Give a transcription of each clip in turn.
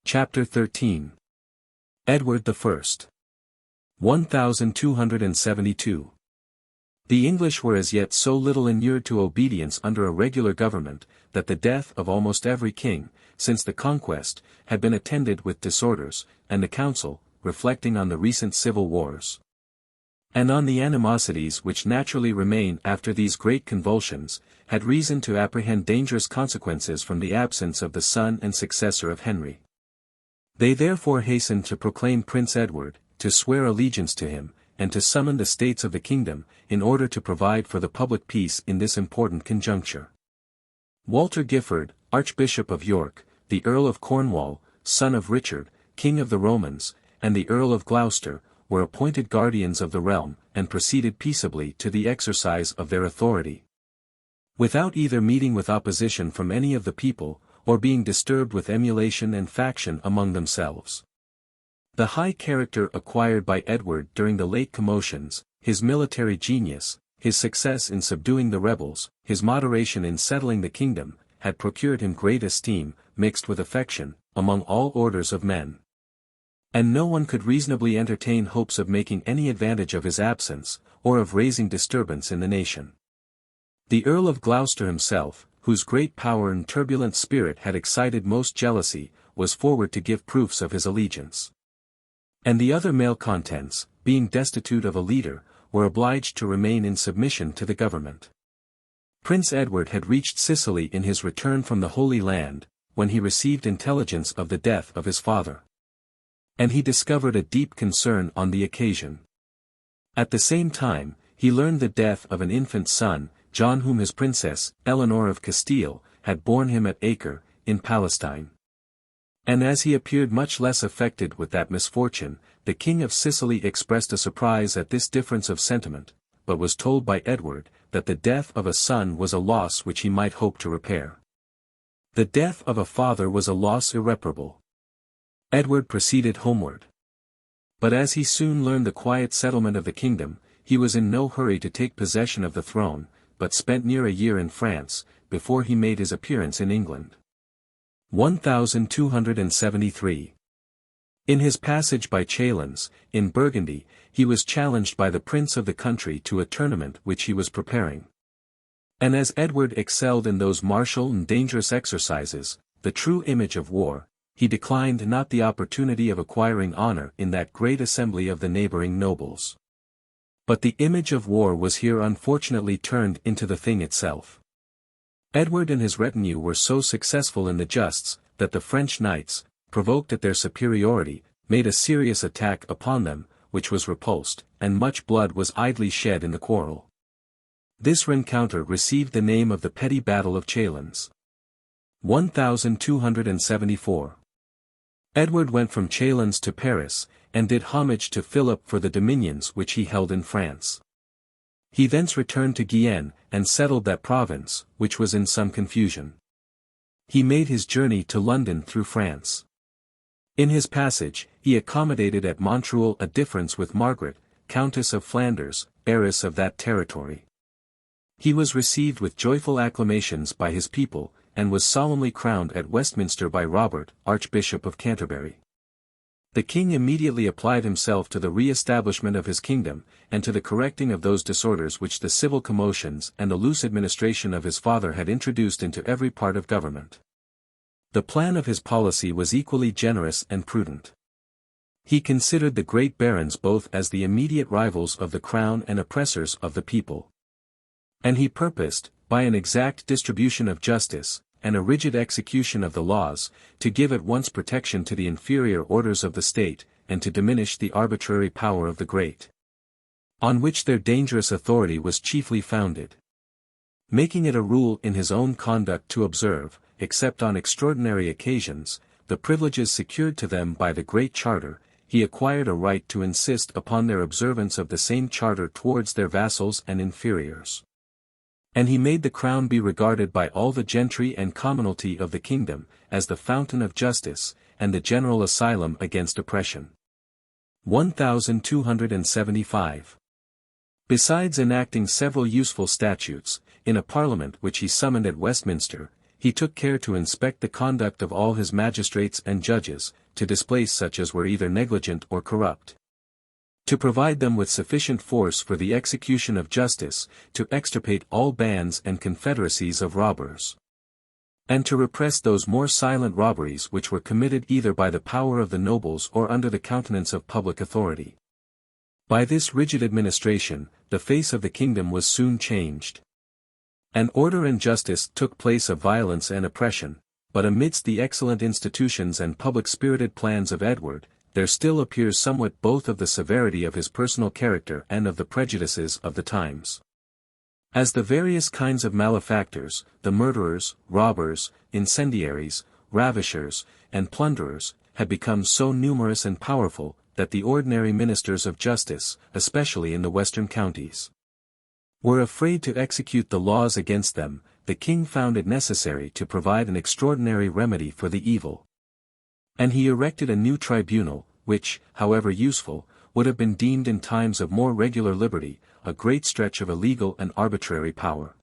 Chapter 13. Edward I. 1272. The English were as yet so little inured to obedience under a regular government, that the death of almost every king, since the Conquest, had been attended with disorders, and the Council, reflecting on the recent civil wars, and on the animosities which naturally remain after these great convulsions, had reason to apprehend dangerous consequences from the absence of the son and successor of Henry. They therefore hastened to proclaim Prince Edward, to swear allegiance to him, and to summon the states of the kingdom, in order to provide for the public peace in this important conjuncture. Walter Giffard, Archbishop of York, the Earl of Cornwall, son of Richard, King of the Romans, and the Earl of Gloucester, were appointed guardians of the realm, and proceeded peaceably to the exercise of their authority, without either meeting with opposition from any of the people, or being disturbed with emulation and faction among themselves. The high character acquired by Edward during the late commotions, his military genius, his success in subduing the rebels, his moderation in settling the kingdom, had procured him great esteem, mixed with affection, among all orders of men. And no one could reasonably entertain hopes of making any advantage of his absence, or of raising disturbance in the nation. The Earl of Gloucester himself, whose great power and turbulent spirit had excited most jealousy, was forward to give proofs of his allegiance. And the other malcontents, being destitute of a leader, were obliged to remain in submission to the government. Prince Edward had reached Sicily in his return from the Holy Land, when he received intelligence of the death of his father. And he discovered a deep concern on the occasion. At the same time, he learned the death of an infant son, John, whom his princess, Eleanor of Castile, had borne him at Acre, in Palestine. And as he appeared much less affected with that misfortune, the King of Sicily expressed a surprise at this difference of sentiment, but was told by Edward, that the death of a son was a loss which he might hope to repair. The death of a father was a loss irreparable. Edward proceeded homeward. But as he soon learned the quiet settlement of the kingdom, he was in no hurry to take possession of the throne, but spent near a year in France, before he made his appearance in England. 1273. In his passage by Chalons, in Burgundy, he was challenged by the prince of the country to a tournament which he was preparing. And as Edward excelled in those martial and dangerous exercises, the true image of war, he declined not the opportunity of acquiring honor in that great assembly of the neighboring nobles. But the image of war was here unfortunately turned into the thing itself. Edward and his retinue were so successful in the justs, that the French knights, provoked at their superiority, made a serious attack upon them, which was repulsed, and much blood was idly shed in the quarrel. This rencounter received the name of the petty battle of Chalons. 1274. Edward went from Chalons to Paris, and did homage to Philip for the dominions which he held in France. He thence returned to Guienne, and settled that province, which was in some confusion. He made his journey to London through France. In his passage, he accommodated at Montreal a difference with Margaret, Countess of Flanders, heiress of that territory. He was received with joyful acclamations by his people, and was solemnly crowned at Westminster by Robert, Archbishop of Canterbury. The king immediately applied himself to the re-establishment of his kingdom, and to the correcting of those disorders which the civil commotions and the loose administration of his father had introduced into every part of government. The plan of his policy was equally generous and prudent. He considered the great barons both as the immediate rivals of the crown and oppressors of the people. And he purposed, by an exact distribution of justice, and a rigid execution of the laws, to give at once protection to the inferior orders of the state, and to diminish the arbitrary power of the great, on which their dangerous authority was chiefly founded. Making it a rule in his own conduct to observe, except on extraordinary occasions, the privileges secured to them by the Great Charter, he acquired a right to insist upon their observance of the same charter towards their vassals and inferiors. And he made the crown be regarded by all the gentry and commonalty of the kingdom, as the fountain of justice, and the general asylum against oppression. 1275. Besides enacting several useful statutes, in a parliament which he summoned at Westminster, he took care to inspect the conduct of all his magistrates and judges, to displace such as were either negligent or corrupt. To provide them with sufficient force for the execution of justice, to extirpate all bands and confederacies of robbers. And to repress those more silent robberies which were committed either by the power of the nobles or under the countenance of public authority. By this rigid administration, the face of the kingdom was soon changed. An order and justice took place of violence and oppression, but amidst the excellent institutions and public-spirited plans of Edward, there still appears somewhat both of the severity of his personal character and of the prejudices of the times. As the various kinds of malefactors, the murderers, robbers, incendiaries, ravishers, and plunderers, had become so numerous and powerful, that the ordinary ministers of justice, especially in the western counties, were afraid to execute the laws against them, the king found it necessary to provide an extraordinary remedy for the evil. And he erected a new tribunal, which, however useful, would have been deemed in times of more regular liberty, a great stretch of illegal and arbitrary power.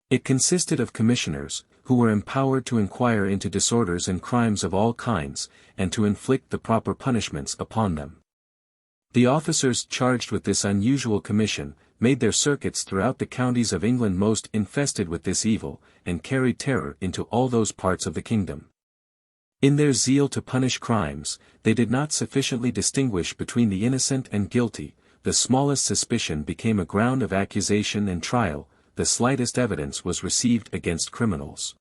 It consisted of commissioners, who were empowered to inquire into disorders and crimes of all kinds, and to inflict the proper punishments upon them. The officers charged with this unusual commission, made their circuits throughout the counties of England most infested with this evil, and carried terror into all those parts of the kingdom. In their zeal to punish crimes, they did not sufficiently distinguish between the innocent and guilty, the smallest suspicion became a ground of accusation and trial, the slightest evidence was received against criminals.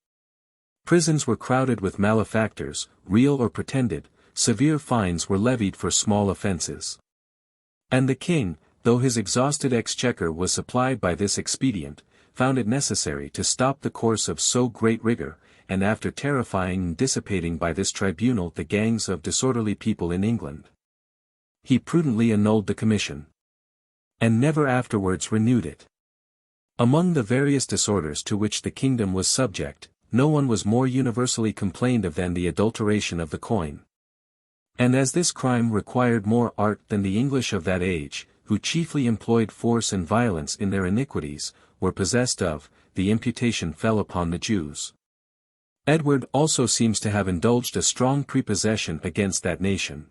Prisons were crowded with malefactors, real or pretended, severe fines were levied for small offences. And the king, though his exhausted exchequer was supplied by this expedient, found it necessary to stop the course of so great rigor, and after terrifying and dissipating by this tribunal the gangs of disorderly people in England, he prudently annulled the commission, and never afterwards renewed it. Among the various disorders to which the kingdom was subject, no one was more universally complained of than the adulteration of the coin. And as this crime required more art than the English of that age, who chiefly employed force and violence in their iniquities, were possessed of, the imputation fell upon the Jews. Edward also seems to have indulged a strong prepossession against that nation.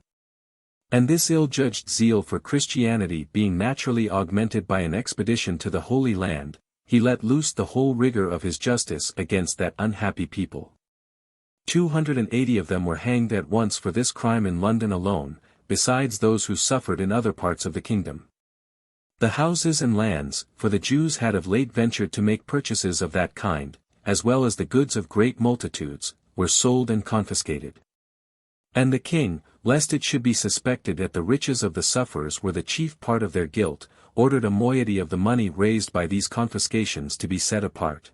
And this ill-judged zeal for Christianity being naturally augmented by an expedition to the Holy Land, he let loose the whole rigor of his justice against that unhappy people. 280 of them were hanged at once for this crime in London alone, besides those who suffered in other parts of the kingdom. The houses and lands, for the Jews had of late ventured to make purchases of that kind, as well as the goods of great multitudes, were sold and confiscated. And the king, lest it should be suspected that the riches of the sufferers were the chief part of their guilt, ordered a moiety of the money raised by these confiscations to be set apart,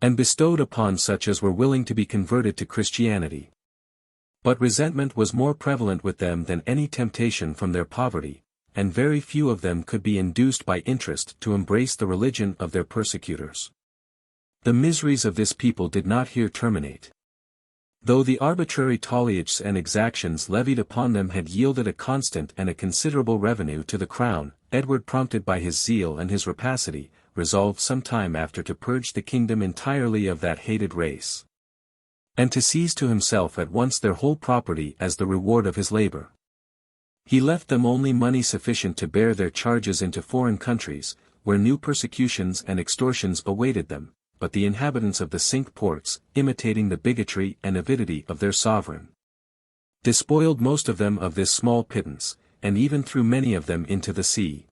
and bestowed upon such as were willing to be converted to Christianity. But resentment was more prevalent with them than any temptation from their poverty, and very few of them could be induced by interest to embrace the religion of their persecutors. The miseries of this people did not here terminate. Though the arbitrary talliages and exactions levied upon them had yielded a constant and a considerable revenue to the crown, Edward, prompted by his zeal and his rapacity, resolved some time after to purge the kingdom entirely of that hated race, and to seize to himself at once their whole property as the reward of his labor. He left them only money sufficient to bear their charges into foreign countries, where new persecutions and extortions awaited them, but the inhabitants of the Cinque Ports, imitating the bigotry and avidity of their sovereign, despoiled most of them of this small pittance, and even threw many of them into the sea.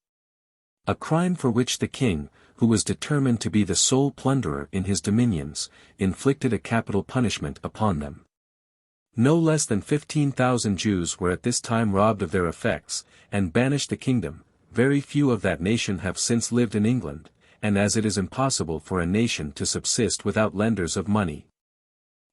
A crime for which the king, who was determined to be the sole plunderer in his dominions, inflicted a capital punishment upon them. No less than 15,000 Jews were at this time robbed of their effects, and banished the kingdom. Very few of that nation have since lived in England, and as it is impossible for a nation to subsist without lenders of money,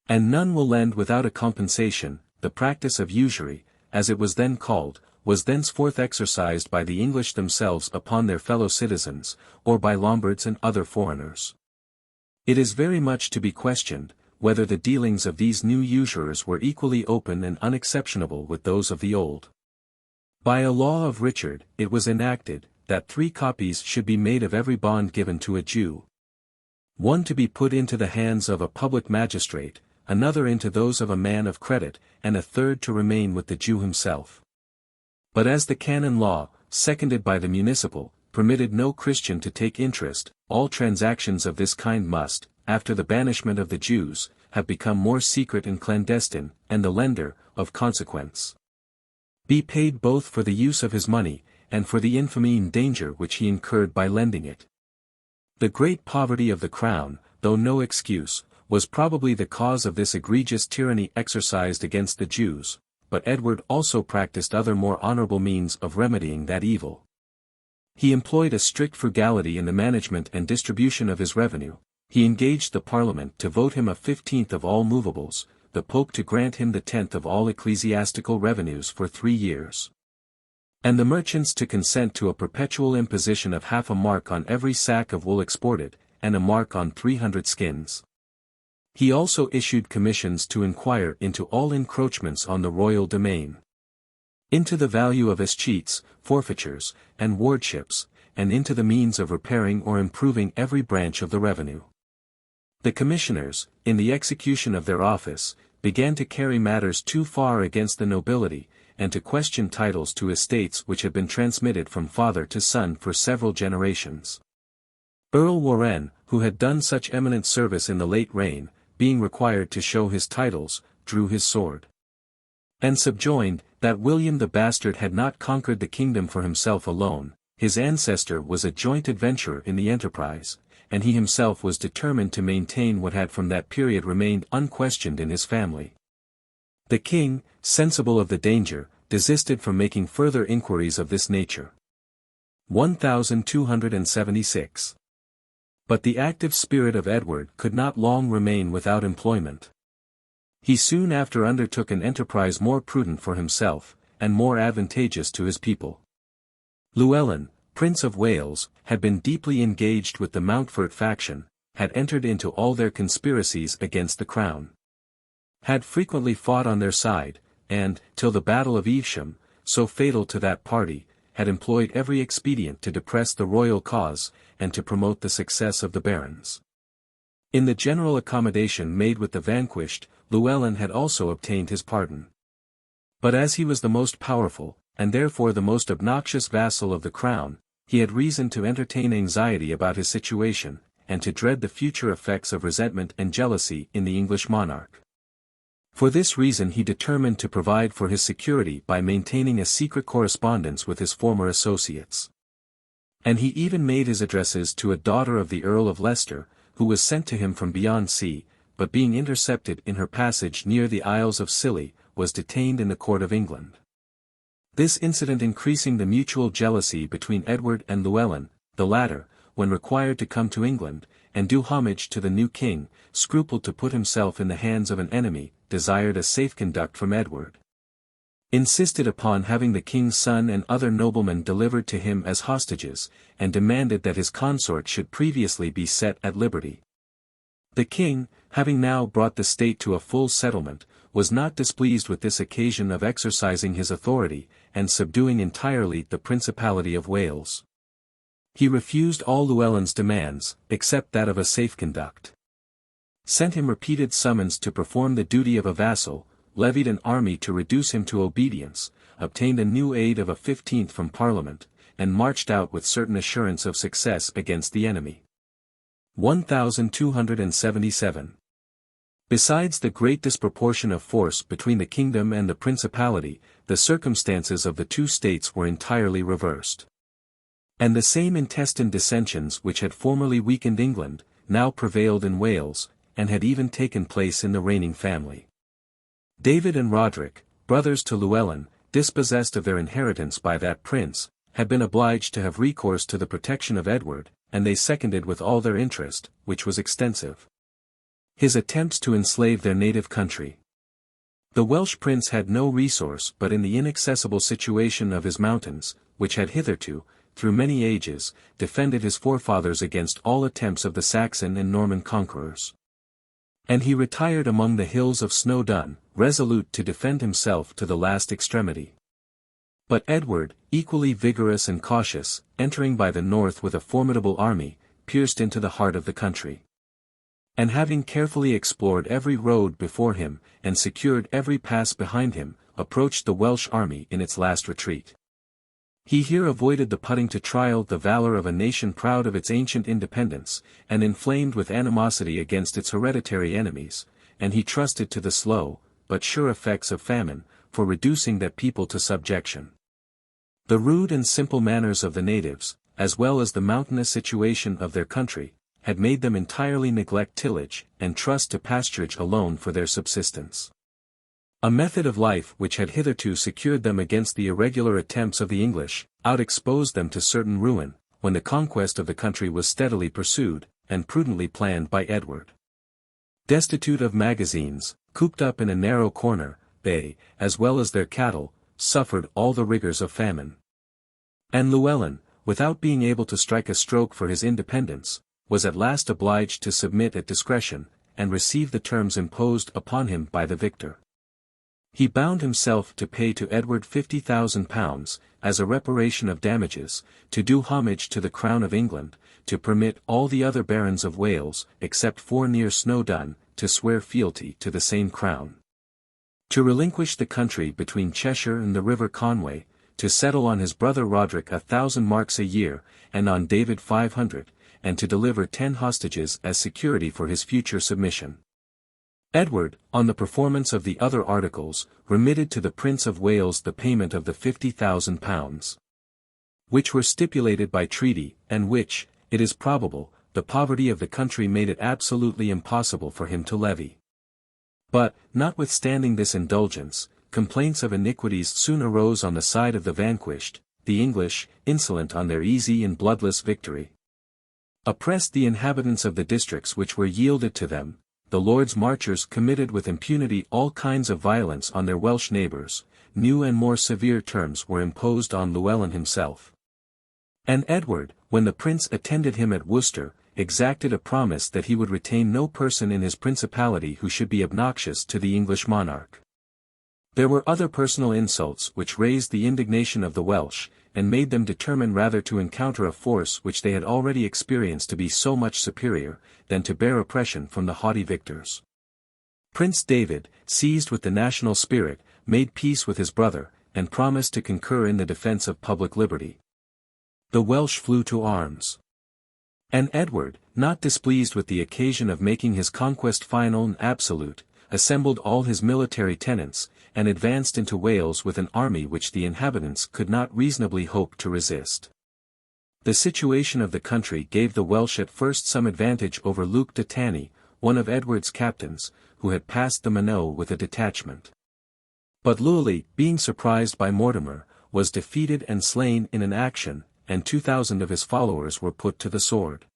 and none will lend without a compensation, the practice of usury, as it was then called, was thenceforth exercised by the English themselves upon their fellow citizens, or by Lombards and other foreigners. It is very much to be questioned, whether the dealings of these new usurers were equally open and unexceptionable with those of the old. By a law of Richard, it was enacted, that 3 copies should be made of every bond given to a Jew. one to be put into the hands of a public magistrate, another into those of a man of credit, and a third to remain with the Jew himself. But as the canon law, seconded by the municipal, permitted no Christian to take interest, all transactions of this kind must, after the banishment of the Jews, have become more secret and clandestine, and the lender, of consequence, be paid both for the use of his money, and for the infamy and danger which he incurred by lending it. The great poverty of the crown, though no excuse, was probably the cause of this egregious tyranny exercised against the Jews, but Edward also practiced other more honorable means of remedying that evil. He employed a strict frugality in the management and distribution of his revenue. He engaged the Parliament to vote him a 15th of all movables, the Pope to grant him the 10th of all ecclesiastical revenues for 3 years, and the merchants to consent to a perpetual imposition of half a mark on every sack of wool exported, and a mark on 300 skins. He also issued commissions to inquire into all encroachments on the royal domain, into the value of escheats, forfeitures, and wardships, and into the means of repairing or improving every branch of the revenue. The commissioners, in the execution of their office, began to carry matters too far against the nobility, and to question titles to estates which had been transmitted from father to son for several generations. Earl Warenne, who had done such eminent service in the late reign, being required to show his titles, drew his sword, and subjoined, that William the Bastard had not conquered the kingdom for himself alone, his ancestor was a joint adventurer in the enterprise, and he himself was determined to maintain what had from that period remained unquestioned in his family. The king, sensible of the danger, desisted from making further inquiries of this nature. 1276. But the active spirit of Edward could not long remain without employment. He soon after undertook an enterprise more prudent for himself, and more advantageous to his people. Llewellyn, Prince of Wales, had been deeply engaged with the Mountfort faction, had entered into all their conspiracies against the crown, had frequently fought on their side, and, till the Battle of Evesham, so fatal to that party, had employed every expedient to depress the royal cause, and to promote the success of the barons. In the general accommodation made with the vanquished, Llewellyn had also obtained his pardon. But as he was the most powerful, and therefore the most obnoxious vassal of the crown, he had reason to entertain anxiety about his situation, and to dread the future effects of resentment and jealousy in the English monarch. For this reason he determined to provide for his security by maintaining a secret correspondence with his former associates. And he even made his addresses to a daughter of the Earl of Leicester, who was sent to him from beyond sea, but being intercepted in her passage near the Isles of Scilly, was detained in the court of England. This incident increasing the mutual jealousy between Edward and Llewellyn, the latter, when required to come to England, and do homage to the new king, scrupled to put himself in the hands of an enemy, desired a safe conduct from Edward, insisted upon having the king's son and other noblemen delivered to him as hostages, and demanded that his consort should previously be set at liberty. The king, having now brought the state to a full settlement, was not displeased with this occasion of exercising his authority, and subduing entirely the Principality of Wales. He refused all Llewellyn's demands, except that of a safe conduct, sent him repeated summons to perform the duty of a vassal, levied an army to reduce him to obedience, obtained a new aid of a 15th from Parliament, and marched out with certain assurance of success against the enemy. 1277. Besides the great disproportion of force between the kingdom and the principality, the circumstances of the two states were entirely reversed. And the same intestine dissensions which had formerly weakened England, now prevailed in Wales, and had even taken place in the reigning family. David and Roderick, brothers to Llewellyn, dispossessed of their inheritance by that prince, had been obliged to have recourse to the protection of Edward, and they seconded with all their interest, which was extensive, his attempts to enslave their native country. The Welsh prince had no resource but in the inaccessible situation of his mountains, which had hitherto, through many ages, defended his forefathers against all attempts of the Saxon and Norman conquerors. And he retired among the hills of Snowdon, resolute to defend himself to the last extremity. But Edward, equally vigorous and cautious, entering by the north with a formidable army, pierced into the heart of the country. And having carefully explored every road before him, and secured every pass behind him, approached the Welsh army in its last retreat. He here avoided the putting to trial the valor of a nation proud of its ancient independence, and inflamed with animosity against its hereditary enemies, and he trusted to the slow, but sure effects of famine, for reducing that people to subjection. The rude and simple manners of the natives, as well as the mountainous situation of their country, had made them entirely neglect tillage, and trust to pasturage alone for their subsistence. A method of life which had hitherto secured them against the irregular attempts of the English, out-exposed them to certain ruin, when the conquest of the country was steadily pursued, and prudently planned by Edward. Destitute of magazines, cooped up in a narrow corner, they, as well as their cattle, suffered all the rigors of famine. And Llewellyn, without being able to strike a stroke for his independence, was at last obliged to submit at discretion, and receive the terms imposed upon him by the victor. He bound himself to pay to Edward £50,000, as a reparation of damages, to do homage to the crown of England, to permit all the other barons of Wales, except 4 near Snowdon, to swear fealty to the same crown. To relinquish the country between Cheshire and the river Conway, to settle on his brother Roderick 1,000 marks a year, and on David 500, and to deliver 10 hostages as security for his future submission. Edward, on the performance of the other articles, remitted to the Prince of Wales the payment of the £50,000, which were stipulated by treaty, and which, it is probable, the poverty of the country made it absolutely impossible for him to levy. But, notwithstanding this indulgence, complaints of iniquities soon arose on the side of the vanquished, the English, insolent on their easy and bloodless victory, oppressed the inhabitants of the districts which were yielded to them. The Lords Marchers committed with impunity all kinds of violence on their Welsh neighbours, new and more severe terms were imposed on Llewellyn himself. And Edward, when the prince attended him at Worcester, exacted a promise that he would retain no person in his principality who should be obnoxious to the English monarch. There were other personal insults which raised the indignation of the Welsh, and made them determine rather to encounter a force which they had already experienced to be so much superior, than to bear oppression from the haughty victors. Prince David, seized with the national spirit, made peace with his brother, and promised to concur in the defence of public liberty. The Welsh flew to arms. And Edward, not displeased with the occasion of making his conquest final and absolute, assembled all his military tenants, and advanced into Wales with an army which the inhabitants could not reasonably hope to resist. The situation of the country gave the Welsh at first some advantage over Luke de Tanny, one of Edward's captains, who had passed the Minot with a detachment. But Llewellyn, being surprised by Mortimer, was defeated and slain in an action, and 2,000 of his followers were put to the sword.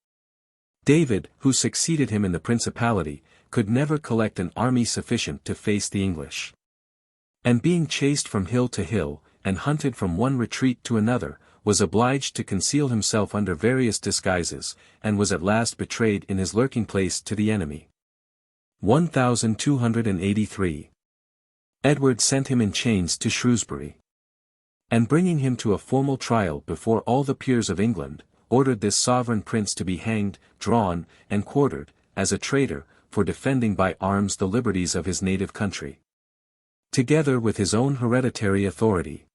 David, who succeeded him in the principality, could never collect an army sufficient to face the English. And being chased from hill to hill, and hunted from one retreat to another, was obliged to conceal himself under various disguises, and was at last betrayed in his lurking place to the enemy. 1283. Edward sent him in chains to Shrewsbury. And bringing him to a formal trial before all the peers of England, ordered this sovereign prince to be hanged, drawn, and quartered, as a traitor, for defending by arms the liberties of his native country, together with his own hereditary authority.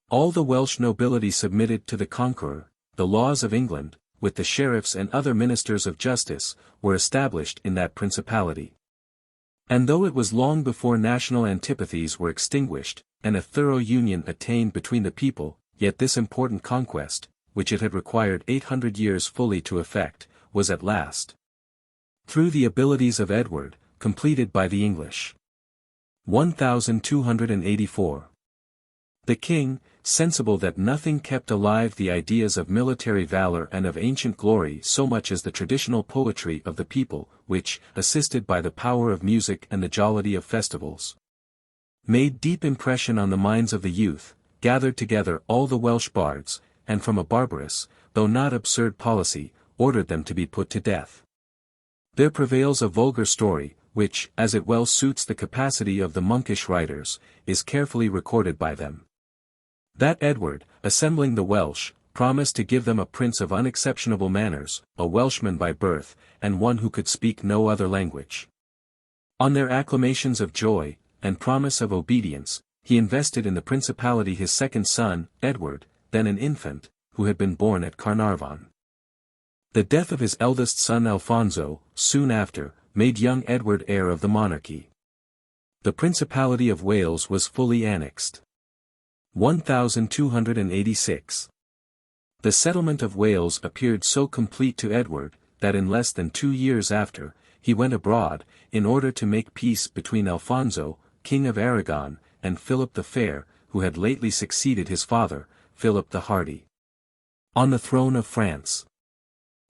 All the Welsh nobility submitted to the conqueror. The laws of England, with the sheriffs and other ministers of justice, were established in that principality. And though it was long before national antipathies were extinguished, and a thorough union attained between the people, yet this important conquest, which it had required 800 years fully to effect, was at last, through the abilities of Edward, completed by the English. 1284. The king, sensible that nothing kept alive the ideas of military valor and of ancient glory so much as the traditional poetry of the people, which, assisted by the power of music and the jollity of festivals, made deep impression on the minds of the youth, gathered together all the Welsh bards, and from a barbarous, though not absurd policy, ordered them to be put to death. There prevails a vulgar story, which, as it well suits the capacity of the monkish writers, is carefully recorded by them, that Edward, assembling the Welsh, promised to give them a prince of unexceptionable manners, a Welshman by birth, and one who could speak no other language. On their acclamations of joy, and promise of obedience, he invested in the principality his second son, Edward, then an infant, who had been born at Carnarvon. The death of his eldest son Alfonso, soon after, made young Edward heir of the monarchy. The Principality of Wales was fully annexed. 1286. The settlement of Wales appeared so complete to Edward, that in less than 2 years after, he went abroad, in order to make peace between Alfonso, King of Aragon, and Philip the Fair, who had lately succeeded his father, Philip the Hardy, on the throne of France.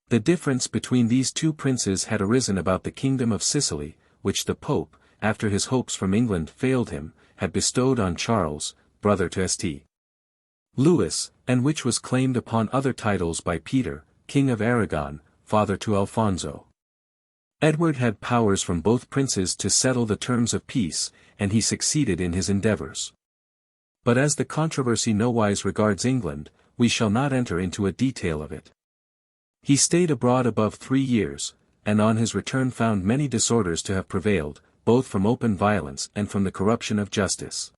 The difference between these two princes had arisen about the kingdom of Sicily, which the Pope, after his hopes from England failed him, had bestowed on Charles, brother to St. Louis, and which was claimed upon other titles by Peter, King of Aragon, father to Alfonso. Edward had powers from both princes to settle the terms of peace, and he succeeded in his endeavors. But as the controversy nowise regards England, we shall not enter into a detail of it. He stayed abroad above 3 years, and on his return found many disorders to have prevailed, both from open violence and from the corruption of justice.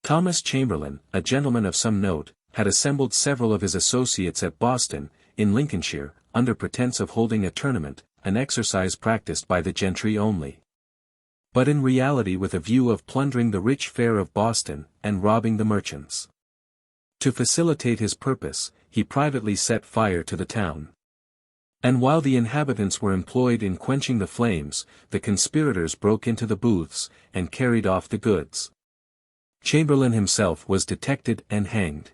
Thomas Chamberlain, a gentleman of some note, had assembled several of his associates at Boston, in Lincolnshire, under pretence of holding a tournament, an exercise practiced by the gentry only, but in reality with a view of plundering the rich fair of Boston, and robbing the merchants. To facilitate his purpose, he privately set fire to the town. And while the inhabitants were employed in quenching the flames, the conspirators broke into the booths, and carried off the goods. Chamberlain himself was detected and hanged,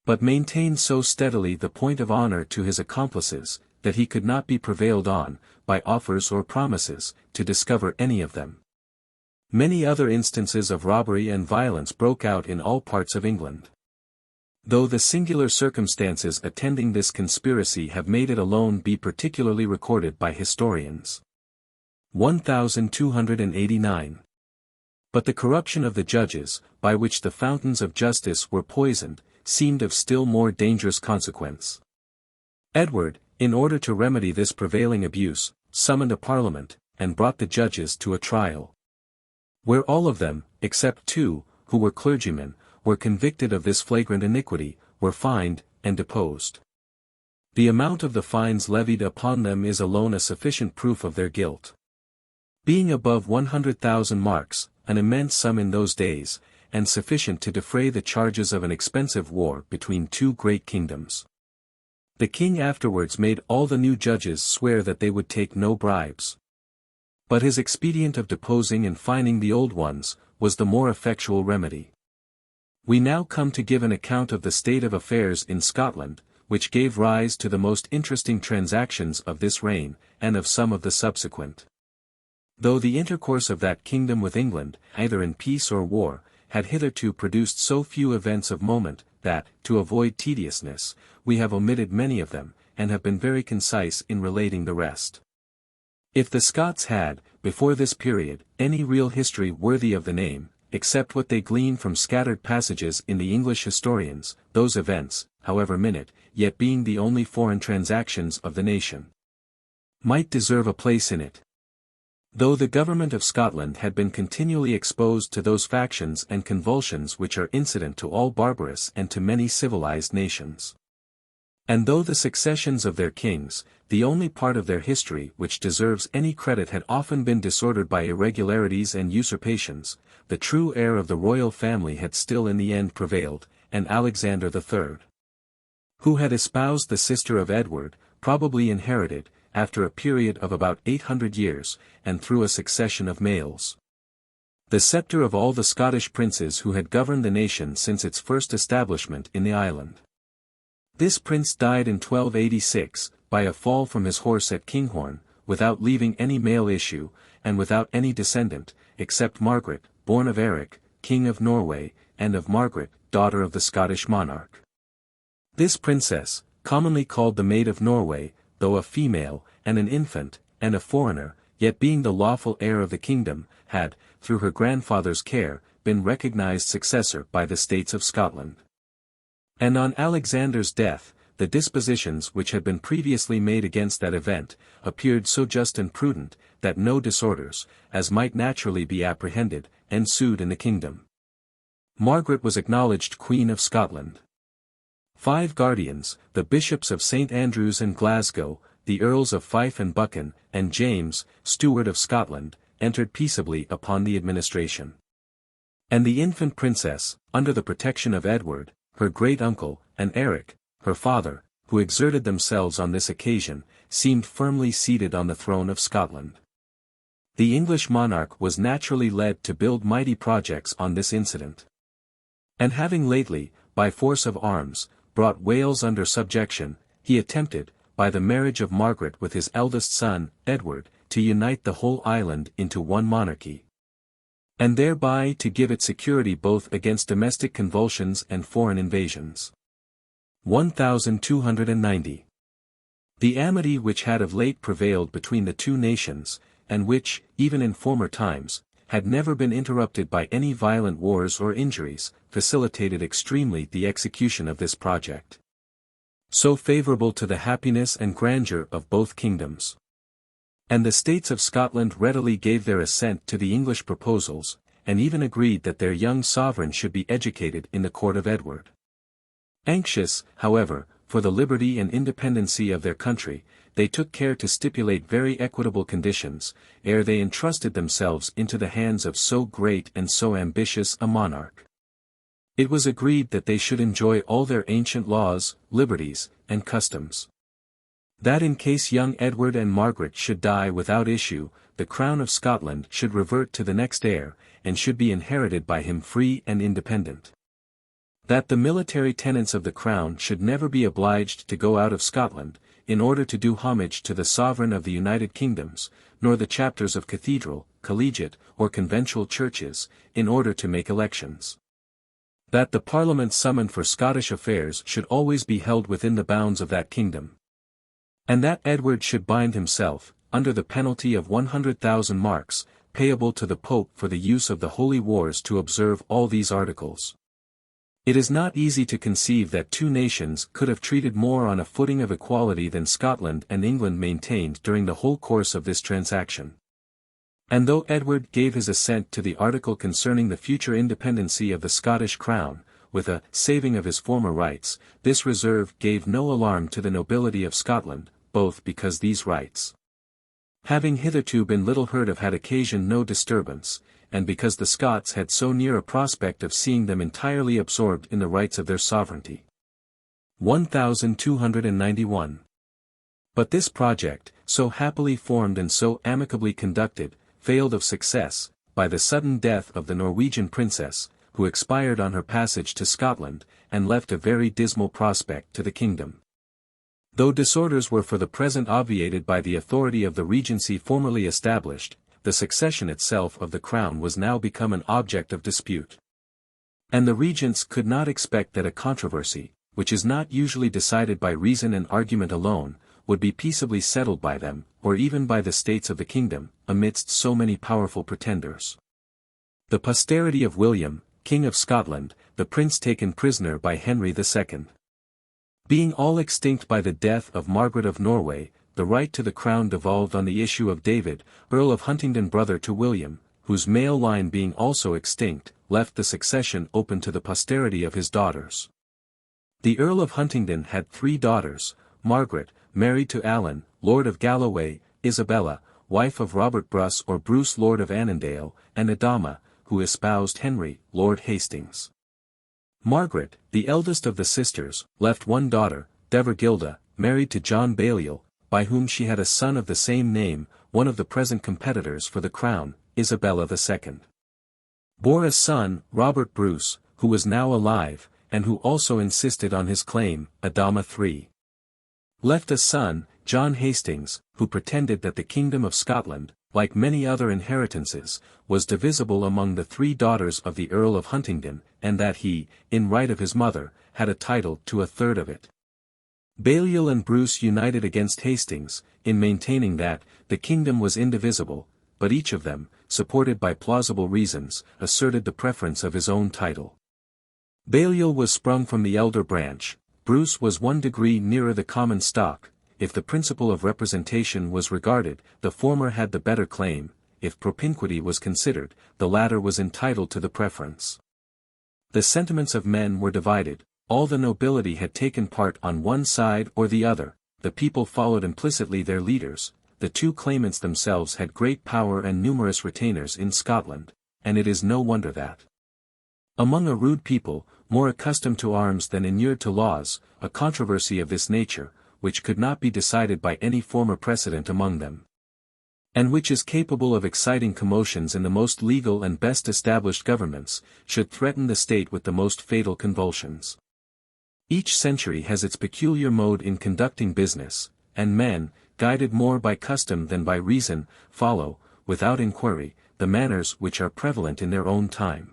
but maintained so steadily the point of honor to his accomplices, that he could not be prevailed on, by offers or promises, to discover any of them. Many other instances of robbery and violence broke out in all parts of England. Though the singular circumstances attending this conspiracy have made it alone be particularly recorded by historians. 1289. But the corruption of the judges, by which the fountains of justice were poisoned, seemed of still more dangerous consequence. Edward, in order to remedy this prevailing abuse, summoned a parliament, and brought the judges to a trial, where all of them, except 2, who were clergymen, were convicted of this flagrant iniquity, were fined, and deposed. The amount of the fines levied upon them is alone a sufficient proof of their guilt. Being above 100,000 marks, an immense sum in those days, and sufficient to defray the charges of an expensive war between 2 great kingdoms. The king afterwards made all the new judges swear that they would take no bribes. But his expedient of deposing and fining the old ones, was the more effectual remedy. We now come to give an account of the state of affairs in Scotland, which gave rise to the most interesting transactions of this reign, and of some of the subsequent. Though the intercourse of that kingdom with England, either in peace or war, had hitherto produced so few events of moment, that, to avoid tediousness, we have omitted many of them, and have been very concise in relating the rest. If the Scots had, before this period, any real history worthy of the name, except what they glean from scattered passages in the English historians, those events, however minute, yet being the only foreign transactions of the nation, might deserve a place in it. Though the government of Scotland had been continually exposed to those factions and convulsions which are incident to all barbarous and to many civilized nations. And though the successions of their kings, the only part of their history which deserves any credit had often been disordered by irregularities and usurpations, the true heir of the royal family had still in the end prevailed, and Alexander III, who had espoused the sister of Edward, probably inherited, after a period of about 800 years, and through a succession of males, the sceptre of all the Scottish princes who had governed the nation since its first establishment in the island. This prince died in 1286, by a fall from his horse at Kinghorn, without leaving any male issue, and without any descendant, except Margaret, born of Eric, King of Norway, and of Margaret, daughter of the Scottish monarch. This princess, commonly called the Maid of Norway, though a female, and an infant, and a foreigner, yet being the lawful heir of the kingdom, had, through her grandfather's care, been recognized successor by the states of Scotland. And on Alexander's death, the dispositions which had been previously made against that event, appeared so just and prudent, that no disorders, as might naturally be apprehended, ensued in the kingdom. Margaret was acknowledged Queen of Scotland. 5 guardians, the Bishops of St. Andrews and Glasgow, the Earls of Fife and Buchan, and James, Steward of Scotland, entered peaceably upon the administration. And the infant princess, under the protection of Edward, her great-uncle, and Eric, her father, who exerted themselves on this occasion, seemed firmly seated on the throne of Scotland. The English monarch was naturally led to build mighty projects on this incident. And having lately, by force of arms, brought Wales under subjection, he attempted, by the marriage of Margaret with his eldest son, Edward, to unite the whole island into one monarchy, and thereby to give it security both against domestic convulsions and foreign invasions. 1290. The amity which had of late prevailed between the two nations, and which, even in former times, had never been interrupted by any violent wars or injuries, facilitated extremely the execution of this project, so favourable to the happiness and grandeur of both kingdoms. And the states of Scotland readily gave their assent to the English proposals, and even agreed that their young sovereign should be educated in the court of Edward. Anxious, however, for the liberty and independency of their country, they took care to stipulate very equitable conditions, ere they entrusted themselves into the hands of so great and so ambitious a monarch. It was agreed that they should enjoy all their ancient laws, liberties, and customs. That in case young Edward and Margaret should die without issue, the crown of Scotland should revert to the next heir, and should be inherited by him free and independent. That the military tenants of the crown should never be obliged to go out of Scotland, in order to do homage to the sovereign of the United Kingdoms, nor the chapters of cathedral, collegiate, or conventual churches, in order to make elections. That the Parliament summoned for Scottish affairs should always be held within the bounds of that kingdom. And that Edward should bind himself, under the penalty of 100,000 marks, payable to the Pope for the use of the holy wars, to observe all these articles. It is not easy to conceive that two nations could have treated more on a footing of equality than Scotland and England maintained during the whole course of this transaction. And though Edward gave his assent to the article concerning the future independency of the Scottish crown, with a saving of his former rights, this reserve gave no alarm to the nobility of Scotland, both because these rights, having hitherto been little heard of, had occasioned no disturbance, and because the Scots had so near a prospect of seeing them entirely absorbed in the rights of their sovereignty. 1291. But this project, so happily formed and so amicably conducted, failed of success, by the sudden death of the Norwegian princess, who expired on her passage to Scotland, and left a very dismal prospect to the kingdom. Though disorders were for the present obviated by the authority of the regency formerly established, the succession itself of the crown was now become an object of dispute. And the regents could not expect that a controversy, which is not usually decided by reason and argument alone, would be peaceably settled by them, or even by the states of the kingdom, amidst so many powerful pretenders. The posterity of William, King of Scotland, the prince taken prisoner by Henry II. Being all extinct by the death of Margaret of Norway, the right to the crown devolved on the issue of David, Earl of Huntingdon, brother to William, whose male line being also extinct, left the succession open to the posterity of his daughters. The Earl of Huntingdon had 3 daughters: Margaret, married to Alan, Lord of Galloway; Isabella, wife of Robert Bruce or Bruce, Lord of Annandale; and Adama, who espoused Henry, Lord Hastings. Margaret, the eldest of the sisters, left one daughter, Devergilda, married to John Balliol, by whom she had a son of the same name, one of the present competitors for the crown, Isabella II. Bore a son, Robert Bruce, who was now alive, and who also insisted on his claim, Adama III. Left a son, John Hastings, who pretended that the kingdom of Scotland, like many other inheritances, was divisible among the 3 daughters of the Earl of Huntingdon, and that he, in right of his mother, had a title to a third of it. Balliol and Bruce united against Hastings, in maintaining that the kingdom was indivisible, but each of them, supported by plausible reasons, asserted the preference of his own title. Balliol was sprung from the elder branch, Bruce was 1 degree nearer the common stock. If the principle of representation was regarded, the former had the better claim; if propinquity was considered, the latter was entitled to the preference. The sentiments of men were divided, all the nobility had taken part on one side or the other, the people followed implicitly their leaders, the two claimants themselves had great power and numerous retainers in Scotland, and it is no wonder that, among a rude people, more accustomed to arms than inured to laws, a controversy of this nature, which could not be decided by any former precedent among them, and which is capable of exciting commotions in the most legal and best established governments, should threaten the state with the most fatal convulsions. Each century has its peculiar mode in conducting business, and men, guided more by custom than by reason, follow, without inquiry, the manners which are prevalent in their own time.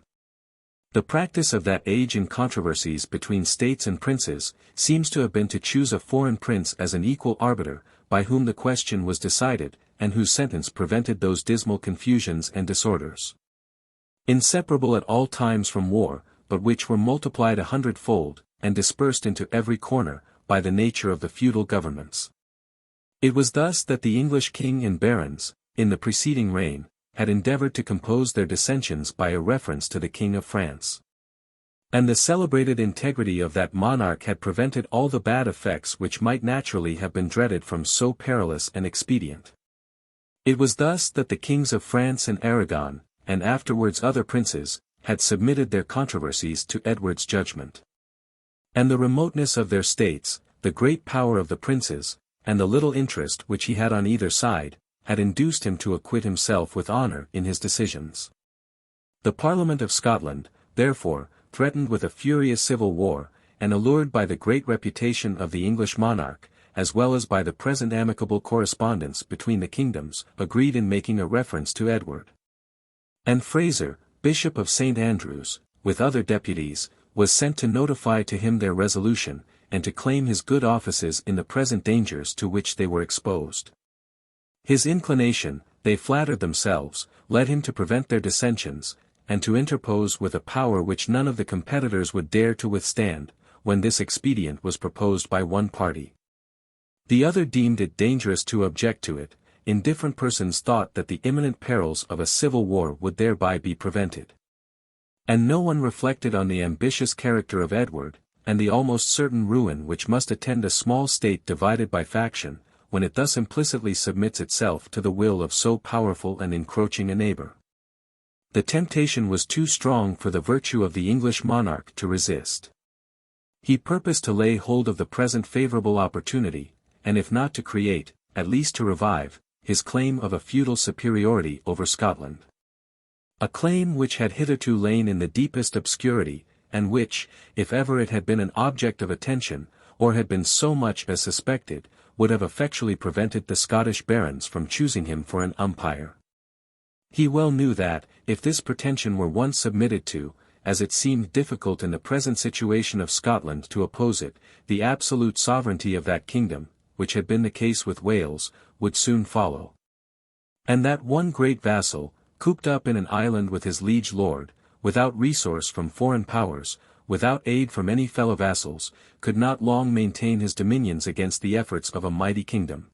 The practice of that age in controversies between states and princes, seems to have been to choose a foreign prince as an equal arbiter, by whom the question was decided, and whose sentence prevented those dismal confusions and disorders, inseparable at all times from war, but which were multiplied 100-fold, and dispersed into every corner, by the nature of the feudal governments. It was thus that the English king and barons, in the preceding reign, had endeavored to compose their dissensions by a reference to the King of France. And the celebrated integrity of that monarch had prevented all the bad effects which might naturally have been dreaded from so perilous an expedient. It was thus that the kings of France and Aragon, and afterwards other princes, had submitted their controversies to Edward's judgment. And the remoteness of their states, the great power of the princes, and the little interest which he had on either side, had induced him to acquit himself with honour in his decisions. The Parliament of Scotland, therefore, threatened with a furious civil war, and allured by the great reputation of the English monarch, as well as by the present amicable correspondence between the kingdoms, agreed in making a reference to Edward. And Fraser, Bishop of St. Andrews, with other deputies, was sent to notify to him their resolution, and to claim his good offices in the present dangers to which they were exposed. His inclination, they flattered themselves, led him to prevent their dissensions, and to interpose with a power which none of the competitors would dare to withstand, when this expedient was proposed by one party. The other deemed it dangerous to object to it. Indifferent persons thought that the imminent perils of a civil war would thereby be prevented. And no one reflected on the ambitious character of Edward, and the almost certain ruin which must attend a small state divided by faction, when it thus implicitly submits itself to the will of so powerful and encroaching a neighbour. The temptation was too strong for the virtue of the English monarch to resist. He purposed to lay hold of the present favourable opportunity, and if not to create, at least to revive, his claim of a feudal superiority over Scotland. A claim which had hitherto lain in the deepest obscurity, and which, if ever it had been an object of attention, or had been so much as suspected, would have effectually prevented the Scottish barons from choosing him for an umpire. He well knew that, if this pretension were once submitted to, as it seemed difficult in the present situation of Scotland to oppose it, the absolute sovereignty of that kingdom, which had been the case with Wales, would soon follow. And that one great vassal, cooped up in an island with his liege lord, without resource from foreign powers, without aid from any fellow vassals, could not long maintain his dominions against the efforts of a mighty kingdom,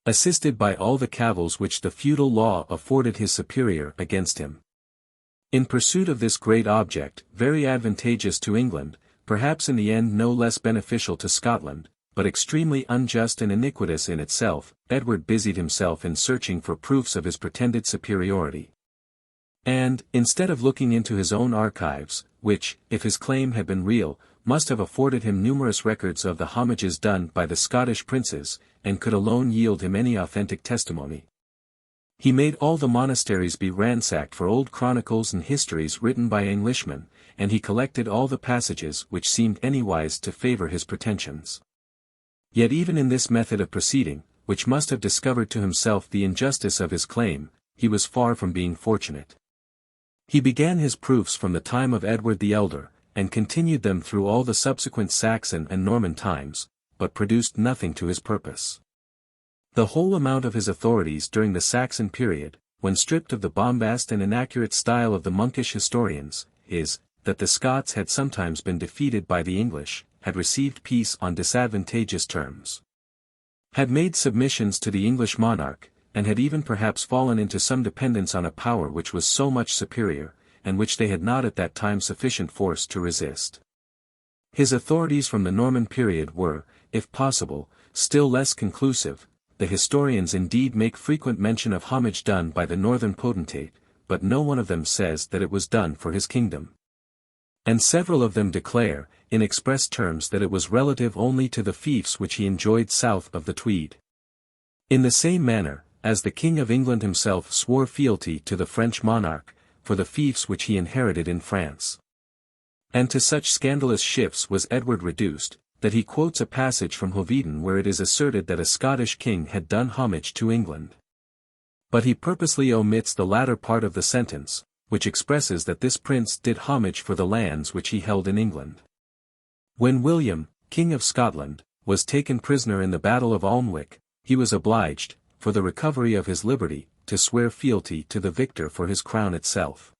assisted by all the cavils which the feudal law afforded his superior against him. In pursuit of this great object, very advantageous to England, perhaps in the end no less beneficial to Scotland, but extremely unjust and iniquitous in itself, Edward busied himself in searching for proofs of his pretended superiority. And, instead of looking into his own archives, which, if his claim had been real, must have afforded him numerous records of the homages done by the Scottish princes, and could alone yield him any authentic testimony, he made all the monasteries be ransacked for old chronicles and histories written by Englishmen, and he collected all the passages which seemed anywise to favour his pretensions. Yet even in this method of proceeding, which must have discovered to himself the injustice of his claim, he was far from being fortunate. He began his proofs from the time of Edward the Elder, and continued them through all the subsequent Saxon and Norman times, but produced nothing to his purpose. The whole amount of his authorities during the Saxon period, when stripped of the bombast and inaccurate style of the monkish historians, is, that the Scots had sometimes been defeated by the English, had received peace on disadvantageous terms, had made submissions to the English monarch, and had even perhaps fallen into some dependence on a power which was so much superior, and which they had not at that time sufficient force to resist. His authorities from the Norman period were, if possible, still less conclusive. The historians indeed make frequent mention of homage done by the northern potentate, but no one of them says that it was done for his kingdom. And several of them declare, in express terms, that it was relative only to the fiefs which he enjoyed south of the Tweed. In the same manner, as the King of England himself swore fealty to the French monarch, for the fiefs which he inherited in France. And to such scandalous shifts was Edward reduced, that he quotes a passage from Hoveden where it is asserted that a Scottish king had done homage to England. But he purposely omits the latter part of the sentence, which expresses that this prince did homage for the lands which he held in England. When William, King of Scotland, was taken prisoner in the Battle of Alnwick, he was obliged, for the recovery of his liberty, to swear fealty to the victor for his crown itself.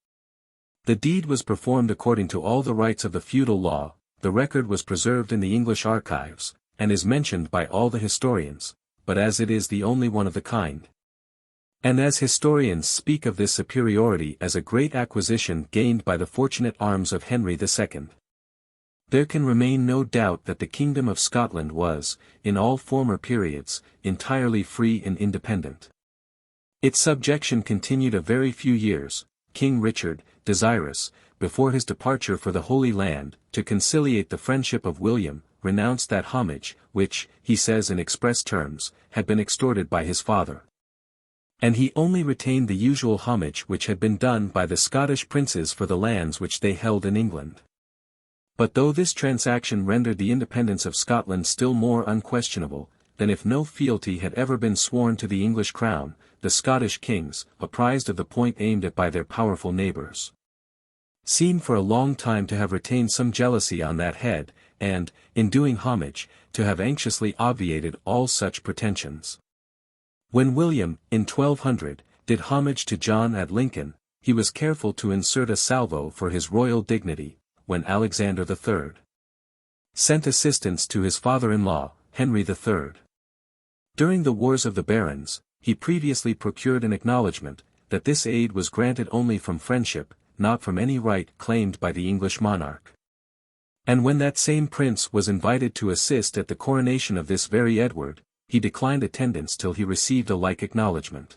The deed was performed according to all the rites of the feudal law. The record was preserved in the English archives, and is mentioned by all the historians, but as it is the only one of the kind, and as historians speak of this superiority as a great acquisition gained by the fortunate arms of Henry II, there can remain no doubt that the Kingdom of Scotland was, in all former periods, entirely free and independent. Its subjection continued a very few years. King Richard, desirous, before his departure for the Holy Land, to conciliate the friendship of William, renounced that homage, which, he says in express terms, had been extorted by his father. And he only retained the usual homage which had been done by the Scottish princes for the lands which they held in England. But though this transaction rendered the independence of Scotland still more unquestionable, than if no fealty had ever been sworn to the English crown, the Scottish kings, apprised of the point aimed at by their powerful neighbours, seem for a long time to have retained some jealousy on that head, and, in doing homage, to have anxiously obviated all such pretensions. When William, in 1200, did homage to John at Lincoln, he was careful to insert a salvo for his royal dignity. When Alexander III sent assistance to his father-in-law, Henry III, during the Wars of the Barons, he previously procured an acknowledgment, that this aid was granted only from friendship, not from any right claimed by the English monarch. And when that same prince was invited to assist at the coronation of this very Edward, he declined attendance till he received a like acknowledgment.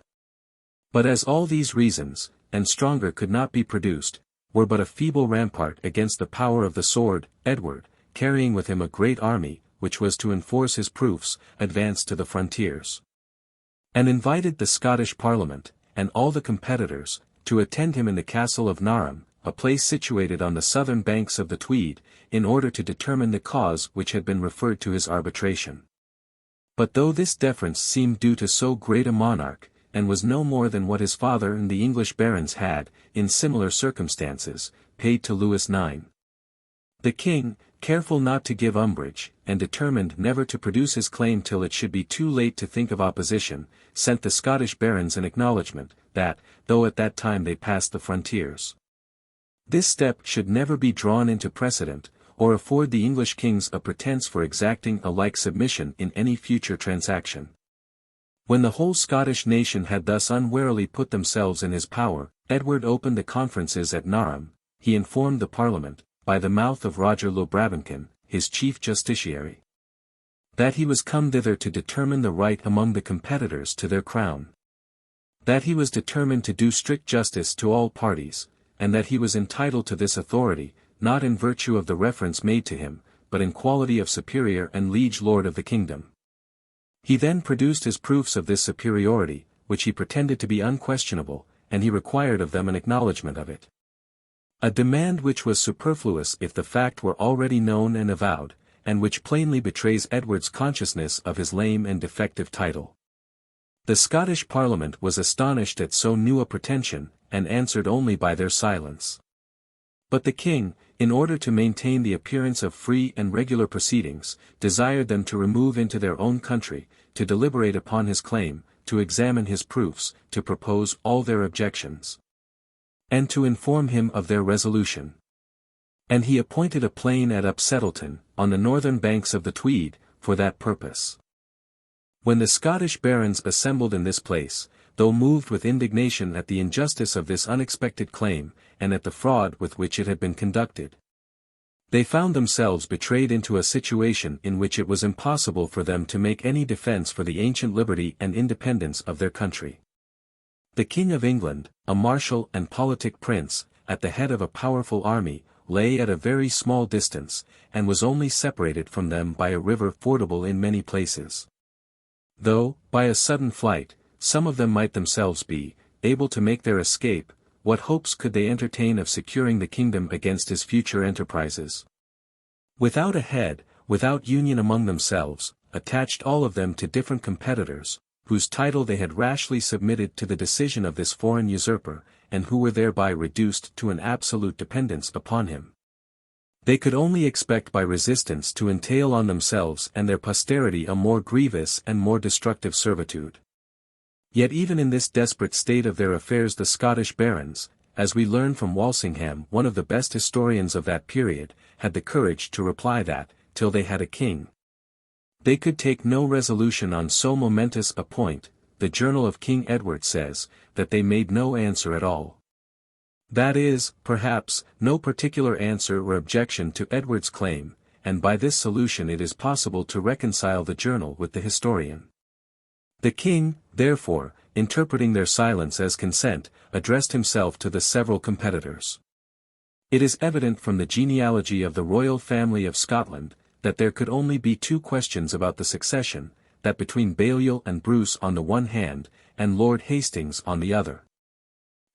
But as all these reasons, and stronger could not be produced, were but a feeble rampart against the power of the sword, Edward, carrying with him a great army, which was to enforce his proofs, advanced to the frontiers, and invited the Scottish Parliament, and all the competitors, to attend him in the castle of Narham, a place situated on the southern banks of the Tweed, in order to determine the cause which had been referred to his arbitration. But though this deference seemed due to so great a monarch, and was no more than what his father and the English barons had, in similar circumstances, paid to Louis IX, the king, careful not to give umbrage, and determined never to produce his claim till it should be too late to think of opposition, sent the Scottish barons an acknowledgment, that, though at that time they passed the frontiers, this step should never be drawn into precedent, or afford the English kings a pretence for exacting a like submission in any future transaction. When the whole Scottish nation had thus unwarily put themselves in his power, Edward opened the conferences at Narham. He informed the Parliament, by the mouth of Roger le Brabançon, his chief justiciary, that he was come thither to determine the right among the competitors to their crown, that he was determined to do strict justice to all parties, and that he was entitled to this authority, not in virtue of the reference made to him, but in quality of superior and liege lord of the kingdom. He then produced his proofs of this superiority, which he pretended to be unquestionable, and he required of them an acknowledgment of it. A demand which was superfluous if the fact were already known and avowed, and which plainly betrays Edward's consciousness of his lame and defective title. The Scottish Parliament was astonished at so new a pretension, and answered only by their silence. But the king, in order to maintain the appearance of free and regular proceedings, desired them to remove into their own country, to deliberate upon his claim, to examine his proofs, to propose all their objections, and to inform him of their resolution. And he appointed a plain at Upsettleton, on the northern banks of the Tweed, for that purpose. When the Scottish barons assembled in this place, though moved with indignation at the injustice of this unexpected claim, and at the fraud with which it had been conducted, they found themselves betrayed into a situation in which it was impossible for them to make any defence for the ancient liberty and independence of their country. The King of England, a martial and politic prince, at the head of a powerful army, lay at a very small distance, and was only separated from them by a river fordable in many places. Though, by a sudden flight, some of them might themselves be able to make their escape, what hopes could they entertain of securing the kingdom against his future enterprises? Without a head, without union among themselves, attached all of them to different competitors, whose title they had rashly submitted to the decision of this foreign usurper, and who were thereby reduced to an absolute dependence upon him. They could only expect by resistance to entail on themselves and their posterity a more grievous and more destructive servitude. Yet even in this desperate state of their affairs the Scottish barons, as we learn from Walsingham, one of the best historians of that period, had the courage to reply that, till they had a king, they could take no resolution on so momentous a point. The Journal of King Edward says, that they made no answer at all. That is, perhaps, no particular answer or objection to Edward's claim, and by this solution it is possible to reconcile the journal with the historian. The king, therefore, interpreting their silence as consent, addressed himself to the several competitors. It is evident from the genealogy of the royal family of Scotland, that there could only be two questions about the succession, that between Balliol and Bruce on the one hand, and Lord Hastings on the other.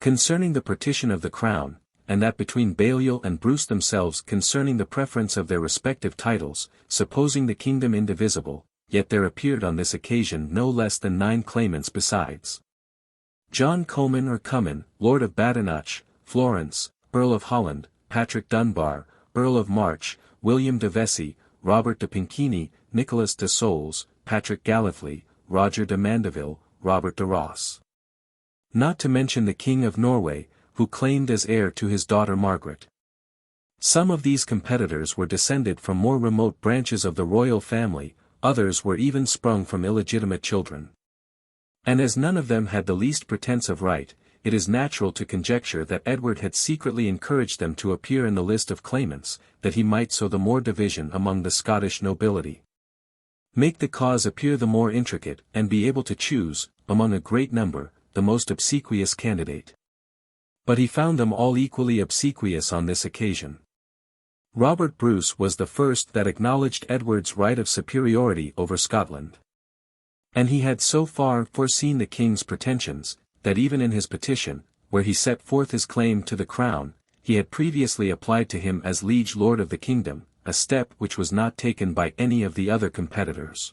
Concerning the partition of the crown, and that between Balliol and Bruce themselves concerning the preference of their respective titles, supposing the kingdom indivisible, yet there appeared on this occasion no less than 9 claimants besides. John Comyn or Cummin, Lord of Badenoch, Florence, Earl of Holland, Patrick Dunbar, Earl of March, William de Vesey, Robert de Pinkini, Nicholas de Soles, Patrick Gallethley, Roger de Mandeville, Robert de Ross. Not to mention the King of Norway, who claimed as heir to his daughter Margaret. Some of these competitors were descended from more remote branches of the royal family, others were even sprung from illegitimate children. And as none of them had the least pretence of right, it is natural to conjecture that Edward had secretly encouraged them to appear in the list of claimants, that he might sow the more division among the Scottish nobility, make the cause appear the more intricate, and be able to choose, among a great number, the most obsequious candidate. But he found them all equally obsequious on this occasion. Robert Bruce was the first that acknowledged Edward's right of superiority over Scotland. And he had so far foreseen the king's pretensions, that even in his petition, where he set forth his claim to the crown, he had previously applied to him as liege lord of the kingdom, a step which was not taken by any of the other competitors.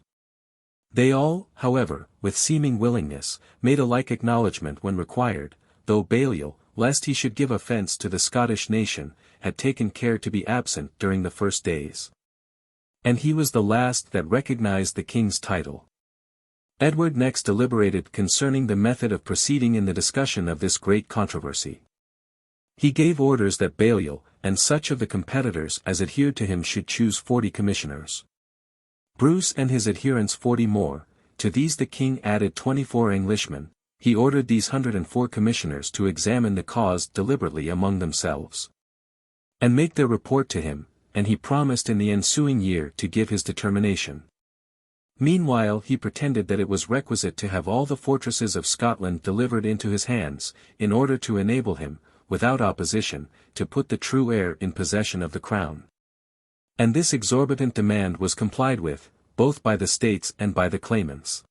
They all, however, with seeming willingness, made a like acknowledgment when required, though Balliol, lest he should give offence to the Scottish nation, had taken care to be absent during the first days. And he was the last that recognized the king's title. Edward next deliberated concerning the method of proceeding in the discussion of this great controversy. He gave orders that Balliol, and such of the competitors as adhered to him should choose 40 commissioners. Bruce and his adherents 40 more, to these the king added 24 Englishmen. He ordered these 104 commissioners to examine the cause deliberately among themselves, and make their report to him, and he promised in the ensuing year to give his determination. Meanwhile he pretended that it was requisite to have all the fortresses of Scotland delivered into his hands, in order to enable him, without opposition, to put the true heir in possession of the crown. And this exorbitant demand was complied with, both by the states and by the claimants.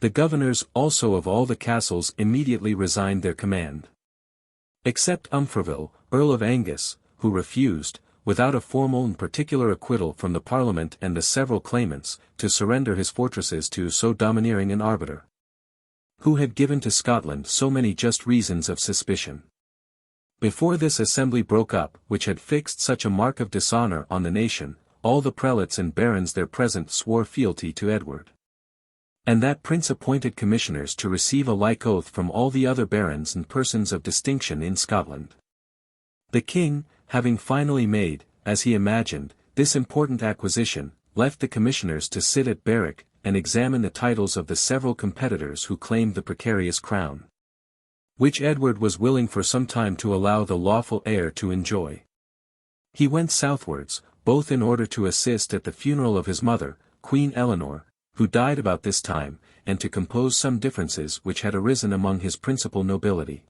The governors also of all the castles immediately resigned their command. Except Umfraville, Earl of Angus, who refused, without a formal and particular acquittal from the Parliament and the several claimants, to surrender his fortresses to so domineering an arbiter, who had given to Scotland so many just reasons of suspicion. Before this assembly broke up, which had fixed such a mark of dishonour on the nation, all the prelates and barons there present swore fealty to Edward. And that prince appointed commissioners to receive a like oath from all the other barons and persons of distinction in Scotland. The king, having finally made, as he imagined, this important acquisition, left the commissioners to sit at Berwick, and examine the titles of the several competitors who claimed the precarious crown, which Edward was willing for some time to allow the lawful heir to enjoy. He went southwards, both in order to assist at the funeral of his mother, Queen Eleanor, who died about this time, and to compose some differences which had arisen among his principal nobility.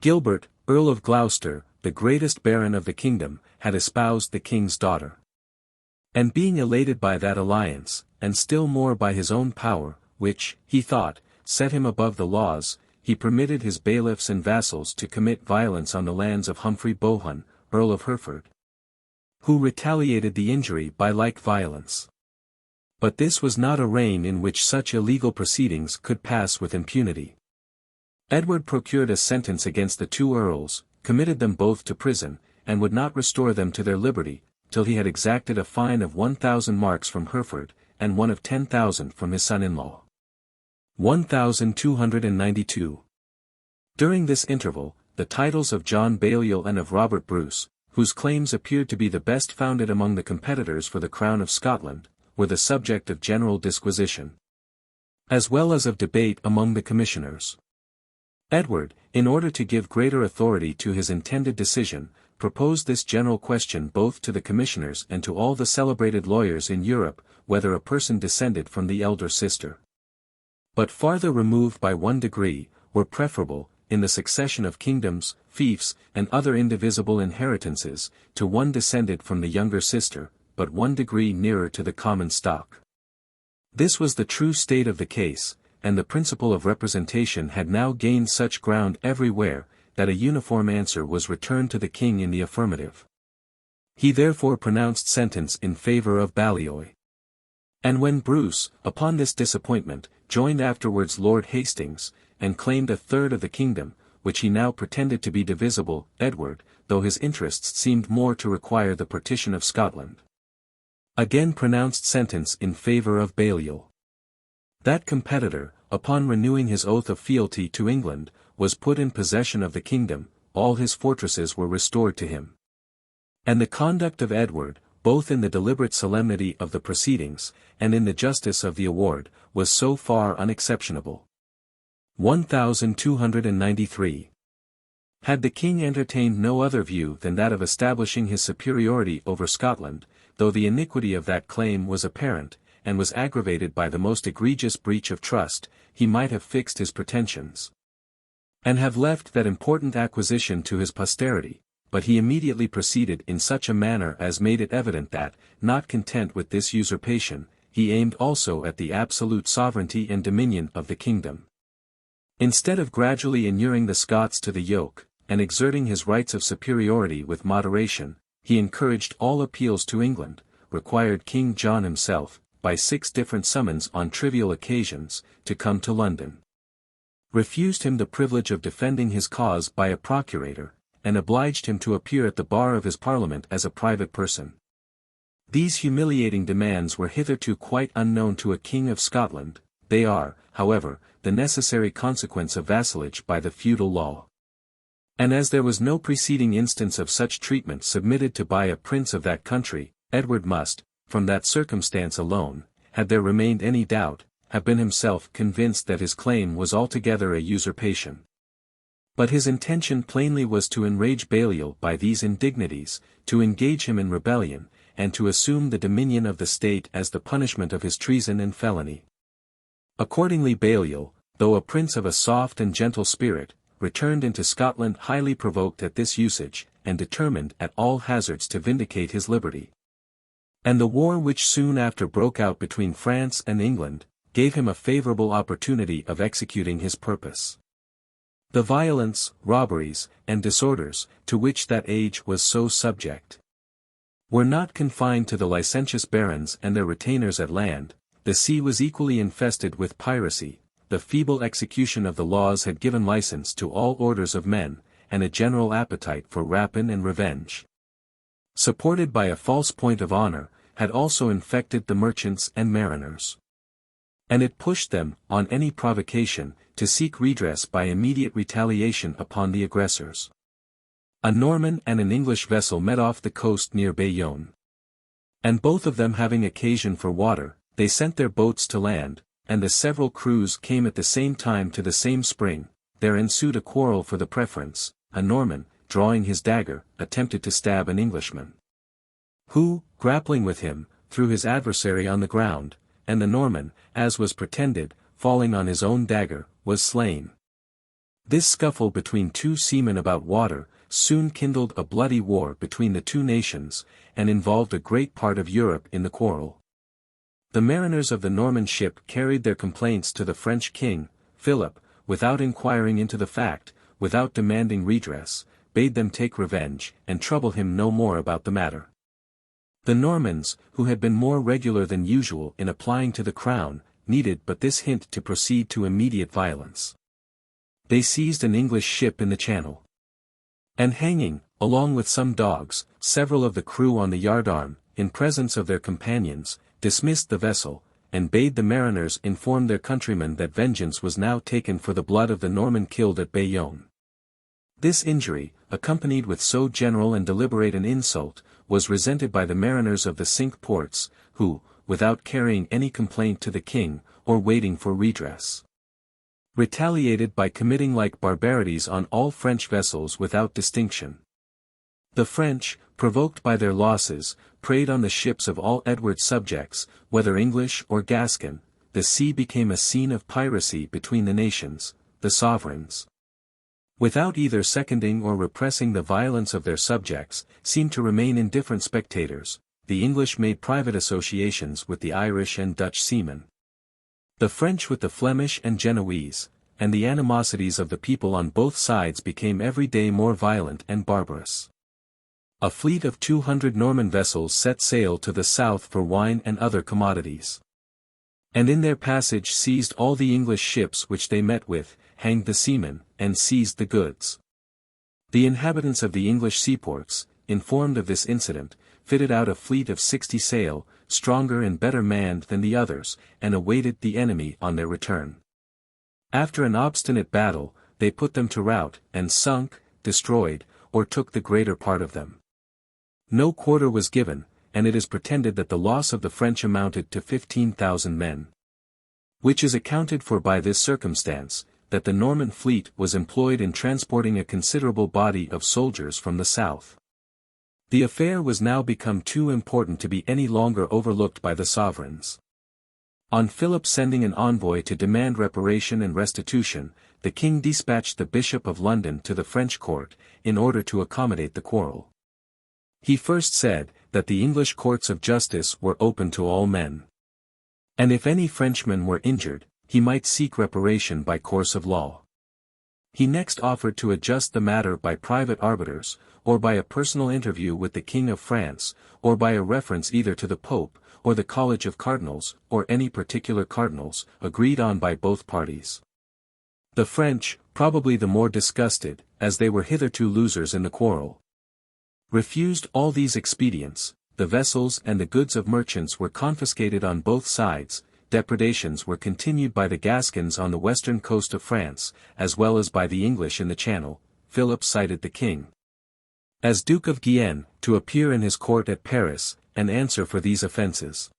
Gilbert, Earl of Gloucester, the greatest baron of the kingdom, had espoused the king's daughter. And being elated by that alliance, and still more by his own power, which, he thought, set him above the laws, he permitted his bailiffs and vassals to commit violence on the lands of Humphrey Bohun, Earl of Hereford, who retaliated the injury by like violence. But this was not a reign in which such illegal proceedings could pass with impunity. Edward procured a sentence against the two earls, committed them both to prison, and would not restore them to their liberty, till he had exacted a fine of 1,000 marks from Hereford, and one of 10,000 from his son-in-law. 1292. During this interval, the titles of John Balliol and of Robert Bruce, whose claims appeared to be the best founded among the competitors for the crown of Scotland, were the subject of general disquisition, as well as of debate among the commissioners. Edward, in order to give greater authority to his intended decision, proposed this general question both to the commissioners and to all the celebrated lawyers in Europe, whether a person descended from the elder sister, but farther removed by 1 degree, were preferable, in the succession of kingdoms, fiefs, and other indivisible inheritances, to one descended from the younger sister, but 1 degree nearer to the common stock. This was the true state of the case, and the principle of representation had now gained such ground everywhere, that a uniform answer was returned to the king in the affirmative. He therefore pronounced sentence in favour of Balliol. And when Bruce, upon this disappointment, joined afterwards Lord Hastings, and claimed a third of the kingdom, which he now pretended to be divisible, Edward, though his interests seemed more to require the partition of Scotland, again pronounced sentence in favour of Balliol. That competitor, upon renewing his oath of fealty to England, was put in possession of the kingdom, all his fortresses were restored to him. And the conduct of Edward, both in the deliberate solemnity of the proceedings, and in the justice of the award, was so far unexceptionable. 1293. Had the king entertained no other view than that of establishing his superiority over Scotland, though the iniquity of that claim was apparent, and was aggravated by the most egregious breach of trust, he might have fixed his pretensions, and have left that important acquisition to his posterity, but he immediately proceeded in such a manner as made it evident that, not content with this usurpation, he aimed also at the absolute sovereignty and dominion of the kingdom. Instead of gradually inuring the Scots to the yoke, and exerting his rights of superiority with moderation, he encouraged all appeals to England, required King John himself, by 6 different summons on trivial occasions, to come to London, refused him the privilege of defending his cause by a procurator, and obliged him to appear at the bar of his parliament as a private person. These humiliating demands were hitherto quite unknown to a king of Scotland. They are, however, the necessary consequence of vassalage by the feudal law. And as there was no preceding instance of such treatment submitted to by a prince of that country, Edward must, from that circumstance alone, had there remained any doubt, have been himself convinced that his claim was altogether a usurpation. But his intention plainly was to enrage Balliol by these indignities, to engage him in rebellion, and to assume the dominion of the state as the punishment of his treason and felony. Accordingly Balliol, though a prince of a soft and gentle spirit, returned into Scotland highly provoked at this usage, and determined at all hazards to vindicate his liberty. And the war which soon after broke out between France and England, gave him a favourable opportunity of executing his purpose. The violence, robberies, and disorders, to which that age was so subject, were not confined to the licentious barons and their retainers at land. The sea was equally infested with piracy. The feeble execution of the laws had given license to all orders of men, and a general appetite for rapine and revenge, supported by a false point of honour, had also infected the merchants and mariners. And it pushed them, on any provocation, to seek redress by immediate retaliation upon the aggressors. A Norman and an English vessel met off the coast near Bayonne. And both of them having occasion for water, they sent their boats to land, and the several crews came at the same time to the same spring. There ensued a quarrel for the preference. A Norman, drawing his dagger, attempted to stab an Englishman, who, grappling with him, threw his adversary on the ground, and the Norman, as was pretended, falling on his own dagger, was slain. This scuffle between two seamen about water, soon kindled a bloody war between the two nations, and involved a great part of Europe in the quarrel. The mariners of the Norman ship carried their complaints to the French king, Philip, without inquiring into the fact, without demanding redress, bade them take revenge, and trouble him no more about the matter. The Normans, who had been more regular than usual in applying to the crown, needed but this hint to proceed to immediate violence. They seized an English ship in the Channel, and hanging, along with some dogs, several of the crew on the yardarm, in presence of their companions, dismissed the vessel, and bade the mariners inform their countrymen that vengeance was now taken for the blood of the Norman killed at Bayonne. This injury, accompanied with so general and deliberate an insult, was resented by the mariners of the Cinque Ports, who, without carrying any complaint to the king, or waiting for redress, retaliated by committing like barbarities on all French vessels without distinction. The French, provoked by their losses, preyed on the ships of all Edward's subjects, whether English or Gascon. The sea became a scene of piracy between the nations. The sovereigns, without either seconding or repressing the violence of their subjects, seemed to remain indifferent spectators. The English made private associations with the Irish and Dutch seamen, the French with the Flemish and Genoese, and the animosities of the people on both sides became every day more violent and barbarous. A fleet of 200 Norman vessels set sail to the south for wine and other commodities, and in their passage seized all the English ships which they met with, hanged the seamen, and seized the goods. The inhabitants of the English seaports, informed of this incident, fitted out a fleet of 60 sail, stronger and better manned than the others, and awaited the enemy on their return. After an obstinate battle, they put them to rout, and sunk, destroyed, or took the greater part of them. No quarter was given, and it is pretended that the loss of the French amounted to 15,000 men. Which is accounted for by this circumstance, that the Norman fleet was employed in transporting a considerable body of soldiers from the south. The affair was now become too important to be any longer overlooked by the sovereigns. On Philip sending an envoy to demand reparation and restitution, the king dispatched the Bishop of London to the French court, in order to accommodate the quarrel. He first said, that the English courts of justice were open to all men, and if any Frenchman were injured, he might seek reparation by course of law. He next offered to adjust the matter by private arbiters, or by a personal interview with the King of France, or by a reference either to the Pope, or the College of Cardinals, or any particular cardinals, agreed on by both parties. The French, probably the more disgusted, as they were hitherto losers in the quarrel, refused all these expedients. The vessels and the goods of merchants were confiscated on both sides. Depredations were continued by the Gascons on the western coast of France, as well as by the English in the Channel. Philip cited the king, as Duke of Guienne, to appear in his court at Paris, and answer for these offences.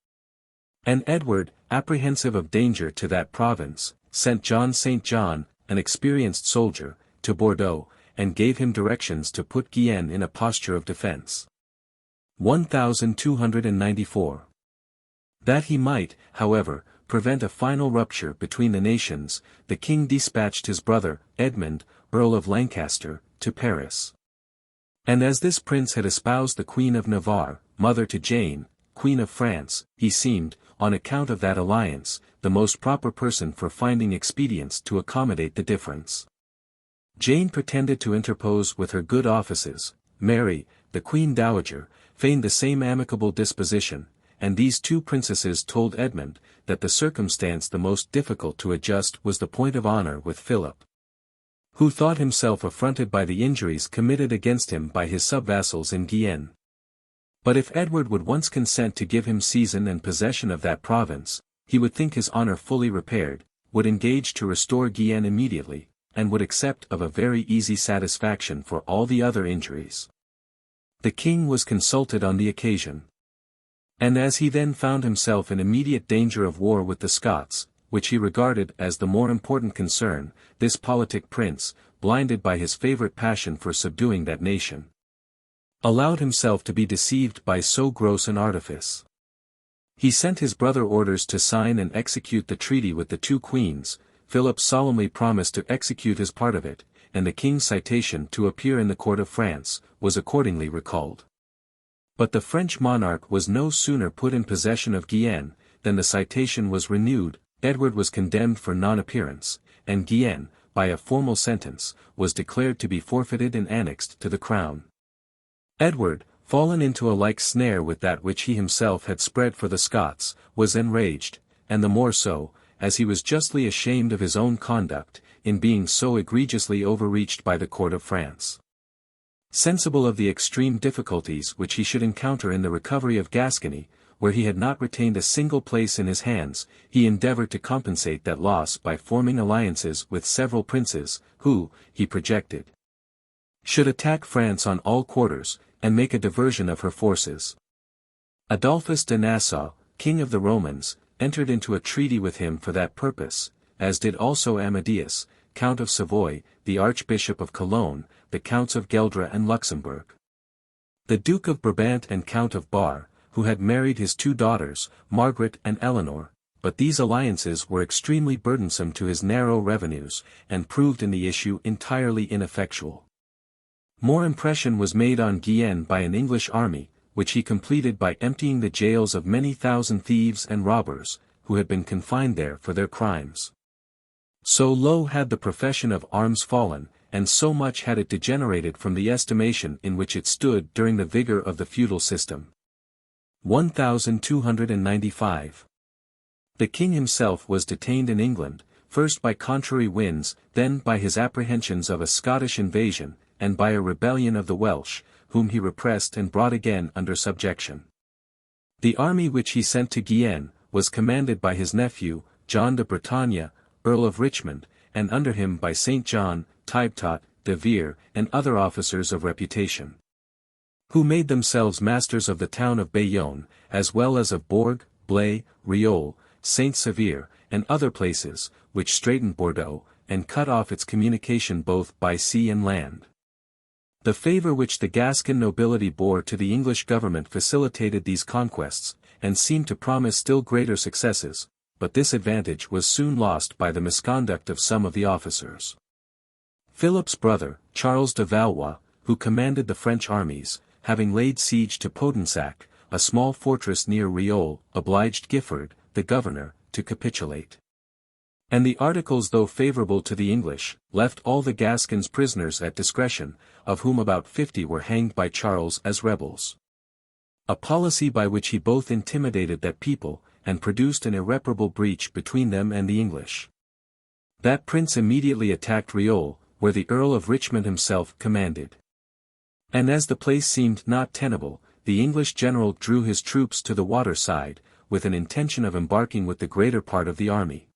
And Edward, apprehensive of danger to that province, sent John St. John, an experienced soldier, to Bordeaux, and gave him directions to put Guienne in a posture of defence. 1294. That he might, however, prevent a final rupture between the nations, the king dispatched his brother, Edmund, Earl of Lancaster, to Paris. And as this prince had espoused the Queen of Navarre, mother to Jane, Queen of France, he seemed, on account of that alliance, the most proper person for finding expedients to accommodate the difference. Jane pretended to interpose with her good offices. Mary, the Queen Dowager, feigned the same amicable disposition, and these two princesses told Edmund, that the circumstance the most difficult to adjust was the point of honour with Philip, who thought himself affronted by the injuries committed against him by his sub-vassals in Guienne. But if Edward would once consent to give him season and possession of that province, he would think his honour fully repaired, would engage to restore Guienne immediately, and would accept of a very easy satisfaction for all the other injuries. The king was consulted on the occasion. And as he then found himself in immediate danger of war with the Scots, which he regarded as the more important concern, this politic prince, blinded by his favorite passion for subduing that nation, allowed himself to be deceived by so gross an artifice. He sent his brother orders to sign and execute the treaty with the two queens. Philip solemnly promised to execute his part of it, and the king's citation to appear in the court of France, was accordingly recalled. But the French monarch was no sooner put in possession of Guienne, than the citation was renewed. Edward was condemned for non-appearance, and Guienne, by a formal sentence, was declared to be forfeited and annexed to the crown. Edward, fallen into a like snare with that which he himself had spread for the Scots, was enraged, and the more so, as he was justly ashamed of his own conduct, in being so egregiously overreached by the court of France. Sensible of the extreme difficulties which he should encounter in the recovery of Gascony, where he had not retained a single place in his hands, he endeavoured to compensate that loss by forming alliances with several princes, who, he projected, should attack France on all quarters, and make a diversion of her forces. Adolphus de Nassau, king of the Romans, entered into a treaty with him for that purpose, as did also Amadeus, Count of Savoy, the Archbishop of Cologne, the Counts of Gueldre and Luxembourg, the Duke of Brabant and Count of Bar, who had married his two daughters, Margaret and Eleanor, but these alliances were extremely burdensome to his narrow revenues, and proved in the issue entirely ineffectual. More impression was made on Guienne by an English army, which he completed by emptying the jails of many thousand thieves and robbers, who had been confined there for their crimes. So low had the profession of arms fallen, and so much had it degenerated from the estimation in which it stood during the vigor of the feudal system. 1295. The king himself was detained in England, first by contrary winds, then by his apprehensions of a Scottish invasion, and by a rebellion of the Welsh, whom he repressed and brought again under subjection. The army which he sent to Guienne, was commanded by his nephew, John de Bretagne, Earl of Richmond, and under him by St. John, Tybtot, de Vere, and other officers of reputation, who made themselves masters of the town of Bayonne, as well as of Bourg, Blaye, Riol, Saint-Sever, and other places, which straitened Bordeaux, and cut off its communication both by sea and land. The favour which the Gascon nobility bore to the English government facilitated these conquests, and seemed to promise still greater successes, but this advantage was soon lost by the misconduct of some of the officers. Philip's brother, Charles de Valois, who commanded the French armies, having laid siege to Podensac, a small fortress near Riol, obliged Giffard, the governor, to capitulate. And the articles, though favourable to the English, left all the Gascons prisoners at discretion, of whom about 50 were hanged by Charles as rebels. A policy by which he both intimidated that people, and produced an irreparable breach between them and the English. That prince immediately attacked Riol, where the Earl of Richmond himself commanded. And as the place seemed not tenable, the English general drew his troops to the water side, with an intention of embarking with the greater part of the army.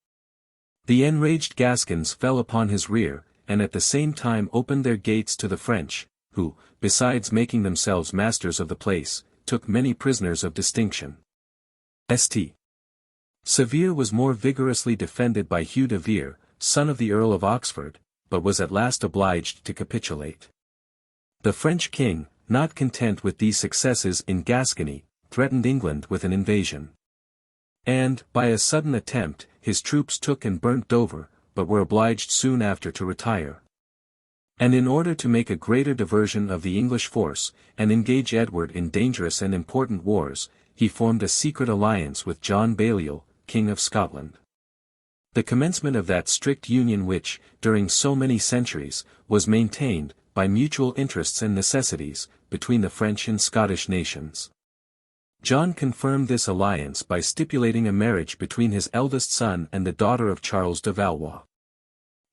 The enraged Gascons fell upon his rear, and at the same time opened their gates to the French, who, besides making themselves masters of the place, took many prisoners of distinction. St. Sever was more vigorously defended by Hugh de Vere, son of the Earl of Oxford, but was at last obliged to capitulate. The French king, not content with these successes in Gascony, threatened England with an invasion. And, by a sudden attempt, his troops took and burnt Dover, but were obliged soon after to retire. And in order to make a greater diversion of the English force, and engage Edward in dangerous and important wars, he formed a secret alliance with John Balliol, King of Scotland. The commencement of that strict union which, during so many centuries, was maintained, by mutual interests and necessities, between the French and Scottish nations. John confirmed this alliance by stipulating a marriage between his eldest son and the daughter of Charles de Valois.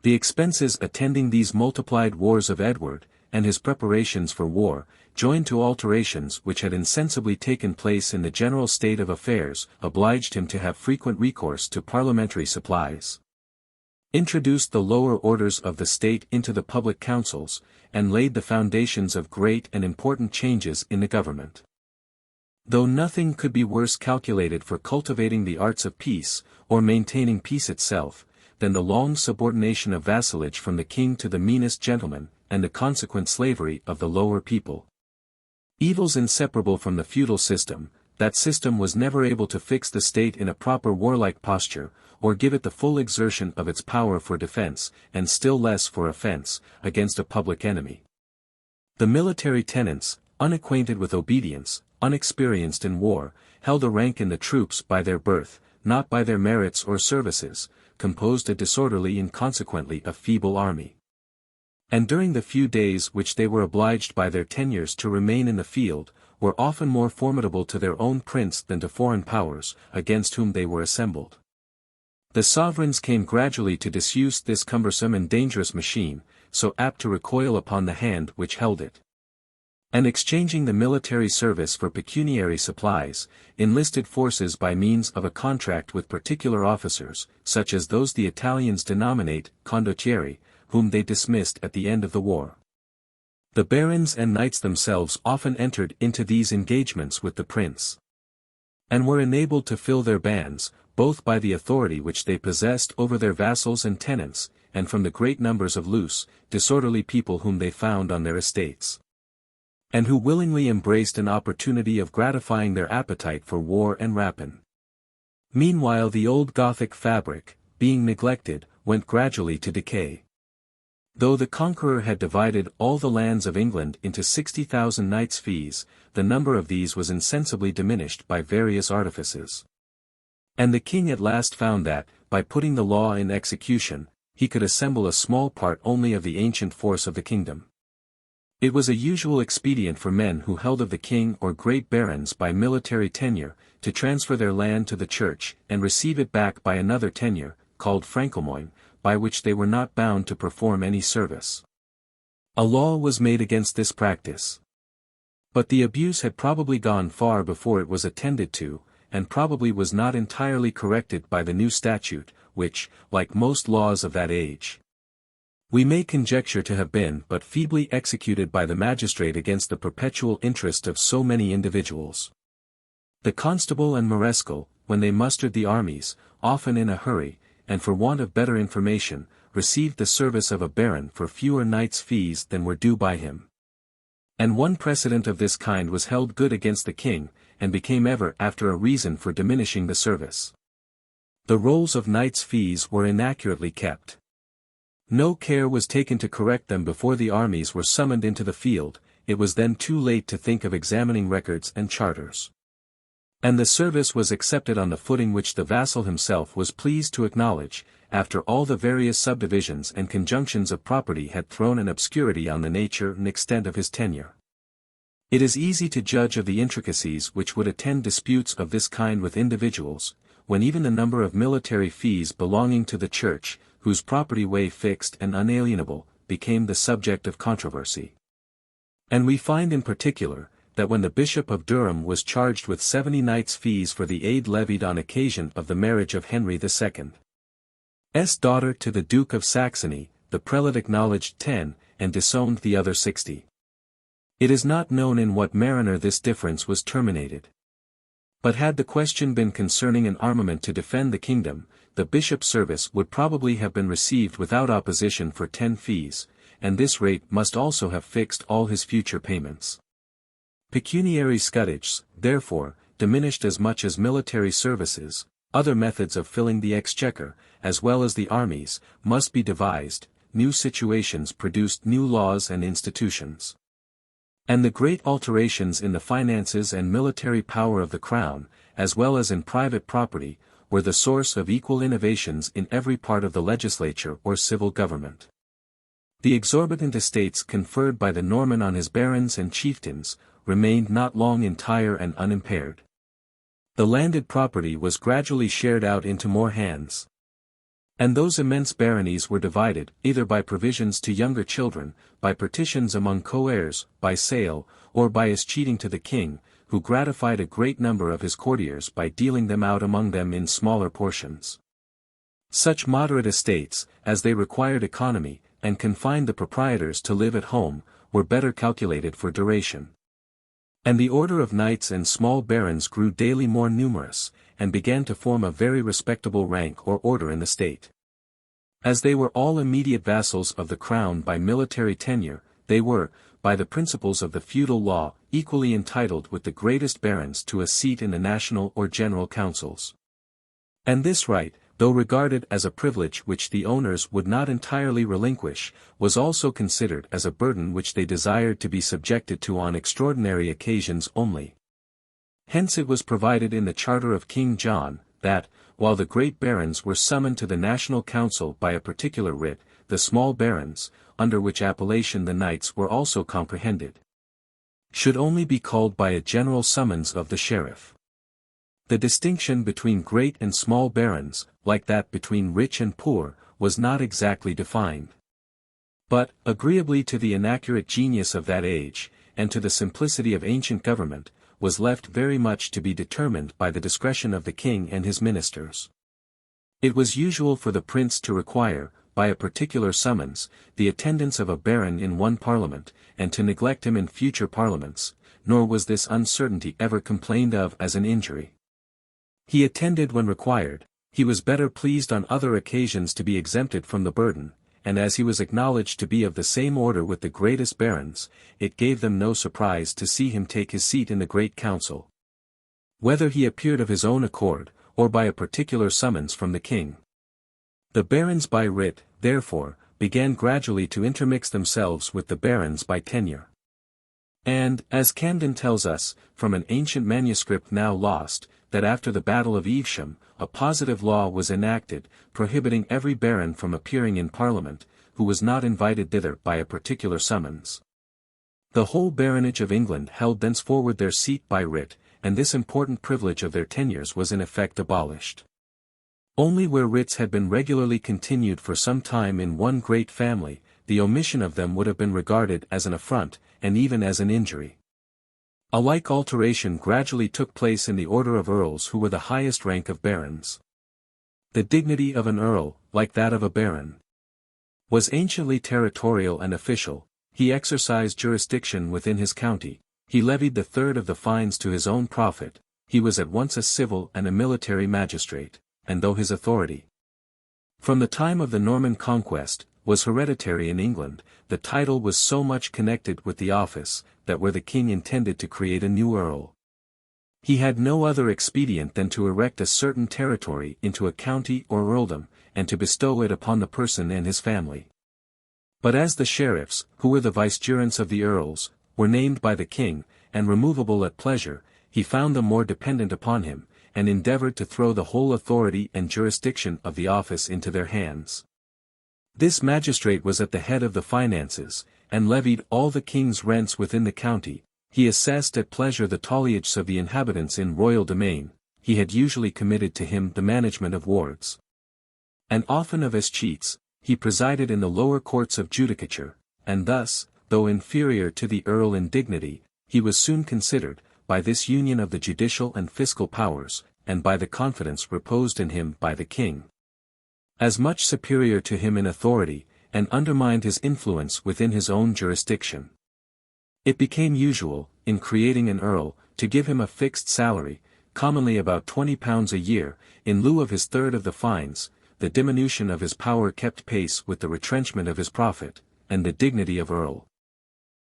The expenses attending these multiplied wars of Edward, and his preparations for war, joined to alterations which had insensibly taken place in the general state of affairs, obliged him to have frequent recourse to parliamentary supplies. introduced the lower orders of the state into the public councils, and laid the foundations of great and important changes in the government. Though nothing could be worse calculated for cultivating the arts of peace, or maintaining peace itself, than the long subordination of vassalage from the king to the meanest gentleman, and the consequent slavery of the lower people. Evils inseparable from the feudal system, that system was never able to fix the state in a proper warlike posture, or give it the full exertion of its power for defense, and still less for offense, against a public enemy. The military tenants, unacquainted with obedience, unexperienced in war, held a rank in the troops by their birth, not by their merits or services, composed a disorderly and consequently a feeble army. And during the few days which they were obliged by their tenures to remain in the field, were often more formidable to their own prince than to foreign powers, against whom they were assembled. The sovereigns came gradually to disuse this cumbersome and dangerous machine, so apt to recoil upon the hand which held it. And exchanging the military service for pecuniary supplies, enlisted forces by means of a contract with particular officers, such as those the Italians denominate condottieri, whom they dismissed at the end of the war. The barons and knights themselves often entered into these engagements with the prince, and were enabled to fill their bands, both by the authority which they possessed over their vassals and tenants, and from the great numbers of loose, disorderly people whom they found on their estates, and who willingly embraced an opportunity of gratifying their appetite for war and rapine. Meanwhile the old Gothic fabric, being neglected, went gradually to decay. Though the conqueror had divided all the lands of England into 60,000 knights' fees, the number of these was insensibly diminished by various artifices. And the king at last found that, by putting the law in execution, he could assemble a small part only of the ancient force of the kingdom. It was a usual expedient for men who held of the king or great barons by military tenure, to transfer their land to the church, and receive it back by another tenure, called francomoine, by which they were not bound to perform any service. A law was made against this practice. But the abuse had probably gone far before it was attended to, and probably was not entirely corrected by the new statute, which, like most laws of that age, we may conjecture to have been but feebly executed by the magistrate against the perpetual interest of so many individuals. The constable and mareschal, when they mustered the armies, often in a hurry, and for want of better information, received the service of a baron for fewer knights' fees than were due by him. And one precedent of this kind was held good against the king, and became ever after a reason for diminishing the service. The rolls of knights' fees were inaccurately kept. No care was taken to correct them before the armies were summoned into the field, it was then too late to think of examining records and charters. And the service was accepted on the footing which the vassal himself was pleased to acknowledge, after all the various subdivisions and conjunctions of property had thrown an obscurity on the nature and extent of his tenure. It is easy to judge of the intricacies which would attend disputes of this kind with individuals, when even the number of military fees belonging to the church, whose property way fixed and unalienable, became the subject of controversy. And we find in particular, that when the Bishop of Durham was charged with 70 knights' fees for the aid levied on occasion of the marriage of Henry II's daughter to the Duke of Saxony, the prelate acknowledged 10, and disowned the other 60. It is not known in what manner this difference was terminated. But had the question been concerning an armament to defend the kingdom, the bishop's service would probably have been received without opposition for 10 fees, and this rate must also have fixed all his future payments. Pecuniary scutage, therefore, diminished as much as military services. Other methods of filling the exchequer, as well as the armies, must be devised. New situations produced new laws and institutions. And the great alterations in the finances and military power of the crown, as well as in private property, were the source of equal innovations in every part of the legislature or civil government. The exorbitant estates conferred by the Norman on his barons and chieftains, remained not long entire and unimpaired. The landed property was gradually shared out into more hands. And those immense baronies were divided, either by provisions to younger children, by partitions among co-heirs, by sale, or by escheating to the king, who gratified a great number of his courtiers by dealing them out among them in smaller portions. Such moderate estates, as they required economy, and confined the proprietors to live at home, were better calculated for duration. And the order of knights and small barons grew daily more numerous, and began to form a very respectable rank or order in the state. As they were all immediate vassals of the crown by military tenure, they were, by the principles of the feudal law, equally entitled with the greatest barons to a seat in the national or general councils. And this right, though regarded as a privilege which the owners would not entirely relinquish, was also considered as a burden which they desired to be subjected to on extraordinary occasions only. Hence it was provided in the Charter of King John, that, while the great barons were summoned to the national council by a particular writ, the small barons, under which appellation the knights were also comprehended, should only be called by a general summons of the sheriff. The distinction between great and small barons, like that between rich and poor, was not exactly defined. But, agreeably to the inaccurate genius of that age, and to the simplicity of ancient government, was left very much to be determined by the discretion of the king and his ministers. It was usual for the prince to require, by a particular summons, the attendance of a baron in one parliament, and to neglect him in future parliaments, nor was this uncertainty ever complained of as an injury. He attended when required, he was better pleased on other occasions to be exempted from the burden, and as he was acknowledged to be of the same order with the greatest barons, it gave them no surprise to see him take his seat in the great council. Whether he appeared of his own accord, or by a particular summons from the king. The barons by writ, therefore, began gradually to intermix themselves with the barons by tenure. And, as Camden tells us, from an ancient manuscript now lost, that after the Battle of Evesham, a positive law was enacted, prohibiting every baron from appearing in Parliament, who was not invited thither by a particular summons. The whole baronage of England held thenceforward their seat by writ, and this important privilege of their tenures was in effect abolished. Only where writs had been regularly continued for some time in one great family, the omission of them would have been regarded as an affront, and even as an injury. A like alteration gradually took place in the order of earls who were the highest rank of barons. The dignity of an earl, like that of a baron, was anciently territorial and official. He exercised jurisdiction within his county, he levied the third of the fines to his own profit, he was at once a civil and a military magistrate, and though his authority, from the time of the Norman conquest, was hereditary in England, the title was so much connected with the office, that where the king intended to create a new earl, he had no other expedient than to erect a certain territory into a county or earldom, and to bestow it upon the person and his family. But as the sheriffs, who were the vicegerents of the earls, were named by the king, and removable at pleasure, he found them more dependent upon him, and endeavored to throw the whole authority and jurisdiction of the office into their hands. This magistrate was at the head of the finances, and levied all the king's rents within the county, he assessed at pleasure the talliages of the inhabitants in royal domain, he had usually committed to him the management of wards, and often of escheats, he presided in the lower courts of judicature, and thus, though inferior to the earl in dignity, he was soon considered, by this union of the judicial and fiscal powers, and by the confidence reposed in him by the king, as much superior to him in authority, and undermined his influence within his own jurisdiction. It became usual, in creating an earl, to give him a fixed salary, commonly about £20 a year, in lieu of his third of the fines. The diminution of his power kept pace with the retrenchment of his profit, and the dignity of earl,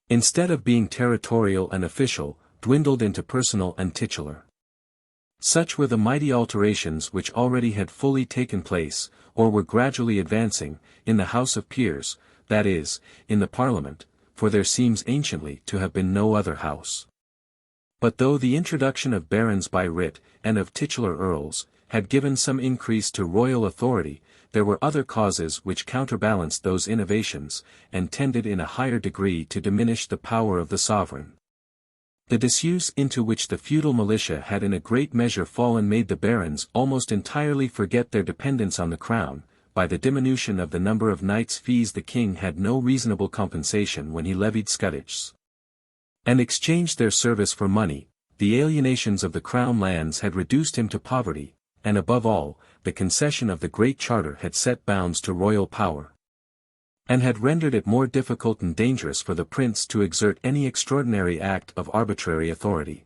instead of being territorial and official, dwindled into personal and titular. Such were the mighty alterations which already had fully taken place, or were gradually advancing, in the House of Peers, that is, in the Parliament, for there seems anciently to have been no other house. But though the introduction of barons by writ, and of titular earls, had given some increase to royal authority, there were other causes which counterbalanced those innovations, and tended in a higher degree to diminish the power of the sovereign. The disuse into which the feudal militia had in a great measure fallen made the barons almost entirely forget their dependence on the crown. By the diminution of the number of knights' fees the king had no reasonable compensation when he levied scutage, and exchanged their service for money. The alienations of the crown lands had reduced him to poverty, and above all, the concession of the Great Charter had set bounds to royal power, and had rendered it more difficult and dangerous for the prince to exert any extraordinary act of arbitrary authority.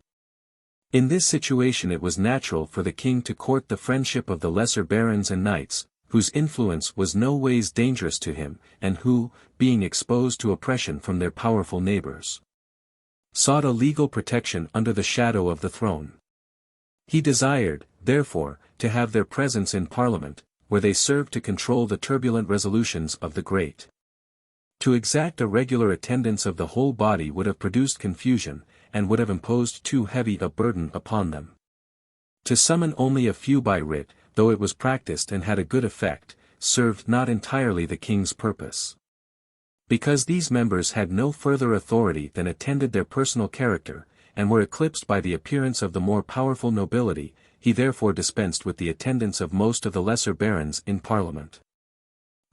In this situation it was natural for the king to court the friendship of the lesser barons and knights, whose influence was no ways dangerous to him, and who, being exposed to oppression from their powerful neighbors, sought a legal protection under the shadow of the throne. He desired, therefore, to have their presence in Parliament, where they served to control the turbulent resolutions of the great. To exact a regular attendance of the whole body would have produced confusion, and would have imposed too heavy a burden upon them. To summon only a few by writ, though it was practiced and had a good effect, served not entirely the king's purpose. Because these members had no further authority than attended their personal character, and were eclipsed by the appearance of the more powerful nobility, he therefore dispensed with the attendance of most of the lesser barons in Parliament.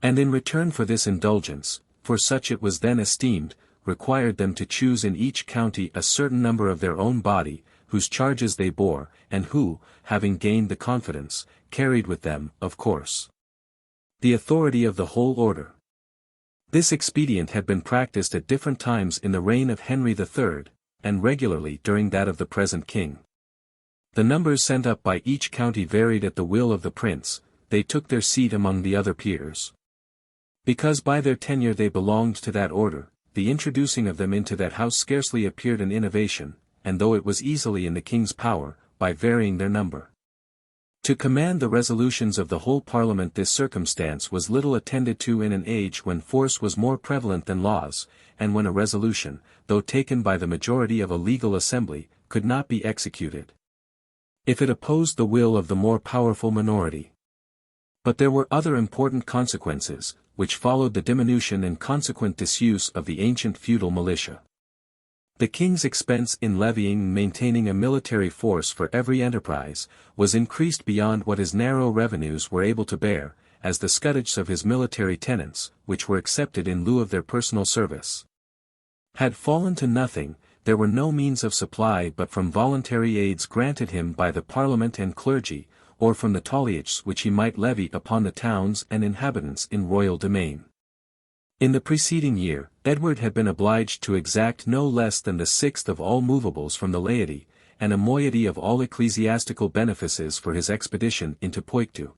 And in return for this indulgence, for such it was then esteemed, required them to choose in each county a certain number of their own body, whose charges they bore, and who, having gained the confidence, carried with them, of course, the authority of the whole order. This expedient had been practiced at different times in the reign of Henry III, and regularly during that of the present king. The numbers sent up by each county varied at the will of the prince, they took their seat among the other peers. Because by their tenure they belonged to that order, the introducing of them into that house scarcely appeared an innovation, and though it was easily in the king's power, by varying their number, to command the resolutions of the whole Parliament, this circumstance was little attended to in an age when force was more prevalent than laws, and when a resolution, though taken by the majority of a legal assembly, could not be executed, if it opposed the will of the more powerful minority. But there were other important consequences, which followed the diminution and consequent disuse of the ancient feudal militia. The king's expense in levying and maintaining a military force for every enterprise, was increased beyond what his narrow revenues were able to bear, as the scutage of his military tenants, which were accepted in lieu of their personal service, had fallen to nothing. There were no means of supply but from voluntary aids granted him by the Parliament and clergy, or from the talliages which he might levy upon the towns and inhabitants in royal domain. In the preceding year, Edward had been obliged to exact no less than the sixth of all movables from the laity, and a moiety of all ecclesiastical benefices for his expedition into Poictou.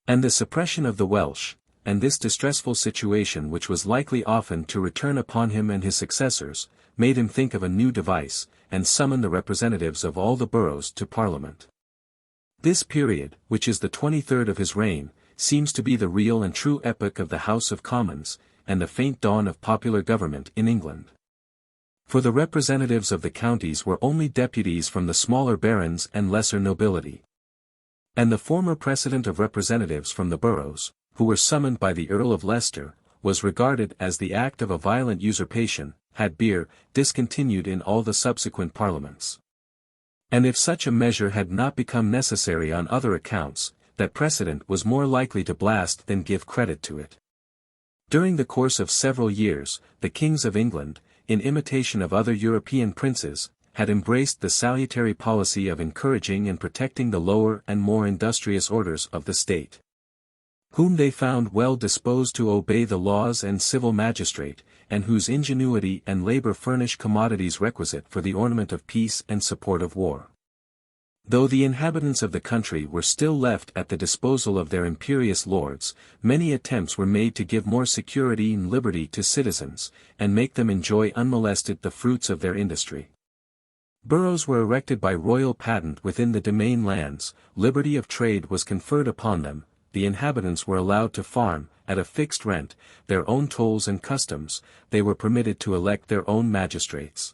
And the suppression of the Welsh, and this distressful situation which was likely often to return upon him and his successors, made him think of a new device, and summon the representatives of all the boroughs to Parliament. This period, which is the 23rd of his reign, seems to be the real and true epoch of the House of Commons, and the faint dawn of popular government in England. For the representatives of the counties were only deputies from the smaller barons and lesser nobility. And the former precedent of representatives from the boroughs, who were summoned by the Earl of Leicester, was regarded as the act of a violent usurpation, had been discontinued in all the subsequent parliaments. And if such a measure had not become necessary on other accounts, that precedent was more likely to blast than give credit to it. During the course of several years, the kings of England, in imitation of other European princes, had embraced the salutary policy of encouraging and protecting the lower and more industrious orders of the state, whom they found well disposed to obey the laws and civil magistrate, and whose ingenuity and labor furnish commodities requisite for the ornament of peace and support of war. Though the inhabitants of the country were still left at the disposal of their imperious lords, many attempts were made to give more security and liberty to citizens, and make them enjoy unmolested the fruits of their industry. Boroughs were erected by royal patent within the domain lands, liberty of trade was conferred upon them, the inhabitants were allowed to farm, at a fixed rent, their own tolls and customs, they were permitted to elect their own magistrates.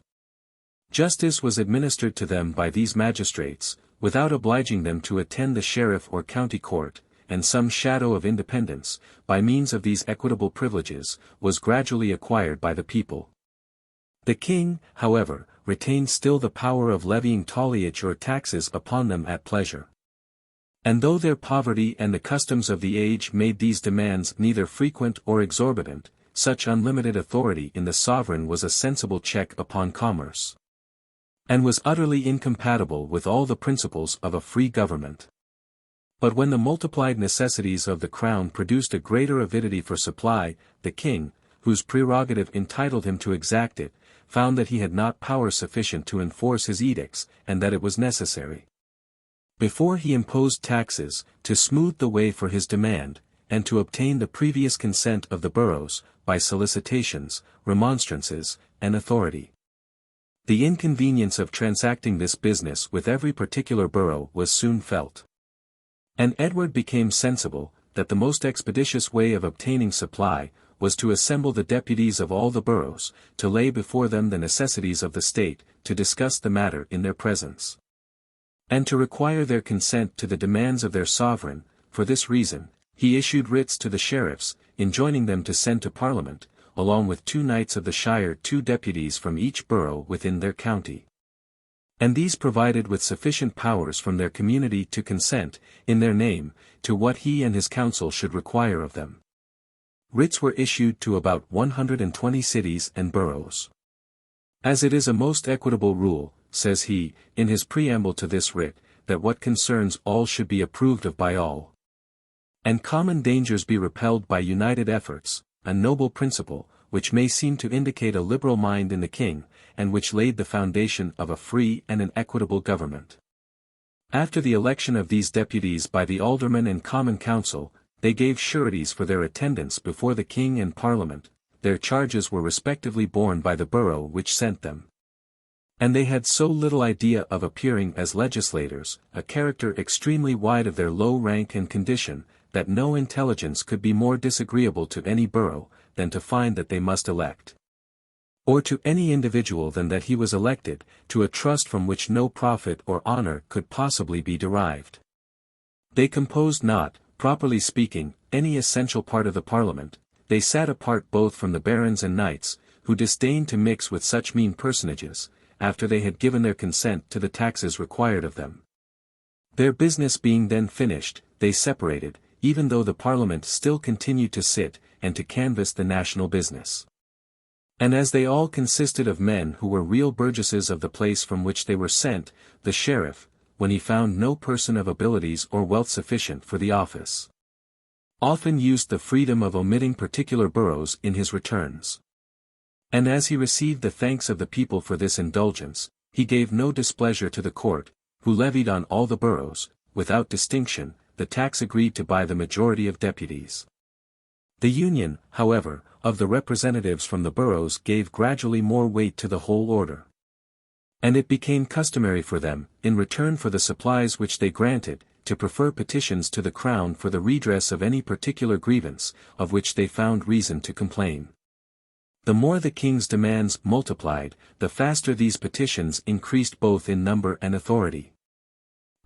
Justice was administered to them by these magistrates, without obliging them to attend the sheriff or county court, and some shadow of independence, by means of these equitable privileges, was gradually acquired by the people. The king, however, retained still the power of levying talliage or taxes upon them at pleasure. And though their poverty and the customs of the age made these demands neither frequent or exorbitant, such unlimited authority in the sovereign was a sensible check upon commerce, and was utterly incompatible with all the principles of a free government. But when the multiplied necessities of the crown produced a greater avidity for supply, the king, whose prerogative entitled him to exact it, found that he had not power sufficient to enforce his edicts, and that it was necessary, before he imposed taxes, to smooth the way for his demand, and to obtain the previous consent of the boroughs, by solicitations, remonstrances, and authority. The inconvenience of transacting this business with every particular borough was soon felt. And Edward became sensible, that the most expeditious way of obtaining supply, was to assemble the deputies of all the boroughs, to lay before them the necessities of the state, to discuss the matter in their presence, and to require their consent to the demands of their sovereign. For this reason, he issued writs to the sheriffs, enjoining them to send to Parliament, along with 2 knights of the shire 2 deputies from each borough within their county. And these provided with sufficient powers from their community to consent, in their name, to what he and his council should require of them. Writs were issued to about 120 cities and boroughs. As it is a most equitable rule, says he, in his preamble to this writ, that what concerns all should be approved of by all, and common dangers be repelled by united efforts, a noble principle, which may seem to indicate a liberal mind in the king, and which laid the foundation of a free and an equitable government. After the election of these deputies by the aldermen and common council, they gave sureties for their attendance before the king and Parliament. Their charges were respectively borne by the borough which sent them. And they had so little idea of appearing as legislators, a character extremely wide of their low rank and condition, that no intelligence could be more disagreeable to any borough, than to find that they must elect, or to any individual than that he was elected, to a trust from which no profit or honor could possibly be derived. They composed not, properly speaking, any essential part of the Parliament. They sat apart both from the barons and knights, who disdained to mix with such mean personages, after they had given their consent to the taxes required of them. Their business being then finished, they separated, even though the Parliament still continued to sit, and to canvass the national business. And as they all consisted of men who were real burgesses of the place from which they were sent, the sheriff, when he found no person of abilities or wealth sufficient for the office, often used the freedom of omitting particular boroughs in his returns. And as he received the thanks of the people for this indulgence, he gave no displeasure to the court, who levied on all the boroughs, without distinction, the tax agreed to by the majority of deputies. The union, however, of the representatives from the boroughs gave gradually more weight to the whole order. And it became customary for them, in return for the supplies which they granted, to prefer petitions to the crown for the redress of any particular grievance, of which they found reason to complain. The more the king's demands multiplied, the faster these petitions increased both in number and authority.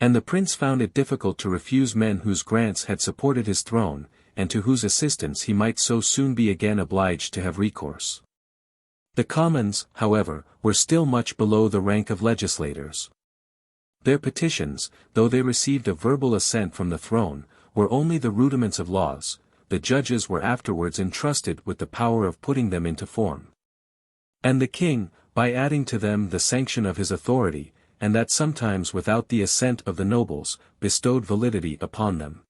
And the prince found it difficult to refuse men whose grants had supported his throne, and to whose assistance he might so soon be again obliged to have recourse. The commons, however, were still much below the rank of legislators. Their petitions, though they received a verbal assent from the throne, were only the rudiments of laws. The judges were afterwards entrusted with the power of putting them into form. And the king, by adding to them the sanction of his authority, and that sometimes without the assent of the nobles, bestowed validity upon them.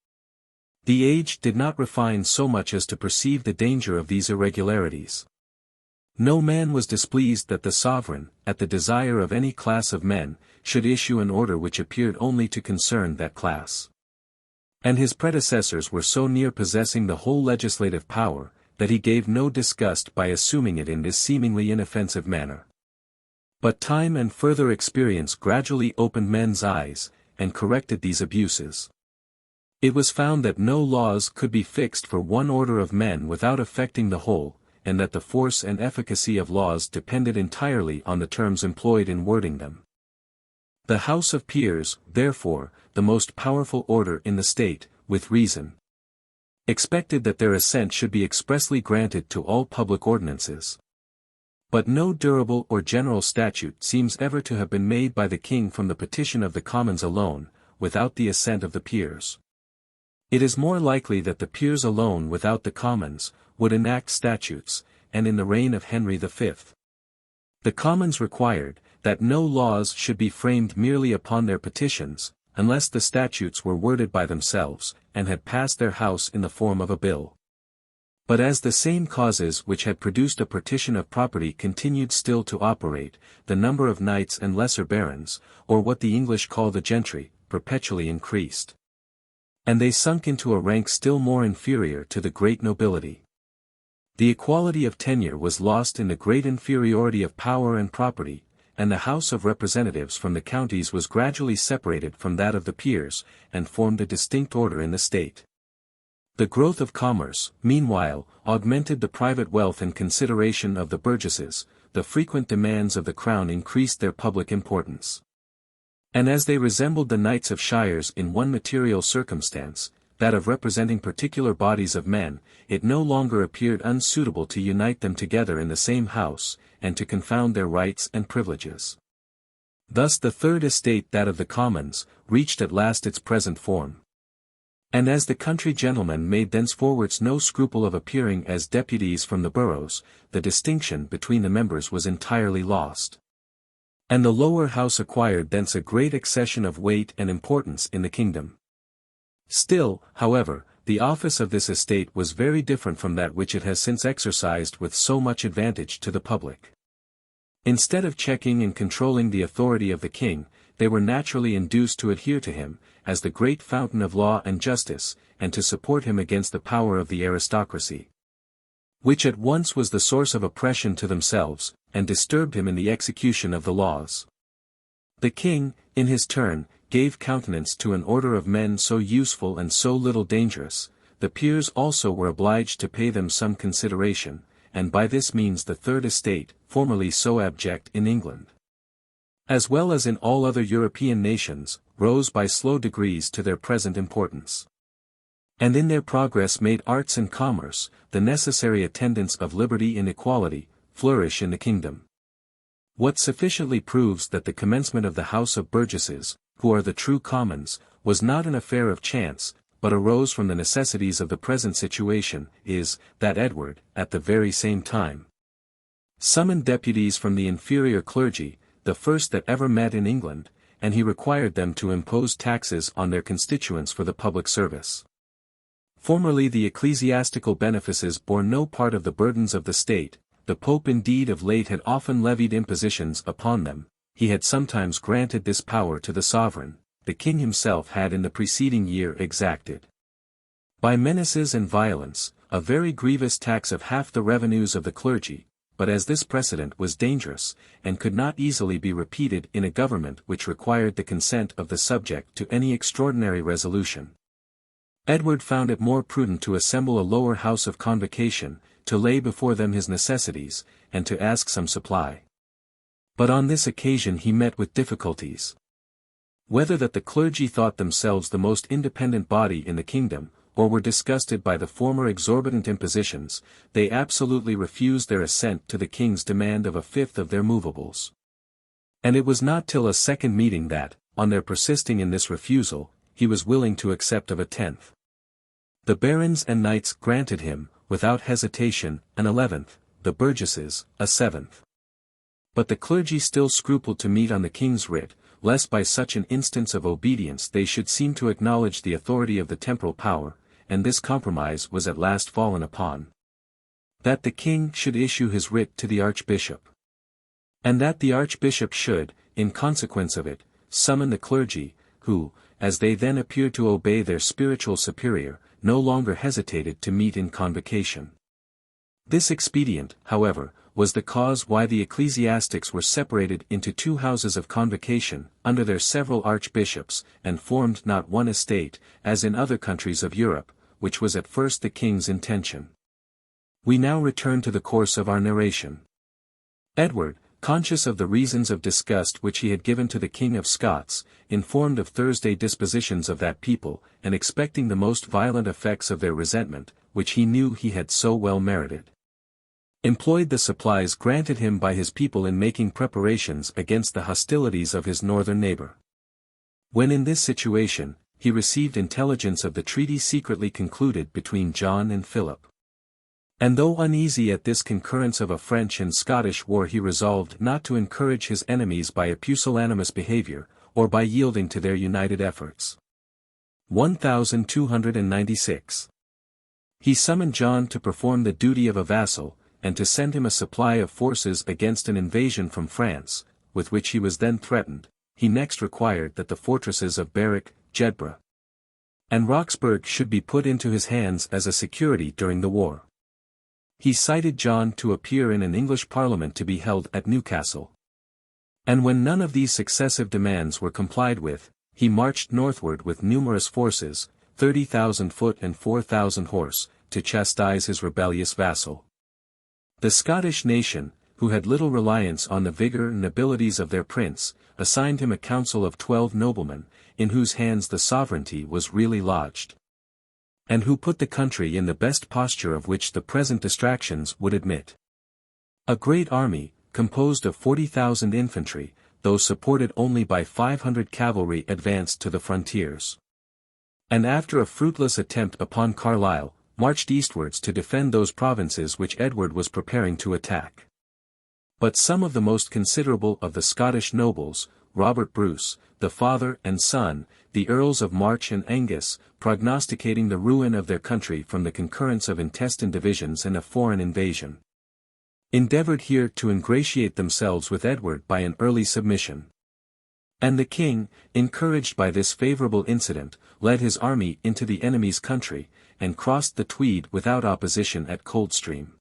The age did not refine so much as to perceive the danger of these irregularities. No man was displeased that the sovereign, at the desire of any class of men, should issue an order which appeared only to concern that class. And his predecessors were so near possessing the whole legislative power, that he gave no disgust by assuming it in this seemingly inoffensive manner. But time and further experience gradually opened men's eyes, and corrected these abuses. It was found that no laws could be fixed for one order of men without affecting the whole, and that the force and efficacy of laws depended entirely on the terms employed in wording them. The House of Peers, therefore, the most powerful order in the state, with reason, expected that their assent should be expressly granted to all public ordinances. But no durable or general statute seems ever to have been made by the king from the petition of the commons alone, without the assent of the peers. It is more likely that the peers alone without the commons, would enact statutes, and in the reign of Henry V. The commons required, that no laws should be framed merely upon their petitions, unless the statutes were worded by themselves, and had passed their House in the form of a bill. But as the same causes which had produced a partition of property continued still to operate, the number of knights and lesser barons, or what the English call the gentry, perpetually increased. And they sunk into a rank still more inferior to the great nobility. The equality of tenure was lost in the great inferiority of power and property, and the House of Representatives from the counties was gradually separated from that of the peers, and formed a distinct order in the state. The growth of commerce, meanwhile, augmented the private wealth and consideration of the burgesses, the frequent demands of the crown increased their public importance. And as they resembled the knights of shires in one material circumstance, that of representing particular bodies of men, it no longer appeared unsuitable to unite them together in the same house, and to confound their rights and privileges. Thus the third estate, that of the commons, reached at last its present form. And as the country gentlemen made thenceforwards no scruple of appearing as deputies from the boroughs, the distinction between the members was entirely lost. And the lower house acquired thence a great accession of weight and importance in the kingdom. Still, however, the office of this estate was very different from that which it has since exercised with so much advantage to the public. Instead of checking and controlling the authority of the king, they were naturally induced to adhere to him, as the great fountain of law and justice, and to support him against the power of the aristocracy, which at once was the source of oppression to themselves, and disturbed him in the execution of the laws. The king, in his turn, gave countenance to an order of men so useful and so little dangerous. The peers also were obliged to pay them some consideration, and by this means the third estate, formerly so abject in England, as well as in all other European nations, rose by slow degrees to their present importance. And in their progress made arts and commerce, the necessary attendants of liberty and equality, flourish in the kingdom. What sufficiently proves that the commencement of the House of Burgesses, who are the true commons, was not an affair of chance, but arose from the necessities of the present situation, is, that Edward, at the very same time, summoned deputies from the inferior clergy, the first that ever met in England, and he required them to impose taxes on their constituents for the public service. Formerly the ecclesiastical benefices bore no part of the burdens of the state. The Pope indeed of late had often levied impositions upon them. He had sometimes granted this power to the sovereign. The king himself had in the preceding year exacted, by menaces and violence, a very grievous tax of half the revenues of the clergy. But as this precedent was dangerous, and could not easily be repeated in a government which required the consent of the subject to any extraordinary resolution, Edward found it more prudent to assemble a lower house of convocation, to lay before them his necessities, and to ask some supply. But on this occasion he met with difficulties. Whether that the clergy thought themselves the most independent body in the kingdom, or were disgusted by the former exorbitant impositions, they absolutely refused their assent to the king's demand of a fifth of their movables. And it was not till a second meeting that, on their persisting in this refusal, he was willing to accept of a tenth. The barons and knights granted him, without hesitation, an 11th, the burgesses, a 7th. But the clergy still scrupled to meet on the king's writ, lest by such an instance of obedience they should seem to acknowledge the authority of the temporal power, and this compromise was at last fallen upon. That the king should issue his writ to the archbishop, and that the archbishop should, in consequence of it, summon the clergy, who, as they then appeared to obey their spiritual superior, no longer hesitated to meet in convocation. This expedient, however, was the cause why the ecclesiastics were separated into two houses of convocation, under their several archbishops, and formed not one estate, as in other countries of Europe, which was at first the king's intention. We now return to the course of our narration. Edward, conscious of the reasons of disgust which he had given to the King of Scots, informed of Thursday dispositions of that people, and expecting the most violent effects of their resentment, which he knew he had so well merited, employed the supplies granted him by his people in making preparations against the hostilities of his northern neighbor. When in this situation, he received intelligence of the treaty secretly concluded between John and Philip. And though uneasy at this concurrence of a French and Scottish war, he resolved not to encourage his enemies by a pusillanimous behavior, or by yielding to their united efforts. 1296. He summoned John to perform the duty of a vassal, and to send him a supply of forces against an invasion from France, with which he was then threatened. He next required that the fortresses of Berwick, Jedburgh, and Roxburgh should be put into his hands as a security during the war. He cited John to appear in an English parliament to be held at Newcastle. And when none of these successive demands were complied with, he marched northward with numerous forces, 30,000 foot and 4,000 horse, to chastise his rebellious vassal. The Scottish nation, who had little reliance on the vigor and abilities of their prince, assigned him a council of 12 noblemen, in whose hands the sovereignty was really lodged, and who put the country in the best posture of which the present distractions would admit. A great army, composed of 40,000 infantry, though supported only by 500 cavalry, advanced to the frontiers, and after a fruitless attempt upon Carlisle, marched eastwards to defend those provinces which Edward was preparing to attack. But some of the most considerable of the Scottish nobles, Robert Bruce, the father and son, the Earls of March and Angus, prognosticating the ruin of their country from the concurrence of intestine divisions and a foreign invasion, endeavored here to ingratiate themselves with Edward by an early submission. And the king, encouraged by this favorable incident, led his army into the enemy's country, and crossed the Tweed without opposition at Coldstream.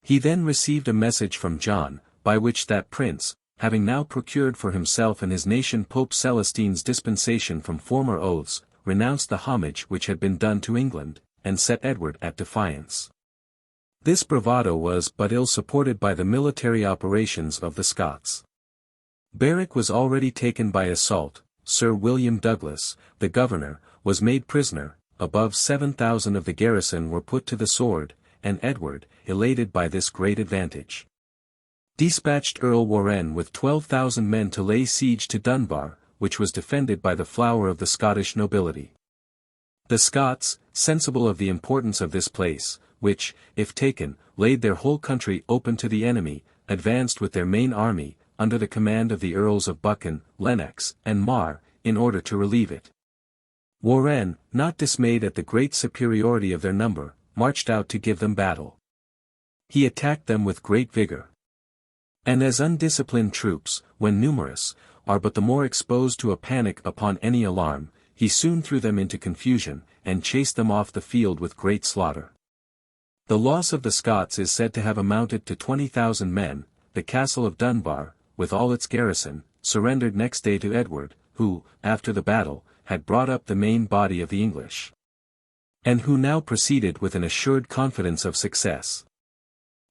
He then received a message from John, by which that prince, having now procured for himself and his nation Pope Celestine's dispensation from former oaths, renounced the homage which had been done to England, and set Edward at defiance. This bravado was but ill supported by the military operations of the Scots. Berwick was already taken by assault. Sir William Douglas, the governor, was made prisoner, above 7,000 of the garrison were put to the sword, and Edward, elated by this great advantage, dispatched Earl Warenne with 12,000 men to lay siege to Dunbar, which was defended by the flower of the Scottish nobility. The Scots, sensible of the importance of this place, which, if taken, laid their whole country open to the enemy, advanced with their main army, under the command of the Earls of Buchan, Lennox, and Mar, in order to relieve it. Warenne, not dismayed at the great superiority of their number, marched out to give them battle. He attacked them with great vigor. And as undisciplined troops, when numerous, are but the more exposed to a panic upon any alarm, he soon threw them into confusion, and chased them off the field with great slaughter. The loss of the Scots is said to have amounted to 20,000 men. The castle of Dunbar, with all its garrison, surrendered next day to Edward, who, after the battle, had brought up the main body of the English, and who now proceeded with an assured confidence of success.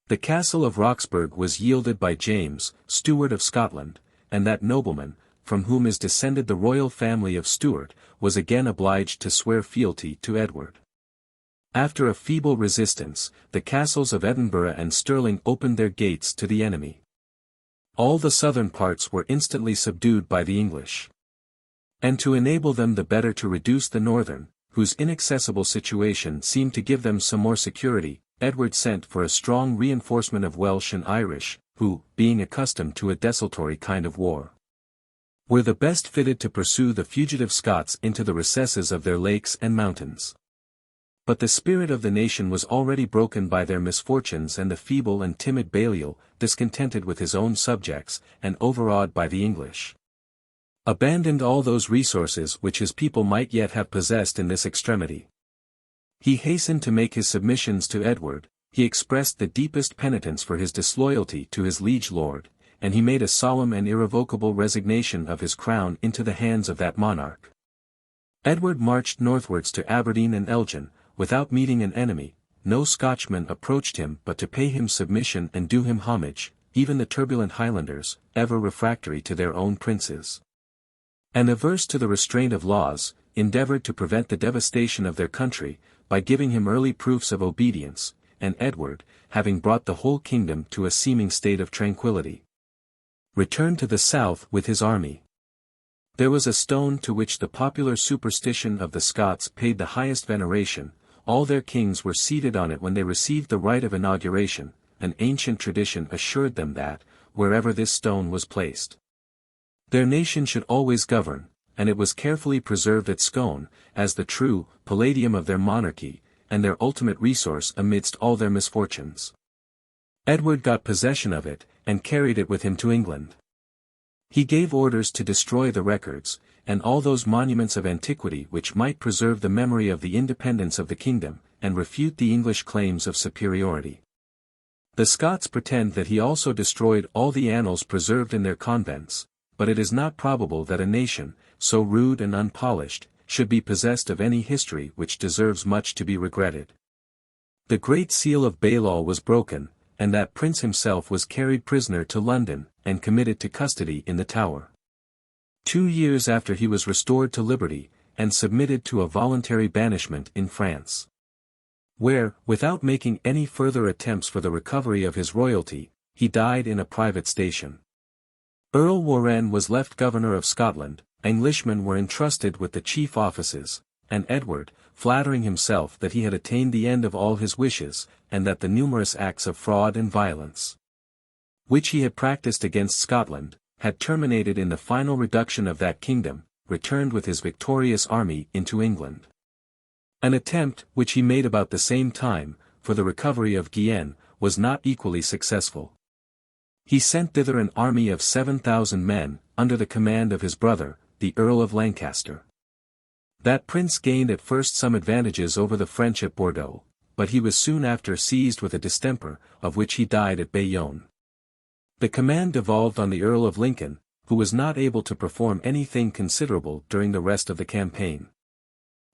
The castle of Roxburgh was yielded by James, Steward of Scotland, and that nobleman, from whom is descended the royal family of Stuart, was again obliged to swear fealty to Edward. After a feeble resistance, the castles of Edinburgh and Stirling opened their gates to the enemy. All the southern parts were instantly subdued by the English. And to enable them the better to reduce the northern, whose inaccessible situation seemed to give them some more security, Edward sent for a strong reinforcement of Welsh and Irish, who, being accustomed to a desultory kind of war, were the best fitted to pursue the fugitive Scots into the recesses of their lakes and mountains. But the spirit of the nation was already broken by their misfortunes, and the feeble and timid Balliol, discontented with his own subjects, and overawed by the English, abandoned all those resources which his people might yet have possessed in this extremity. He hastened to make his submissions to Edward, he expressed the deepest penitence for his disloyalty to his liege lord, and he made a solemn and irrevocable resignation of his crown into the hands of that monarch. Edward marched northwards to Aberdeen and Elgin, without meeting an enemy. No Scotchman approached him but to pay him submission and do him homage, even the turbulent Highlanders, ever refractory to their own princes, and averse to the restraint of laws, endeavoured to prevent the devastation of their country, by giving him early proofs of obedience, and Edward, having brought the whole kingdom to a seeming state of tranquillity, returned to the south with his army. There was a stone to which the popular superstition of the Scots paid the highest veneration. All their kings were seated on it when they received the rite of inauguration. An ancient tradition assured them that, wherever this stone was placed, Their nation should always govern, and it was carefully preserved at Scone, as the true palladium of their monarchy, and their ultimate resource amidst all their misfortunes. Edward got possession of it, and carried it with him to England. He gave orders to destroy the records, and all those monuments of antiquity which might preserve the memory of the independence of the kingdom, and refute the English claims of superiority. The Scots pretend that he also destroyed all the annals preserved in their convents, but it is not probable that a nation, so rude and unpolished, should be possessed of any history which deserves much to be regretted. The Great Seal of Balliol was broken, and that prince himself was carried prisoner to London, and committed to custody in the Tower. 2 years after he was restored to liberty, and submitted to a voluntary banishment in France, where, without making any further attempts for the recovery of his royalty, he died in a private station. Earl Warenne was left governor of Scotland, Englishmen were entrusted with the chief offices, and Edward, flattering himself that he had attained the end of all his wishes, and that the numerous acts of fraud and violence, which he had practiced against Scotland, had terminated in the final reduction of that kingdom, returned with his victorious army into England. An attempt, which he made about the same time, for the recovery of Guienne, was not equally successful. He sent thither an army of 7,000 men, under the command of his brother, the Earl of Lancaster. That prince gained at first some advantages over the French at Bordeaux, but he was soon after seized with a distemper, of which he died at Bayonne. The command devolved on the Earl of Lincoln, who was not able to perform anything considerable during the rest of the campaign.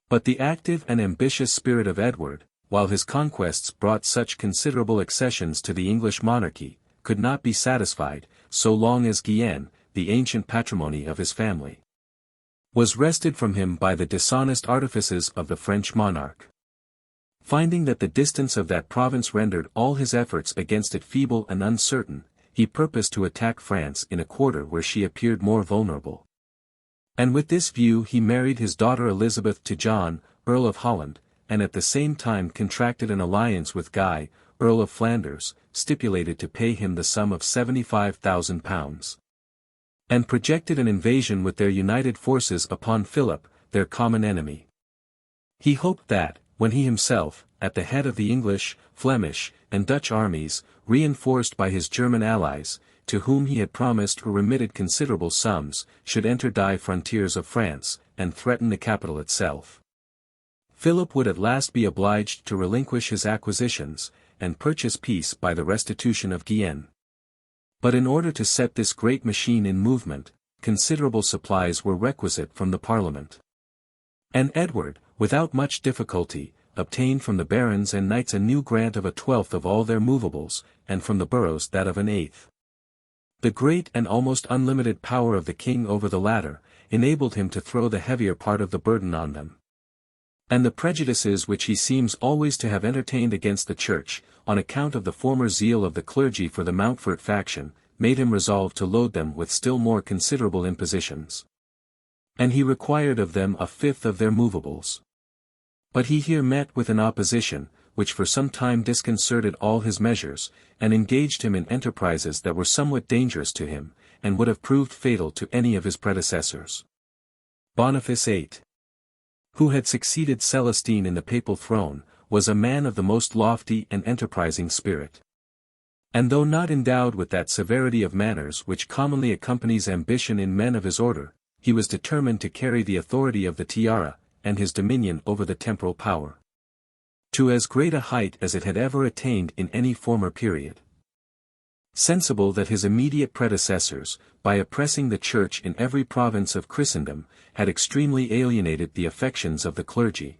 But the active and ambitious spirit of Edward, while his conquests brought such considerable accessions to the English monarchy, could not be satisfied, so long as Guienne, the ancient patrimony of his family, was wrested from him by the dishonest artifices of the French monarch. Finding that the distance of that province rendered all his efforts against it feeble and uncertain, he purposed to attack France in a quarter where she appeared more vulnerable. And with this view he married his daughter Elizabeth to John, Earl of Holland, and at the same time contracted an alliance with Guy, Earl of Flanders, stipulated to pay him the sum of £75,000. And projected an invasion with their united forces upon Philip, their common enemy. He hoped that, when he himself, at the head of the English, Flemish, and Dutch armies, reinforced by his German allies, to whom he had promised or remitted considerable sums, should enter the frontiers of France, and threaten the capital itself, Philip would at last be obliged to relinquish his acquisitions, and purchase peace by the restitution of Guienne. But in order to set this great machine in movement, considerable supplies were requisite from the Parliament. And Edward, without much difficulty, obtained from the barons and knights a new grant of 1/12 of all their movables, and from the boroughs that of 1/8. The great and almost unlimited power of the king over the latter, enabled him to throw the heavier part of the burden on them. And the prejudices which he seems always to have entertained against the Church, on account of the former zeal of the clergy for the Mountfort faction, made him resolve to load them with still more considerable impositions. And he required of them 1/5 of their movables. But he here met with an opposition, which for some time disconcerted all his measures, and engaged him in enterprises that were somewhat dangerous to him, and would have proved fatal to any of his predecessors. Boniface VIII, who had succeeded Celestine in the papal throne, was a man of the most lofty and enterprising spirit. And though not endowed with that severity of manners which commonly accompanies ambition in men of his order, he was determined to carry the authority of the tiara, and his dominion over the temporal power, to as great a height as it had ever attained in any former period. Sensible that his immediate predecessors, by oppressing the Church in every province of Christendom, had extremely alienated the affections of the clergy,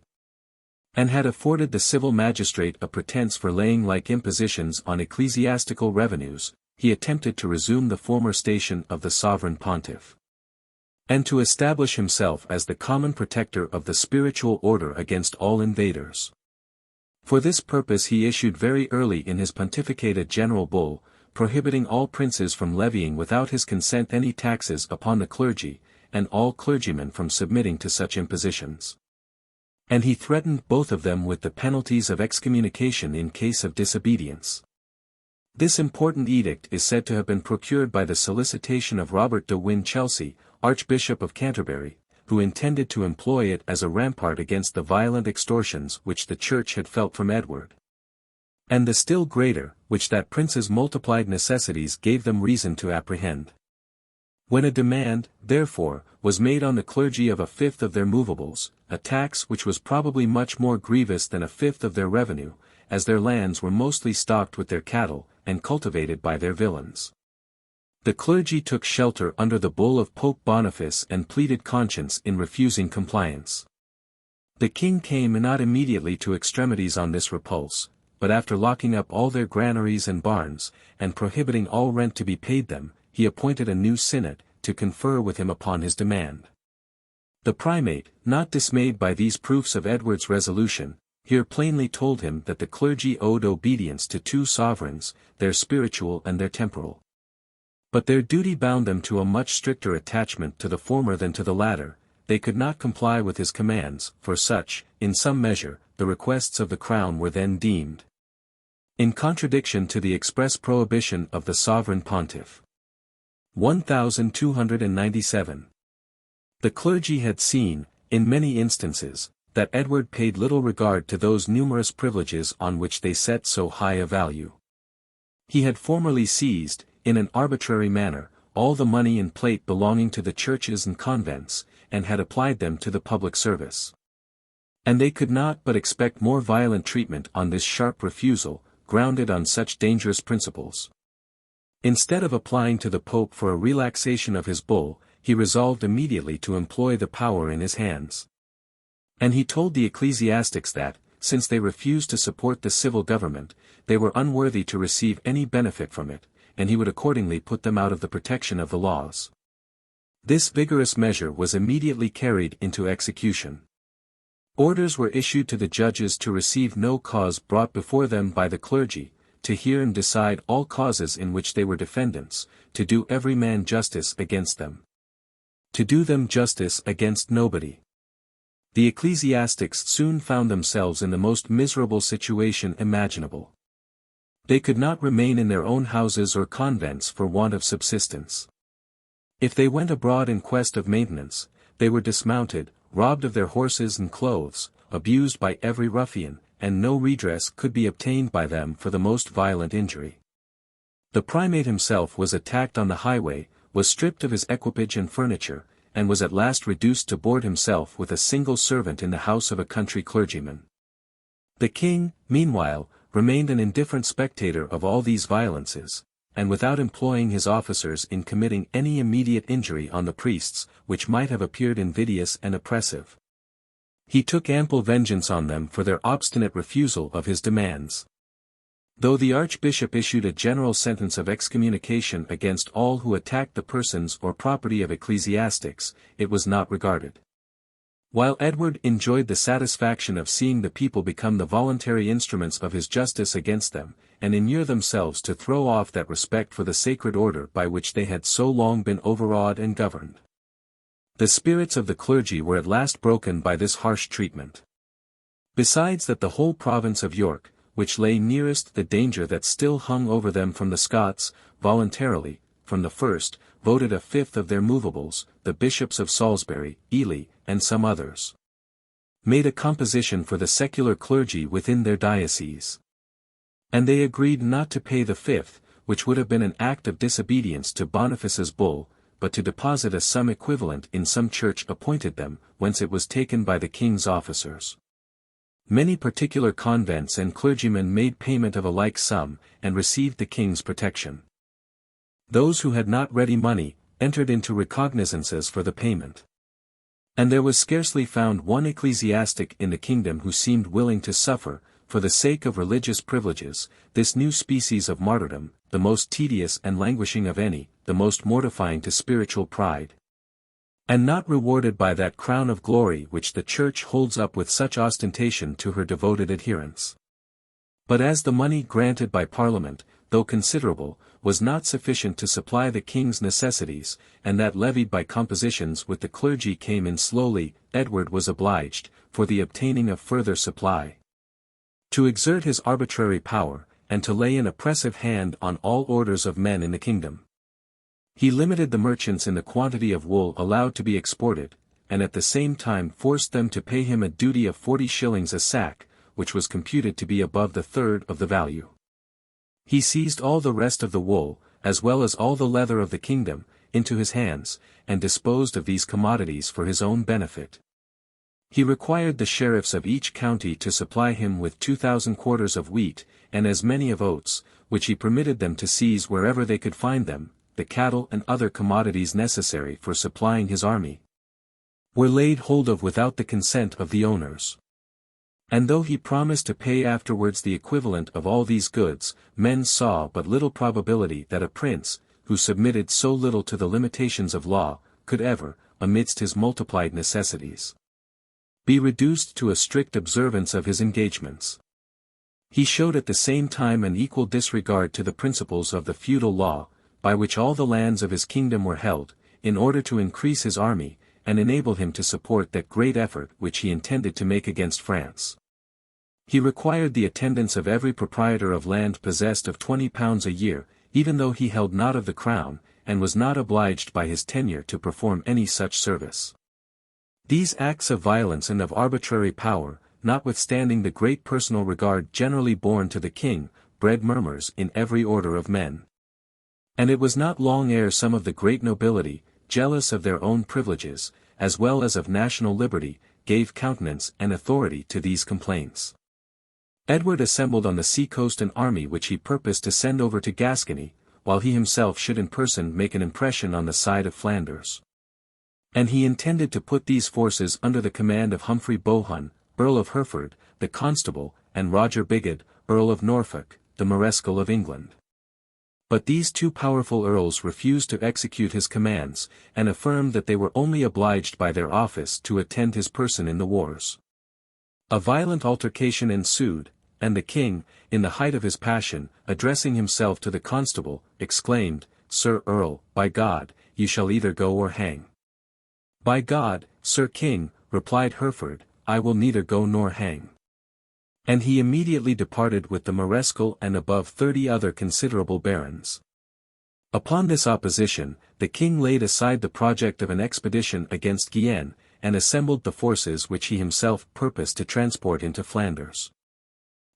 and had afforded the civil magistrate a pretence for laying like impositions on ecclesiastical revenues, he attempted to resume the former station of the sovereign pontiff, and to establish himself as the common protector of the spiritual order against all invaders. For this purpose he issued very early in his pontificate a general bull, prohibiting all princes from levying without his consent any taxes upon the clergy, and all clergymen from submitting to such impositions. And he threatened both of them with the penalties of excommunication in case of disobedience. This important edict is said to have been procured by the solicitation of Robert de Winchelsea, Archbishop of Canterbury, who intended to employ it as a rampart against the violent extortions which the Church had felt from Edward, and the still greater, which that prince's multiplied necessities gave them reason to apprehend. When a demand, therefore, was made on the clergy of a fifth of their movables, a tax which was probably much more grievous than a fifth of their revenue, as their lands were mostly stocked with their cattle, and cultivated by their villains, the clergy took shelter under the bull of Pope Boniface and pleaded conscience in refusing compliance. The king came not immediately to extremities on this repulse, but after locking up all their granaries and barns, and prohibiting all rent to be paid them, he appointed a new synod, to confer with him upon his demand. The primate, not dismayed by these proofs of Edward's resolution, here plainly told him that the clergy owed obedience to two sovereigns, their spiritual and their temporal. But their duty bound them to a much stricter attachment to the former than to the latter. They could not comply with his commands, for such, in some measure, the requests of the crown were then deemed, in contradiction to the express prohibition of the sovereign pontiff. 1297. The clergy had seen, in many instances, that Edward paid little regard to those numerous privileges on which they set so high a value. He had formerly seized, in an arbitrary manner, all the money and plate belonging to the churches and convents, and had applied them to the public service. And they could not but expect more violent treatment on this sharp refusal, grounded on such dangerous principles. Instead of applying to the Pope for a relaxation of his bull, he resolved immediately to employ the power in his hands. And he told the ecclesiastics that, since they refused to support the civil government, they were unworthy to receive any benefit from it, and he would accordingly put them out of the protection of the laws. This vigorous measure was immediately carried into execution. Orders were issued to the judges to receive no cause brought before them by the clergy, to hear and decide all causes in which they were defendants, to do every man justice against them, to do them justice against nobody. The ecclesiastics soon found themselves in the most miserable situation imaginable. They could not remain in their own houses or convents for want of subsistence. If they went abroad in quest of maintenance, they were dismounted, robbed of their horses and clothes, abused by every ruffian, and no redress could be obtained by them for the most violent injury. The primate himself was attacked on the highway, was stripped of his equipage and furniture, and was at last reduced to board himself with a single servant in the house of a country clergyman. The king, meanwhile, remained an indifferent spectator of all these violences, and without employing his officers in committing any immediate injury on the priests, which might have appeared invidious and oppressive. He took ample vengeance on them for their obstinate refusal of his demands. Though the archbishop issued a general sentence of excommunication against all who attacked the persons or property of ecclesiastics, it was not regarded. While Edward enjoyed the satisfaction of seeing the people become the voluntary instruments of his justice against them, and inure themselves to throw off that respect for the sacred order by which they had so long been overawed and governed, the spirits of the clergy were at last broken by this harsh treatment. Besides that the whole province of York, which lay nearest the danger that still hung over them from the Scots, voluntarily, from the first, voted a fifth of their movables, the bishops of Salisbury, Ely, and some others made a composition for the secular clergy within their diocese. And they agreed not to pay the fifth, which would have been an act of disobedience to Boniface's bull, but to deposit a sum equivalent in some church appointed them, whence it was taken by the king's officers. Many particular convents and clergymen made payment of a like sum, and received the king's protection. Those who had not ready money, entered into recognizances for the payment. And there was scarcely found one ecclesiastic in the kingdom who seemed willing to suffer, for the sake of religious privileges, this new species of martyrdom, the most tedious and languishing of any, the most mortifying to spiritual pride, and not rewarded by that crown of glory which the Church holds up with such ostentation to her devoted adherents. But as the money granted by Parliament, though considerable, was not sufficient to supply the king's necessities, and that levied by compositions with the clergy came in slowly, Edward was obliged, for the obtaining of further supply, to exert his arbitrary power, and to lay an oppressive hand on all orders of men in the kingdom. He limited the merchants in the quantity of wool allowed to be exported, and at the same time forced them to pay him a duty of 40 shillings a sack, which was computed to be above the third of the value. He seized all the rest of the wool, as well as all the leather of the kingdom, into his hands, and disposed of these commodities for his own benefit. He required the sheriffs of each county to supply him with 2,000 quarters of wheat, and as many of oats, which he permitted them to seize wherever they could find them. The cattle and other commodities necessary for supplying his army were laid hold of without the consent of the owners. And though he promised to pay afterwards the equivalent of all these goods, men saw but little probability that a prince, who submitted so little to the limitations of law, could ever, amidst his multiplied necessities, be reduced to a strict observance of his engagements. He showed at the same time an equal disregard to the principles of the feudal law, by which all the lands of his kingdom were held, in order to increase his army, and enable him to support that great effort which he intended to make against France. He required the attendance of every proprietor of land possessed of £20 a year, even though he held not of the crown, and was not obliged by his tenure to perform any such service. These acts of violence and of arbitrary power, notwithstanding the great personal regard generally borne to the king, bred murmurs in every order of men. And it was not long ere some of the great nobility, jealous of their own privileges, as well as of national liberty, gave countenance and authority to these complaints. Edward assembled on the sea-coast an army which he purposed to send over to Gascony, while he himself should in person make an impression on the side of Flanders. And he intended to put these forces under the command of Humphrey Bohun, Earl of Hereford, the Constable, and Roger Bigod, Earl of Norfolk, the Mareschal of England. But these two powerful earls refused to execute his commands, and affirmed that they were only obliged by their office to attend his person in the wars. A violent altercation ensued, and the king, in the height of his passion, addressing himself to the constable, exclaimed, "Sir Earl, by God, you shall either go or hang." "By God, Sir King," replied Hereford, "I will neither go nor hang." And he immediately departed with the Mareschal and above 30 other considerable barons. Upon this opposition, the king laid aside the project of an expedition against Guienne, and assembled the forces which he himself purposed to transport into Flanders.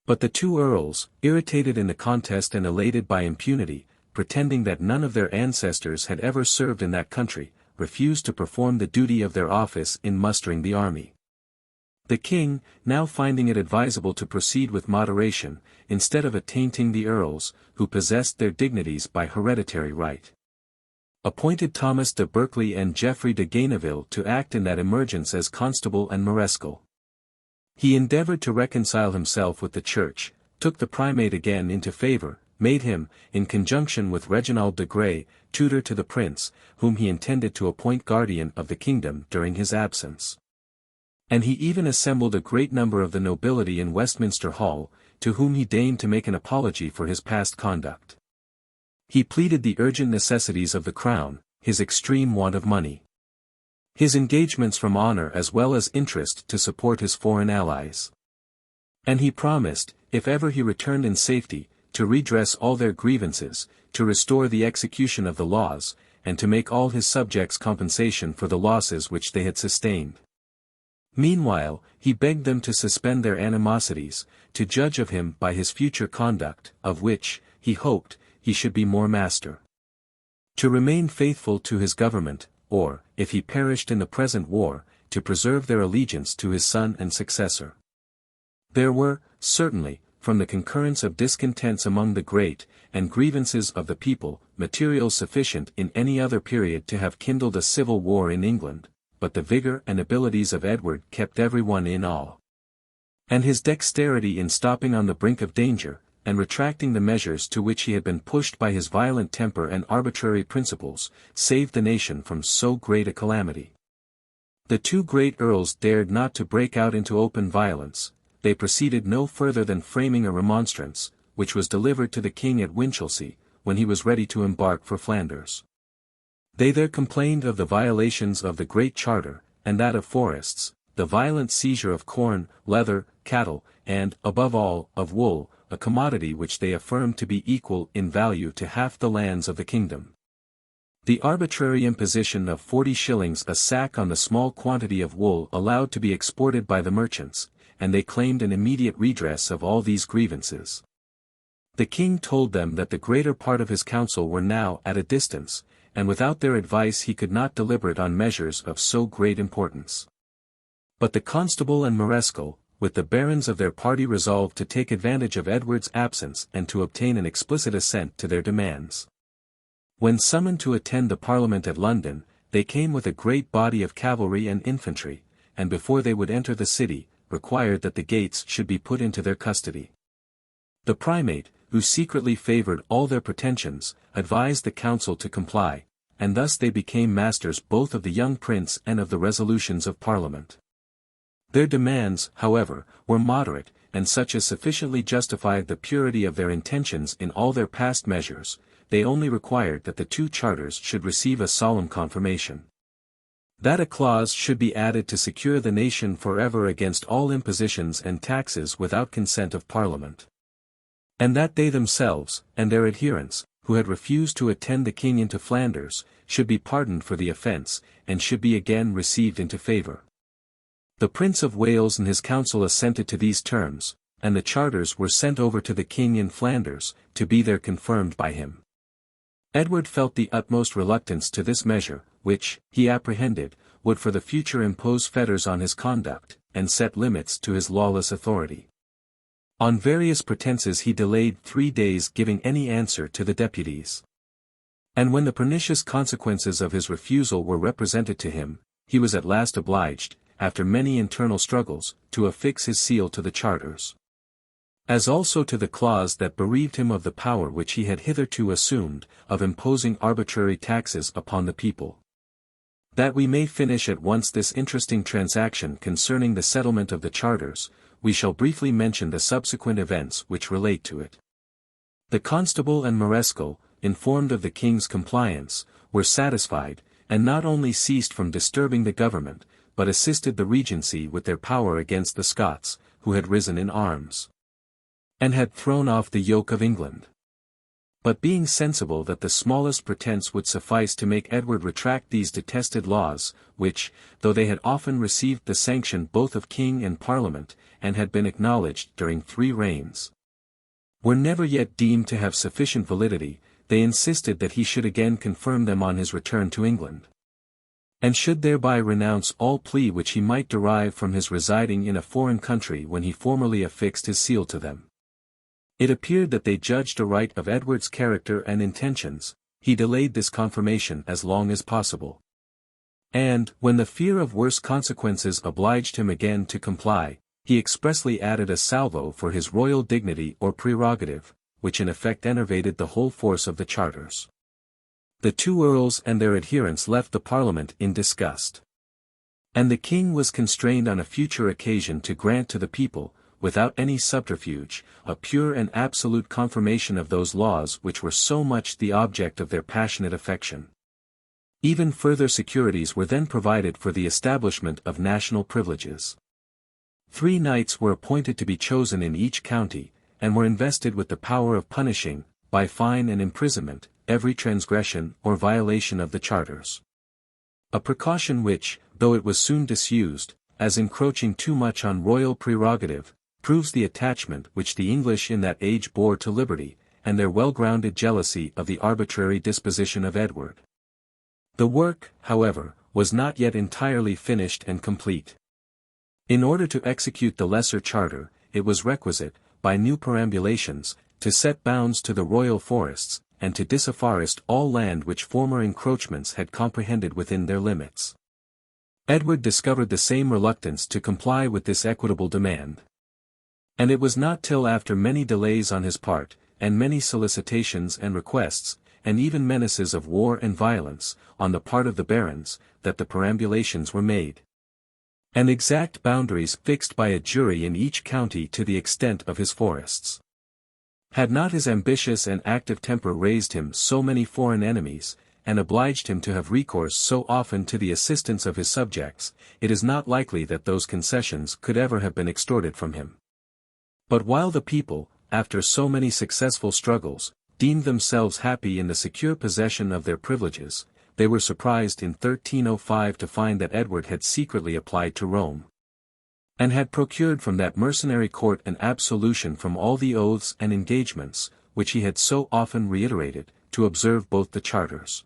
But the two earls, irritated in the contest and elated by impunity, pretending that none of their ancestors had ever served in that country, refused to perform the duty of their office in mustering the army. The king, now finding it advisable to proceed with moderation, instead of attainting the earls, who possessed their dignities by hereditary right, appointed Thomas de Berkeley and Geoffrey de Gaineville to act in that emergence as constable and mareschal. He endeavored to reconcile himself with the church, took the primate again into favor, made him, in conjunction with Reginald de Grey, tutor to the prince, whom he intended to appoint guardian of the kingdom during his absence. And he even assembled a great number of the nobility in Westminster Hall, to whom he deigned to make an apology for his past conduct. He pleaded the urgent necessities of the crown, his extreme want of money, his engagements from honor as well as interest to support his foreign allies. And he promised, if ever he returned in safety, to redress all their grievances, to restore the execution of the laws, and to make all his subjects compensation for the losses which they had sustained. Meanwhile, he begged them to suspend their animosities, to judge of him by his future conduct, of which, he hoped, he should be more master. To remain faithful to his government, or, if he perished in the present war, to preserve their allegiance to his son and successor. There were, certainly, from the concurrence of discontents among the great, and grievances of the people, materials sufficient in any other period to have kindled a civil war in England, but the vigor and abilities of Edward kept everyone in awe. And his dexterity in stopping on the brink of danger, and retracting the measures to which he had been pushed by his violent temper and arbitrary principles, saved the nation from so great a calamity. The two great earls dared not to break out into open violence. They proceeded no further than framing a remonstrance, which was delivered to the king at Winchelsea, when he was ready to embark for Flanders. They there complained of the violations of the Great Charter, and that of forests, the violent seizure of corn, leather, cattle, and, above all, of wool, a commodity which they affirmed to be equal in value to half the lands of the kingdom. The arbitrary imposition of 40 shillings a sack on the small quantity of wool allowed to be exported by the merchants, and they claimed an immediate redress of all these grievances. The king told them that the greater part of his council were now at a distance, and without their advice he could not deliberate on measures of so great importance. But the constable and mareschal, with the barons of their party, resolved to take advantage of Edward's absence and to obtain an explicit assent to their demands. When summoned to attend the Parliament at London, they came with a great body of cavalry and infantry, and before they would enter the city, required that the gates should be put into their custody. The primate, who secretly favoured all their pretensions, advised the council to comply, and thus they became masters both of the young prince and of the resolutions of Parliament. Their demands, however, were moderate, and such as sufficiently justified the purity of their intentions in all their past measures. They only required that the two charters should receive a solemn confirmation. That a clause should be added to secure the nation forever against all impositions and taxes without consent of Parliament. And that they themselves, and their adherents, who had refused to attend the king into Flanders, should be pardoned for the offence, and should be again received into favour. The Prince of Wales and his council assented to these terms, and the charters were sent over to the king in Flanders, to be there confirmed by him. Edward felt the utmost reluctance to this measure, which, he apprehended, would for the future impose fetters on his conduct, and set limits to his lawless authority. On various pretenses he delayed 3 days giving any answer to the deputies. And when the pernicious consequences of his refusal were represented to him, he was at last obliged, after many internal struggles, to affix his seal to the charters. As also to the clause that bereaved him of the power which he had hitherto assumed, of imposing arbitrary taxes upon the people. That we may finish at once this interesting transaction concerning the settlement of the charters, we shall briefly mention the subsequent events which relate to it. The constable and mareschal, informed of the king's compliance, were satisfied, and not only ceased from disturbing the government, but assisted the regency with their power against the Scots, who had risen in arms, and had thrown off the yoke of England. But being sensible that the smallest pretence would suffice to make Edward retract these detested laws, which, though they had often received the sanction both of king and parliament, and had been acknowledged during 3 reigns, were never yet deemed to have sufficient validity, they insisted that he should again confirm them on his return to England, and should thereby renounce all plea which he might derive from his residing in a foreign country when he formerly affixed his seal to them. It appeared that they judged aright of Edward's character and intentions. He delayed this confirmation as long as possible. And, when the fear of worse consequences obliged him again to comply, he expressly added a salvo for his royal dignity or prerogative, which in effect enervated the whole force of the charters. The 2 earls and their adherents left the Parliament in disgust. And the king was constrained on a future occasion to grant to the people, without any subterfuge, a pure and absolute confirmation of those laws which were so much the object of their passionate affection. Even further securities were then provided for the establishment of national privileges. 3 knights were appointed to be chosen in each county, and were invested with the power of punishing, by fine and imprisonment, every transgression or violation of the charters. A precaution which, though it was soon disused, as encroaching too much on royal prerogative, proves the attachment which the English in that age bore to liberty, and their well-grounded jealousy of the arbitrary disposition of Edward. The work, however, was not yet entirely finished and complete. In order to execute the lesser charter, it was requisite, by new perambulations, to set bounds to the royal forests, and to disafforest all land which former encroachments had comprehended within their limits. Edward discovered the same reluctance to comply with this equitable demand. And it was not till after many delays on his part, and many solicitations and requests, and even menaces of war and violence, on the part of the barons, that the perambulations were made, and exact boundaries fixed by a jury in each county to the extent of his forests. Had not his ambitious and active temper raised him so many foreign enemies, and obliged him to have recourse so often to the assistance of his subjects, it is not likely that those concessions could ever have been extorted from him. But while the people, after so many successful struggles, deemed themselves happy in the secure possession of their privileges, they were surprised in 1305 to find that Edward had secretly applied to Rome, and had procured from that mercenary court an absolution from all the oaths and engagements, which he had so often reiterated, to observe both the charters.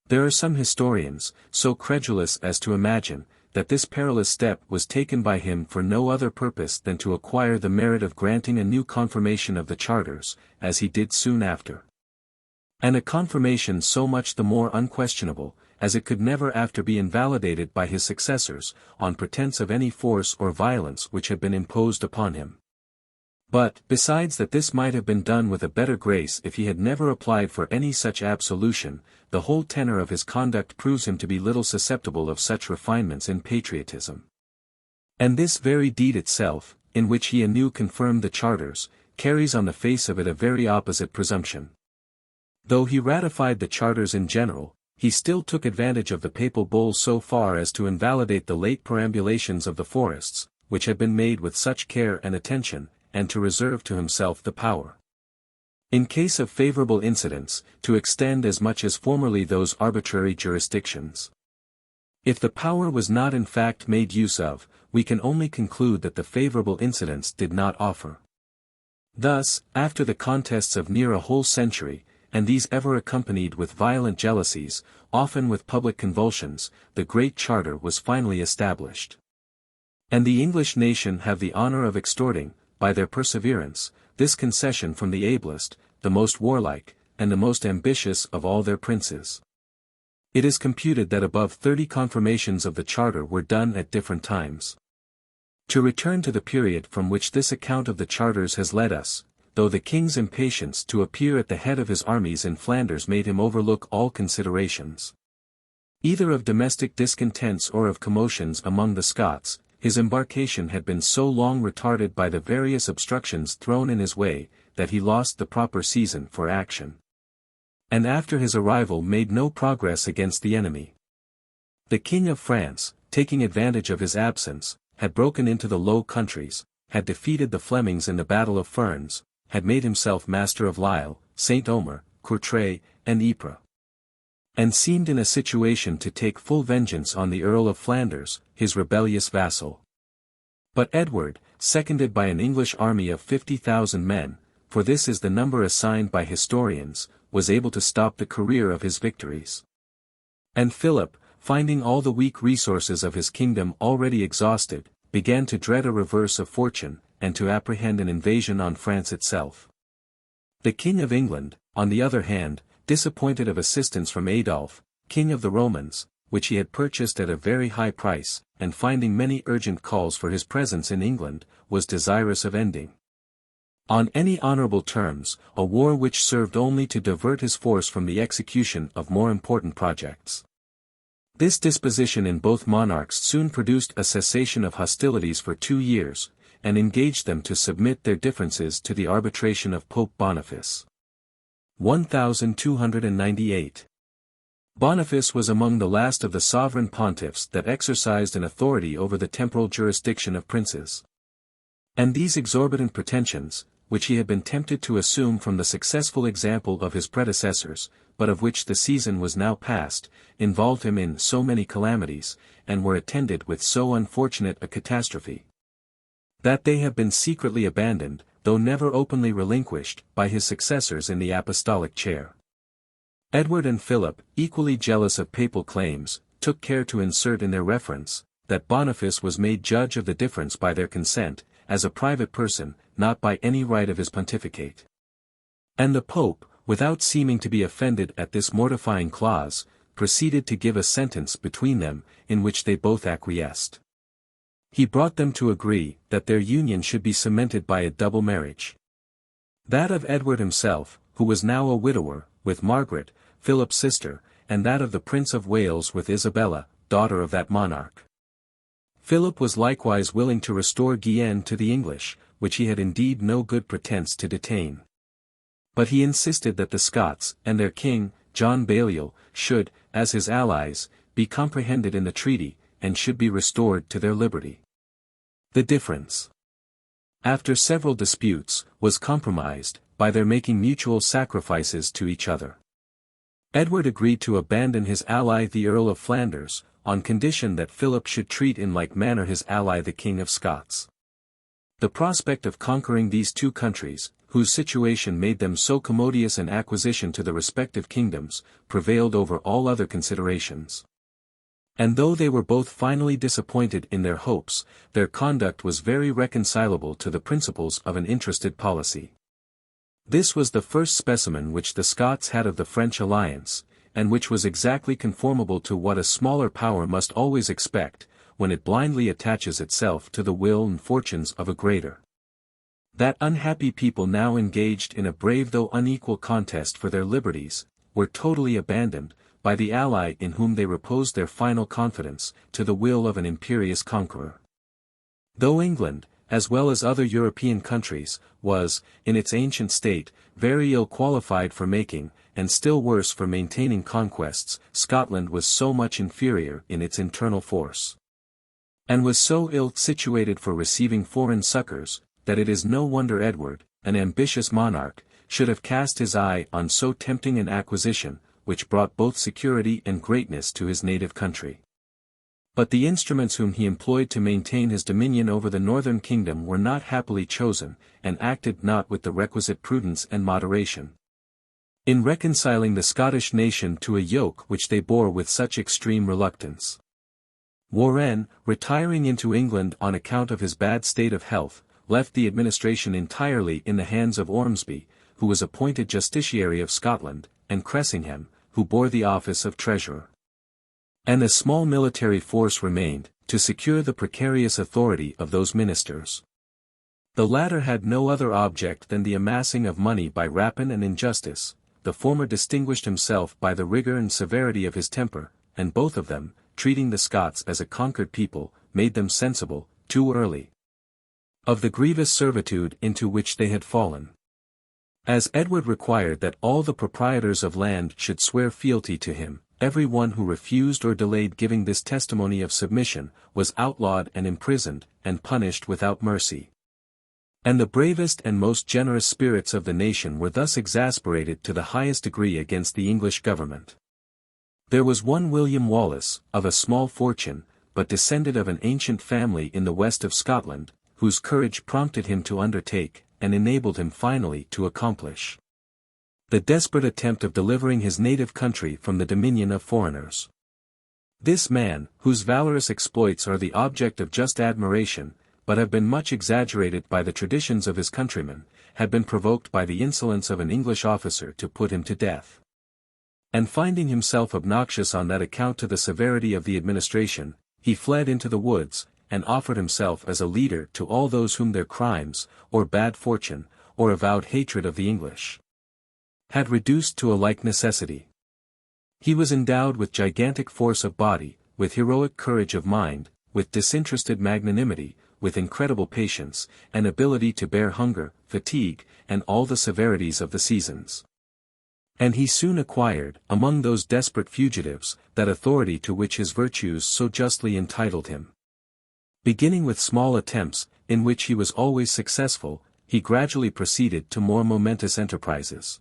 There are some historians, so credulous as to imagine, that this perilous step was taken by him for no other purpose than to acquire the merit of granting a new confirmation of the charters, as he did soon after. And a confirmation so much the more unquestionable, as it could never after be invalidated by his successors, on pretence of any force or violence which had been imposed upon him. But, besides that this might have been done with a better grace if he had never applied for any such absolution, the whole tenor of his conduct proves him to be little susceptible of such refinements in patriotism. And this very deed itself, in which he anew confirmed the charters, carries on the face of it a very opposite presumption. Though he ratified the charters in general, he still took advantage of the papal bull so far as to invalidate the late perambulations of the forests, which had been made with such care and attention, and to reserve to himself the power, in case of favorable incidents, to extend as much as formerly those arbitrary jurisdictions. If the power was not in fact made use of, we can only conclude that the favorable incidents did not offer. Thus, after the contests of near a whole century, and these ever accompanied with violent jealousies, often with public convulsions, the Great Charter was finally established. And the English nation have the honor of extorting, by their perseverance, this concession from the ablest, the most warlike, and the most ambitious of all their princes. It is computed that above 30 confirmations of the charter were done at different times. To return to the period from which this account of the charters has led us, though the king's impatience to appear at the head of his armies in Flanders made him overlook all considerations, either of domestic discontents or of commotions among the Scots, his embarkation had been so long retarded by the various obstructions thrown in his way, that he lost the proper season for action, and after his arrival made no progress against the enemy. The King of France, taking advantage of his absence, had broken into the Low Countries, had defeated the Flemings in the Battle of Ferns, had made himself master of Lisle, Saint Omer, Courtrai, and Ypres, and seemed in a situation to take full vengeance on the Earl of Flanders, his rebellious vassal. But Edward, seconded by an English army of 50,000 men, for this is the number assigned by historians, was able to stop the career of his victories. And Philip, finding all the weak resources of his kingdom already exhausted, began to dread a reverse of fortune, and to apprehend an invasion on France itself. The King of England, on the other hand, disappointed of assistance from Adolphe, King of the Romans, which he had purchased at a very high price, and finding many urgent calls for his presence in England, was desirous of ending, on any honorable terms, a war which served only to divert his force from the execution of more important projects. This disposition in both monarchs soon produced a cessation of hostilities for 2 years, and engaged them to submit their differences to the arbitration of Pope Boniface. 1298. Boniface was among the last of the sovereign pontiffs that exercised an authority over the temporal jurisdiction of princes. And these exorbitant pretensions, which he had been tempted to assume from the successful example of his predecessors, but of which the season was now past, involved him in so many calamities, and were attended with so unfortunate a catastrophe, that they have been secretly abandoned, though never openly relinquished, by his successors in the apostolic chair. Edward and Philip, equally jealous of papal claims, took care to insert in their reference, that Boniface was made judge of the difference by their consent, as a private person, not by any right of his pontificate. And the Pope, without seeming to be offended at this mortifying clause, proceeded to give a sentence between them, in which they both acquiesced. He brought them to agree that their union should be cemented by a double marriage. That of Edward himself, who was now a widower, with Margaret, Philip's sister, and that of the Prince of Wales with Isabella, daughter of that monarch. Philip was likewise willing to restore Guienne to the English, which he had indeed no good pretence to detain. But he insisted that the Scots, and their king, John Balliol, should, as his allies, be comprehended in the treaty, and should be restored to their liberty. The difference after several disputes, was compromised, by their making mutual sacrifices to each other. Edward agreed to abandon his ally the Earl of Flanders, on condition that Philip should treat in like manner his ally the King of Scots. The prospect of conquering these two countries, whose situation made them so commodious an acquisition to the respective kingdoms, prevailed over all other considerations. And though they were both finally disappointed in their hopes, their conduct was very reconcilable to the principles of an interested policy. This was the first specimen which the Scots had of the French alliance, and which was exactly conformable to what a smaller power must always expect, when it blindly attaches itself to the will and fortunes of a greater. That unhappy people now engaged in a brave though unequal contest for their liberties, were totally abandoned, by the ally in whom they reposed their final confidence, to the will of an imperious conqueror. Though England, as well as other European countries, was, in its ancient state, very ill qualified for making, and still worse for maintaining conquests, Scotland was so much inferior in its internal force, and was so ill situated for receiving foreign succors, that it is no wonder Edward, an ambitious monarch, should have cast his eye on so tempting an acquisition, which brought both security and greatness to his native country. But the instruments whom he employed to maintain his dominion over the northern kingdom were not happily chosen, and acted not with the requisite prudence and moderation. In reconciling the Scottish nation to a yoke which they bore with such extreme reluctance, Warenne, retiring into England on account of his bad state of health, left the administration entirely in the hands of Ormsby, who was appointed justiciary of Scotland, and Cressingham, who bore the office of treasurer. And a small military force remained, to secure the precarious authority of those ministers. The latter had no other object than the amassing of money by rapine and injustice. The former distinguished himself by the rigor and severity of his temper, and both of them, treating the Scots as a conquered people, made them sensible, too early, of the grievous servitude into which they had fallen. As Edward required that all the proprietors of land should swear fealty to him, every one who refused or delayed giving this testimony of submission, was outlawed and imprisoned, and punished without mercy. And the bravest and most generous spirits of the nation were thus exasperated to the highest degree against the English government. There was one William Wallace, of a small fortune, but descended of an ancient family in the west of Scotland, whose courage prompted him to undertake, and enabled him finally to accomplish, the desperate attempt of delivering his native country from the dominion of foreigners. This man, whose valorous exploits are the object of just admiration, but have been much exaggerated by the traditions of his countrymen, had been provoked by the insolence of an English officer to put him to death. And finding himself obnoxious on that account to the severity of the administration, he fled into the woods, and offered himself as a leader to all those whom their crimes, or bad fortune, or avowed hatred of the English, had reduced to a like necessity. He was endowed with gigantic force of body, with heroic courage of mind, with disinterested magnanimity, with incredible patience, and ability to bear hunger, fatigue, and all the severities of the seasons. And he soon acquired, among those desperate fugitives, that authority to which his virtues so justly entitled him. Beginning with small attempts, in which he was always successful, he gradually proceeded to more momentous enterprises.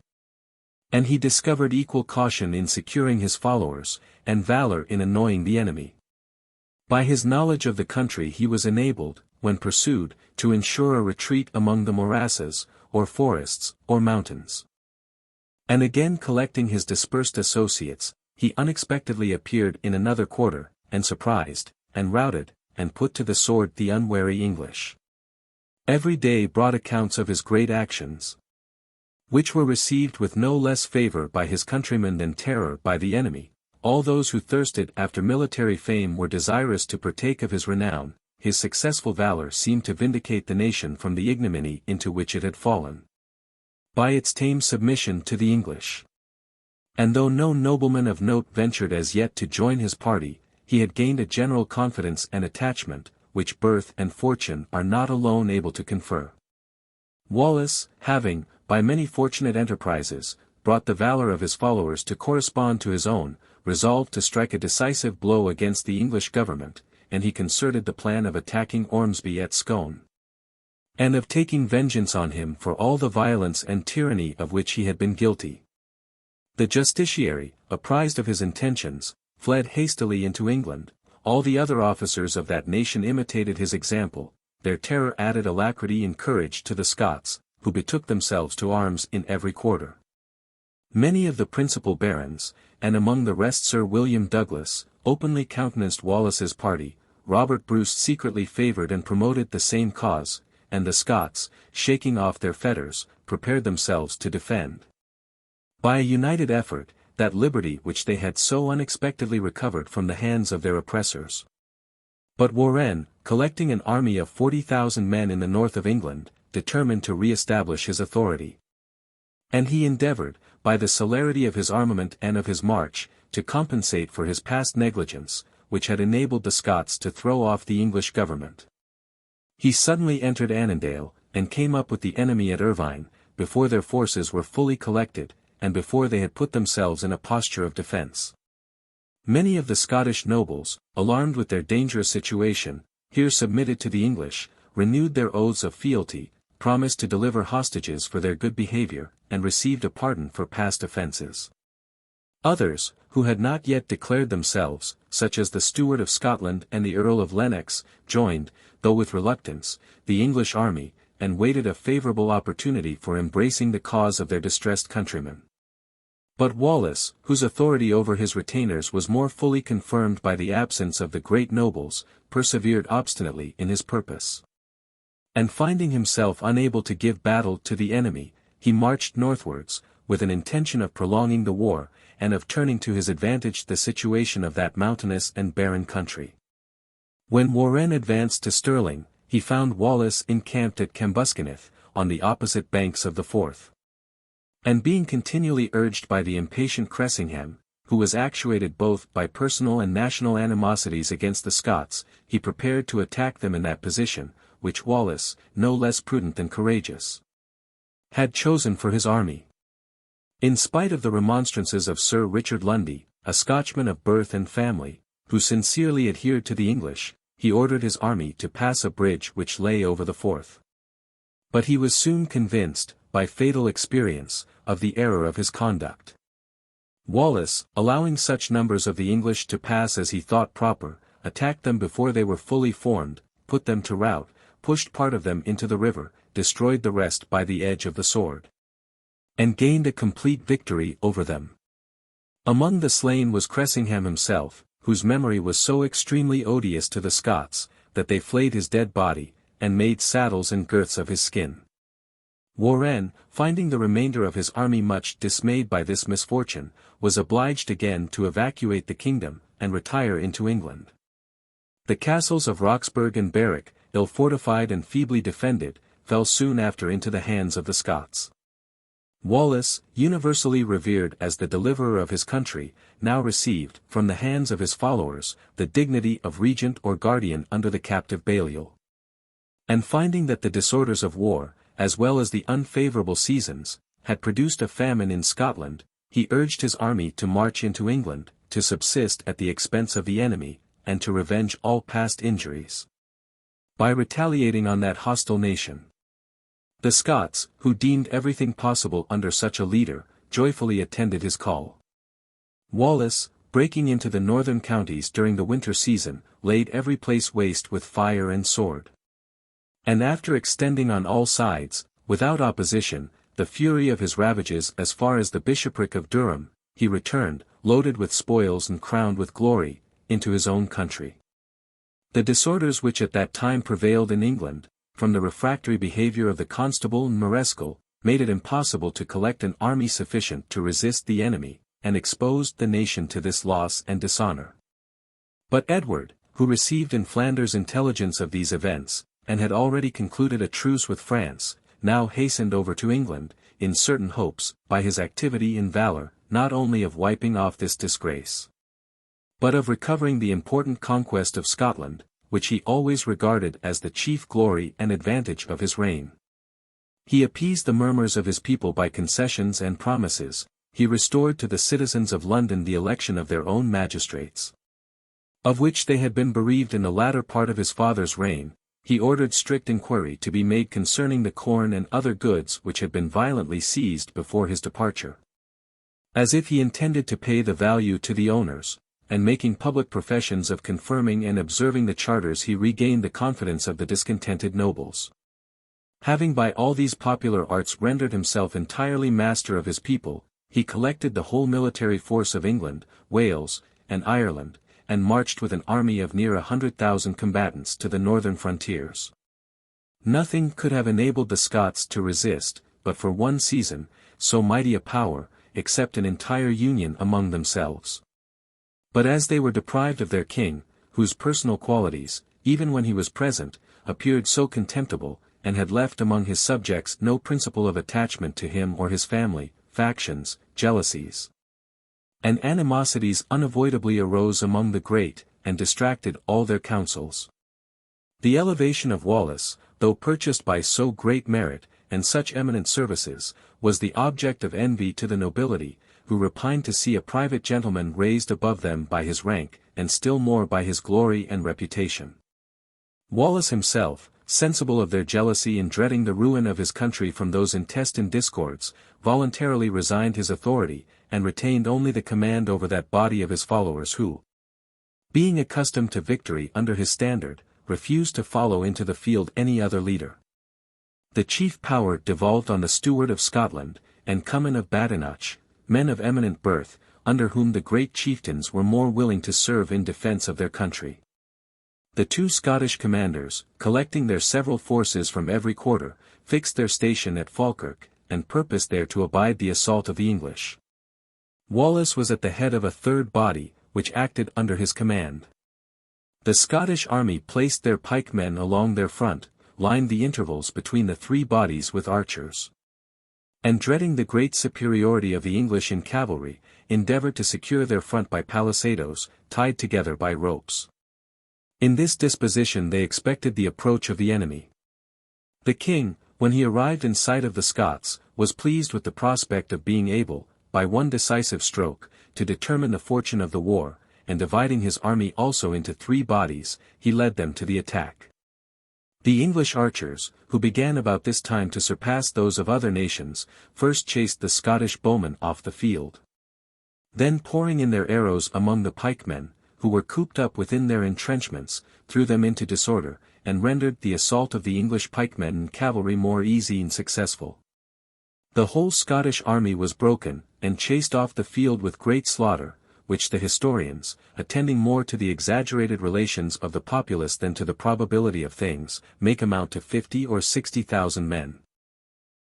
And he discovered equal caution in securing his followers, and valor in annoying the enemy. By his knowledge of the country he was enabled, when pursued, to ensure a retreat among the morasses, or forests, or mountains. And again collecting his dispersed associates, he unexpectedly appeared in another quarter, and surprised, and routed, and put to the sword the unwary English. Every day brought accounts of his great actions, which were received with no less favor by his countrymen than terror by the enemy. All those who thirsted after military fame were desirous to partake of his renown. His successful valor seemed to vindicate the nation from the ignominy into which it had fallen, by its tame submission to the English. And though no nobleman of note ventured as yet to join his party, he had gained a general confidence and attachment, which birth and fortune are not alone able to confer. Wallace, having, by many fortunate enterprises, brought the valor of his followers to correspond to his own, resolved to strike a decisive blow against the English government, and he concerted the plan of attacking Ormsby at Scone. and of taking vengeance on him for all the violence and tyranny of which he had been guilty. The justiciary, apprised of his intentions, fled hastily into England. All the other officers of that nation imitated his example. Their terror added alacrity and courage to the Scots, who betook themselves to arms in every quarter. Many of the principal barons, and among the rest Sir William Douglas, openly countenanced Wallace's party. Robert Bruce secretly favoured and promoted the same cause, and the Scots, shaking off their fetters, prepared themselves to defend, by a united effort, that liberty which they had so unexpectedly recovered from the hands of their oppressors. But Warenne, collecting an army of 40,000 men in the north of England, determined to re-establish his authority. And he endeavoured, by the celerity of his armament and of his march, to compensate for his past negligence, which had enabled the Scots to throw off the English government. He suddenly entered Annandale, and came up with the enemy at Irvine, before their forces were fully collected, and before they had put themselves in a posture of defence. Many of the Scottish nobles, alarmed with their dangerous situation, here submitted to the English, renewed their oaths of fealty, promised to deliver hostages for their good behaviour, and received a pardon for past offences. Others, who had not yet declared themselves, such as the Steward of Scotland and the Earl of Lennox, joined, though with reluctance, the English army, and waited a favourable opportunity for embracing the cause of their distressed countrymen. But Wallace, whose authority over his retainers was more fully confirmed by the absence of the great nobles, persevered obstinately in his purpose. And finding himself unable to give battle to the enemy, he marched northwards, with an intention of prolonging the war, and of turning to his advantage the situation of that mountainous and barren country. When Warenne advanced to Stirling, he found Wallace encamped at Cambuskenneth, on the opposite banks of the Forth. And being continually urged by the impatient Cressingham, who was actuated both by personal and national animosities against the Scots, he prepared to attack them in that position, which Wallace, no less prudent than courageous, had chosen for his army. In spite of the remonstrances of Sir Richard Lundy, a Scotchman of birth and family, who sincerely adhered to the English, he ordered his army to pass a bridge which lay over the Forth. But he was soon convinced, by fatal experience, of the error of his conduct. Wallace, allowing such numbers of the English to pass as he thought proper, attacked them before they were fully formed, put them to rout, pushed part of them into the river, destroyed the rest by the edge of the sword, and gained a complete victory over them. Among the slain was Cressingham himself, whose memory was so extremely odious to the Scots, that they flayed his dead body, and made saddles and girths of his skin. Warenne, finding the remainder of his army much dismayed by this misfortune, was obliged again to evacuate the kingdom, and retire into England. The castles of Roxburgh and Berwick, ill fortified and feebly defended, fell soon after into the hands of the Scots. Wallace, universally revered as the deliverer of his country, now received, from the hands of his followers, the dignity of regent or guardian under the captive Balliol. And finding that the disorders of war, as well as the unfavourable seasons, had produced a famine in Scotland, he urged his army to march into England, to subsist at the expense of the enemy, and to revenge all past injuries, by retaliating on that hostile nation. The Scots, who deemed everything possible under such a leader, joyfully attended his call. Wallace, breaking into the northern counties during the winter season, laid every place waste with fire and sword. And after extending on all sides, without opposition, the fury of his ravages as far as the bishopric of Durham, he returned, loaded with spoils and crowned with glory, into his own country. The disorders which at that time prevailed in England, from the refractory behaviour of the constable and mareschal, made it impossible to collect an army sufficient to resist the enemy, and exposed the nation to this loss and dishonour. But Edward, who received in Flanders intelligence of these events, and had already concluded a truce with France, now hastened over to England, in certain hopes, by his activity and valour, not only of wiping off this disgrace, but of recovering the important conquest of Scotland, which he always regarded as the chief glory and advantage of his reign. He appeased the murmurs of his people by concessions and promises. He restored to the citizens of London the election of their own magistrates, of which they had been bereaved in the latter part of his father's reign, He ordered strict inquiry to be made concerning the corn and other goods which had been violently seized before his departure. As if he intended to pay the value to the owners, and making public professions of confirming and observing the charters, he regained the confidence of the discontented nobles. Having by all these popular arts rendered himself entirely master of his people, he collected the whole military force of England, Wales, and Ireland, and marched with an army of near 100,000 combatants to the northern frontiers. Nothing could have enabled the Scots to resist, but for one season, so mighty a power, except an entire union among themselves. But as they were deprived of their king, whose personal qualities, even when he was present, appeared so contemptible, and had left among his subjects no principle of attachment to him or his family, factions, jealousies, and animosities unavoidably arose among the great, and distracted all their counsels. The elevation of Wallace, though purchased by so great merit, and such eminent services, was the object of envy to the nobility, who repined to see a private gentleman raised above them by his rank, and still more by his glory and reputation. Wallace himself, sensible of their jealousy and dreading the ruin of his country from those intestine discords, voluntarily resigned his authority, and retained only the command over that body of his followers who, being accustomed to victory under his standard, refused to follow into the field any other leader. The chief power devolved on the Steward of Scotland, and Cummin of Badenoch, men of eminent birth, under whom the great chieftains were more willing to serve in defence of their country. The two Scottish commanders, collecting their several forces from every quarter, fixed their station at Falkirk, and purposed there to abide the assault of the English. Wallace was at the head of a third body, which acted under his command. The Scottish army placed their pikemen along their front, lined the intervals between the three bodies with archers, and dreading the great superiority of the English in cavalry, endeavoured to secure their front by palisadoes, tied together by ropes. In this disposition they expected the approach of the enemy. The king, when he arrived in sight of the Scots, was pleased with the prospect of being able, by one decisive stroke, to determine the fortune of the war, and dividing his army also into three bodies, he led them to the attack. The English archers, who began about this time to surpass those of other nations, first chased the Scottish bowmen off the field. Then pouring in their arrows among the pikemen, who were cooped up within their entrenchments, threw them into disorder, and rendered the assault of the English pikemen and cavalry more easy and successful. The whole Scottish army was broken, and chased off the field with great slaughter, which the historians, attending more to the exaggerated relations of the populace than to the probability of things, make amount to 50 or 60,000 men.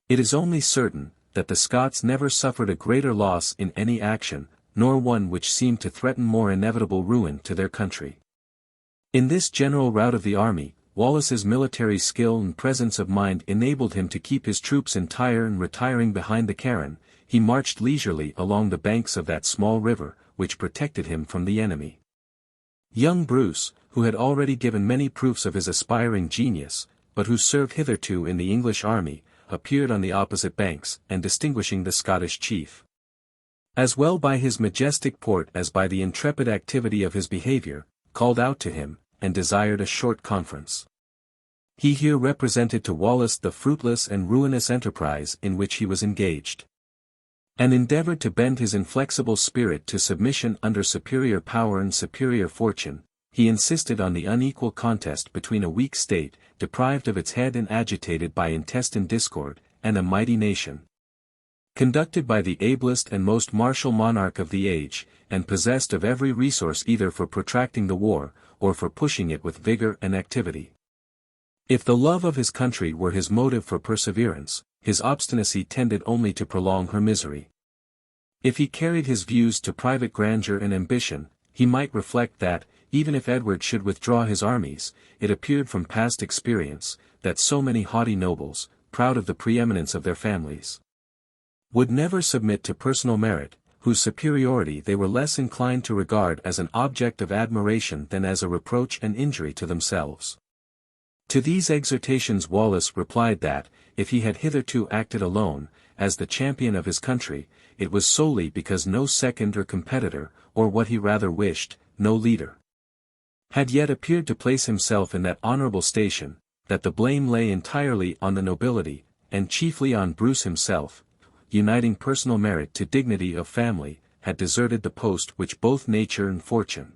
It is only certain, that the Scots never suffered a greater loss in any action, nor one which seemed to threaten more inevitable ruin to their country. In this general rout of the army, Wallace's military skill and presence of mind enabled him to keep his troops entire, and retiring behind the Carron, he marched leisurely along the banks of that small river, which protected him from the enemy. Young Bruce, who had already given many proofs of his aspiring genius, but who served hitherto in the English army, appeared on the opposite banks, and distinguishing the Scottish chief, as well by his majestic port as by the intrepid activity of his behavior, called out to him, and desired a short conference. He here represented to Wallace the fruitless and ruinous enterprise in which he was engaged, and endeavored to bend his inflexible spirit to submission under superior power and superior fortune. He insisted on the unequal contest between a weak state, deprived of its head and agitated by intestine discord, and a mighty nation, conducted by the ablest and most martial monarch of the age, and possessed of every resource either for protracting the war, or for pushing it with vigor and activity. If the love of his country were his motive for perseverance, his obstinacy tended only to prolong her misery. If he carried his views to private grandeur and ambition, he might reflect that, even if Edward should withdraw his armies, it appeared from past experience, that so many haughty nobles, proud of the preeminence of their families, would never submit to personal merit, whose superiority they were less inclined to regard as an object of admiration than as a reproach and injury to themselves. To these exhortations Wallace replied that, if he had hitherto acted alone, as the champion of his country, it was solely because no second or competitor, or what he rather wished, no leader, had yet appeared to place himself in that honourable station, that the blame lay entirely on the nobility, and chiefly on Bruce himself, uniting personal merit to dignity of family, had deserted the post which both nature and fortune,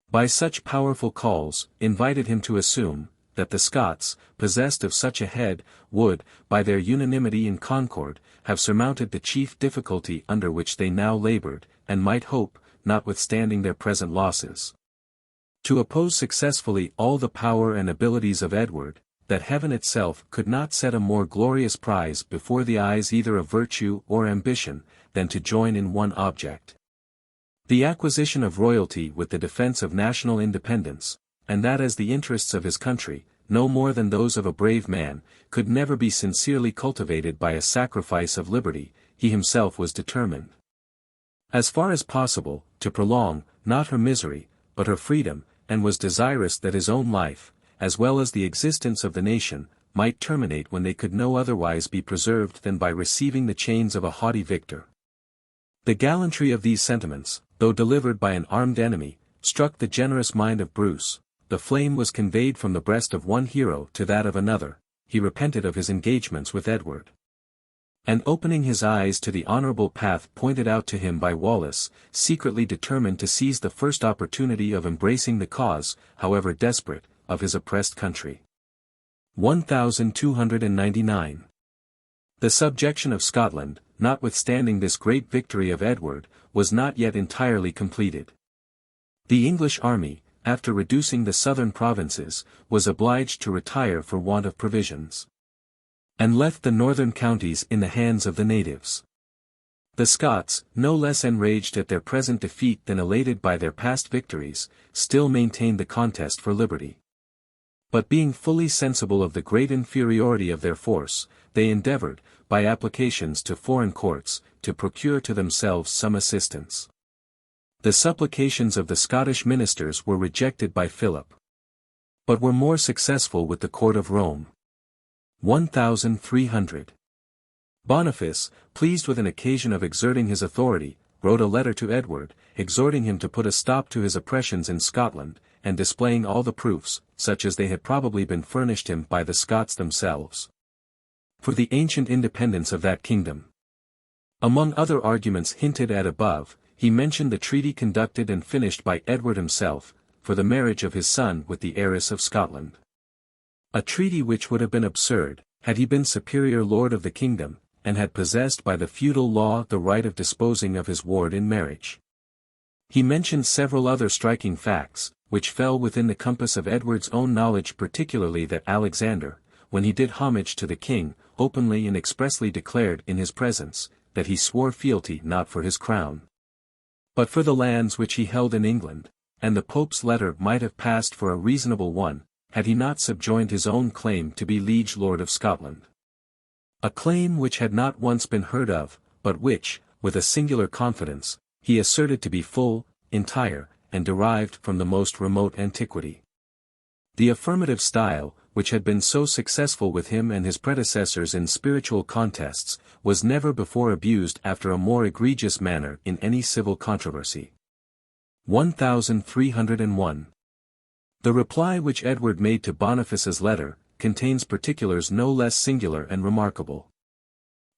by such powerful calls, invited him to assume, that the Scots, possessed of such a head, would, by their unanimity and concord, have surmounted the chief difficulty under which they now laboured, and might hope, notwithstanding their present losses, to oppose successfully all the power and abilities of Edward, that heaven itself could not set a more glorious prize before the eyes either of virtue or ambition, than to join in one object, the acquisition of royalty with the defence of national independence, and that as the interests of his country, no more than those of a brave man, could never be sincerely cultivated by a sacrifice of liberty, he himself was determined, as far as possible, to prolong, not her misery, but her freedom, and was desirous that his own life, as well as the existence of the nation, might terminate when they could no otherwise be preserved than by receiving the chains of a haughty victor. The gallantry of these sentiments, though delivered by an armed enemy, struck the generous mind of Bruce. The flame was conveyed from the breast of one hero to that of another. He repented of his engagements with Edward, and opening his eyes to the honourable path pointed out to him by Wallace, secretly determined to seize the first opportunity of embracing the cause, however desperate, of his oppressed country. 1299. The subjection of Scotland, notwithstanding this great victory of Edward, was not yet entirely completed. The English army, after reducing the southern provinces, was obliged to retire for want of provisions, and left the northern counties in the hands of the natives. The Scots, no less enraged at their present defeat than elated by their past victories, still maintained the contest for liberty. But being fully sensible of the great inferiority of their force, they endeavoured, by applications to foreign courts, to procure to themselves some assistance. The supplications of the Scottish ministers were rejected by Philip, but were more successful with the court of Rome. 1300. Boniface, pleased with an occasion of exerting his authority, wrote a letter to Edward, exhorting him to put a stop to his oppressions in Scotland, and displaying all the proofs, such as they had probably been furnished him by the Scots themselves, for the ancient independence of that kingdom. Among other arguments hinted at above, he mentioned the treaty conducted and finished by Edward himself, for the marriage of his son with the heiress of Scotland. A treaty which would have been absurd, had he been superior lord of the kingdom, and had possessed by the feudal law the right of disposing of his ward in marriage. He mentioned several other striking facts, which fell within the compass of Edward's own knowledge, particularly that Alexander, when he did homage to the king, openly and expressly declared in his presence, that he swore fealty not for his crown, but for the lands which he held in England, and the Pope's letter might have passed for a reasonable one, had he not subjoined his own claim to be liege lord of Scotland. A claim which had not once been heard of, but which, with a singular confidence, he asserted to be full, entire, and derived from the most remote antiquity. The affirmative style, which had been so successful with him and his predecessors in spiritual contests, was never before abused after a more egregious manner in any civil controversy. 1301. The reply which Edward made to Boniface's letter, contains particulars no less singular and remarkable.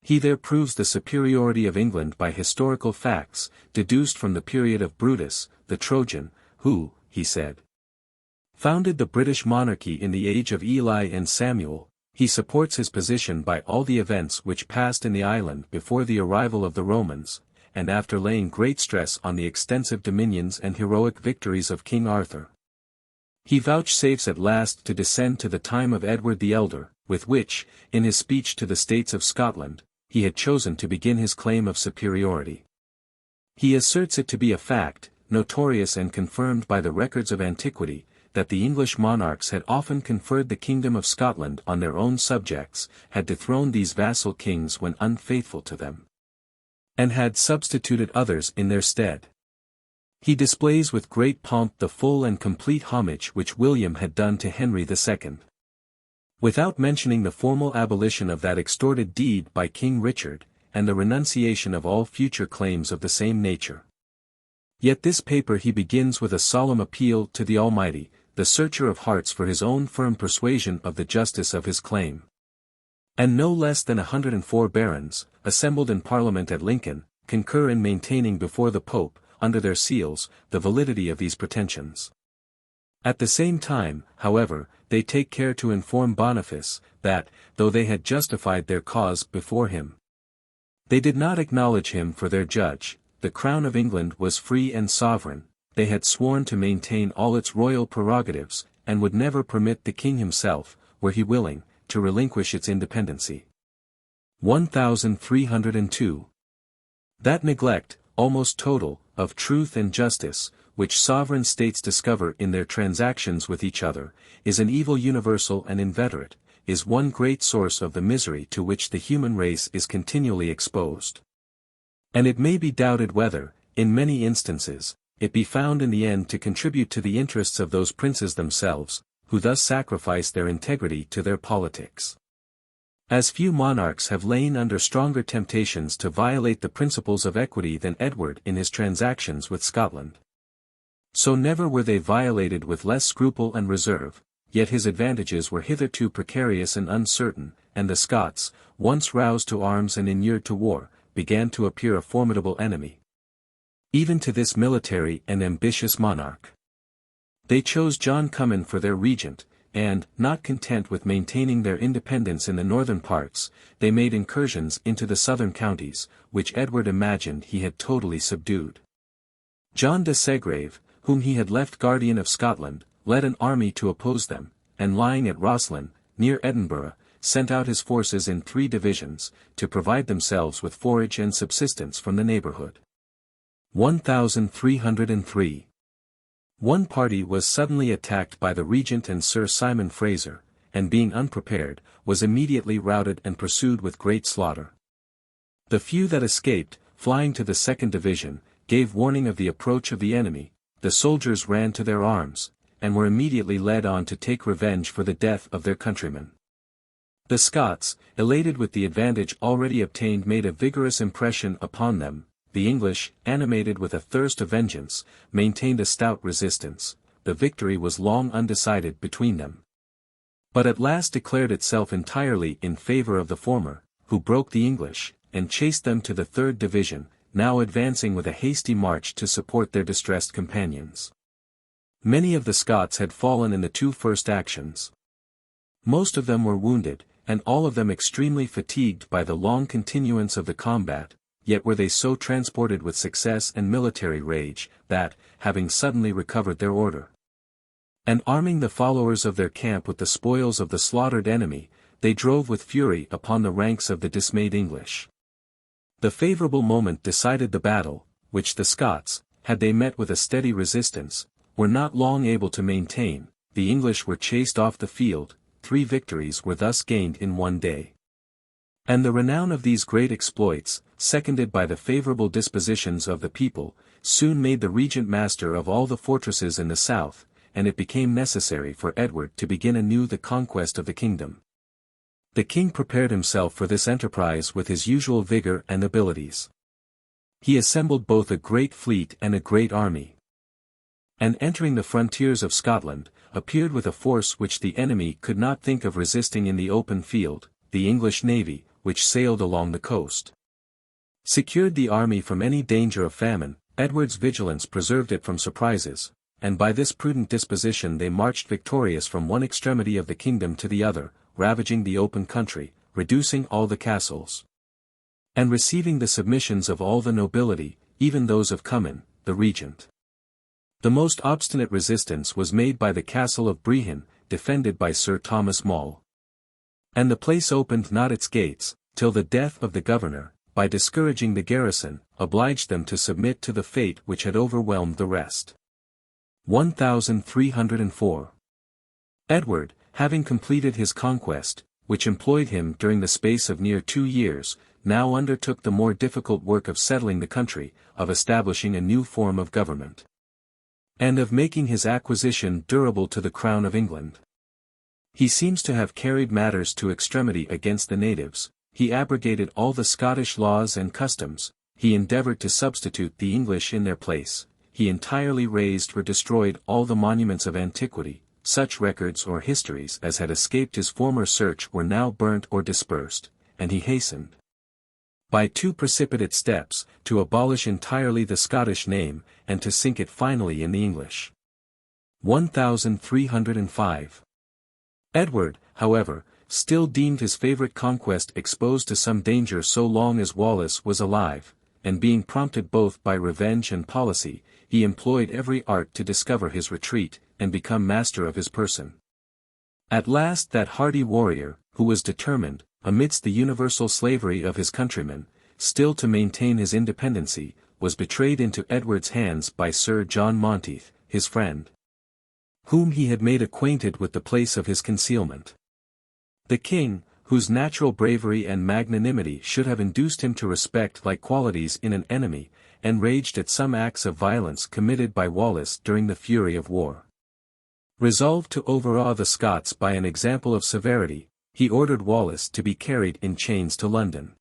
He there proves the superiority of England by historical facts, deduced from the period of Brutus, the Trojan, who, he said, founded the British monarchy in the age of Eli and Samuel. He supports his position by all the events which passed in the island before the arrival of the Romans, and after laying great stress on the extensive dominions and heroic victories of King Arthur. He vouchsafes at last to descend to the time of Edward the Elder, with which, in his speech to the States of Scotland, he had chosen to begin his claim of superiority. He asserts it to be a fact, notorious and confirmed by the records of antiquity, that the English monarchs had often conferred the kingdom of Scotland on their own subjects, had dethroned these vassal kings when unfaithful to them, and had substituted others in their stead. He displays with great pomp the full and complete homage which William had done to Henry II. Without mentioning the formal abolition of that extorted deed by King Richard, and the renunciation of all future claims of the same nature. Yet this paper he begins with a solemn appeal to the Almighty, the searcher of hearts for his own firm persuasion of the justice of his claim. And no less than 104 barons, assembled in Parliament at Lincoln, concur in maintaining before the Pope, under their seals, the validity of these pretensions. At the same time, however, they take care to inform Boniface, that, though they had justified their cause before him, they did not acknowledge him for their judge. The crown of England was free and sovereign, they had sworn to maintain all its royal prerogatives, and would never permit the king himself, were he willing, to relinquish its independency. 1302. That neglect, almost total, of truth and justice, which sovereign states discover in their transactions with each other, is an evil universal and inveterate, is one great source of the misery to which the human race is continually exposed. And it may be doubted whether, in many instances, it be found in the end to contribute to the interests of those princes themselves, who thus sacrifice their integrity to their politics. As few monarchs have lain under stronger temptations to violate the principles of equity than Edward in his transactions with Scotland, so never were they violated with less scruple and reserve, yet his advantages were hitherto precarious and uncertain, and the Scots, once roused to arms and inured to war, began to appear a formidable enemy, even to this military and ambitious monarch. They chose John Comyn for their regent, and, not content with maintaining their independence in the northern parts, they made incursions into the southern counties, which Edward imagined he had totally subdued. John de Segrave, whom he had left guardian of Scotland, led an army to oppose them, and lying at Rosslyn, near Edinburgh, sent out his forces in 3 divisions, to provide themselves with forage and subsistence from the neighbourhood. 1303. One party was suddenly attacked by the regent and Sir Simon Fraser, and being unprepared, was immediately routed and pursued with great slaughter. The few that escaped, flying to the 2nd division, gave warning of the approach of the enemy. The soldiers ran to their arms, and were immediately led on to take revenge for the death of their countrymen. The Scots, elated with the advantage already obtained, made a vigorous impression upon them. The English, animated with a thirst of vengeance, maintained a stout resistance. The victory was long undecided between them, but at last declared itself entirely in favor of the former, who broke the English, and chased them to the 3rd division, now advancing with a hasty march to support their distressed companions. Many of the Scots had fallen in the 2 first actions. Most of them were wounded, and all of them extremely fatigued by the long continuance of the combat, yet were they so transported with success and military rage, that, having suddenly recovered their order, and arming the followers of their camp with the spoils of the slaughtered enemy, they drove with fury upon the ranks of the dismayed English. The favourable moment decided the battle, which the Scots, had they met with a steady resistance, were not long able to maintain. The English were chased off the field. 3 victories were thus gained in one day. And the renown of these great exploits, seconded by the favourable dispositions of the people, soon made the regent master of all the fortresses in the south, and it became necessary for Edward to begin anew the conquest of the kingdom. The king prepared himself for this enterprise with his usual vigour and abilities. He assembled both a great fleet and a great army, and entering the frontiers of Scotland, appeared with a force which the enemy could not think of resisting in the open field. The English navy, which sailed along the coast, secured the army from any danger of famine. Edward's vigilance preserved it from surprises, and by this prudent disposition they marched victorious from one extremity of the kingdom to the other, ravaging the open country, reducing all the castles, and receiving the submissions of all the nobility, even those of Comyn, the regent. The most obstinate resistance was made by the castle of Brehon, defended by Sir Thomas Maule. And the place opened not its gates, till the death of the governor, by discouraging the garrison, obliged them to submit to the fate which had overwhelmed the rest. 1304. Edward, having completed his conquest, which employed him during the space of near 2 years, now undertook the more difficult work of settling the country, of establishing a new form of government, and of making his acquisition durable to the crown of England. He seems to have carried matters to extremity against the natives. He abrogated all the Scottish laws and customs. He endeavoured to substitute the English in their place. He entirely razed or destroyed all the monuments of antiquity, such records or histories as had escaped his former search were now burnt or dispersed, and he hastened, by two precipitate steps, to abolish entirely the Scottish name, and to sink it finally in the English. 1305. Edward, however, still deemed his favourite conquest exposed to some danger so long as Wallace was alive, and being prompted both by revenge and policy, he employed every art to discover his retreat, and become master of his person. At last that hardy warrior, who was determined, amidst the universal slavery of his countrymen, still to maintain his independency, was betrayed into Edward's hands by Sir John Monteith, his friend, whom he had made acquainted with the place of his concealment. The king, whose natural bravery and magnanimity should have induced him to respect like qualities in an enemy, enraged at some acts of violence committed by Wallace during the fury of war. Resolved to overawe the Scots by an example of severity, he ordered Wallace to be carried in chains to London,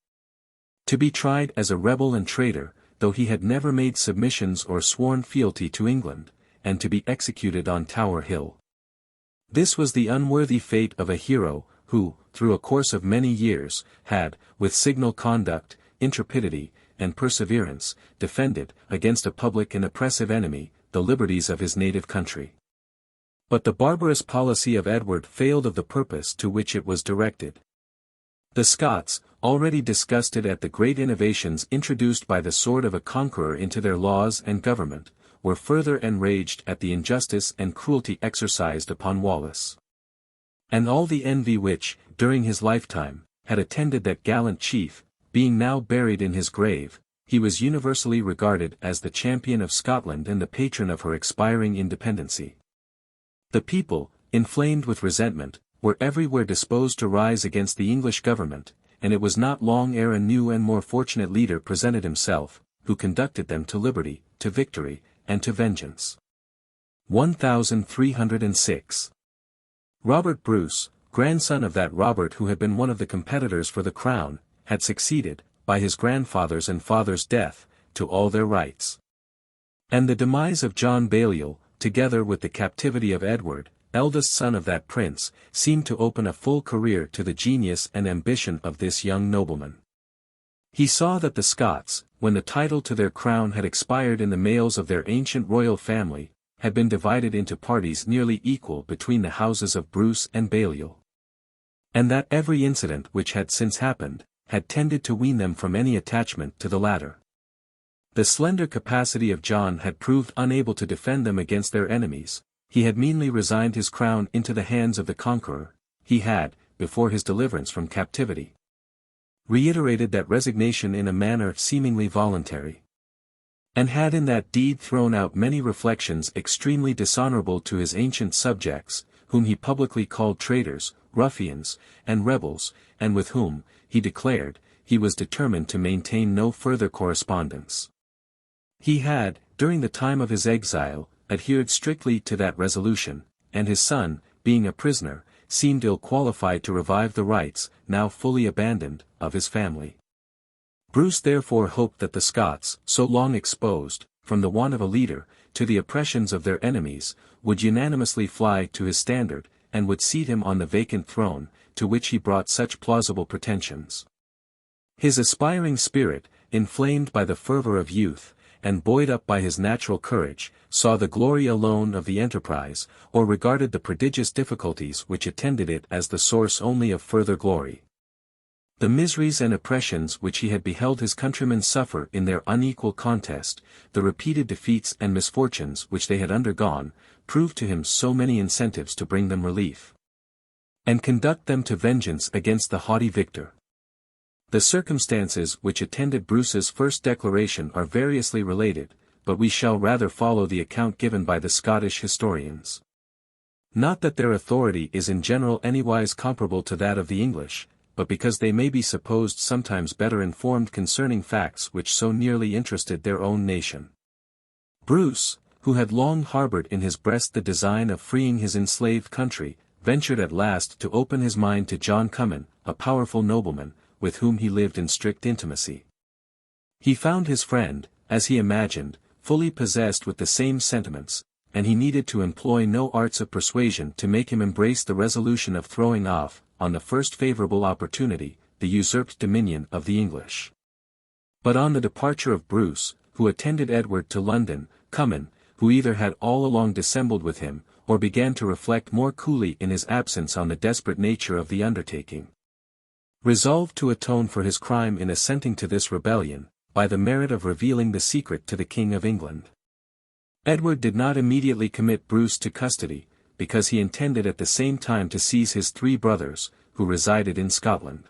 to be tried as a rebel and traitor, though he had never made submissions or sworn fealty to England, and to be executed on Tower Hill. This was the unworthy fate of a hero, who, through a course of many years, had, with signal conduct, intrepidity, and perseverance, defended, against a public and oppressive enemy, the liberties of his native country. But the barbarous policy of Edward failed of the purpose to which it was directed. The Scots, already disgusted at the great innovations introduced by the sword of a conqueror into their laws and government, were further enraged at the injustice and cruelty exercised upon Wallace. And all the envy which, during his lifetime, had attended that gallant chief, being now buried in his grave, he was universally regarded as the champion of Scotland and the patron of her expiring independency. The people, inflamed with resentment, were everywhere disposed to rise against the English government, and it was not long ere a new and more fortunate leader presented himself, who conducted them to liberty, to victory, and to vengeance. 1306. Robert Bruce, grandson of that Robert who had been one of the competitors for the crown, had succeeded, by his grandfather's and father's death, to all their rights. And the demise of John Balliol, together with the captivity of Edward, eldest son of that prince, seemed to open a full career to the genius and ambition of this young nobleman. He saw that the Scots, when the title to their crown had expired in the males of their ancient royal family, had been divided into parties nearly equal between the houses of Bruce and Balliol. And that every incident which had since happened, had tended to wean them from any attachment to the latter. The slender capacity of John had proved unable to defend them against their enemies. He had meanly resigned his crown into the hands of the conqueror. He had, before his deliverance from captivity, reiterated that resignation in a manner seemingly voluntary, and had in that deed thrown out many reflections extremely dishonourable to his ancient subjects, whom he publicly called traitors, ruffians, and rebels, and with whom, he declared, he was determined to maintain no further correspondence. He had, during the time of his exile, adhered strictly to that resolution, and his son, being a prisoner, seemed ill qualified to revive the rights, now fully abandoned, of his family. Bruce therefore hoped that the Scots, so long exposed, from the want of a leader, to the oppressions of their enemies, would unanimously fly to his standard, and would seat him on the vacant throne, to which he brought such plausible pretensions. His aspiring spirit, inflamed by the fervour of youth, and buoyed up by his natural courage, saw the glory alone of the enterprise, or regarded the prodigious difficulties which attended it as the source only of further glory. The miseries and oppressions which he had beheld his countrymen suffer in their unequal contest, the repeated defeats and misfortunes which they had undergone, proved to him so many incentives to bring them relief, and conduct them to vengeance against the haughty victor. The circumstances which attended Bruce's first declaration are variously related, but we shall rather follow the account given by the Scottish historians. Not that their authority is in general anywise comparable to that of the English, but because they may be supposed sometimes better informed concerning facts which so nearly interested their own nation. Bruce, who had long harboured in his breast the design of freeing his enslaved country, ventured at last to open his mind to John Comyn, a powerful nobleman, with whom he lived in strict intimacy. He found his friend, as he imagined, fully possessed with the same sentiments, and he needed to employ no arts of persuasion to make him embrace the resolution of throwing off, on the first favourable opportunity, the usurped dominion of the English. But on the departure of Bruce, who attended Edward to London, Comyn, who either had all along dissembled with him, or began to reflect more coolly in his absence on the desperate nature of the undertaking, resolved to atone for his crime in assenting to this rebellion, by the merit of revealing the secret to the King of England. Edward did not immediately commit Bruce to custody, because he intended at the same time to seize his 3 brothers, who resided in Scotland.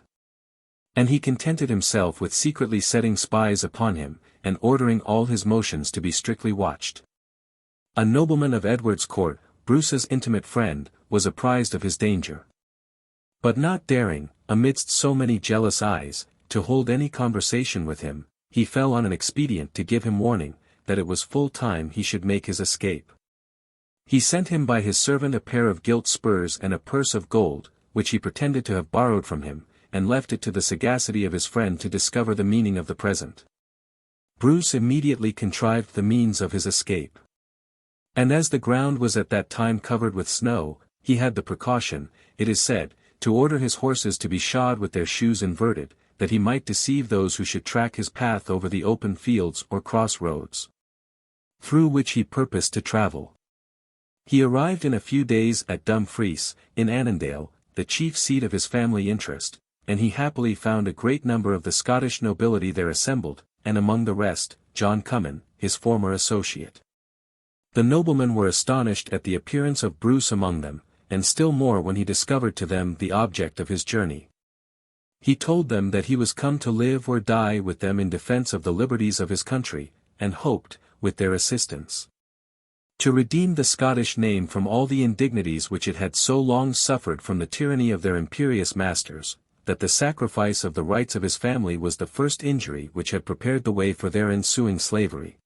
And he contented himself with secretly setting spies upon him, and ordering all his motions to be strictly watched. A nobleman of Edward's court, Bruce's intimate friend, was apprised of his danger. But not daring, amidst so many jealous eyes, to hold any conversation with him, he fell on an expedient to give him warning, that it was full time he should make his escape. He sent him by his servant a pair of gilt spurs and a purse of gold, which he pretended to have borrowed from him, and left it to the sagacity of his friend to discover the meaning of the present. Bruce immediately contrived the means of his escape. And as the ground was at that time covered with snow, he had the precaution, it is said, to order his horses to be shod with their shoes inverted, that he might deceive those who should track his path over the open fields or cross roads, through which he purposed to travel. He arrived in a few days at Dumfries, in Annandale, the chief seat of his family interest, and he happily found a great number of the Scottish nobility there assembled, and among the rest, John Comyn, his former associate. The noblemen were astonished at the appearance of Bruce among them, and still more when he discovered to them the object of his journey. He told them that he was come to live or die with them in defence of the liberties of his country, and hoped, with their assistance, to redeem the Scottish name from all the indignities which it had so long suffered from the tyranny of their imperious masters, that the sacrifice of the rights of his family was the first injury which had prepared the way for their ensuing slavery.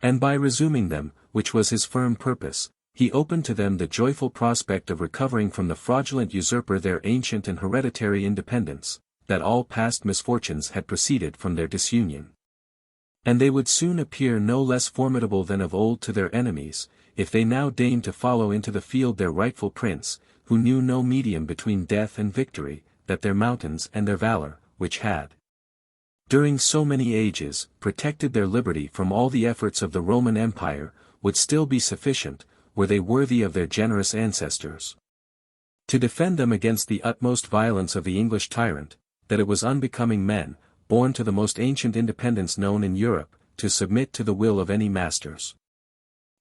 And by resuming them, which was his firm purpose, he opened to them the joyful prospect of recovering from the fraudulent usurper their ancient and hereditary independence, that all past misfortunes had proceeded from their disunion. And they would soon appear no less formidable than of old to their enemies, if they now deigned to follow into the field their rightful prince, who knew no medium between death and victory, that their mountains and their valour, which had, during so many ages, protected their liberty from all the efforts of the Roman Empire, would still be sufficient, were they worthy of their generous ancestors, to defend them against the utmost violence of the English tyrant, that it was unbecoming men, born to the most ancient independence known in Europe, to submit to the will of any masters,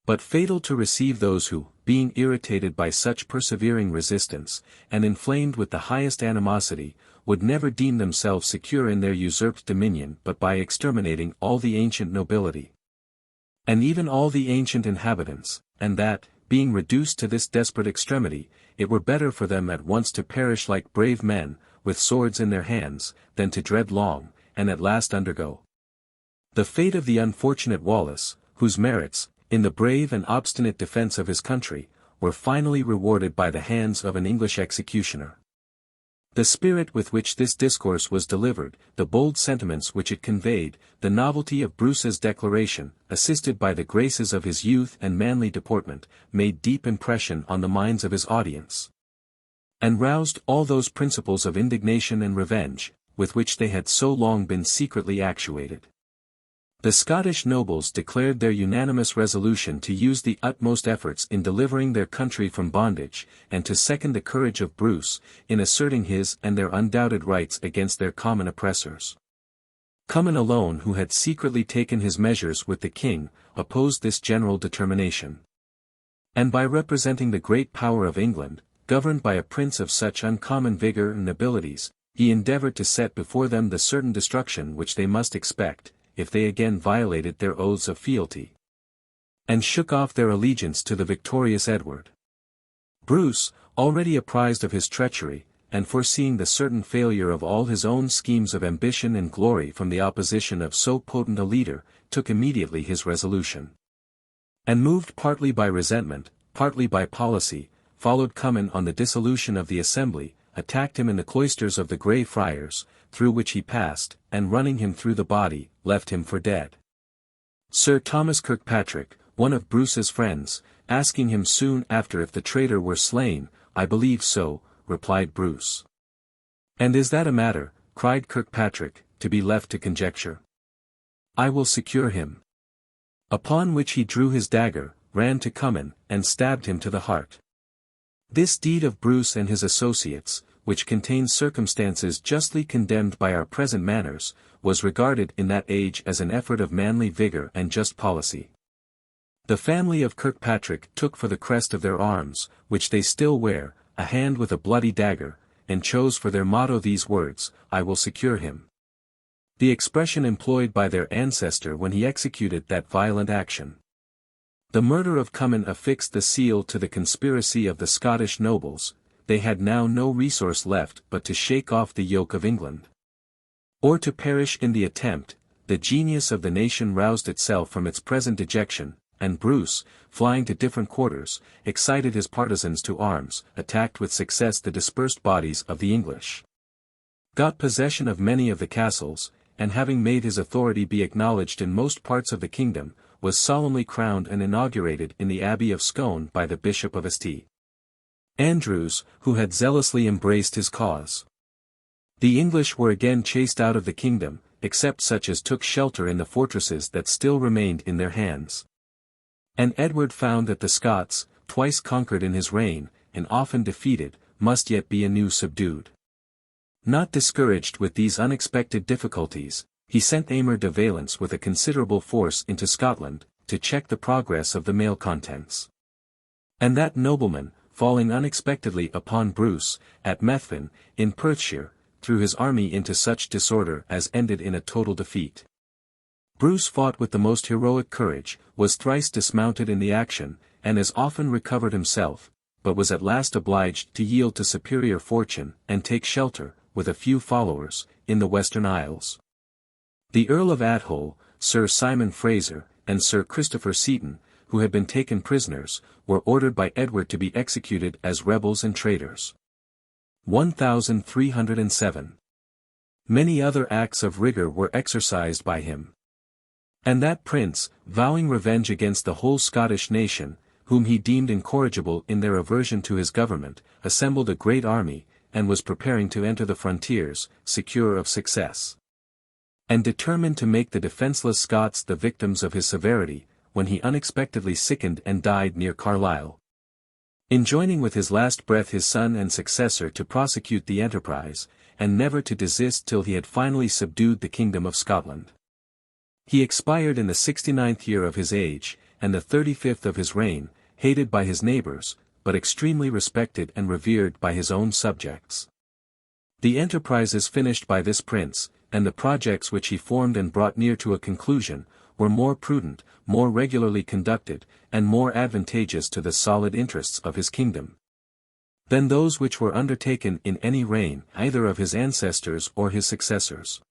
but fatal to receive those who, being irritated by such persevering resistance, and inflamed with the highest animosity, would never deem themselves secure in their usurped dominion but by exterminating all the ancient nobility, and even all the ancient inhabitants, and that, being reduced to this desperate extremity, it were better for them at once to perish like brave men, with swords in their hands, than to dread long, and at last undergo the fate of the unfortunate Wallace, whose merits, in the brave and obstinate defence of his country, were finally rewarded by the hands of an English executioner. The spirit with which this discourse was delivered, the bold sentiments which it conveyed, the novelty of Bruce's declaration, assisted by the graces of his youth and manly deportment, made deep impression on the minds of his audience, and roused all those principles of indignation and revenge, with which they had so long been secretly actuated. The Scottish nobles declared their unanimous resolution to use the utmost efforts in delivering their country from bondage, and to second the courage of Bruce, in asserting his and their undoubted rights against their common oppressors. Comyn alone, who had secretly taken his measures with the king, opposed this general determination. And by representing the great power of England, governed by a prince of such uncommon vigour and abilities, he endeavoured to set before them the certain destruction which they must expect, if they again violated their oaths of fealty, and shook off their allegiance to the victorious Edward. Bruce, already apprised of his treachery, and foreseeing the certain failure of all his own schemes of ambition and glory from the opposition of so potent a leader, took immediately his resolution, and moved partly by resentment, partly by policy, followed Comyn on the dissolution of the assembly, attacked him in the cloisters of the Grey Friars, through which he passed, and running him through the body, left him for dead. Sir Thomas Kirkpatrick, one of Bruce's friends, asking him soon after if the traitor were slain. "I believe so," replied Bruce. "And is that a matter," cried Kirkpatrick, "to be left to conjecture? I will secure him." Upon which he drew his dagger, ran to Cummin, and stabbed him to the heart. This deed of Bruce and his associates, which contains circumstances justly condemned by our present manners, was regarded in that age as an effort of manly vigour and just policy. The family of Kirkpatrick took for the crest of their arms, which they still wear, a hand with a bloody dagger, and chose for their motto these words, "I will secure him." The expression employed by their ancestor when he executed that violent action. The murder of Cummin affixed the seal to the conspiracy of the Scottish nobles. They had now no resource left but to shake off the yoke of England, or to perish in the attempt. The genius of the nation roused itself from its present dejection, and Bruce, flying to different quarters, excited his partisans to arms, attacked with success the dispersed bodies of the English, got possession of many of the castles, and having made his authority be acknowledged in most parts of the kingdom, was solemnly crowned and inaugurated in the Abbey of Scone by the Bishop of St. Andrews, who had zealously embraced his cause. The English were again chased out of the kingdom, except such as took shelter in the fortresses that still remained in their hands. And Edward found that the Scots, twice conquered in his reign, and often defeated, must yet be anew subdued. Not discouraged with these unexpected difficulties, he sent Aymer de Valence with a considerable force into Scotland, to check the progress of the malcontents. And that nobleman, falling unexpectedly upon Bruce, at Methven, in Perthshire, threw his army into such disorder as ended in a total defeat. Bruce fought with the most heroic courage, was thrice dismounted in the action, and as often recovered himself, but was at last obliged to yield to superior fortune, and take shelter, with a few followers, in the Western Isles. The Earl of Athole, Sir Simon Fraser, and Sir Christopher Seaton, who had been taken prisoners, were ordered by Edward to be executed as rebels and traitors. 1307. Many other acts of rigor were exercised by him. And that prince, vowing revenge against the whole Scottish nation, whom he deemed incorrigible in their aversion to his government, assembled a great army, and was preparing to enter the frontiers, secure of success, and determined to make the defenceless Scots the victims of his severity, when he unexpectedly sickened and died near Carlisle, enjoining with his last breath his son and successor to prosecute the enterprise, and never to desist till he had finally subdued the kingdom of Scotland. He expired in the 69th year of his age, and the 35th of his reign, hated by his neighbours, but extremely respected and revered by his own subjects. The enterprises finished by this prince, and the projects which he formed and brought near to a conclusion, were more prudent, more regularly conducted, and more advantageous to the solid interests of his kingdom, than those which were undertaken in any reign, either of his ancestors or his successors.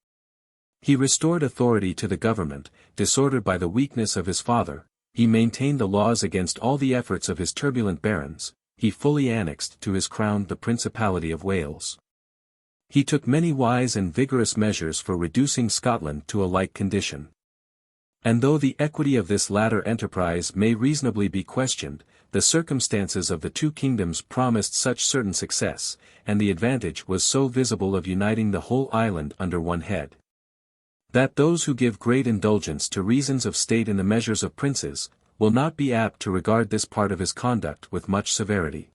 He restored authority to the government, disordered by the weakness of his father. He maintained the laws against all the efforts of his turbulent barons. He fully annexed to his crown the Principality of Wales. He took many wise and vigorous measures for reducing Scotland to a like condition. And though the equity of this latter enterprise may reasonably be questioned, the circumstances of the two kingdoms promised such certain success, and the advantage was so visible of uniting the whole island under one head, that those who give great indulgence to reasons of state in the measures of princes, will not be apt to regard this part of his conduct with much severity.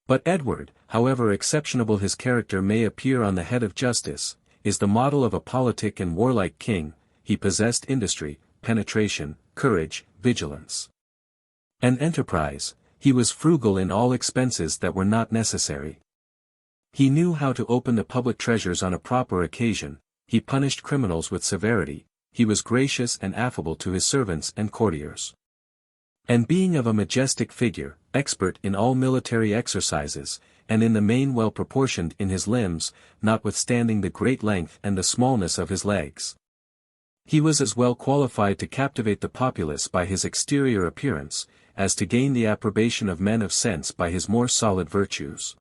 But Edward, however exceptionable his character may appear on the head of justice, is the model of a politic and warlike king. He possessed industry, penetration, courage, vigilance, and enterprise. He was frugal in all expenses that were not necessary. He knew how to open the public treasures on a proper occasion. He punished criminals with severity. He was gracious and affable to his servants and courtiers. And being of a majestic figure, expert in all military exercises, and in the main well proportioned in his limbs, notwithstanding the great length and the smallness of his legs, he was as well qualified to captivate the populace by his exterior appearance, as to gain the approbation of men of sense by his more solid virtues.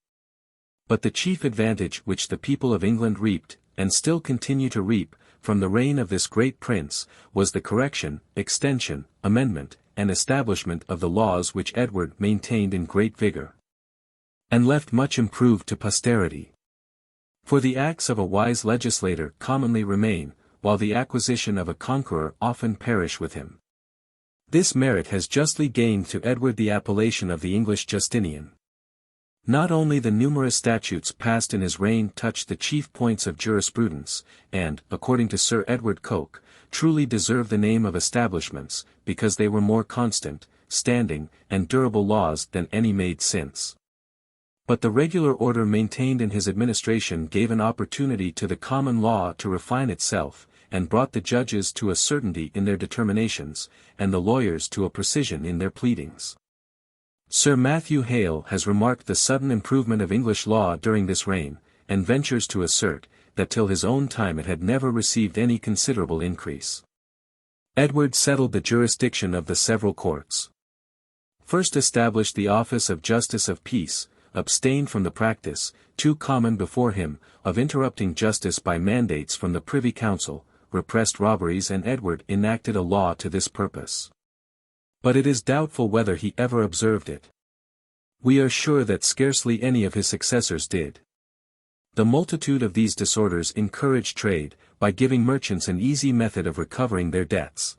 But the chief advantage which the people of England reaped, and still continue to reap, from the reign of this great prince, was the correction, extension, amendment, and establishment of the laws which Edward maintained in great vigor, and left much improved to posterity. For the acts of a wise legislator commonly remain, while the acquisition of a conqueror often perish with him. This merit has justly gained to Edward the appellation of the English Justinian. Not only the numerous statutes passed in his reign touched the chief points of jurisprudence, and, according to Sir Edward Coke, truly deserve the name of establishments, because they were more constant, standing, and durable laws than any made since. But the regular order maintained in his administration gave an opportunity to the common law to refine itself, and brought the judges to a certainty in their determinations, and the lawyers to a precision in their pleadings. Sir Matthew Hale has remarked the sudden improvement of English law during this reign, and ventures to assert, that till his own time it had never received any considerable increase. Edward settled the jurisdiction of the several courts. First established the office of Justice of Peace, abstained from the practice, too common before him, of interrupting justice by mandates from the Privy Council, repressed robberies, and Edward enacted a law to this purpose. But it is doubtful whether he ever observed it. We are sure that scarcely any of his successors did. The multitude of these disorders encouraged trade, by giving merchants an easy method of recovering their debts.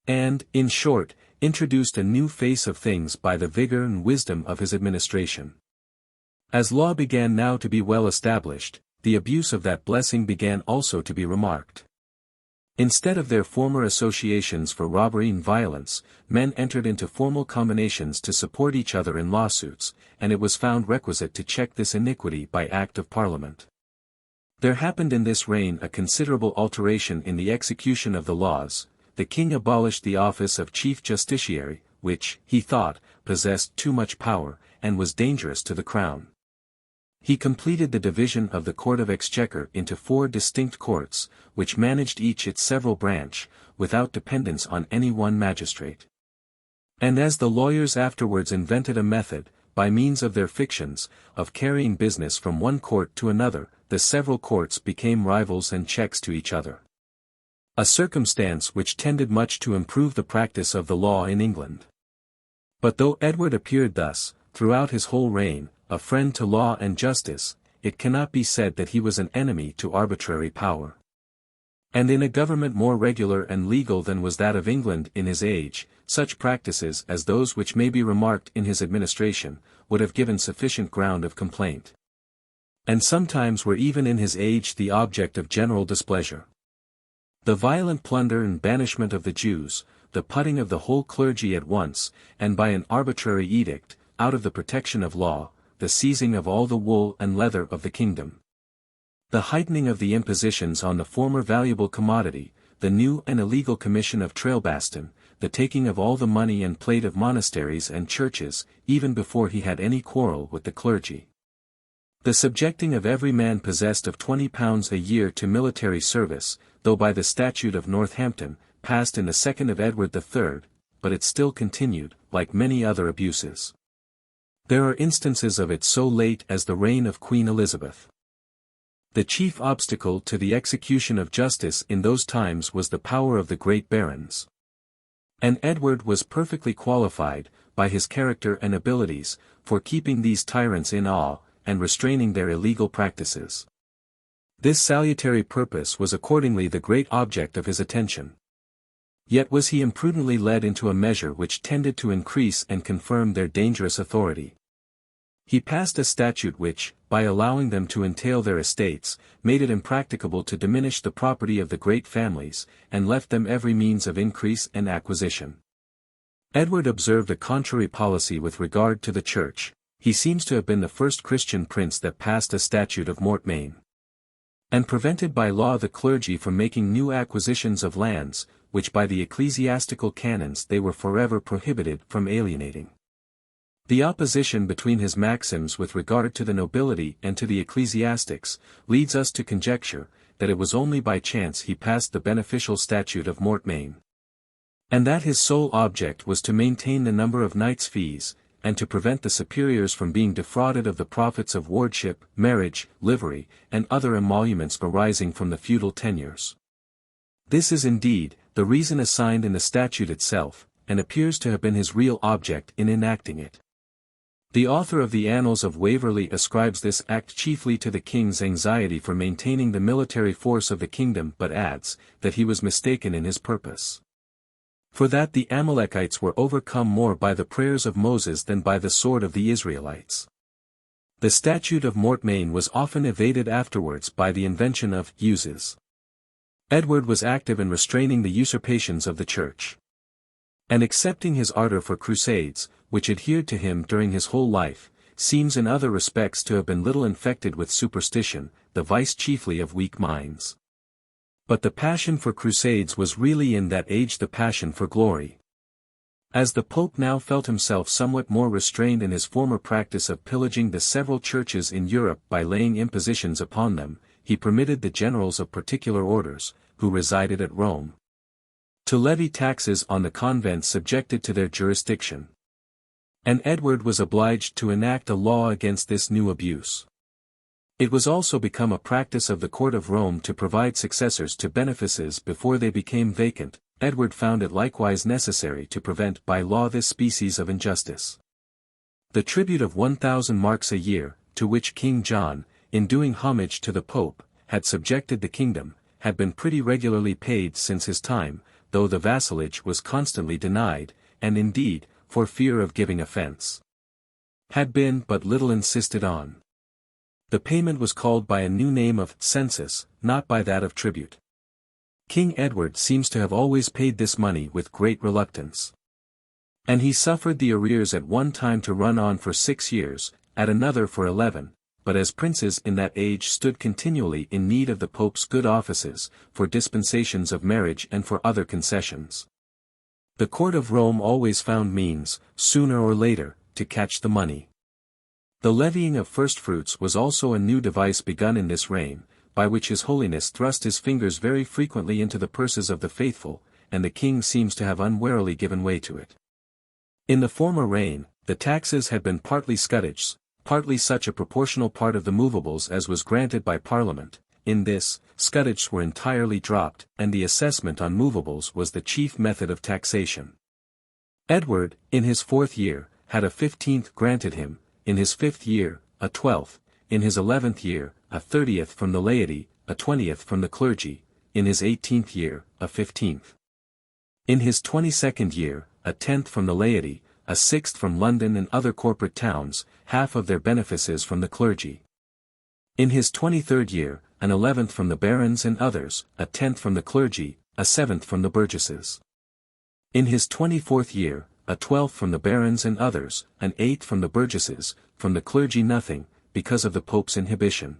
And, in short, introduced a new face of things by the vigor and wisdom of his administration. As law began now to be well established, the abuse of that blessing began also to be remarked. Instead of their former associations for robbery and violence, men entered into formal combinations to support each other in lawsuits, and it was found requisite to check this iniquity by Act of Parliament. There happened in this reign a considerable alteration in the execution of the laws. The king abolished the office of chief justiciary, which, he thought, possessed too much power, and was dangerous to the crown. He completed the division of the Court of Exchequer into 4 distinct courts, which managed each its several branch, without dependence on any one magistrate. And as the lawyers afterwards invented a method, by means of their fictions, of carrying business from one court to another, the several courts became rivals and checks to each other. A circumstance which tended much to improve the practice of the law in England. But though Edward appeared thus, throughout his whole reign, a friend to law and justice, it cannot be said that he was an enemy to arbitrary power. And in a government more regular and legal than was that of England in his age, such practices as those which may be remarked in his administration, would have given sufficient ground of complaint. And sometimes were even in his age the object of general displeasure. The violent plunder and banishment of the Jews, the putting of the whole clergy at once, and by an arbitrary edict, out of the protection of law, the seizing of all the wool and leather of the kingdom. The heightening of the impositions on the former valuable commodity, the new and illegal commission of trailbaston, the taking of all the money and plate of monasteries and churches, even before he had any quarrel with the clergy. The subjecting of every man possessed of £20 a year to military service, though by the Statute of Northampton, passed in the 2nd of Edward III, but it still continued, like many other abuses. There are instances of it so late as the reign of Queen Elizabeth. The chief obstacle to the execution of justice in those times was the power of the great barons. And Edward was perfectly qualified, by his character and abilities, for keeping these tyrants in awe, and restraining their illegal practices. This salutary purpose was accordingly the great object of his attention. Yet was he imprudently led into a measure which tended to increase and confirm their dangerous authority. He passed a statute which, by allowing them to entail their estates, made it impracticable to diminish the property of the great families, and left them every means of increase and acquisition. Edward observed a contrary policy with regard to the Church. He seems to have been the first Christian prince that passed a statute of mortmain, and prevented by law the clergy from making new acquisitions of lands, which by the ecclesiastical canons they were forever prohibited from alienating. The opposition between his maxims with regard to the nobility and to the ecclesiastics, leads us to conjecture, that it was only by chance he passed the beneficial statute of mortmain. And that his sole object was to maintain the number of knights' fees, and to prevent the superiors from being defrauded of the profits of wardship, marriage, livery, and other emoluments arising from the feudal tenures. This is indeed, the reason assigned in the statute itself, and appears to have been his real object in enacting it. The author of the Annals of Waverley ascribes this act chiefly to the king's anxiety for maintaining the military force of the kingdom, but adds, that he was mistaken in his purpose. For that the Amalekites were overcome more by the prayers of Moses than by the sword of the Israelites. The statute of mortmain was often evaded afterwards by the invention of uses. Edward was active in restraining the usurpations of the Church. And accepting his ardor for crusades, which adhered to him during his whole life, seems in other respects to have been little infected with superstition, the vice chiefly of weak minds. But the passion for crusades was really in that age the passion for glory. As the Pope now felt himself somewhat more restrained in his former practice of pillaging the several churches in Europe by laying impositions upon them, he permitted the generals of particular orders, who resided at Rome, to levy taxes on the convents subjected to their jurisdiction. And Edward was obliged to enact a law against this new abuse. It was also become a practice of the court of Rome to provide successors to benefices before they became vacant. Edward found it likewise necessary to prevent by law this species of injustice. The tribute of 1,000 marks a year, to which King John, in doing homage to the Pope, had subjected the kingdom, had been pretty regularly paid since his time, though the vassalage was constantly denied, and indeed, for fear of giving offence, had been but little insisted on. The payment was called by a new name of census, not by that of tribute. King Edward seems to have always paid this money with great reluctance. And he suffered the arrears at one time to run on for 6 years, at another for 11, but as princes in that age stood continually in need of the Pope's good offices, for dispensations of marriage and for other concessions, the court of Rome always found means, sooner or later, to catch the money. The levying of firstfruits was also a new device begun in this reign, by which His Holiness thrust his fingers very frequently into the purses of the faithful, and the king seems to have unwarily given way to it. In the former reign, the taxes had been partly scutage, partly such a proportional part of the movables as was granted by Parliament. In this, scutage were entirely dropped, and the assessment on movables was the chief method of taxation. Edward, in his 4th year, had a 15th granted him, in his 5th year, a 12th, in his 11th year, a 30th from the laity, a 20th from the clergy, in his 18th year, a 15th. In his 22nd year, a 10th from the laity, a 6th from London and other corporate towns, half of their benefices from the clergy. In his 23rd year, an 11th from the barons and others, a 10th from the clergy, a 7th from the burgesses. In his 24th year, a 12th from the barons and others, an 8th from the burgesses, from the clergy nothing, because of the Pope's inhibition.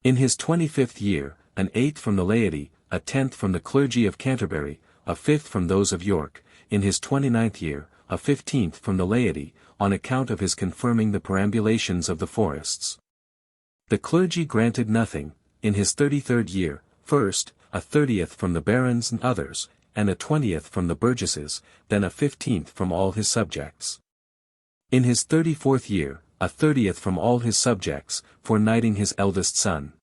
In his 25th year, an 8th from the laity, a 10th from the clergy of Canterbury, a 5th from those of York. In his 29th year, a 15th from the laity, on account of his confirming the perambulations of the forests. The clergy granted nothing. In his 33rd year, first, a 30th from the barons and others, and a 20th from the burgesses, then a 15th from all his subjects. In his 34th year, a 30th from all his subjects, for knighting his eldest son.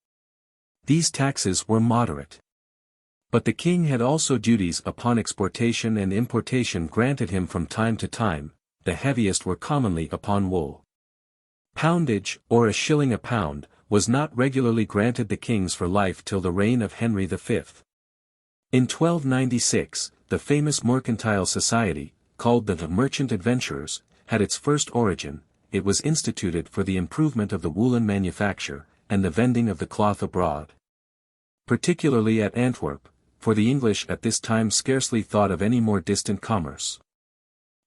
These taxes were moderate. But the king had also duties upon exportation and importation granted him from time to time. The heaviest were commonly upon wool. Poundage, or a shilling a pound, was not regularly granted the kings for life till the reign of Henry V. In 1296, the famous mercantile society, called the Merchant Adventurers, had its first origin. It was instituted for the improvement of the woolen manufacture, and the vending of the cloth abroad. Particularly at Antwerp, for the English at this time scarcely thought of any more distant commerce.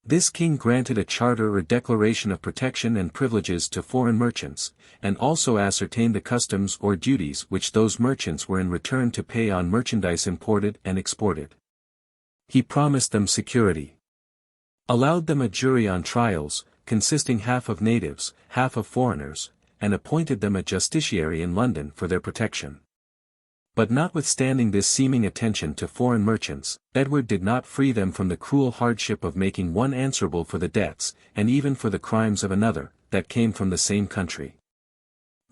This king granted a charter or declaration of protection and privileges to foreign merchants, and also ascertained the customs or duties which those merchants were in return to pay on merchandise imported and exported. He promised them security, allowed them a jury on trials, consisting half of natives, half of foreigners, and appointed them a justiciary in London for their protection. But notwithstanding this seeming attention to foreign merchants, Edward did not free them from the cruel hardship of making one answerable for the debts, and even for the crimes of another, that came from the same country.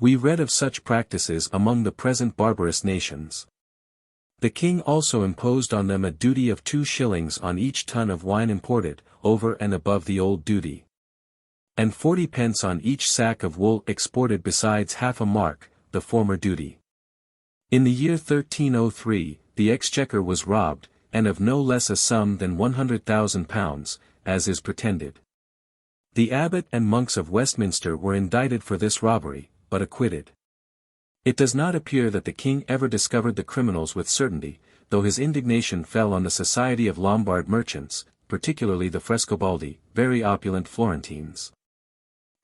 We read of such practices among the present barbarous nations. The king also imposed on them a duty of 2 shillings on each ton of wine imported, over and above the old duty. And 40 pence on each sack of wool exported besides half a mark, the former duty. In the year 1303, the exchequer was robbed, and of no less a sum than £100,000, as is pretended. The abbot and monks of Westminster were indicted for this robbery, but acquitted. It does not appear that the king ever discovered the criminals with certainty, though his indignation fell on the society of Lombard merchants, particularly the Frescobaldi, very opulent Florentines.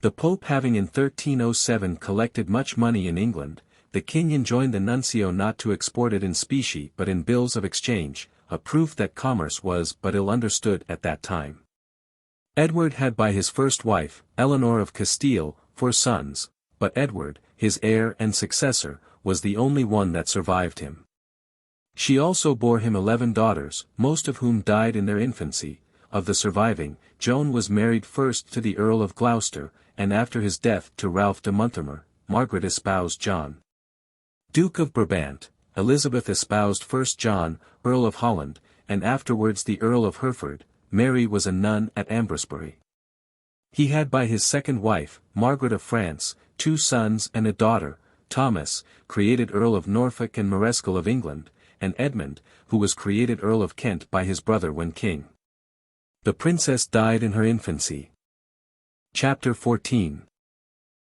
The Pope having in 1307 collected much money in England, the king enjoined the nuncio not to export it in specie but in bills of exchange, a proof that commerce was but ill understood at that time. Edward had by his first wife, Eleanor of Castile, 4 sons, but Edward, his heir and successor, was the only one that survived him. She also bore him 11 daughters, most of whom died in their infancy. Of the surviving, Joan was married first to the Earl of Gloucester, and after his death to Ralph de Monthermer. Margaret espoused John, Duke of Brabant. Elizabeth espoused first John, Earl of Holland, and afterwards the Earl of Hereford. Mary was a nun at Ambrosbury. He had by his second wife, Margaret of France, 2 sons and a daughter, Thomas, created Earl of Norfolk and Mareschal of England, and Edmund, who was created Earl of Kent by his brother when king. The princess died in her infancy. Chapter 14.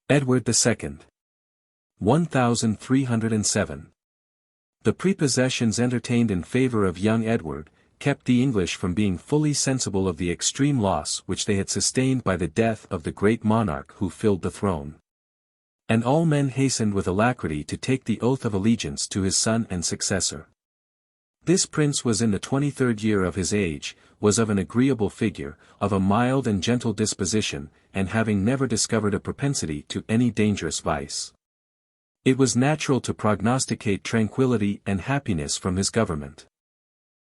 Edward II. 1307. The prepossessions entertained in favour of young Edward, kept the English from being fully sensible of the extreme loss which they had sustained by the death of the great monarch who filled the throne. And all men hastened with alacrity to take the oath of allegiance to his son and successor. This prince was in the 23rd year of his age, was of an agreeable figure, of a mild and gentle disposition, and having never discovered a propensity to any dangerous vice. It was natural to prognosticate tranquillity and happiness from his government.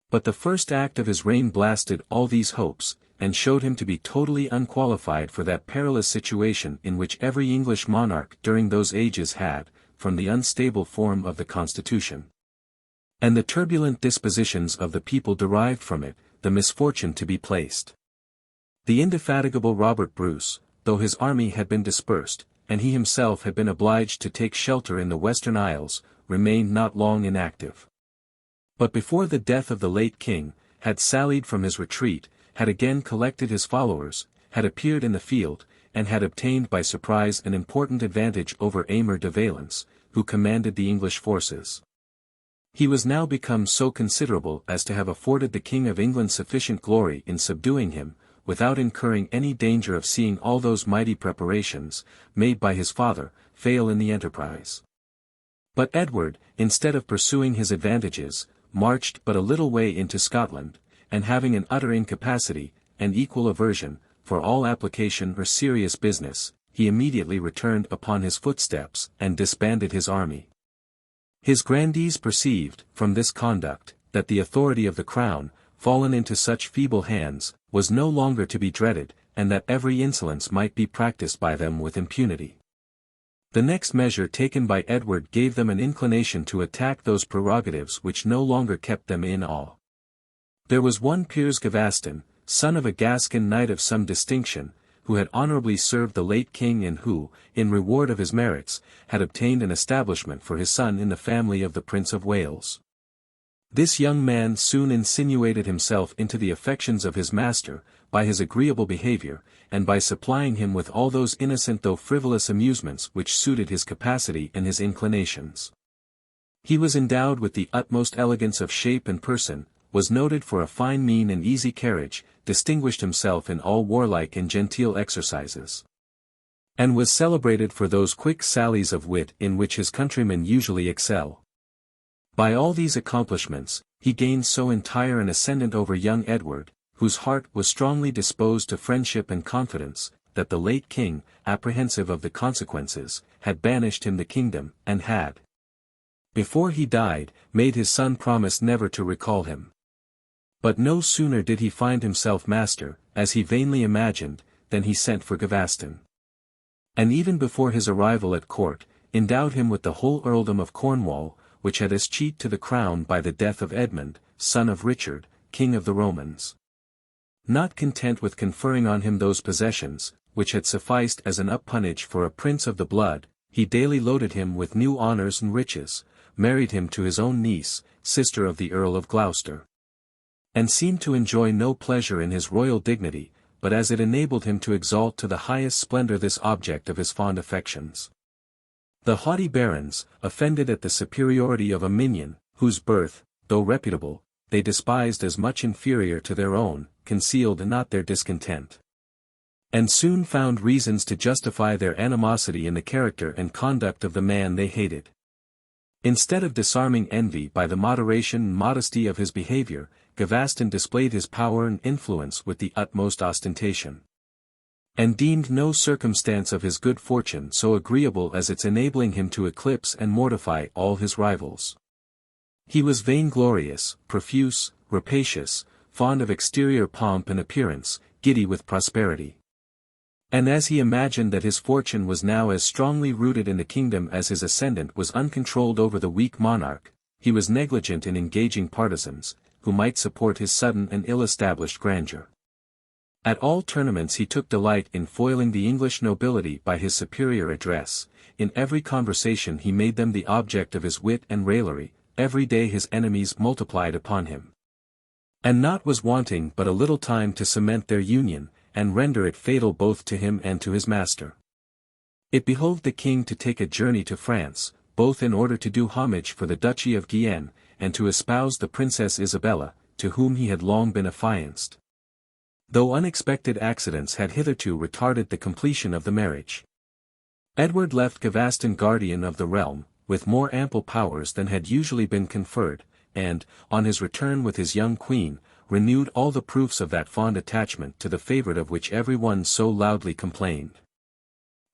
But the first act of his reign blasted all these hopes, and showed him to be totally unqualified for that perilous situation in which every English monarch during those ages had, from the unstable form of the constitution, and the turbulent dispositions of the people derived from it, the misfortune to be placed. The indefatigable Robert Bruce, though his army had been dispersed, and he himself had been obliged to take shelter in the Western Isles, remained not long inactive. But before the death of the late king, had sallied from his retreat, had again collected his followers, had appeared in the field, and had obtained by surprise an important advantage over Aymer de Valence, who commanded the English forces. He was now become so considerable as to have afforded the King of England sufficient glory in subduing him, without incurring any danger of seeing all those mighty preparations, made by his father, fail in the enterprise. But Edward, instead of pursuing his advantages, marched but a little way into Scotland, and having an utter incapacity, and equal aversion, for all application or serious business, he immediately returned upon his footsteps and disbanded his army. His grandees perceived, from this conduct, that the authority of the crown, fallen into such feeble hands, was no longer to be dreaded, and that every insolence might be practiced by them with impunity. The next measure taken by Edward gave them an inclination to attack those prerogatives which no longer kept them in awe. There was one Piers Gavaston, son of a Gascon knight of some distinction, who had honourably served the late king and who, in reward of his merits, had obtained an establishment for his son in the family of the Prince of Wales. This young man soon insinuated himself into the affections of his master, by his agreeable behaviour, and by supplying him with all those innocent though frivolous amusements which suited his capacity and his inclinations. He was endowed with the utmost elegance of shape and person, was noted for a fine mien and easy carriage, distinguished himself in all warlike and genteel exercises, and was celebrated for those quick sallies of wit in which his countrymen usually excel. By all these accomplishments, he gained so entire an ascendant over young Edward, whose heart was strongly disposed to friendship and confidence, that the late king, apprehensive of the consequences, had banished him the kingdom, and had, before he died, made his son promise never to recall him. But no sooner did he find himself master, as he vainly imagined, than he sent for Gavaston. And even before his arrival at court, endowed him with the whole earldom of Cornwall, which had eschewed to the crown by the death of Edmund, son of Richard, king of the Romans. Not content with conferring on him those possessions, which had sufficed as an uppunage for a prince of the blood, he daily loaded him with new honours and riches, married him to his own niece, sister of the Earl of Gloucester, and seemed to enjoy no pleasure in his royal dignity, but as it enabled him to exalt to the highest splendour this object of his fond affections. The haughty barons, offended at the superiority of a minion, whose birth, though reputable, they despised as much inferior to their own, concealed not their discontent, and soon found reasons to justify their animosity in the character and conduct of the man they hated. Instead of disarming envy by the moderation and modesty of his behaviour, Gavaston displayed his power and influence with the utmost ostentation, and deemed no circumstance of his good fortune so agreeable as its enabling him to eclipse and mortify all his rivals. He was vainglorious, profuse, rapacious, fond of exterior pomp and appearance, giddy with prosperity. And as he imagined that his fortune was now as strongly rooted in the kingdom as his ascendant was uncontrolled over the weak monarch, he was negligent in engaging partisans, who might support his sudden and ill-established grandeur. At all tournaments he took delight in foiling the English nobility by his superior address, in every conversation he made them the object of his wit and raillery, every day his enemies multiplied upon him. And naught was wanting but a little time to cement their union, and render it fatal both to him and to his master. It behoved the king to take a journey to France, both in order to do homage for the Duchy of Guienne, and to espouse the Princess Isabella, to whom he had long been affianced, though unexpected accidents had hitherto retarded the completion of the marriage. Edward left Gavaston guardian of the realm, with more ample powers than had usually been conferred, and, on his return with his young queen, renewed all the proofs of that fond attachment to the favourite of which every one so loudly complained.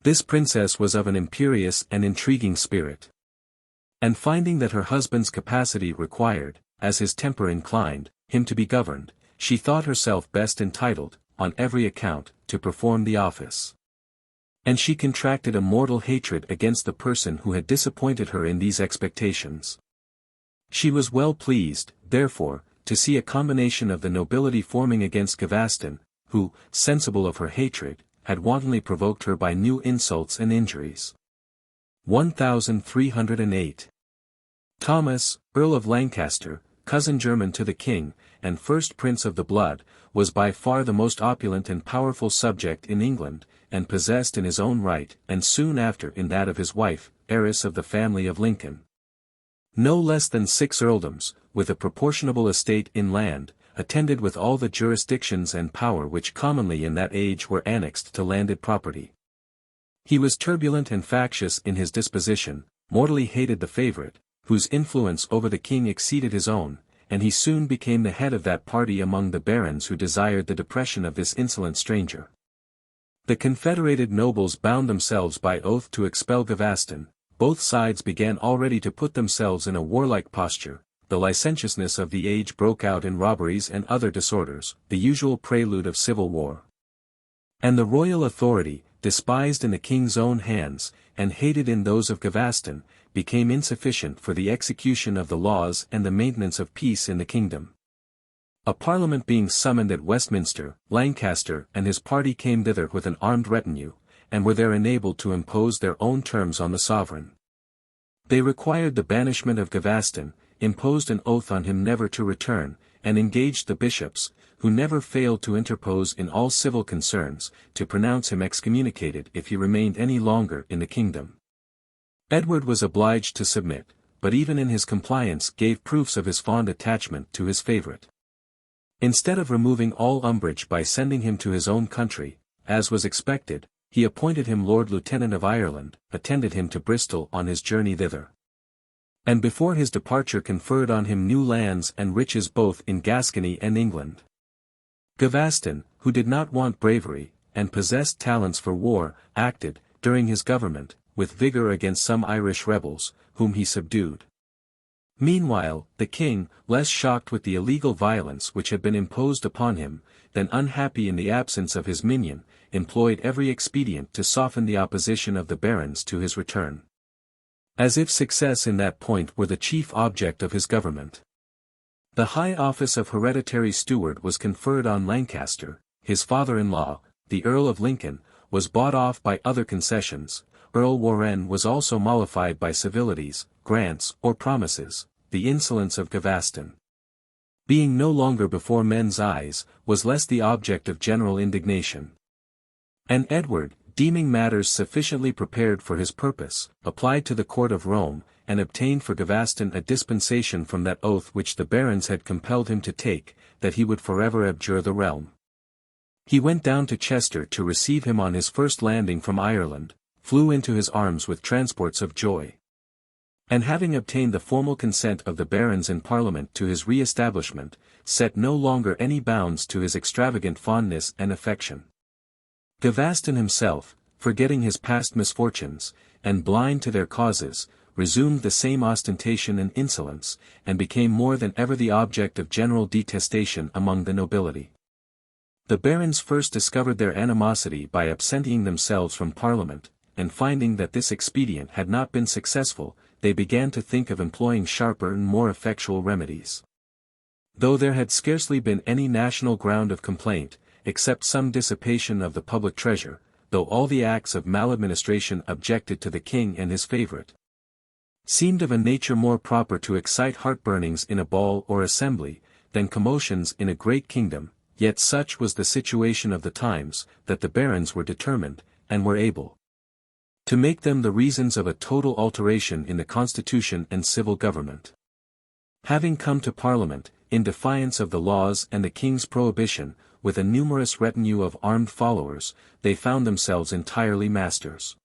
This princess was of an imperious and intriguing spirit, and finding that her husband's capacity required, as his temper inclined, him to be governed, she thought herself best entitled, on every account, to perform the office. And she contracted a mortal hatred against the person who had disappointed her in these expectations. She was well pleased, therefore, to see a combination of the nobility forming against Gavaston, who, sensible of her hatred, had wantonly provoked her by new insults and injuries. 1308. Thomas, Earl of Lancaster, cousin german to the king, and first prince of the blood, was by far the most opulent and powerful subject in England, and possessed in his own right, and soon after in that of his wife, heiress of the family of Lincoln, no less than 6 earldoms, with a proportionable estate in land, attended with all the jurisdictions and power which commonly in that age were annexed to landed property. He was turbulent and factious in his disposition, mortally hated the favourite, whose influence over the king exceeded his own, and he soon became the head of that party among the barons who desired the depression of this insolent stranger. The confederated nobles bound themselves by oath to expel Gavaston. Both sides began already to put themselves in a warlike posture, the licentiousness of the age broke out in robberies and other disorders, the usual prelude of civil war. And the royal authority, despised in the king's own hands, and hated in those of Gavaston, became insufficient for the execution of the laws and the maintenance of peace in the kingdom. A parliament being summoned at Westminster, Lancaster and his party came thither with an armed retinue, and were there enabled to impose their own terms on the sovereign. They required the banishment of Gavaston, imposed an oath on him never to return, and engaged the bishops, who never failed to interpose in all civil concerns, to pronounce him excommunicated if he remained any longer in the kingdom. Edward was obliged to submit, but even in his compliance gave proofs of his fond attachment to his favourite. Instead of removing all umbrage by sending him to his own country, as was expected, he appointed him Lord Lieutenant of Ireland, attended him to Bristol on his journey thither, and before his departure conferred on him new lands and riches both in Gascony and England. Gavaston, who did not want bravery, and possessed talents for war, acted, during his government, with vigour against some Irish rebels, whom he subdued. Meanwhile, the king, less shocked with the illegal violence which had been imposed upon him, than unhappy in the absence of his minion, employed every expedient to soften the opposition of the barons to his return. as if success in that point were the chief object of his government. The high office of hereditary steward was conferred on Lancaster. His father-in-law, the Earl of Lincoln, was bought off by other concessions. Earl Warenne was also mollified by civilities, grants, or promises. The insolence of Gaveston, being no longer before men's eyes, was less the object of general indignation. And Edward, deeming matters sufficiently prepared for his purpose, applied to the court of Rome, and obtained for Gaveston a dispensation from that oath which the barons had compelled him to take, that he would forever abjure the realm. He went down to Chester to receive him on his first landing from Ireland, flew into his arms with transports of joy. And having obtained the formal consent of the barons in Parliament to his re-establishment, set no longer any bounds to his extravagant fondness and affection. Gaveston himself, forgetting his past misfortunes, and blind to their causes, resumed the same ostentation and insolence, and became more than ever the object of general detestation among the nobility. The barons first discovered their animosity by absenting themselves from Parliament, and finding that this expedient had not been successful, they began to think of employing sharper and more effectual remedies. Though there had scarcely been any national ground of complaint, except some dissipation of the public treasure, though all the acts of maladministration objected to the king and his favourite seemed of a nature more proper to excite heartburnings in a ball or assembly, than commotions in a great kingdom, yet such was the situation of the times, that the barons were determined, and were able, to make them the reasons of a total alteration in the constitution and civil government. Having come to Parliament, in defiance of the laws and the king's prohibition, with a numerous retinue of armed followers, they found themselves entirely masters.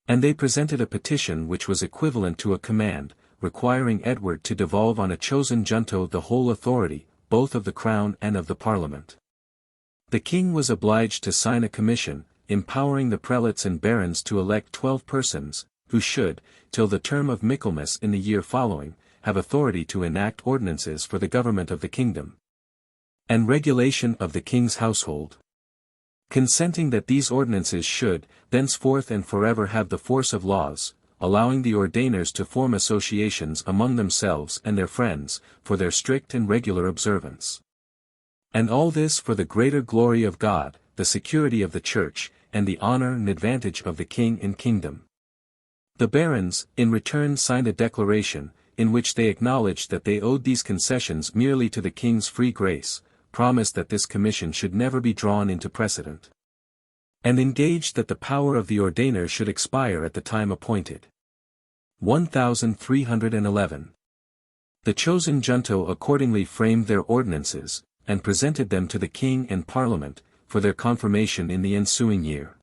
And they presented a petition which was equivalent to a command, requiring Edward to devolve on a chosen junto the whole authority, both of the crown and of the Parliament. The king was obliged to sign a commission, empowering the prelates and barons to elect 12 persons, who should, till the term of Michaelmas in the year following, have authority to enact ordinances for the government of the kingdom and regulation of the king's household. Consenting that these ordinances should, thenceforth and forever have the force of laws, allowing the ordainers to form associations among themselves and their friends, for their strict and regular observance. And all this for the greater glory of God, the security of the Church, and the honor and advantage of the king and kingdom. The barons, in return, signed a declaration, in which they acknowledged that they owed these concessions merely to the king's free grace, promised that this commission should never be drawn into precedent, and engaged that the power of the ordainer should expire at the time appointed. 1311. The chosen junto accordingly framed their ordinances, and presented them to the king and Parliament, for their confirmation in the ensuing year.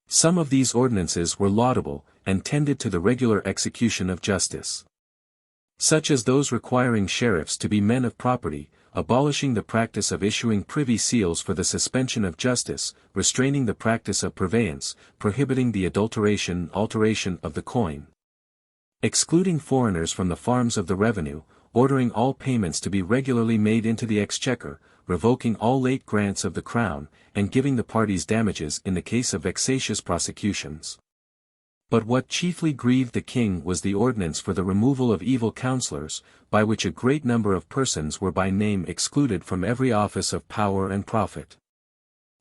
Some of these ordinances were laudable, and tended to the regular execution of justice, such as those requiring sheriffs to be men of property, abolishing the practice of issuing privy seals for the suspension of justice, restraining the practice of purveyance, prohibiting the alteration of the coin, excluding foreigners from the farms of the revenue, ordering all payments to be regularly made into the exchequer, revoking all late grants of the crown, and giving the parties damages in the case of vexatious prosecutions. But what chiefly grieved the king was the ordinance for the removal of evil counsellors, by which a great number of persons were by name excluded from every office of power and profit.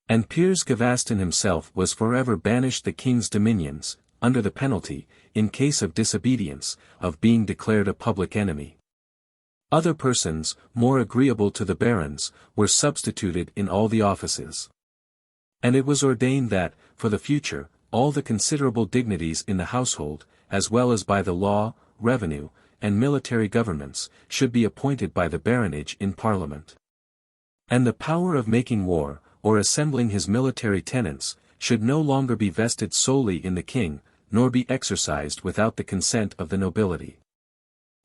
And Piers Gaveston himself was forever banished the king's dominions, under the penalty, in case of disobedience, of being declared a public enemy. Other persons, more agreeable to the barons, were substituted in all the offices. And it was ordained that, for the future, all the considerable dignities in the household, as well as by the law, revenue, and military governments, should be appointed by the baronage in Parliament. And the power of making war, or assembling his military tenants, should no longer be vested solely in the king, nor be exercised without the consent of the nobility.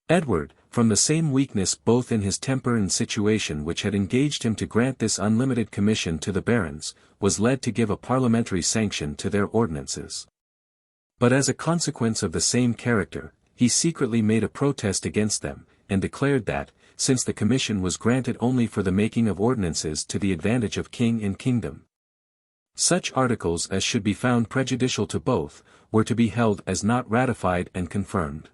Edward, from the same weakness both in his temper and situation which had engaged him to grant this unlimited commission to the barons, was led to give a parliamentary sanction to their ordinances. But as a consequence of the same character, he secretly made a protest against them, and declared that, since the commission was granted only for the making of ordinances to the advantage of king and kingdom, such articles as should be found prejudicial to both, were to be held as not ratified and confirmed.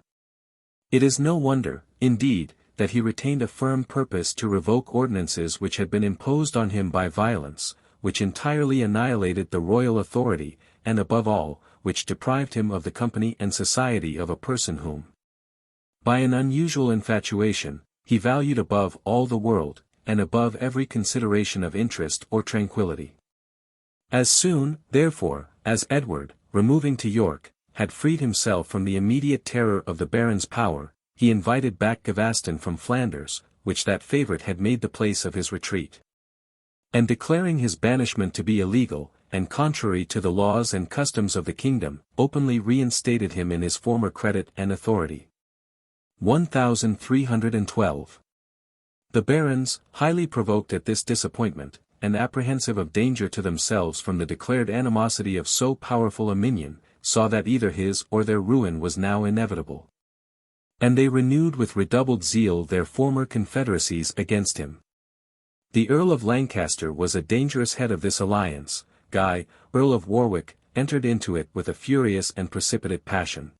It is no wonder, indeed, that he retained a firm purpose to revoke ordinances which had been imposed on him by violence, which entirely annihilated the royal authority, and above all, which deprived him of the company and society of a person whom, by an unusual infatuation, he valued above all the world, and above every consideration of interest or tranquillity. As soon, therefore, as Edward, removing to York, had freed himself from the immediate terror of the baron's power, he invited back Gavaston from Flanders, which that favourite had made the place of his retreat. And declaring his banishment to be illegal, and contrary to the laws and customs of the kingdom, openly reinstated him in his former credit and authority. 1312. The barons, highly provoked at this disappointment, and apprehensive of danger to themselves from the declared animosity of so powerful a minion, saw that either his or their ruin was now inevitable. And they renewed with redoubled zeal their former confederacies against him. The Earl of Lancaster was a dangerous head of this alliance. Guy, Earl of Warwick, entered into it with a furious and precipitate passion.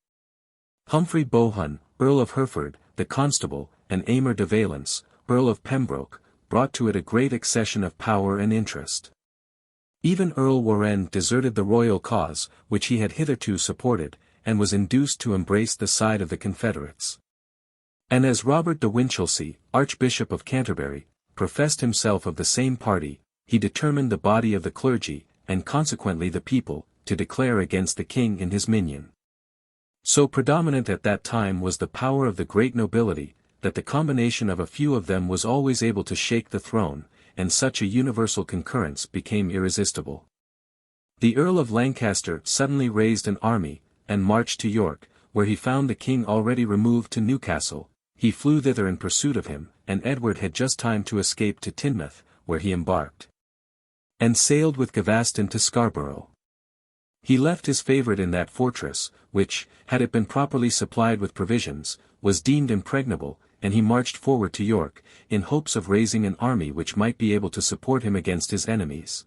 Humphrey Bohun, Earl of Hereford, the Constable, and Aymer de Valence, Earl of Pembroke, brought to it a great accession of power and interest. Even Earl Warenne deserted the royal cause, which he had hitherto supported, and was induced to embrace the side of the Confederates. And as Robert de Winchelsea, Archbishop of Canterbury, professed himself of the same party, he determined the body of the clergy, and consequently the people, to declare against the king and his minion. So predominant at that time was the power of the great nobility, that the combination of a few of them was always able to shake the throne, and such a universal concurrence became irresistible. The Earl of Lancaster suddenly raised an army, and marched to York, where he found the king already removed to Newcastle. He flew thither in pursuit of him, and Edward had just time to escape to Teignmouth, where he embarked, and sailed with Gavaston to Scarborough. He left his favourite in that fortress, which, had it been properly supplied with provisions, was deemed impregnable, and he marched forward to York, in hopes of raising an army which might be able to support him against his enemies.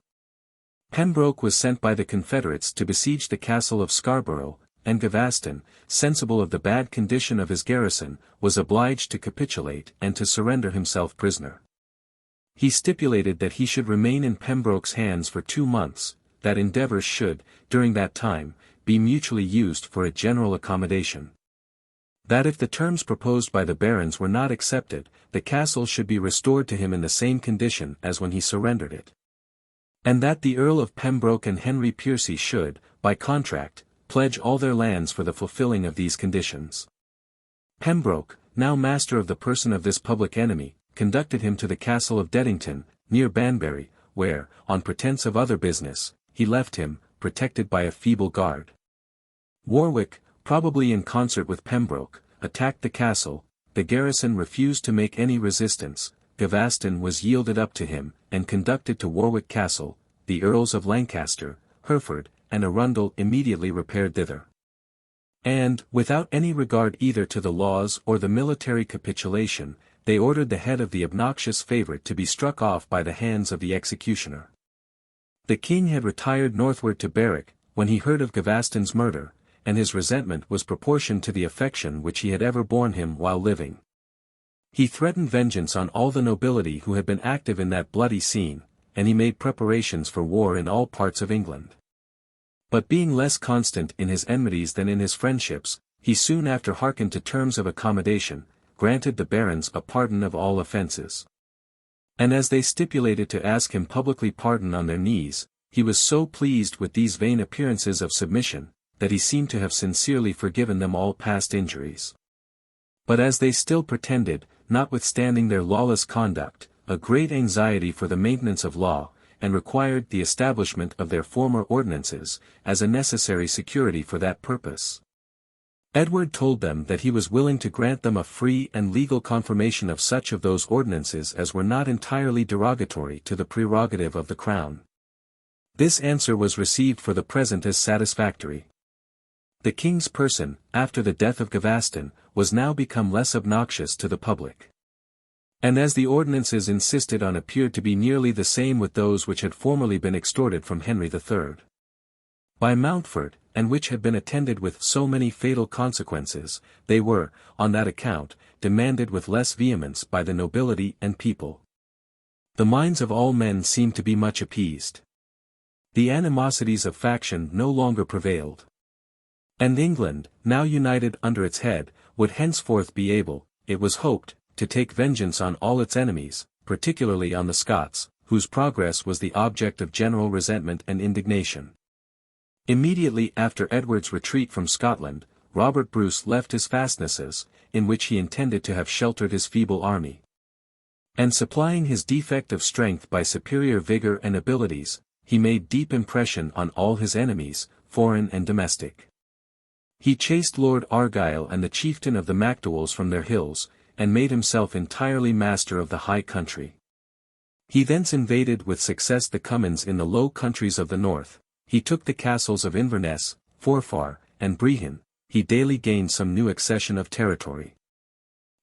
Pembroke was sent by the Confederates to besiege the castle of Scarborough, and Gavaston, sensible of the bad condition of his garrison, was obliged to capitulate and to surrender himself prisoner. He stipulated that he should remain in Pembroke's hands for 2 months, that endeavours should, during that time, be mutually used for a general accommodation. That if the terms proposed by the barons were not accepted, the castle should be restored to him in the same condition as when he surrendered it. And that the Earl of Pembroke and Henry Piercy should, by contract, pledge all their lands for the fulfilling of these conditions. Pembroke, now master of the person of this public enemy, conducted him to the castle of Deddington, near Banbury, where, on pretence of other business, he left him, protected by a feeble guard. Warwick, probably in concert with Pembroke, attacked the castle. The garrison refused to make any resistance. Gavaston was yielded up to him, and conducted to Warwick Castle. The Earls of Lancaster, Hereford, and Arundel immediately repaired thither. And, without any regard either to the laws or the military capitulation, they ordered the head of the obnoxious favourite to be struck off by the hands of the executioner. The king had retired northward to Berwick, when he heard of Gavaston's murder, and his resentment was proportioned to the affection which he had ever borne him while living. He threatened vengeance on all the nobility who had been active in that bloody scene, and he made preparations for war in all parts of England. But being less constant in his enmities than in his friendships, he soon after hearkened to terms of accommodation, granted the barons a pardon of all offences. And as they stipulated to ask him publicly pardon on their knees, he was so pleased with these vain appearances of submission, that he seemed to have sincerely forgiven them all past injuries. But as they still pretended, notwithstanding their lawless conduct, a great anxiety for the maintenance of law, and required the establishment of their former ordinances, as a necessary security for that purpose, Edward told them that he was willing to grant them a free and legal confirmation of such of those ordinances as were not entirely derogatory to the prerogative of the crown. This answer was received for the present as satisfactory. The king's person, after the death of Gavaston, was now become less obnoxious to the public. And as the ordinances insisted on appeared to be nearly the same with those which had formerly been extorted from Henry III. by Mountfort, and which had been attended with so many fatal consequences, they were, on that account, demanded with less vehemence by the nobility and people. The minds of all men seemed to be much appeased. The animosities of faction no longer prevailed. And England, now united under its head, would henceforth be able, it was hoped, to take vengeance on all its enemies, particularly on the Scots, whose progress was the object of general resentment and indignation. Immediately after Edward's retreat from Scotland, Robert Bruce left his fastnesses, in which he intended to have sheltered his feeble army. And supplying his defect of strength by superior vigor and abilities, he made deep impression on all his enemies, foreign and domestic. He chased Lord Argyle and the chieftain of the Macdowalls from their hills, and made himself entirely master of the high country. He thence invaded with success the Cummins in the Low Countries of the north. He took the castles of Inverness, Forfar, and Brehon. He daily gained some new accession of territory.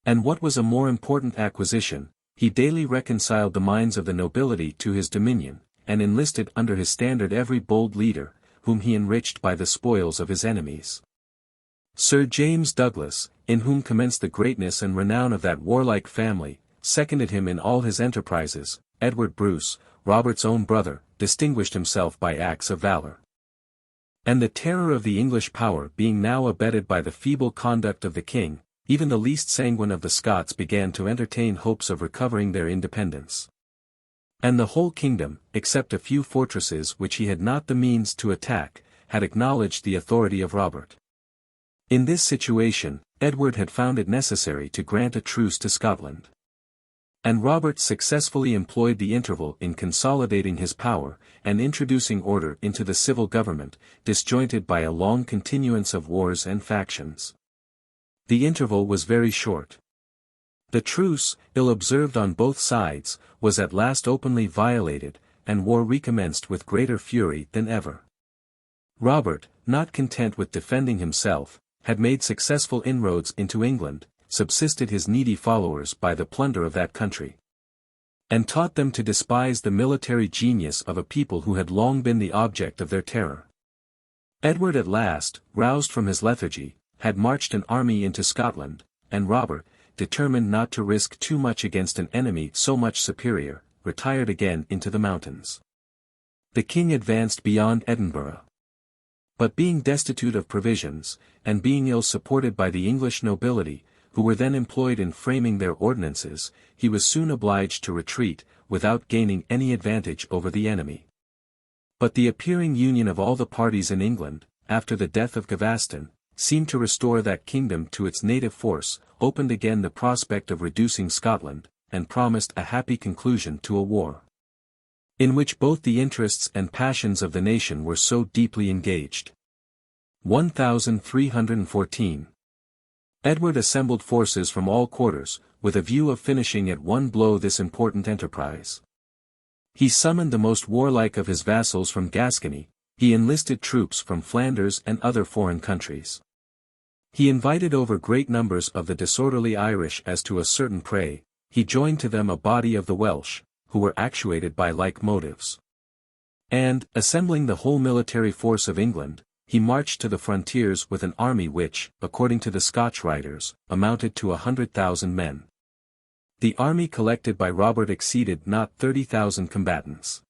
And what was a more important acquisition, he daily reconciled the minds of the nobility to his dominion, and enlisted under his standard every bold leader, whom he enriched by the spoils of his enemies. Sir James Douglas, in whom commenced the greatness and renown of that warlike family, seconded him in all his enterprises. Edward Bruce, Robert's own brother, distinguished himself by acts of valor. And the terror of the English power being now abetted by the feeble conduct of the king, even the least sanguine of the Scots began to entertain hopes of recovering their independence. And the whole kingdom, except a few fortresses which he had not the means to attack, had acknowledged the authority of Robert. In this situation, Edward had found it necessary to grant a truce to Scotland. And Robert successfully employed the interval in consolidating his power, and introducing order into the civil government, disjointed by a long continuance of wars and factions. The interval was very short. The truce, ill-observed on both sides, was at last openly violated, and war recommenced with greater fury than ever. Robert, not content with defending himself, had made successful inroads into England, subsisted his needy followers by the plunder of that country, and taught them to despise the military genius of a people who had long been the object of their terror. Edward at last, roused from his lethargy, had marched an army into Scotland, and Robert, determined not to risk too much against an enemy so much superior, retired again into the mountains. The king advanced beyond Edinburgh. But being destitute of provisions, and being ill supported by the English nobility, who were then employed in framing their ordinances, he was soon obliged to retreat, without gaining any advantage over the enemy. But the appearing union of all the parties in England, after the death of Gaveston, seemed to restore that kingdom to its native force, opened again the prospect of reducing Scotland, and promised a happy conclusion to a war, in which both the interests and passions of the nation were so deeply engaged. 1314. Edward assembled forces from all quarters, with a view of finishing at one blow this important enterprise. He summoned the most warlike of his vassals from Gascony, he enlisted troops from Flanders and other foreign countries. He invited over great numbers of the disorderly Irish as to a certain prey, he joined to them a body of the Welsh, who were actuated by like motives. And, assembling the whole military force of England, he marched to the frontiers with an army which, according to the Scotch writers, amounted to 100,000 men. The army collected by Robert exceeded not 30,000 combatants.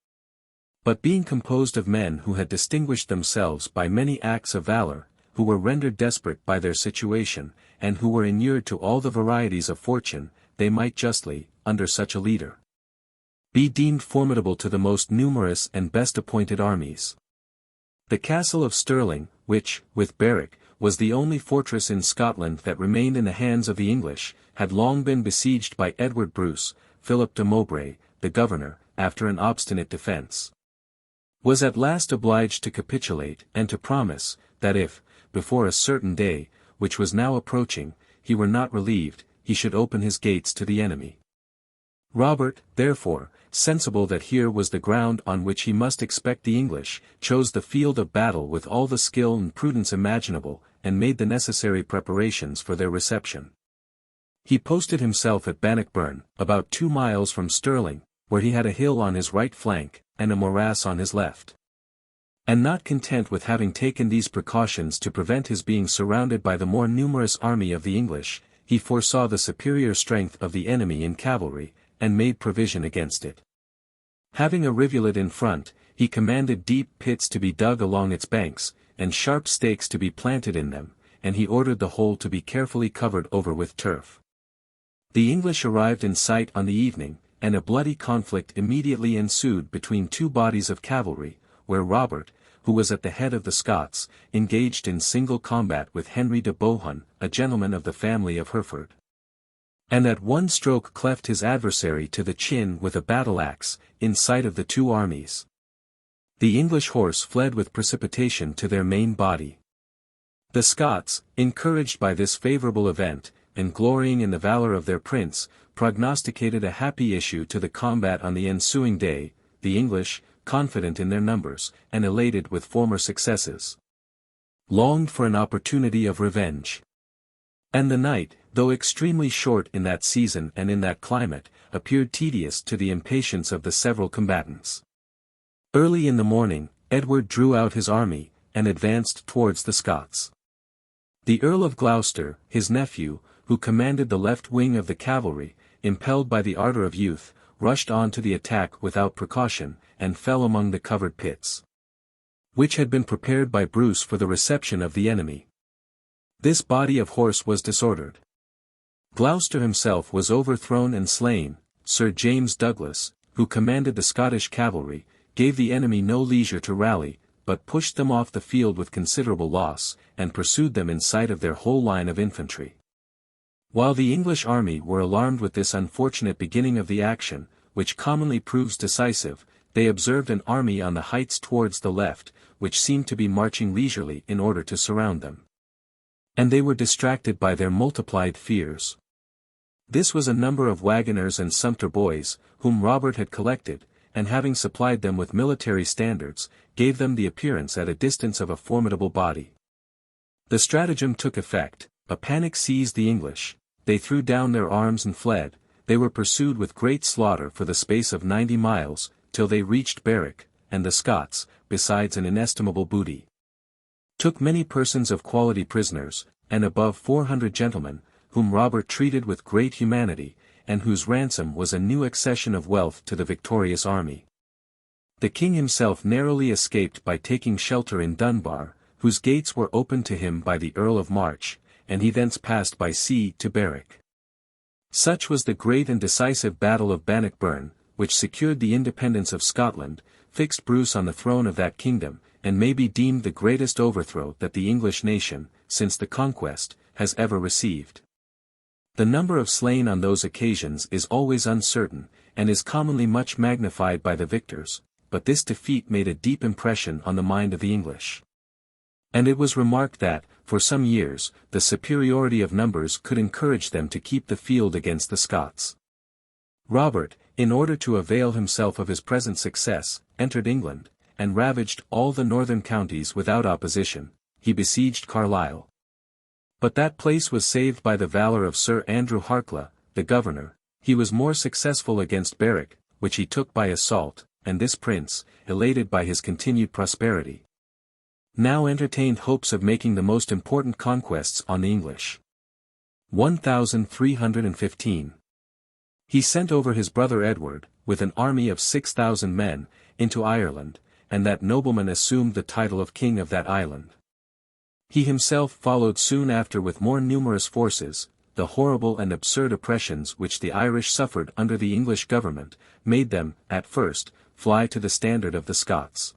But being composed of men who had distinguished themselves by many acts of valor, who were rendered desperate by their situation, and who were inured to all the varieties of fortune, they might justly, under such a leader, be deemed formidable to the most numerous and best appointed armies. The castle of Stirling, which, with Berwick, was the only fortress in Scotland that remained in the hands of the English, had long been besieged by Edward Bruce. Philip de Mowbray, the governor, after an obstinate defence, was at last obliged to capitulate and to promise, that if, before a certain day, which was now approaching, he were not relieved, he should open his gates to the enemy. Robert, therefore, sensible that here was the ground on which he must expect the English, chose the field of battle with all the skill and prudence imaginable, and made the necessary preparations for their reception. He posted himself at Bannockburn, about 2 miles from Stirling, where he had a hill on his right flank, and a morass on his left. And not content with having taken these precautions to prevent his being surrounded by the more numerous army of the English, he foresaw the superior strength of the enemy in cavalry, and made provision against it. Having a rivulet in front, he commanded deep pits to be dug along its banks, and sharp stakes to be planted in them, and he ordered the whole to be carefully covered over with turf. The English arrived in sight on the evening, and a bloody conflict immediately ensued between two bodies of cavalry, where Robert, who was at the head of the Scots, engaged in single combat with Henry de Bohun, a gentleman of the family of Hereford. And at one stroke cleft his adversary to the chin with a battle-axe, in sight of the two armies. The English horse fled with precipitation to their main body. The Scots, encouraged by this favourable event, and glorying in the valour of their prince, prognosticated a happy issue to the combat on the ensuing day. The English, confident in their numbers, and elated with former successes, longed for an opportunity of revenge. And the night, though extremely short in that season and in that climate, appeared tedious to the impatience of the several combatants. Early in the morning, Edward drew out his army, and advanced towards the Scots. The Earl of Gloucester, his nephew, who commanded the left wing of the cavalry, impelled by the ardour of youth, rushed on to the attack without precaution, and fell among the covered pits, which had been prepared by Bruce for the reception of the enemy. This body of horse was disordered. Gloucester himself was overthrown and slain. Sir James Douglas, who commanded the Scottish cavalry, gave the enemy no leisure to rally, but pushed them off the field with considerable loss, and pursued them in sight of their whole line of infantry. While the English army were alarmed with this unfortunate beginning of the action, which commonly proves decisive, they observed an army on the heights towards the left, which seemed to be marching leisurely in order to surround them. And they were distracted by their multiplied fears. This was a number of wagoners and sumpter boys, whom Robert had collected, and having supplied them with military standards, gave them the appearance at a distance of a formidable body. The stratagem took effect, a panic seized the English, they threw down their arms and fled. They were pursued with great slaughter for the space of 90 miles, till they reached Berwick, and the Scots, besides an inestimable booty, took many persons of quality prisoners, and above 400 gentlemen, whom Robert treated with great humanity, and whose ransom was a new accession of wealth to the victorious army. The king himself narrowly escaped by taking shelter in Dunbar, whose gates were opened to him by the Earl of March, and he thence passed by sea to Berwick. Such was the great and decisive battle of Bannockburn, which secured the independence of Scotland, fixed Bruce on the throne of that kingdom, and may be deemed the greatest overthrow that the English nation, since the conquest, has ever received. The number of slain on those occasions is always uncertain, and is commonly much magnified by the victors, but this defeat made a deep impression on the mind of the English. And it was remarked that, for some years, the superiority of numbers could encourage them to keep the field against the Scots. Robert, in order to avail himself of his present success, entered England, and ravaged all the northern counties without opposition. He besieged Carlisle. But that place was saved by the valour of Sir Andrew Harcla, the governor. He was more successful against Berwick, which he took by assault, and this prince, elated by his continued prosperity, now entertained hopes of making the most important conquests on the English. 1315. He sent over his brother Edward, with an army of 6,000 men, into Ireland, and that nobleman assumed the title of king of that island. He himself followed soon after with more numerous forces. The horrible and absurd oppressions which the Irish suffered under the English government, made them, at first, fly to the standard of the Scots,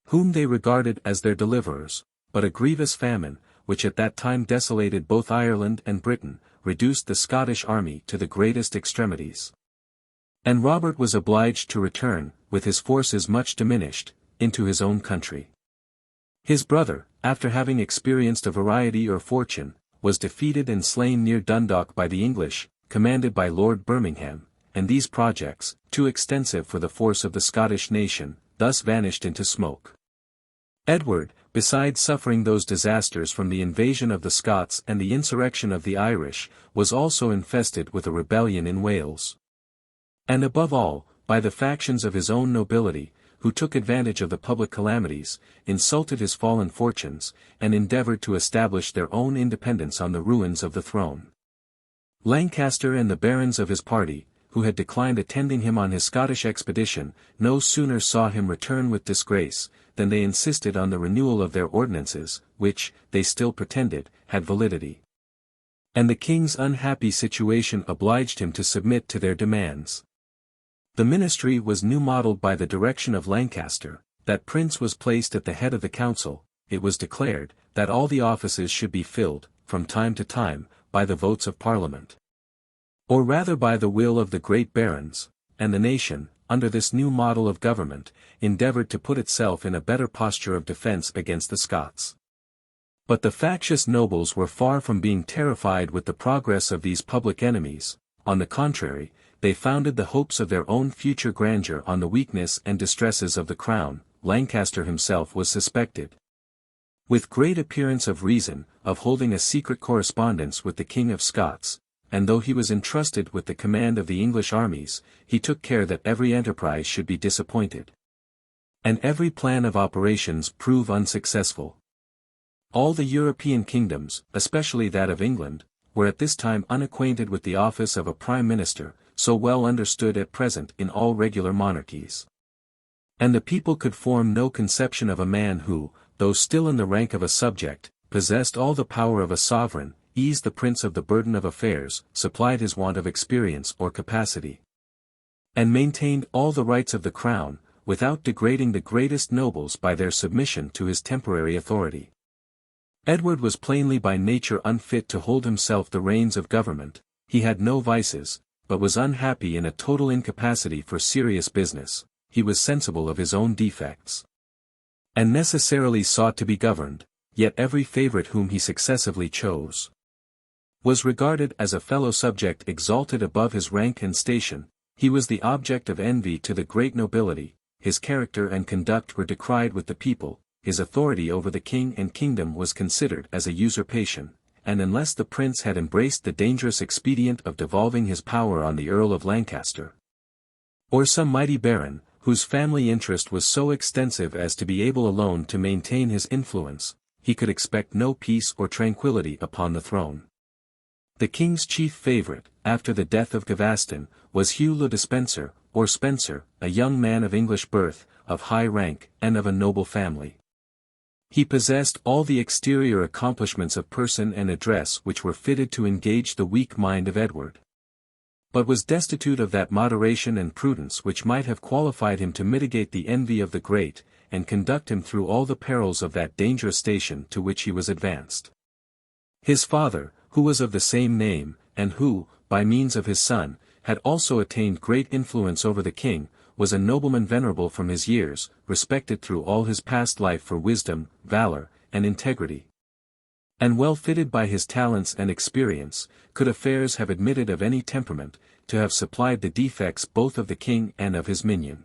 whom they regarded as their deliverers, but a grievous famine, which at that time desolated both Ireland and Britain, reduced the Scottish army to the greatest extremities. And Robert was obliged to return, with his forces much diminished, into his own country. His brother, after having experienced a variety or fortune, was defeated and slain near Dundalk by the English, commanded by Lord Birmingham, and these projects, too extensive for the force of the Scottish nation, thus vanished into smoke. Edward, besides suffering those disasters from the invasion of the Scots and the insurrection of the Irish, was also infested with a rebellion in Wales. And above all, by the factions of his own nobility, who took advantage of the public calamities, insulted his fallen fortunes, and endeavored to establish their own independence on the ruins of the throne. Lancaster and the barons of his party, who had declined attending him on his Scottish expedition, no sooner saw him return with disgrace, than they insisted on the renewal of their ordinances, which, they still pretended, had validity. And the king's unhappy situation obliged him to submit to their demands. The ministry was new modelled by the direction of Lancaster. That prince was placed at the head of the council. It was declared that all the offices should be filled, from time to time, by the votes of Parliament. Or rather by the will of the great barons, and the nation, under this new model of government, endeavoured to put itself in a better posture of defence against the Scots. But the factious nobles were far from being terrified with the progress of these public enemies. On the contrary, they founded the hopes of their own future grandeur on the weakness and distresses of the crown. Lancaster himself was suspected, with great appearance of reason, of holding a secret correspondence with the King of Scots, and though he was entrusted with the command of the English armies, he took care that every enterprise should be disappointed, and every plan of operations prove unsuccessful. All the European kingdoms, especially that of England, were at this time unacquainted with the office of a prime minister, so well understood at present in all regular monarchies. And the people could form no conception of a man who, though still in the rank of a subject, possessed all the power of a sovereign, eased the prince of the burden of affairs, supplied his want of experience or capacity, and maintained all the rights of the crown, without degrading the greatest nobles by their submission to his temporary authority. Edward was plainly by nature unfit to hold himself the reins of government. He had no vices, but was unhappy in a total incapacity for serious business. He was sensible of his own defects, and necessarily sought to be governed, yet every favourite whom he successively chose was regarded as a fellow subject exalted above his rank and station. He was the object of envy to the great nobility, his character and conduct were decried with the people, his authority over the king and kingdom was considered as a usurpation, and unless the prince had embraced the dangerous expedient of devolving his power on the Earl of Lancaster, or some mighty baron, whose family interest was so extensive as to be able alone to maintain his influence, he could expect no peace or tranquillity upon the throne. The king's chief favourite, after the death of Gaveston, was Hugh le Despencer, or Spencer, a young man of English birth, of high rank, and of a noble family. He possessed all the exterior accomplishments of person and address which were fitted to engage the weak mind of Edward, but was destitute of that moderation and prudence which might have qualified him to mitigate the envy of the great, and conduct him through all the perils of that dangerous station to which he was advanced. His father, who was of the same name, and who, by means of his son, had also attained great influence over the king, was a nobleman venerable from his years, respected through all his past life for wisdom, valor, and integrity, and well fitted by his talents and experience, could affairs have admitted of any temperament, to have supplied the defects both of the king and of his minion.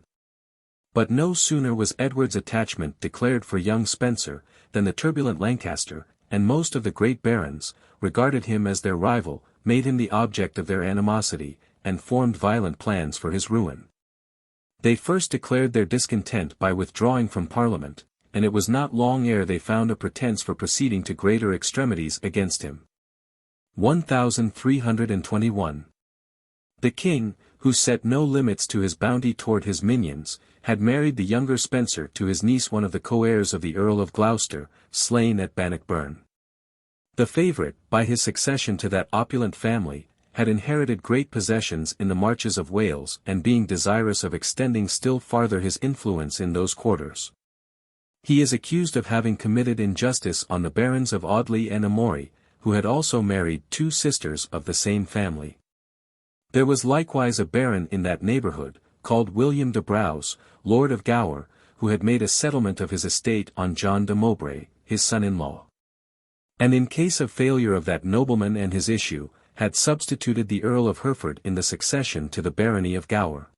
But no sooner was Edward's attachment declared for young Spencer, than the turbulent Lancaster, and most of the great barons, regarded him as their rival, made him the object of their animosity, and formed violent plans for his ruin. They first declared their discontent by withdrawing from Parliament, and it was not long ere they found a pretence for proceeding to greater extremities against him. 1321. The king, who set no limits to his bounty toward his minions, had married the younger Spencer to his niece, one of the co-heirs of the Earl of Gloucester, slain at Bannockburn. The favourite, by his succession to that opulent family, had inherited great possessions in the marches of Wales, and being desirous of extending still farther his influence in those quarters, he is accused of having committed injustice on the barons of Audley and Amory, who had also married two sisters of the same family. There was likewise a baron in that neighbourhood, called William de Braose, Lord of Gower, who had made a settlement of his estate on John de Mowbray, his son-in-law, and in case of failure of that nobleman and his issue, had substituted the Earl of Hereford in the succession to the barony of Gower.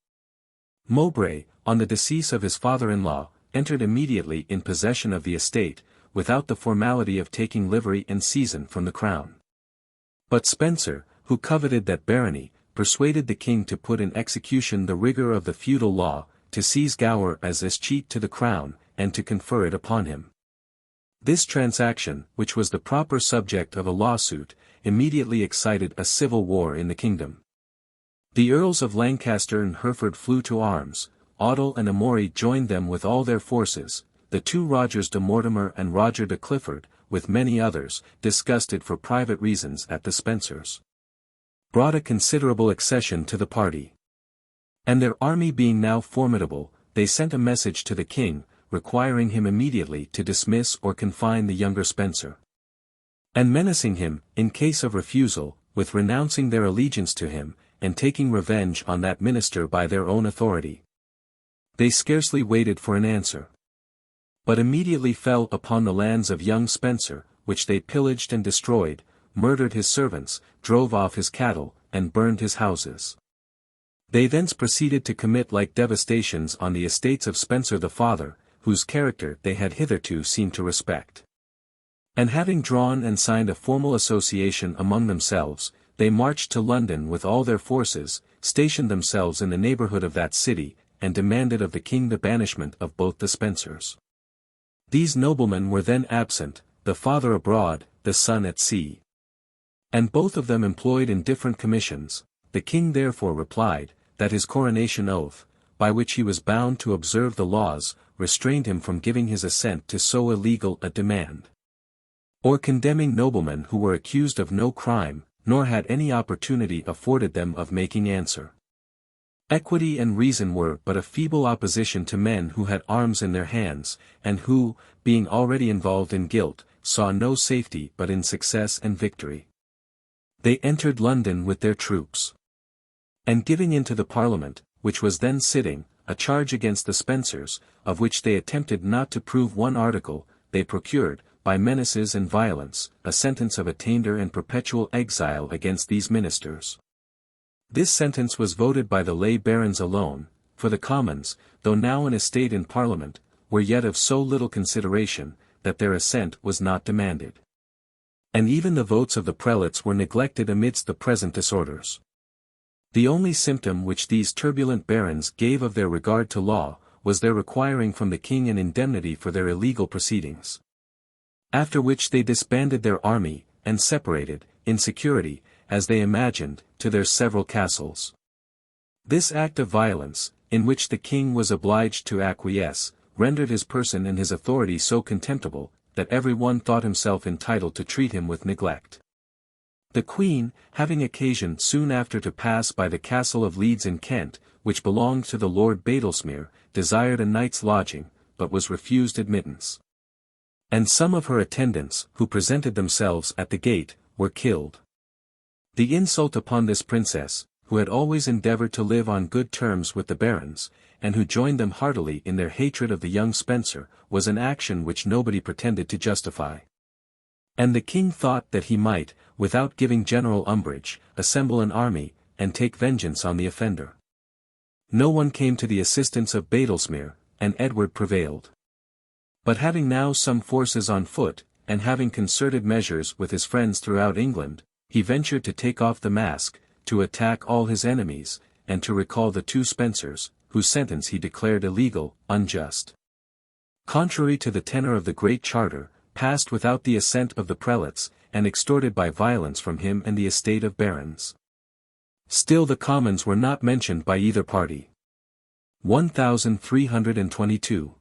Mowbray, on the decease of his father-in-law, entered immediately in possession of the estate, without the formality of taking livery and season from the crown. But Spencer, who coveted that barony, persuaded the king to put in execution the rigour of the feudal law, to seize Gower as escheat to the crown, and to confer it upon him. This transaction, which was the proper subject of a lawsuit, immediately excited a civil war in the kingdom. The Earls of Lancaster and Hereford flew to arms, Audle and Amory joined them with all their forces, the two Rogers de Mortimer and Roger de Clifford, with many others, disgusted for private reasons at the Spencers, brought a considerable accession to the party. And their army being now formidable, they sent a message to the king, requiring him immediately to dismiss or confine the younger Spencer, and menacing him, in case of refusal, with renouncing their allegiance to him, and taking revenge on that minister by their own authority. They scarcely waited for an answer, but immediately fell upon the lands of young Spencer, which they pillaged and destroyed, murdered his servants, drove off his cattle, and burned his houses. They thence proceeded to commit like devastations on the estates of Spencer the father, whose character they had hitherto seemed to respect. And having drawn and signed a formal association among themselves, they marched to London with all their forces, stationed themselves in the neighbourhood of that city, and demanded of the king the banishment of both the Spencers. These noblemen were then absent, the father abroad, the son at sea, and both of them employed in different commissions. The king therefore replied, that his coronation oath, by which he was bound to observe the laws, restrained him from giving his assent to so illegal a demand, or condemning noblemen who were accused of no crime, nor had any opportunity afforded them of making answer. Equity and reason were but a feeble opposition to men who had arms in their hands, and who, being already involved in guilt, saw no safety but in success and victory. They entered London with their troops, and giving into the Parliament, which was then sitting, a charge against the Spencers, of which they attempted not to prove one article, they procured, by menaces and violence, a sentence of attainder and perpetual exile against these ministers. This sentence was voted by the lay barons alone, for the Commons, though now in a state in Parliament, were yet of so little consideration, that their assent was not demanded. And even the votes of the prelates were neglected amidst the present disorders. The only symptom which these turbulent barons gave of their regard to law, was their requiring from the king an indemnity for their illegal proceedings. After which they disbanded their army, and separated, in security, as they imagined, to their several castles. This act of violence, in which the king was obliged to acquiesce, rendered his person and his authority so contemptible, that every one thought himself entitled to treat him with neglect. The Queen, having occasion soon after to pass by the castle of Leeds in Kent, which belonged to the Lord Badlesmere, desired a night's lodging, but was refused admittance. And some of her attendants, who presented themselves at the gate, were killed. The insult upon this princess, who had always endeavoured to live on good terms with the barons, and who joined them heartily in their hatred of the young Spencer, was an action which nobody pretended to justify. And the king thought that he might, without giving general umbrage, assemble an army, and take vengeance on the offender. No one came to the assistance of Badlesmere, and Edward prevailed. But having now some forces on foot, and having concerted measures with his friends throughout England, he ventured to take off the mask, to attack all his enemies, and to recall the two Spencers, whose sentence he declared illegal, unjust, contrary to the tenor of the Great Charter, passed without the assent of the prelates, and extorted by violence from him and the estate of barons. Still the Commons were not mentioned by either party. 1322.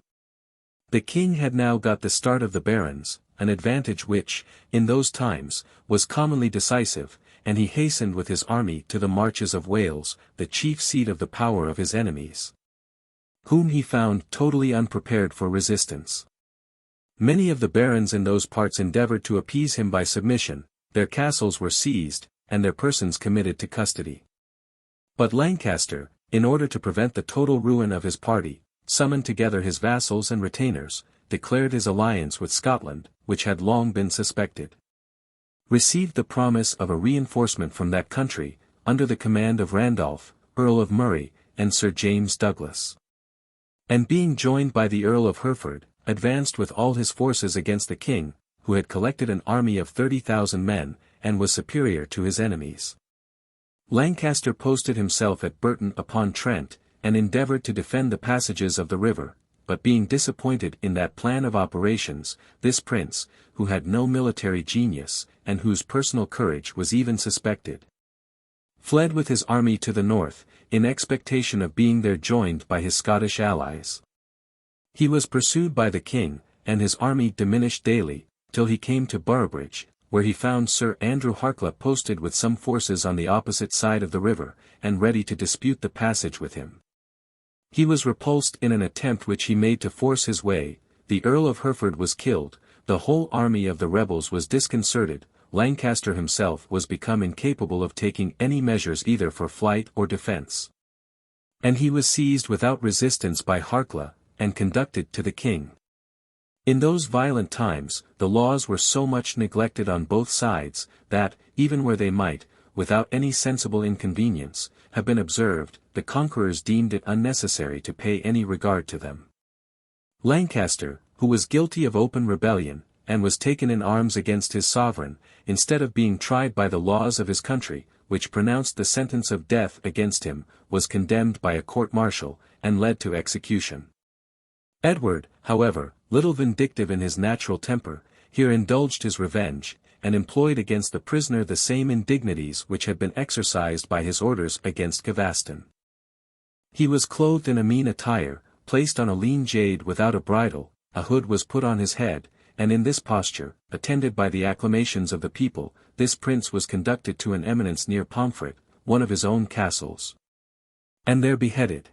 The king had now got the start of the barons, an advantage which, in those times, was commonly decisive, and he hastened with his army to the marches of Wales, the chief seat of the power of his enemies, whom he found totally unprepared for resistance. Many of the barons in those parts endeavoured to appease him by submission, their castles were seized, and their persons committed to custody. But Lancaster, in order to prevent the total ruin of his party, summoned together his vassals and retainers, declared his alliance with Scotland, which had long been suspected, received the promise of a reinforcement from that country, under the command of Randolph, Earl of Murray, and Sir James Douglas, and being joined by the Earl of Hereford, advanced with all his forces against the king, who had collected an army of 30,000 men, and was superior to his enemies. Lancaster posted himself at Burton-upon-Trent, and endeavored to defend the passages of the river, but being disappointed in that plan of operations, this prince, who had no military genius, and whose personal courage was even suspected, fled with his army to the north, in expectation of being there joined by his Scottish allies. He was pursued by the king, and his army diminished daily, till he came to Boroughbridge, where he found Sir Andrew Harcla posted with some forces on the opposite side of the river, and ready to dispute the passage with him. He was repulsed in an attempt which he made to force his way, the Earl of Hereford was killed, the whole army of the rebels was disconcerted, Lancaster himself was become incapable of taking any measures either for flight or defence. And he was seized without resistance by Harcla, and conducted to the king. In those violent times, the laws were so much neglected on both sides, that, even where they might, without any sensible inconvenience, have been observed, the conquerors deemed it unnecessary to pay any regard to them. Lancaster, who was guilty of open rebellion, and was taken in arms against his sovereign, instead of being tried by the laws of his country, which pronounced the sentence of death against him, was condemned by a court-martial, and led to execution. Edward, however, little vindictive in his natural temper, here indulged his revenge, and employed against the prisoner the same indignities which had been exercised by his orders against Gavaston. He was clothed in a mean attire, placed on a lean jade without a bridle, a hood was put on his head, and in this posture, attended by the acclamations of the people, this prince was conducted to an eminence near Pomfret, one of his own castles, and there beheaded.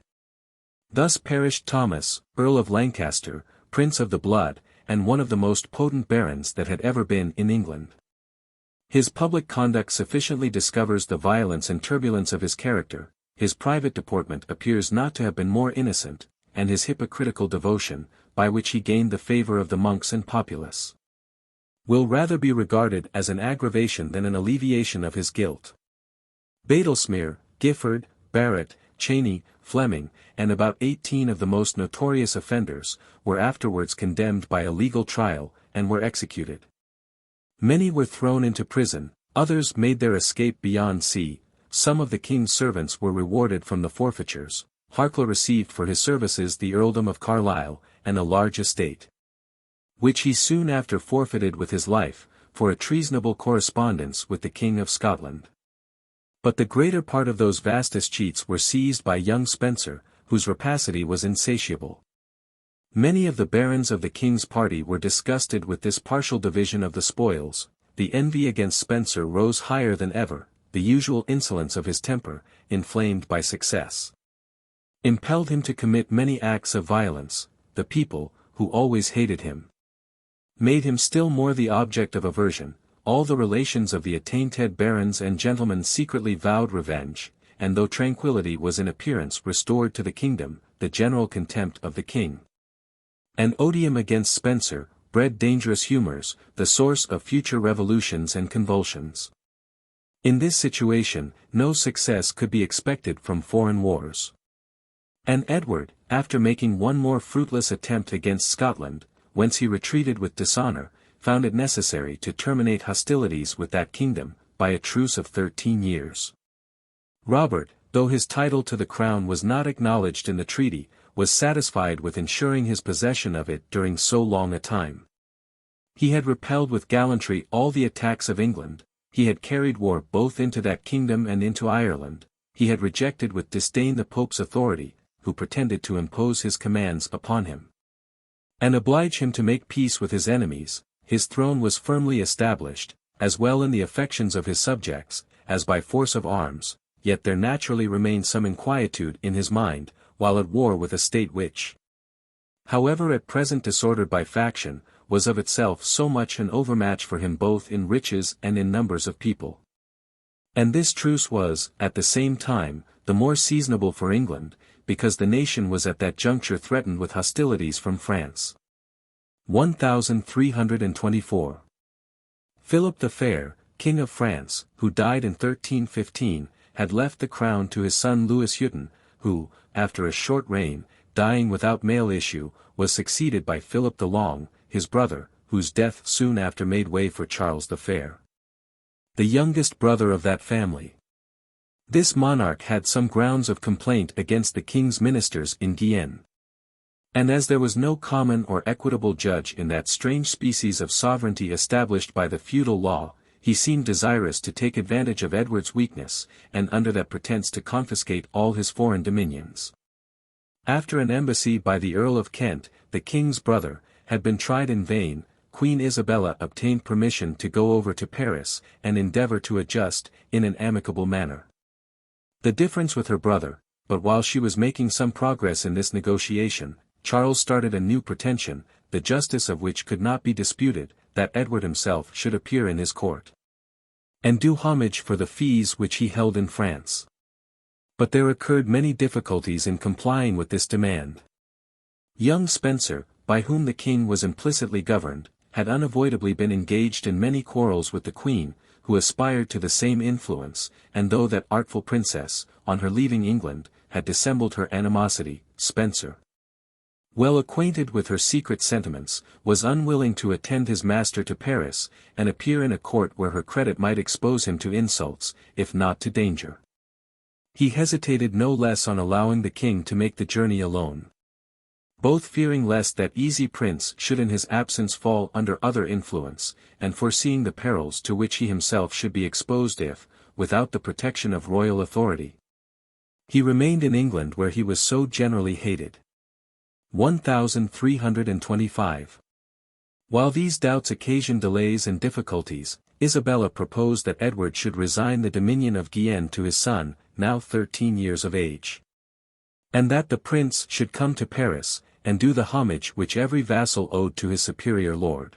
Thus perished Thomas, Earl of Lancaster, Prince of the Blood, and one of the most potent barons that had ever been in England. His public conduct sufficiently discovers the violence and turbulence of his character, his private deportment appears not to have been more innocent, and his hypocritical devotion, by which he gained the favour of the monks and populace, will rather be regarded as an aggravation than an alleviation of his guilt. Badlesmere, Gifford, Barrett, Cheney, Fleming, and about 18 of the most notorious offenders, were afterwards condemned by a legal trial, and were executed. Many were thrown into prison, others made their escape beyond sea, some of the king's servants were rewarded from the forfeitures. Harcla received for his services the earldom of Carlisle, and a large estate, which he soon after forfeited with his life, for a treasonable correspondence with the King of Scotland. But the greater part of those vast escheats were seized by young Spencer, whose rapacity was insatiable. Many of the barons of the king's party were disgusted with this partial division of the spoils, the envy against Spencer rose higher than ever, the usual insolence of his temper, inflamed by success, impelled him to commit many acts of violence. The people, who always hated him, made him still more the object of aversion. All the relations of the attainted barons and gentlemen secretly vowed revenge, and though tranquillity was in appearance restored to the kingdom, the general contempt of the king and odium against Spencer bred dangerous humours, the source of future revolutions and convulsions. In this situation, no success could be expected from foreign wars. And Edward, after making one more fruitless attempt against Scotland, whence he retreated with dishonour, found it necessary to terminate hostilities with that kingdom, by a truce of 13 years. Robert, though his title to the crown was not acknowledged in the treaty, was satisfied with ensuring his possession of it during so long a time. He had repelled with gallantry all the attacks of England, he had carried war both into that kingdom and into Ireland, he had rejected with disdain the Pope's authority, who pretended to impose his commands upon him, and oblige him to make peace with his enemies. His throne was firmly established, as well in the affections of his subjects, as by force of arms, yet there naturally remained some inquietude in his mind, while at war with a state which, however at present disordered by faction, was of itself so much an overmatch for him both in riches and in numbers of people. And this truce was, at the same time, the more seasonable for England, because the nation was at that juncture threatened with hostilities from France. 1324. Philip the Fair, King of France, who died in 1315, had left the crown to his son Louis Hutin, who, after a short reign, dying without male issue, was succeeded by Philip the Long, his brother, whose death soon after made way for Charles the Fair, the youngest brother of that family. This monarch had some grounds of complaint against the king's ministers in Guienne. And as there was no common or equitable judge in that strange species of sovereignty established by the feudal law, he seemed desirous to take advantage of Edward's weakness, and under that pretence to confiscate all his foreign dominions. After an embassy by the Earl of Kent, the king's brother, had been tried in vain, Queen Isabella obtained permission to go over to Paris and endeavor to adjust, in an amicable manner, the difference with her brother. But while she was making some progress in this negotiation, Charles started a new pretension, the justice of which could not be disputed, that Edward himself should appear in his court and do homage for the fees which he held in France. But there occurred many difficulties in complying with this demand. Young Spencer, by whom the king was implicitly governed, had unavoidably been engaged in many quarrels with the queen, who aspired to the same influence, and though that artful princess, on her leaving England, had dissembled her animosity, Spencer, well acquainted with her secret sentiments, was unwilling to attend his master to Paris, and appear in a court where her credit might expose him to insults, if not to danger. He hesitated no less on allowing the king to make the journey alone, both fearing lest that easy prince should in his absence fall under other influence, and foreseeing the perils to which he himself should be exposed if, without the protection of royal authority, he remained in England where he was so generally hated. 1325. While these doubts occasioned delays and difficulties, Isabella proposed that Edward should resign the dominion of Guienne to his son, now 13 years of age, and that the prince should come to Paris, and do the homage which every vassal owed to his superior lord.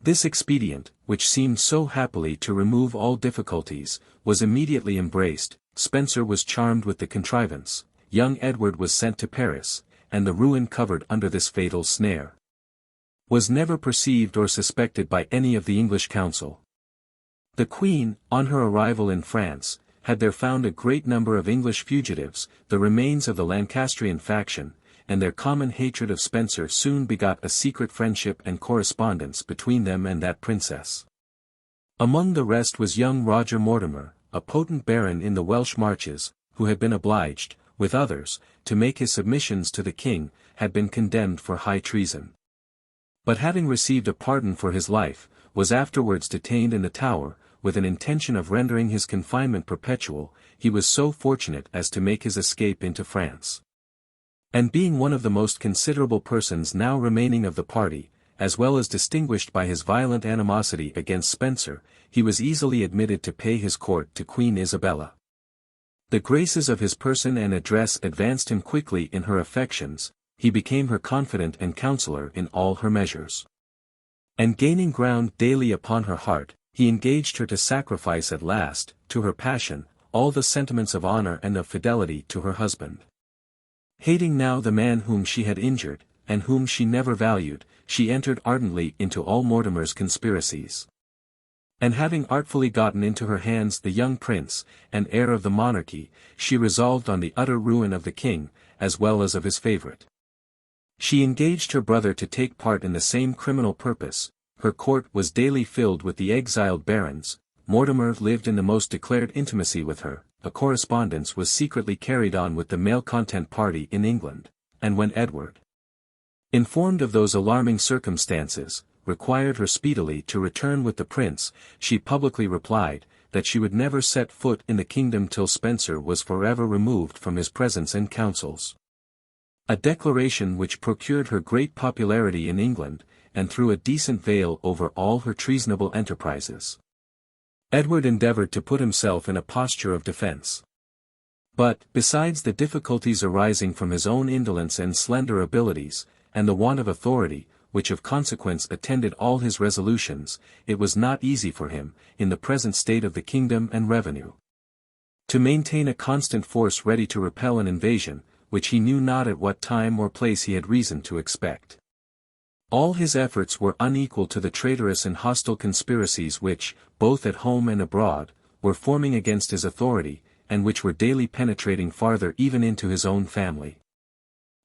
This expedient, which seemed so happily to remove all difficulties, was immediately embraced. Spencer was charmed with the contrivance, young Edward was sent to Paris, and the ruin covered under this fatal snare was never perceived or suspected by any of the English council. The Queen, on her arrival in France, had there found a great number of English fugitives, the remains of the Lancastrian faction, and their common hatred of Spencer soon begot a secret friendship and correspondence between them and that princess. Among the rest was young Roger Mortimer, a potent baron in the Welsh marches, who had been obliged, with others, to make his submissions to the king, had been condemned for high treason, but having received a pardon for his life, was afterwards detained in the Tower, with an intention of rendering his confinement perpetual. He was so fortunate as to make his escape into France, and being one of the most considerable persons now remaining of the party, as well as distinguished by his violent animosity against Spencer, he was easily admitted to pay his court to Queen Isabella. The graces of his person and address advanced him quickly in her affections, he became her confidant and counsellor in all her measures, and gaining ground daily upon her heart, he engaged her to sacrifice at last, to her passion, all the sentiments of honor and of fidelity to her husband. Hating now the man whom she had injured, and whom she never valued, she entered ardently into all Mortimer's conspiracies. And having artfully gotten into her hands the young prince, and heir of the monarchy, she resolved on the utter ruin of the king, as well as of his favourite. She engaged her brother to take part in the same criminal purpose. Her court was daily filled with the exiled barons. Mortimer lived in the most declared intimacy with her. A correspondence was secretly carried on with the malcontent party in England, and when Edward, informed of those alarming circumstances, required her speedily to return with the prince, she publicly replied, that she would never set foot in the kingdom till Spencer was forever removed from his presence and counsels. A declaration which procured her great popularity in England, and threw a decent veil over all her treasonable enterprises. Edward endeavored to put himself in a posture of defense. But, besides the difficulties arising from his own indolence and slender abilities, and the want of authority, which of consequence attended all his resolutions, it was not easy for him, in the present state of the kingdom and revenue, to maintain a constant force ready to repel an invasion, which he knew not at what time or place he had reason to expect. All his efforts were unequal to the traitorous and hostile conspiracies which, both at home and abroad, were forming against his authority, and which were daily penetrating farther even into his own family.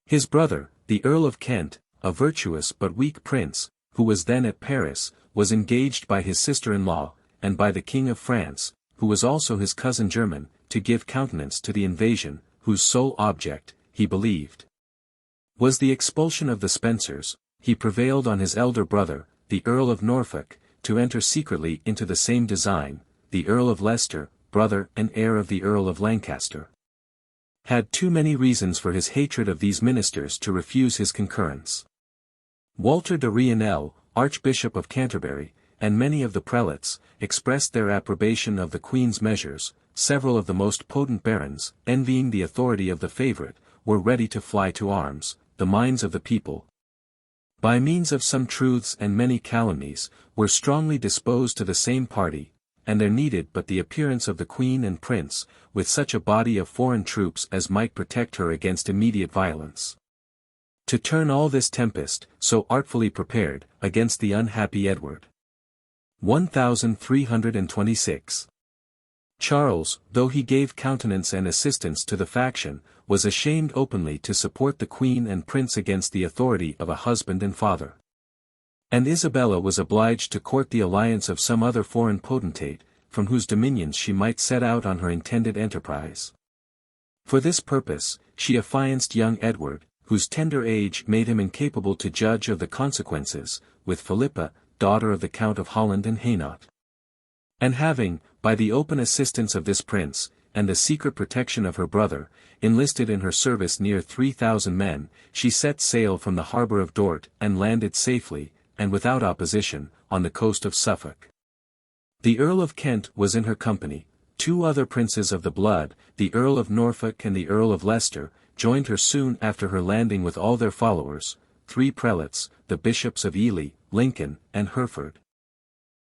His brother, the Earl of Kent, a virtuous but weak prince, who was then at Paris, was engaged by his sister-in-law, and by the King of France, who was also his cousin german, to give countenance to the invasion, whose sole object, he believed, was the expulsion of the Spencers, he prevailed on his elder brother, the Earl of Norfolk, to enter secretly into the same design. The Earl of Leicester, brother and heir of the Earl of Lancaster, had too many reasons for his hatred of these ministers to refuse his concurrence. Walter de Rionel, Archbishop of Canterbury, and many of the prelates, expressed their approbation of the Queen's measures. Several of the most potent barons, envying the authority of the favourite, were ready to fly to arms. The minds of the people, by means of some truths and many calumnies, were strongly disposed to the same party, and there needed but the appearance of the Queen and Prince, with such a body of foreign troops as might protect her against immediate violence, to turn all this tempest, so artfully prepared, against the unhappy Edward. 1326. Charles, though he gave countenance and assistance to the faction, was ashamed openly to support the Queen and Prince against the authority of a husband and father. And Isabella was obliged to court the alliance of some other foreign potentate, from whose dominions she might set out on her intended enterprise. For this purpose, she affianced young Edward, whose tender age made him incapable to judge of the consequences, with Philippa, daughter of the Count of Holland and Hainaut. And having, by the open assistance of this prince, and the secret protection of her brother, enlisted in her service near 3,000 men, she set sail from the harbour of Dort and landed safely, and without opposition, on the coast of Suffolk. The Earl of Kent was in her company. Two other princes of the blood, the Earl of Norfolk and the Earl of Leicester, joined her soon after her landing with all their followers. 3 prelates, the bishops of Ely, Lincoln, and Hereford,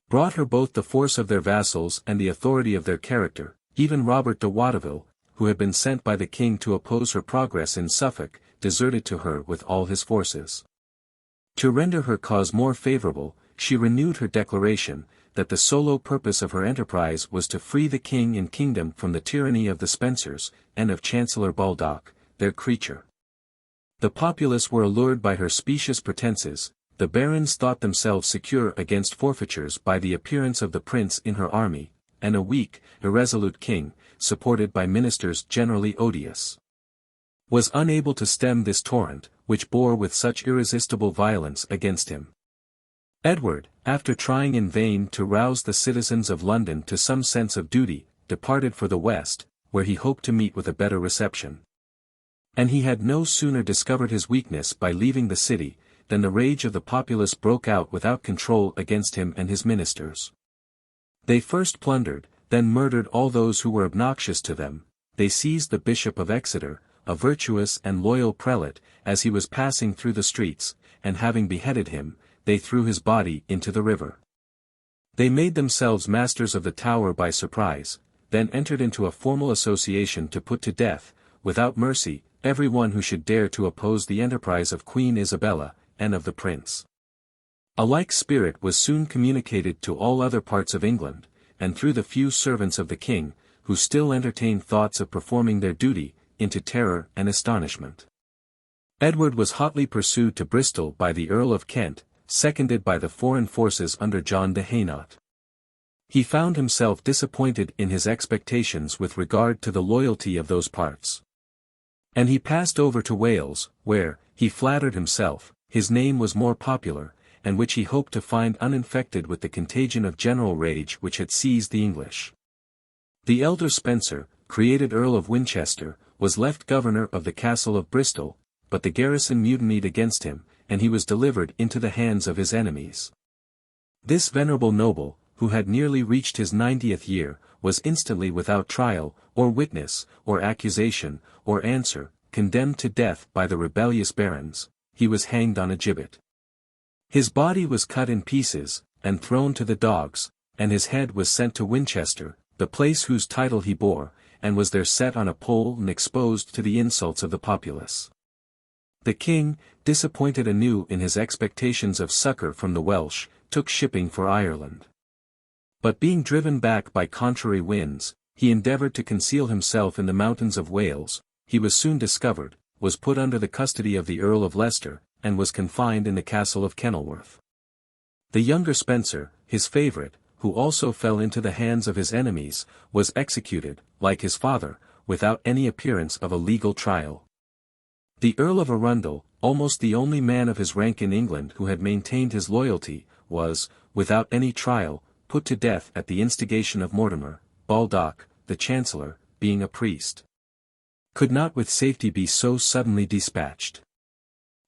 brought her both the force of their vassals and the authority of their character. Even Robert de Watteville, who had been sent by the king to oppose her progress in Suffolk, deserted to her with all his forces. To render her cause more favourable, she renewed her declaration, that the sole purpose of her enterprise was to free the king and kingdom from the tyranny of the Spencers, and of Chancellor Baldock, their creature. The populace were allured by her specious pretences. The barons thought themselves secure against forfeitures by the appearance of the prince in her army, and a weak, irresolute king, supported by ministers generally odious, was unable to stem this torrent, which bore with such irresistible violence against him. Edward, after trying in vain to rouse the citizens of London to some sense of duty, departed for the west, where he hoped to meet with a better reception. And he had no sooner discovered his weakness by leaving the city, than the rage of the populace broke out without control against him and his ministers. They first plundered, then murdered all those who were obnoxious to them. They seized the Bishop of Exeter, a virtuous and loyal prelate, as he was passing through the streets, and having beheaded him, they threw his body into the river. They made themselves masters of the Tower by surprise, then entered into a formal association to put to death, without mercy, every one who should dare to oppose the enterprise of Queen Isabella, and of the prince. A like spirit was soon communicated to all other parts of England, and through the few servants of the king, who still entertained thoughts of performing their duty, into terror and astonishment. Edward was hotly pursued to Bristol by the Earl of Kent, seconded by the foreign forces under John de Hainaut. He found himself disappointed in his expectations with regard to the loyalty of those parts. And he passed over to Wales, where, he flattered himself, his name was more popular, and which he hoped to find uninfected with the contagion of general rage which had seized the English. The elder Spencer, created Earl of Winchester, was left governor of the castle of Bristol, but the garrison mutinied against him, and he was delivered into the hands of his enemies. This venerable noble, who had nearly reached his 90th year, was instantly without trial, or witness, or accusation, or answer, condemned to death by the rebellious barons. He was hanged on a gibbet. His body was cut in pieces, and thrown to the dogs, and his head was sent to Winchester, the place whose title he bore, and was there set on a pole and exposed to the insults of the populace. The king, disappointed anew in his expectations of succour from the Welsh, took shipping for Ireland. But being driven back by contrary winds, he endeavoured to conceal himself in the mountains of Wales. He was soon discovered, was put under the custody of the Earl of Leicester, and was confined in the castle of Kenilworth. The younger Spencer, his favourite, who also fell into the hands of his enemies, was executed, like his father, without any appearance of a legal trial. The Earl of Arundel, almost the only man of his rank in England who had maintained his loyalty, was, without any trial, put to death at the instigation of Mortimer, Baldock, the Chancellor, being a priest. Could not with safety be so suddenly dispatched.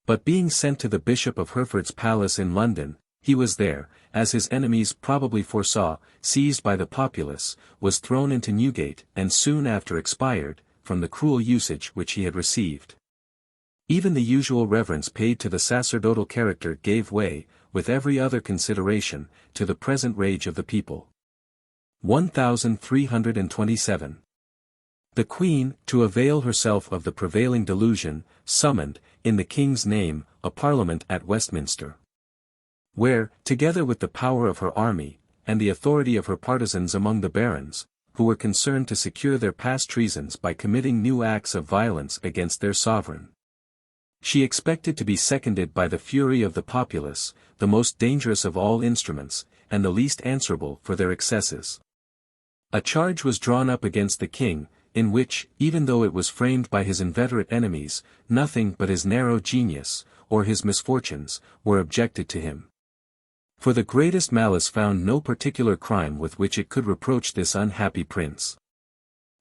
But being sent to the Bishop of Hereford's palace in London, he was there, as his enemies probably foresaw, seized by the populace, was thrown into Newgate, and soon after expired, from the cruel usage which he had received. Even the usual reverence paid to the sacerdotal character gave way, with every other consideration, to the present rage of the people. 1327. The Queen, to avail herself of the prevailing delusion, summoned, in the King's name, a Parliament at Westminster, where, together with the power of her army, and the authority of her partisans among the barons, who were concerned to secure their past treasons by committing new acts of violence against their sovereign, she expected to be seconded by the fury of the populace, the most dangerous of all instruments, and the least answerable for their excesses. A charge was drawn up against the king, in which, even though it was framed by his inveterate enemies, nothing but his narrow genius, or his misfortunes, were objected to him. For the greatest malice found no particular crime with which it could reproach this unhappy prince.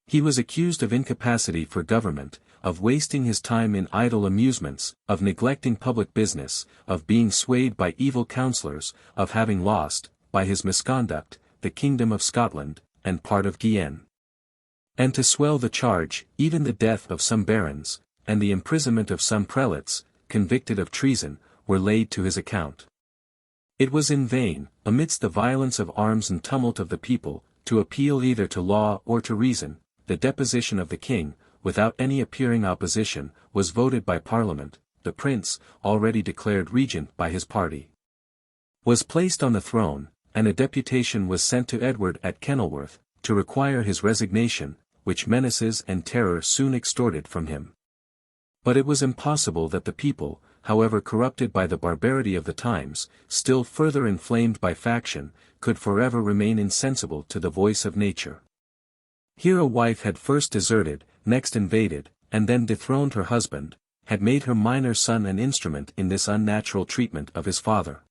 He was accused of incapacity for government, of wasting his time in idle amusements, of neglecting public business, of being swayed by evil counsellors, of having lost, by his misconduct, the kingdom of Scotland, and part of Guienne. And to swell the charge, even the death of some barons, and the imprisonment of some prelates, convicted of treason, were laid to his account. It was in vain, amidst the violence of arms and tumult of the people, to appeal either to law or to reason. The deposition of the king, without any appearing opposition, was voted by Parliament. The prince, already declared regent by his party, was placed on the throne, and a deputation was sent to Edward at Kenilworth, to require his resignation, which menaces and terror soon extorted from him. But it was impossible that the people, however corrupted by the barbarity of the times, still further inflamed by faction, could forever remain insensible to the voice of nature. Here a wife had first deserted, next invaded, and then dethroned her husband, had made her minor son an instrument in this unnatural treatment of his father,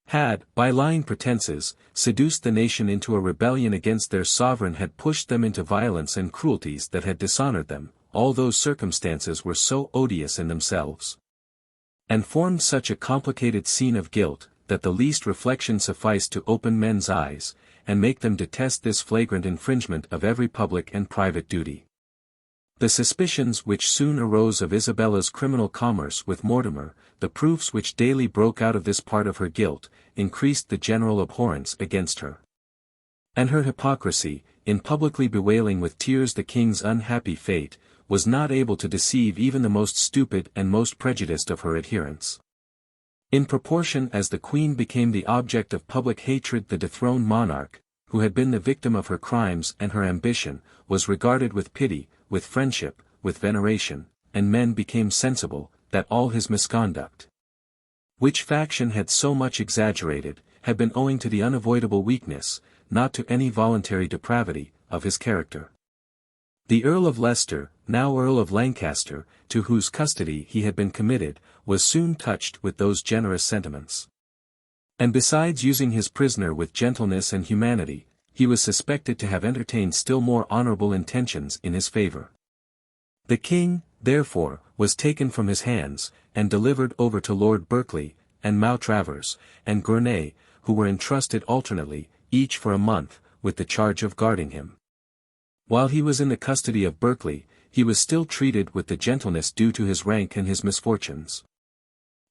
had, by lying pretenses, seduced the nation into a rebellion against their sovereign, had pushed them into violence and cruelties that had dishonored them. All those circumstances were so odious in themselves, and formed such a complicated scene of guilt, that the least reflection sufficed to open men's eyes, and make them detest this flagrant infringement of every public and private duty. The suspicions which soon arose of Isabella's criminal commerce with Mortimer, the proofs which daily broke out of this part of her guilt, increased the general abhorrence against her. And her hypocrisy, in publicly bewailing with tears the king's unhappy fate, was not able to deceive even the most stupid and most prejudiced of her adherents. In proportion as the queen became the object of public hatred, the dethroned monarch, who had been the victim of her crimes and her ambition, was regarded with pity, with friendship, with veneration, and men became sensible, that all his misconduct, which faction had so much exaggerated, had been owing to the unavoidable weakness, not to any voluntary depravity, of his character. The Earl of Leicester, now Earl of Lancaster, to whose custody he had been committed, was soon touched with those generous sentiments. And besides using his prisoner with gentleness and humanity, he was suspected to have entertained still more honourable intentions in his favour. The king, therefore, was taken from his hands, and delivered over to Lord Berkeley, and Maltravers, and Gournay, who were entrusted alternately, each for a month, with the charge of guarding him. While he was in the custody of Berkeley, he was still treated with the gentleness due to his rank and his misfortunes.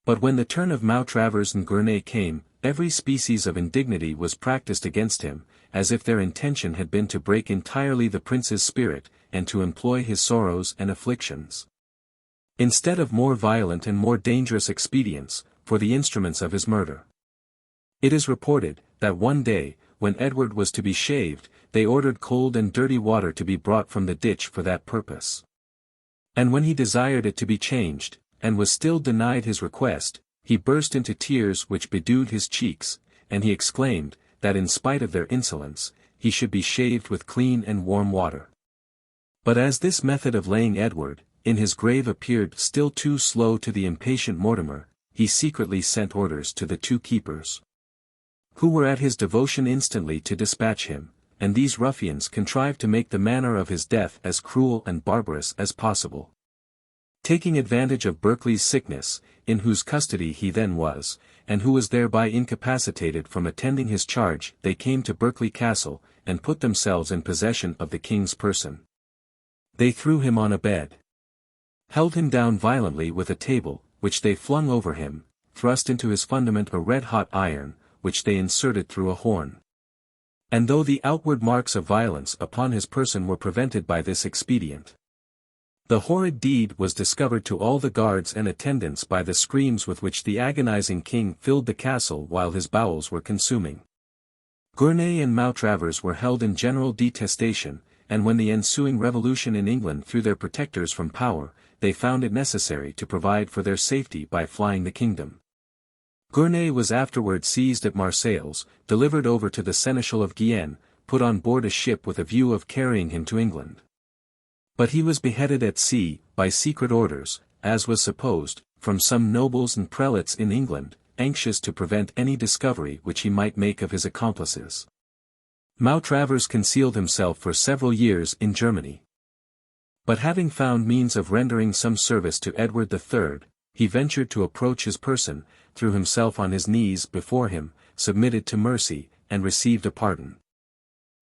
But when the turn of Maltravers and Gournay came, every species of indignity was practised against him, as if their intention had been to break entirely the prince's spirit, and to employ his sorrows and afflictions, instead of more violent and more dangerous expedients, for the instruments of his murder. It is reported, that one day, when Edward was to be shaved, they ordered cold and dirty water to be brought from the ditch for that purpose. And when he desired it to be changed, and was still denied his request, he burst into tears which bedewed his cheeks, and he exclaimed, that in spite of their insolence, he should be shaved with clean and warm water. But as this method of laying Edward, in his grave appeared still too slow to the impatient Mortimer, he secretly sent orders to the 2 keepers, who were at his devotion instantly to dispatch him, and these ruffians contrived to make the manner of his death as cruel and barbarous as possible. Taking advantage of Berkeley's sickness, in whose custody he then was, and who was thereby incapacitated from attending his charge, they came to Berkeley Castle, and put themselves in possession of the king's person. They threw him on a bed, held him down violently with a table, which they flung over him, thrust into his fundament a red-hot iron, which they inserted through a horn. And though the outward marks of violence upon his person were prevented by this expedient, the horrid deed was discovered to all the guards and attendants by the screams with which the agonizing king filled the castle while his bowels were consuming. Gournay and Maltravers were held in general detestation, and when the ensuing revolution in England threw their protectors from power, they found it necessary to provide for their safety by flying the kingdom. Gournay was afterward seized at Marseilles, delivered over to the Seneschal of Guienne, put on board a ship with a view of carrying him to England. But he was beheaded at sea, by secret orders, as was supposed, from some nobles and prelates in England, anxious to prevent any discovery which he might make of his accomplices. Maltravers concealed himself for several years in Germany. But having found means of rendering some service to Edward III, he ventured to approach his person, threw himself on his knees before him, submitted to mercy, and received a pardon.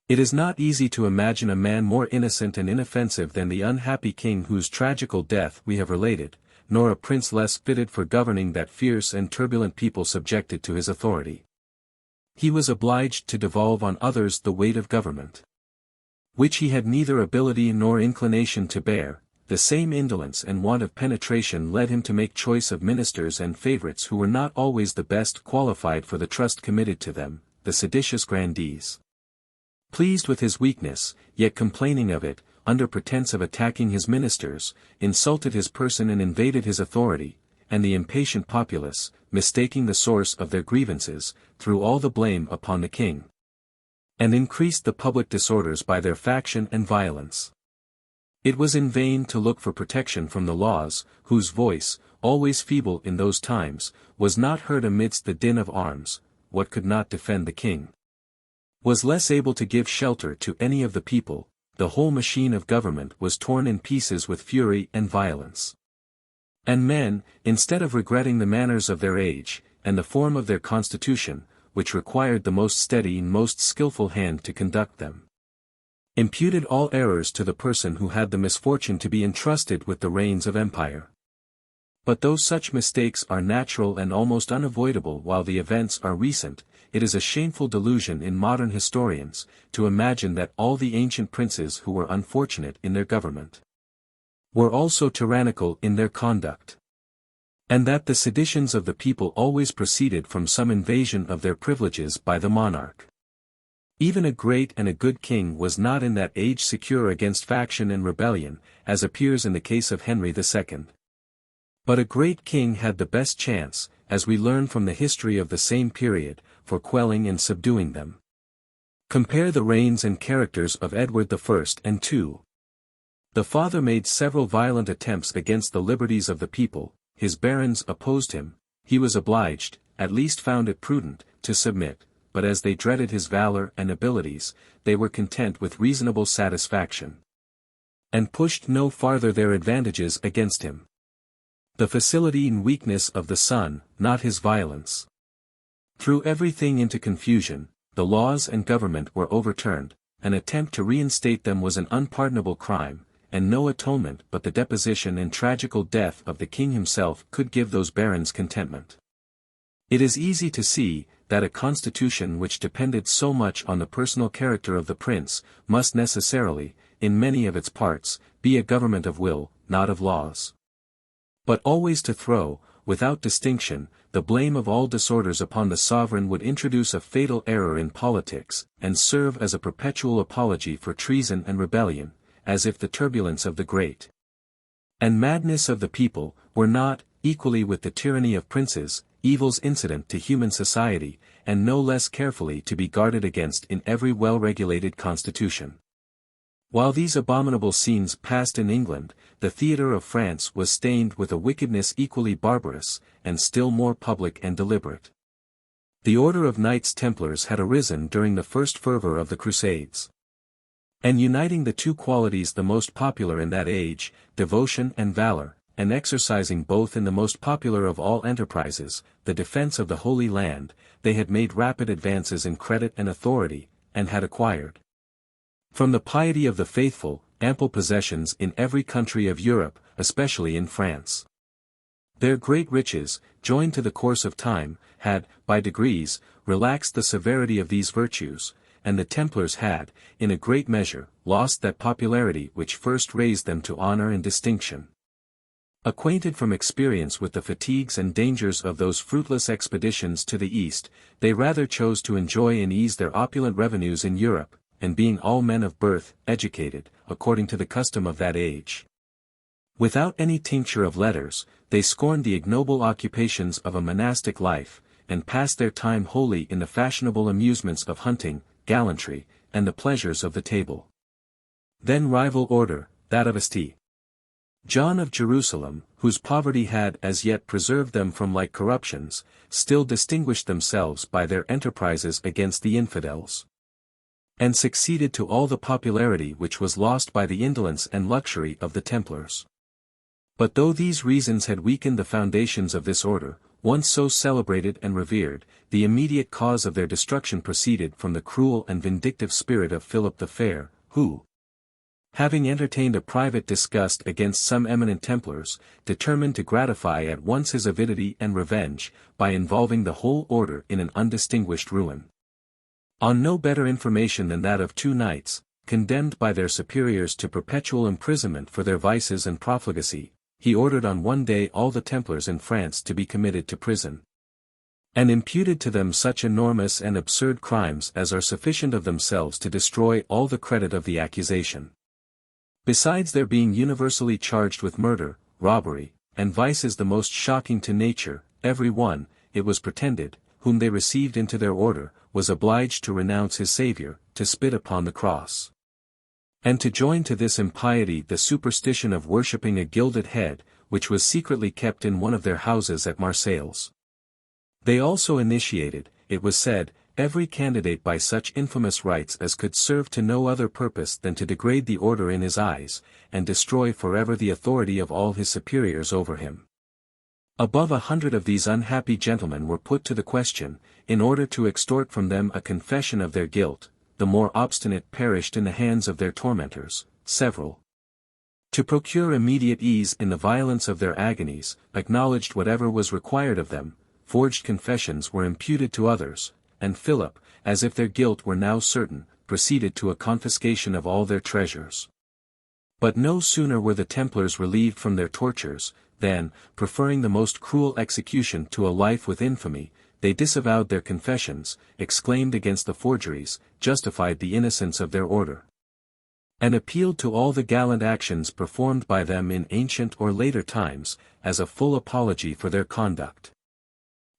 It is not easy to imagine a man more innocent and inoffensive than the unhappy king whose tragical death we have related, nor a prince less fitted for governing that fierce and turbulent people subjected to his authority. He was obliged to devolve on others the weight of government, which he had neither ability nor inclination to bear. The same indolence and want of penetration led him to make choice of ministers and favorites who were not always the best qualified for the trust committed to them, the seditious grandees. Pleased with his weakness, yet complaining of it, under pretence of attacking his ministers, insulted his person and invaded his authority, and the impatient populace, mistaking the source of their grievances, threw all the blame upon the king, and increased the public disorders by their faction and violence. It was in vain to look for protection from the laws, whose voice, always feeble in those times, was not heard amidst the din of arms. What could not defend the king was less able to give shelter to any of the people. The whole machine of government was torn in pieces with fury and violence. And men, instead of regretting the manners of their age, and the form of their constitution, which required the most steady and most skilful hand to conduct them, imputed all errors to the person who had the misfortune to be entrusted with the reins of empire. But though such mistakes are natural and almost unavoidable while the events are recent, it is a shameful delusion in modern historians, to imagine that all the ancient princes who were unfortunate in their government were also tyrannical in their conduct, and that the seditions of the people always proceeded from some invasion of their privileges by the monarch. Even a great and a good king was not in that age secure against faction and rebellion, as appears in the case of Henry II. But a great king had the best chance, as we learn from the history of the same period, for quelling and subduing them. Compare the reigns and characters of Edward I and II. The father made several violent attempts against the liberties of the people, his barons opposed him, he was obliged, at least found it prudent, to submit, but as they dreaded his valor and abilities, they were content with reasonable satisfaction, and pushed no farther their advantages against him. The facility and weakness of the son, not his violence, threw everything into confusion. The laws and government were overturned, an attempt to reinstate them was an unpardonable crime, and no atonement but the deposition and tragical death of the king himself could give those barons contentment. It is easy to see, that a constitution which depended so much on the personal character of the prince, must necessarily, in many of its parts, be a government of will, not of laws. But always to throw, without distinction, the blame of all disorders upon the sovereign would introduce a fatal error in politics, and serve as a perpetual apology for treason and rebellion, as if the turbulence of the great and madness of the people were not, equally with the tyranny of princes, evils incident to human society, and no less carefully to be guarded against in every well-regulated constitution. While these abominable scenes passed in England, the theatre of France was stained with a wickedness equally barbarous, and still more public and deliberate. The order of Knights Templars had arisen during the first fervour of the Crusades. And uniting the two qualities the most popular in that age, devotion and valour, and exercising both in the most popular of all enterprises, the defence of the Holy Land, they had made rapid advances in credit and authority, and had acquired, from the piety of the faithful, ample possessions in every country of Europe, especially in France. Their great riches, joined to the course of time, had, by degrees, relaxed the severity of these virtues, and the Templars had, in a great measure, lost that popularity which first raised them to honour and distinction. Acquainted from experience with the fatigues and dangers of those fruitless expeditions to the East, they rather chose to enjoy in ease their opulent revenues in Europe, and being all men of birth, educated, according to the custom of that age. Without any tincture of letters, they scorned the ignoble occupations of a monastic life, and passed their time wholly in the fashionable amusements of hunting, gallantry, and the pleasures of the table. Then rival order, that of St. John of Jerusalem, whose poverty had as yet preserved them from like corruptions, still distinguished themselves by their enterprises against the infidels, and succeeded to all the popularity which was lost by the indolence and luxury of the Templars. But though these reasons had weakened the foundations of this order, once so celebrated and revered, the immediate cause of their destruction proceeded from the cruel and vindictive spirit of Philip the Fair, who, having entertained a private disgust against some eminent Templars, determined to gratify at once his avidity and revenge, by involving the whole order in an undistinguished ruin. On no better information than that of two knights, condemned by their superiors to perpetual imprisonment for their vices and profligacy, he ordered on one day all the Templars in France to be committed to prison, and imputed to them such enormous and absurd crimes as are sufficient of themselves to destroy all the credit of the accusation. Besides their being universally charged with murder, robbery, and vices the most shocking to nature, every one, it was pretended, whom they received into their order, was obliged to renounce his Saviour, to spit upon the cross, and to join to this impiety the superstition of worshipping a gilded head, which was secretly kept in one of their houses at Marseilles. They also initiated, it was said, every candidate by such infamous rites as could serve to no other purpose than to degrade the order in his eyes, and destroy forever the authority of all his superiors over him. Above 100 of these unhappy gentlemen were put to the question, in order to extort from them a confession of their guilt. The more obstinate perished in the hands of their tormentors, several, to procure immediate ease in the violence of their agonies, acknowledged whatever was required of them, forged confessions were imputed to others, and Philip, as if their guilt were now certain, proceeded to a confiscation of all their treasures. But no sooner were the Templars relieved from their tortures, than, preferring the most cruel execution to a life with infamy, they disavowed their confessions, exclaimed against the forgeries, justified the innocence of their order, and appealed to all the gallant actions performed by them in ancient or later times, as a full apology for their conduct.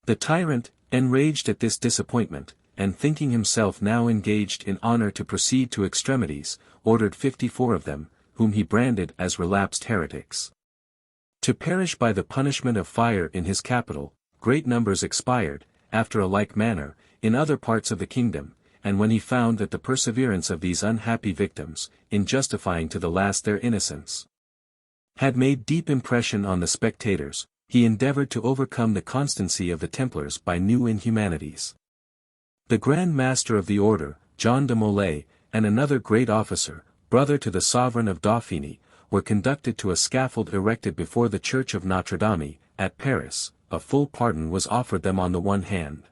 The tyrant, enraged at this disappointment, and thinking himself now engaged in honour to proceed to extremities, ordered 54 of them, whom he branded as relapsed heretics, to perish by the punishment of fire in his capital. Great numbers expired, after a like manner, in other parts of the kingdom, and when he found that the perseverance of these unhappy victims, in justifying to the last their innocence, had made deep impression on the spectators, he endeavoured to overcome the constancy of the Templars by new inhumanities. The Grand Master of the Order, John de Molay, and another great officer, brother to the sovereign of Dauphiny, were conducted to a scaffold erected before the Church of Notre Dame, at Paris. A full pardon was offered them on the one hand.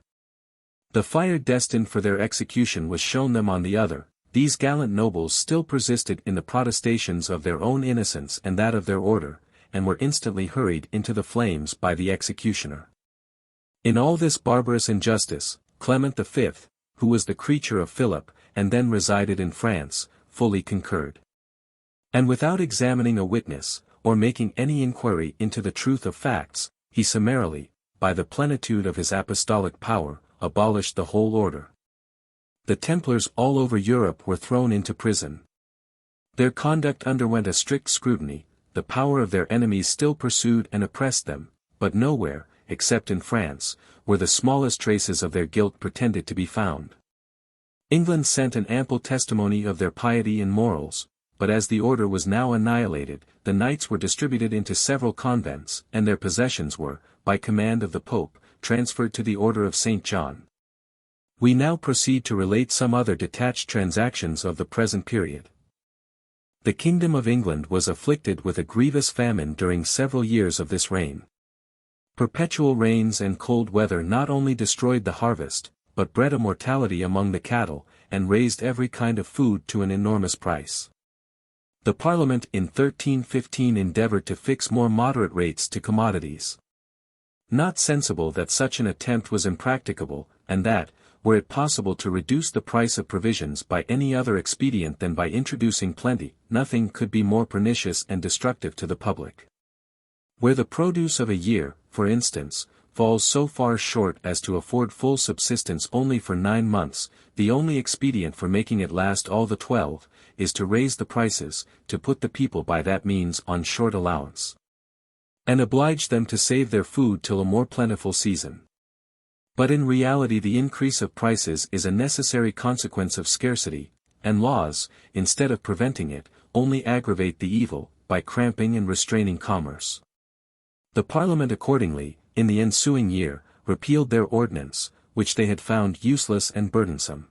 The fire destined for their execution was shown them on the other. These gallant nobles still persisted in the protestations of their own innocence and that of their order, and were instantly hurried into the flames by the executioner. In all this barbarous injustice, Clement V, who was the creature of Philip, and then resided in France, fully concurred. And without examining a witness, or making any inquiry into the truth of facts, he summarily, by the plenitude of his apostolic power, abolished the whole order. The Templars all over Europe were thrown into prison. Their conduct underwent a strict scrutiny, the power of their enemies still pursued and oppressed them, but nowhere, except in France, were the smallest traces of their guilt pretended to be found. England sent an ample testimony of their piety and morals, but as the order was now annihilated, the knights were distributed into several convents, and their possessions were, by command of the Pope, transferred to the Order of St. John. We now proceed to relate some other detached transactions of the present period. The Kingdom of England was afflicted with a grievous famine during several years of this reign. Perpetual rains and cold weather not only destroyed the harvest, but bred a mortality among the cattle, and raised every kind of food to an enormous price. The Parliament in 1315 endeavoured to fix more moderate rates to commodities. Not sensible that such an attempt was impracticable, and that, were it possible to reduce the price of provisions by any other expedient than by introducing plenty, nothing could be more pernicious and destructive to the public. Where the produce of a year, for instance, falls so far short as to afford full subsistence only for 9 months, the only expedient for making it last all the 12, is to raise the prices, to put the people by that means on short allowance, and oblige them to save their food till a more plentiful season. But in reality the increase of prices is a necessary consequence of scarcity, and laws, instead of preventing it, only aggravate the evil, by cramping and restraining commerce. The Parliament accordingly, in the ensuing year, repealed their ordinance, which they had found useless and burdensome.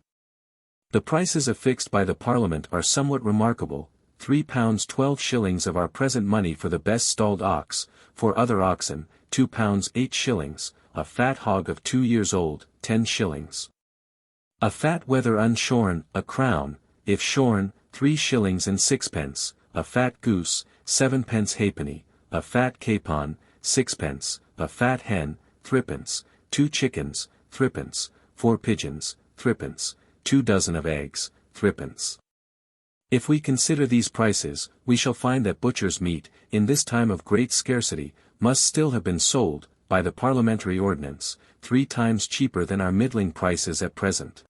The prices affixed by the Parliament are somewhat remarkable: £3 12 shillings of our present money for the best stalled ox, for other oxen, £2 8 shillings, a fat hog of 2 years old, 10 shillings. A fat wether unshorn, a crown, if shorn, 3 shillings and 6pence, a fat goose, 7pence halfpenny, a fat capon, 6pence, a fat hen, 3pence, 2 chickens, 3pence, 4 pigeons, 3pence, 2 dozen of eggs, 3pence. If we consider these prices, we shall find that butcher's meat, in this time of great scarcity, must still have been sold, by the parliamentary ordinance, 3 times cheaper than our middling prices at present.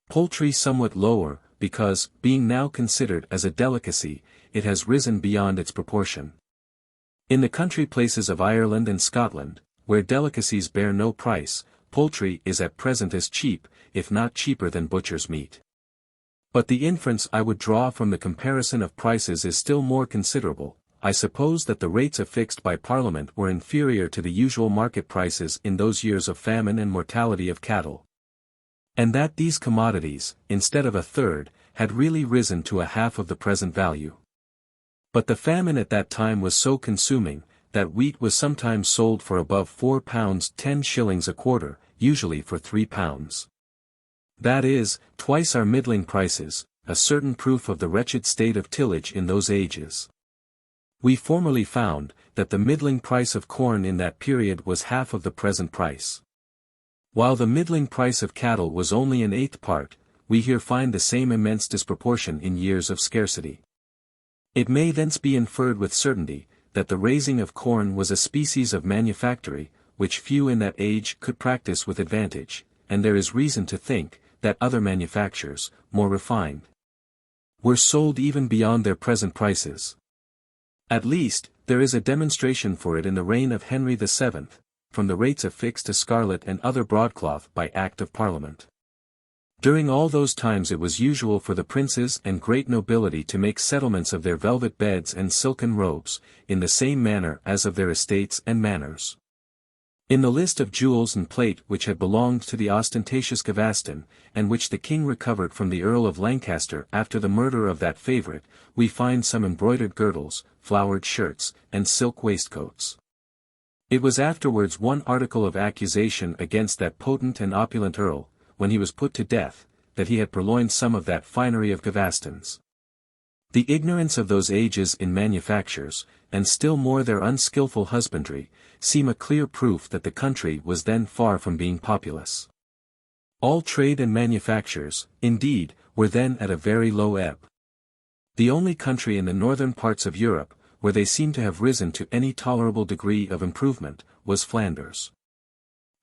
Poultry somewhat lower, because, being now considered as a delicacy, it has risen beyond its proportion. In the country places of Ireland and Scotland, where delicacies bear no price, poultry is at present as cheap, if not cheaper than butcher's meat. But the inference I would draw from the comparison of prices is still more considerable. I suppose that the rates affixed by Parliament were inferior to the usual market prices in those years of famine and mortality of cattle, and that these commodities, instead of a third, had really risen to a half of the present value. But the famine at that time was so consuming, that wheat was sometimes sold for above £4 10 shillings a quarter, usually for £3. That is, twice our middling prices, a certain proof of the wretched state of tillage in those ages. We formerly found, that the middling price of corn in that period was half of the present price. While the middling price of cattle was only an 1/8 part, we here find the same immense disproportion in years of scarcity. It may thence be inferred with certainty, that the raising of corn was a species of manufactory, which few in that age could practice with advantage, and there is reason to think, that other manufactures, more refined, were sold even beyond their present prices. At least, there is a demonstration for it in the reign of Henry VII, from the rates affixed to scarlet and other broadcloth by Act of Parliament. During all those times it was usual for the princes and great nobility to make settlements of their velvet beds and silken robes, in the same manner as of their estates and manors. In the list of jewels and plate which had belonged to the ostentatious Gavaston, and which the king recovered from the Earl of Lancaster after the murder of that favourite, we find some embroidered girdles, flowered shirts, and silk waistcoats. It was afterwards one article of accusation against that potent and opulent earl, when he was put to death, that he had purloined some of that finery of Gavaston's. The ignorance of those ages in manufactures, and still more their unskilful husbandry, seem a clear proof that the country was then far from being populous. All trade and manufactures, indeed, were then at a very low ebb. The only country in the northern parts of Europe, where they seem to have risen to any tolerable degree of improvement, was Flanders.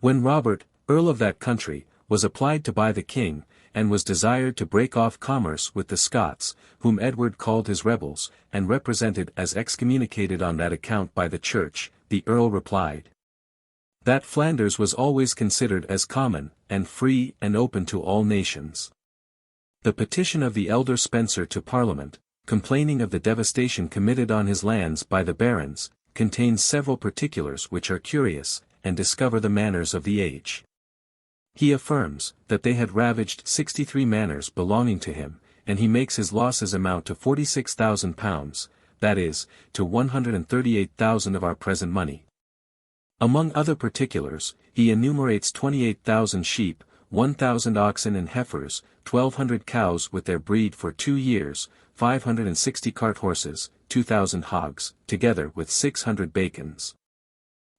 When Robert, Earl of that country, was applied to by the king, and was desired to break off commerce with the Scots, whom Edward called his rebels, and represented as excommunicated on that account by the Church. The Earl replied that Flanders was always considered as common, and free and open to all nations. The petition of the elder Spencer to Parliament, complaining of the devastation committed on his lands by the barons, contains several particulars which are curious, and discover the manners of the age. He affirms that they had ravaged 63 manors belonging to him, and he makes his losses amount to £46,000, that is, to 138,000 of our present money. Among other particulars, he enumerates 28,000 sheep, 1,000 oxen and heifers, 1,200 cows with their breed for 2 years, 560 cart horses, 2,000 hogs, together with 600 bacons,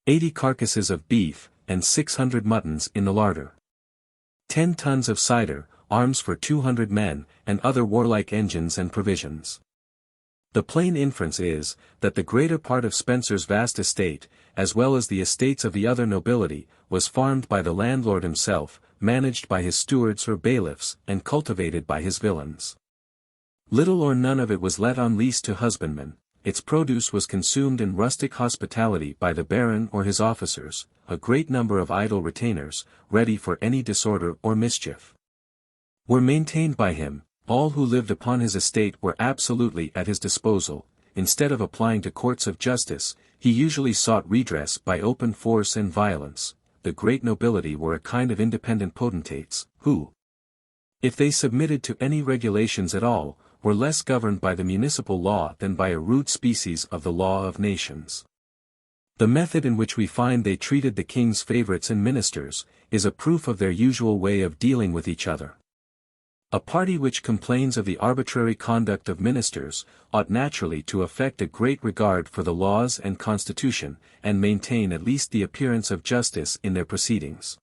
80 carcasses of beef, and 600 muttons in the larder, 10 tons of cider, arms for 200 men, and other warlike engines and provisions. The plain inference is, that the greater part of Spencer's vast estate, as well as the estates of the other nobility, was farmed by the landlord himself, managed by his stewards or bailiffs, and cultivated by his villains. Little or none of it was let on lease to husbandmen, its produce was consumed in rustic hospitality by the baron or his officers, a great number of idle retainers, ready for any disorder or mischief, were maintained by him. All who lived upon his estate were absolutely at his disposal. Instead of applying to courts of justice, he usually sought redress by open force and violence. The great nobility were a kind of independent potentates, who, if they submitted to any regulations at all, were less governed by the municipal law than by a rude species of the law of nations. The method in which we find they treated the king's favorites and ministers, is a proof of their usual way of dealing with each other. A party which complains of the arbitrary conduct of ministers, ought naturally to affect a great regard for the laws and constitution, and maintain at least the appearance of justice in their proceedings.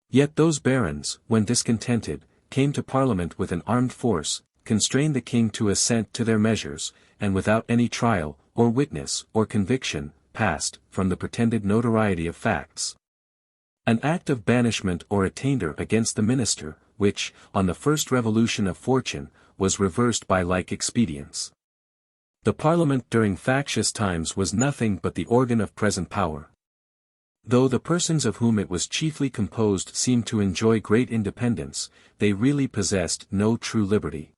Yet those barons, when discontented, came to Parliament with an armed force, constrained the king to assent to their measures, and without any trial, or witness, or conviction, passed, from the pretended notoriety of facts, an act of banishment or attainder against the minister, which, on the first revolution of fortune, was reversed by like expedients. The Parliament during factious times was nothing but the organ of present power. Though the persons of whom it was chiefly composed seemed to enjoy great independence, they really possessed no true liberty.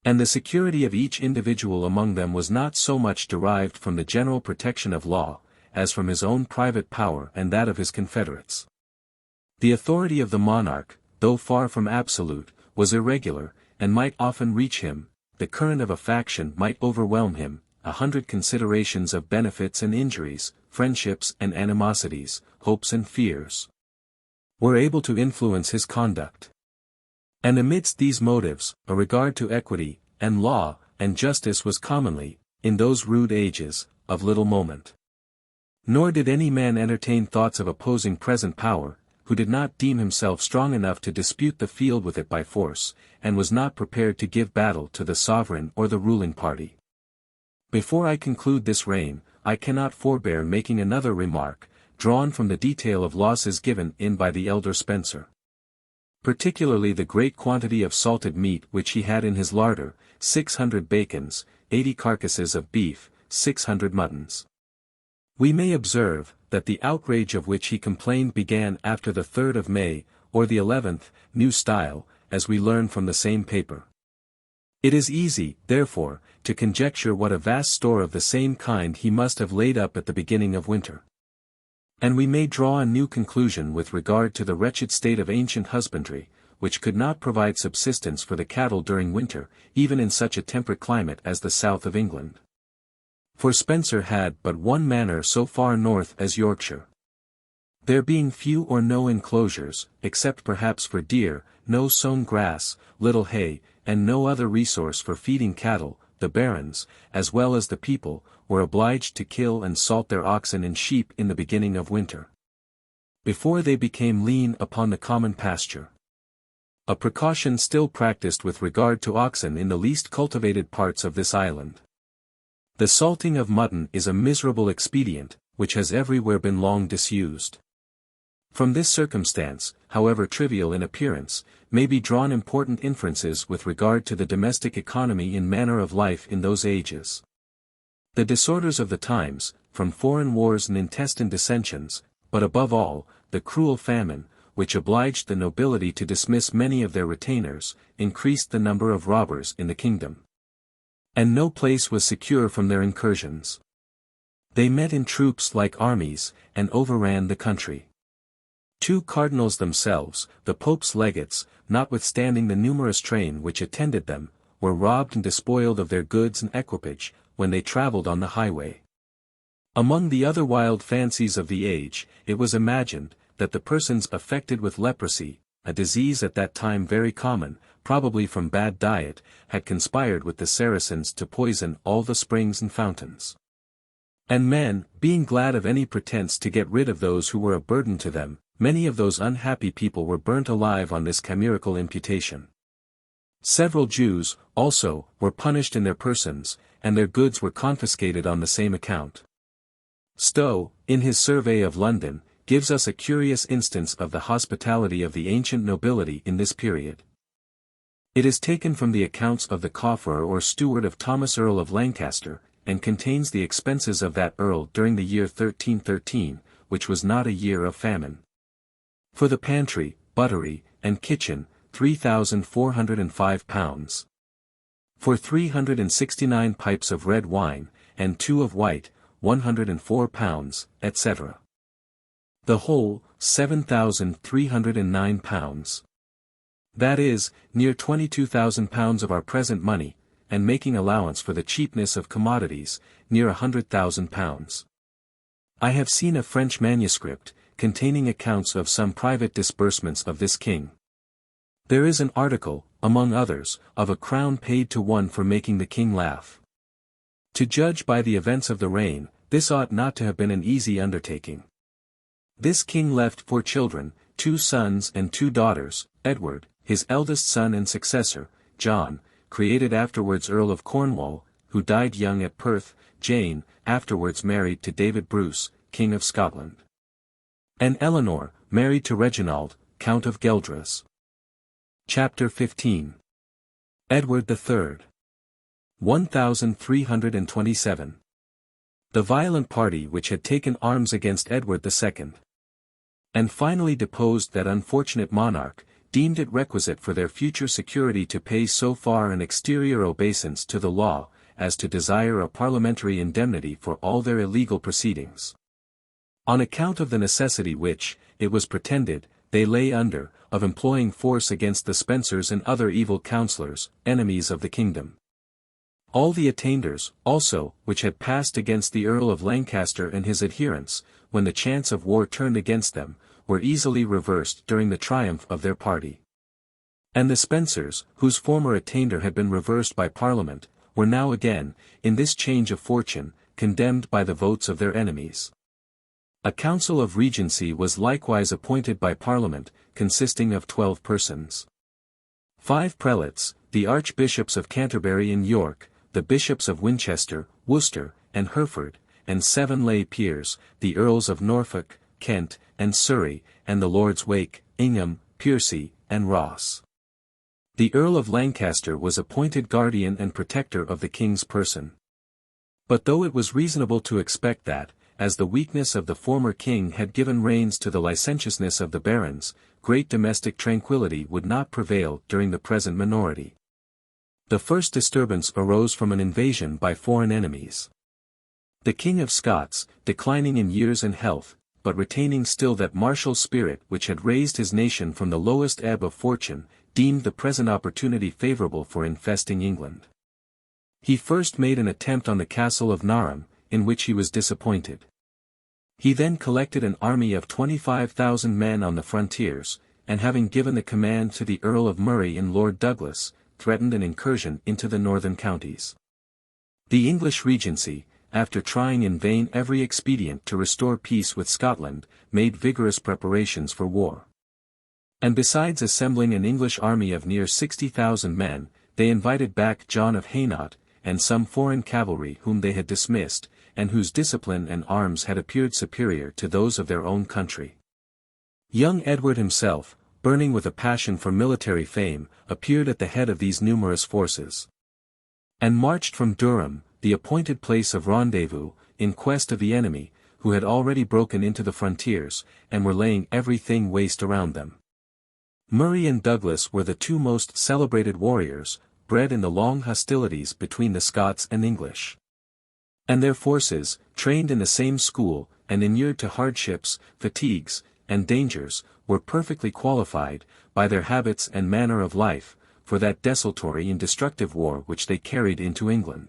And the security of each individual among them was not so much derived from the general protection of law, as from his own private power and that of his confederates. The authority of the monarch, though far from absolute, was irregular, and might often reach him. The current of a faction might overwhelm him. 100 considerations of benefits and injuries, friendships and animosities, hopes and fears, were able to influence his conduct. And amidst these motives, a regard to equity, and law, and justice was commonly, in those rude ages, of little moment. Nor did any man entertain thoughts of opposing present power, who did not deem himself strong enough to dispute the field with it by force, and was not prepared to give battle to the sovereign or the ruling party. Before I conclude this reign, I cannot forbear making another remark, drawn from the detail of losses given in by the elder Spencer. Particularly the great quantity of salted meat which he had in his larder, 600 bacons, 80 carcasses of beef, 600 muttons. We may observe, that the outrage of which he complained began after the 3rd of May, or the 11th, new style, as we learn from the same paper. It is easy, therefore, to conjecture what a vast store of the same kind he must have laid up at the beginning of winter. And we may draw a new conclusion with regard to the wretched state of ancient husbandry, which could not provide subsistence for the cattle during winter, even in such a temperate climate as the south of England. For Spencer had but one manor so far north as Yorkshire. There being few or no enclosures, except perhaps for deer, no sown grass, little hay, and no other resource for feeding cattle, the barons, as well as the people, were obliged to kill and salt their oxen and sheep in the beginning of winter, before they became lean upon the common pasture. A precaution still practiced with regard to oxen in the least cultivated parts of this island. The salting of mutton is a miserable expedient, which has everywhere been long disused. From this circumstance, however trivial in appearance, may be drawn important inferences with regard to the domestic economy and manner of life in those ages. The disorders of the times, from foreign wars and intestine dissensions, but above all, the cruel famine, which obliged the nobility to dismiss many of their retainers, increased the number of robbers in the kingdom. And no place was secure from their incursions. They met in troops like armies, and overran the country. 2 cardinals themselves, the Pope's legates, notwithstanding the numerous train which attended them, were robbed and despoiled of their goods and equipage, when they travelled on the highway. Among the other wild fancies of the age, it was imagined, that the persons affected with leprosy, a disease at that time very common, probably from bad diet, had conspired with the Saracens to poison all the springs and fountains. And men, being glad of any pretence to get rid of those who were a burden to them, many of those unhappy people were burnt alive on this chimerical imputation. Several Jews, also, were punished in their persons, and their goods were confiscated on the same account. Stowe, in his Survey of London, gives us a curious instance of the hospitality of the ancient nobility in this period. It is taken from the accounts of the cofferer or steward of Thomas Earl of Lancaster, and contains the expenses of that earl during the year 1313, which was not a year of famine. For the pantry, buttery, and kitchen, £3,405. For 369 pipes of red wine, and 2 of white, £104, etc. The whole, £7,309. That is, near £22,000 of our present money, and making allowance for the cheapness of commodities, near £100,000. I have seen a French manuscript, containing accounts of some private disbursements of this king. There is an article, among others, of a crown paid to one for making the king laugh. To judge by the events of the reign, this ought not to have been an easy undertaking. This king left 4 children, 2 sons and 2 daughters, Edward, his eldest son and successor, John, created afterwards Earl of Cornwall, who died young at Perth, Jane, afterwards married to David Bruce, King of Scotland. And Eleanor, married to Reginald, Count of Geldres. Chapter 15. Edward III. 1327. The violent party which had taken arms against Edward II, and finally deposed that unfortunate monarch, deemed it requisite for their future security to pay so far an exterior obeisance to the law, as to desire a parliamentary indemnity for all their illegal proceedings. On account of the necessity which, it was pretended, they lay under, of employing force against the Spencers and other evil counsellors, enemies of the kingdom. All the attainders, also, which had passed against the Earl of Lancaster and his adherents, when the chance of war turned against them, were easily reversed during the triumph of their party. And the Spencers, whose former attainder had been reversed by Parliament, were now again, in this change of fortune, condemned by the votes of their enemies. A council of regency was likewise appointed by Parliament, consisting of 12 persons. 5 prelates, the Archbishops of Canterbury and York, the Bishops of Winchester, Worcester, and Hereford, and 7 lay peers, the Earls of Norfolk, Kent, and Surrey, and the Lords Wake, Ingham, Piercy, and Ross. The Earl of Lancaster was appointed guardian and protector of the king's person. But though it was reasonable to expect that, as the weakness of the former king had given reins to the licentiousness of the barons, great domestic tranquillity would not prevail during the present minority. The first disturbance arose from an invasion by foreign enemies. The King of Scots, declining in years and health, but retaining still that martial spirit which had raised his nation from the lowest ebb of fortune, deemed the present opportunity favourable for infesting England. He first made an attempt on the castle of Nareham, in which he was disappointed. He then collected an army of 25,000 men on the frontiers, and having given the command to the Earl of Murray and Lord Douglas, threatened an incursion into the northern counties. The English Regency, after trying in vain every expedient to restore peace with Scotland, made vigorous preparations for war. And besides assembling an English army of near 60,000 men, they invited back John of Hainaut, and some foreign cavalry whom they had dismissed, and whose discipline and arms had appeared superior to those of their own country. Young Edward himself, burning with a passion for military fame, appeared at the head of these numerous forces, and marched from Durham, the appointed place of rendezvous, in quest of the enemy, who had already broken into the frontiers, and were laying everything waste around them. Murray and Douglas were the two most celebrated warriors, bred in the long hostilities between the Scots and English. And their forces, trained in the same school, and inured to hardships, fatigues, and dangers, were perfectly qualified, by their habits and manner of life, for that desultory and destructive war which they carried into England.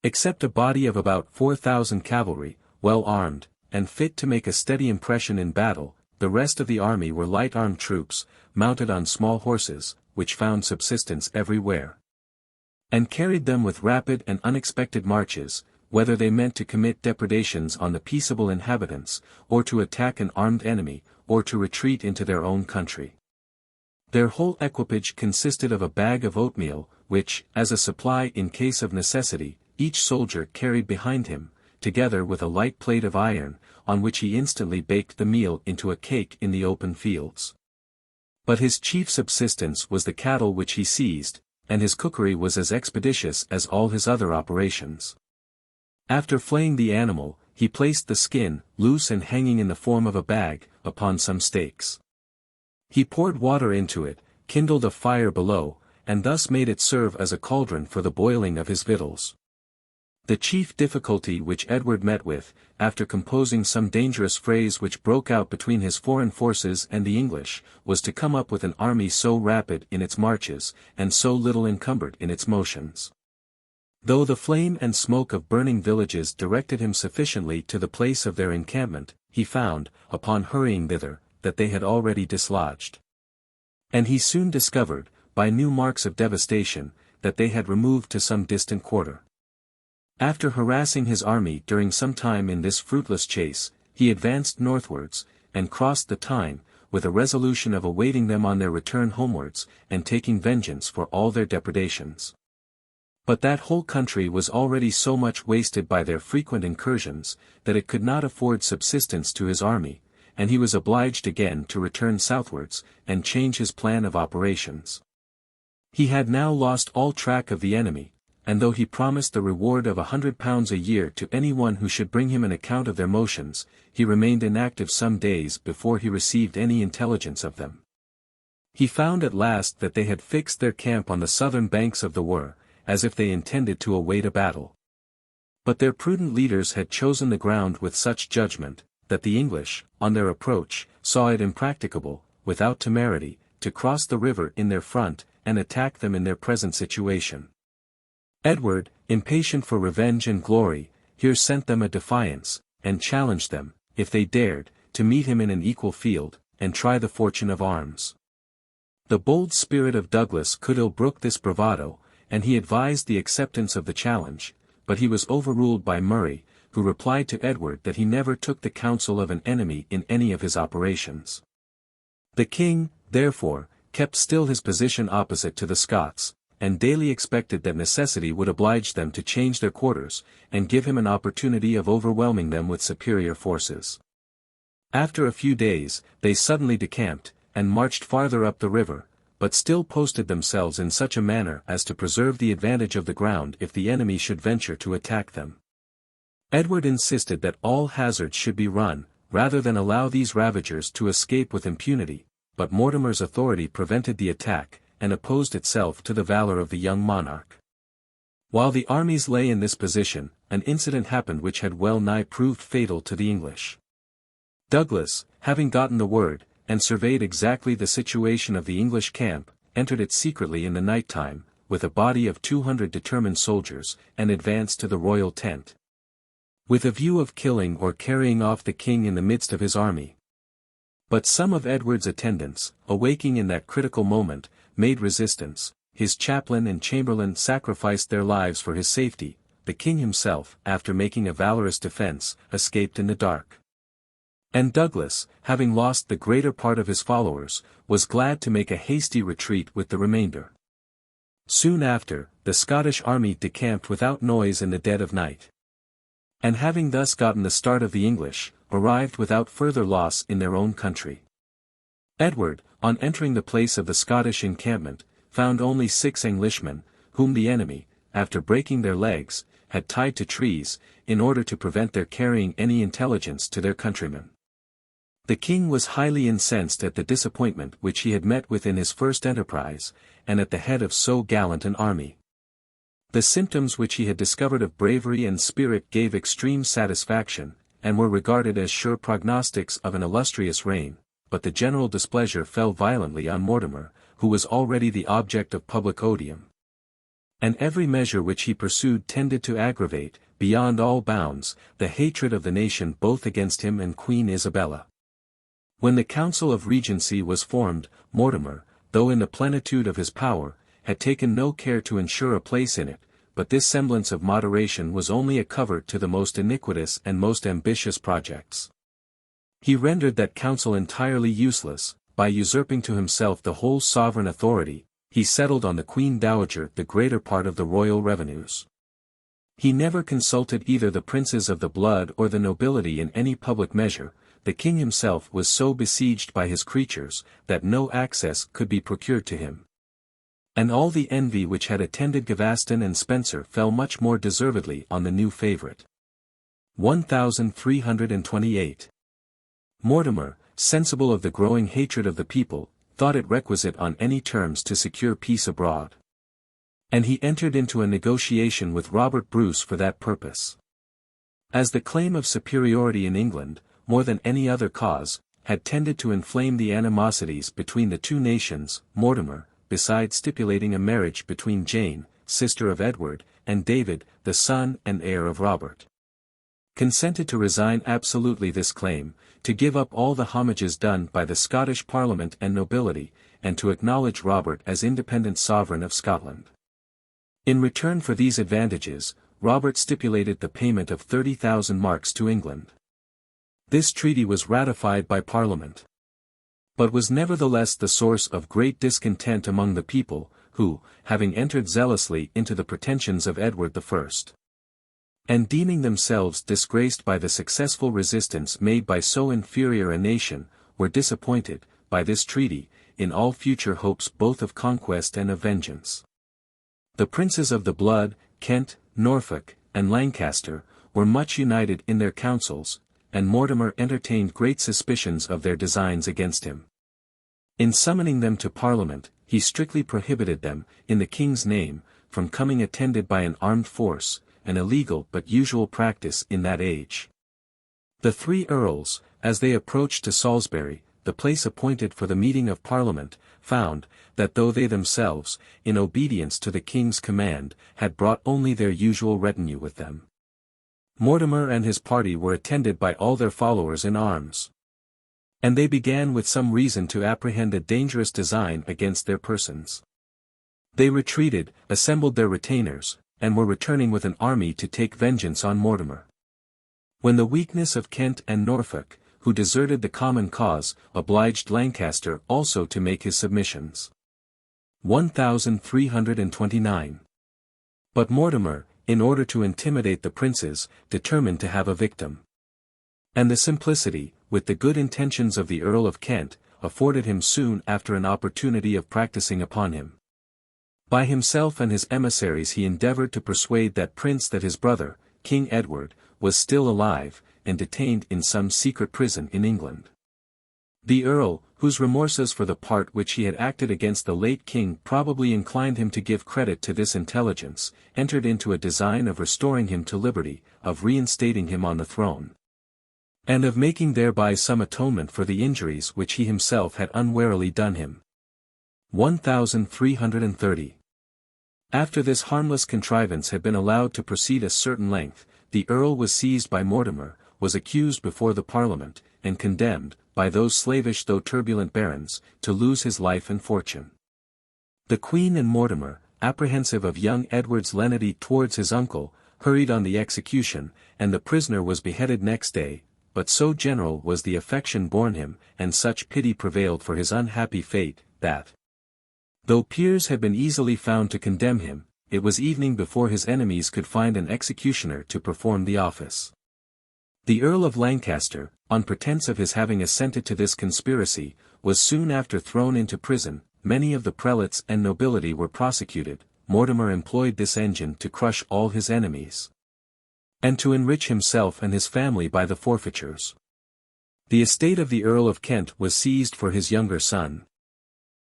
Except a body of about 4,000 cavalry, well armed, and fit to make a steady impression in battle, the rest of the army were light-armed troops, mounted on small horses, which found subsistence everywhere, and carried them with rapid and unexpected marches, whether they meant to commit depredations on the peaceable inhabitants, or to attack an armed enemy, or to retreat into their own country. Their whole equipage consisted of a bag of oatmeal, which, as a supply in case of necessity, each soldier carried behind him, together with a light plate of iron, on which he instantly baked the meal into a cake in the open fields. But his chief subsistence was the cattle which he seized, and his cookery was as expeditious as all his other operations. After flaying the animal, he placed the skin, loose and hanging in the form of a bag, upon some stakes. He poured water into it, kindled a fire below, and thus made it serve as a cauldron for the boiling of his victuals. The chief difficulty which Edward met with, after composing some dangerous frays which broke out between his foreign forces and the English, was to come up with an army so rapid in its marches, and so little encumbered in its motions. Though the flame and smoke of burning villages directed him sufficiently to the place of their encampment, he found, upon hurrying thither, that they had already dislodged. And he soon discovered, by new marks of devastation, that they had removed to some distant quarter. After harassing his army during some time in this fruitless chase, he advanced northwards, and crossed the Tyne, with a resolution of awaiting them on their return homewards, and taking vengeance for all their depredations. But that whole country was already so much wasted by their frequent incursions, that it could not afford subsistence to his army, and he was obliged again to return southwards, and change his plan of operations. He had now lost all track of the enemy, and though he promised the reward of £100 a year to any one who should bring him an account of their motions, he remained inactive some days before he received any intelligence of them. He found at last that they had fixed their camp on the southern banks of the Wear, as if they intended to await a battle. But their prudent leaders had chosen the ground with such judgment, that the English, on their approach, saw it impracticable, without temerity, to cross the river in their front, and attack them in their present situation. Edward, impatient for revenge and glory, here sent them a defiance, and challenged them, if they dared, to meet him in an equal field, and try the fortune of arms. The bold spirit of Douglas could ill brook this bravado, and he advised the acceptance of the challenge, but he was overruled by Murray, who replied to Edward that he never took the counsel of an enemy in any of his operations. The king, therefore, kept still his position opposite to the Scots, and daily expected that necessity would oblige them to change their quarters, and give him an opportunity of overwhelming them with superior forces. After a few days, they suddenly decamped, and marched farther up the river, but still posted themselves in such a manner as to preserve the advantage of the ground if the enemy should venture to attack them. Edward insisted that all hazards should be run, rather than allow these ravagers to escape with impunity, but Mortimer's authority prevented the attack, and opposed itself to the valor of the young monarch. While the armies lay in this position, an incident happened which had well nigh proved fatal to the English. Douglas, having gotten the word, and surveyed exactly the situation of the English camp, entered it secretly in the night time, with a body of 200 determined soldiers, and advanced to the royal tent, with a view of killing or carrying off the king in the midst of his army. But some of Edward's attendants, awaking in that critical moment, made resistance. His chaplain and chamberlain sacrificed their lives for his safety. The king himself, after making a valorous defense, escaped in the dark. And Douglas, having lost the greater part of his followers, was glad to make a hasty retreat with the remainder. Soon after, the Scottish army decamped without noise in the dead of night. And having thus gotten the start of the English, arrived without further loss in their own country. Edward, on entering the place of the Scottish encampment, found only 6 Englishmen, whom the enemy, after breaking their legs, had tied to trees, in order to prevent their carrying any intelligence to their countrymen. The king was highly incensed at the disappointment which he had met with in his first enterprise, and at the head of so gallant an army. The symptoms which he had discovered of bravery and spirit gave extreme satisfaction, and were regarded as sure prognostics of an illustrious reign, but the general displeasure fell violently on Mortimer, who was already the object of public odium. And every measure which he pursued tended to aggravate, beyond all bounds, the hatred of the nation both against him and Queen Isabella. When the Council of Regency was formed, Mortimer, though in the plenitude of his power, had taken no care to ensure a place in it, but this semblance of moderation was only a cover to the most iniquitous and most ambitious projects. He rendered that council entirely useless, by usurping to himself the whole sovereign authority. He settled on the Queen Dowager the greater part of the royal revenues. He never consulted either the princes of the blood or the nobility in any public measure. The king himself was so besieged by his creatures, that no access could be procured to him. And all the envy which had attended Gaveston and Spencer fell much more deservedly on the new favourite. 1328. Mortimer, sensible of the growing hatred of the people, thought it requisite on any terms to secure peace abroad. And he entered into a negotiation with Robert Bruce for that purpose. As the claim of superiority in England, more than any other cause, had tended to inflame the animosities between the two nations, Mortimer, besides stipulating a marriage between Jane, sister of Edward, and David, the son and heir of Robert, consented to resign absolutely this claim, to give up all the homages done by the Scottish Parliament and nobility, and to acknowledge Robert as independent sovereign of Scotland. In return for these advantages, Robert stipulated the payment of 30,000 marks to England. This treaty was ratified by Parliament, but was nevertheless the source of great discontent among the people, who, having entered zealously into the pretensions of Edward I, and deeming themselves disgraced by the successful resistance made by so inferior a nation, were disappointed, by this treaty, in all future hopes both of conquest and of vengeance. The princes of the blood, Kent, Norfolk, and Lancaster, were much united in their councils, and Mortimer entertained great suspicions of their designs against him. In summoning them to Parliament, he strictly prohibited them, in the king's name, from coming attended by an armed force, an illegal but usual practice in that age. The 3 earls, as they approached to Salisbury, the place appointed for the meeting of Parliament, found, that though they themselves, in obedience to the king's command, had brought only their usual retinue with them, Mortimer and his party were attended by all their followers in arms. And they began with some reason to apprehend a dangerous design against their persons. They retreated, assembled their retainers, and were returning with an army to take vengeance on Mortimer. When the weakness of Kent and Norfolk, who deserted the common cause, obliged Lancaster also to make his submissions. 1329. But Mortimer, in order to intimidate the princes, determined to have a victim. And the simplicity, with the good intentions of the Earl of Kent, afforded him soon after an opportunity of practicing upon him. By himself and his emissaries he endeavoured to persuade that prince that his brother, King Edward, was still alive, and detained in some secret prison in England. The Earl, whose remorses for the part which he had acted against the late king probably inclined him to give credit to this intelligence, entered into a design of restoring him to liberty, of reinstating him on the throne, and of making thereby some atonement for the injuries which he himself had unwarily done him. 1330. After this harmless contrivance had been allowed to proceed a certain length, the Earl was seized by Mortimer, was accused before the Parliament, and condemned, by those slavish though turbulent barons, to lose his life and fortune. The Queen and Mortimer, apprehensive of young Edward's lenity towards his uncle, hurried on the execution, and the prisoner was beheaded next day, but so general was the affection borne him, and such pity prevailed for his unhappy fate, that, though peers had been easily found to condemn him, it was evening before his enemies could find an executioner to perform the office. The Earl of Lancaster, on pretence of his having assented to this conspiracy, was soon after thrown into prison. Many of the prelates and nobility were prosecuted. Mortimer employed this engine to crush all his enemies, and to enrich himself and his family by the forfeitures. The estate of the Earl of Kent was seized for his younger son,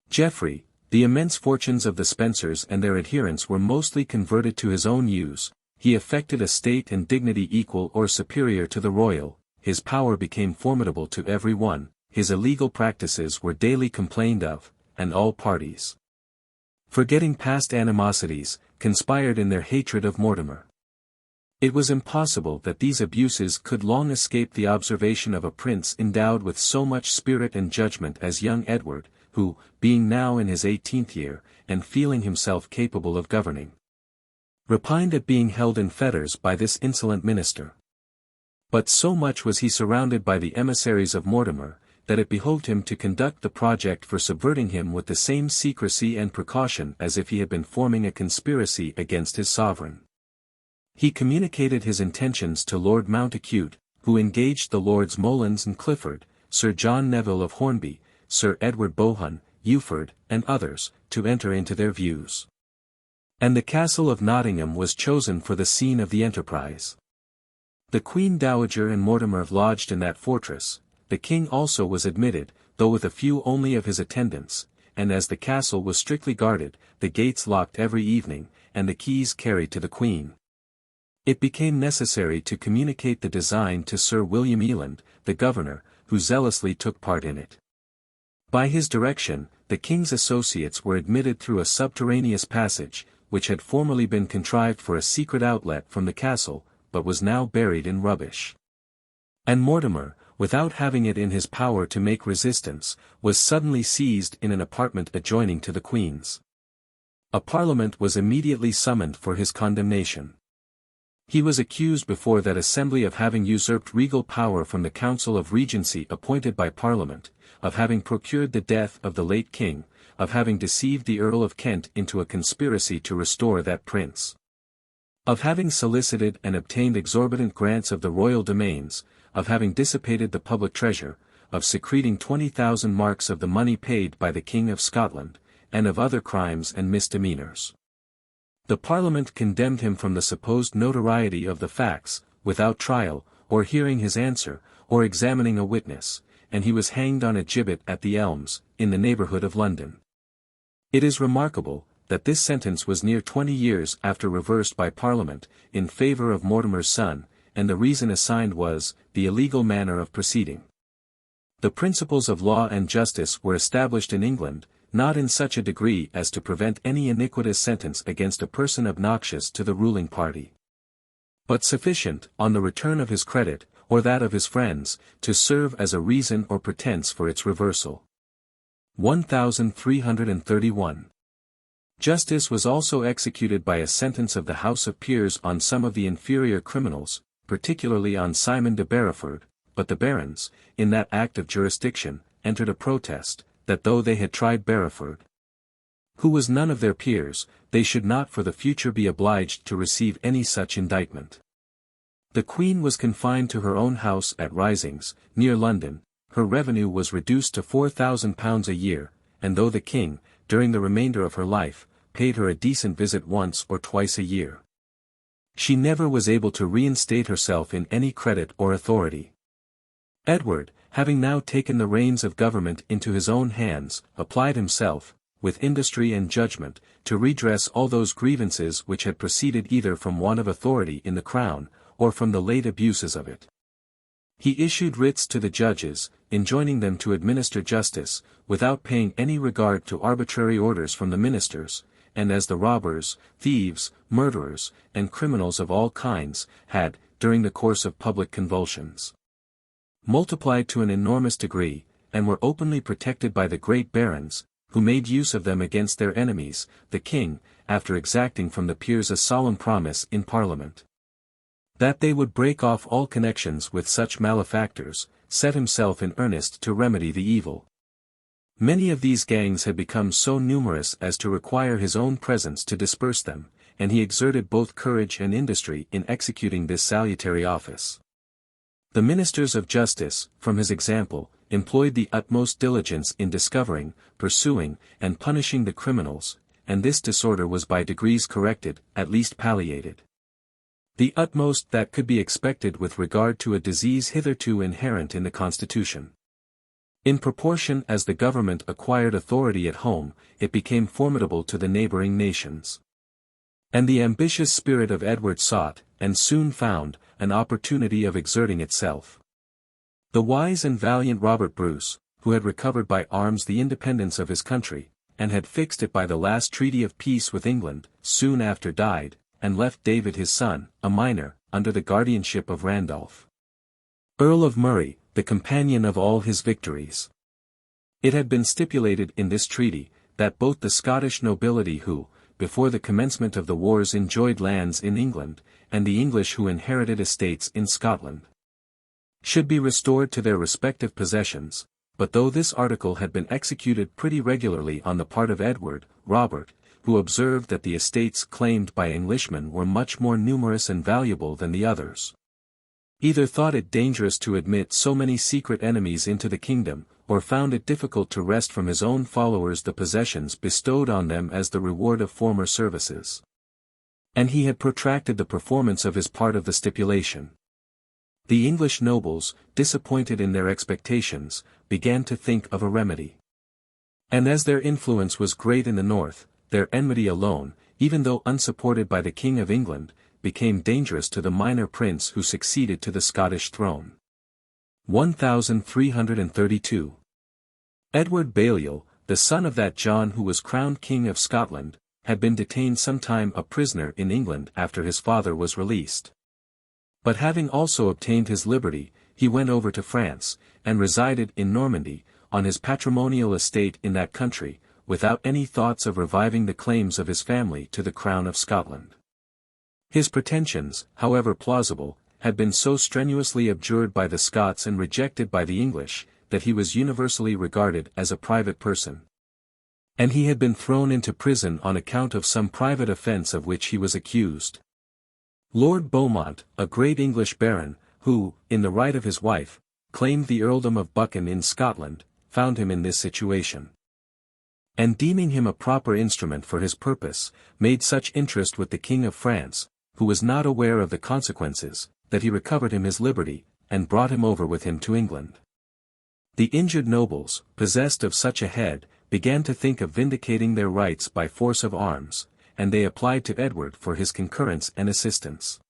Geoffrey. The immense fortunes of the Spencers and their adherents were mostly converted to his own use. He affected a state and dignity equal or superior to the royal. His power became formidable to every one, his illegal practices were daily complained of, and all parties, forgetting past animosities, conspired in their hatred of Mortimer. It was impossible that these abuses could long escape the observation of a prince endowed with so much spirit and judgment as young Edward, who, being now in his 18th year, and feeling himself capable of governing, repined at being held in fetters by this insolent minister. But so much was he surrounded by the emissaries of Mortimer, that it behoved him to conduct the project for subverting him with the same secrecy and precaution as if he had been forming a conspiracy against his sovereign. He communicated his intentions to Lord Montacute, who engaged the Lords Molins and Clifford, Sir John Neville of Hornby, Sir Edward Bohun, Uford, and others, to enter into their views. And the castle of Nottingham was chosen for the scene of the enterprise. The Queen Dowager and Mortimer lodged in that fortress. The king also was admitted, though with a few only of his attendants, and as the castle was strictly guarded, the gates locked every evening, and the keys carried to the queen. It became necessary to communicate the design to Sir William Eland, the governor, who zealously took part in it. By his direction, the king's associates were admitted through a subterraneous passage, which had formerly been contrived for a secret outlet from the castle, but was now buried in rubbish. And Mortimer, without having it in his power to make resistance, was suddenly seized in an apartment adjoining to the queen's. A parliament was immediately summoned for his condemnation. He was accused before that assembly of having usurped regal power from the Council of Regency appointed by Parliament, of having procured the death of the late king, of having deceived the Earl of Kent into a conspiracy to restore that prince, of having solicited and obtained exorbitant grants of the royal domains, of having dissipated the public treasure, of secreting 20,000 marks of the money paid by the King of Scotland, and of other crimes and misdemeanors. The Parliament condemned him from the supposed notoriety of the facts, without trial, or hearing his answer, or examining a witness, and he was hanged on a gibbet at the Elms, in the neighbourhood of London. It is remarkable, that this sentence was near 20 years after reversed by Parliament, in favour of Mortimer's son, and the reason assigned was, the illegal manner of proceeding. The principles of law and justice were established in England, not in such a degree as to prevent any iniquitous sentence against a person obnoxious to the ruling party, but sufficient, on the return of his credit, or that of his friends, to serve as a reason or pretence for its reversal. 1331. Justice was also executed by a sentence of the House of Peers on some of the inferior criminals, particularly on Simon de Barrowford, but the barons, in that act of jurisdiction, entered a protest, that though they had tried Barrowford, who was none of their peers, they should not for the future be obliged to receive any such indictment. The Queen was confined to her own house at Risings, near London. Her revenue was reduced to £4,000 a year, and though the King, during the remainder of her life, paid her a decent visit once or twice a year, she never was able to reinstate herself in any credit or authority. Edward, having now taken the reins of government into his own hands, applied himself, with industry and judgment, to redress all those grievances which had proceeded either from want of authority in the crown, or from the late abuses of it. He issued writs to the judges, enjoining them to administer justice, without paying any regard to arbitrary orders from the ministers, and as the robbers, thieves, murderers, and criminals of all kinds, had, during the course of public convulsions, multiplied to an enormous degree, and were openly protected by the great barons, who made use of them against their enemies, the king, after exacting from the peers a solemn promise in Parliament, that they would break off all connections with such malefactors, set himself in earnest to remedy the evil. Many of these gangs had become so numerous as to require his own presence to disperse them, and he exerted both courage and industry in executing this salutary office. The ministers of justice, from his example, employed the utmost diligence in discovering, pursuing, and punishing the criminals, and this disorder was by degrees corrected, at least palliated. The utmost that could be expected with regard to a disease hitherto inherent in the constitution. In proportion as the government acquired authority at home, it became formidable to the neighboring nations. And the ambitious spirit of Edward sought, and soon found, an opportunity of exerting itself. The wise and valiant Robert Bruce, who had recovered by arms the independence of his country, and had fixed it by the last treaty of peace with England, soon after died, and left David his son, a minor, under the guardianship of Randolph, Earl of Murray, the companion of all his victories. It had been stipulated in this treaty, that both the Scottish nobility who, before the commencement of the wars enjoyed lands in England, and the English who inherited estates in Scotland, should be restored to their respective possessions, but though this article had been executed pretty regularly on the part of Edward, Robert, who observed that the estates claimed by Englishmen were much more numerous and valuable than the others, either thought it dangerous to admit so many secret enemies into the kingdom, or found it difficult to wrest from his own followers the possessions bestowed on them as the reward of former services. And he had protracted the performance of his part of the stipulation. The English nobles, disappointed in their expectations, began to think of a remedy. And as their influence was great in the north, their enmity alone, even though unsupported by the King of England, became dangerous to the minor prince who succeeded to the Scottish throne. 1332. Edward Balliol, the son of that John who was crowned King of Scotland, had been detained some time a prisoner in England after his father was released. But having also obtained his liberty, he went over to France, and resided in Normandy, on his patrimonial estate in that country, without any thoughts of reviving the claims of his family to the crown of Scotland. His pretensions, however plausible, had been so strenuously abjured by the Scots and rejected by the English, that he was universally regarded as a private person. And he had been thrown into prison on account of some private offence of which he was accused. Lord Beaumont, a great English baron, who, in the right of his wife, claimed the earldom of Buchan in Scotland, found him in this situation. And deeming him a proper instrument for his purpose, made such interest with the King of France, who was not aware of the consequences, that he recovered him his liberty, and brought him over with him to England. The injured nobles, possessed of such a head, began to think of vindicating their rights by force of arms, and they applied to Edward for his concurrence and assistance.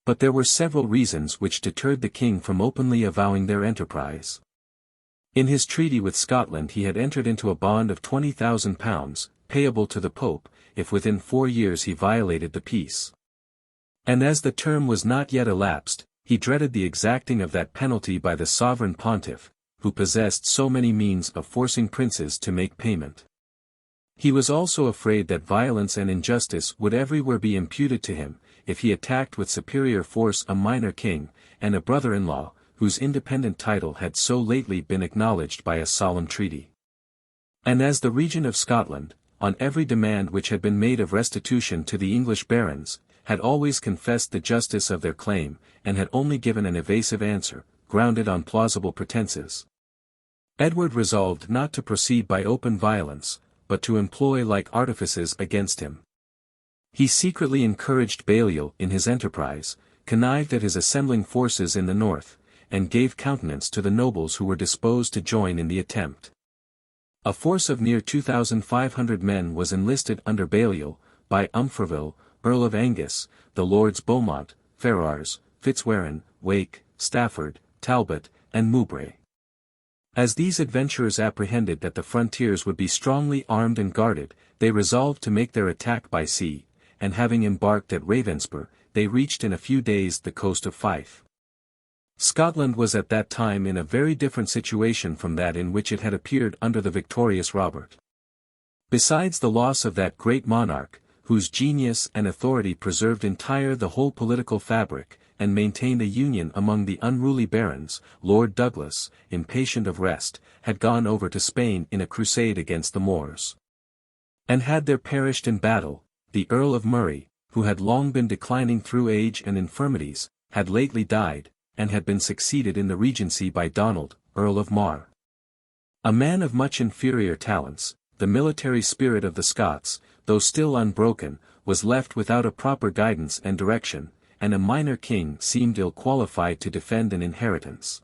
But there were several reasons which deterred the king from openly avowing their enterprise. In his treaty with Scotland he had entered into a bond of £20,000, payable to the Pope, if within 4 years he violated the peace. And as the term was not yet elapsed, he dreaded the exacting of that penalty by the sovereign pontiff, who possessed so many means of forcing princes to make payment. He was also afraid that violence and injustice would everywhere be imputed to him, if he attacked with superior force a minor king, and a brother-in-law, whose independent title had so lately been acknowledged by a solemn treaty. And as the regent of Scotland, on every demand which had been made of restitution to the English barons, had always confessed the justice of their claim, and had only given an evasive answer, grounded on plausible pretenses, Edward resolved not to proceed by open violence, but to employ like artifices against him. He secretly encouraged Balliol in his enterprise, connived at his assembling forces in the north, and gave countenance to the nobles who were disposed to join in the attempt. A force of near 2,500 men was enlisted under Balliol, by Umfraville, Earl of Angus, the Lords Beaumont, Ferrars, Fitzwarren, Wake, Stafford, Talbot, and Mowbray. As these adventurers apprehended that the frontiers would be strongly armed and guarded, they resolved to make their attack by sea, and having embarked at Ravenspur, they reached in a few days the coast of Fife. Scotland was at that time in a very different situation from that in which it had appeared under the victorious Robert. Besides the loss of that great monarch, whose genius and authority preserved entire the whole political fabric, and maintained a union among the unruly barons, Lord Douglas, impatient of rest, had gone over to Spain in a crusade against the Moors. And had there perished in battle, the Earl of Murray, who had long been declining through age and infirmities, had lately died, and had been succeeded in the regency by Donald, Earl of Mar. A man of much inferior talents, the military spirit of the Scots, though still unbroken, was left without a proper guidance and direction, and a minor king seemed ill-qualified to defend an inheritance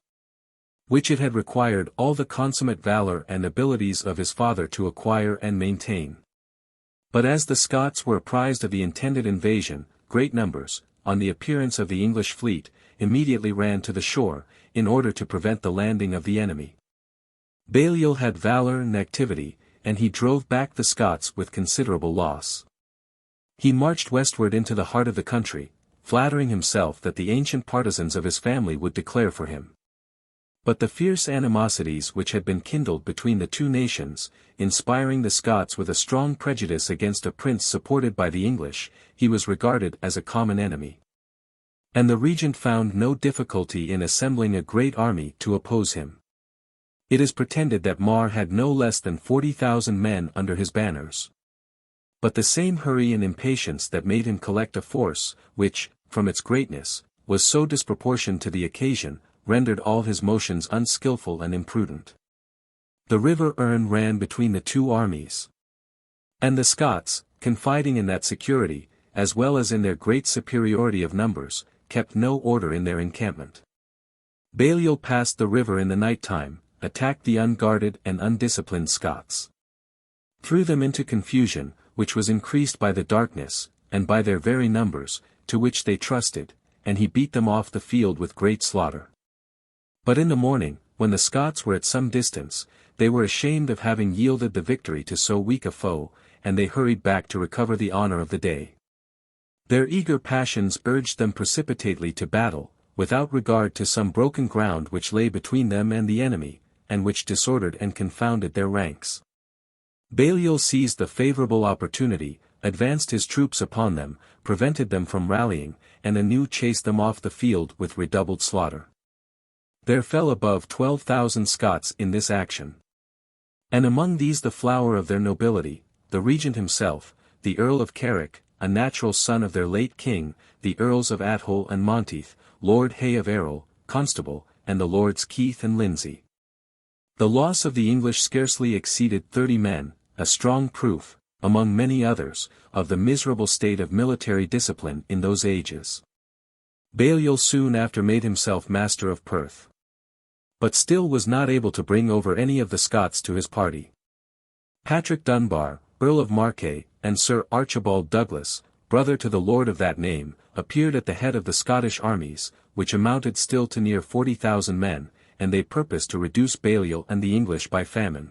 which it had required all the consummate valor and abilities of his father to acquire and maintain. But as the Scots were apprised of the intended invasion, great numbers, on the appearance of the English fleet, immediately ran to the shore, in order to prevent the landing of the enemy. Balliol had valor and activity, and he drove back the Scots with considerable loss. He marched westward into the heart of the country, flattering himself that the ancient partisans of his family would declare for him. But the fierce animosities which had been kindled between the two nations, inspiring the Scots with a strong prejudice against a prince supported by the English, he was regarded as a common enemy. And the regent found no difficulty in assembling a great army to oppose him. It is pretended that Mar had no less than 40,000 men under his banners. But the same hurry and impatience that made him collect a force, which, from its greatness, was so disproportioned to the occasion, rendered all his motions unskilful and imprudent. The river Erne ran between the two armies. And the Scots, confiding in that security, as well as in their great superiority of numbers, kept no order in their encampment. Balliol passed the river in the night time, attacked the unguarded and undisciplined Scots, threw them into confusion, which was increased by the darkness, and by their very numbers, to which they trusted, and he beat them off the field with great slaughter. But in the morning, when the Scots were at some distance, they were ashamed of having yielded the victory to so weak a foe, and they hurried back to recover the honor of the day. Their eager passions urged them precipitately to battle, without regard to some broken ground which lay between them and the enemy, and which disordered and confounded their ranks. Balliol seized the favorable opportunity, advanced his troops upon them, prevented them from rallying, and anew chased them off the field with redoubled slaughter. There fell above 12,000 Scots in this action. And among these the flower of their nobility, the regent himself, the Earl of Carrick, a natural son of their late king, the Earls of Athole and Monteith, Lord Hay of Errol, Constable, and the Lords Keith and Lindsay. The loss of the English scarcely exceeded 30 men, a strong proof, among many others, of the miserable state of military discipline in those ages. Balliol soon after made himself master of Perth, but still was not able to bring over any of the Scots to his party. Patrick Dunbar, Earl of Marquay, and Sir Archibald Douglas, brother to the lord of that name, appeared at the head of the Scottish armies, which amounted still to near 40,000 men, and they purposed to reduce Balliol and the English by famine.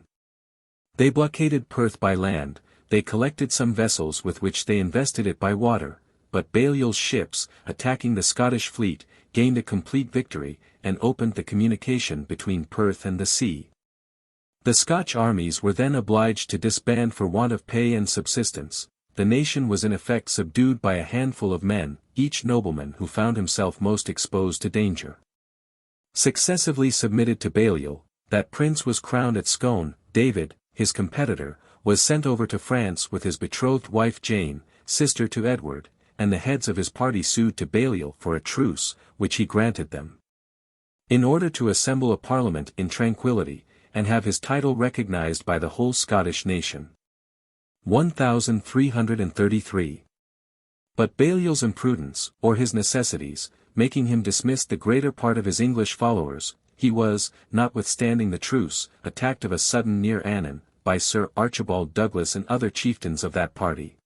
They blockaded Perth by land, they collected some vessels with which they invested it by water, but Balliol's ships, attacking the Scottish fleet, gained a complete victory, and opened the communication between Perth and the sea. The Scotch armies were then obliged to disband for want of pay and subsistence. The nation was in effect subdued by a handful of men, each nobleman who found himself most exposed to danger successively submitted to Balliol. That prince was crowned at Scone. David, his competitor, was sent over to France with his betrothed wife Jane, sister to Edward, and the heads of his party sued to Balliol for a truce, which he granted them, in order to assemble a parliament in tranquillity, and have his title recognized by the whole Scottish nation. 1333. But Balliol's imprudence, or his necessities, making him dismiss the greater part of his English followers, he was, notwithstanding the truce, attacked of a sudden near Annan, by Sir Archibald Douglas and other chieftains of that party.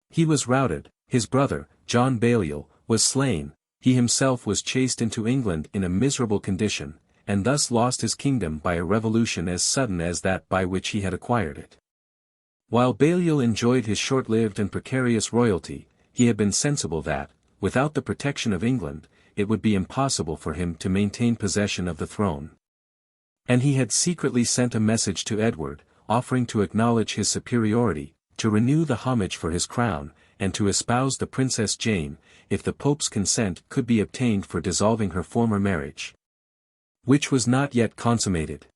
He was routed, his brother, John Balliol, was slain, he himself was chased into England in a miserable condition, and thus lost his kingdom by a revolution as sudden as that by which he had acquired it. While Balliol enjoyed his short-lived and precarious royalty, he had been sensible that, without the protection of England, it would be impossible for him to maintain possession of the throne. And he had secretly sent a message to Edward, offering to acknowledge his superiority, to renew the homage for his crown, and to espouse the Princess Jane, if the Pope's consent could be obtained for dissolving her former marriage, which was not yet consummated.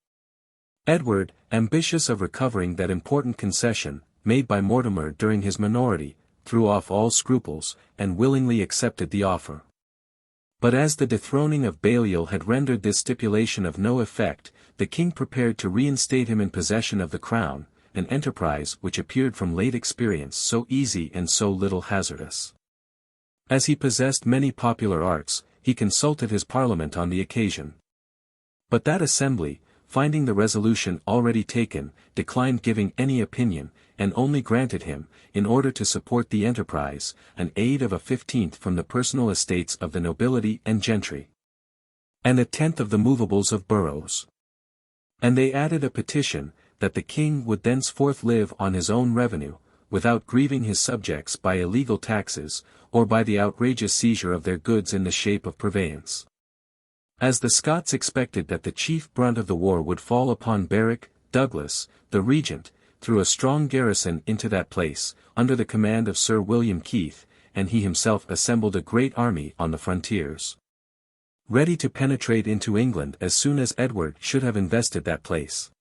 Edward, ambitious of recovering that important concession, made by Mortimer during his minority, threw off all scruples, and willingly accepted the offer. But as the dethroning of Balliol had rendered this stipulation of no effect, the king prepared to reinstate him in possession of the crown, an enterprise which appeared from late experience so easy and so little hazardous. As he possessed many popular arts, he consulted his parliament on the occasion. But that assembly, finding the resolution already taken, declined giving any opinion, and only granted him, in order to support the enterprise, an aid of a 15th from the personal estates of the nobility and gentry, and a 10th of the movables of boroughs. And they added a petition, that the king would thenceforth live on his own revenue, without grieving his subjects by illegal taxes, or by the outrageous seizure of their goods in the shape of purveyance. As the Scots expected that the chief brunt of the war would fall upon Berwick, Douglas, the regent, threw a strong garrison into that place, under the command of Sir William Keith, and he himself assembled a great army on the frontiers, ready to penetrate into England as soon as Edward should have invested that place.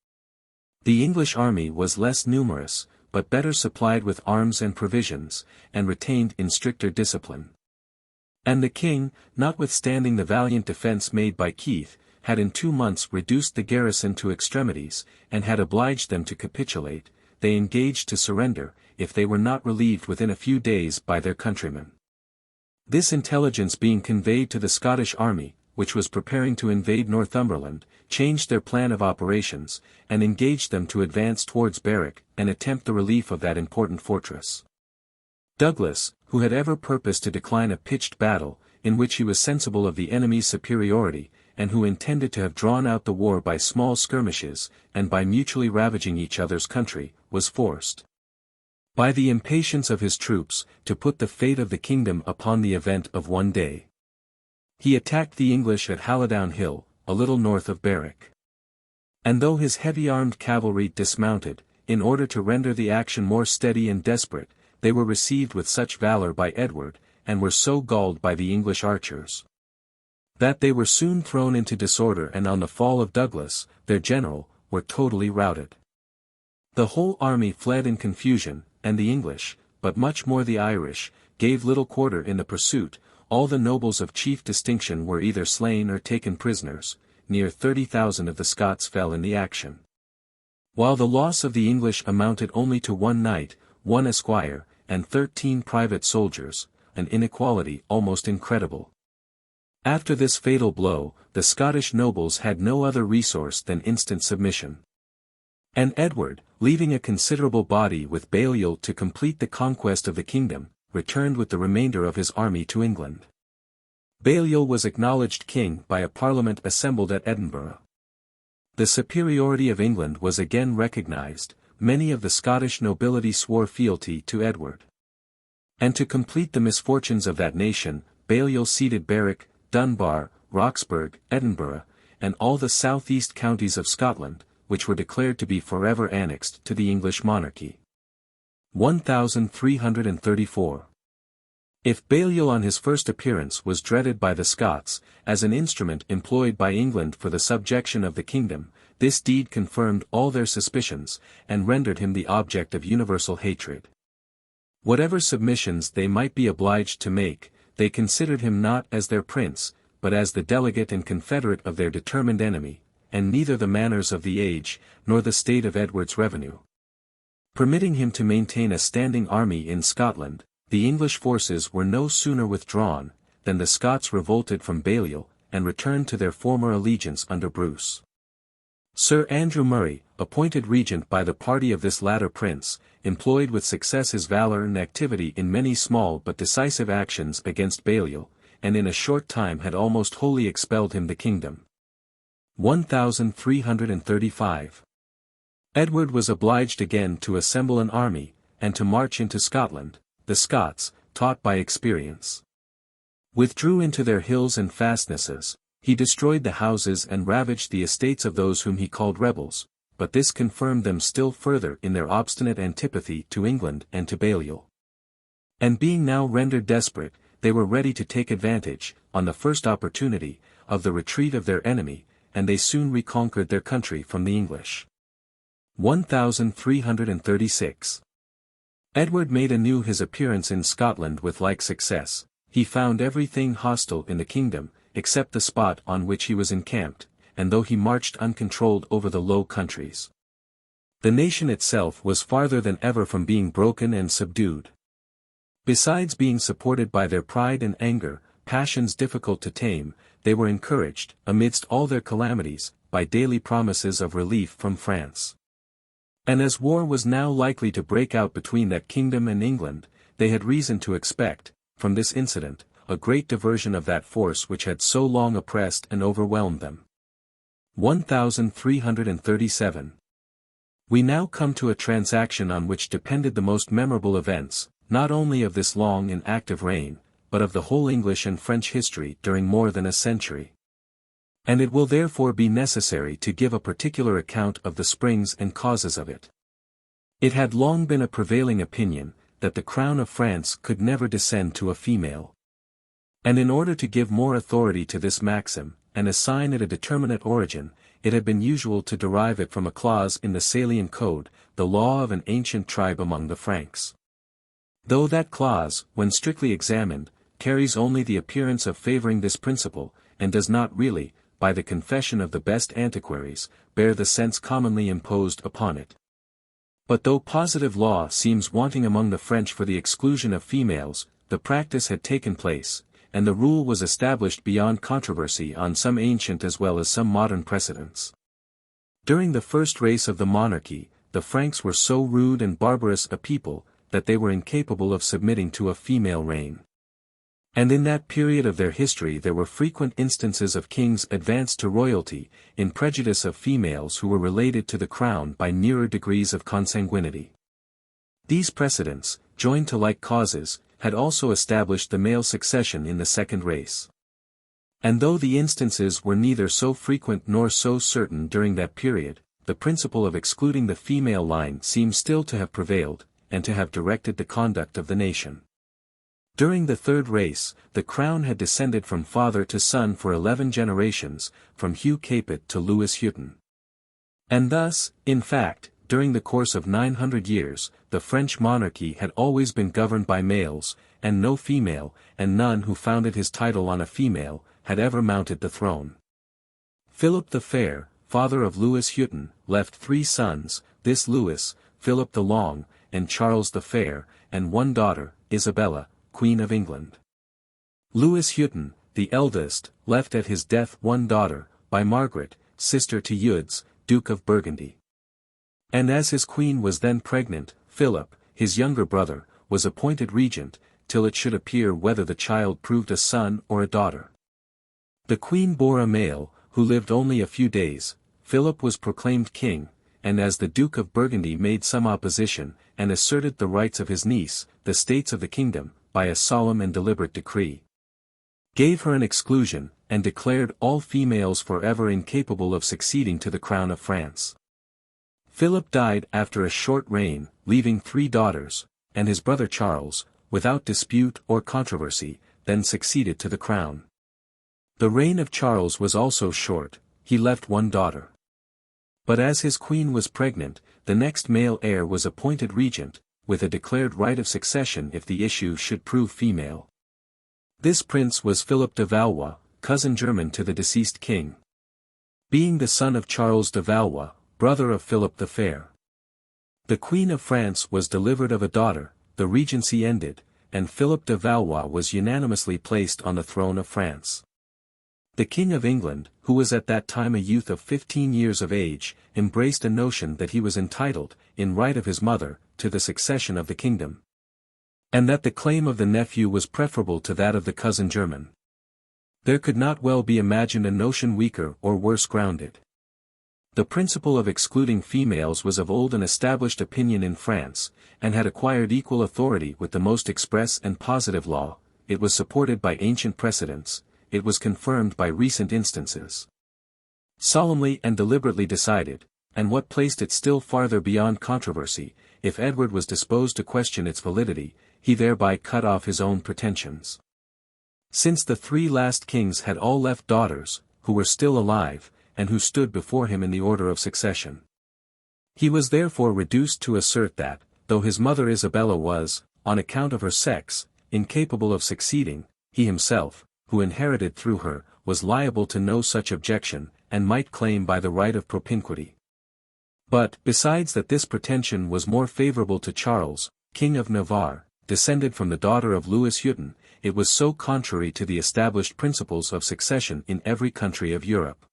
The English army was less numerous, but better supplied with arms and provisions, and retained in stricter discipline. And the king, notwithstanding the valiant defence made by Keith, had in 2 months reduced the garrison to extremities, and had obliged them to capitulate. They engaged to surrender, if they were not relieved within a few days by their countrymen. This intelligence being conveyed to the Scottish army, which was preparing to invade Northumberland, changed their plan of operations, and engaged them to advance towards Berwick, and attempt the relief of that important fortress. Douglas, who had ever purposed to decline a pitched battle, in which he was sensible of the enemy's superiority, and who intended to have drawn out the war by small skirmishes, and by mutually ravaging each other's country, was forced, by the impatience of his troops, to put the fate of the kingdom upon the event of one day. He attacked the English at Hallidown Hill, a little north of Berwick. And though his heavy-armed cavalry dismounted, in order to render the action more steady and desperate, they were received with such valor by Edward, and were so galled by the English archers, that they were soon thrown into disorder, and on the fall of Douglas, their general, were totally routed. The whole army fled in confusion, and the English, but much more the Irish, gave little quarter in the pursuit. All the nobles of chief distinction were either slain or taken prisoners. Near 30,000 of the Scots fell in the action, while the loss of the English amounted only to 1 knight, 1 esquire, and 13 private soldiers, an inequality almost incredible. After this fatal blow, the Scottish nobles had no other resource than instant submission. And Edward, leaving a considerable body with Balliol to complete the conquest of the kingdom, returned with the remainder of his army to England. Balliol was acknowledged king by a parliament assembled at Edinburgh. The superiority of England was again recognized. Many of the Scottish nobility swore fealty to Edward. And to complete the misfortunes of that nation, Balliol ceded Berwick, Dunbar, Roxburgh, Edinburgh, and all the southeast counties of Scotland, which were declared to be forever annexed to the English monarchy. 1334. If Balliol on his first appearance was dreaded by the Scots, as an instrument employed by England for the subjection of the kingdom, this deed confirmed all their suspicions, and rendered him the object of universal hatred. Whatever submissions they might be obliged to make, they considered him not as their prince, but as the delegate and confederate of their determined enemy, and neither the manners of the age, nor the state of Edward's revenue, permitting him to maintain a standing army in Scotland, the English forces were no sooner withdrawn, than the Scots revolted from Balliol, and returned to their former allegiance under Bruce. Sir Andrew Murray, appointed regent by the party of this latter prince, employed with success his valor and activity in many small but decisive actions against Balliol, and in a short time had almost wholly expelled him the kingdom. 1335. Edward was obliged again to assemble an army, and to march into Scotland. The Scots, taught by experience, withdrew into their hills and fastnesses. He destroyed the houses and ravaged the estates of those whom he called rebels, but this confirmed them still further in their obstinate antipathy to England and to Balliol. And being now rendered desperate, they were ready to take advantage, on the first opportunity, of the retreat of their enemy, and they soon reconquered their country from the English. 1336. Edward made anew his appearance in Scotland with like success. he found everything hostile in the kingdom, except the spot on which he was encamped, and though he marched uncontrolled over the Low Countries. The nation itself was farther than ever from being broken and subdued. Besides being supported by their pride and anger, passions difficult to tame, they were encouraged, amidst all their calamities, by daily promises of relief from France. And as war was now likely to break out between that kingdom and England, they had reason to expect, from this incident, a great diversion of that force which had so long oppressed and overwhelmed them. 1337. We now come to a transaction on which depended the most memorable events, not only of this long and active reign, but of the whole English and French history during more than a century. And it will therefore be necessary to give a particular account of the springs and causes of it. It had long been a prevailing opinion, that the crown of France could never descend to a female. And in order to give more authority to this maxim, and assign it a determinate origin, it had been usual to derive it from a clause in the Salian Code, the law of an ancient tribe among the Franks. Though that clause, when strictly examined, carries only the appearance of favoring this principle, and does not really, by the confession of the best antiquaries, bear the sense commonly imposed upon it. But though positive law seems wanting among the French for the exclusion of females, the practice had taken place, and the rule was established beyond controversy on some ancient as well as some modern precedents. During the first race of the monarchy, the Franks were so rude and barbarous a people, that they were incapable of submitting to a female reign. And in that period of their history there were frequent instances of kings advanced to royalty, in prejudice of females who were related to the crown by nearer degrees of consanguinity. These precedents, joined to like causes, had also established the male succession in the second race. And though the instances were neither so frequent nor so certain during that period, the principle of excluding the female line seems still to have prevailed, and to have directed the conduct of the nation. During the third race, the crown had descended from father to son for 11 generations, from Hugh Capet to Louis Hutin. And thus, in fact, during the course of 900 years, the French monarchy had always been governed by males, and no female, and none who founded his title on a female, had ever mounted the throne. Philip the Fair, father of Louis Hutin, left 3 sons, this Louis, Philip the Long, and Charles the Fair, and 1 daughter, Isabella, Queen of England. Louis Hutin, the eldest, left at his death 1 daughter, by Margaret, sister to Eudes, Duke of Burgundy. And as his queen was then pregnant, Philip, his younger brother, was appointed regent, till it should appear whether the child proved a son or a daughter. The queen bore a male, who lived only a few days. Philip was proclaimed king, and as the Duke of Burgundy made some opposition, and asserted the rights of his niece, the states of the kingdom, by a solemn and deliberate decree, gave her an exclusion, and declared all females forever incapable of succeeding to the crown of France. Philip died after a short reign, leaving 3 daughters, and his brother Charles, without dispute or controversy, then succeeded to the crown. The reign of Charles was also short, he left 1 daughter. But as his queen was pregnant, the next male heir was appointed regent, with a declared right of succession if the issue should prove female. This prince was Philip de Valois, cousin german to the deceased king. Being the son of Charles de Valois, brother of Philip the Fair. The Queen of France was delivered of a daughter, the regency ended, and Philip de Valois was unanimously placed on the throne of France. The King of England, who was at that time a youth of 15 years of age, embraced a notion that he was entitled, in right of his mother, to the succession of the kingdom. And that the claim of the nephew was preferable to that of the cousin german. There could not well be imagined a notion weaker or worse grounded. The principle of excluding females was of old an established opinion in France, and had acquired equal authority with the most express and positive law. It was supported by ancient precedents, it was confirmed by recent instances. Solemnly and deliberately decided, and what placed it still farther beyond controversy, if Edward was disposed to question its validity, he thereby cut off his own pretensions. Since the 3 last kings had all left daughters, who were still alive, and who stood before him in the order of succession. He was therefore reduced to assert that, though his mother Isabella was, on account of her sex, incapable of succeeding, he himself, who inherited through her, was liable to no such objection, and might claim by the right of propinquity. But, besides that this pretension was more favorable to Charles, King of Navarre, descended from the daughter of Louis Hutin, it was so contrary to the established principles of succession in every country of Europe,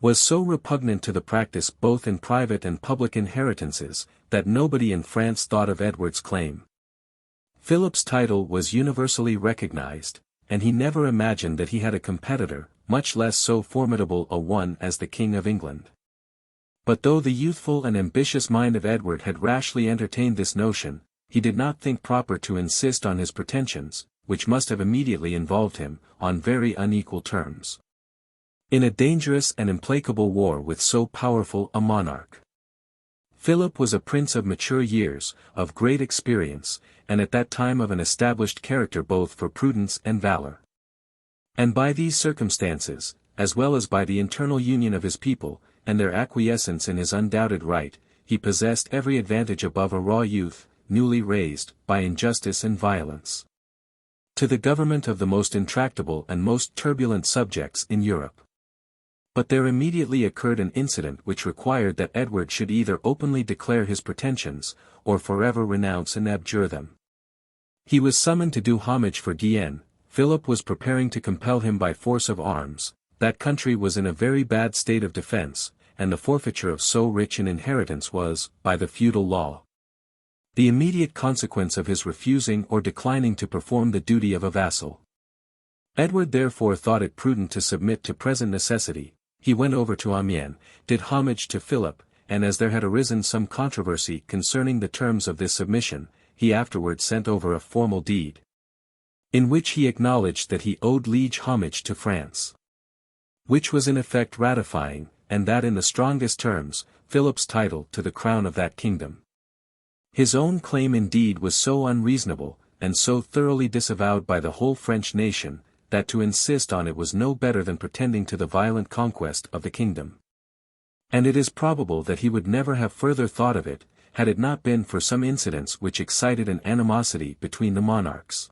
was so repugnant to the practice both in private and public inheritances, that nobody in France thought of Edward's claim. Philip's title was universally recognized, and he never imagined that he had a competitor, much less so formidable a one as the King of England. But though the youthful and ambitious mind of Edward had rashly entertained this notion, he did not think proper to insist on his pretensions, which must have immediately involved him, on very unequal terms, in a dangerous and implacable war with so powerful a monarch. Philip was a prince of mature years, of great experience, and at that time of an established character both for prudence and valor. And by these circumstances, as well as by the internal union of his people, and their acquiescence in his undoubted right, he possessed every advantage above a raw youth, newly raised, by injustice and violence, to the government of the most intractable and most turbulent subjects in Europe. But there immediately occurred an incident which required that Edward should either openly declare his pretensions, or forever renounce and abjure them. He was summoned to do homage for Guienne. Philip was preparing to compel him by force of arms. That country was in a very bad state of defense, and the forfeiture of so rich an inheritance was, by the feudal law, the immediate consequence of his refusing or declining to perform the duty of a vassal. Edward therefore thought it prudent to submit to present necessity. He went over to Amiens, did homage to Philip, and as there had arisen some controversy concerning the terms of this submission, he afterwards sent over a formal deed, in which he acknowledged that he owed liege homage to France, which was in effect ratifying, and that in the strongest terms, Philip's title to the crown of that kingdom. His own claim indeed was so unreasonable, and so thoroughly disavowed by the whole French nation, that to insist on it was no better than pretending to the violent conquest of the kingdom. And it is probable that he would never have further thought of it, had it not been for some incidents which excited an animosity between the monarchs.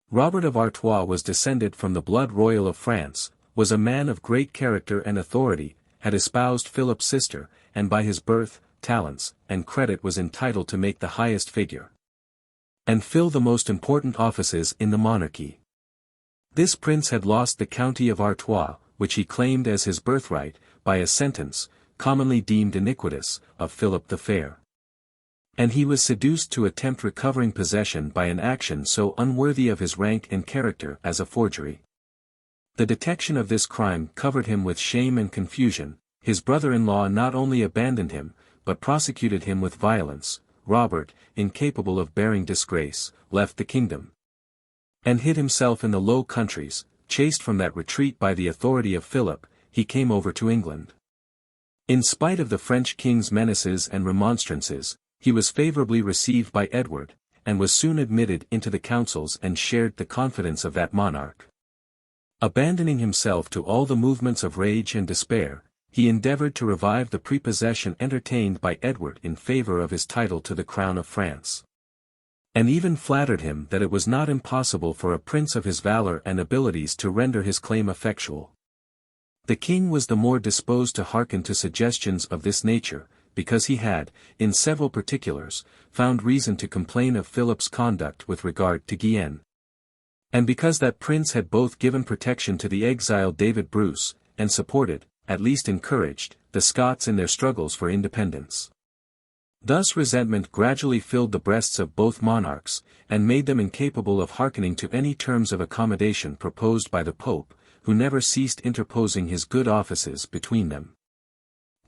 Robert of Artois was descended from the blood royal of France, was a man of great character and authority, had espoused Philip's sister, and by his birth, talents, and credit was entitled to make the highest figure, and fill the most important offices in the monarchy. This prince had lost the county of Artois, which he claimed as his birthright, by a sentence, commonly deemed iniquitous, of Philip the Fair. And he was seduced to attempt recovering possession by an action so unworthy of his rank and character as a forgery. The detection of this crime covered him with shame and confusion. His brother-in-law not only abandoned him, but prosecuted him with violence. Robert, incapable of bearing disgrace, left the kingdom, and hid himself in the Low Countries. Chased from that retreat by the authority of Philip, he came over to England. In spite of the French king's menaces and remonstrances, he was favorably received by Edward, and was soon admitted into the councils and shared the confidence of that monarch. Abandoning himself to all the movements of rage and despair, he endeavored to revive the prepossession entertained by Edward in favor of his title to the crown of France, and even flattered him that it was not impossible for a prince of his valor and abilities to render his claim effectual. The king was the more disposed to hearken to suggestions of this nature, because he had, in several particulars, found reason to complain of Philip's conduct with regard to Guienne, and because that prince had both given protection to the exiled David Bruce, and supported, at least encouraged, the Scots in their struggles for independence. Thus resentment gradually filled the breasts of both monarchs, and made them incapable of hearkening to any terms of accommodation proposed by the Pope, who never ceased interposing his good offices between them.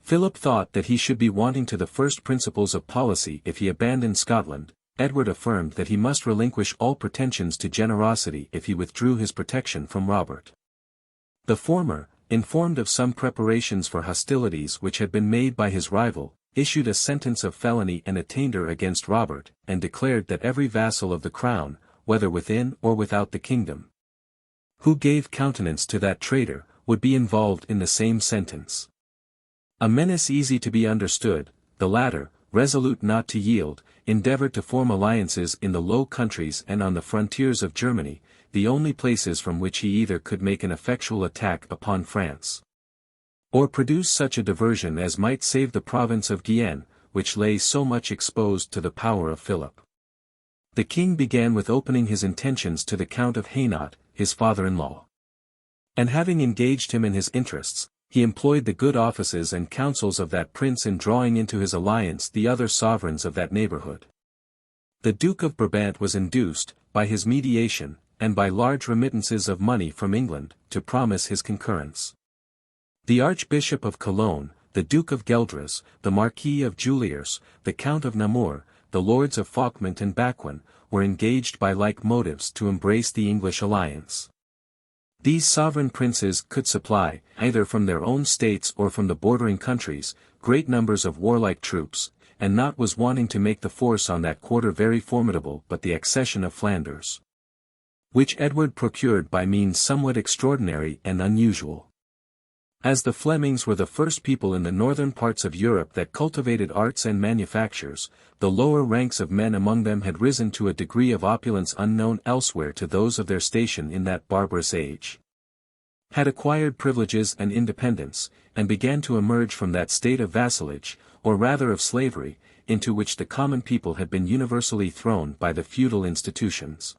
Philip thought that he should be wanting to the first principles of policy if he abandoned Scotland. Edward affirmed that he must relinquish all pretensions to generosity if he withdrew his protection from Robert. The former, informed of some preparations for hostilities which had been made by his rival, issued a sentence of felony and attainder against Robert, and declared that every vassal of the crown, whether within or without the kingdom, who gave countenance to that traitor, would be involved in the same sentence. A menace easy to be understood, the latter, resolute not to yield, endeavored to form alliances in the Low Countries and on the frontiers of Germany, the only places from which he either could make an effectual attack upon France, or produce such a diversion as might save the province of Guienne, which lay so much exposed to the power of Philip. The king began with opening his intentions to the Count of Hainaut, his father-in-law. And having engaged him in his interests, he employed the good offices and counsels of that prince in drawing into his alliance the other sovereigns of that neighborhood. The Duke of Brabant was induced, by his mediation, and by large remittances of money from England, to promise his concurrence. The Archbishop of Cologne, the Duke of Gueldres, the Marquis of Juliers, the Count of Namur, the Lords of Falkmont and Bacquin, were engaged by like motives to embrace the English alliance. These sovereign princes could supply, either from their own states or from the bordering countries, great numbers of warlike troops, and naught was wanting to make the force on that quarter very formidable but the accession of Flanders, which Edward procured by means somewhat extraordinary and unusual. As the Flemings were the first people in the northern parts of Europe that cultivated arts and manufactures, the lower ranks of men among them had risen to a degree of opulence unknown elsewhere to those of their station in that barbarous age, had acquired privileges and independence, and began to emerge from that state of vassalage, or rather of slavery, into which the common people had been universally thrown by the feudal institutions.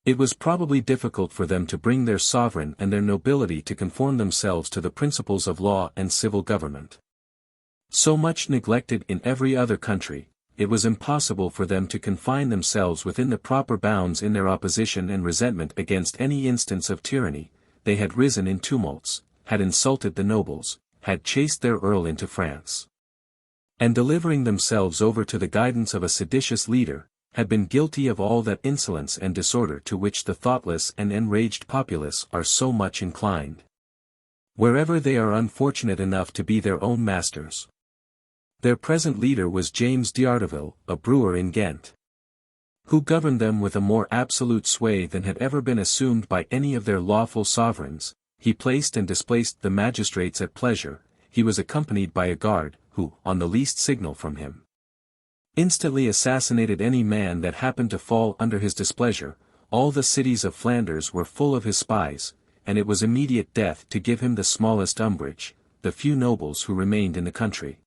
It was probably difficult for them to bring their sovereign and their nobility to conform themselves to the principles of law and civil government. So much neglected in every other country, it was impossible for them to confine themselves within the proper bounds in their opposition and resentment against any instance of tyranny. They had risen in tumults, had insulted the nobles, had chased their earl into France, and delivering themselves over to the guidance of a seditious leader, had been guilty of all that insolence and disorder to which the thoughtless and enraged populace are so much inclined, wherever they are unfortunate enough to be their own masters. Their present leader was James d'Arteville, a brewer in Ghent, who governed them with a more absolute sway than had ever been assumed by any of their lawful sovereigns. He placed and displaced the magistrates at pleasure. He was accompanied by a guard, who, on the least signal from him, instantly assassinated any man that happened to fall under his displeasure. All the cities of Flanders were full of his spies, and it was immediate death to give him the smallest umbrage. The few nobles who remained in the country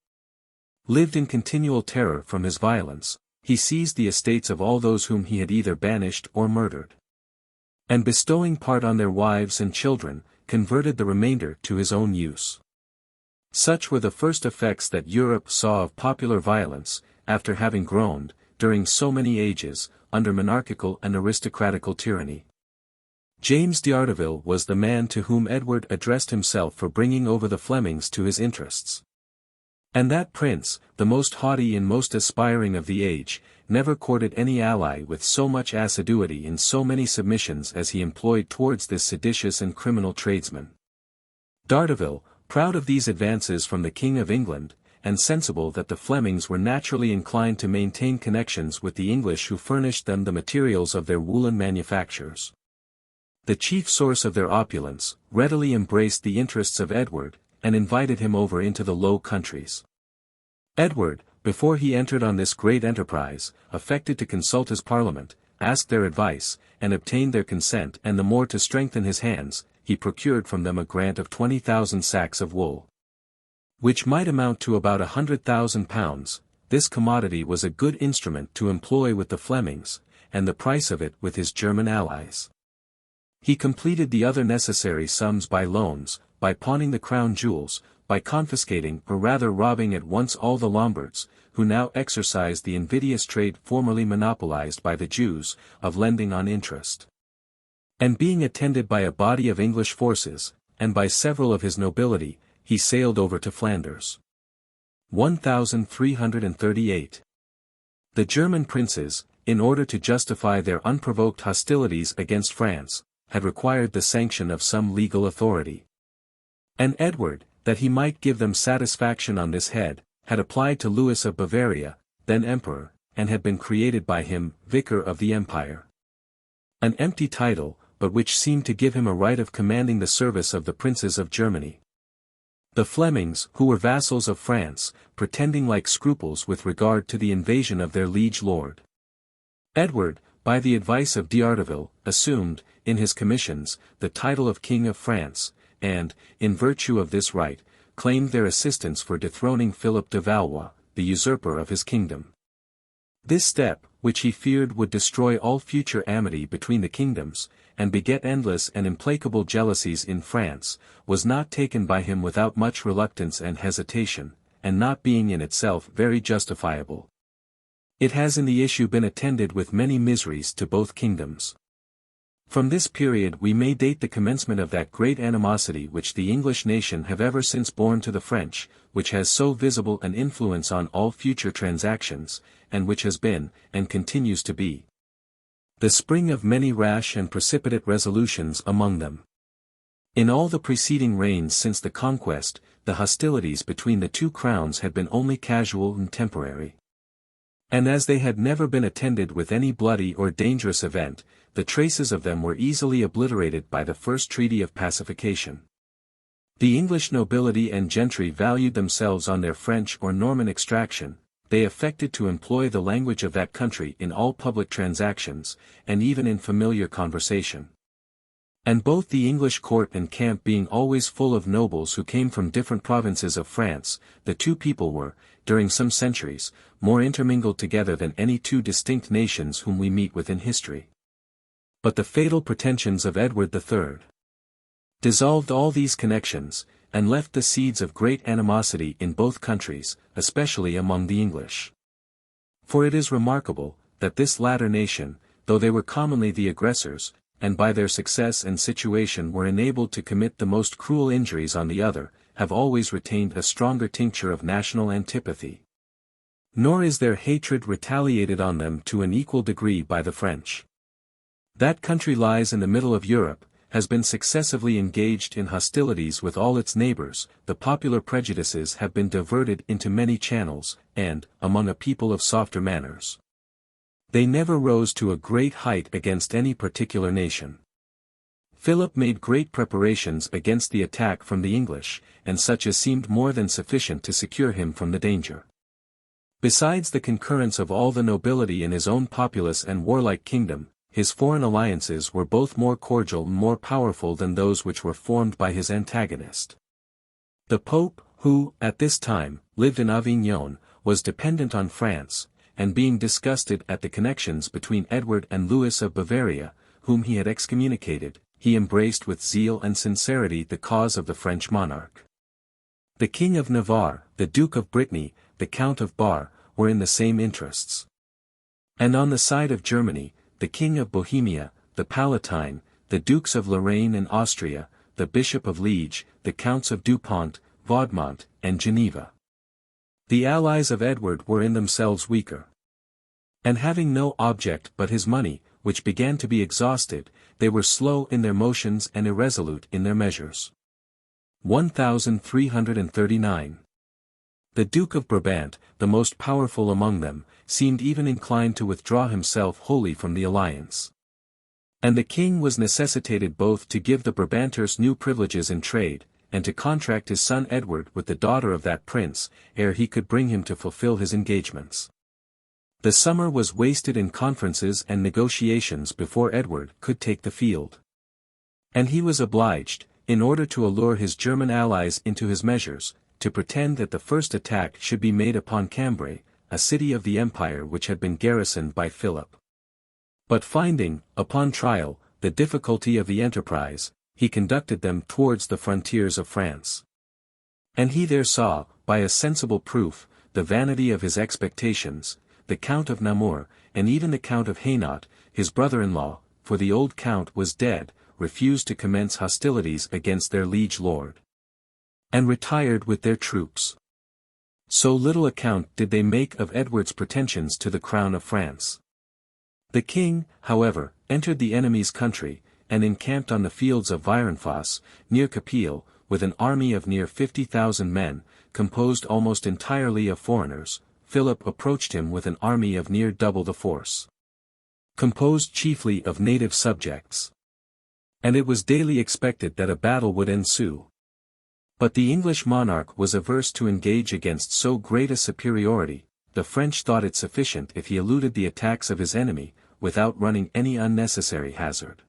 lived in continual terror from his violence. He seized the estates of all those whom he had either banished or murdered, and bestowing part on their wives and children, converted the remainder to his own use. Such were the first effects that Europe saw of popular violence, after having groaned, during so many ages, under monarchical and aristocratical tyranny. James d'Arteville was the man to whom Edward addressed himself for bringing over the Flemings to his interests. And that prince, the most haughty and most aspiring of the age, never courted any ally with so much assiduity in so many submissions as he employed towards this seditious and criminal tradesman. D'Arteville, proud of these advances from the King of England, and sensible that the Flemings were naturally inclined to maintain connections with the English who furnished them the materials of their woolen manufactures, the chief source of their opulence, readily embraced the interests of Edward, and invited him over into the Low Countries. Edward, before he entered on this great enterprise, affected to consult his parliament, asked their advice, and obtained their consent, and the more to strengthen his hands, he procured from them a grant of 20,000 sacks of wool, which might amount to about £100,000. This commodity was a good instrument to employ with the Flemings, and the price of it with his German allies. He completed the other necessary sums by loans, by pawning the crown jewels, by confiscating or rather robbing at once all the Lombards, who now exercised the invidious trade formerly monopolized by the Jews, of lending on interest. And being attended by a body of English forces, and by several of his nobility, he sailed over to Flanders. 1338. The German princes, in order to justify their unprovoked hostilities against France, had required the sanction of some legal authority. And Edward, that he might give them satisfaction on this head, had applied to Louis of Bavaria, then emperor, and had been created by him vicar of the empire. An empty title, but which seemed to give him a right of commanding the service of the princes of Germany. The Flemings, who were vassals of France, pretending like scruples with regard to the invasion of their liege lord. Edward, by the advice of D'Arteville, assumed, in his commissions, the title of King of France, and, in virtue of this right, claimed their assistance for dethroning Philip de Valois, the usurper of his kingdom. This step, which he feared would destroy all future amity between the kingdoms, and beget endless and implacable jealousies in France, was not taken by him without much reluctance and hesitation, and not being in itself very justifiable. It has in the issue been attended with many miseries to both kingdoms. From this period we may date the commencement of that great animosity which the English nation have ever since borne to the French, which has so visible an influence on all future transactions, and which has been, and continues to be, the spring of many rash and precipitate resolutions among them. In all the preceding reigns since the conquest, the hostilities between the two crowns had been only casual and temporary. And as they had never been attended with any bloody or dangerous event, the traces of them were easily obliterated by the first treaty of pacification. The English nobility and gentry valued themselves on their French or Norman extraction, they affected to employ the language of that country in all public transactions, and even in familiar conversation. And both the English court and camp being always full of nobles who came from different provinces of France, the two people were, during some centuries, more intermingled together than any two distinct nations whom we meet with in history. But the fatal pretensions of Edward III dissolved all these connections, and left the seeds of great animosity in both countries, especially among the English. For it is remarkable, that this latter nation, though they were commonly the aggressors, and by their success and situation were enabled to commit the most cruel injuries on the other, have always retained a stronger tincture of national antipathy. Nor is their hatred retaliated on them to an equal degree by the French. That country lies in the middle of Europe, has been successively engaged in hostilities with all its neighbors, the popular prejudices have been diverted into many channels, and, among a people of softer manners, they never rose to a great height against any particular nation. Philip made great preparations against the attack from the English, and such as seemed more than sufficient to secure him from the danger. Besides the concurrence of all the nobility in his own populous and warlike kingdom, his foreign alliances were both more cordial and more powerful than those which were formed by his antagonist. The Pope, who, at this time, lived in Avignon, was dependent on France, and being disgusted at the connections between Edward and Louis of Bavaria, whom he had excommunicated, he embraced with zeal and sincerity the cause of the French monarch. The King of Navarre, the Duke of Brittany, the Count of Bar, were in the same interests. And on the side of Germany, the King of Bohemia, the Palatine, the Dukes of Lorraine and Austria, the Bishop of Liege, the Counts of Dupont, Vaudemont, and Geneva. The allies of Edward were in themselves weaker. And having no object but his money, which began to be exhausted, they were slow in their motions and irresolute in their measures. 1339. The Duke of Brabant, the most powerful among them, seemed even inclined to withdraw himself wholly from the alliance. And the king was necessitated both to give the Brabanters new privileges in trade, and to contract his son Edward with the daughter of that prince, ere he could bring him to fulfill his engagements. The summer was wasted in conferences and negotiations before Edward could take the field. And he was obliged, in order to allure his German allies into his measures, to pretend that the first attack should be made upon Cambrai, a city of the empire which had been garrisoned by Philip. But finding, upon trial, the difficulty of the enterprise, he conducted them towards the frontiers of France. And he there saw, by a sensible proof, the vanity of his expectations, the Count of Namur, and even the Count of Hainaut, his brother-in-law, for the old Count was dead, refused to commence hostilities against their liege lord, and retired with their troops. So little account did they make of Edward's pretensions to the crown of France. The king, however, entered the enemy's country, and encamped on the fields of Virenfoss, near Capelle, with an army of near 50,000 men, composed almost entirely of foreigners. Philip approached him with an army of near double the force, composed chiefly of native subjects. And it was daily expected that a battle would ensue. But the English monarch was averse to engage against so great a superiority. The French thought it sufficient if he eluded the attacks of his enemy, without running any unnecessary hazard.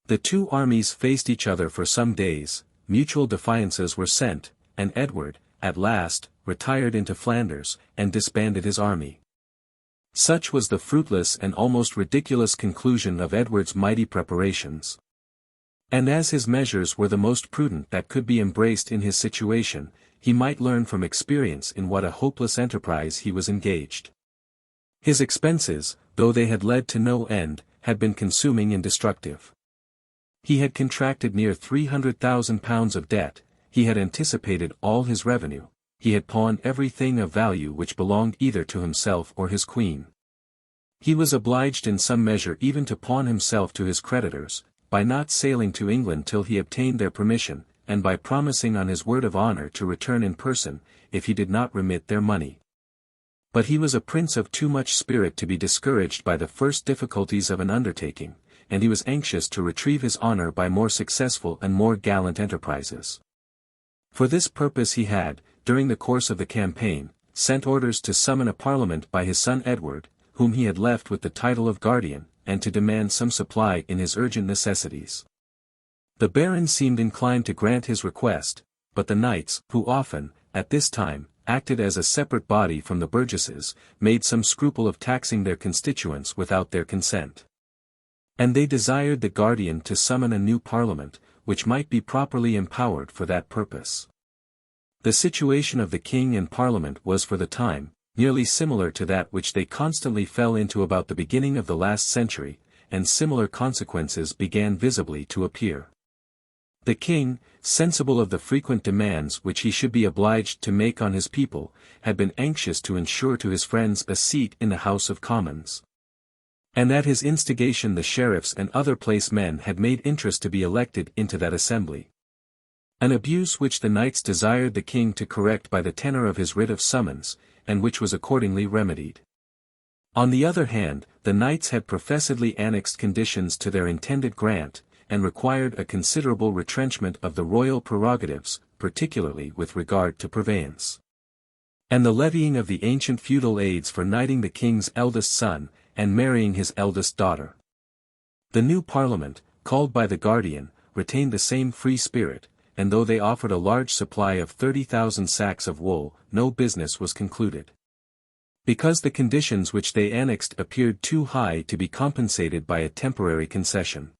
The two armies faced each other for some days, mutual defiances were sent, and Edward, at last, retired into Flanders, and disbanded his army. Such was the fruitless and almost ridiculous conclusion of Edward's mighty preparations. And as his measures were the most prudent that could be embraced in his situation, he might learn from experience in what a hopeless enterprise he was engaged. His expenses, though they had led to no end, had been consuming and destructive. He had contracted near £300,000 of debt, he had anticipated all his revenue, he had pawned everything of value which belonged either to himself or his queen. He was obliged in some measure even to pawn himself to his creditors, by not sailing to England till he obtained their permission, and by promising on his word of honour to return in person, if he did not remit their money. But he was a prince of too much spirit to be discouraged by the first difficulties of an undertaking, and he was anxious to retrieve his honour by more successful and more gallant enterprises. For this purpose he had, during the course of the campaign, sent orders to summon a parliament by his son Edward, whom he had left with the title of guardian, and to demand some supply in his urgent necessities. The barons seemed inclined to grant his request, but the knights, who often, at this time, acted as a separate body from the burgesses, made some scruple of taxing their constituents without their consent. And they desired the guardian to summon a new parliament, which might be properly empowered for that purpose. The situation of the king and parliament was for the time, nearly similar to that which they constantly fell into about the beginning of the last century, and similar consequences began visibly to appear. The king, sensible of the frequent demands which he should be obliged to make on his people, had been anxious to ensure to his friends a seat in the House of Commons. And at his instigation the sheriffs and other place men had made interest to be elected into that assembly. An abuse which the knights desired the king to correct by the tenor of his writ of summons, and which was accordingly remedied. On the other hand, the knights had professedly annexed conditions to their intended grant, and required a considerable retrenchment of the royal prerogatives, particularly with regard to purveyance. And the levying of the ancient feudal aids for knighting the king's eldest son, and marrying his eldest daughter. The new parliament, called by the guardian, retained the same free spirit, and though they offered a large supply of 30,000 sacks of wool, no business was concluded. Because the conditions which they annexed appeared too high to be compensated by a temporary concession.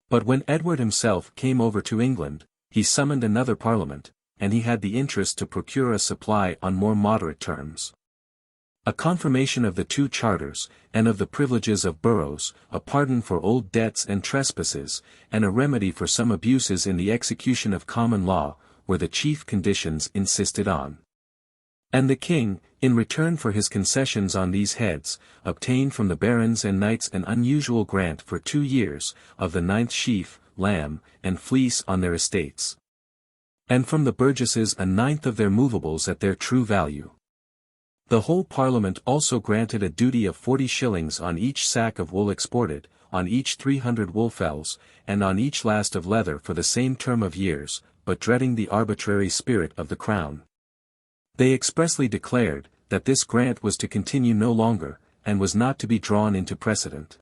But when Edward himself came over to England, he summoned another parliament, and he had the interest to procure a supply on more moderate terms. A confirmation of the two charters, and of the privileges of boroughs, a pardon for old debts and trespasses, and a remedy for some abuses in the execution of common law, were the chief conditions insisted on. And the king, in return for his concessions on these heads, obtained from the barons and knights an unusual grant for 2 years, of the 9th sheaf, lamb, and fleece on their estates. And from the burgesses a 9th of their movables at their true value. The whole Parliament also granted a duty of 40 shillings on each sack of wool exported, on each 300 woolfells, and on each last of leather for the same term of years, but dreading the arbitrary spirit of the Crown. They expressly declared, that this grant was to continue no longer, and was not to be drawn into precedent.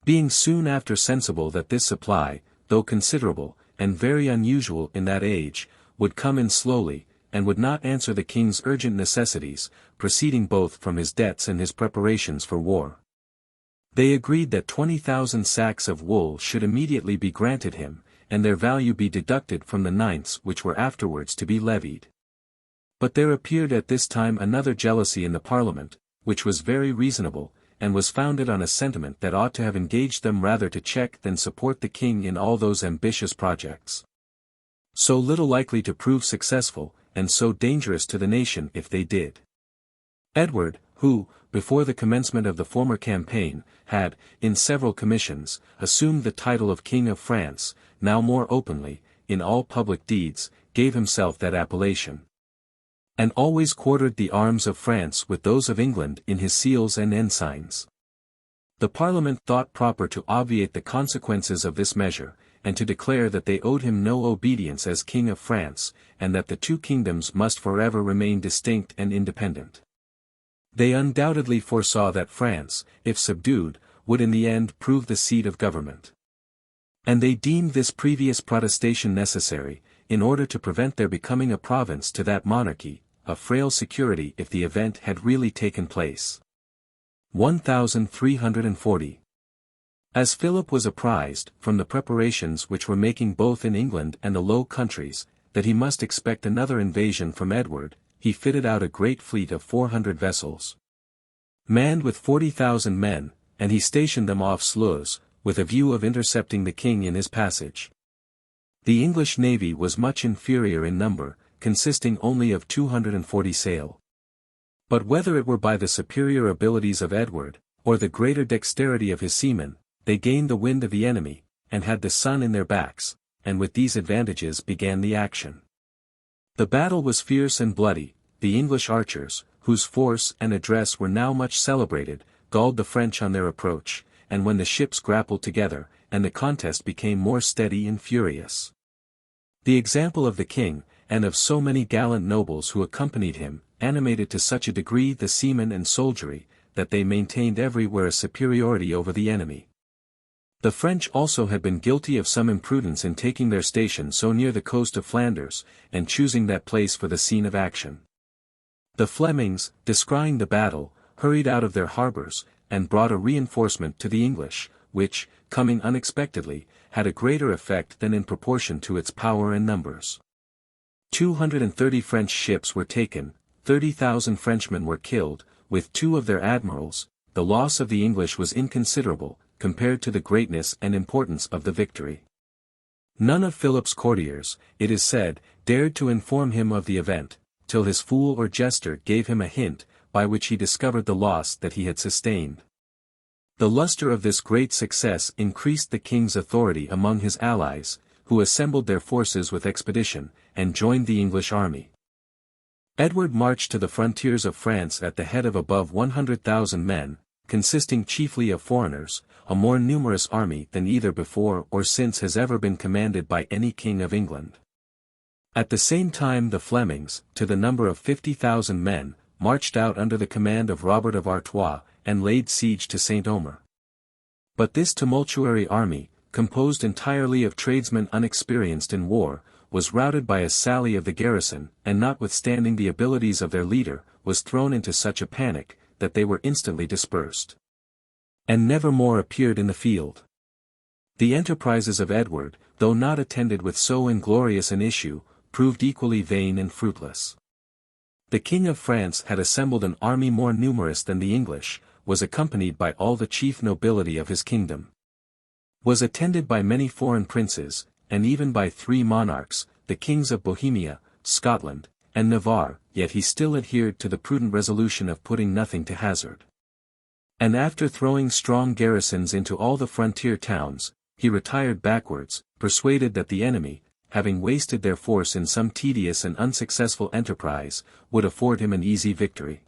Being soon after sensible that this supply, though considerable, and very unusual in that age, would come in slowly, and would not answer the king's urgent necessities, proceeding both from his debts and his preparations for war. They agreed that 20,000 sacks of wool should immediately be granted him, and their value be deducted from the ninths which were afterwards to be levied. But there appeared at this time another jealousy in the Parliament, which was very reasonable, and was founded on a sentiment that ought to have engaged them rather to check than support the king in all those ambitious projects. So little likely to prove successful, and so dangerous to the nation if they did. Edward, who, before the commencement of the former campaign, had, in several commissions, assumed the title of King of France, now more openly, in all public deeds, gave himself that appellation. And always quartered the arms of France with those of England in his seals and ensigns. The Parliament thought proper to obviate the consequences of this measure, and to declare that they owed him no obedience as King of France, and that the two kingdoms must forever remain distinct and independent. They undoubtedly foresaw that France, if subdued, would in the end prove the seat of government. And they deemed this previous protestation necessary, in order to prevent their becoming a province to that monarchy, a frail security if the event had really taken place. 1340. As Philip was apprised, from the preparations which were making both in England and the Low Countries, that he must expect another invasion from Edward, he fitted out a great fleet of 400 vessels, manned with 40,000 men, and he stationed them off Sluys, with a view of intercepting the king in his passage. The English navy was much inferior in number, consisting only of 240 sail. But whether it were by the superior abilities of Edward, or the greater dexterity of his seamen, they gained the wind of the enemy, and had the sun in their backs, and with these advantages began the action. The battle was fierce and bloody. The English archers, whose force and address were now much celebrated, galled the French on their approach, and when the ships grappled together, and the contest became more steady and furious. The example of the king, and of so many gallant nobles who accompanied him, animated to such a degree the seamen and soldiery, that they maintained everywhere a superiority over the enemy. The French also had been guilty of some imprudence in taking their station so near the coast of Flanders, and choosing that place for the scene of action. The Flemings, descrying the battle, hurried out of their harbours, and brought a reinforcement to the English, which, coming unexpectedly, had a greater effect than in proportion to its power and numbers. 230 French ships were taken, 30,000 Frenchmen were killed, with 2 of their admirals. The loss of the English was inconsiderable, compared to the greatness and importance of the victory. None of Philip's courtiers, it is said, dared to inform him of the event, till his fool or jester gave him a hint, by which he discovered the loss that he had sustained. The luster of this great success increased the king's authority among his allies, who assembled their forces with expedition, and joined the English army. Edward marched to the frontiers of France at the head of above 100,000 men, consisting chiefly of foreigners, a more numerous army than either before or since has ever been commanded by any king of England. At the same time the Flemings, to the number of 50,000 men, marched out under the command of Robert of Artois, and laid siege to St. Omer. But this tumultuary army, composed entirely of tradesmen unexperienced in war, was routed by a sally of the garrison, and notwithstanding the abilities of their leader, was thrown into such a panic, that they were instantly dispersed, and never more appeared in the field. The enterprises of Edward, though not attended with so inglorious an issue, proved equally vain and fruitless. The King of France had assembled an army more numerous than the English, was accompanied by all the chief nobility of his kingdom, was attended by many foreign princes, and even by 3 monarchs, the kings of Bohemia, Scotland, and Navarre, yet he still adhered to the prudent resolution of putting nothing to hazard. And after throwing strong garrisons into all the frontier towns, he retired backwards, persuaded that the enemy, having wasted their force in some tedious and unsuccessful enterprise, would afford him an easy victory.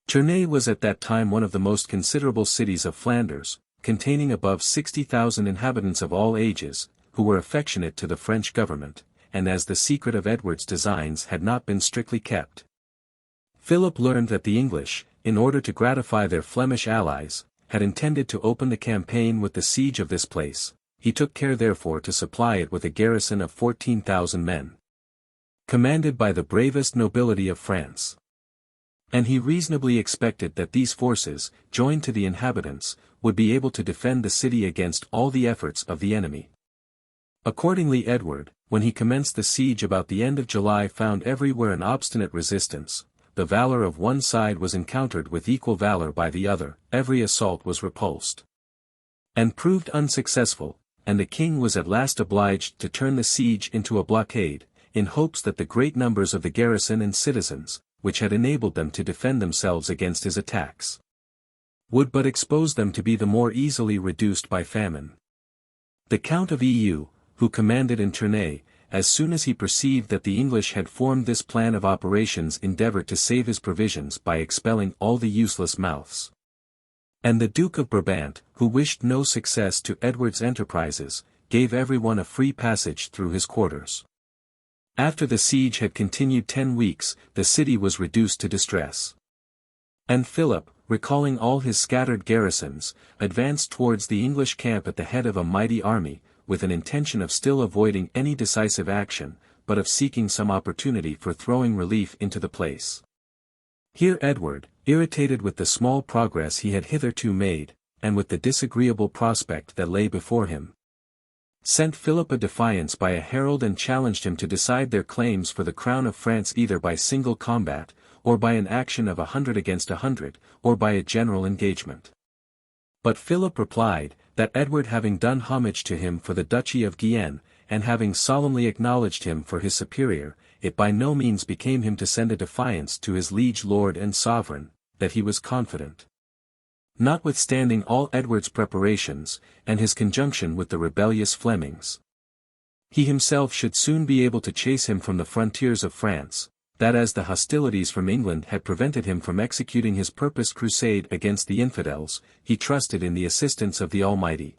Tournai was at that time one of the most considerable cities of Flanders, containing above 60,000 inhabitants of all ages, who were affectionate to the French government, and as the secret of Edward's designs had not been strictly kept, Philip learned that the English, in order to gratify their Flemish allies, had intended to open the campaign with the siege of this place. He took care therefore to supply it with a garrison of 14,000 men, commanded by the bravest nobility of France. And he reasonably expected that these forces, joined to the inhabitants, would be able to defend the city against all the efforts of the enemy. Accordingly Edward, when he commenced the siege about the end of July, found everywhere an obstinate resistance. The valor of one side was encountered with equal valor by the other, every assault was repulsed, and proved unsuccessful, and the king was at last obliged to turn the siege into a blockade, in hopes that the great numbers of the garrison and citizens, which had enabled them to defend themselves against his attacks, would but expose them to be the more easily reduced by famine. The Count of Eu, who commanded in Tournai, as soon as he perceived that the English had formed this plan of operations, endeavoured to save his provisions by expelling all the useless mouths. And the Duke of Brabant, who wished no success to Edward's enterprises, gave everyone a free passage through his quarters. After the siege had continued 10 weeks, the city was reduced to distress. And Philip, recalling all his scattered garrisons, advanced towards the English camp at the head of a mighty army, with an intention of still avoiding any decisive action, but of seeking some opportunity for throwing relief into the place. Here Edward, irritated with the small progress he had hitherto made, and with the disagreeable prospect that lay before him, sent Philip a defiance by a herald and challenged him to decide their claims for the crown of France either by single combat, or by an action of 100 against 100, or by a general engagement. But Philip replied, that Edward having done homage to him for the duchy of Guienne, and having solemnly acknowledged him for his superior, it by no means became him to send a defiance to his liege lord and sovereign, that he was confident, notwithstanding all Edward's preparations, and his conjunction with the rebellious Flemings, he himself should soon be able to chase him from the frontiers of France, that as the hostilities from England had prevented him from executing his purposed crusade against the infidels, he trusted in the assistance of the Almighty,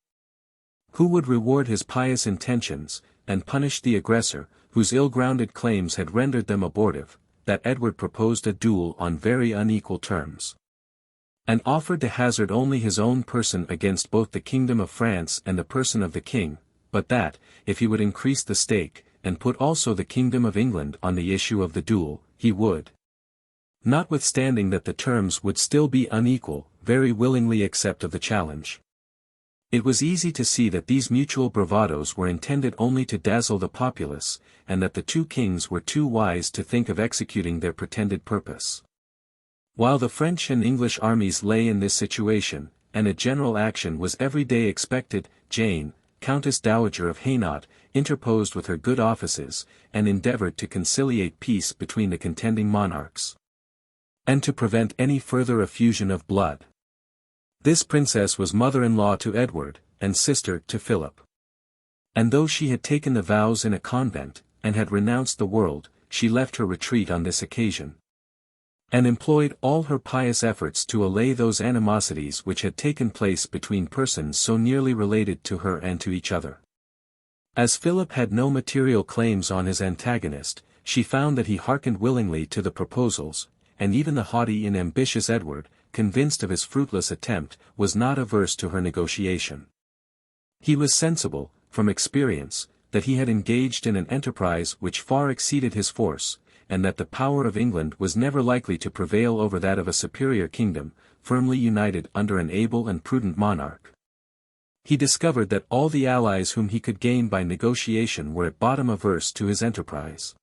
who would reward his pious intentions, and punish the aggressor, whose ill-grounded claims had rendered them abortive, that Edward proposed a duel on very unequal terms, and offered to hazard only his own person against both the kingdom of France and the person of the king, but that, if he would increase the stake, and put also the kingdom of England on the issue of the duel, he would, notwithstanding that the terms would still be unequal, very willingly accept of the challenge. It was easy to see that these mutual bravadoes were intended only to dazzle the populace, and that the two kings were too wise to think of executing their pretended purpose. While the French and English armies lay in this situation, and a general action was every day expected, Jane, Countess Dowager of Hainaut, interposed with her good offices, and endeavored to conciliate peace between the contending monarchs, and to prevent any further effusion of blood. This princess was mother-in-law to Edward, and sister to Philip. And though she had taken the vows in a convent, and had renounced the world, she left her retreat on this occasion, and employed all her pious efforts to allay those animosities which had taken place between persons so nearly related to her and to each other. As Philip had no material claims on his antagonist, she found that he hearkened willingly to the proposals, and even the haughty and ambitious Edward, convinced of his fruitless attempt, was not averse to her negotiation. He was sensible, from experience, that he had engaged in an enterprise which far exceeded his force, and that the power of England was never likely to prevail over that of a superior kingdom, firmly united under an able and prudent monarch. He discovered that all the allies whom he could gain by negotiation were at bottom averse to his enterprise,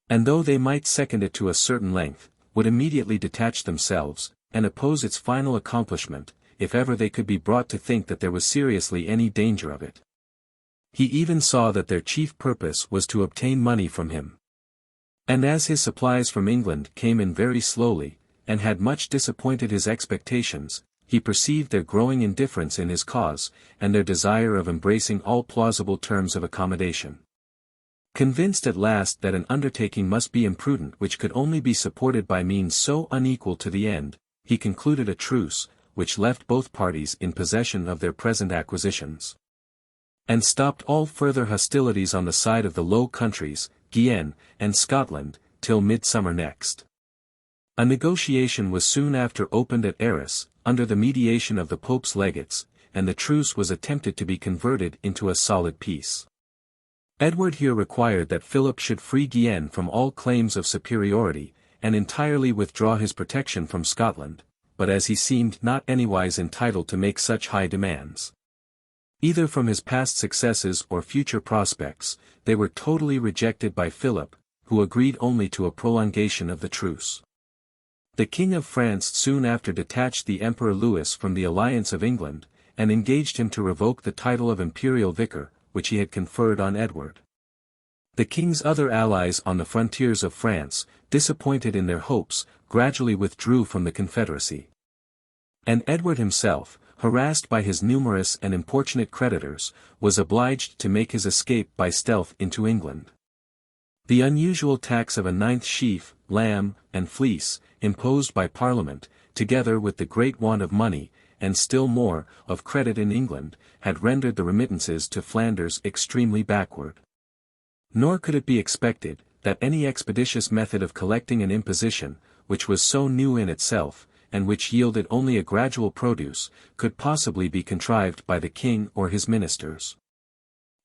and though they might second it to a certain length, would immediately detach themselves, and oppose its final accomplishment, if ever they could be brought to think that there was seriously any danger of it. He even saw that their chief purpose was to obtain money from him. And as his supplies from England came in very slowly, and had much disappointed his expectations, he perceived their growing indifference in his cause, and their desire of embracing all plausible terms of accommodation. Convinced at last that an undertaking must be imprudent which could only be supported by means so unequal to the end, he concluded a truce, which left both parties in possession of their present acquisitions, and stopped all further hostilities on the side of the Low Countries, Guienne, and Scotland, till midsummer next. A negotiation was soon after opened at Arras, under the mediation of the Pope's legates, and the truce was attempted to be converted into a solid peace. Edward here required that Philip should free Guienne from all claims of superiority, and entirely withdraw his protection from Scotland, but as he seemed not anywise entitled to make such high demands, either from his past successes or future prospects, they were totally rejected by Philip, who agreed only to a prolongation of the truce. The King of France soon after detached the Emperor Louis from the alliance of England, and engaged him to revoke the title of imperial vicar, which he had conferred on Edward. The king's other allies on the frontiers of France, disappointed in their hopes, gradually withdrew from the confederacy. And Edward himself, harassed by his numerous and importunate creditors, was obliged to make his escape by stealth into England. The unusual tax of a ninth sheaf, lamb, and fleece, imposed by Parliament, together with the great want of money, and still more, of credit in England, had rendered the remittances to Flanders extremely backward. Nor could it be expected, that any expeditious method of collecting an imposition, which was so new in itself, and which yielded only a gradual produce, could possibly be contrived by the king or his ministers.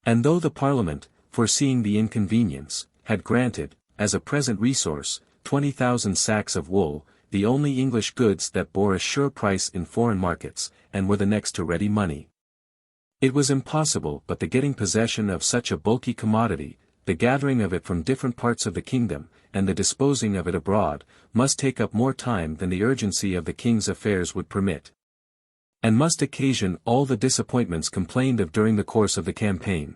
And though the Parliament, foreseeing the inconvenience, had granted, as a present resource, 20,000 sacks of wool, the only English goods that bore a sure price in foreign markets, and were the next to ready money, it was impossible but the getting possession of such a bulky commodity, the gathering of it from different parts of the kingdom, and the disposing of it abroad, must take up more time than the urgency of the king's affairs would permit, and must occasion all the disappointments complained of during the course of the campaign.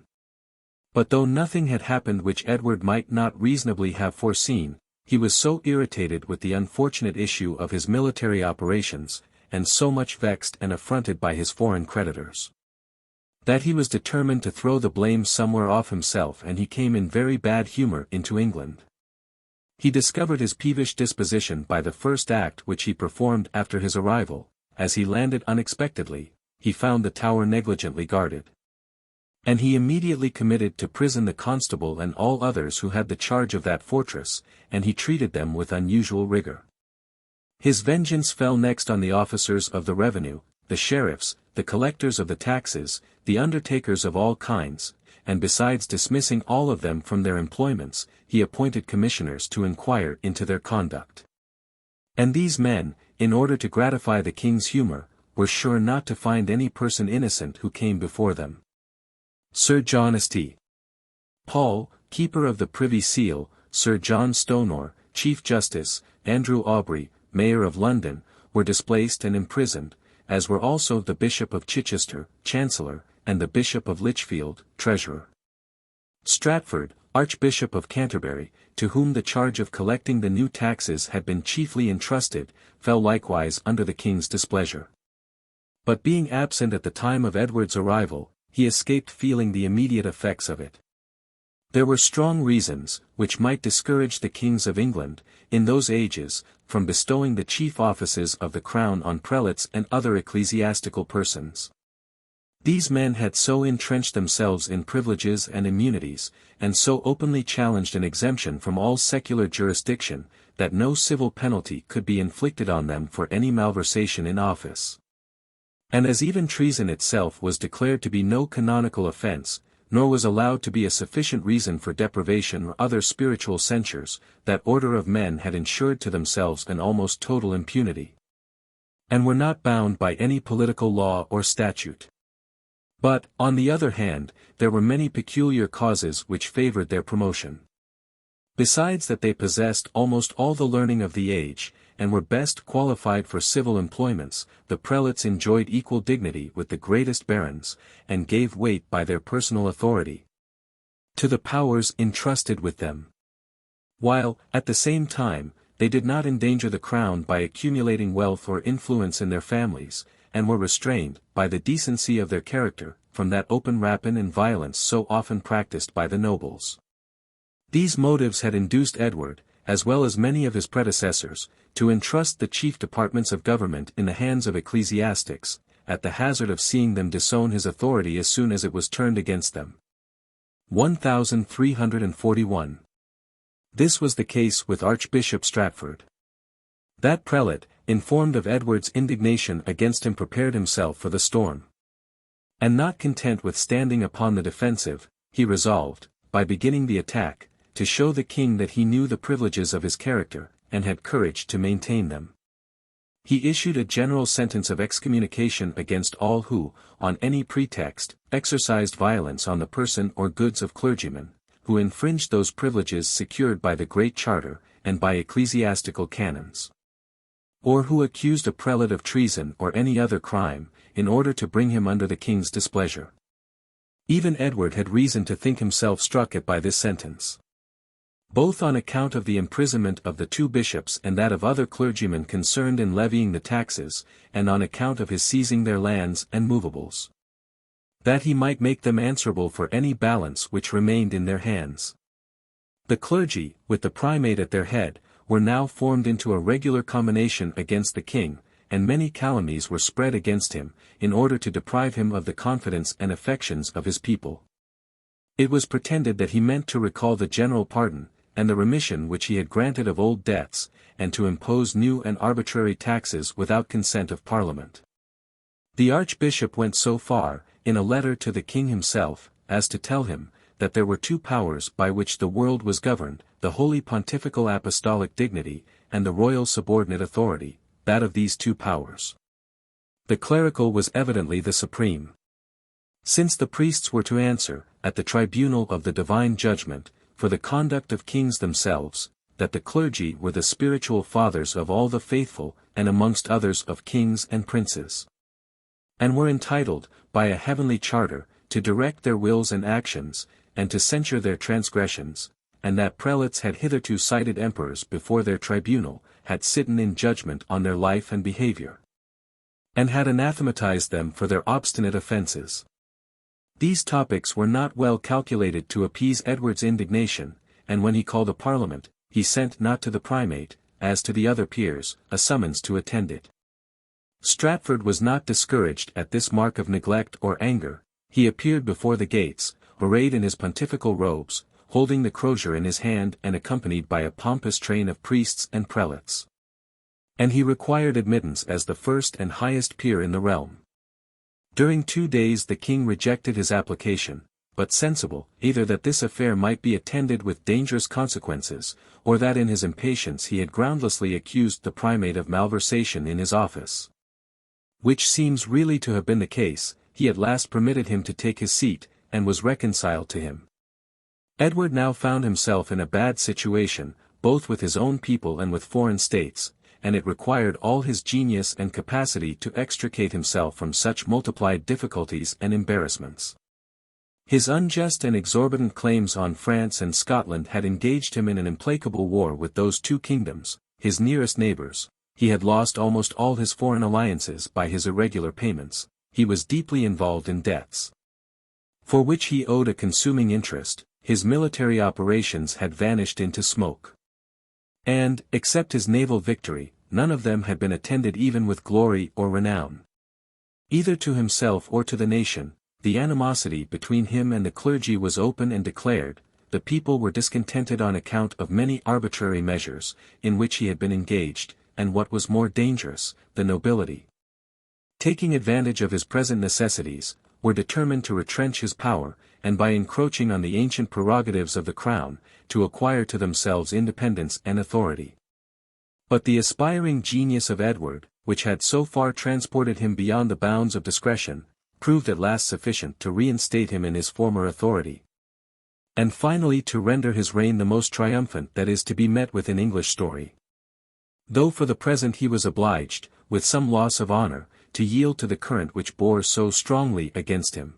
But though nothing had happened which Edward might not reasonably have foreseen, he was so irritated with the unfortunate issue of his military operations, and so much vexed and affronted by his foreign creditors, that he was determined to throw the blame somewhere off himself, and he came in very bad humor into England. He discovered his peevish disposition by the first act which he performed after his arrival. As he landed unexpectedly, he found the tower negligently guarded, and he immediately committed to prison the constable and all others who had the charge of that fortress, and he treated them with unusual rigor. His vengeance fell next on the officers of the revenue, the sheriffs, the collectors of the taxes, the undertakers of all kinds, and besides dismissing all of them from their employments, he appointed commissioners to inquire into their conduct. And these men, in order to gratify the king's humor, were sure not to find any person innocent who came before them. Sir John St. Paul, Keeper of the Privy Seal, Sir John Stonor, Chief Justice, Andrew Aubrey, Mayor of London, were displaced and imprisoned, as were also the Bishop of Chichester, Chancellor, and the Bishop of Lichfield, Treasurer. Stratford, Archbishop of Canterbury, to whom the charge of collecting the new taxes had been chiefly entrusted, fell likewise under the king's displeasure. But being absent at the time of Edward's arrival, he escaped feeling the immediate effects of it. There were strong reasons, which might discourage the kings of England, in those ages, from bestowing the chief offices of the crown on prelates and other ecclesiastical persons. These men had so entrenched themselves in privileges and immunities, and so openly challenged an exemption from all secular jurisdiction, that no civil penalty could be inflicted on them for any malversation in office. And as even treason itself was declared to be no canonical offense, nor was allowed to be a sufficient reason for deprivation or other spiritual censures, that order of men had ensured to themselves an almost total impunity, and were not bound by any political law or statute. But, on the other hand, there were many peculiar causes which favored their promotion. Besides that they possessed almost all the learning of the age, and were best qualified for civil employments, the prelates enjoyed equal dignity with the greatest barons, and gave weight by their personal authority to the powers entrusted with them, while, at the same time, they did not endanger the crown by accumulating wealth or influence in their families, and were restrained, by the decency of their character, from that open rapine and violence so often practiced by the nobles. These motives had induced Edward, as well as many of his predecessors, to entrust the chief departments of government in the hands of ecclesiastics, at the hazard of seeing them disown his authority as soon as it was turned against them. 1341. This was the case with Archbishop Stratford. That prelate, informed of Edward's indignation against him, prepared himself for the storm. And not content with standing upon the defensive, he resolved, by beginning the attack, to show the king that he knew the privileges of his character, and had courage to maintain them. He issued a general sentence of excommunication against all who, on any pretext, exercised violence on the person or goods of clergymen, who infringed those privileges secured by the Great Charter, and by ecclesiastical canons, or who accused a prelate of treason or any other crime, in order to bring him under the king's displeasure. Even Edward had reason to think himself struck at by this sentence, both on account of the imprisonment of the two bishops and that of other clergymen concerned in levying the taxes, and on account of his seizing their lands and movables, that he might make them answerable for any balance which remained in their hands. The clergy, with the primate at their head, were now formed into a regular combination against the king, and many calumnies were spread against him, in order to deprive him of the confidence and affections of his people. It was pretended that he meant to recall the general pardon, and the remission which he had granted of old debts, and to impose new and arbitrary taxes without consent of Parliament. The Archbishop went so far, in a letter to the king himself, as to tell him, that there were two powers by which the world was governed, the holy pontifical apostolic dignity, and the royal subordinate authority, that of these two powers. The clerical was evidently the supreme. Since the priests were to answer, at the tribunal of the divine judgment, for the conduct of kings themselves, that the clergy were the spiritual fathers of all the faithful, and amongst others of kings and princes, and were entitled, by a heavenly charter, to direct their wills and actions, and to censure their transgressions, and that prelates had hitherto cited emperors before their tribunal, had sitten in judgment on their life and behavior, and had anathematized them for their obstinate offences. These topics were not well calculated to appease Edward's indignation, and when he called a parliament, he sent not to the primate, as to the other peers, a summons to attend it. Stratford was not discouraged at this mark of neglect or anger. He appeared before the gates, arrayed in his pontifical robes, holding the crozier in his hand and accompanied by a pompous train of priests and prelates. And he required admittance as the first and highest peer in the realm. During 2 days the king rejected his application, but sensible, either that this affair might be attended with dangerous consequences, or that in his impatience he had groundlessly accused the primate of malversation in his office, which seems really to have been the case, he at last permitted him to take his seat, and was reconciled to him. Edward now found himself in a bad situation, both with his own people and with foreign states, and it required all his genius and capacity to extricate himself from such multiplied difficulties and embarrassments. His unjust and exorbitant claims on France and Scotland had engaged him in an implacable war with those two kingdoms, his nearest neighbours. He had lost almost all his foreign alliances by his irregular payments. He was deeply involved in debts, for which he owed a consuming interest. His military operations had vanished into smoke, and, except his naval victory, none of them had been attended even with glory or renown. Either to himself or to the nation, the animosity between him and the clergy was open and declared. The people were discontented on account of many arbitrary measures, in which he had been engaged, and what was more dangerous, the nobility, taking advantage of his present necessities, were determined to retrench his power, and by encroaching on the ancient prerogatives of the crown, to acquire to themselves independence and authority. But the aspiring genius of Edward, which had so far transported him beyond the bounds of discretion, proved at last sufficient to reinstate him in his former authority, and finally to render his reign the most triumphant that is to be met with in English story. Though for the present he was obliged, with some loss of honour, to yield to the current which bore so strongly against him.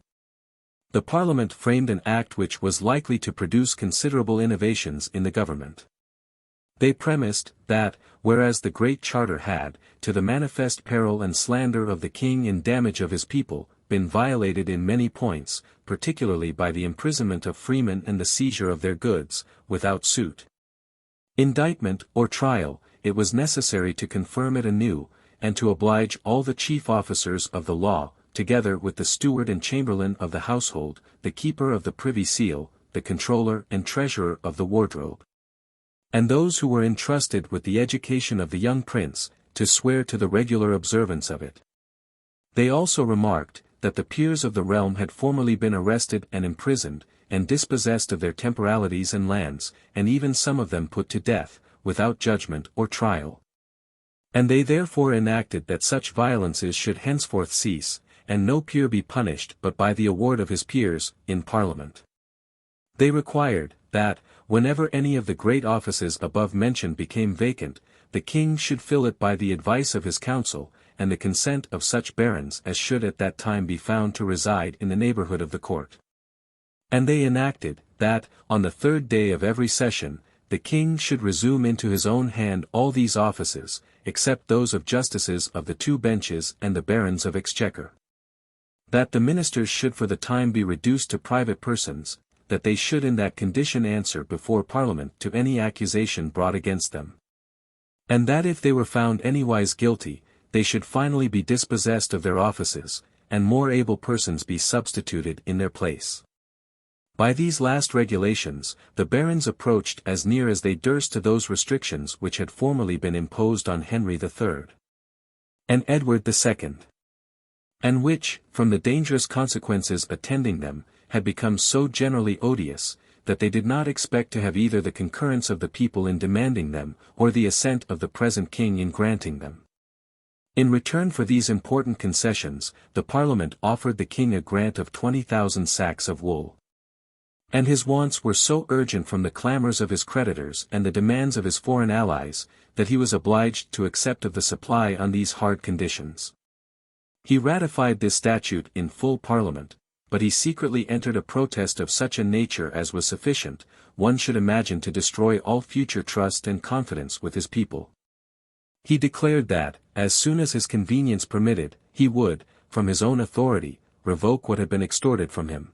The Parliament framed an act which was likely to produce considerable innovations in the government. They premised, that, whereas the Great Charter had, to the manifest peril and slander of the king in damage of his people, been violated in many points, particularly by the imprisonment of freemen and the seizure of their goods, without suit, indictment, or trial, it was necessary to confirm it anew, and to oblige all the chief officers of the law, together with the steward and chamberlain of the household, the keeper of the privy seal, the controller and treasurer of the wardrobe, and those who were entrusted with the education of the young prince, to swear to the regular observance of it. They also remarked, that the peers of the realm had formerly been arrested and imprisoned, and dispossessed of their temporalities and lands, and even some of them put to death, without judgment or trial. And they therefore enacted that such violences should henceforth cease, and no peer be punished but by the award of his peers, in Parliament. They required, that, whenever any of the great offices above mentioned became vacant, the king should fill it by the advice of his council, and the consent of such barons as should at that time be found to reside in the neighbourhood of the court. And they enacted, that, on the 3rd day of every session, the king should resume into his own hand all these offices, except those of justices of the 2 benches and the barons of exchequer. That the ministers should for the time be reduced to private persons, that they should in that condition answer before Parliament to any accusation brought against them. And that if they were found anywise guilty, they should finally be dispossessed of their offices, and more able persons be substituted in their place. By these last regulations, the barons approached as near as they durst to those restrictions which had formerly been imposed on Henry III. and Edward II. and which, from the dangerous consequences attending them, had become so generally odious, that they did not expect to have either the concurrence of the people in demanding them, or the assent of the present king in granting them. In return for these important concessions, the Parliament offered the king a grant of 20,000 sacks of wool. And his wants were so urgent from the clamours of his creditors and the demands of his foreign allies, that he was obliged to accept of the supply on these hard conditions. He ratified this statute in full Parliament, but he secretly entered a protest of such a nature as was sufficient, one should imagine, to destroy all future trust and confidence with his people. He declared that, as soon as his convenience permitted, he would, from his own authority, revoke what had been extorted from him.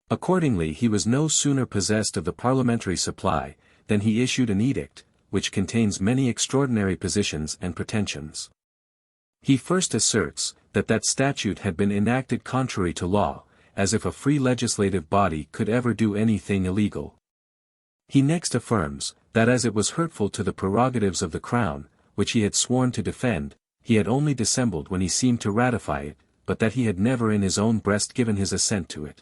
Accordingly, he was no sooner possessed of the parliamentary supply, than he issued an edict, which contains many extraordinary positions and pretensions. He first asserts, that statute had been enacted contrary to law, as if a free legislative body could ever do anything illegal. He next affirms, that as it was hurtful to the prerogatives of the crown, which he had sworn to defend, he had only dissembled when he seemed to ratify it, but that he had never in his own breast given his assent to it.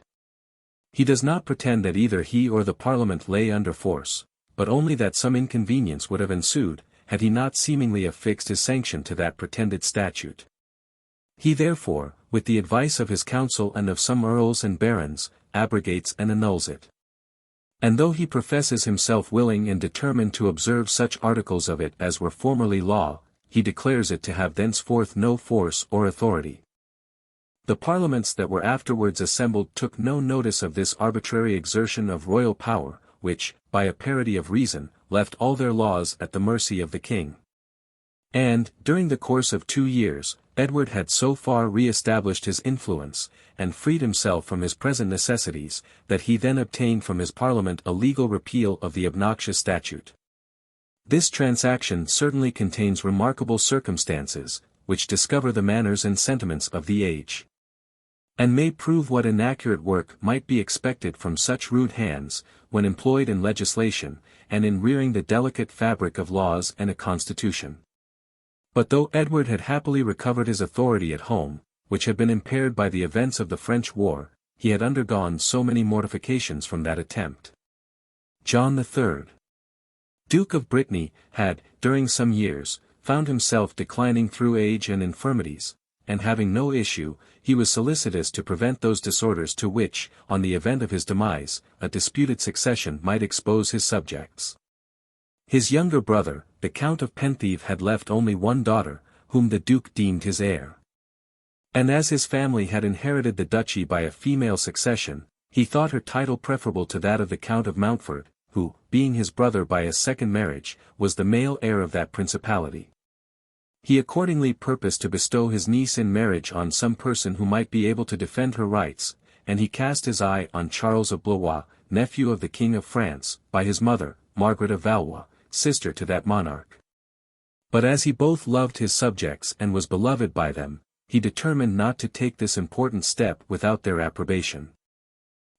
He does not pretend that either he or the Parliament lay under force, but only that some inconvenience would have ensued, had he not seemingly affixed his sanction to that pretended statute. He therefore, with the advice of his council and of some earls and barons, abrogates and annuls it. And though he professes himself willing and determined to observe such articles of it as were formerly law, he declares it to have thenceforth no force or authority. The parliaments that were afterwards assembled took no notice of this arbitrary exertion of royal power, which, by a parity of reason, left all their laws at the mercy of the king. And, during the course of 2 years, Edward had so far re-established his influence, and freed himself from his present necessities, that he then obtained from his parliament a legal repeal of the obnoxious statute. This transaction certainly contains remarkable circumstances, which discover the manners and sentiments of the age, and may prove what inaccurate work might be expected from such rude hands, when employed in legislation, and in rearing the delicate fabric of laws and a constitution. But though Edward had happily recovered his authority at home, which had been impaired by the events of the French war, he had undergone so many mortifications from that attempt. John III, Duke of Brittany, had, during some years, found himself declining through age and infirmities, and having no issue, he was solicitous to prevent those disorders to which, on the event of his demise, a disputed succession might expose his subjects. His younger brother, the Count of Penthieve, had left only one daughter, whom the Duke deemed his heir. And as his family had inherited the duchy by a female succession, he thought her title preferable to that of the Count of Mountfort, who, being his brother by a second marriage, was the male heir of that principality. He accordingly purposed to bestow his niece in marriage on some person who might be able to defend her rights, and he cast his eye on Charles of Blois, nephew of the King of France, by his mother, Margaret of Valois, sister to that monarch. But as he both loved his subjects and was beloved by them, he determined not to take this important step without their approbation.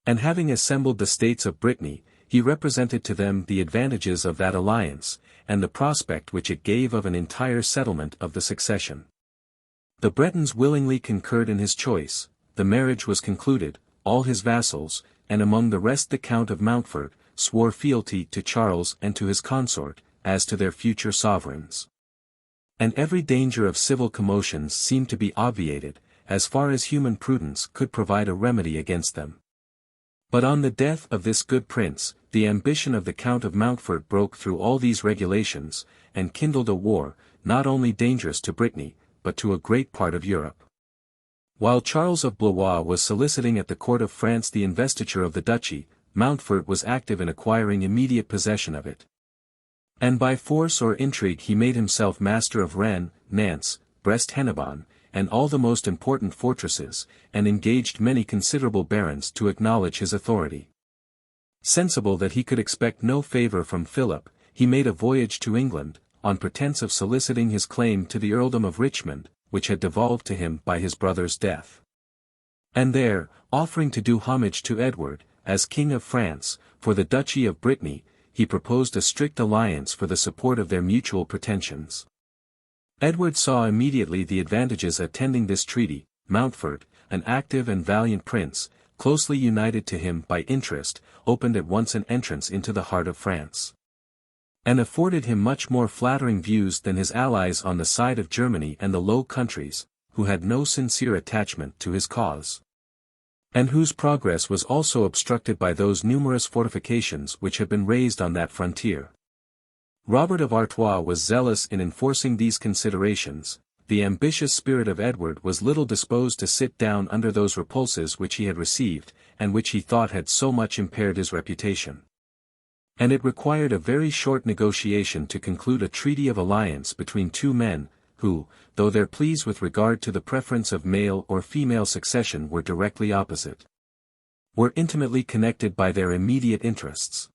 And having assembled the states of Brittany, he represented to them the advantages of that alliance, and the prospect which it gave of an entire settlement of the succession. The Bretons willingly concurred in his choice, the marriage was concluded, all his vassals, and among the rest the Count of Mountfort, swore fealty to Charles and to his consort, as to their future sovereigns. And every danger of civil commotions seemed to be obviated, as far as human prudence could provide a remedy against them. But on the death of this good prince, the ambition of the Count of Mountfort broke through all these regulations, and kindled a war, not only dangerous to Brittany, but to a great part of Europe. While Charles of Blois was soliciting at the court of France the investiture of the duchy, Mountfort was active in acquiring immediate possession of it. And by force or intrigue he made himself master of Rennes, Nantes, Brest-Hennebon, and all the most important fortresses, and engaged many considerable barons to acknowledge his authority. Sensible that he could expect no favour from Philip, he made a voyage to England, on pretence of soliciting his claim to the earldom of Richmond, which had devolved to him by his brother's death. And there, offering to do homage to Edward, as King of France, for the Duchy of Brittany, he proposed a strict alliance for the support of their mutual pretensions. Edward saw immediately the advantages attending this treaty. Mountfort, an active and valiant prince, closely united to him by interest, opened at once an entrance into the heart of France, and afforded him much more flattering views than his allies on the side of Germany and the Low Countries, who had no sincere attachment to his cause, and whose progress was also obstructed by those numerous fortifications which had been raised on that frontier. Robert of Artois was zealous in enforcing these considerations. The ambitious spirit of Edward was little disposed to sit down under those repulses which he had received, and which he thought had so much impaired his reputation. And it required a very short negotiation to conclude a treaty of alliance between two men, who, though their pleas with regard to the preference of male or female succession were directly opposite, were intimately connected by their immediate interests.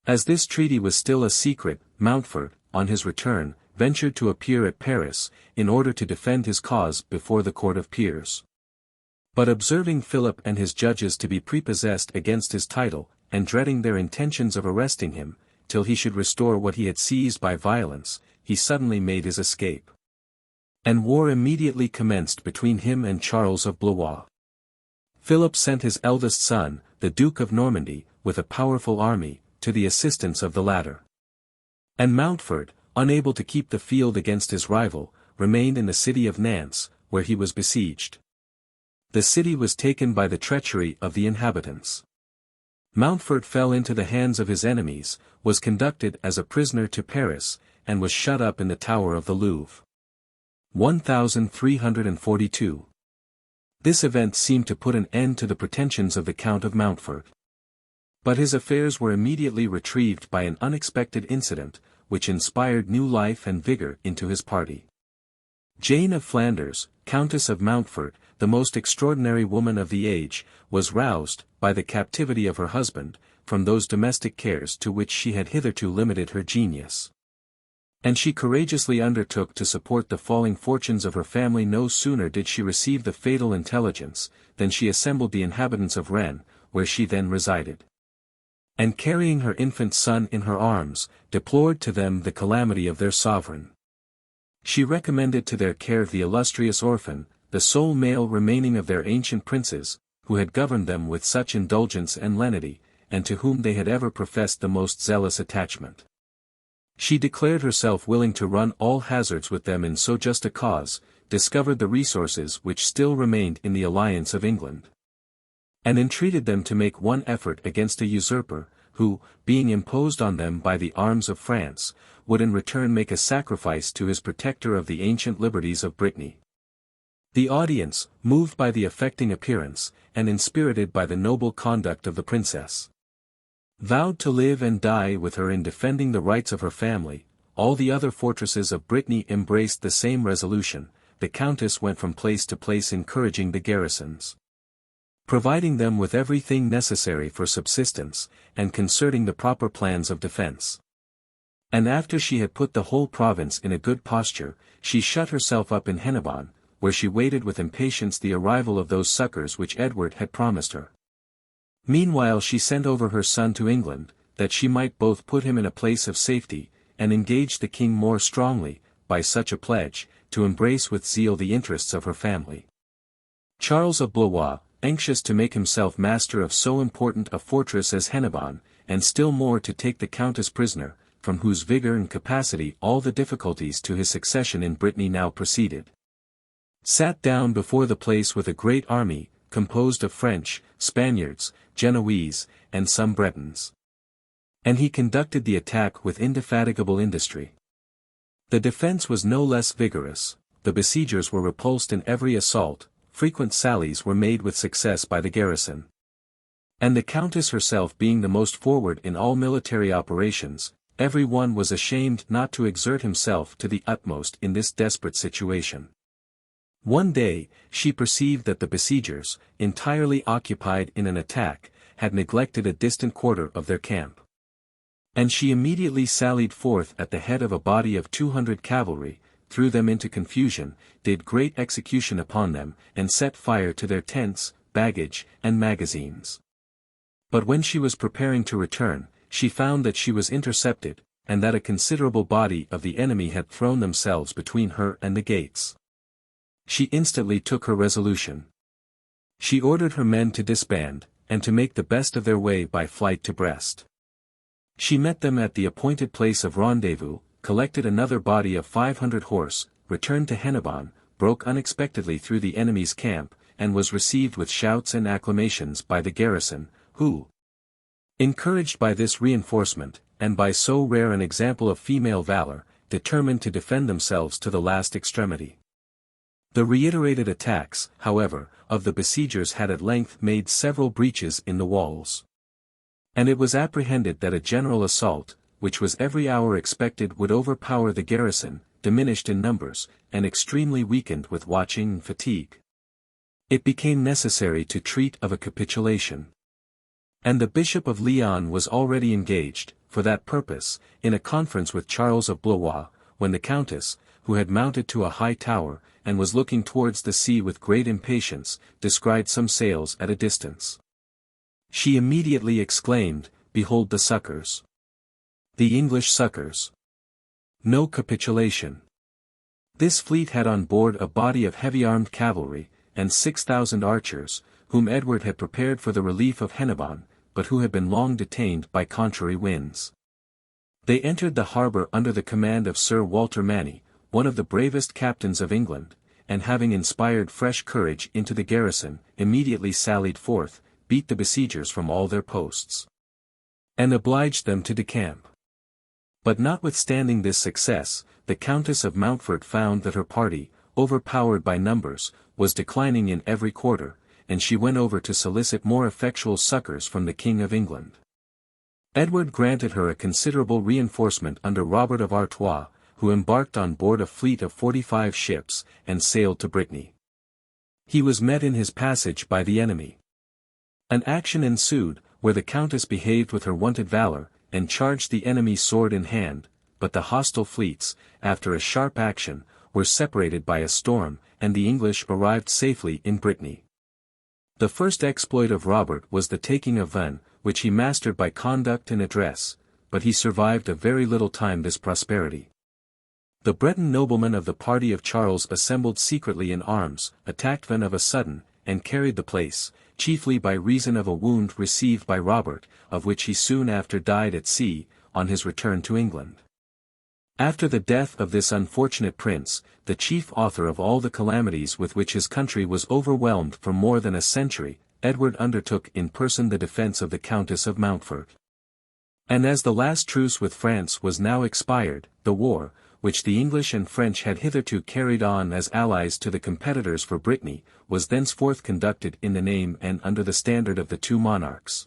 As this treaty was still a secret, Mountfort, on his return, ventured to appear at Paris, in order to defend his cause before the Court of Peers. But observing Philip and his judges to be prepossessed against his title, and dreading their intentions of arresting him, till he should restore what he had seized by violence, he suddenly made his escape. And war immediately commenced between him and Charles of Blois. Philip sent his eldest son, the Duke of Normandy, with a powerful army, to the assistance of the latter. And Mountfort, unable to keep the field against his rival, remained in the city of Nantes, where he was besieged. The city was taken by the treachery of the inhabitants. Mountfort fell into the hands of his enemies, was conducted as a prisoner to Paris, and was shut up in the Tower of the Louvre. 1342. This event seemed to put an end to the pretensions of the Count of Mountfort. But his affairs were immediately retrieved by an unexpected incident, which inspired new life and vigor into his party. Jane of Flanders, Countess of Mountfort, the most extraordinary woman of the age, was roused, by the captivity of her husband, from those domestic cares to which she had hitherto limited her genius. And she courageously undertook to support the falling fortunes of her family. No sooner did she receive the fatal intelligence, than she assembled the inhabitants of Rennes, where she then resided, and carrying her infant son in her arms, deplored to them the calamity of their sovereign. She recommended to their care the illustrious orphan, the sole male remaining of their ancient princes, who had governed them with such indulgence and lenity, and to whom they had ever professed the most zealous attachment. She declared herself willing to run all hazards with them in so just a cause, discovered the resources which still remained in the alliance of England, and entreated them to make one effort against a usurper, who, being imposed on them by the arms of France, would in return make a sacrifice to his protector of the ancient liberties of Brittany. The audience, moved by the affecting appearance, and inspirited by the noble conduct of the princess, vowed to live and die with her in defending the rights of her family. All the other fortresses of Brittany embraced the same resolution. The countess went from place to place encouraging the garrisons, providing them with everything necessary for subsistence, and concerting the proper plans of defense. And after she had put the whole province in a good posture, she shut herself up in Hennebon, where she waited with impatience the arrival of those succors which Edward had promised her. Meanwhile she sent over her son to England, that she might both put him in a place of safety, and engage the king more strongly, by such a pledge, to embrace with zeal the interests of her family. Charles of Blois, anxious to make himself master of so important a fortress as Hennebon, and still more to take the countess prisoner, from whose vigor and capacity all the difficulties to his succession in Brittany now proceeded, sat down before the place with a great army, composed of French, Spaniards, Genoese, and some Bretons. And he conducted the attack with indefatigable industry. The defense was no less vigorous, the besiegers were repulsed in every assault, frequent sallies were made with success by the garrison. And the countess herself being the most forward in all military operations, every one was ashamed not to exert himself to the utmost in this desperate situation. One day, she perceived that the besiegers, entirely occupied in an attack, had neglected a distant quarter of their camp. And she immediately sallied forth at the head of a body of 200 cavalry, threw them into confusion, did great execution upon them, and set fire to their tents, baggage, and magazines. But when she was preparing to return, she found that she was intercepted, and that a considerable body of the enemy had thrown themselves between her and the gates. She instantly took her resolution. She ordered her men to disband, and to make the best of their way by flight to Brest. She met them at the appointed place of rendezvous, collected another body of 500 horse, returned to Hennebon, broke unexpectedly through the enemy's camp, and was received with shouts and acclamations by the garrison, who, encouraged by this reinforcement, and by so rare an example of female valor, determined to defend themselves to the last extremity. The reiterated attacks, however, of the besiegers had at length made several breaches in the walls. And it was apprehended that a general assault, which was every hour expected, would overpower the garrison, diminished in numbers, and extremely weakened with watching and fatigue. It became necessary to treat of a capitulation. And the Bishop of Lyon was already engaged, for that purpose, in a conference with Charles of Blois, when the Countess, who had mounted to a high tower, and was looking towards the sea with great impatience, descried some sails at a distance. She immediately exclaimed, "Behold the succors! The English succors! No capitulation!" This fleet had on board a body of heavy-armed cavalry, and 6,000 archers, whom Edward had prepared for the relief of Hennebon, but who had been long detained by contrary winds. They entered the harbour under the command of Sir Walter Manny, one of the bravest captains of England, and having inspired fresh courage into the garrison, immediately sallied forth, beat the besiegers from all their posts, and obliged them to decamp. But notwithstanding this success, the Countess of Mountfort found that her party, overpowered by numbers, was declining in every quarter, and she went over to solicit more effectual succours from the King of England. Edward granted her a considerable reinforcement under Robert of Artois, who embarked on board a fleet of 45 ships, and sailed to Brittany. He was met in his passage by the enemy. An action ensued, where the Countess behaved with her wonted valour, and charged the enemy sword in hand, but the hostile fleets, after a sharp action, were separated by a storm, and the English arrived safely in Brittany. The first exploit of Robert was the taking of Vannes, which he mastered by conduct and address, but he survived a very little time this prosperity. The Breton noblemen of the party of Charles assembled secretly in arms, attacked Vannes of a sudden, and carried the place, chiefly by reason of a wound received by Robert, of which he soon after died at sea, on his return to England. After the death of this unfortunate prince, the chief author of all the calamities with which his country was overwhelmed for more than a century, Edward undertook in person the defence of the Countess of Mountfort. And as the last truce with France was now expired, the war, which the English and French had hitherto carried on as allies to the competitors for Brittany, was thenceforth conducted in the name and under the standard of the two monarchs.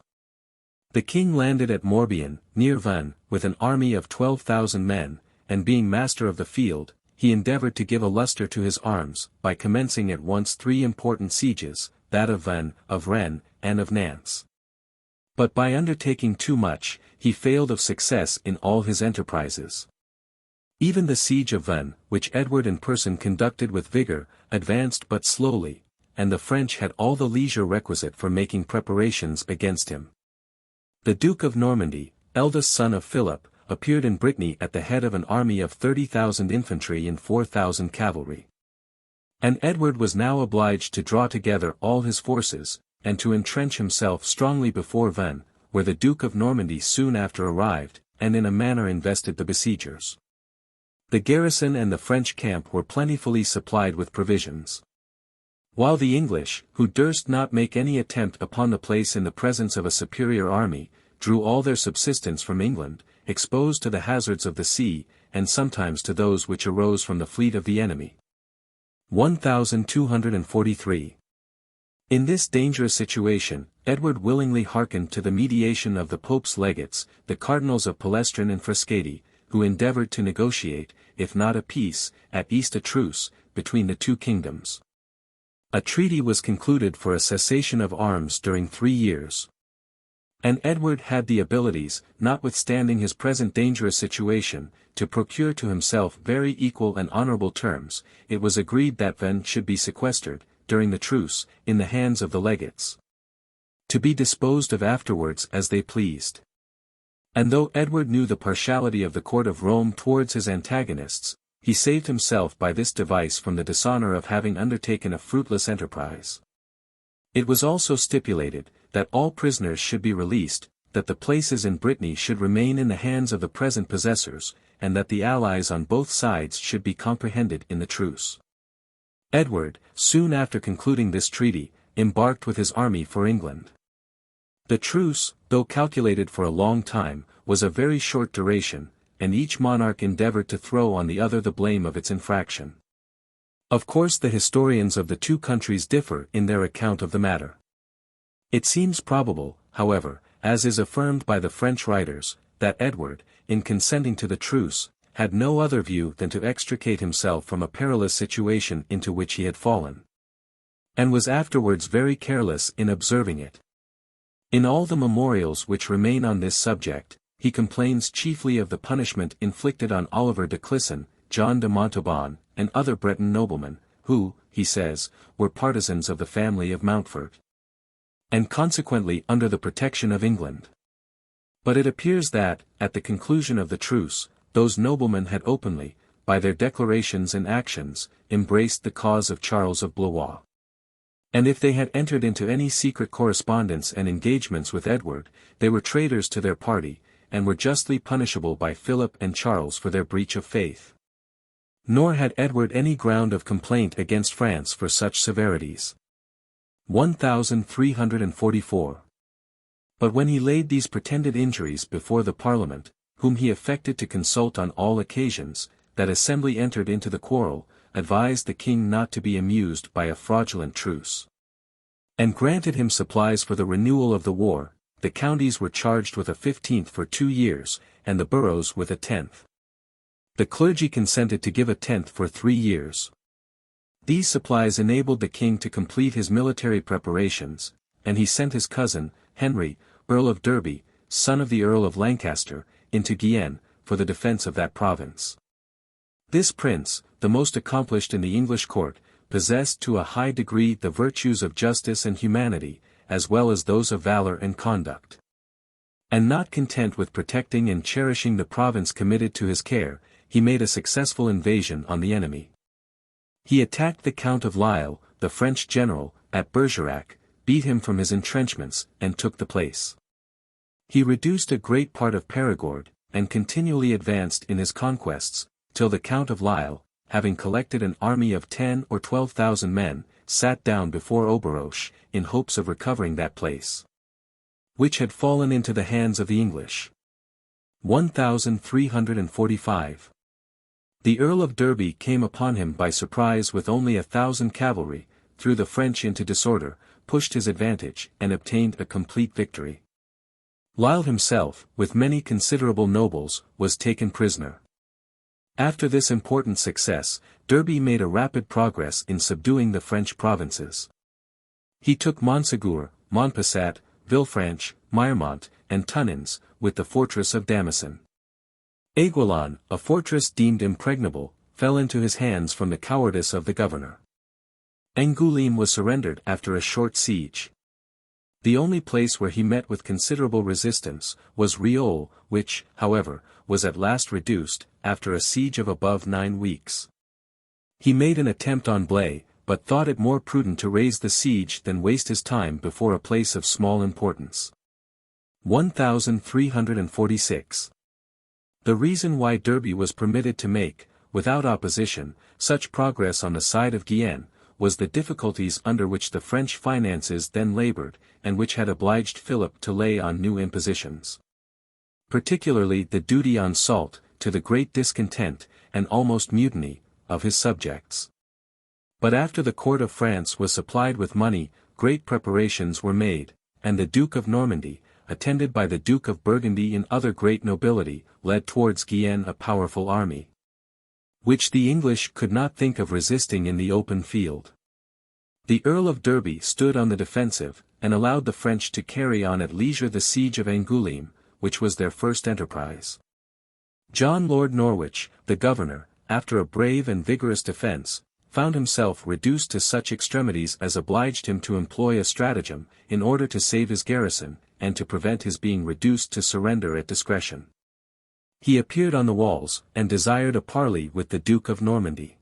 The king landed at Morbihan, near Vannes, with an army of 12,000 men, and being master of the field, he endeavoured to give a lustre to his arms, by commencing at once 3 important sieges, that of Vannes, of Rennes, and of Nantes. But by undertaking too much, he failed of success in all his enterprises. Even the siege of Vannes, which Edward in person conducted with vigour, advanced but slowly, and the French had all the leisure requisite for making preparations against him. The Duke of Normandy, eldest son of Philip, appeared in Brittany at the head of an army of 30,000 infantry and 4,000 cavalry. And Edward was now obliged to draw together all his forces, and to entrench himself strongly before Vannes, where the Duke of Normandy soon after arrived, and in a manner invested the besiegers. The garrison and the French camp were plentifully supplied with provisions. While the English, who durst not make any attempt upon the place in the presence of a superior army, drew all their subsistence from England, exposed to the hazards of the sea, and sometimes to those which arose from the fleet of the enemy. 1243. In this dangerous situation, Edward willingly hearkened to the mediation of the Pope's legates, the Cardinals of Palestrin and Frascati, who endeavoured to negotiate, if not a peace, at least a truce, between the two kingdoms. A treaty was concluded for a cessation of arms during 3 years. And Edward had the abilities, notwithstanding his present dangerous situation, to procure to himself very equal and honourable terms. It was agreed that Vannes should be sequestered, during the truce, in the hands of the legates. to be disposed of afterwards as they pleased. And though Edward knew the partiality of the court of Rome towards his antagonists, he saved himself by this device from the dishonor of having undertaken a fruitless enterprise. It was also stipulated, that all prisoners should be released, that the places in Brittany should remain in the hands of the present possessors, and that the allies on both sides should be comprehended in the truce. Edward, soon after concluding this treaty, embarked with his army for England. The truce, though calculated for a long time, was of very short duration, and each monarch endeavored to throw on the other the blame of its infraction. Of course the historians of the two countries differ in their account of the matter. It seems probable, however, as is affirmed by the French writers, that Edward, in consenting to the truce, had no other view than to extricate himself from a perilous situation into which he had fallen, and was afterwards very careless in observing it. In all the memorials which remain on this subject, he complains chiefly of the punishment inflicted on Oliver de Clisson, John de Montauban, and other Breton noblemen, who, he says, were partisans of the family of Mountfort, and consequently under the protection of England. But it appears that, at the conclusion of the truce, those noblemen had openly, by their declarations and actions, embraced the cause of Charles of Blois. And if they had entered into any secret correspondence and engagements with Edward, they were traitors to their party, and were justly punishable by Philip and Charles for their breach of faith. Nor had Edward any ground of complaint against France for such severities. 1344. But when he laid these pretended injuries before the Parliament, whom he affected to consult on all occasions, that assembly entered into the quarrel, advised the king not to be amused by a fraudulent truce, and granted him supplies for the renewal of the war. The counties were charged with a 15th for 2 years, and the boroughs with a 10th. The clergy consented to give a 10th for 3 years. These supplies enabled the king to complete his military preparations, and he sent his cousin, Henry, Earl of Derby, son of the Earl of Lancaster, into Guienne, for the defence of that province. This prince, the most accomplished in the English court, possessed to a high degree the virtues of justice and humanity, as well as those of valor and conduct. And not content with protecting and cherishing the province committed to his care, he made a successful invasion on the enemy. He attacked the Count of Lisle, the French general, at Bergerac, beat him from his entrenchments, and took the place. He reduced a great part of Perigord, and continually advanced in his conquests, till the Count of Lisle, having collected an army of 10 or 12,000 men, sat down before Auberoche, in hopes of recovering that place, which had fallen into the hands of the English. 1345. The Earl of Derby came upon him by surprise with only 1,000 cavalry, threw the French into disorder, pushed his advantage, and obtained a complete victory. Lisle himself, with many considerable nobles, was taken prisoner. After this important success, Derby made a rapid progress in subduing the French provinces. He took Montségur, Montpessat, Villefranche, Miremont, and Tunnins, with the fortress of Damacin. Aiguillon, a fortress deemed impregnable, fell into his hands from the cowardice of the governor. Angoulême was surrendered after a short siege. The only place where he met with considerable resistance, was Rieux, which, however, was at last reduced, after a siege of above 9 weeks. He made an attempt on Blaye, but thought it more prudent to raise the siege than waste his time before a place of small importance. 1346. The reason why Derby was permitted to make, without opposition, such progress on the side of Guienne, was the difficulties under which the French finances then labored, and which had obliged Philip to lay on new impositions. Particularly the duty on salt, to the great discontent, and almost mutiny, of his subjects. But after the court of France was supplied with money, great preparations were made, and the Duke of Normandy, attended by the Duke of Burgundy and other great nobility, led towards Guienne a powerful army, which the English could not think of resisting in the open field. The Earl of Derby stood on the defensive, and allowed the French to carry on at leisure the siege of Angoulême, which was their first enterprise. John Lord Norwich, the governor, after a brave and vigorous defence, found himself reduced to such extremities as obliged him to employ a stratagem, in order to save his garrison, and to prevent his being reduced to surrender at discretion. He appeared on the walls, and desired a parley with the Duke of Normandy.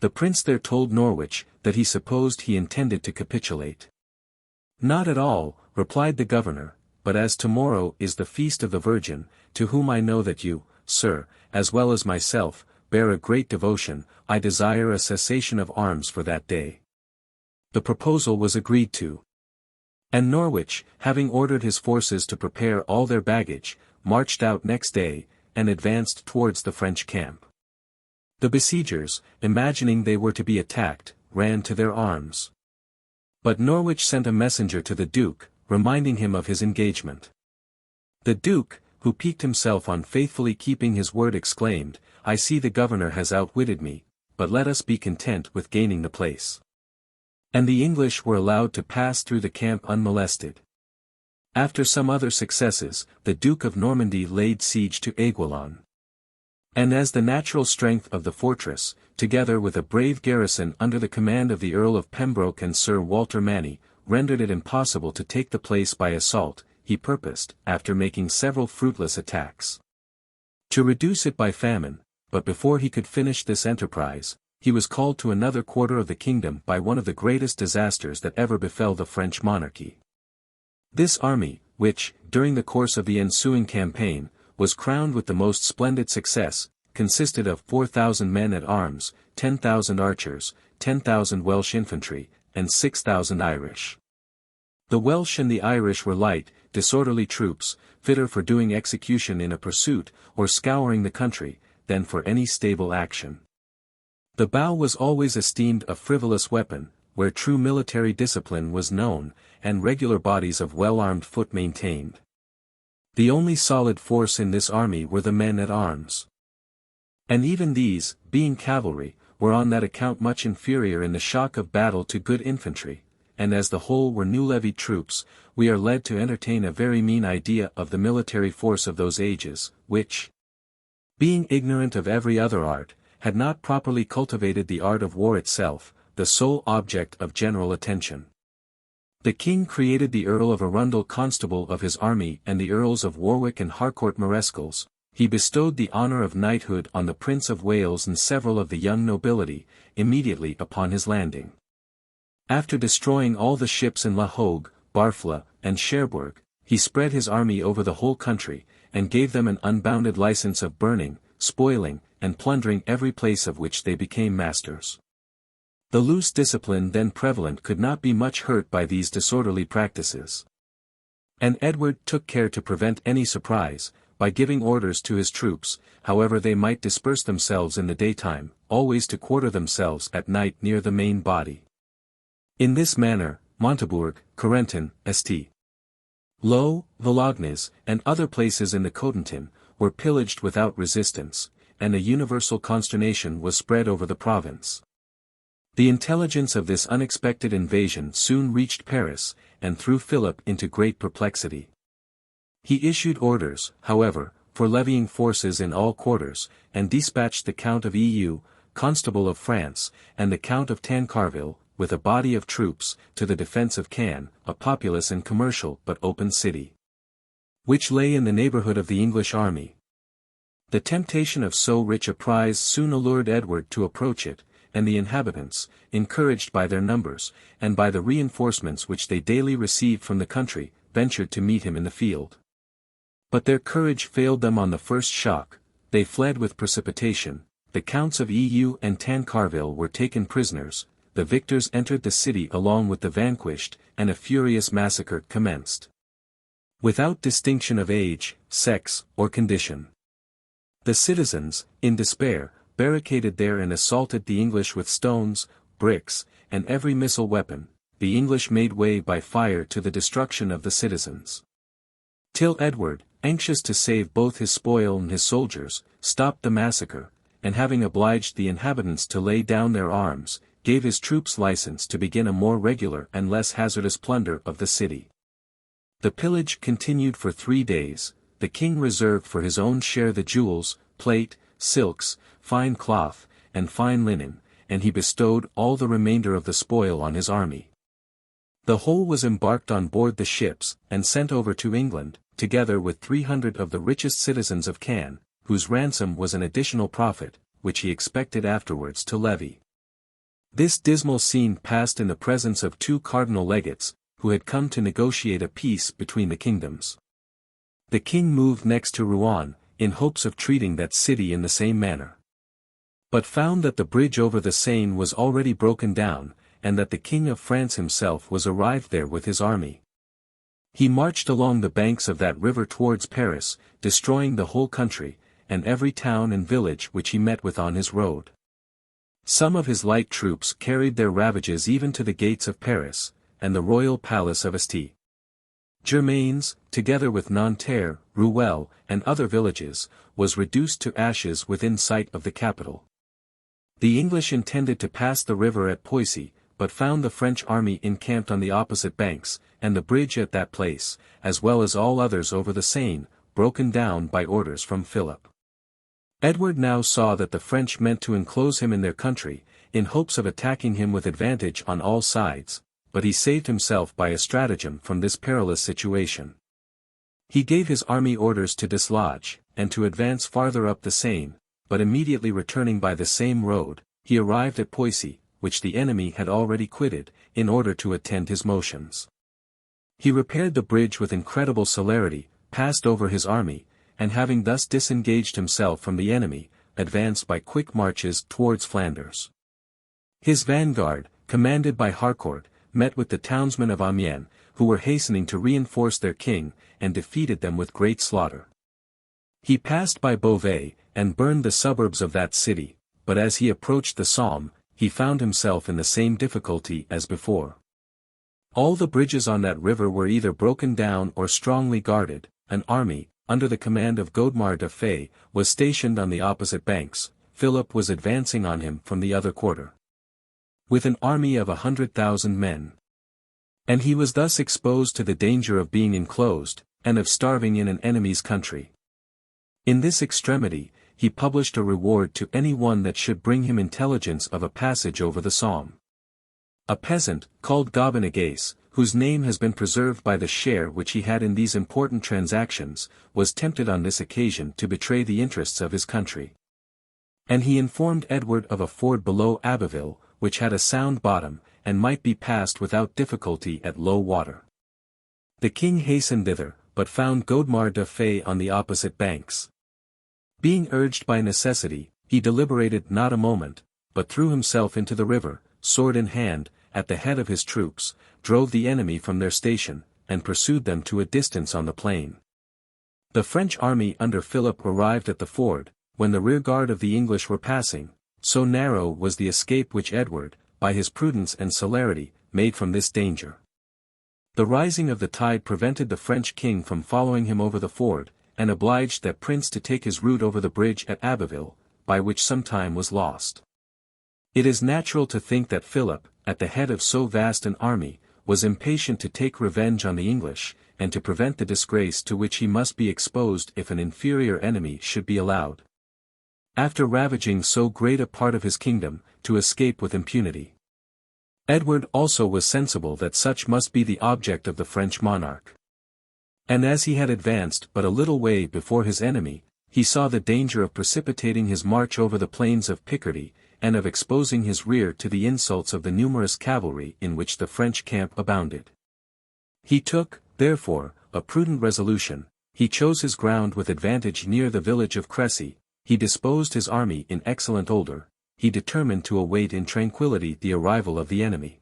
The prince there told Norwich, that he supposed he intended to capitulate. "Not at all," replied the governor, "but as tomorrow is the feast of the Virgin, to whom I know that you, sir, as well as myself, bear a great devotion, I desire a cessation of arms for that day." The proposal was agreed to. And Norwich, having ordered his forces to prepare all their baggage, marched out next day, and advanced towards the French camp. The besiegers, imagining they were to be attacked, ran to their arms. But Norwich sent a messenger to the Duke, reminding him of his engagement. The Duke, who piqued himself on faithfully keeping his word, exclaimed, "I see the governor has outwitted me, but let us be content with gaining the place." And the English were allowed to pass through the camp unmolested. After some other successes, the Duke of Normandy laid siege to Aiguillon. And as the natural strength of the fortress, together with a brave garrison under the command of the Earl of Pembroke and Sir Walter Manny, rendered it impossible to take the place by assault, he purposed, after making several fruitless attacks, to reduce it by famine, but before he could finish this enterprise, he was called to another quarter of the kingdom by one of the greatest disasters that ever befell the French monarchy. This army, which, during the course of the ensuing campaign, was crowned with the most splendid success, consisted of 4,000 men at arms, 10,000 archers, 10,000 Welsh infantry, and 6,000 Irish. The Welsh and the Irish were light, disorderly troops, fitter for doing execution in a pursuit, or scouring the country, than for any stable action. The bow was always esteemed a frivolous weapon, where true military discipline was known, and regular bodies of well-armed foot maintained. The only solid force in this army were the men at arms. And even these, being cavalry, were on that account much inferior in the shock of battle to good infantry, and as the whole were new-levied troops, we are led to entertain a very mean idea of the military force of those ages, which, being ignorant of every other art, had not properly cultivated the art of war itself, the sole object of general attention. The king created the Earl of Arundel constable of his army and the Earls of Warwick and Harcourt marescals. He bestowed the honour of knighthood on the Prince of Wales and several of the young nobility, immediately upon his landing. After destroying all the ships in La Hogue, Barfla, and Cherbourg, he spread his army over the whole country, and gave them an unbounded license of burning, spoiling, and plundering every place of which they became masters. The loose discipline then prevalent could not be much hurt by these disorderly practices. And Edward took care to prevent any surprise, by giving orders to his troops, however they might disperse themselves in the daytime, always to quarter themselves at night near the main body. In this manner, Montebourg, Corentin, St. Lo, Valognes, and other places in the Cotentin, were pillaged without resistance, and a universal consternation was spread over the province. The intelligence of this unexpected invasion soon reached Paris, and threw Philip into great perplexity. He issued orders, however, for levying forces in all quarters, and dispatched the Count of Eu, Constable of France, and the Count of Tancarville, with a body of troops, to the defence of Caen, a populous and commercial but open city, which lay in the neighbourhood of the English army. The temptation of so rich a prize soon allured Edward to approach it, and the inhabitants, encouraged by their numbers, and by the reinforcements which they daily received from the country, ventured to meet him in the field. But their courage failed them on the first shock, they fled with precipitation, the Counts of Eu and Tancarville were taken prisoners, the victors entered the city along with the vanquished, and a furious massacre commenced, without distinction of age, sex, or condition. The citizens, in despair, barricaded there and assaulted the English with stones, bricks, and every missile weapon. The English made way by fire to the destruction of the citizens, till Edward, anxious to save both his spoil and his soldiers, stopped the massacre, and having obliged the inhabitants to lay down their arms, gave his troops license to begin a more regular and less hazardous plunder of the city. The pillage continued for 3 days. The king reserved for his own share the jewels, plate, silks, fine cloth, and fine linen, and he bestowed all the remainder of the spoil on his army. The whole was embarked on board the ships, and sent over to England, together with 300 of the richest citizens of Cannes, whose ransom was an additional profit, which he expected afterwards to levy. This dismal scene passed in the presence of 2 cardinal legates, who had come to negotiate a peace between the kingdoms. The king moved next to Rouen, in hopes of treating that city in the same manner, but found that the bridge over the Seine was already broken down, and that the King of France himself was arrived there with his army. He marched along the banks of that river towards Paris, destroying the whole country, and every town and village which he met with on his road. Some of his light troops carried their ravages even to the gates of Paris, and the royal palace of Asti. Germains, together with Nanterre, Rouelle, and other villages, was reduced to ashes within sight of the capital. The English intended to pass the river at Poissy, but found the French army encamped on the opposite banks, and the bridge at that place, as well as all others over the Seine, broken down by orders from Philip. Edward now saw that the French meant to enclose him in their country, in hopes of attacking him with advantage on all sides, but he saved himself by a stratagem from this perilous situation. He gave his army orders to dislodge, and to advance farther up the Seine, but immediately returning by the same road, he arrived at Poissy, which the enemy had already quitted, in order to attend his motions. He repaired the bridge with incredible celerity, passed over his army, and having thus disengaged himself from the enemy, advanced by quick marches towards Flanders. His vanguard, commanded by Harcourt, met with the townsmen of Amiens, who were hastening to reinforce their king, and defeated them with great slaughter. He passed by Beauvais, and burned the suburbs of that city, but as he approached the Somme, he found himself in the same difficulty as before. All the bridges on that river were either broken down or strongly guarded. An army, under the command of Godemar de Fay, was stationed on the opposite banks. Philip was advancing on him from the other quarter, with an army of 100,000 men. And he was thus exposed to the danger of being enclosed, and of starving in an enemy's country. In this extremity, he published a reward to any one that should bring him intelligence of a passage over the Somme. A peasant, called Gobinagace, whose name has been preserved by the share which he had in these important transactions, was tempted on this occasion to betray the interests of his country. And he informed Edward of a ford below Abbeville, which had a sound bottom, and might be passed without difficulty at low water. The king hastened thither, but found Godemar de Fay on the opposite banks. Being urged by necessity, he deliberated not a moment, but threw himself into the river, sword in hand, at the head of his troops, drove the enemy from their station, and pursued them to a distance on the plain. The French army under Philip arrived at the ford, when the rearguard of the English were passing. So narrow was the escape which Edward, by his prudence and celerity, made from this danger. The rising of the tide prevented the French king from following him over the ford, and obliged that prince to take his route over the bridge at Abbeville, by which some time was lost. It is natural to think that Philip, at the head of so vast an army, was impatient to take revenge on the English, and to prevent the disgrace to which he must be exposed if an inferior enemy should be allowed, after ravaging so great a part of his kingdom, to escape with impunity. Edward also was sensible that such must be the object of the French monarch. And as he had advanced but a little way before his enemy, he saw the danger of precipitating his march over the plains of Picardy, and of exposing his rear to the insults of the numerous cavalry in which the French camp abounded. He took, therefore, a prudent resolution. He chose his ground with advantage near the village of Crécy. He disposed his army in excellent order. He determined to await in tranquillity the arrival of the enemy.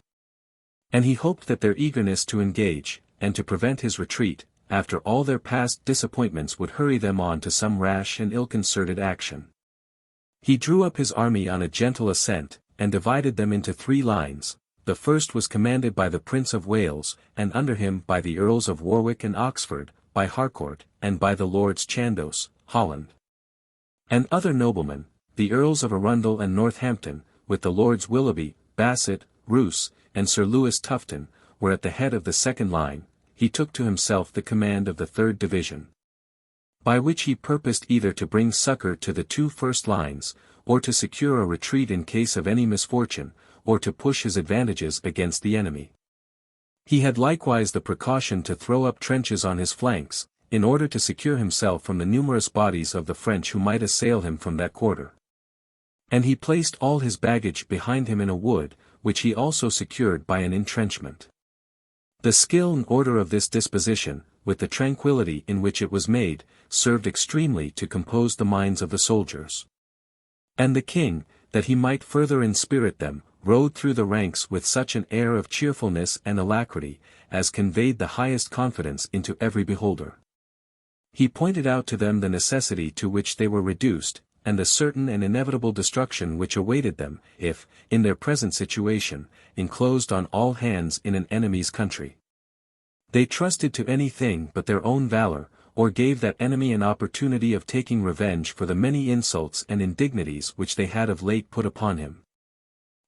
And he hoped that their eagerness to engage, and to prevent his retreat, after all their past disappointments, would hurry them on to some rash and ill-concerted action. He drew up his army on a gentle ascent, and divided them into 3 lines. The first was commanded by the Prince of Wales, and under him by the Earls of Warwick and Oxford, by Harcourt, and by the Lords Chandos, Holland, and other noblemen, the Earls of Arundel and Northampton, with the Lords Willoughby, Basset, Roos, and Sir Lewis Tufton, were at the head of the second line. He took to himself the command of the 3rd division, by which he purposed either to bring succor to the 2 first lines, or to secure a retreat in case of any misfortune, or to push his advantages against the enemy. He had likewise the precaution to throw up trenches on his flanks, in order to secure himself from the numerous bodies of the French who might assail him from that quarter. And he placed all his baggage behind him in a wood, which he also secured by an entrenchment. The skill and order of this disposition, with the tranquillity in which it was made, served extremely to compose the minds of the soldiers. And the king, that he might further inspirit them, rode through the ranks with such an air of cheerfulness and alacrity, as conveyed the highest confidence into every beholder. He pointed out to them the necessity to which they were reduced, and the certain and inevitable destruction which awaited them, if, in their present situation, enclosed on all hands in an enemy's country. They trusted to anything but their own valor, or gave that enemy an opportunity of taking revenge for the many insults and indignities which they had of late put upon him.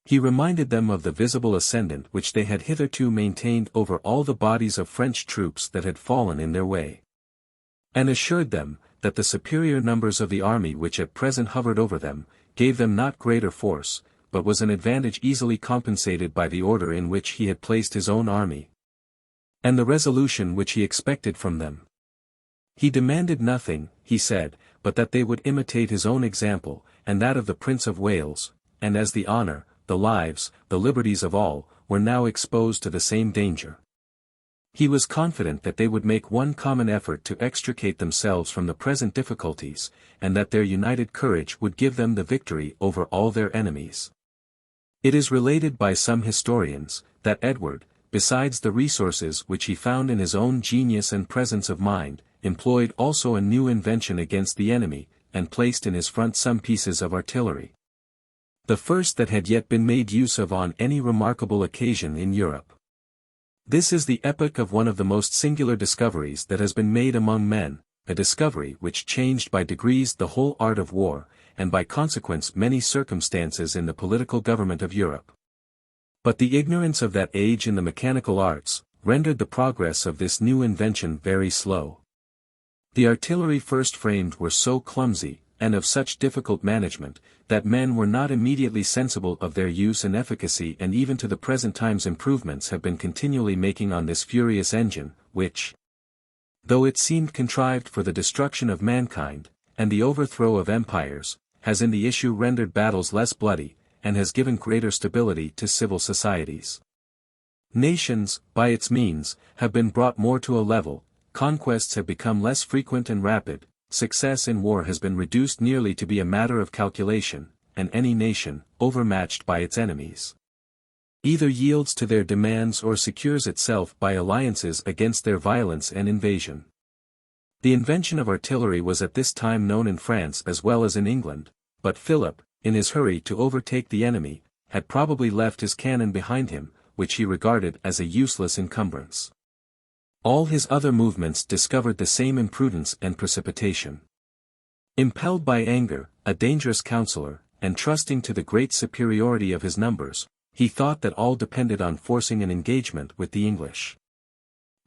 He reminded them of the visible ascendant which they had hitherto maintained over all the bodies of French troops that had fallen in their way, and assured them, that the superior numbers of the army which at present hovered over them, gave them not greater force, but was an advantage easily compensated by the order in which he had placed his own army, and the resolution which he expected from them. He demanded nothing, he said, but that they would imitate his own example, and that of the Prince of Wales, and as the honour, the lives, the liberties of all, were now exposed to the same danger, he was confident that they would make one common effort to extricate themselves from the present difficulties, and that their united courage would give them the victory over all their enemies. It is related by some historians, that Edward, besides the resources which he found in his own genius and presence of mind, employed also a new invention against the enemy, and placed in his front some pieces of artillery, the first that had yet been made use of on any remarkable occasion in Europe. This is the epoch of one of the most singular discoveries that has been made among men, a discovery which changed by degrees the whole art of war, and by consequence many circumstances in the political government of Europe. But the ignorance of that age in the mechanical arts, rendered the progress of this new invention very slow. The artillery first framed were so clumsy, and of such difficult management, that men were not immediately sensible of their use and efficacy, and even to the present times improvements have been continually making on this furious engine, which, though it seemed contrived for the destruction of mankind, and the overthrow of empires, has in the issue rendered battles less bloody, and has given greater stability to civil societies. Nations, by its means, have been brought more to a level, conquests have become less frequent and rapid, success in war has been reduced nearly to be a matter of calculation, and any nation, overmatched by its enemies, either yields to their demands or secures itself by alliances against their violence and invasion. The invention of artillery was at this time known in France as well as in England, but Philip, in his hurry to overtake the enemy, had probably left his cannon behind him, which he regarded as a useless encumbrance. All his other movements discovered the same imprudence and precipitation. Impelled by anger, a dangerous counsellor, and trusting to the great superiority of his numbers, he thought that all depended on forcing an engagement with the English,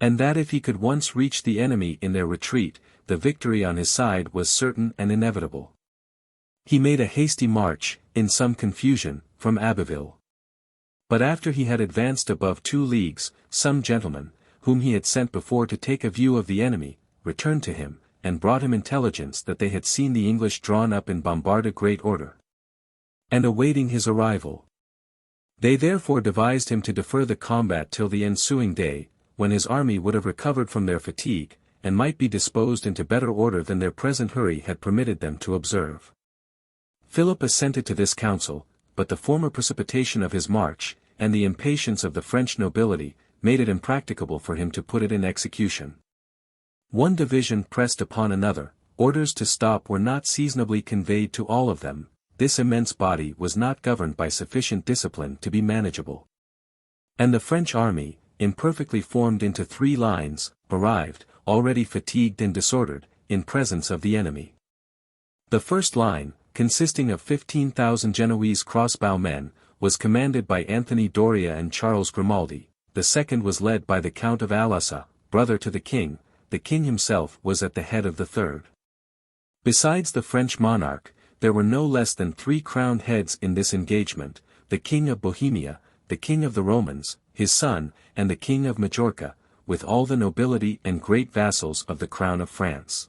and that if he could once reach the enemy in their retreat, the victory on his side was certain and inevitable. He made a hasty march, in some confusion, from Abbeville. But after he had advanced above 2 leagues, some gentlemen, whom he had sent before to take a view of the enemy, returned to him, and brought him intelligence that they had seen the English drawn up in bombarded great order, and awaiting his arrival. They therefore devised him to defer the combat till the ensuing day, when his army would have recovered from their fatigue, and might be disposed into better order than their present hurry had permitted them to observe. Philip assented to this counsel, but the former precipitation of his march, and the impatience of the French nobility, made it impracticable for him to put it in execution. One division pressed upon another, orders to stop were not seasonably conveyed to all of them, this immense body was not governed by sufficient discipline to be manageable. And the French army, imperfectly formed into 3 lines, arrived, already fatigued and disordered, in presence of the enemy. The first line, consisting of 15,000 Genoese crossbow men, was commanded by Anthony Doria and Charles Grimaldi. The second was led by the Count of Alassa, brother to the king himself was at the head of the third. Besides the French monarch, there were no less than 3 crowned heads in this engagement: the King of Bohemia, the King of the Romans, his son, and the King of Majorca, with all the nobility and great vassals of the crown of France.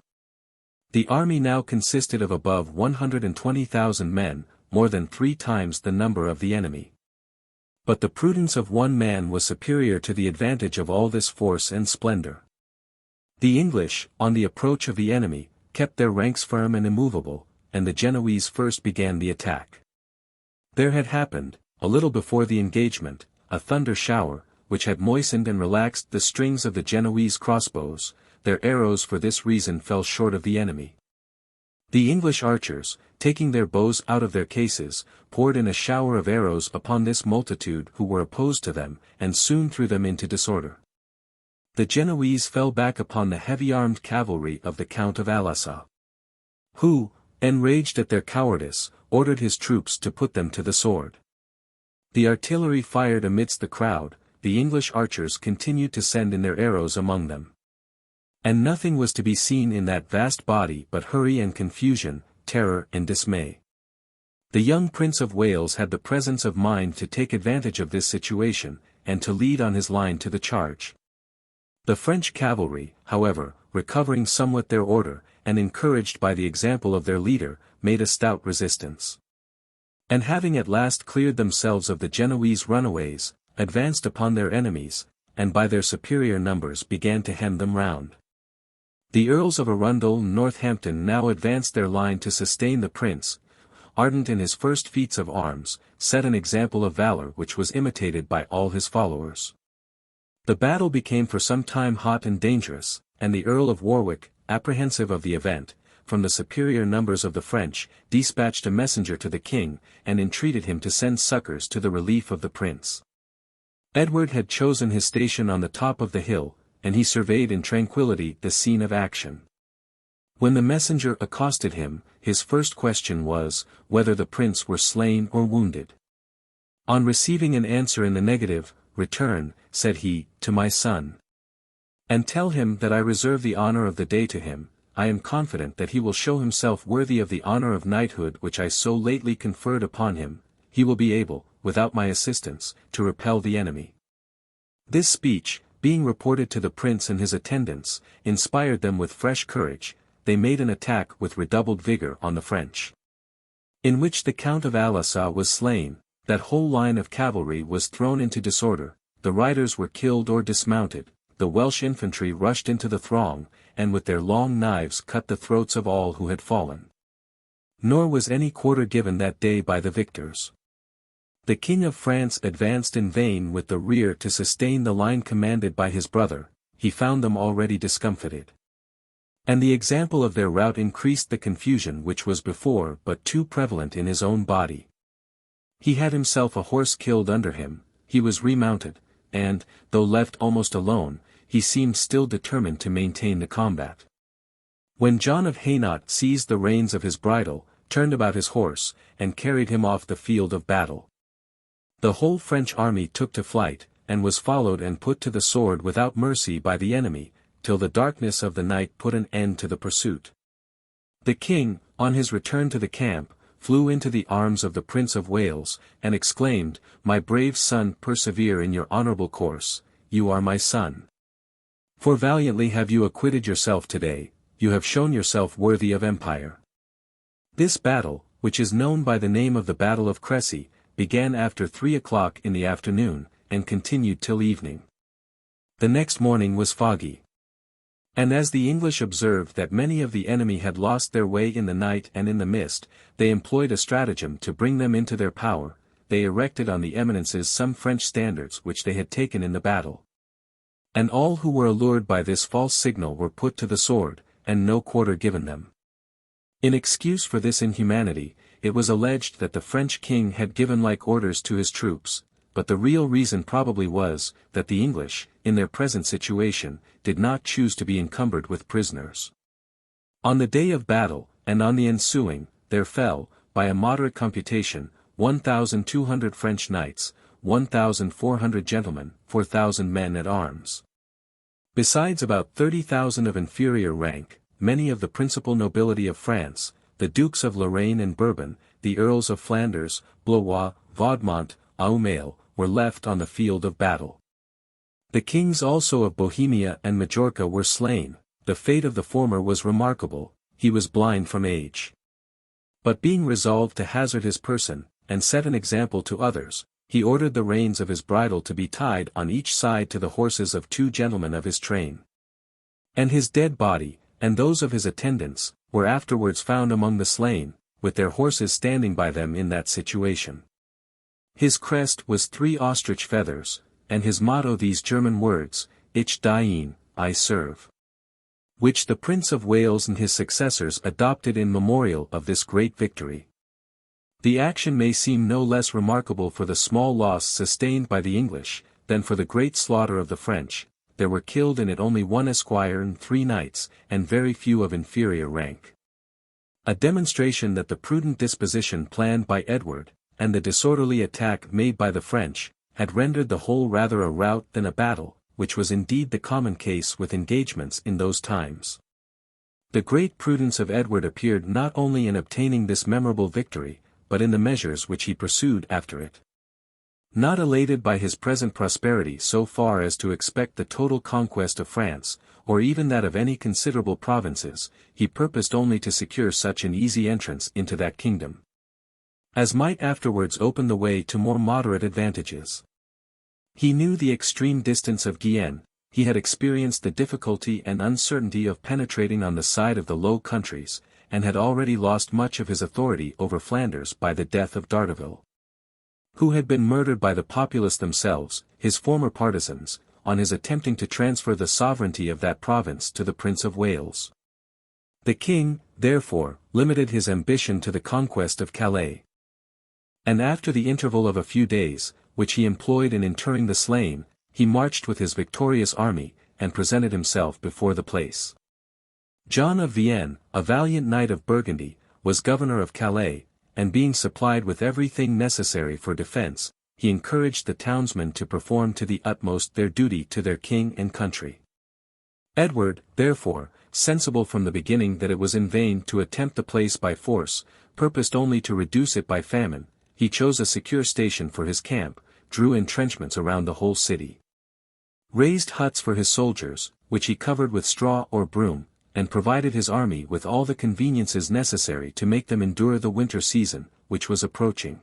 The army now consisted of above 120,000 men, more than 3 times the number of the enemy. But the prudence of one man was superior to the advantage of all this force and splendor. The English, on the approach of the enemy, kept their ranks firm and immovable, and the Genoese first began the attack. There had happened, a little before the engagement, a thunder shower, which had moistened and relaxed the strings of the Genoese crossbows. Their arrows for this reason fell short of the enemy. The English archers, taking their bows out of their cases, poured in a shower of arrows upon this multitude who were opposed to them, and soon threw them into disorder. The Genoese fell back upon the heavy-armed cavalry of the Count of Alençon, who, enraged at their cowardice, ordered his troops to put them to the sword. The artillery fired amidst the crowd, the English archers continued to send in their arrows among them. And nothing was to be seen in that vast body but hurry and confusion, terror and dismay. The young Prince of Wales had the presence of mind to take advantage of this situation, and to lead on his line to the charge. The French cavalry, however, recovering somewhat their order, and encouraged by the example of their leader, made a stout resistance. And having at last cleared themselves of the Genoese runaways, advanced upon their enemies, and by their superior numbers began to hem them round. The Earls of Arundel and Northampton now advanced their line to sustain the prince, ardent in his first feats of arms, set an example of valor which was imitated by all his followers. The battle became for some time hot and dangerous, and the Earl of Warwick, apprehensive of the event, from the superior numbers of the French, dispatched a messenger to the king, and entreated him to send succors to the relief of the prince. Edward had chosen his station on the top of the hill, and he surveyed in tranquillity the scene of action. When the messenger accosted him, his first question was, whether the prince were slain or wounded. On receiving an answer in the negative, "Return," said he, "to my son. And tell him that I reserve the honor of the day to him. I am confident that he will show himself worthy of the honor of knighthood which I so lately conferred upon him. He will be able, without my assistance, to repel the enemy." This speech, being reported to the prince and his attendants, inspired them with fresh courage. They made an attack with redoubled vigor on the French, in which the Count of Alençon was slain. That whole line of cavalry was thrown into disorder, the riders were killed or dismounted, the Welsh infantry rushed into the throng, and with their long knives cut the throats of all who had fallen. Nor was any quarter given that day by the victors. The King of France advanced in vain with the rear to sustain the line commanded by his brother. He found them already discomfited. And the example of their rout increased the confusion which was before but too prevalent in his own body. He had himself a horse killed under him, he was remounted, and, though left almost alone, he seemed still determined to maintain the combat. When John of Hainaut seized the reins of his bridle, turned about his horse, and carried him off the field of battle. The whole French army took to flight, and was followed and put to the sword without mercy by the enemy, till the darkness of the night put an end to the pursuit. The king, on his return to the camp, flew into the arms of the Prince of Wales, and exclaimed, "My brave son, persevere in your honorable course, you are my son. For valiantly have you acquitted yourself today, you have shown yourself worthy of empire." This battle, which is known by the name of the Battle of Crécy, began after 3 o'clock in the afternoon, and continued till evening. The next morning was foggy. And as the English observed that many of the enemy had lost their way in the night and in the mist, they employed a stratagem to bring them into their power. They erected on the eminences some French standards which they had taken in the battle. And all who were allured by this false signal were put to the sword, and no quarter given them. In excuse for this inhumanity, it was alleged that the French king had given like orders to his troops, but the real reason probably was, that the English, in their present situation, did not choose to be encumbered with prisoners. On the day of battle, and on the ensuing, there fell, by a moderate computation, 1,200 French knights, 1,400 gentlemen, 4,000 men at arms. Besides about 30,000 of inferior rank, many of the principal nobility of France, the Dukes of Lorraine and Bourbon, the Earls of Flanders, Blois, Vaudemont, Aumale, were left on the field of battle. The kings also of Bohemia and Majorca were slain. The fate of the former was remarkable, he was blind from age. But being resolved to hazard his person, and set an example to others, he ordered the reins of his bridle to be tied on each side to the horses of 2 gentlemen of his train. And his dead body, and those of his attendants, were afterwards found among the slain, with their horses standing by them in that situation. His crest was 3 ostrich feathers, and his motto these German words, Ich diene, I serve. Which the Prince of Wales and his successors adopted in memorial of this great victory. The action may seem no less remarkable for the small loss sustained by the English, than for the great slaughter of the French. There were killed in it only 1 esquire and 3 knights, and very few of inferior rank. A demonstration that the prudent disposition planned by Edward, and the disorderly attack made by the French, had rendered the whole rather a rout than a battle, which was indeed the common case with engagements in those times. The great prudence of Edward appeared not only in obtaining this memorable victory, but in the measures which he pursued after it. Not elated by his present prosperity so far as to expect the total conquest of France, or even that of any considerable provinces, he purposed only to secure such an easy entrance into that kingdom as might afterwards open the way to more moderate advantages. He knew the extreme distance of Guienne, he had experienced the difficulty and uncertainty of penetrating on the side of the Low Countries, and had already lost much of his authority over Flanders by the death of D'Ardeville, who had been murdered by the populace themselves, his former partisans, on his attempting to transfer the sovereignty of that province to the Prince of Wales. The king, therefore, limited his ambition to the conquest of Calais. And after the interval of a few days, which he employed in interring the slain, he marched with his victorious army, and presented himself before the place. John of Vienne, a valiant knight of Burgundy, was governor of Calais, and being supplied with everything necessary for defense, he encouraged the townsmen to perform to the utmost their duty to their king and country. Edward, therefore, sensible from the beginning that it was in vain to attempt the place by force, purposed only to reduce it by famine. He chose a secure station for his camp, drew entrenchments around the whole city, raised huts for his soldiers, which he covered with straw or broom, and provided his army with all the conveniences necessary to make them endure the winter season, which was approaching.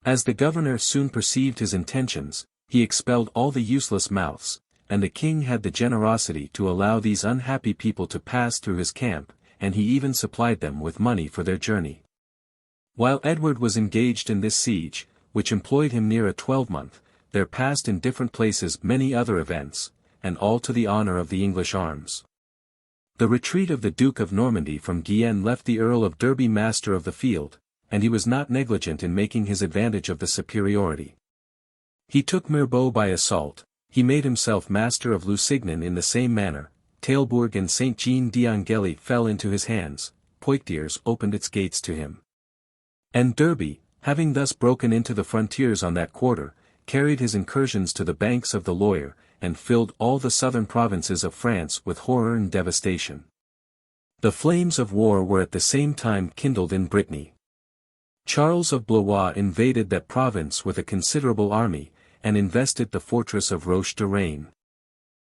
As the governor soon perceived his intentions, he expelled all the useless mouths, and the king had the generosity to allow these unhappy people to pass through his camp, and he even supplied them with money for their journey. While Edward was engaged in this siege, which employed him near a 12-month, there passed in different places many other events, and all to the honor of the English arms. The retreat of the Duke of Normandy from Guienne left the Earl of Derby master of the field, and he was not negligent in making his advantage of the superiority. He took Mirbeau by assault, he made himself master of Lusignan in the same manner, Tailbourg and Saint-Jean-d'Angely fell into his hands, Poictiers opened its gates to him. And Derby, having thus broken into the frontiers on that quarter, carried his incursions to the banks of the Loire, and filled all the southern provinces of France with horror and devastation. The flames of war were at the same time kindled in Brittany. Charles of Blois invaded that province with a considerable army, and invested the fortress of Roche-de-Rain.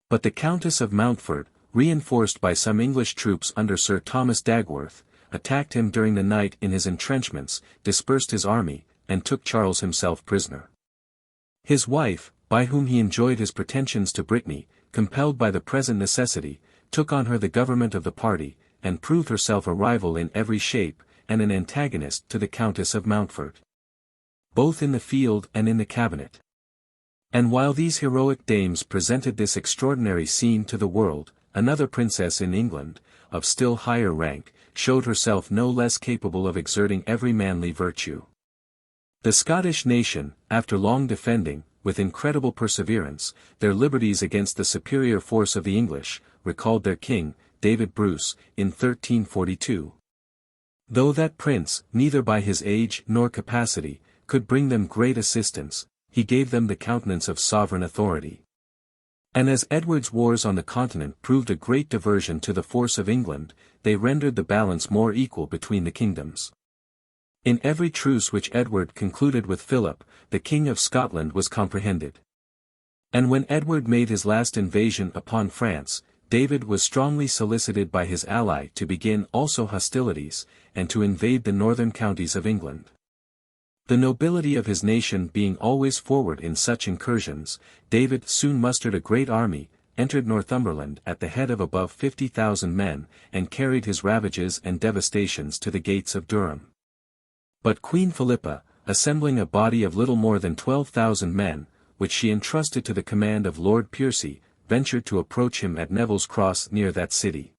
But the Countess of Mountfort, reinforced by some English troops under Sir Thomas Dagworth, attacked him during the night in his entrenchments, dispersed his army, and took Charles himself prisoner. His wife, by whom he enjoyed his pretensions to Brittany, compelled by the present necessity, took on her the government of the party, and proved herself a rival in every shape, and an antagonist to the Countess of Mountfort, both in the field and in the cabinet. And while these heroic dames presented this extraordinary scene to the world, another princess in England, of still higher rank, showed herself no less capable of exerting every manly virtue. The Scottish nation, after long defending, with incredible perseverance, their liberties against the superior force of the English, recalled their king, David Bruce, in 1342. Though that prince, neither by his age nor capacity, could bring them great assistance, he gave them the countenance of sovereign authority. And as Edward's wars on the continent proved a great diversion to the force of England, they rendered the balance more equal between the kingdoms. In every truce which Edward concluded with Philip, the King of Scotland was comprehended. And when Edward made his last invasion upon France, David was strongly solicited by his ally to begin also hostilities, and to invade the northern counties of England. The nobility of his nation being always forward in such incursions, David soon mustered a great army, entered Northumberland at the head of above 50,000 men, and carried his ravages and devastations to the gates of Durham. But Queen Philippa, assembling a body of little more than 12,000 men, which she entrusted to the command of Lord Piercy, ventured to approach him at Neville's Cross near that city.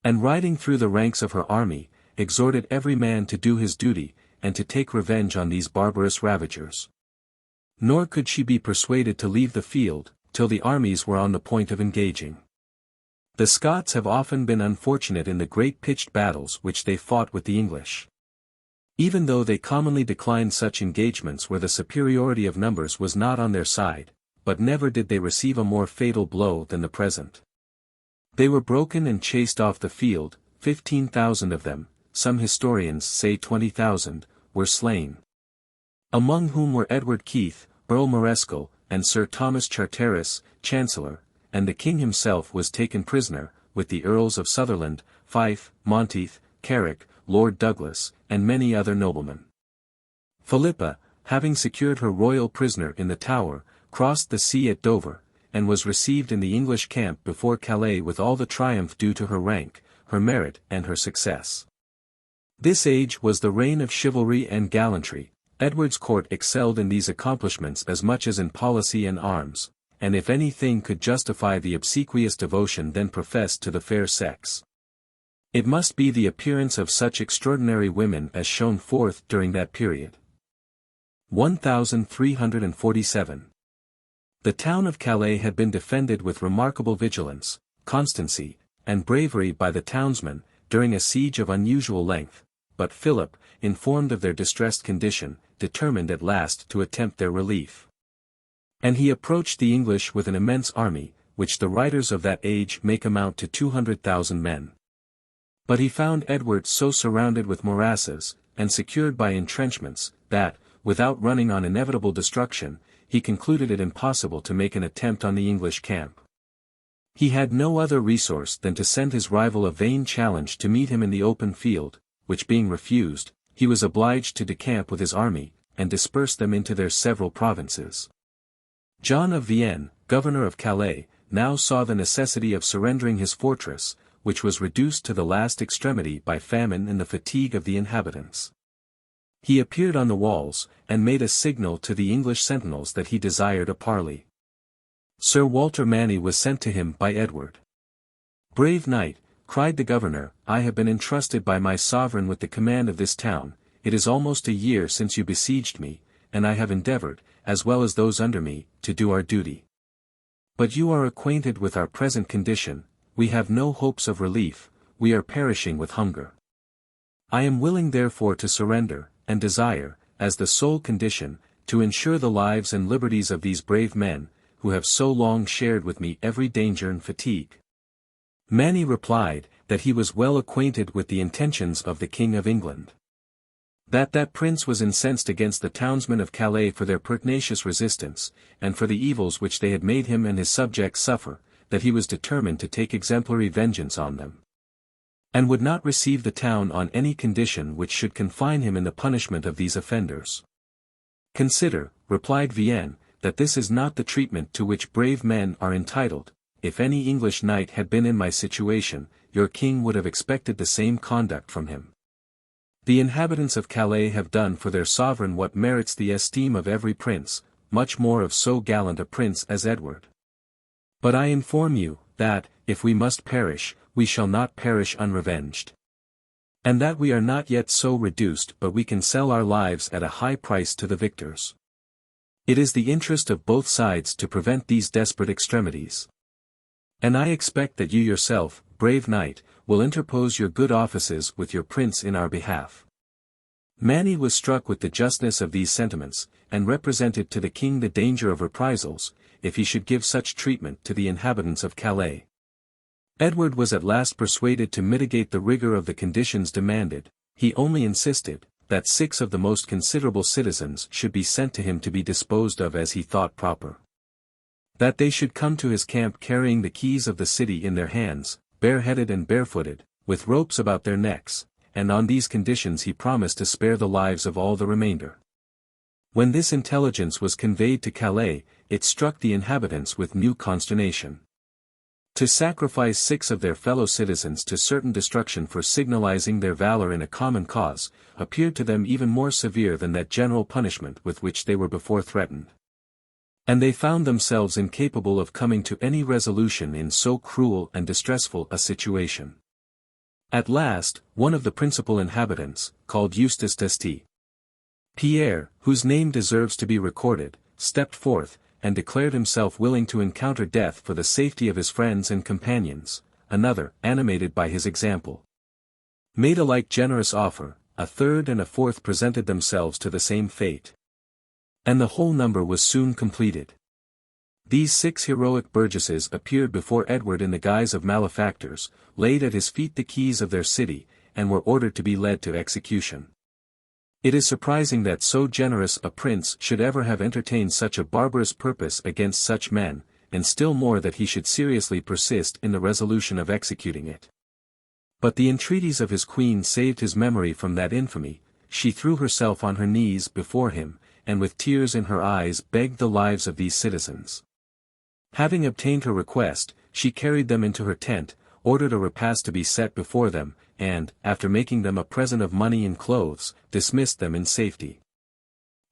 And riding through the ranks of her army, exhorted every man to do his duty, and to take revenge on these barbarous ravagers. Nor could she be persuaded to leave the field, till the armies were on the point of engaging. The Scots have often been unfortunate in the great pitched battles which they fought with the English. Even though they commonly declined such engagements where the superiority of numbers was not on their side, but never did they receive a more fatal blow than the present. They were broken and chased off the field, 15,000 of them, some historians say 20,000, were slain. Among whom were Edward Keith, Earl Mareschal, and Sir Thomas Charteris, Chancellor, and the King himself was taken prisoner, with the Earls of Sutherland, Fife, Monteith, Carrick, Lord Douglas, and many other noblemen. Philippa, having secured her royal prisoner in the Tower, crossed the sea at Dover, and was received in the English camp before Calais with all the triumph due to her rank, her merit and her success. This age was the reign of chivalry and gallantry. Edward's court excelled in these accomplishments as much as in policy and arms, and if anything could justify the obsequious devotion then professed to the fair sex, it must be the appearance of such extraordinary women as shone forth during that period. 1347. The town of Calais had been defended with remarkable vigilance, constancy, and bravery by the townsmen, during a siege of unusual length, but Philip, informed of their distressed condition, determined at last to attempt their relief. And he approached the English with an immense army, which the writers of that age make amount to 200,000 men. But he found Edward so surrounded with morasses, and secured by entrenchments, that, without running on inevitable destruction, he concluded it impossible to make an attempt on the English camp. He had no other resource than to send his rival a vain challenge to meet him in the open field, which being refused, he was obliged to decamp with his army, and disperse them into their several provinces. John of Vienne, governor of Calais, now saw the necessity of surrendering his fortress, which was reduced to the last extremity by famine and the fatigue of the inhabitants. He appeared on the walls, and made a signal to the English sentinels that he desired a parley. Sir Walter Manny was sent to him by Edward. "Brave knight," cried the governor, "I have been entrusted by my sovereign with the command of this town. It is almost a year since you besieged me, and I have endeavored, as well as those under me, to do our duty. But you are acquainted with our present condition, we have no hopes of relief, we are perishing with hunger. I am willing therefore to surrender, and desire, as the sole condition, to ensure the lives and liberties of these brave men, who have so long shared with me every danger and fatigue." Manny replied, that he was well acquainted with the intentions of the King of England. That prince was incensed against the townsmen of Calais for their pertinacious resistance, and for the evils which they had made him and his subjects suffer, that he was determined to take exemplary vengeance on them, and would not receive the town on any condition which should confine him in the punishment of these offenders. "Consider," replied Vienne, "that this is not the treatment to which brave men are entitled. If any English knight had been in my situation, your king would have expected the same conduct from him. The inhabitants of Calais have done for their sovereign what merits the esteem of every prince, much more of so gallant a prince as Edward. But I inform you, that, if we must perish, we shall not perish unrevenged. And that we are not yet so reduced but we can sell our lives at a high price to the victors. It is the interest of both sides to prevent these desperate extremities. And I expect that you yourself, brave knight, will interpose your good offices with your prince in our behalf." Manny was struck with the justness of these sentiments, and represented to the king the danger of reprisals, if he should give such treatment to the inhabitants of Calais. Edward was at last persuaded to mitigate the rigor of the conditions demanded. He only insisted that 6 of the most considerable citizens should be sent to him to be disposed of as he thought proper. That they should come to his camp carrying the keys of the city in their hands, bareheaded and barefooted, with ropes about their necks, and on these conditions he promised to spare the lives of all the remainder. When this intelligence was conveyed to Calais, it struck the inhabitants with new consternation. To sacrifice 6 of their fellow citizens to certain destruction for signalizing their valor in a common cause, appeared to them even more severe than that general punishment with which they were before threatened. And they found themselves incapable of coming to any resolution in so cruel and distressful a situation. At last, one of the principal inhabitants, called Eustace d'Este Pierre, whose name deserves to be recorded, stepped forth, and declared himself willing to encounter death for the safety of his friends and companions. Another, animated by his example, made a like generous offer. A third and a fourth presented themselves to the same fate. And the whole number was soon completed. These 6 heroic burgesses appeared before Edward in the guise of malefactors, laid at his feet the keys of their city, and were ordered to be led to execution. It is surprising that so generous a prince should ever have entertained such a barbarous purpose against such men, and still more that he should seriously persist in the resolution of executing it. But the entreaties of his queen saved his memory from that infamy. She threw herself on her knees before him, and with tears in her eyes begged the lives of these citizens. Having obtained her request, she carried them into her tent, ordered a repast to be set before them, and, after making them a present of money and clothes, dismissed them in safety.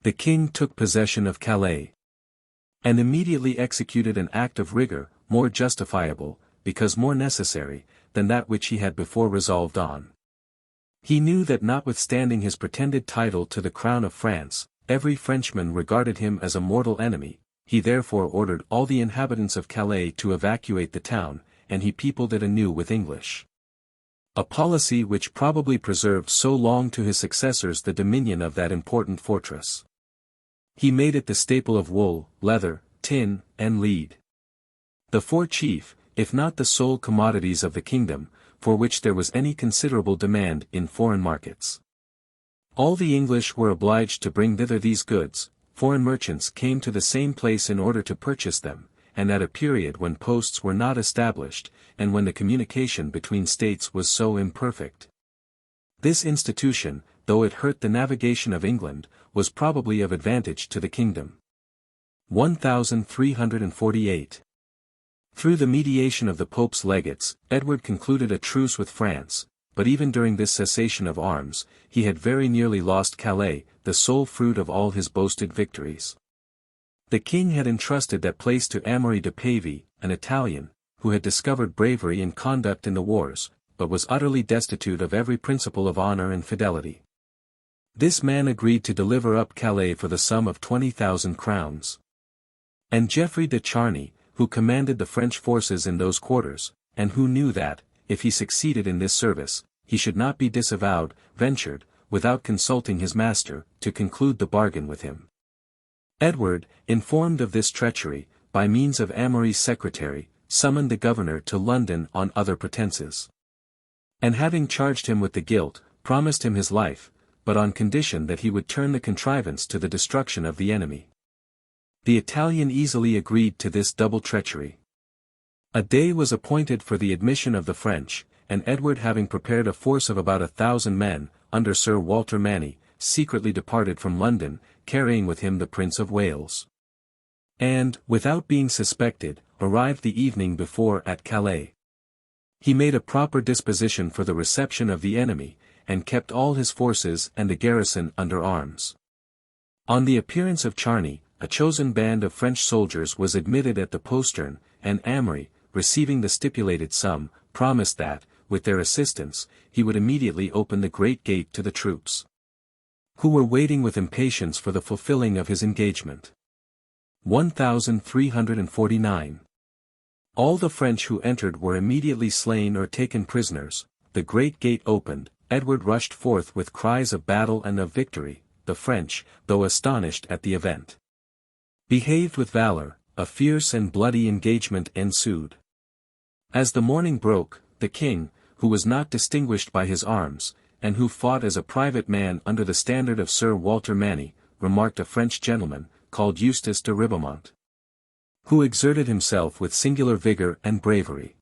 The king took possession of Calais, and immediately executed an act of rigor, more justifiable, because more necessary, than that which he had before resolved on. He knew that notwithstanding his pretended title to the crown of France, every Frenchman regarded him as a mortal enemy. He therefore ordered all the inhabitants of Calais to evacuate the town, and he peopled it anew with English. A policy which probably preserved so long to his successors the dominion of that important fortress. He made it the staple of wool, leather, tin, and lead. The 4 chief, if not the sole commodities of the kingdom, for which there was any considerable demand in foreign markets. All the English were obliged to bring thither these goods. Foreign merchants came to the same place in order to purchase them, and at a period when posts were not established, and when the communication between states was so imperfect. This institution, though it hurt the navigation of England, was probably of advantage to the kingdom. 1348. Through the mediation of the Pope's legates, Edward concluded a truce with France, but even during this cessation of arms, he had very nearly lost Calais, the sole fruit of all his boasted victories. The king had entrusted that place to Amaury de Pavie, an Italian, who had discovered bravery and conduct in the wars, but was utterly destitute of every principle of honor and fidelity. This man agreed to deliver up Calais for the sum of 20,000 crowns. And Geoffrey de Charny, who commanded the French forces in those quarters, and who knew that, if he succeeded in this service, he should not be disavowed, ventured, without consulting his master, to conclude the bargain with him. Edward, informed of this treachery, by means of Amaury's secretary, summoned the governor to London on other pretenses. And having charged him with the guilt, promised him his life, but on condition that he would turn the contrivance to the destruction of the enemy. The Italian easily agreed to this double treachery. A day was appointed for the admission of the French, and Edward, having prepared a force of about 1,000 men, under Sir Walter Manny, secretly departed from London, carrying with him the Prince of Wales. And, without being suspected, arrived the evening before at Calais. He made a proper disposition for the reception of the enemy, and kept all his forces and the garrison under arms. On the appearance of Charny, a chosen band of French soldiers was admitted at the postern, and Amaury, receiving the stipulated sum, promised that, with their assistance, he would immediately open the great gate to the troops, who were waiting with impatience for the fulfilling of his engagement. 1349. All the French who entered were immediately slain or taken prisoners. The great gate opened, Edward rushed forth with cries of battle and of victory. The French, though astonished at the event, behaved with valor, a fierce and bloody engagement ensued. As the morning broke, the king, who was not distinguished by his arms, and who fought as a private man under the standard of Sir Walter Manny, remarked a French gentleman, called Eustace de Ribamont, who exerted himself with singular vigor and bravery.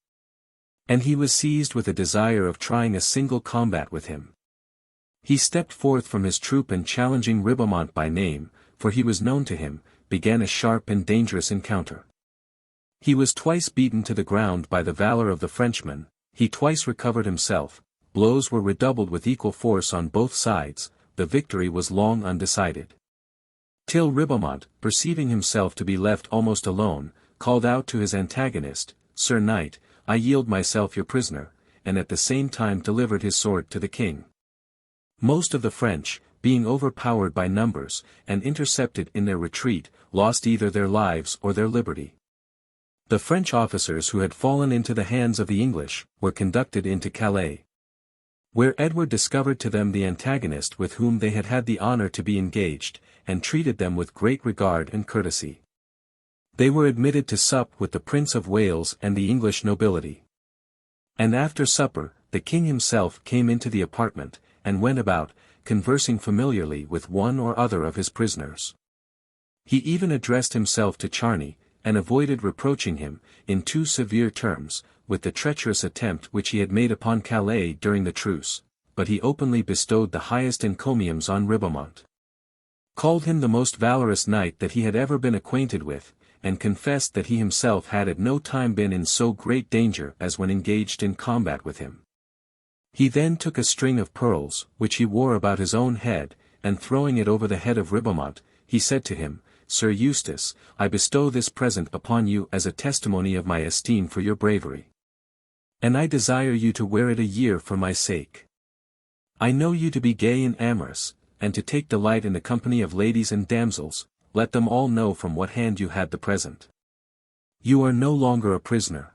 And he was seized with a desire of trying a single combat with him. He stepped forth from his troop and challenging Ribamont by name, for he was known to him, began a sharp and dangerous encounter. He was twice beaten to the ground by the valor of the Frenchman, he twice recovered himself, blows were redoubled with equal force on both sides, the victory was long undecided. Till Ribamont, perceiving himself to be left almost alone, called out to his antagonist, "Sir Knight, I yield myself your prisoner," and at the same time delivered his sword to the king. Most of the French, being overpowered by numbers, and intercepted in their retreat, lost either their lives or their liberty. The French officers who had fallen into the hands of the English, were conducted into Calais, where Edward discovered to them the antagonist with whom they had had the honor to be engaged, and treated them with great regard and courtesy. They were admitted to sup with the Prince of Wales and the English nobility. And after supper, the king himself came into the apartment, and went about, conversing familiarly with one or other of his prisoners. He even addressed himself to Charney, and avoided reproaching him, in too severe terms, with the treacherous attempt which he had made upon Calais during the truce, but he openly bestowed the highest encomiums on Ribamont, called him the most valorous knight that he had ever been acquainted with, and confessed that he himself had at no time been in so great danger as when engaged in combat with him. He then took a string of pearls, which he wore about his own head, and throwing it over the head of Ribamont, he said to him, "Sir Eustace, I bestow this present upon you as a testimony of my esteem for your bravery. And I desire you to wear it a year for my sake. I know you to be gay and amorous, and to take delight in the company of ladies and damsels, let them all know from what hand you had the present. You are no longer a prisoner.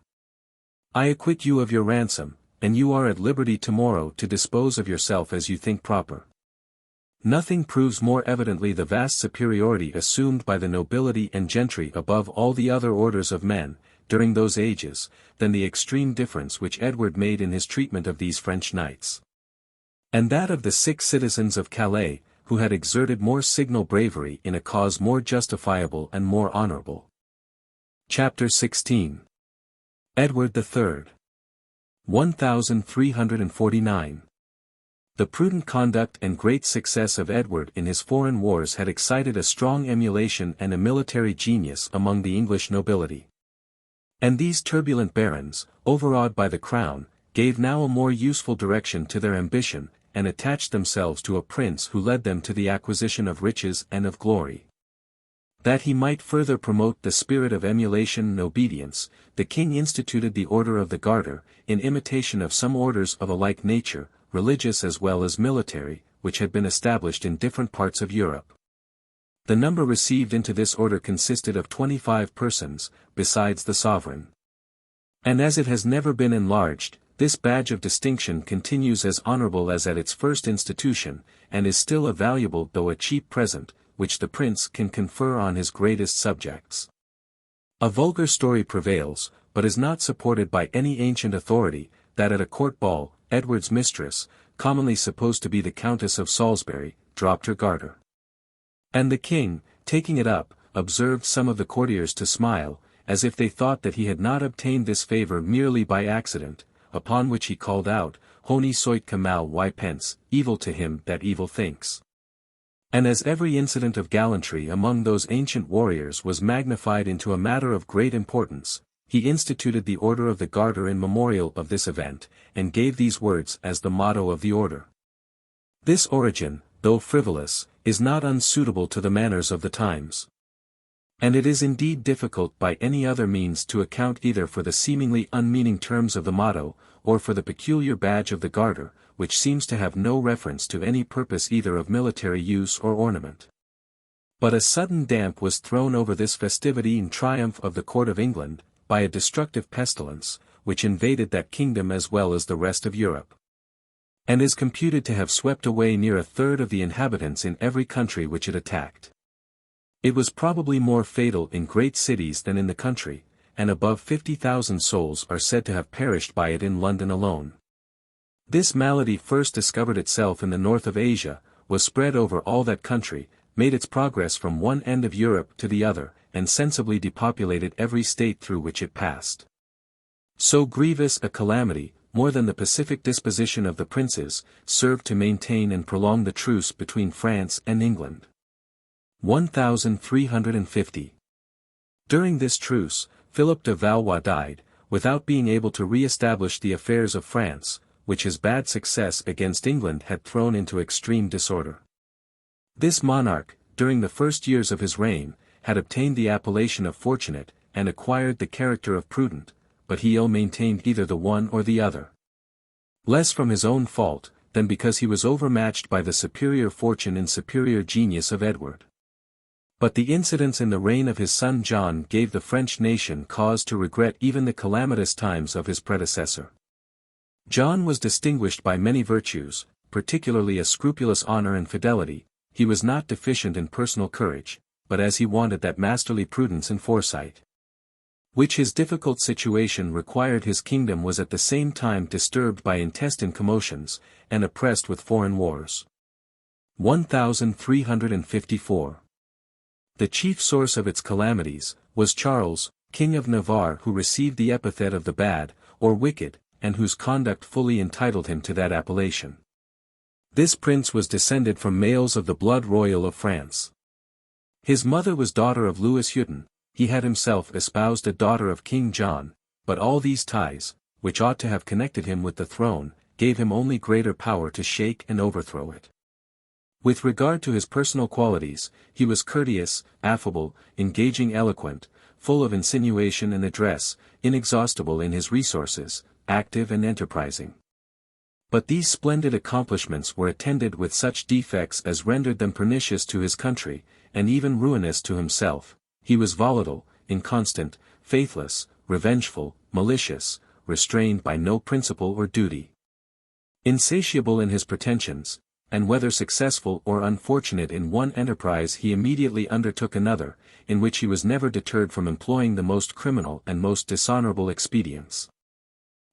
I acquit you of your ransom, and you are at liberty tomorrow to dispose of yourself as you think proper." Nothing proves more evidently the vast superiority assumed by the nobility and gentry above all the other orders of men, during those ages, than the extreme difference which Edward made in his treatment of these French knights, and that of the 6 citizens of Calais, who had exerted more signal bravery in a cause more justifiable and more honorable. Chapter 16. Edward III. 1349. The prudent conduct and great success of Edward in his foreign wars had excited a strong emulation and a military genius among the English nobility. And these turbulent barons, overawed by the crown, gave now a more useful direction to their ambition, and attached themselves to a prince who led them to the acquisition of riches and of glory. That he might further promote the spirit of emulation and obedience, the king instituted the Order of the Garter, in imitation of some orders of a like nature, religious as well as military, which had been established in different parts of Europe. The number received into this order consisted of 25 persons, besides the sovereign. And as it has never been enlarged, this badge of distinction continues as honorable as at its first institution, and is still a valuable though a cheap present, which the prince can confer on his greatest subjects. A vulgar story prevails, but is not supported by any ancient authority, that at a court ball, Edward's mistress, commonly supposed to be the Countess of Salisbury, dropped her garter. And the king, taking it up, observed some of the courtiers to smile, as if they thought that he had not obtained this favor merely by accident, upon which he called out, "Honi soit que mal y pense, evil to him that evil thinks." And as every incident of gallantry among those ancient warriors was magnified into a matter of great importance, he instituted the Order of the Garter in memorial of this event, and gave these words as the motto of the order. This origin, though frivolous, is not unsuitable to the manners of the times. And it is indeed difficult by any other means to account either for the seemingly unmeaning terms of the motto, or for the peculiar badge of the Garter, which seems to have no reference to any purpose either of military use or ornament. But a sudden damp was thrown over this festivity in triumph of the court of England, by a destructive pestilence, which invaded that kingdom as well as the rest of Europe, and is computed to have swept away near a third of the inhabitants in every country which it attacked. It was probably more fatal in great cities than in the country, and above 50,000 souls are said to have perished by it in London alone. This malady first discovered itself in the north of Asia, was spread over all that country, made its progress from one end of Europe to the other, and sensibly depopulated every state through which it passed. So grievous a calamity, more than the pacific disposition of the princes, served to maintain and prolong the truce between France and England. 1350. During this truce, Philip de Valois died, without being able to re-establish the affairs of France, which his bad success against England had thrown into extreme disorder. This monarch, during the first years of his reign, had obtained the appellation of fortunate, and acquired the character of prudent, but he ill-maintained either the one or the other. Less from his own fault, than because he was overmatched by the superior fortune and superior genius of Edward. But the incidents in the reign of his son John gave the French nation cause to regret even the calamitous times of his predecessor. John was distinguished by many virtues, particularly a scrupulous honor and fidelity. He was not deficient in personal courage, but as he wanted that masterly prudence and foresight, which his difficult situation required. His kingdom was at the same time disturbed by intestine commotions, and oppressed with foreign wars. 1354. The chief source of its calamities was Charles, King of Navarre, who received the epithet of the bad, or wicked, and whose conduct fully entitled him to that appellation. This prince was descended from males of the blood royal of France. His mother was daughter of Louis Hutin. He had himself espoused a daughter of King John, but all these ties, which ought to have connected him with the throne, gave him only greater power to shake and overthrow it. With regard to his personal qualities, he was courteous, affable, engaging, eloquent, full of insinuation and address, inexhaustible in his resources, active and enterprising. But these splendid accomplishments were attended with such defects as rendered them pernicious to his country, and even ruinous to himself. He was volatile, inconstant, faithless, revengeful, malicious, restrained by no principle or duty, insatiable in his pretensions, and whether successful or unfortunate in one enterprise he immediately undertook another, in which he was never deterred from employing the most criminal and most dishonorable expedients.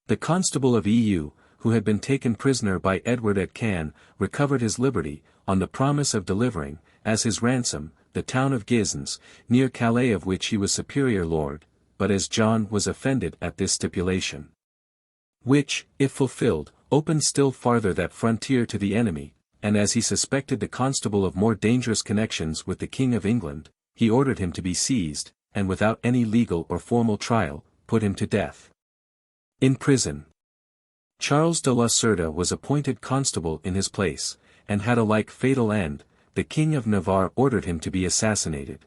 The constable of Eu, who had been taken prisoner by Edward at Caen, recovered his liberty, on the promise of delivering, as his ransom, the town of Gisons, near Calais, of which he was superior lord, but as John was offended at this stipulation, which, if fulfilled, opened still farther that frontier to the enemy, and as he suspected the constable of more dangerous connections with the King of England, he ordered him to be seized, and without any legal or formal trial, put him to death in prison. Charles de la Cerda was appointed constable in his place, and had a like fatal end. The King of Navarre ordered him to be assassinated.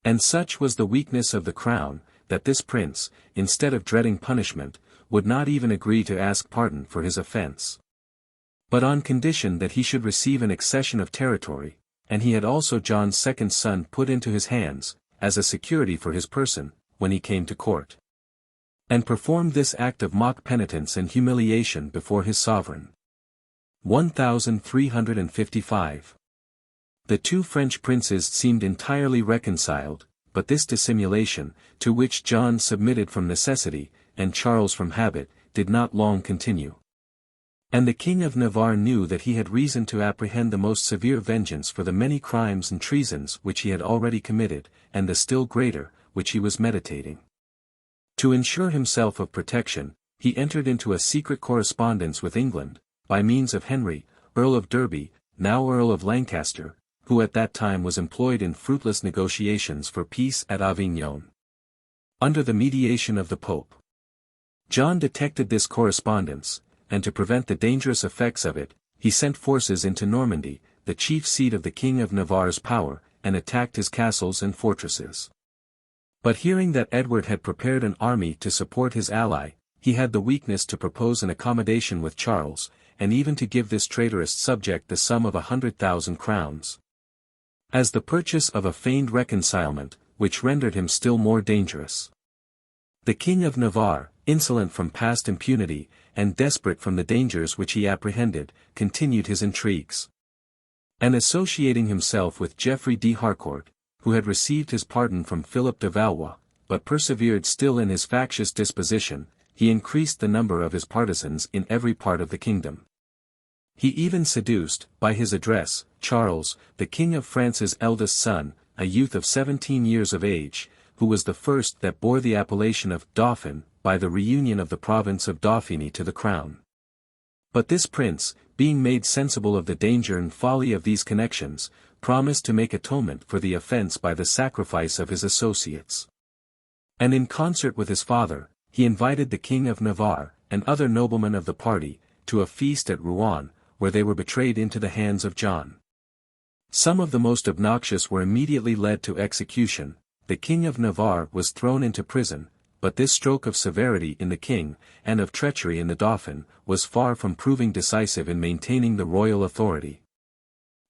And such was the weakness of the crown, that this prince, instead of dreading punishment, would not even agree to ask pardon for his offense, but on condition that he should receive an accession of territory, and he had also John's second son put into his hands, as a security for his person, when he came to court, and performed this act of mock penitence and humiliation before his sovereign. 1355. The two French princes seemed entirely reconciled, but this dissimulation, to which John submitted from necessity, and Charles from habit, did not long continue. And the King of Navarre knew that he had reason to apprehend the most severe vengeance for the many crimes and treasons which he had already committed, and the still greater, which he was meditating. To ensure himself of protection, he entered into a secret correspondence with England, by means of Henry, Earl of Derby, now Earl of Lancaster, who at that time was employed in fruitless negotiations for peace at Avignon, under the mediation of the Pope. John detected this correspondence, and to prevent the dangerous effects of it, he sent forces into Normandy, the chief seat of the King of Navarre's power, and attacked his castles and fortresses. But hearing that Edward had prepared an army to support his ally, he had the weakness to propose an accommodation with Charles, and even to give this traitorous subject the sum of 100,000 crowns, as the purchase of a feigned reconcilement, which rendered him still more dangerous. The King of Navarre, insolent from past impunity, and desperate from the dangers which he apprehended, continued his intrigues, and associating himself with Geoffrey de Harcourt, who had received his pardon from Philip de Valois, but persevered still in his factious disposition, he increased the number of his partisans in every part of the kingdom. He even seduced, by his address, Charles, the King of France's eldest son, a youth of 17 years of age, who was the first that bore the appellation of Dauphin, by the reunion of the province of Dauphiny to the crown. But this prince, being made sensible of the danger and folly of these connections, promised to make atonement for the offence by the sacrifice of his associates. And in concert with his father, he invited the King of Navarre, and other noblemen of the party, to a feast at Rouen, where they were betrayed into the hands of John. Some of the most obnoxious were immediately led to execution. The King of Navarre was thrown into prison, but this stroke of severity in the king, and of treachery in the Dauphin, was far from proving decisive in maintaining the royal authority.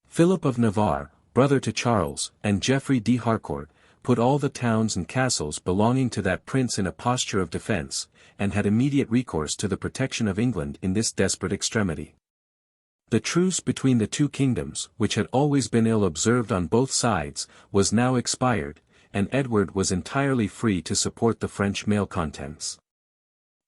Philip of Navarre, brother to Charles, and Geoffrey de Harcourt, put all the towns and castles belonging to that prince in a posture of defence, and had immediate recourse to the protection of England in this desperate extremity. The truce between the two kingdoms, which had always been ill observed on both sides, was now expired, and Edward was entirely free to support the French malcontents.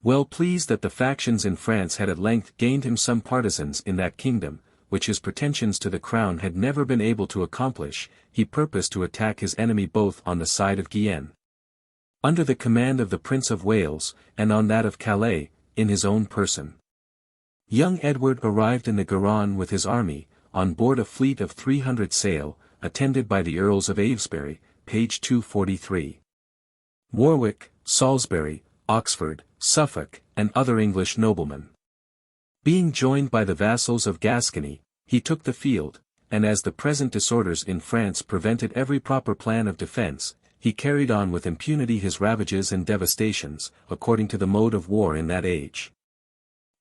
Well pleased that the factions in France had at length gained him some partisans in that kingdom, which his pretensions to the crown had never been able to accomplish, he purposed to attack his enemy both on the side of Guienne, under the command of the Prince of Wales, and on that of Calais, in his own person. Young Edward arrived in the Garonne with his army, on board a fleet of 300 sail, attended by the Earls of Avebury, page 243. Warwick, Salisbury, Oxford, Suffolk, and other English noblemen. Being joined by the vassals of Gascony, he took the field, and as the present disorders in France prevented every proper plan of defence, he carried on with impunity his ravages and devastations, according to the mode of war in that age.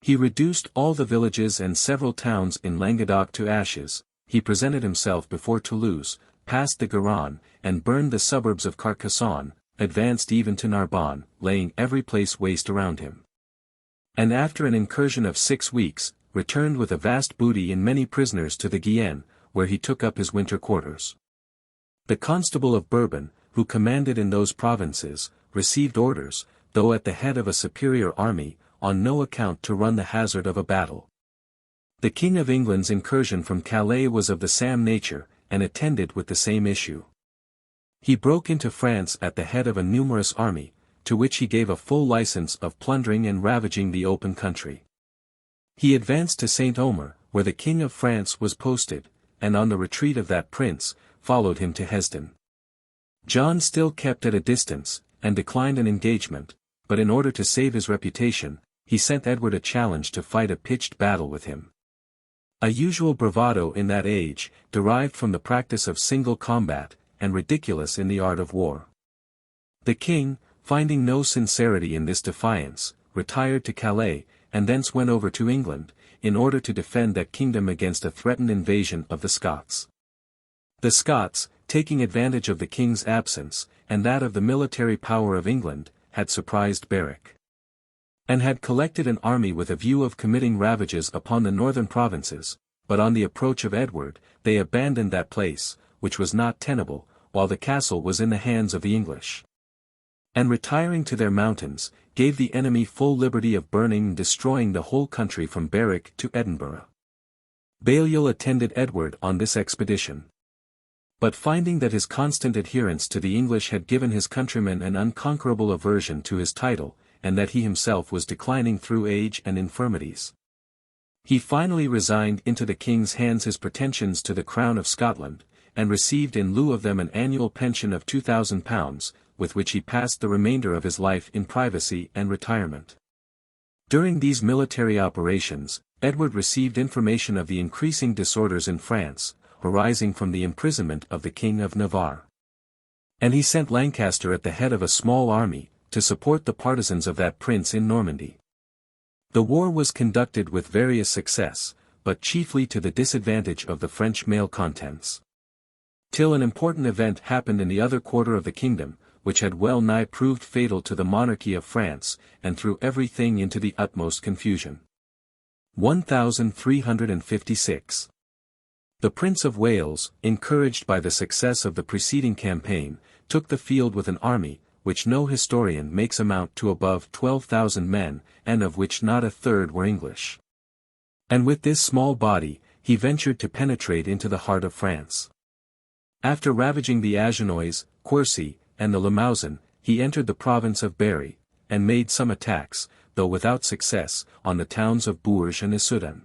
He reduced all the villages and several towns in Languedoc to ashes, he presented himself before Toulouse, passed the Garonne, and burned the suburbs of Carcassonne, advanced even to Narbonne, laying every place waste around him. And after an incursion of 6 weeks, returned with a vast booty and many prisoners to the Guienne, where he took up his winter quarters. The Constable of Bourbon, who commanded in those provinces, received orders, though at the head of a superior army, on no account to run the hazard of a battle. The King of England's incursion from Calais was of the same nature, and attended with the same issue. He broke into France at the head of a numerous army, to which he gave a full license of plundering and ravaging the open country. He advanced to Saint-Omer, where the King of France was posted, and on the retreat of that prince, followed him to Hesdin. John still kept at a distance, and declined an engagement, but in order to save his reputation, he sent Edward a challenge to fight a pitched battle with him. A usual bravado in that age, derived from the practice of single combat, and ridiculous in the art of war. The king, finding no sincerity in this defiance, retired to Calais, and thence went over to England, in order to defend that kingdom against a threatened invasion of the Scots. The Scots, taking advantage of the king's absence, and that of the military power of England, had surprised Berwick, and had collected an army with a view of committing ravages upon the northern provinces, but on the approach of Edward, they abandoned that place, which was not tenable, while the castle was in the hands of the English. And retiring to their mountains, gave the enemy full liberty of burning and destroying the whole country from Berwick to Edinburgh. Balliol attended Edward on this expedition. But finding that his constant adherence to the English had given his countrymen an unconquerable aversion to his title, and that he himself was declining through age and infirmities, he finally resigned into the king's hands his pretensions to the crown of Scotland, and received in lieu of them an annual pension of £2,000, with which he passed the remainder of his life in privacy and retirement. During these military operations, Edward received information of the increasing disorders in France, arising from the imprisonment of the King of Navarre. And he sent Lancaster at the head of a small army, to support the partisans of that prince in Normandy. The war was conducted with various success, but chiefly to the disadvantage of the French malcontents. Till an important event happened in the other quarter of the kingdom, which had well nigh proved fatal to the monarchy of France, and threw everything into the utmost confusion. 1356. The Prince of Wales, encouraged by the success of the preceding campaign, took the field with an army, which no historian makes amount to above 12,000 men, and of which not a third were English. And with this small body, he ventured to penetrate into the heart of France. After ravaging the Agenois, Quercy, and the Limousin, he entered the province of Berry, and made some attacks, though without success, on the towns of Bourges and Issoudun.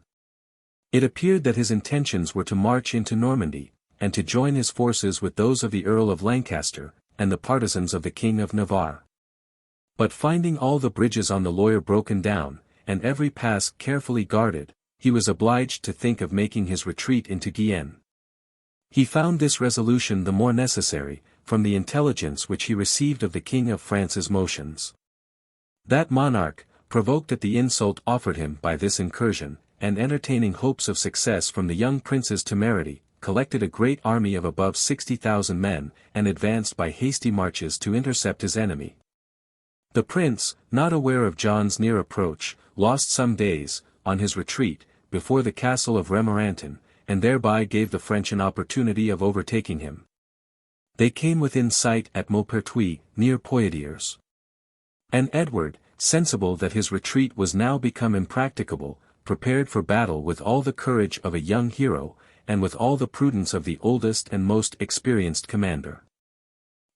It appeared that his intentions were to march into Normandy, and to join his forces with those of the Earl of Lancaster, and the partisans of the King of Navarre. But finding all the bridges on the Loire broken down, and every pass carefully guarded, he was obliged to think of making his retreat into Guienne. He found this resolution the more necessary, from the intelligence which he received of the King of France's motions. That monarch, provoked at the insult offered him by this incursion, and entertaining hopes of success from the young prince's temerity, collected a great army of above 60,000 men, and advanced by hasty marches to intercept his enemy. The prince, not aware of John's near approach, lost some days, on his retreat, before the castle of Romorantin, and thereby gave the French an opportunity of overtaking him. They came within sight at Maupertuis, near Poitiers. And Edward, sensible that his retreat was now become impracticable, prepared for battle with all the courage of a young hero, and with all the prudence of the oldest and most experienced commander.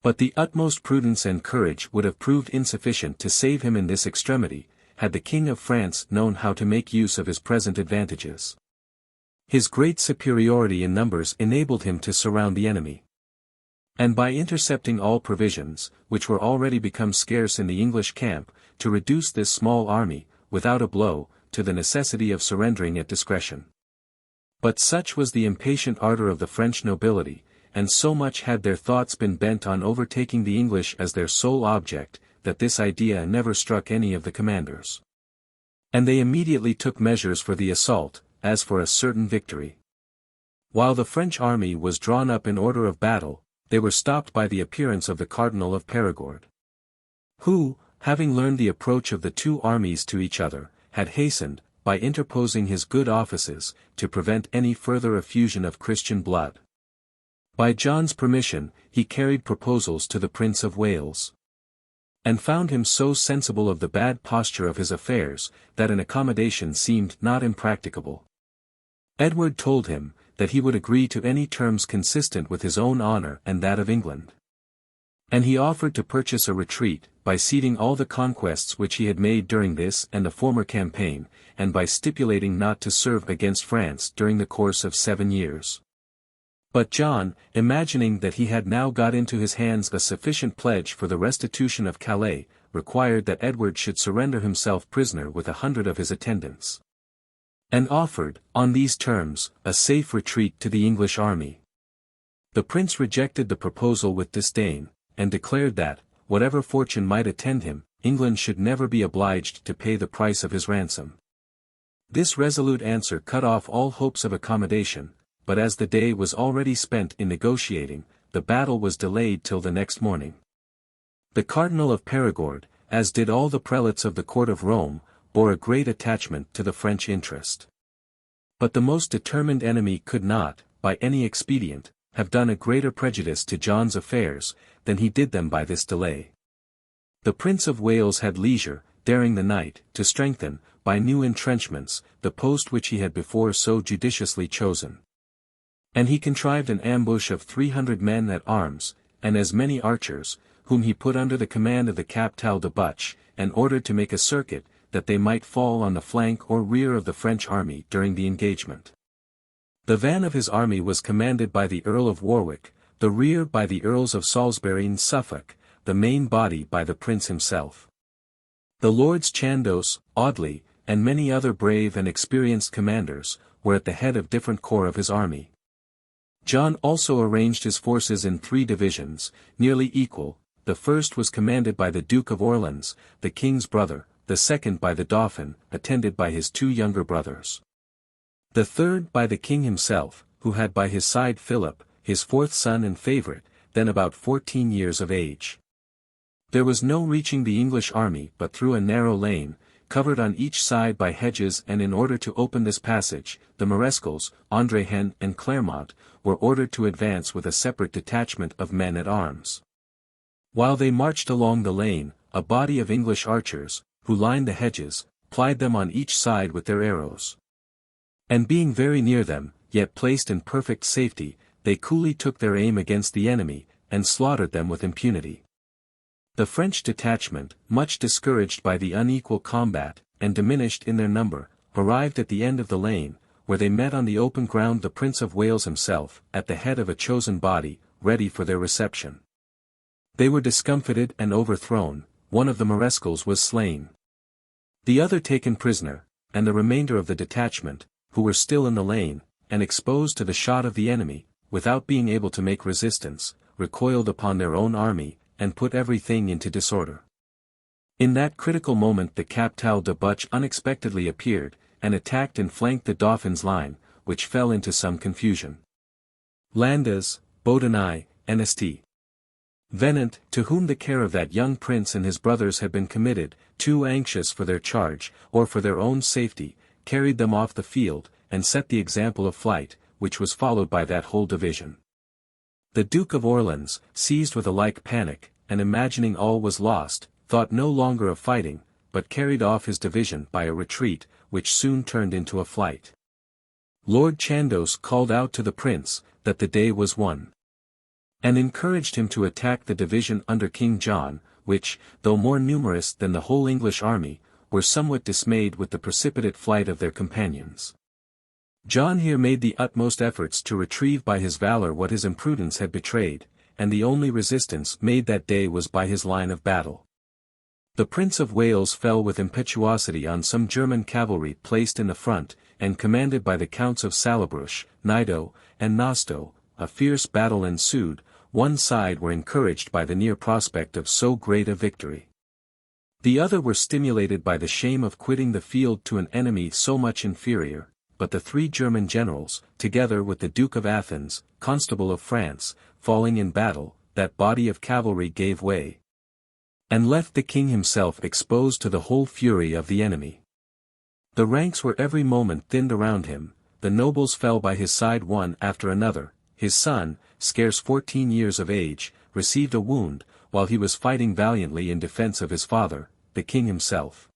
But the utmost prudence and courage would have proved insufficient to save him in this extremity, had the King of France known how to make use of his present advantages. His great superiority in numbers enabled him to surround the enemy. And by intercepting all provisions, which were already become scarce in the English camp, to reduce this small army, without a blow, to the necessity of surrendering at discretion. But such was the impatient ardor of the French nobility, and so much had their thoughts been bent on overtaking the English as their sole object, that this idea never struck any of the commanders. And they immediately took measures for the assault, as for a certain victory. While the French army was drawn up in order of battle, they were stopped by the appearance of the Cardinal of Perigord, who, having learned the approach of the two armies to each other, had hastened, by interposing his good offices, to prevent any further effusion of Christian blood. By John's permission, he carried proposals to the Prince of Wales, and found him so sensible of the bad posture of his affairs, that an accommodation seemed not impracticable. Edward told him, that he would agree to any terms consistent with his own honor and that of England. And he offered to purchase a retreat, by ceding all the conquests which he had made during this and the former campaign, and by stipulating not to serve against France during the course of 7 years. But John, imagining that he had now got into his hands a sufficient pledge for the restitution of Calais, required that Edward should surrender himself prisoner with 100 of his attendants. And offered, on these terms, a safe retreat to the English army. The prince rejected the proposal with disdain, and declared that, whatever fortune might attend him, England should never be obliged to pay the price of his ransom. This resolute answer cut off all hopes of accommodation, but as the day was already spent in negotiating, the battle was delayed till the next morning. The Cardinal of Perigord, as did all the prelates of the court of Rome, bore a great attachment to the French interest. But the most determined enemy could not, by any expedient, have done a greater prejudice to John's affairs, than he did them by this delay. The Prince of Wales had leisure, during the night, to strengthen, by new entrenchments, the post which he had before so judiciously chosen. And he contrived an ambush of 300 men at arms, and as many archers, whom he put under the command of the Captal de Buch, and ordered to make a circuit, that they might fall on the flank or rear of the French army during the engagement. The van of his army was commanded by the Earl of Warwick, the rear by the Earls of Salisbury and Suffolk, the main body by the Prince himself. The Lords Chandos, Audley, and many other brave and experienced commanders, were at the head of different corps of his army. John also arranged his forces in 3 divisions, nearly equal. The first was commanded by the Duke of Orleans, the king's brother, the second by the Dauphin, attended by his 2 younger brothers. The third by the king himself, who had by his side Philip, his 4th son and favorite, then about 14 years of age. There was no reaching the English army but through a narrow lane, covered on each side by hedges, and in order to open this passage, the Marescals, Andréhen and Clermont, were ordered to advance with a separate detachment of men at arms. While they marched along the lane, a body of English archers, who lined the hedges, plied them on each side with their arrows. And being very near them, yet placed in perfect safety, they coolly took their aim against the enemy, and slaughtered them with impunity. The French detachment, much discouraged by the unequal combat, and diminished in their number, arrived at the end of the lane, where they met on the open ground the Prince of Wales himself, at the head of a chosen body, ready for their reception. They were discomfited and overthrown, one of the Marescals was slain, the other taken prisoner, and the remainder of the detachment, who were still in the lane, and exposed to the shot of the enemy, without being able to make resistance, recoiled upon their own army, and put everything into disorder. In that critical moment the Captal de Buch unexpectedly appeared, and attacked and flanked the Dauphin's line, which fell into some confusion. Landes, Boudonnais, and St. Venant, to whom the care of that young prince and his brothers had been committed, too anxious for their charge, or for their own safety, carried them off the field, and set the example of flight, which was followed by that whole division. The Duke of Orleans, seized with a like panic, and imagining all was lost, thought no longer of fighting, but carried off his division by a retreat, which soon turned into a flight. Lord Chandos called out to the prince, that the day was won, and encouraged him to attack the division under King John, which, though more numerous than the whole English army, were somewhat dismayed with the precipitate flight of their companions. John here made the utmost efforts to retrieve by his valor what his imprudence had betrayed, and the only resistance made that day was by his line of battle. The Prince of Wales fell with impetuosity on some German cavalry placed in the front, and commanded by the Counts of Salabrush, Nido, and Nosto. A fierce battle ensued. One side were encouraged by the near prospect of so great a victory. The other were stimulated by the shame of quitting the field to an enemy so much inferior. But the 3 German generals, together with the Duke of Athens, Constable of France, falling in battle, that body of cavalry gave way, and left the king himself exposed to the whole fury of the enemy. The ranks were every moment thinned around him, the nobles fell by his side one after another. His son, scarce 14 years of age, received a wound, while he was fighting valiantly in defense of his father, the king himself,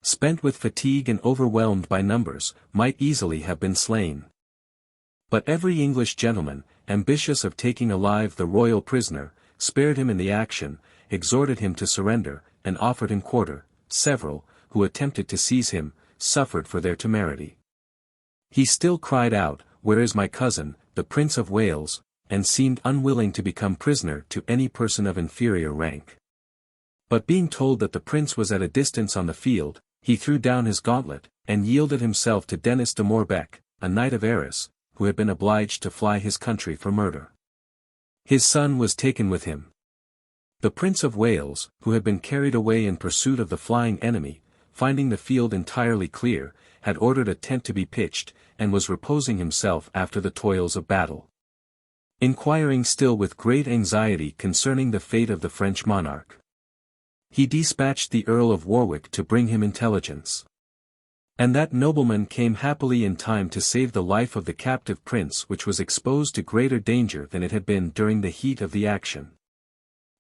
spent with fatigue and overwhelmed by numbers, might easily have been slain. But every English gentleman, ambitious of taking alive the royal prisoner, spared him in the action, exhorted him to surrender, and offered him quarter. Several, who attempted to seize him, suffered for their temerity. He still cried out, "Where is my cousin, the Prince of Wales?" and seemed unwilling to become prisoner to any person of inferior rank. But being told that the prince was at a distance on the field, he threw down his gauntlet, and yielded himself to Denis de Morbecque, a knight of Arras, who had been obliged to fly his country for murder. His son was taken with him. The Prince of Wales, who had been carried away in pursuit of the flying enemy, finding the field entirely clear, had ordered a tent to be pitched, and was reposing himself after the toils of battle, inquiring still with great anxiety concerning the fate of the French monarch. He dispatched the Earl of Warwick to bring him intelligence. And that nobleman came happily in time to save the life of the captive prince, which was exposed to greater danger than it had been during the heat of the action.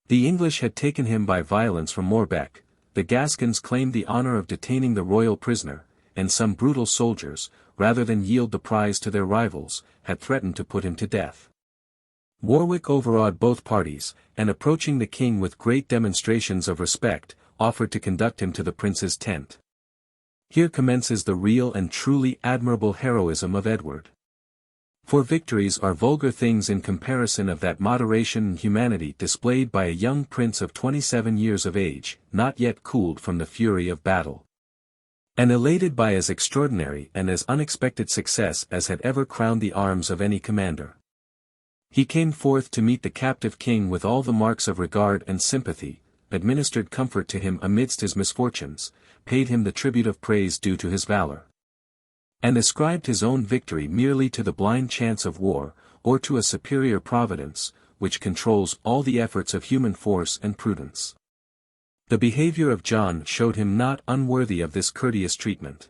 The English had taken him by violence from Morbecque, the Gascons claimed the honor of detaining the royal prisoner, and some brutal soldiers, rather than yield the prize to their rivals, had threatened to put him to death. Warwick overawed both parties, and approaching the king with great demonstrations of respect, offered to conduct him to the prince's tent. Here commences the real and truly admirable heroism of Edward. For victories are vulgar things in comparison of that moderation and humanity displayed by a young prince of 27 years of age, not yet cooled from the fury of battle, and elated by as extraordinary and as unexpected success as had ever crowned the arms of any commander. He came forth to meet the captive king with all the marks of regard and sympathy, administered comfort to him amidst his misfortunes, paid him the tribute of praise due to his valor, and ascribed his own victory merely to the blind chance of war, or to a superior providence, which controls all the efforts of human force and prudence. The behavior of John showed him not unworthy of this courteous treatment.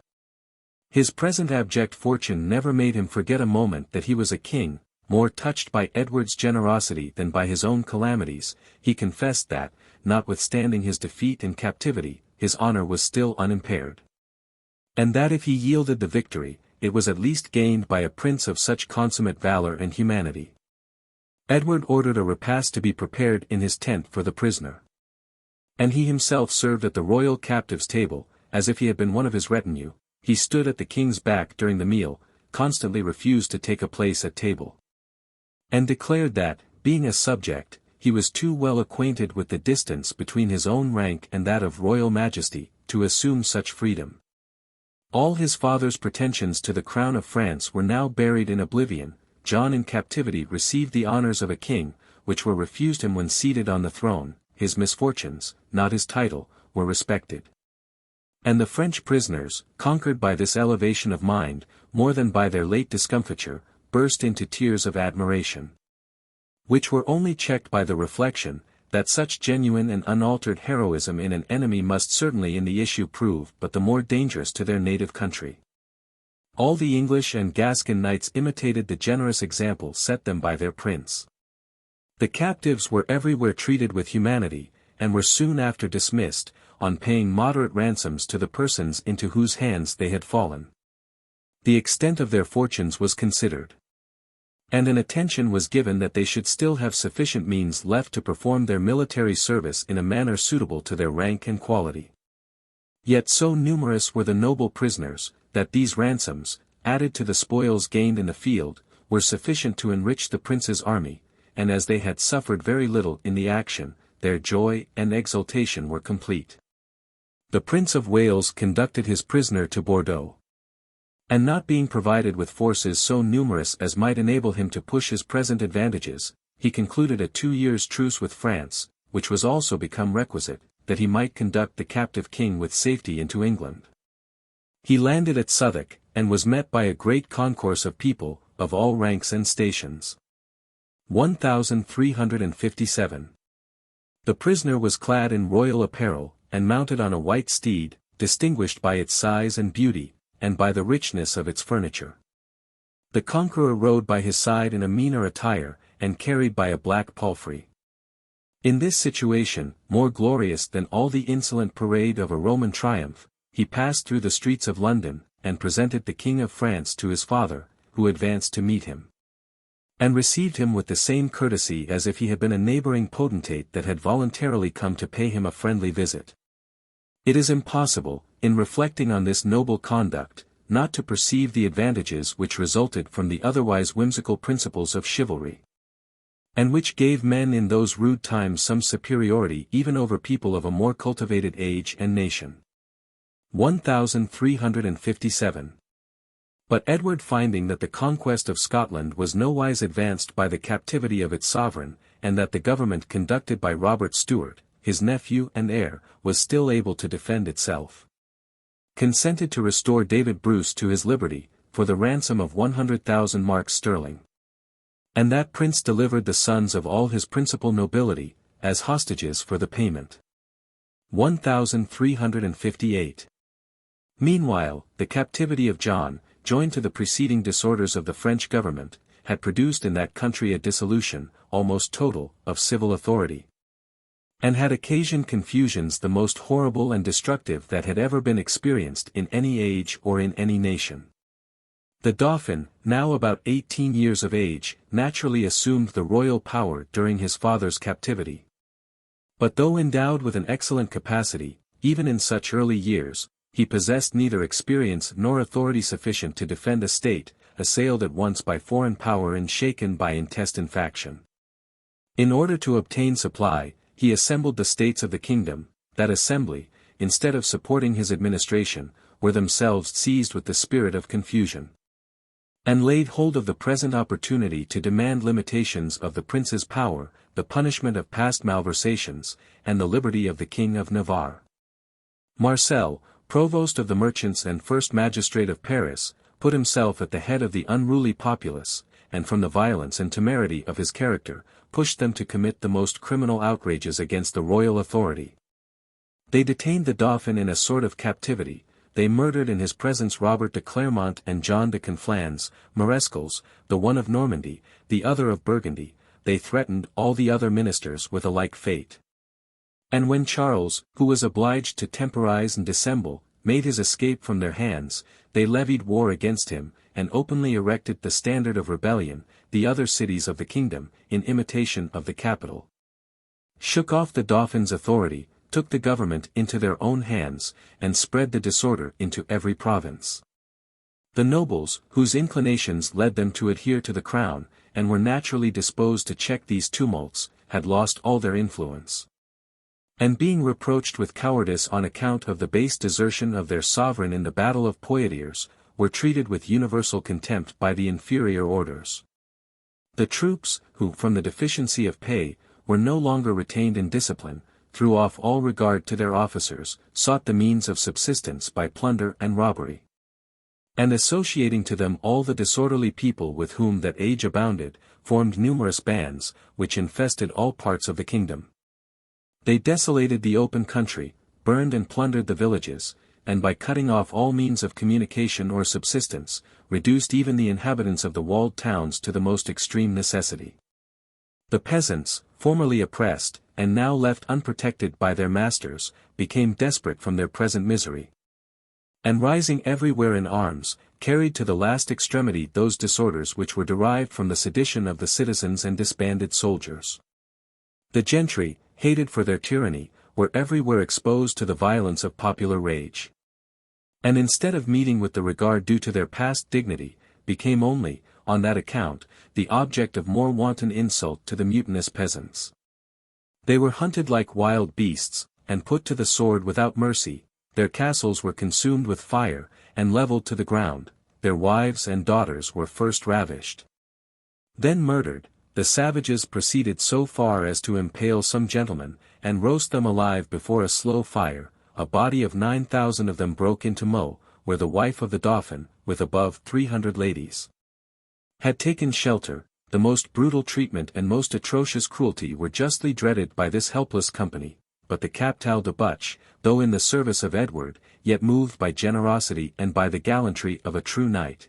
His present abject fortune never made him forget a moment that he was a king. More touched by Edward's generosity than by his own calamities, he confessed that, notwithstanding his defeat in captivity, his honor was still unimpaired. And that if he yielded the victory, it was at least gained by a prince of such consummate valor and humanity. Edward ordered a repast to be prepared in his tent for the prisoner. And he himself served at the royal captive's table, as if he had been one of his retinue. He stood at the king's back during the meal, constantly refused to take a place at table, and declared that, being a subject, he was too well acquainted with the distance between his own rank and that of royal majesty, to assume such freedom. All his father's pretensions to the crown of France were now buried in oblivion. John in captivity received the honors of a king, which were refused him when seated on the throne. His misfortunes, not his title, were respected. And the French prisoners, conquered by this elevation of mind, more than by their late discomfiture, burst into tears of admiration, which were only checked by the reflection, that such genuine and unaltered heroism in an enemy must certainly in the issue prove but the more dangerous to their native country. All the English and Gascon knights imitated the generous example set them by their prince. The captives were everywhere treated with humanity, and were soon after dismissed, on paying moderate ransoms to the persons into whose hands they had fallen. The extent of their fortunes was considered, and an attention was given that they should still have sufficient means left to perform their military service in a manner suitable to their rank and quality. Yet so numerous were the noble prisoners, that these ransoms, added to the spoils gained in the field, were sufficient to enrich the prince's army, and as they had suffered very little in the action, their joy and exultation were complete. The Prince of Wales conducted his prisoner to Bordeaux, and not being provided with forces so numerous as might enable him to push his present advantages, he concluded a 2 years' truce with France, which was also become requisite, that he might conduct the captive king with safety into England. He landed at Southwark, and was met by a great concourse of people, of all ranks and stations. 1357. The prisoner was clad in royal apparel, and mounted on a white steed, distinguished by its size and beauty, and by the richness of its furniture. The conqueror rode by his side in a meaner attire, and carried by a black palfrey. In this situation, more glorious than all the insolent parade of a Roman triumph, he passed through the streets of London, and presented the King of France to his father, who advanced to meet him, and received him with the same courtesy as if he had been a neighboring potentate that had voluntarily come to pay him a friendly visit. It is impossible, in reflecting on this noble conduct, not to perceive the advantages which resulted from the otherwise whimsical principles of chivalry, and which gave men in those rude times some superiority even over people of a more cultivated age and nation. 1357. But Edward, finding that the conquest of Scotland was nowise advanced by the captivity of its sovereign, and that the government conducted by Robert Stewart, his nephew and heir, was still able to defend itself, consented to restore David Bruce to his liberty, for the ransom of 100,000 marks sterling. And that prince delivered the sons of all his principal nobility, as hostages for the payment. 1358. Meanwhile, the captivity of John, joined to the preceding disorders of the French government, had produced in that country a dissolution, almost total, of civil authority, and had occasioned confusions the most horrible and destructive that had ever been experienced in any age or in any nation. The Dauphin, now about 18 years of age, naturally assumed the royal power during his father's captivity. But though endowed with an excellent capacity, even in such early years, he possessed neither experience nor authority sufficient to defend a state, assailed at once by foreign power and shaken by intestine faction. In order to obtain supply, he assembled the states of the kingdom. That assembly, instead of supporting his administration, were themselves seized with the spirit of confusion, and laid hold of the present opportunity to demand limitations of the prince's power, the punishment of past malversations, and the liberty of the King of Navarre. Marcel, provost of the merchants and first magistrate of Paris, put himself at the head of the unruly populace, and from the violence and temerity of his character, pushed them to commit the most criminal outrages against the royal authority. They detained the Dauphin in a sort of captivity, they murdered in his presence Robert de Clermont and John de Conflans, marescals, the one of Normandy, the other of Burgundy, they threatened all the other ministers with a like fate. And when Charles, who was obliged to temporize and dissemble, made his escape from their hands, they levied war against him, and openly erected the standard of rebellion, the other cities of the kingdom, in imitation of the capital, shook off the Dauphin's authority, took the government into their own hands, and spread the disorder into every province. The nobles, whose inclinations led them to adhere to the crown, and were naturally disposed to check these tumults, had lost all their influence. And being reproached with cowardice on account of the base desertion of their sovereign in the battle of Poitiers, were treated with universal contempt by the inferior orders. The troops, who from the deficiency of pay, were no longer retained in discipline, threw off all regard to their officers, sought the means of subsistence by plunder and robbery. And associating to them all the disorderly people with whom that age abounded, formed numerous bands, which infested all parts of the kingdom. They desolated the open country, burned and plundered the villages, and by cutting off all means of communication or subsistence, reduced even the inhabitants of the walled towns to the most extreme necessity. The peasants, formerly oppressed, and now left unprotected by their masters, became desperate from their present misery. And rising everywhere in arms, carried to the last extremity those disorders which were derived from the sedition of the citizens and disbanded soldiers. The gentry, hated for their tyranny, were everywhere exposed to the violence of popular rage. And instead of meeting with the regard due to their past dignity, became only, on that account, the object of more wanton insult to the mutinous peasants. They were hunted like wild beasts, and put to the sword without mercy, their castles were consumed with fire, and levelled to the ground, their wives and daughters were first ravished, then murdered. The savages proceeded so far as to impale some gentlemen, and roast them alive before a slow fire. A body of 9,000 of them broke into Meaux, where the wife of the Dauphin, with above 300 ladies, had taken shelter. The most brutal treatment and most atrocious cruelty were justly dreaded by this helpless company, but the Captal de Buch, though in the service of Edward, yet moved by generosity and by the gallantry of a true knight,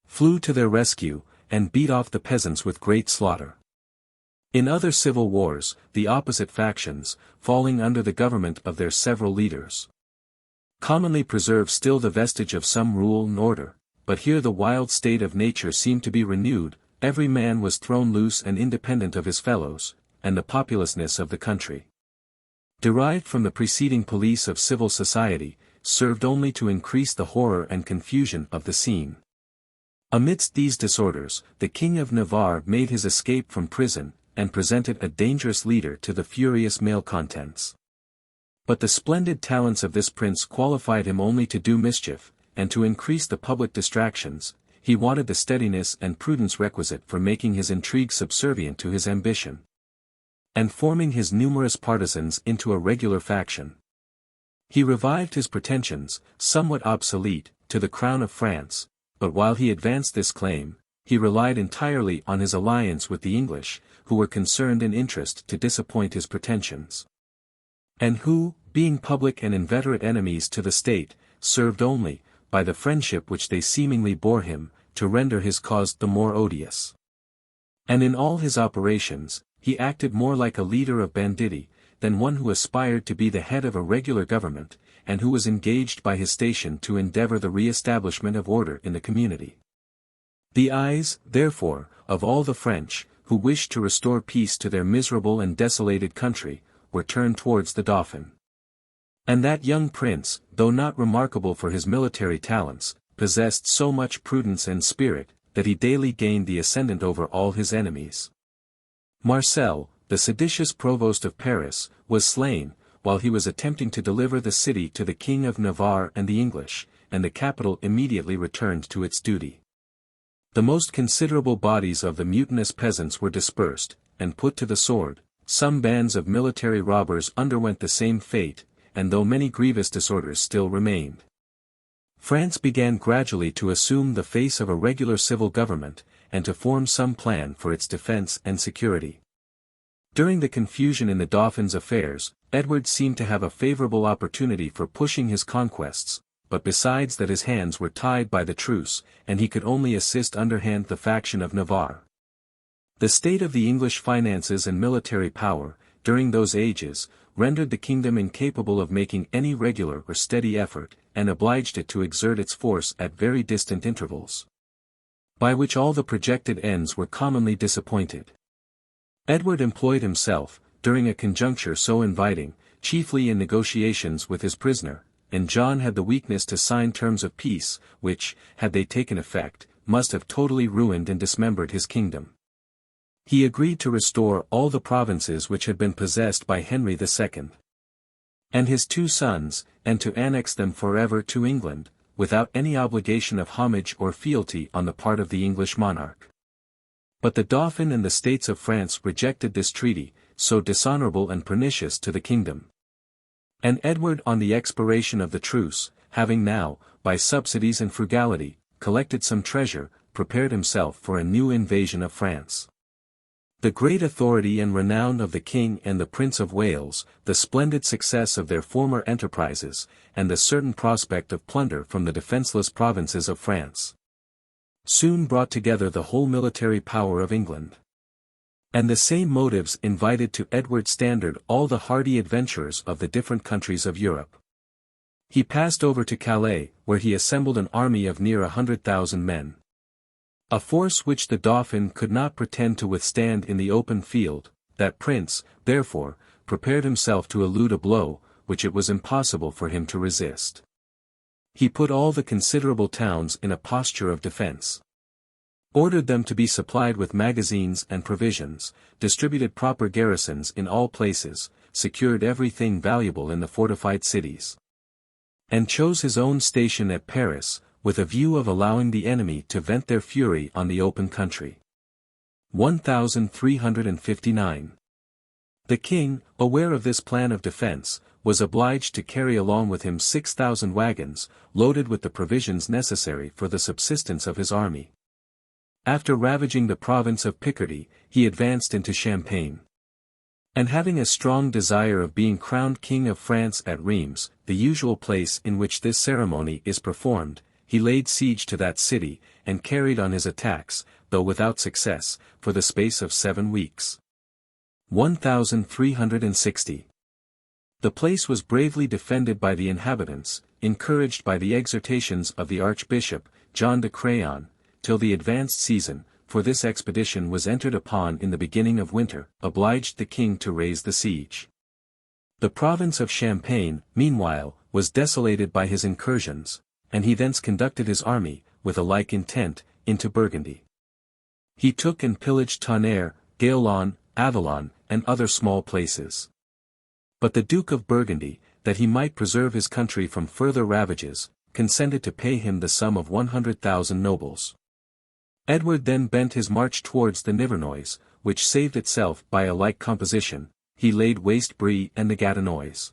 flew to their rescue, and beat off the peasants with great slaughter. In other civil wars, the opposite factions, falling under the government of their several leaders, commonly preserve still the vestige of some rule and order, but here the wild state of nature seemed to be renewed, every man was thrown loose and independent of his fellows, and the populousness of the country, derived from the preceding police of civil society, served only to increase the horror and confusion of the scene. Amidst these disorders, the King of Navarre made his escape from prison, and presented a dangerous leader to the furious malcontents. But the splendid talents of this prince qualified him only to do mischief, and to increase the public distractions. He wanted the steadiness and prudence requisite for making his intrigue subservient to his ambition, and forming his numerous partisans into a regular faction. He revived his pretensions, somewhat obsolete, to the crown of France. But while he advanced this claim, he relied entirely on his alliance with the English, who were concerned in interest to disappoint his pretensions, and who, being public and inveterate enemies to the state, served only, by the friendship which they seemingly bore him, to render his cause the more odious. And in all his operations, he acted more like a leader of banditti, than one who aspired to be the head of a regular government, and who was engaged by his station to endeavor the re-establishment of order in the community. The eyes, therefore, of all the French, who wished to restore peace to their miserable and desolated country, were turned towards the Dauphin. And that young prince, though not remarkable for his military talents, possessed so much prudence and spirit, that he daily gained the ascendant over all his enemies. Marcel, the seditious provost of Paris, was slain, while he was attempting to deliver the city to the King of Navarre and the English, and the capital immediately returned to its duty. The most considerable bodies of the mutinous peasants were dispersed, and put to the sword. Some bands of military robbers underwent the same fate, and though many grievous disorders still remained, France began gradually to assume the face of a regular civil government, and to form some plan for its defense and security. During the confusion in the Dauphin's affairs, Edward seemed to have a favorable opportunity for pushing his conquests, but besides that his hands were tied by the truce, and he could only assist underhand the faction of Navarre. The state of the English finances and military power, during those ages, rendered the kingdom incapable of making any regular or steady effort, and obliged it to exert its force at very distant intervals, by which all the projected ends were commonly disappointed. Edward employed himself, during a conjuncture so inviting, chiefly in negotiations with his prisoner, and John had the weakness to sign terms of peace, which, had they taken effect, must have totally ruined and dismembered his kingdom. He agreed to restore all the provinces which had been possessed by Henry II and his 2 sons, and to annex them forever to England, without any obligation of homage or fealty on the part of the English monarch. But the Dauphin and the States of France rejected this treaty, so dishonorable and pernicious to the kingdom. And Edward, on the expiration of the truce, having now, by subsidies and frugality, collected some treasure, prepared himself for a new invasion of France. The great authority and renown of the King and the Prince of Wales, the splendid success of their former enterprises, and the certain prospect of plunder from the defenceless provinces of France, soon brought together the whole military power of England. And the same motives invited to Edward's standard all the hardy adventurers of the different countries of Europe. He passed over to Calais, where he assembled an army of near 100,000 men. A force which the Dauphin could not pretend to withstand in the open field. That prince, therefore, prepared himself to elude a blow, which it was impossible for him to resist. He put all the considerable towns in a posture of defense, ordered them to be supplied with magazines and provisions, distributed proper garrisons in all places, secured everything valuable in the fortified cities, and chose his own station at Paris, with a view of allowing the enemy to vent their fury on the open country. 1359. The king, aware of this plan of defense, was obliged to carry along with him 6,000 wagons, loaded with the provisions necessary for the subsistence of his army. After ravaging the province of Picardy, he advanced into Champagne. And having a strong desire of being crowned King of France at Reims, the usual place in which this ceremony is performed, he laid siege to that city, and carried on his attacks, though without success, for the space of 7 weeks. 1360. The place was bravely defended by the inhabitants, encouraged by the exhortations of the Archbishop, John de Craon, till the advanced season, for this expedition was entered upon in the beginning of winter, obliged the king to raise the siege. The province of Champagne, meanwhile, was desolated by his incursions, and he thence conducted his army, with a like intent, into Burgundy. He took and pillaged Tonnerre, Gaillon, Avalon, and other small places. But the Duke of Burgundy, that he might preserve his country from further ravages, consented to pay him the sum of 100,000 nobles. Edward then bent his march towards the Nivernois, which saved itself by a like composition. He laid waste Brie and the Gatinois.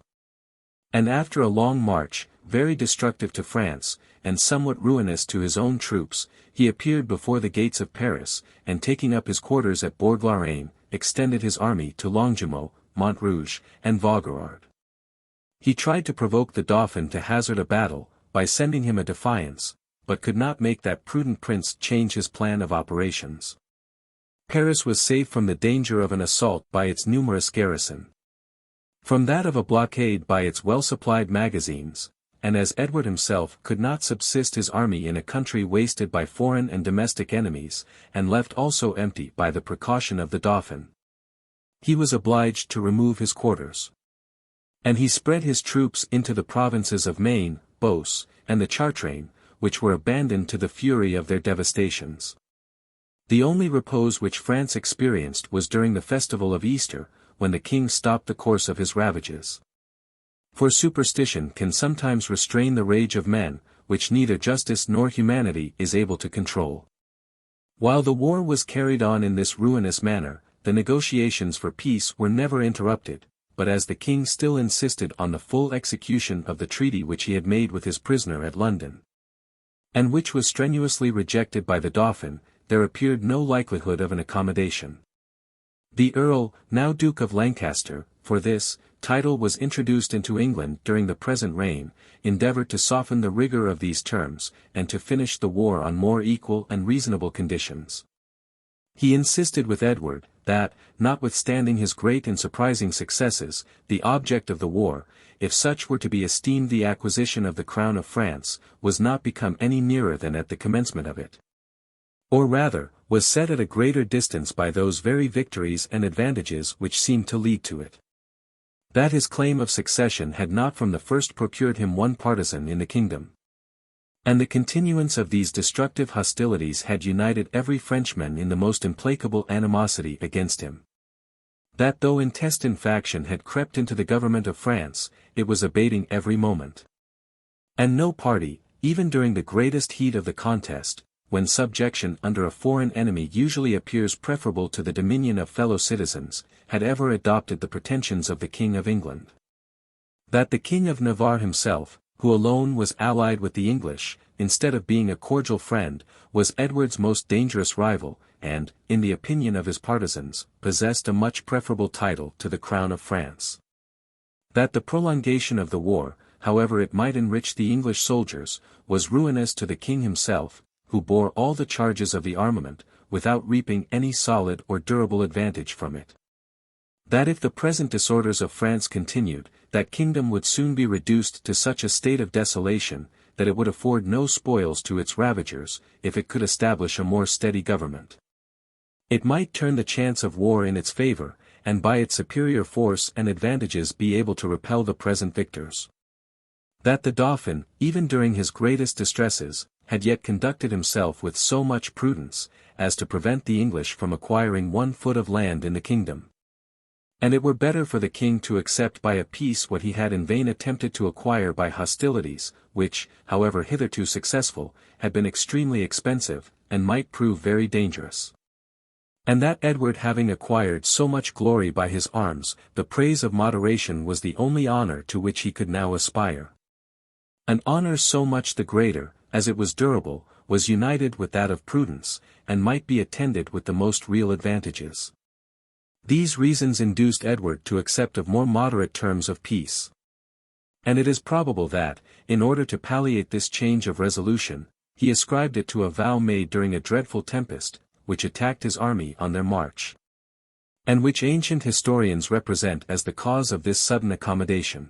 And after a long march, very destructive to France, and somewhat ruinous to his own troops, he appeared before the gates of Paris, and taking up his quarters at Bourg-la-Reine, extended his army to Longjumeau, Montrouge, and Vaugirard. He tried to provoke the Dauphin to hazard a battle, by sending him a defiance, but could not make that prudent prince change his plan of operations. Paris was safe from the danger of an assault by its numerous garrison, from that of a blockade by its well-supplied magazines, and as Edward himself could not subsist his army in a country wasted by foreign and domestic enemies, and left also empty by the precaution of the Dauphin, he was obliged to remove his quarters. And he spread his troops into the provinces of Maine, Beauce, and the Chartrain, which were abandoned to the fury of their devastations. The only repose which France experienced was during the festival of Easter, when the king stopped the course of his ravages. For superstition can sometimes restrain the rage of men, which neither justice nor humanity is able to control. While the war was carried on in this ruinous manner, the negotiations for peace were never interrupted, but as the king still insisted on the full execution of the treaty which he had made with his prisoner at London, and which was strenuously rejected by the Dauphin, there appeared no likelihood of an accommodation. The Earl, now Duke of Lancaster, for this, title was introduced into England during the present reign, endeavoured to soften the rigour of these terms, and to finish the war on more equal and reasonable conditions. He insisted with Edward, that, notwithstanding his great and surprising successes, the object of the war, if such were to be esteemed the acquisition of the crown of France, was not become any nearer than at the commencement of it. Or rather, was set at a greater distance by those very victories and advantages which seemed to lead to it. That his claim of succession had not from the first procured him one partisan in the kingdom. And the continuance of these destructive hostilities had united every Frenchman in the most implacable animosity against him. That though intestine faction had crept into the government of France, it was abating every moment. And no party, even during the greatest heat of the contest, when subjection under a foreign enemy usually appears preferable to the dominion of fellow citizens, had ever adopted the pretensions of the King of England. That the King of Navarre himself, who alone was allied with the English, instead of being a cordial friend, was Edward's most dangerous rival, and, in the opinion of his partisans, possessed a much preferable title to the crown of France. That the prolongation of the war, however it might enrich the English soldiers, was ruinous to the king himself, who bore all the charges of the armament, without reaping any solid or durable advantage from it. That if the present disorders of France continued, that kingdom would soon be reduced to such a state of desolation, that it would afford no spoils to its ravagers, if it could establish a more steady government. It might turn the chance of war in its favour, and by its superior force and advantages be able to repel the present victors. That the Dauphin, even during his greatest distresses, had yet conducted himself with so much prudence, as to prevent the English from acquiring 1 foot of land in the kingdom. And it were better for the king to accept by a peace what he had in vain attempted to acquire by hostilities, which, however hitherto successful, had been extremely expensive, and might prove very dangerous. And that Edward having acquired so much glory by his arms, the praise of moderation was the only honour to which he could now aspire. An honour so much the greater, as it was durable, was united with that of prudence, and might be attended with the most real advantages. These reasons induced Edward to accept of more moderate terms of peace. And it is probable that, in order to palliate this change of resolution, he ascribed it to a vow made during a dreadful tempest, which attacked his army on their march, and which ancient historians represent as the cause of this sudden accommodation.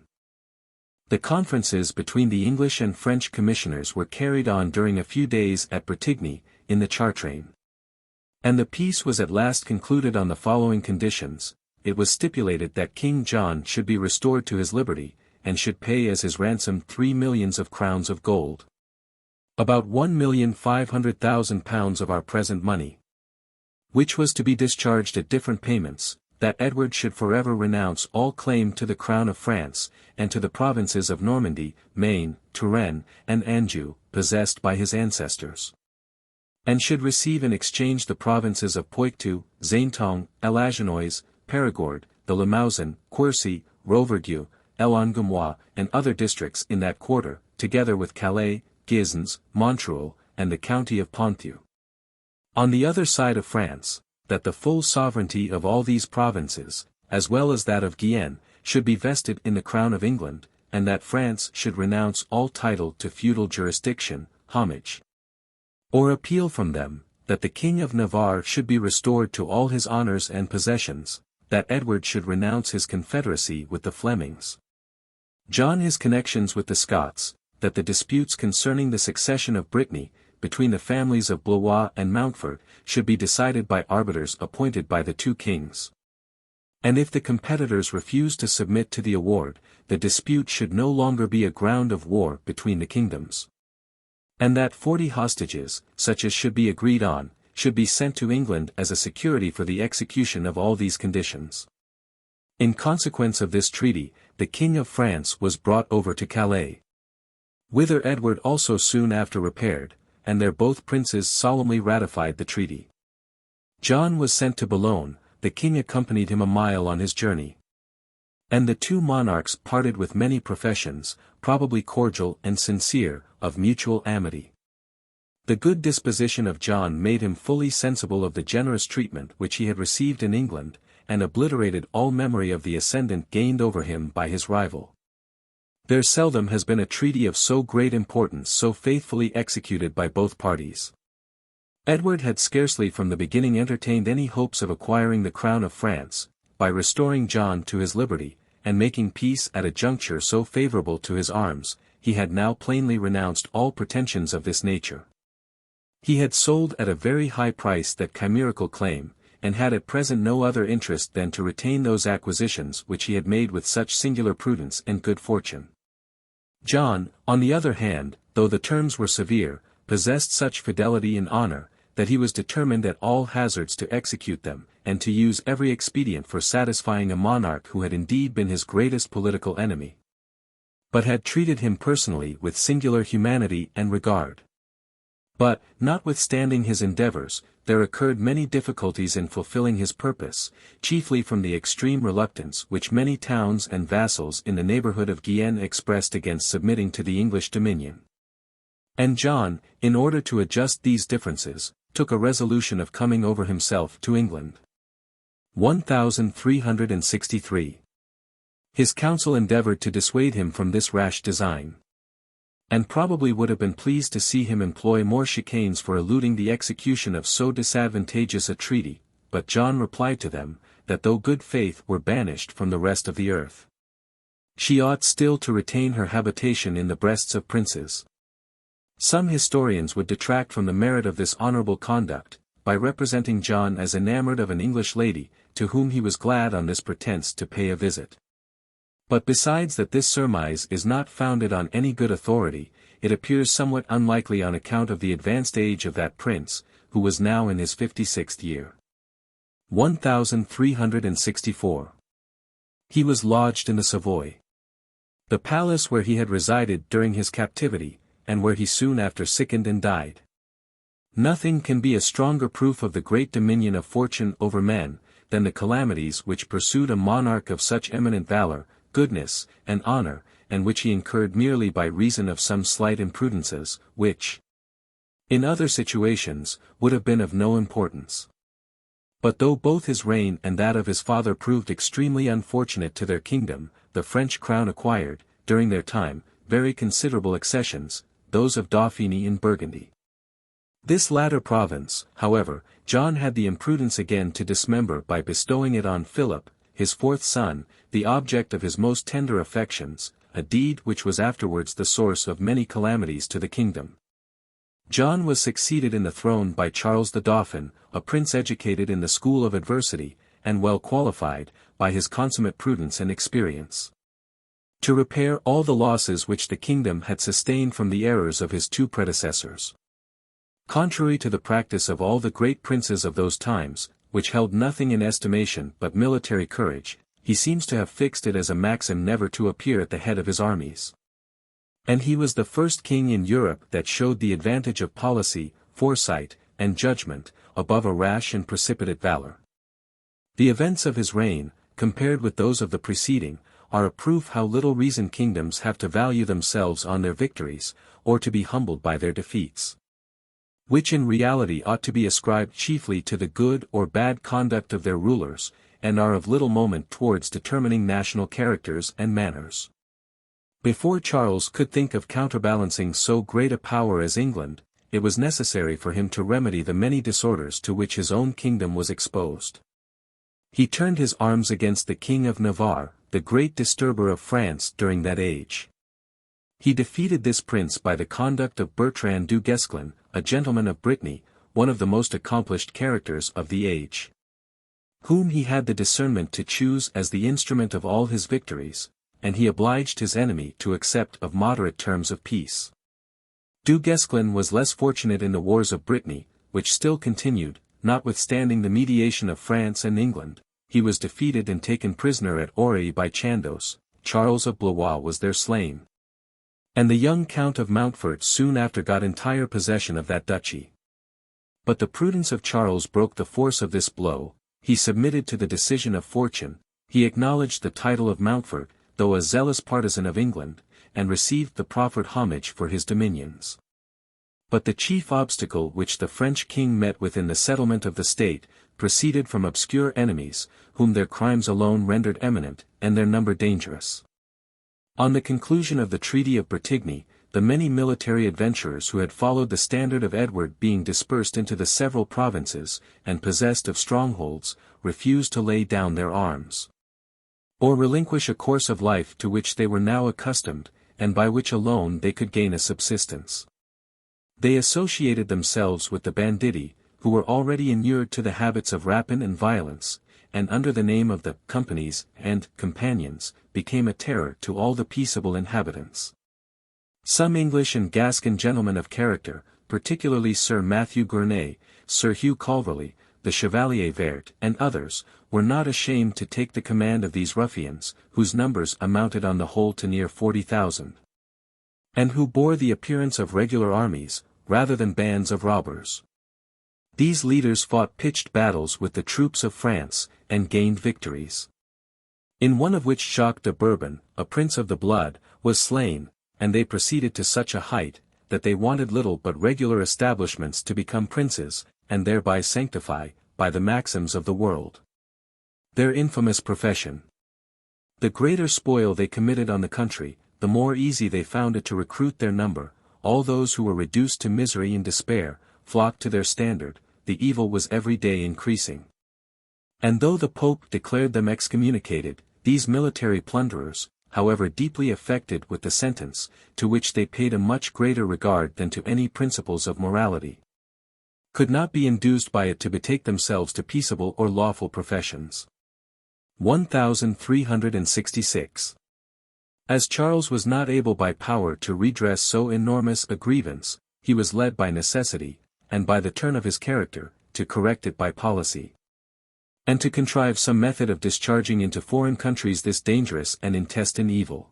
The conferences between the English and French commissioners were carried on during a few days at Bretigny, in the Chartrain. And the peace was at last concluded on the following conditions. It was stipulated that King John should be restored to his liberty, and should pay as his ransom 3 millions of crowns of gold. About £1,500,000 of our present money. Which was to be discharged at different payments, that Edward should forever renounce all claim to the crown of France, and to the provinces of Normandy, Maine, Touraine, and Anjou, possessed by his ancestors. And should receive in exchange the provinces of Poitou, Zaintonge, Alagenois, Périgord, the Limousin, Quercy, Rouergue, L'Angoumois, and other districts in that quarter, together with Calais, Guisnes, Montreuil, and the county of Ponthieu. On the other side of France, that the full sovereignty of all these provinces, as well as that of Guienne, should be vested in the crown of England, and that France should renounce all title to feudal jurisdiction, homage, or appeal from them, that the King of Navarre should be restored to all his honours and possessions, that Edward should renounce his confederacy with the Flemings, John his connections with the Scots, that the disputes concerning the succession of Brittany, between the families of Blois and Mountfort, should be decided by arbiters appointed by the 2 kings. And if the competitors refused to submit to the award, the dispute should no longer be a ground of war between the kingdoms. And that 40 hostages, such as should be agreed on, should be sent to England as a security for the execution of all these conditions. In consequence of this treaty, the King of France was brought over to Calais, whither Edward also soon after repaired, and there both princes solemnly ratified the treaty. John was sent to Boulogne, the king accompanied him a mile on his journey. And the 2 monarchs parted with many professions, probably cordial and sincere, of mutual amity. The good disposition of John made him fully sensible of the generous treatment which he had received in England, and obliterated all memory of the ascendant gained over him by his rival. There seldom has been a treaty of so great importance so faithfully executed by both parties. Edward had scarcely from the beginning entertained any hopes of acquiring the crown of France, by restoring John to his liberty, and making peace at a juncture so favorable to his arms. He had now plainly renounced all pretensions of this nature. He had sold at a very high price that chimerical claim, and had at present no other interest than to retain those acquisitions which he had made with such singular prudence and good fortune. John, on the other hand, though the terms were severe, possessed such fidelity and honor, that he was determined at all hazards to execute them, and to use every expedient for satisfying a monarch who had indeed been his greatest political enemy, but had treated him personally with singular humanity and regard. But, notwithstanding his endeavors, there occurred many difficulties in fulfilling his purpose, chiefly from the extreme reluctance which many towns and vassals in the neighborhood of Guienne expressed against submitting to the English dominion. And John, in order to adjust these differences, took a resolution of coming over himself to England. 1363. His council endeavored to dissuade him from this rash design, and probably would have been pleased to see him employ more chicanes for eluding the execution of so disadvantageous a treaty, but John replied to them, that though good faith were banished from the rest of the earth, she ought still to retain her habitation in the breasts of princes. Some historians would detract from the merit of this honorable conduct, by representing John as enamored of an English lady, to whom he was glad on this pretence to pay a visit. But besides that this surmise is not founded on any good authority, it appears somewhat unlikely on account of the advanced age of that prince, who was now in his 56th year. 1364. He was lodged in the Savoy, the palace where he had resided during his captivity, and where he soon after sickened and died. Nothing can be a stronger proof of the great dominion of fortune over men, than the calamities which pursued a monarch of such eminent valor, goodness, and honor, and which he incurred merely by reason of some slight imprudences, which, in other situations, would have been of no importance. But though both his reign and that of his father proved extremely unfortunate to their kingdom, the French crown acquired, during their time, very considerable accessions, those of Dauphiny in Burgundy. This latter province, however, John had the imprudence again to dismember by bestowing it on Philip, his fourth son, the object of his most tender affections, a deed which was afterwards the source of many calamities to the kingdom. John was succeeded in the throne by Charles the Dauphin, a prince educated in the school of adversity, and well qualified, by his consummate prudence and experience, to repair all the losses which the kingdom had sustained from the errors of his two predecessors. Contrary to the practice of all the great princes of those times, which held nothing in estimation but military courage, he seems to have fixed it as a maxim never to appear at the head of his armies. And he was the first king in Europe that showed the advantage of policy, foresight, and judgment, above a rash and precipitate valor. The events of his reign, compared with those of the preceding, are a proof how little reason kingdoms have to value themselves on their victories, or to be humbled by their defeats, which in reality ought to be ascribed chiefly to the good or bad conduct of their rulers, and are of little moment towards determining national characters and manners. Before Charles could think of counterbalancing so great a power as England, it was necessary for him to remedy the many disorders to which his own kingdom was exposed. He turned his arms against the King of Navarre, the great disturber of France during that age. He defeated this prince by the conduct of Bertrand du Guesclin, a gentleman of Brittany, one of the most accomplished characters of the age, whom he had the discernment to choose as the instrument of all his victories, and he obliged his enemy to accept of moderate terms of peace. Du Guesclin was less fortunate in the wars of Brittany, which still continued, notwithstanding the mediation of France and England. He was defeated and taken prisoner at Orey by Chandos. Charles of Blois was there slain, and the young Count of Mountfort soon after got entire possession of that duchy. But the prudence of Charles broke the force of this blow. He submitted to the decision of fortune, he acknowledged the title of Mountfort, though a zealous partisan of England, and received the proffered homage for his dominions. But the chief obstacle which the French king met with in the settlement of the state, proceeded from obscure enemies, whom their crimes alone rendered eminent, and their number dangerous. On the conclusion of the Treaty of Bretigny, the many military adventurers who had followed the standard of Edward being dispersed into the several provinces, and possessed of strongholds, refused to lay down their arms, or relinquish a course of life to which they were now accustomed, and by which alone they could gain a subsistence. They associated themselves with the banditti, who were already inured to the habits of rapine and violence, and under the name of the companies and companions, became a terror to all the peaceable inhabitants. Some English and Gascon gentlemen of character, particularly Sir Matthew Gournay, Sir Hugh Calverley, the Chevalier Vert, and others, were not ashamed to take the command of these ruffians, whose numbers amounted on the whole to near 40,000. And who bore the appearance of regular armies, rather than bands of robbers. These leaders fought pitched battles with the troops of France, and gained victories. In one of which Jacques de Bourbon, a prince of the blood, was slain, and they proceeded to such a height, that they wanted little but regular establishments to become princes, and thereby sanctify, by the maxims of the world, their infamous profession. The greater spoil they committed on the country, the more easy they found it to recruit their number. All those who were reduced to misery and despair, flocked to their standard. The evil was every day increasing. And though the Pope declared them excommunicated, these military plunderers, however deeply affected with the sentence, to which they paid a much greater regard than to any principles of morality, could not be induced by it to betake themselves to peaceable or lawful professions. 1366. As Charles was not able by power to redress so enormous a grievance, he was led by necessity, and by the turn of his character, to correct it by policy, and to contrive some method of discharging into foreign countries this dangerous and intestine evil.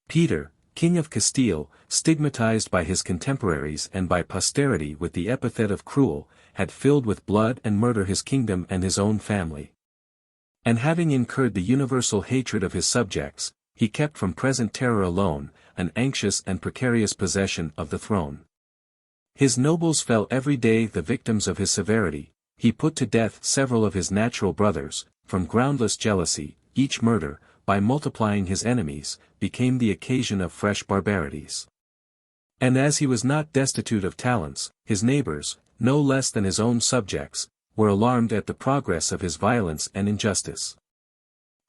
Peter, King of Castile, stigmatized by his contemporaries and by posterity with the epithet of cruel, had filled with blood and murder his kingdom and his own family. And having incurred the universal hatred of his subjects, he kept from present terror alone, an anxious and precarious possession of the throne. His nobles fell every day the victims of his severity. He put to death several of his natural brothers, from groundless jealousy. Each murder, by multiplying his enemies, became the occasion of fresh barbarities. And as he was not destitute of talents, his neighbors, no less than his own subjects, were alarmed at the progress of his violence and injustice.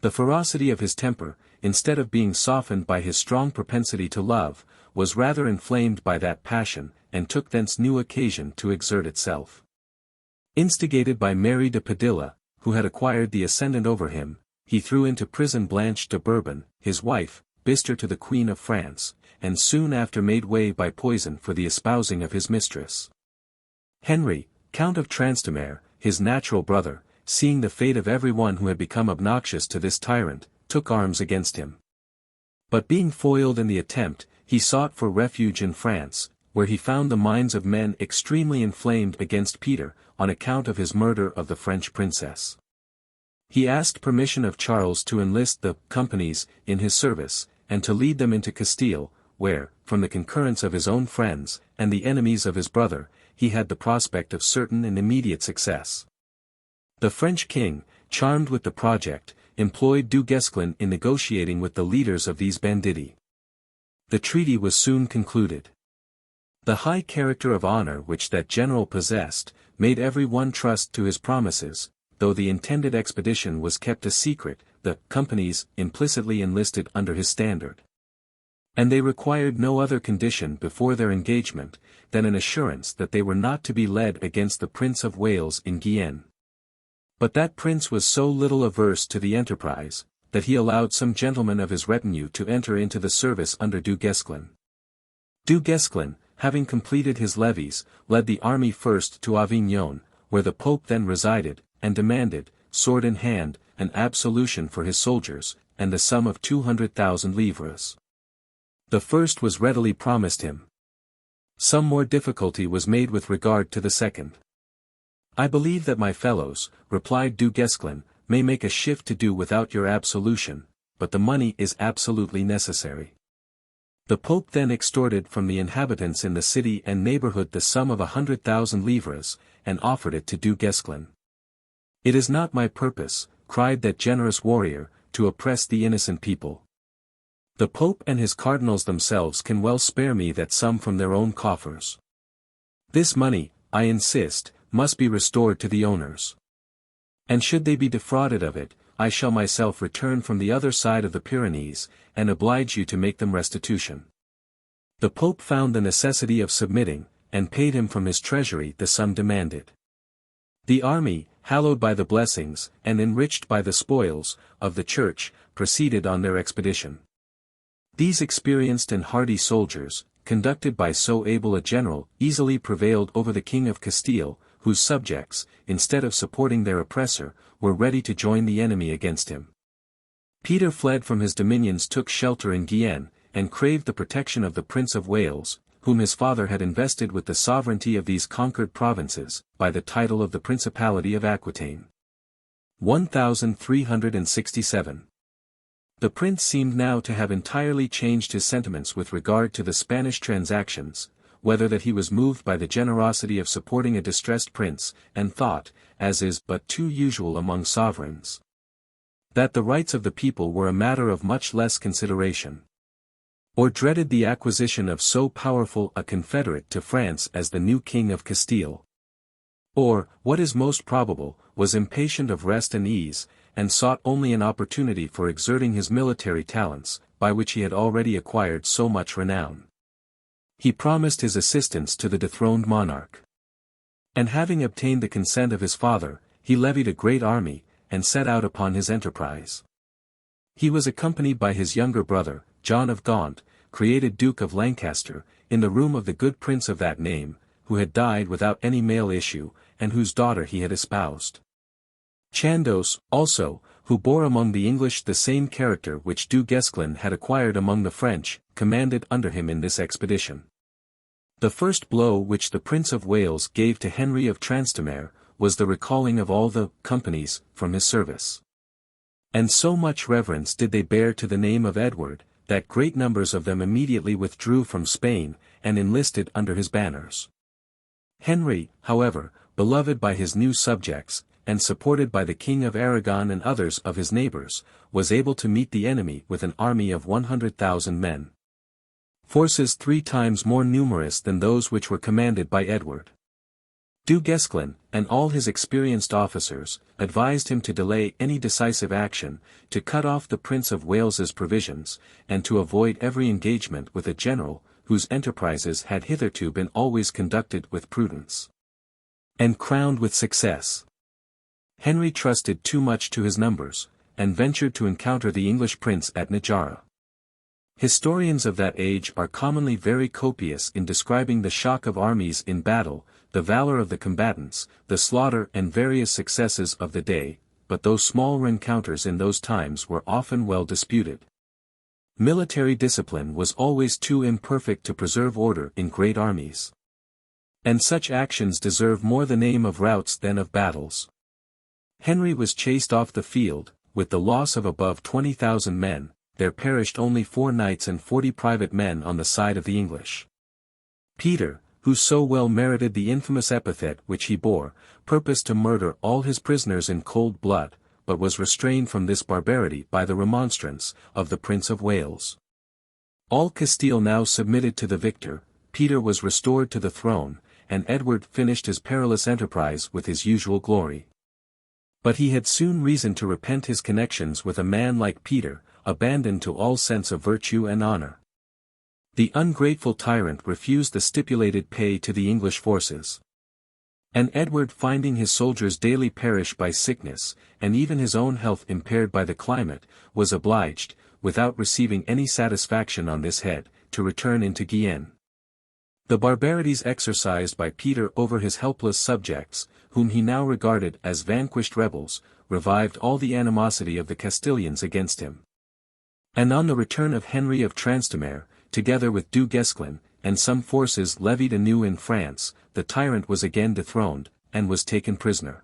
The ferocity of his temper, instead of being softened by his strong propensity to love, was rather inflamed by that passion, and took thence new occasion to exert itself. Instigated by Mary de Padilla, who had acquired the ascendant over him, he threw into prison Blanche de Bourbon, his wife, Bister to the Queen of France, and soon after made way by poison for the espousing of his mistress. Henry, Count of Trastamare, his natural brother, seeing the fate of every one who had become obnoxious to this tyrant, took arms against him. But being foiled in the attempt, he sought for refuge in France, where he found the minds of men extremely inflamed against Peter, on account of his murder of the French princess. He asked permission of Charles to enlist the companies in his service, and to lead them into Castile, where, from the concurrence of his own friends, and the enemies of his brother, he had the prospect of certain and immediate success. The French king, charmed with the project, employed Du Guesclin in negotiating with the leaders of these banditti. The treaty was soon concluded. The high character of honor which that general possessed, made every one trust to his promises. Though the intended expedition was kept a secret, the companies implicitly enlisted under his standard. And they required no other condition before their engagement, than an assurance that they were not to be led against the Prince of Wales in Guienne. But that prince was so little averse to the enterprise, that he allowed some gentlemen of his retinue to enter into the service under Du Guesclin. Du Guesclin, having completed his levies, led the army first to Avignon, where the Pope then resided, and demanded, sword in hand, an absolution for his soldiers, and the sum of 200,000 livres. The first was readily promised him. Some more difficulty was made with regard to the second. I believe that my fellows, replied Du Guesclin, may make a shift to do without your absolution, but the money is absolutely necessary. The Pope then extorted from the inhabitants in the city and neighborhood the sum of 100,000 livres, and offered it to Du Guesclin. "It is not my purpose," cried that generous warrior, "to oppress the innocent people. The Pope and his cardinals themselves can well spare me that sum from their own coffers. This money, I insist, must be restored to the owners. And should they be defrauded of it, I shall myself return from the other side of the Pyrenees, and oblige you to make them restitution." The Pope found the necessity of submitting, and paid him from his treasury the sum demanded. The army, hallowed by the blessings, and enriched by the spoils, of the Church, proceeded on their expedition. These experienced and hardy soldiers, conducted by so able a general, easily prevailed over the King of Castile, whose subjects, instead of supporting their oppressor, were ready to join the enemy against him. Peter fled from his dominions, took shelter in Guienne, and craved the protection of the Prince of Wales, whom his father had invested with the sovereignty of these conquered provinces, by the title of the Principality of Aquitaine. 1367. The prince seemed now to have entirely changed his sentiments with regard to the Spanish transactions, whether that he was moved by the generosity of supporting a distressed prince, and thought, as is but too usual among sovereigns, that the rights of the people were a matter of much less consideration, or dreaded the acquisition of so powerful a confederate to France as the new King of Castile, or, what is most probable, was impatient of rest and ease, and sought only an opportunity for exerting his military talents, by which he had already acquired so much renown. He promised his assistance to the dethroned monarch. And having obtained the consent of his father, he levied a great army, and set out upon his enterprise. He was accompanied by his younger brother, John of Gaunt, created Duke of Lancaster, in the room of the good prince of that name, who had died without any male issue, and whose daughter he had espoused. Chandos, also, who bore among the English the same character which Du Guesclin had acquired among the French, commanded under him in this expedition. The first blow which the Prince of Wales gave to Henry of Trastamare, was the recalling of all the companies from his service. And so much reverence did they bear to the name of Edward, that great numbers of them immediately withdrew from Spain, and enlisted under his banners. Henry, however, beloved by his new subjects, and supported by the King of Aragon and others of his neighbors, was able to meet the enemy with an army of 100,000 men. Forces 3 times more numerous than those which were commanded by Edward. Du Guesclin, and all his experienced officers, advised him to delay any decisive action, to cut off the Prince of Wales's provisions, and to avoid every engagement with a general, whose enterprises had hitherto been always conducted with prudence, and crowned with success. Henry trusted too much to his numbers, and ventured to encounter the English prince at Najara. Historians of that age are commonly very copious in describing the shock of armies in battle, the valor of the combatants, the slaughter and various successes of the day, but those small rencounters in those times were often well disputed. Military discipline was always too imperfect to preserve order in great armies. And such actions deserve more the name of routs than of battles. Henry was chased off the field, with the loss of above 20,000 men. There perished only 4 knights and 40 private men on the side of the English. Peter, who so well merited the infamous epithet which he bore, purposed to murder all his prisoners in cold blood, but was restrained from this barbarity by the remonstrance of the Prince of Wales. All Castile now submitted to the victor, Peter was restored to the throne, and Edward finished his perilous enterprise with his usual glory. But he had soon reason to repent his connections with a man like Peter, abandoned to all sense of virtue and honor. The ungrateful tyrant refused the stipulated pay to the English forces. And Edward, finding his soldiers daily perish by sickness, and even his own health impaired by the climate, was obliged, without receiving any satisfaction on this head, to return into Guienne. The barbarities exercised by Peter over his helpless subjects, whom he now regarded as vanquished rebels, revived all the animosity of the Castilians against him. And on the return of Henry of Trastamare, together with Du Guesclin, and some forces levied anew in France, the tyrant was again dethroned, and was taken prisoner.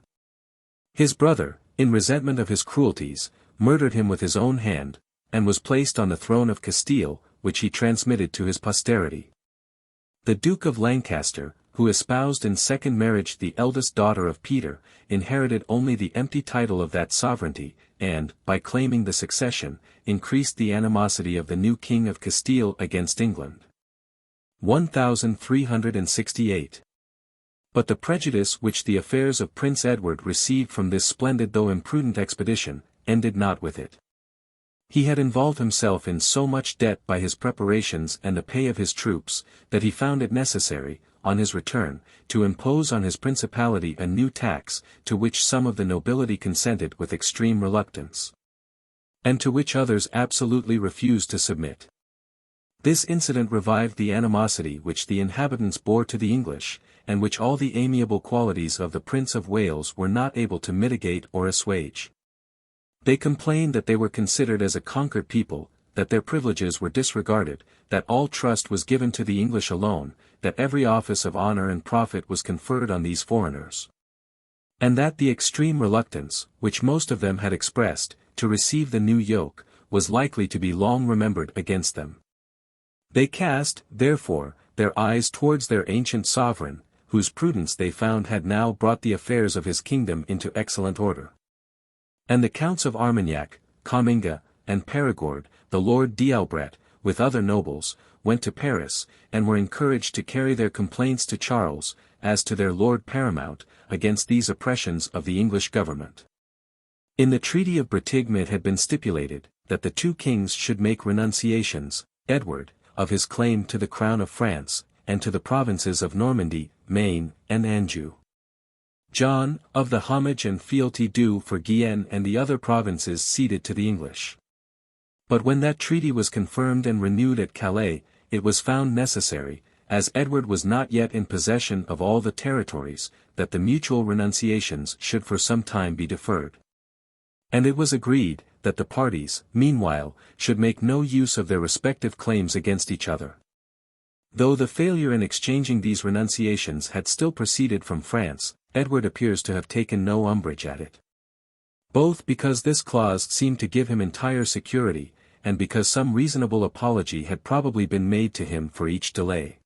His brother, in resentment of his cruelties, murdered him with his own hand, and was placed on the throne of Castile, which he transmitted to his posterity. The Duke of Lancaster, who espoused in second marriage the eldest daughter of Peter, inherited only the empty title of that sovereignty, and, by claiming the succession, increased the animosity of the new King of Castile against England. 1368. But the prejudice which the affairs of Prince Edward received from this splendid though imprudent expedition, ended not with it. He had involved himself in so much debt by his preparations and the pay of his troops, that he found it necessary, on his return, to impose on his principality a new tax, to which some of the nobility consented with extreme reluctance, and to which others absolutely refused to submit. This incident revived the animosity which the inhabitants bore to the English, and which all the amiable qualities of the Prince of Wales were not able to mitigate or assuage. They complained that they were considered as a conquered people, that their privileges were disregarded, that all trust was given to the English alone, that every office of honor and profit was conferred on these foreigners, and that the extreme reluctance, which most of them had expressed, to receive the new yoke, was likely to be long remembered against them. They cast, therefore, their eyes towards their ancient sovereign, whose prudence they found had now brought the affairs of his kingdom into excellent order. And the Counts of Armagnac, Comminges, and Perigord, the Lord d'Albret, with other nobles, went to Paris, and were encouraged to carry their complaints to Charles, as to their Lord Paramount, against these oppressions of the English government. In the Treaty of Bretagne it had been stipulated, that the two kings should make renunciations, Edward, of his claim to the crown of France, and to the provinces of Normandy, Maine, and Anjou. John, of the homage and fealty due for Guienne and the other provinces ceded to the English. But when that treaty was confirmed and renewed at Calais, it was found necessary, as Edward was not yet in possession of all the territories, that the mutual renunciations should for some time be deferred. And it was agreed, that the parties, meanwhile, should make no use of their respective claims against each other. Though the failure in exchanging these renunciations had still proceeded from France, Edward appears to have taken no umbrage at it. Both because this clause seemed to give him entire security, and because some reasonable apology had probably been made to him for each delay.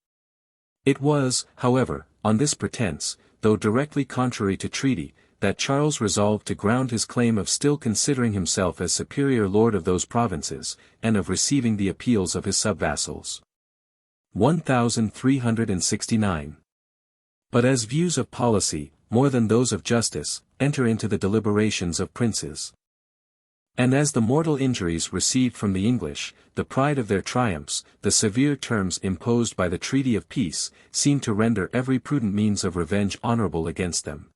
It was, however, on this pretence, though directly contrary to treaty, that Charles resolved to ground his claim of still considering himself as superior lord of those provinces, and of receiving the appeals of his subvassals. 1369. But as views of policy, more than those of justice, enter into the deliberations of princes, and as the mortal injuries received from the English, the pride of their triumphs, the severe terms imposed by the treaty of peace, seem to render every prudent means of revenge honorable against them.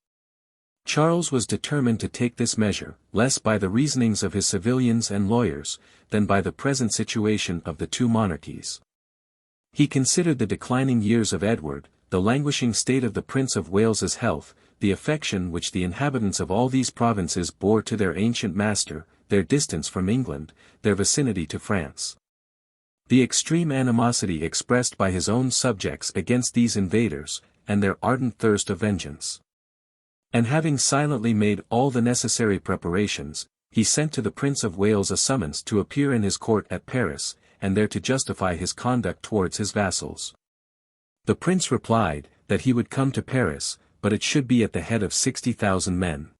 Charles was determined to take this measure, less by the reasonings of his civilians and lawyers, than by the present situation of the two monarchies. He considered the declining years of Edward, the languishing state of the Prince of Wales's health, the affection which the inhabitants of all these provinces bore to their ancient master, their distance from England, their vicinity to France, the extreme animosity expressed by his own subjects against these invaders, and their ardent thirst of vengeance. And having silently made all the necessary preparations, he sent to the Prince of Wales a summons to appear in his court at Paris, and there to justify his conduct towards his vassals. The prince replied, that he would come to Paris, but it should be at the head of 60,000 men.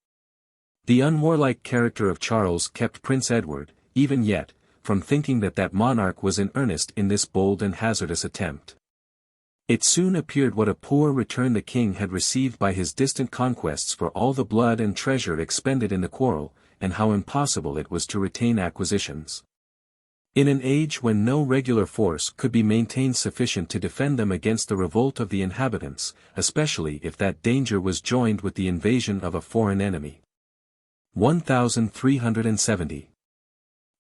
The unwarlike character of Charles kept Prince Edward, even yet, from thinking that that monarch was in earnest in this bold and hazardous attempt. It soon appeared what a poor return the king had received by his distant conquests for all the blood and treasure expended in the quarrel, and how impossible it was to retain acquisitions. In an age when no regular force could be maintained sufficient to defend them against the revolt of the inhabitants, especially if that danger was joined with the invasion of a foreign enemy. 1370.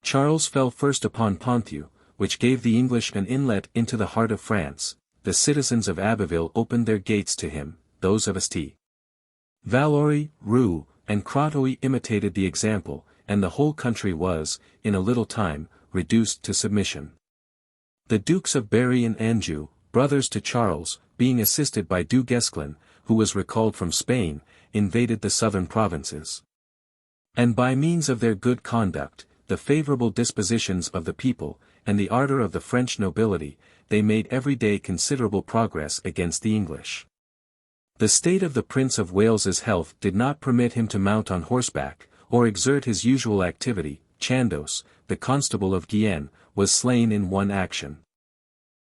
Charles fell first upon Ponthieu, which gave the English an inlet into the heart of France. The citizens of Abbeville opened their gates to him, those of Asti, Valory, Roux, and Crotoy imitated the example, and the whole country was, in a little time, reduced to submission. The Dukes of Berry and Anjou, brothers to Charles, being assisted by Du Guesclin, who was recalled from Spain, invaded the southern provinces. And by means of their good conduct, the favorable dispositions of the people, and the ardor of the French nobility, they made every day considerable progress against the English. The state of the Prince of Wales's health did not permit him to mount on horseback, or exert his usual activity. Chandos, the constable of Guienne, was slain in one action.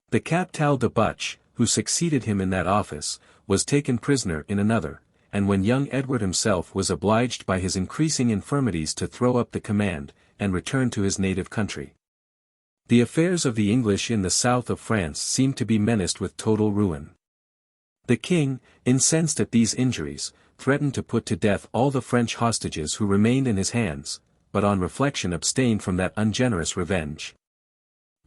The Captal de Buch, who succeeded him in that office, was taken prisoner in another, and when young Edward himself was obliged by his increasing infirmities to throw up the command, and return to his native country. The affairs of the English in the south of France seemed to be menaced with total ruin. The king, incensed at these injuries, threatened to put to death all the French hostages who remained in his hands, but on reflection abstained from that ungenerous revenge.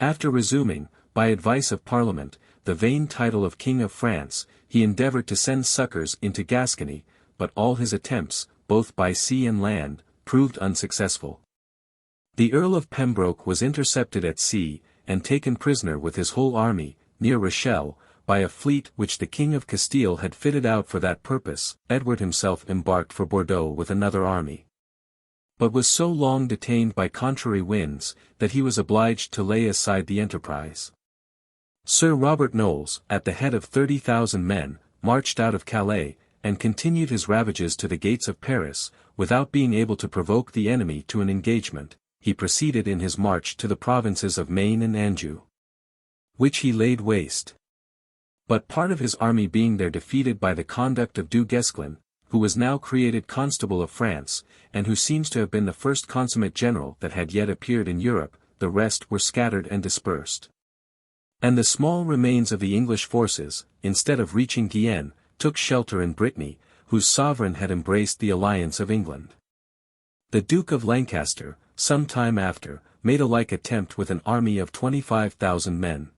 After resuming, by advice of Parliament, the vain title of King of France, he endeavoured to send succours into Gascony, but all his attempts, both by sea and land, proved unsuccessful. The Earl of Pembroke was intercepted at sea, and taken prisoner with his whole army, near Rochelle, by a fleet which the King of Castile had fitted out for that purpose. Edward himself embarked for Bordeaux with another army, but was so long detained by contrary winds, that he was obliged to lay aside the enterprise. Sir Robert Knowles, at the head of 30,000 men, marched out of Calais, and continued his ravages to the gates of Paris. Without being able to provoke the enemy to an engagement, he proceeded in his march to the provinces of Maine and Anjou, which he laid waste. But part of his army being there defeated by the conduct of Du Guesclin, who was now created Constable of France, and who seems to have been the first consummate general that had yet appeared in Europe, the rest were scattered and dispersed. And the small remains of the English forces, instead of reaching Guienne, took shelter in Brittany, whose sovereign had embraced the alliance of England. The Duke of Lancaster, some time after, made a like attempt with an army of 25,000 men,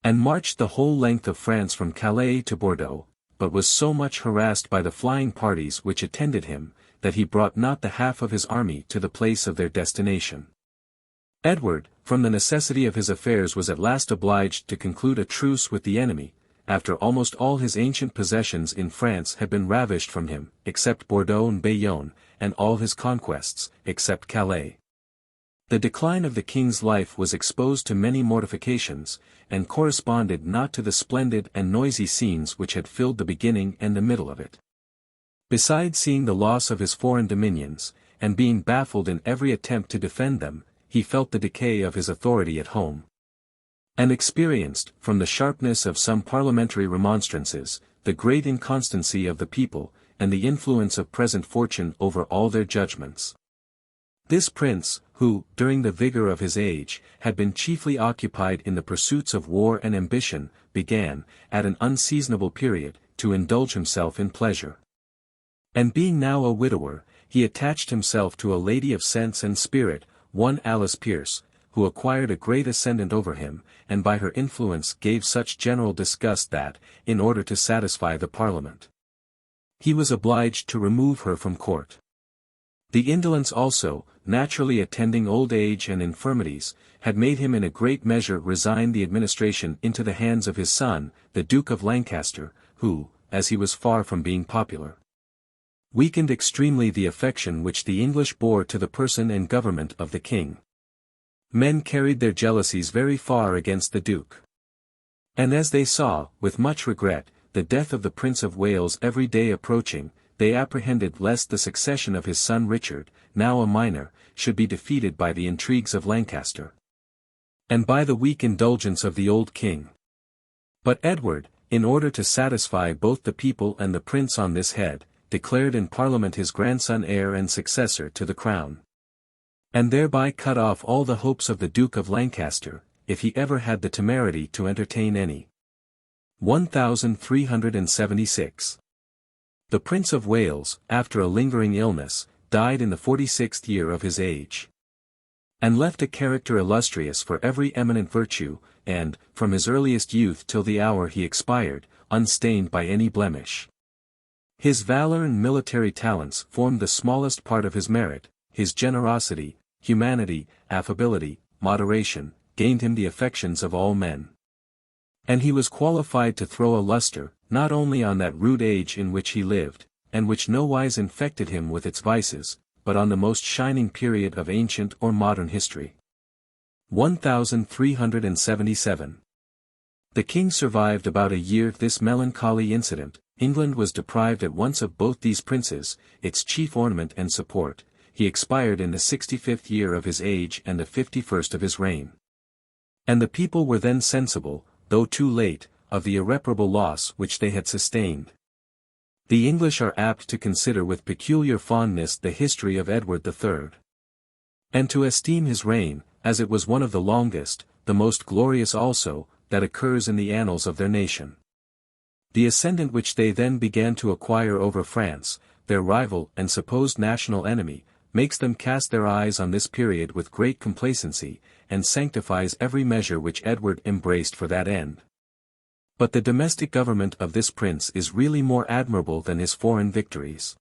and marched the whole length of France from Calais to Bordeaux, but was so much harassed by the flying parties which attended him, that he brought not the half of his army to the place of their destination. Edward, from the necessity of his affairs, was at last obliged to conclude a truce with the enemy, after almost all his ancient possessions in France had been ravished from him, except Bordeaux and Bayonne, and all his conquests, except Calais. The decline of the king's life was exposed to many mortifications, and corresponded not to the splendid and noisy scenes which had filled the beginning and the middle of it. Besides seeing the loss of his foreign dominions, and being baffled in every attempt to defend them, he felt the decay of his authority at home, and experienced, from the sharpness of some parliamentary remonstrances, the great inconstancy of the people, and the influence of present fortune over all their judgments. This prince, who, during the vigor of his age, had been chiefly occupied in the pursuits of war and ambition, began, at an unseasonable period, to indulge himself in pleasure. And being now a widower, he attached himself to a lady of sense and spirit, one Alice Pierce, who acquired a great ascendant over him, and by her influence gave such general disgust that, in order to satisfy the Parliament, he was obliged to remove her from court. The indolence also, naturally attending old age and infirmities, had made him in a great measure resign the administration into the hands of his son, the Duke of Lancaster, who, as he was far from being popular, weakened extremely the affection which the English bore to the person and government of the king. Men carried their jealousies very far against the Duke, and as they saw, with much regret, the death of the Prince of Wales every day approaching, they apprehended lest the succession of his son Richard, now a minor, should be defeated by the intrigues of Lancaster, and by the weak indulgence of the old king. But Edward, in order to satisfy both the people and the prince on this head, declared in Parliament his grandson heir and successor to the crown, and thereby cut off all the hopes of the Duke of Lancaster, if he ever had the temerity to entertain any. 1376. The Prince of Wales, after a lingering illness, died in the 46th year of his age, and left a character illustrious for every eminent virtue, and, from his earliest youth till the hour he expired, unstained by any blemish. His valor and military talents formed the smallest part of his merit. His generosity, humanity, affability, moderation, gained him the affections of all men. And he was qualified to throw a lustre, not only on that rude age in which he lived, and which nowise infected him with its vices, but on the most shining period of ancient or modern history. 1377. The king survived about a year this melancholy incident, England was deprived at once of both these princes, its chief ornament and support. He expired in the 65th year of his age and the 51st of his reign. And the people were then sensible, though too late, of the irreparable loss which they had sustained. The English are apt to consider with peculiar fondness the history of Edward III. And to esteem his reign, as it was one of the longest, the most glorious also, that occurs in the annals of their nation. The ascendant which they then began to acquire over France, their rival and supposed national enemy, makes them cast their eyes on this period with great complacency, and sanctifies every measure which Edward embraced for that end. But the domestic government of this prince is really more admirable than his foreign victories.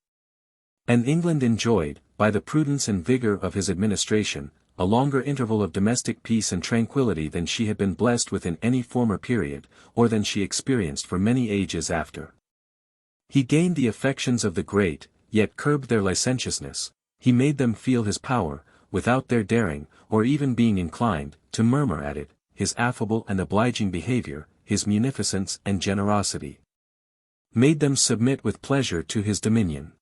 And England enjoyed, by the prudence and vigor of his administration, a longer interval of domestic peace and tranquility than she had been blessed with in any former period, or than she experienced for many ages after. He gained the affections of the great, yet curbed their licentiousness. He made them feel his power, without their daring, or even being inclined, to murmur at it, his affable and obliging behavior, his munificence and generosity. Made them submit with pleasure to his dominion.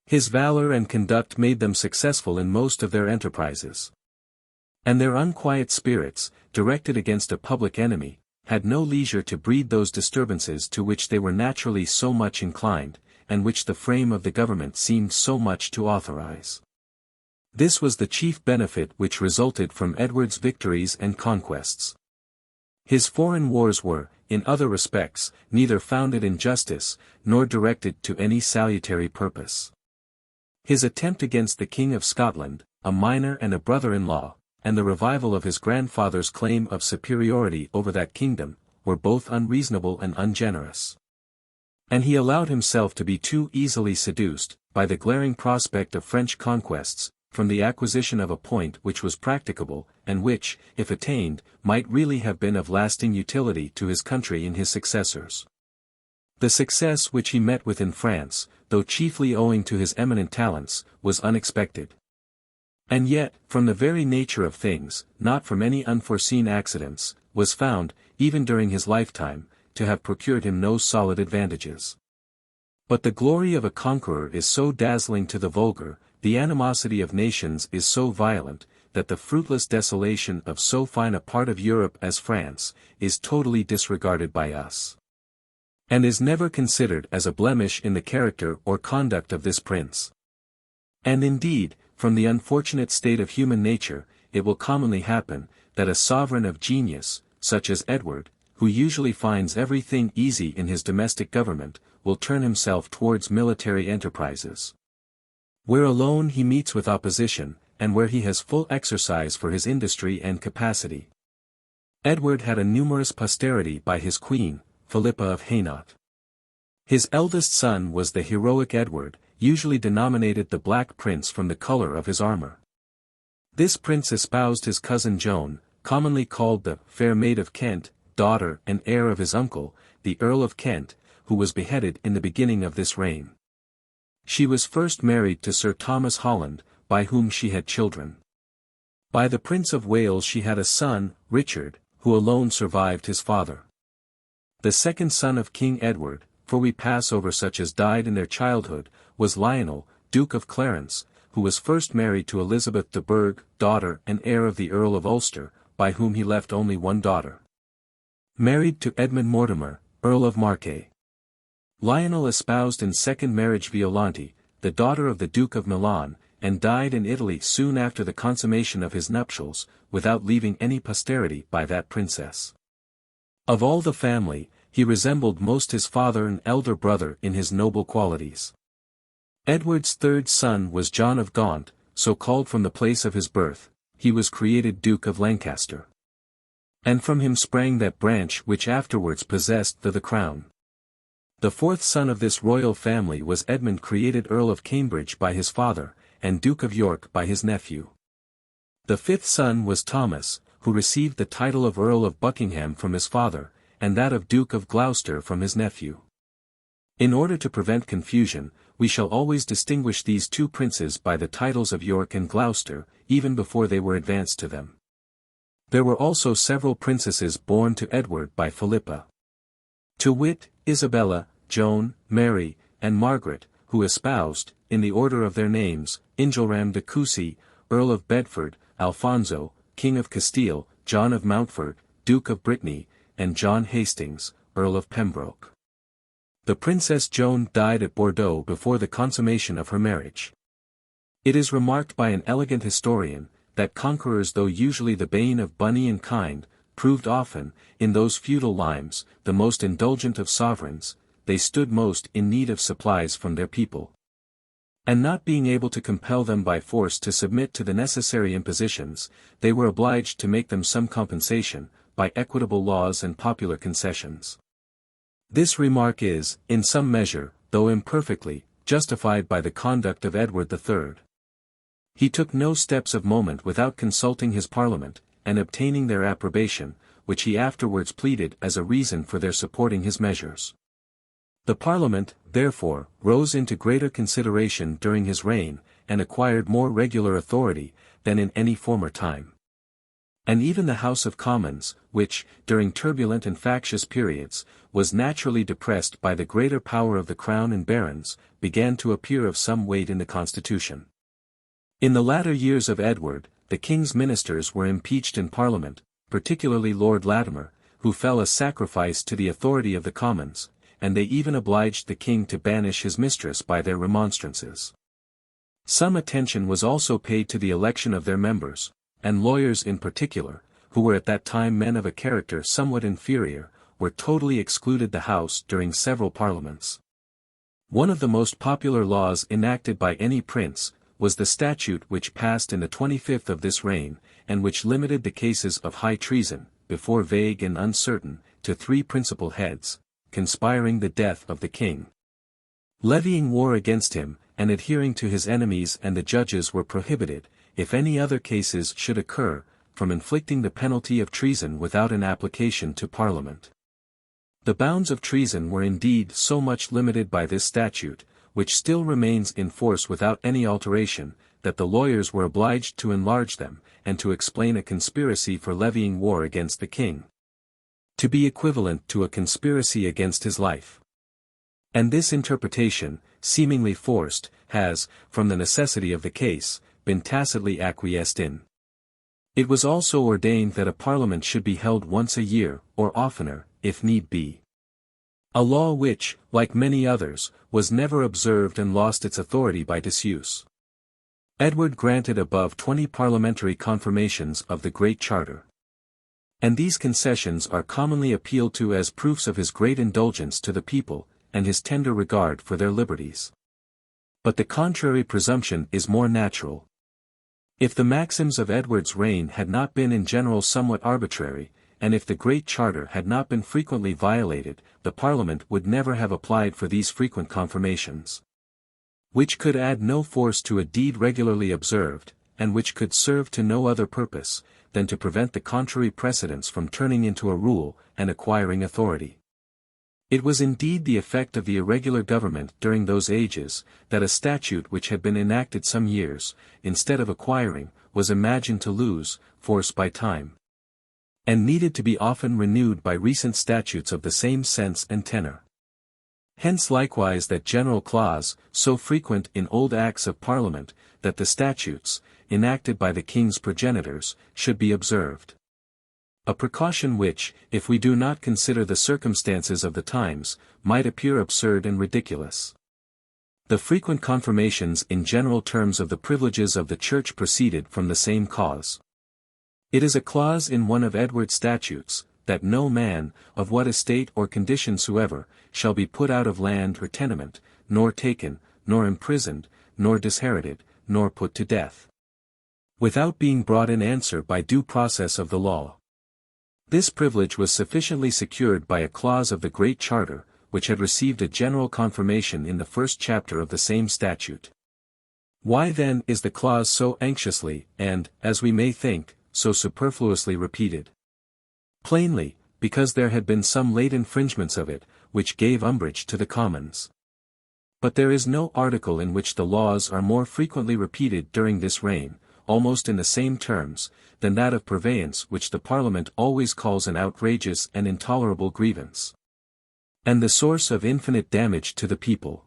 His valor and conduct made them successful in most of their enterprises. And their unquiet spirits, directed against a public enemy, had no leisure to breed those disturbances to which they were naturally so much inclined, and which the frame of the government seemed so much to authorize. This was the chief benefit which resulted from Edward's victories and conquests. His foreign wars were, in other respects, neither founded in justice, nor directed to any salutary purpose. His attempt against the King of Scotland, a minor and a brother-in-law, and the revival of his grandfather's claim of superiority over that kingdom, were both unreasonable and ungenerous. And he allowed himself to be too easily seduced, by the glaring prospect of French conquests, from the acquisition of a point which was practicable, and which, if attained, might really have been of lasting utility to his country and his successors. The success which he met with in France, though chiefly owing to his eminent talents, was unexpected. And yet, from the very nature of things, not from any unforeseen accidents, was found, even during his lifetime, to have procured him no solid advantages. But the glory of a conqueror is so dazzling to the vulgar, the animosity of nations is so violent, that the fruitless desolation of so fine a part of Europe as France, is totally disregarded by us. And is never considered as a blemish in the character or conduct of this prince. And indeed, from the unfortunate state of human nature, it will commonly happen, that a sovereign of genius, such as Edward, who usually finds everything easy in his domestic government, will turn himself towards military enterprises, where alone he meets with opposition, and where he has full exercise for his industry and capacity. Edward had a numerous posterity by his queen, Philippa of Hainaut. His eldest son was the heroic Edward, usually denominated the Black Prince from the color of his armor. This prince espoused his cousin Joan, commonly called the Fair Maid of Kent, daughter and heir of his uncle, the Earl of Kent, who was beheaded in the beginning of this reign. She was first married to Sir Thomas Holland, by whom she had children. By the Prince of Wales she had a son, Richard, who alone survived his father. The second son of King Edward, for we pass over such as died in their childhood, was Lionel, Duke of Clarence, who was first married to Elizabeth de Burgh, daughter and heir of the Earl of Ulster, by whom he left only one daughter. Married to Edmund Mortimer, Earl of Marche. Lionel espoused in second marriage Violante, the daughter of the Duke of Milan, and died in Italy soon after the consummation of his nuptials, without leaving any posterity by that princess. Of all the family, he resembled most his father and elder brother in his noble qualities. Edward's third son was John of Gaunt, so called from the place of his birth. He was created Duke of Lancaster. And from him sprang that branch which afterwards possessed the crown. The fourth son of this royal family was Edmund, created Earl of Cambridge by his father, and Duke of York by his nephew. The fifth son was Thomas, who received the title of Earl of Buckingham from his father, and that of Duke of Gloucester from his nephew. In order to prevent confusion, we shall always distinguish these two princes by the titles of York and Gloucester, even before they were advanced to them. There were also several princesses born to Edward by Philippa. To wit, Isabella, Joan, Mary, and Margaret, who espoused, in the order of their names, Engelram de Coucy, Earl of Bedford, Alfonso, King of Castile, John of Mountfort, Duke of Brittany, and John Hastings, Earl of Pembroke. The Princess Joan died at Bordeaux before the consummation of her marriage. It is remarked by an elegant historian, that conquerors, though usually the bane of bonny and kind, proved often, in those feudal limes, the most indulgent of sovereigns. They stood most in need of supplies from their people. And not being able to compel them by force to submit to the necessary impositions, they were obliged to make them some compensation, by equitable laws and popular concessions. This remark is, in some measure, though imperfectly, justified by the conduct of Edward III. He took no steps of moment without consulting his parliament, and obtaining their approbation, which he afterwards pleaded as a reason for their supporting his measures. The parliament, therefore, rose into greater consideration during his reign, and acquired more regular authority, than in any former time. And even the House of Commons, which, during turbulent and factious periods, was naturally depressed by the greater power of the crown and barons, began to appear of some weight in the constitution. In the latter years of Edward, the king's ministers were impeached in Parliament, particularly Lord Latimer, who fell a sacrifice to the authority of the Commons, and they even obliged the king to banish his mistress by their remonstrances. Some attention was also paid to the election of their members, and lawyers in particular, who were at that time men of a character somewhat inferior, were totally excluded the House during several parliaments. One of the most popular laws enacted by any prince, was the statute which passed in the 25th of this reign, and which limited the cases of high treason, before vague and uncertain, to 3 principal heads: conspiring the death of the king, levying war against him, and adhering to his enemies, and the judges were prohibited, if any other cases should occur, from inflicting the penalty of treason without an application to Parliament. The bounds of treason were indeed so much limited by this statute, which still remains in force without any alteration, that the lawyers were obliged to enlarge them, and to explain a conspiracy for levying war against the king to be equivalent to a conspiracy against his life. And this interpretation, seemingly forced, has, from the necessity of the case, been tacitly acquiesced in. It was also ordained that a parliament should be held once a year, or oftener, if need be. A law which, like many others, was never observed and lost its authority by disuse. Edward granted above 20 parliamentary confirmations of the Great Charter. And these concessions are commonly appealed to as proofs of his great indulgence to the people, and his tender regard for their liberties. But the contrary presumption is more natural. If the maxims of Edward's reign had not been in general somewhat arbitrary, and if the Great Charter had not been frequently violated, the Parliament would never have applied for these frequent confirmations, which could add no force to a deed regularly observed, and which could serve to no other purpose, than to prevent the contrary precedents from turning into a rule, and acquiring authority. It was indeed the effect of the irregular government during those ages, that a statute which had been enacted some years, instead of acquiring, was imagined to lose force by time, and needed to be often renewed by recent statutes of the same sense and tenor. Hence likewise that general clause, so frequent in old Acts of Parliament, that the statutes, enacted by the king's progenitors, should be observed. A precaution which, if we do not consider the circumstances of the times, might appear absurd and ridiculous. The frequent confirmations in general terms of the privileges of the Church proceeded from the same cause. It is a clause in one of Edward's statutes, that no man, of what estate or condition soever, shall be put out of land or tenement, nor taken, nor imprisoned, nor disherited, nor put to death, without being brought in answer by due process of the law. This privilege was sufficiently secured by a clause of the Great Charter, which had received a general confirmation in the first chapter of the same statute. Why then is the clause so anxiously, and, as we may think, so superfluously repeated? Plainly, because there had been some late infringements of it, which gave umbrage to the Commons. But there is no article in which the laws are more frequently repeated during this reign, almost in the same terms, than that of purveyance, which the Parliament always calls an outrageous and intolerable grievance. and the source of infinite damage to the people.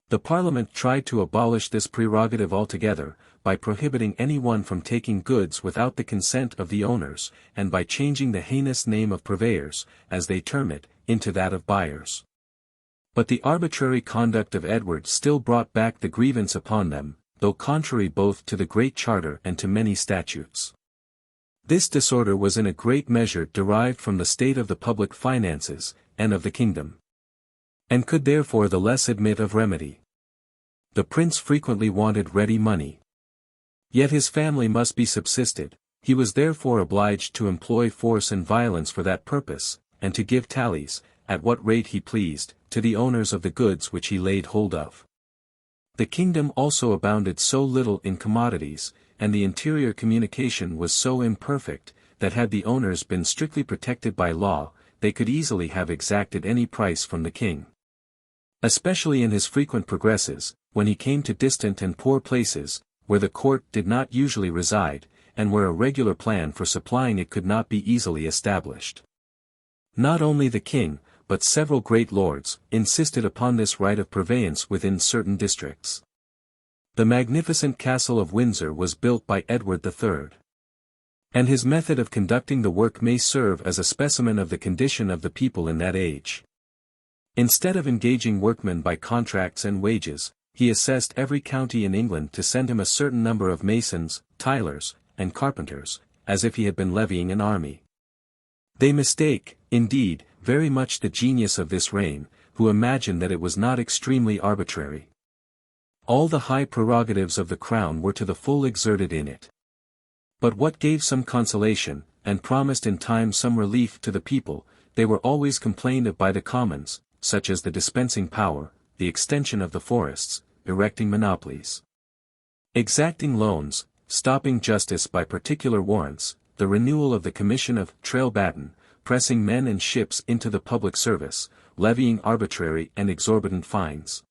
The Parliament tried to abolish this prerogative altogether, by prohibiting anyone from taking goods without the consent of the owners, and by changing the heinous name of purveyors, as they term it, into that of buyers. But the arbitrary conduct of Edward still brought back the grievance upon them, though contrary both to the Great Charter and to many statutes. This disorder was in a great measure derived from the state of the public finances, and of the kingdom, and could therefore the less admit of remedy. The prince frequently wanted ready money. Yet his family must be subsisted, he was therefore obliged to employ force and violence for that purpose, and to give tallies, at what rate he pleased, to the owners of the goods which he laid hold of. The kingdom also abounded so little in commodities, and the interior communication was so imperfect, that had the owners been strictly protected by law, they could easily have exacted any price from the king. Especially in his frequent progresses, when he came to distant and poor places, where the court did not usually reside, and where a regular plan for supplying it could not be easily established. Not only the king, but several great lords, insisted upon this right of purveyance within certain districts. The magnificent castle of Windsor was built by Edward III. And his method of conducting the work may serve as a specimen of the condition of the people in that age. Instead of engaging workmen by contracts and wages, he assessed every county in England to send him a certain number of masons, tilers, and carpenters, as if he had been levying an army. They mistake, indeed, very much the genius of this reign, who imagine that it was not extremely arbitrary. All the high prerogatives of the crown were to the full exerted in it. But what gave some consolation, and promised in time some relief to the people, they were always complained of by the commons, such as the dispensing power, the extension of the forests, erecting monopolies, exacting loans, stopping justice by particular warrants, the renewal of the commission of trail-baton, pressing men and ships into the public service, levying arbitrary and exorbitant fines,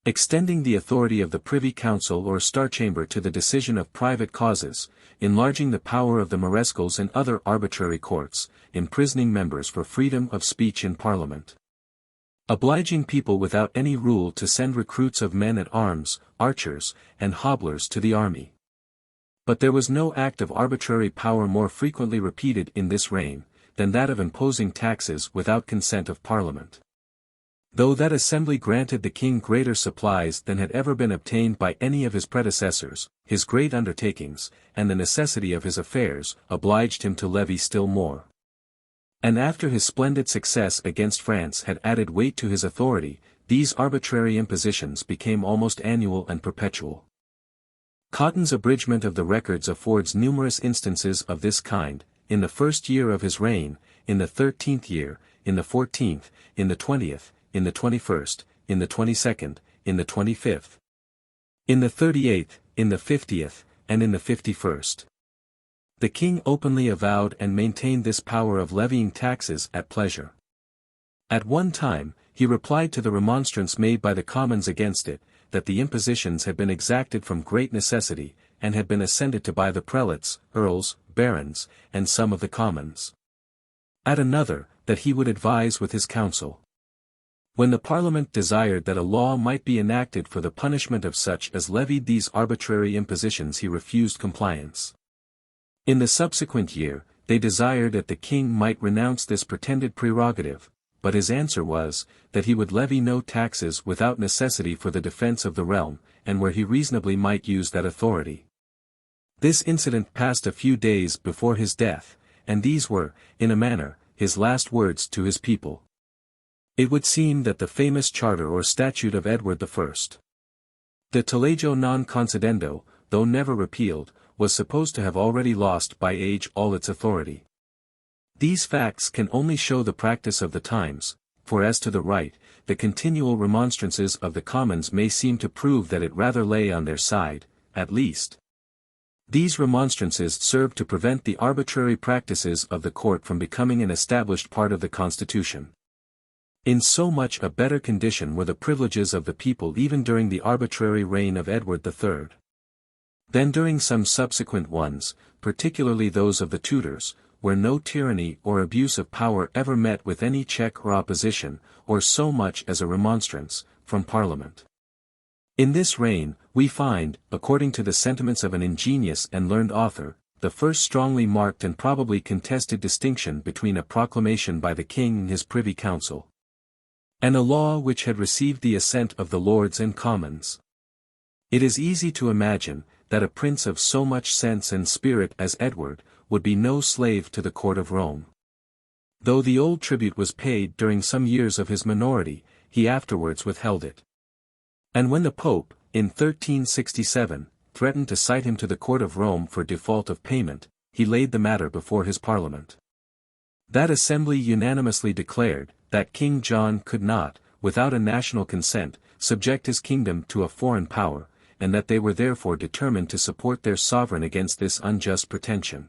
extending the authority of the Privy Council or Star Chamber to the decision of private causes, enlarging the power of the marescals and other arbitrary courts, imprisoning members for freedom of speech in Parliament, obliging people without any rule to send recruits of men at arms, archers, and hobblers to the army. But there was no act of arbitrary power more frequently repeated in this reign, than that of imposing taxes without consent of Parliament. Though that assembly granted the king greater supplies than had ever been obtained by any of his predecessors, his great undertakings, and the necessity of his affairs, obliged him to levy still more. And after his splendid success against France had added weight to his authority, these arbitrary impositions became almost annual and perpetual. Cotton's abridgment of the records affords numerous instances of this kind, in the 1st year of his reign, in the 13th year, in the 14th, in the 20th, in the 21st, in the 22nd, in the 25th, in the 38th, in the 50th, and in the 51st. The king openly avowed and maintained this power of levying taxes at pleasure. At one time, he replied to the remonstrance made by the commons against it, that the impositions had been exacted from great necessity, and had been assented to by the prelates, earls, barons, and some of the commons. At another, that he would advise with his council. When the Parliament desired that a law might be enacted for the punishment of such as levied these arbitrary impositions, he refused compliance. In the subsequent year, they desired that the king might renounce this pretended prerogative, but his answer was, that he would levy no taxes without necessity for the defense of the realm, and where he reasonably might use that authority. This incident passed a few days before his death, and these were, in a manner, his last words to his people. It would seem that the famous charter or statute of Edward I, the Telegio non concedendo, though never repealed, was supposed to have already lost by age all its authority. These facts can only show the practice of the times, for as to the right, the continual remonstrances of the commons may seem to prove that it rather lay on their side, at least. These remonstrances served to prevent the arbitrary practices of the court from becoming an established part of the constitution. In so much a better condition were the privileges of the people even during the arbitrary reign of Edward III. Than during some subsequent ones, particularly those of the Tudors, where no tyranny or abuse of power ever met with any check or opposition, or so much as a remonstrance, from Parliament. In this reign, we find, according to the sentiments of an ingenious and learned author, the first strongly marked and probably contested distinction between a proclamation by the king and his privy council, and a law which had received the assent of the Lords and Commons. It is easy to imagine, that a prince of so much sense and spirit as Edward, would be no slave to the court of Rome. Though the old tribute was paid during some years of his minority, he afterwards withheld it. And when the Pope, in 1367, threatened to cite him to the court of Rome for default of payment, he laid the matter before his Parliament. That assembly unanimously declared, that King John could not, without a national consent, subject his kingdom to a foreign power, and that they were therefore determined to support their sovereign against this unjust pretension.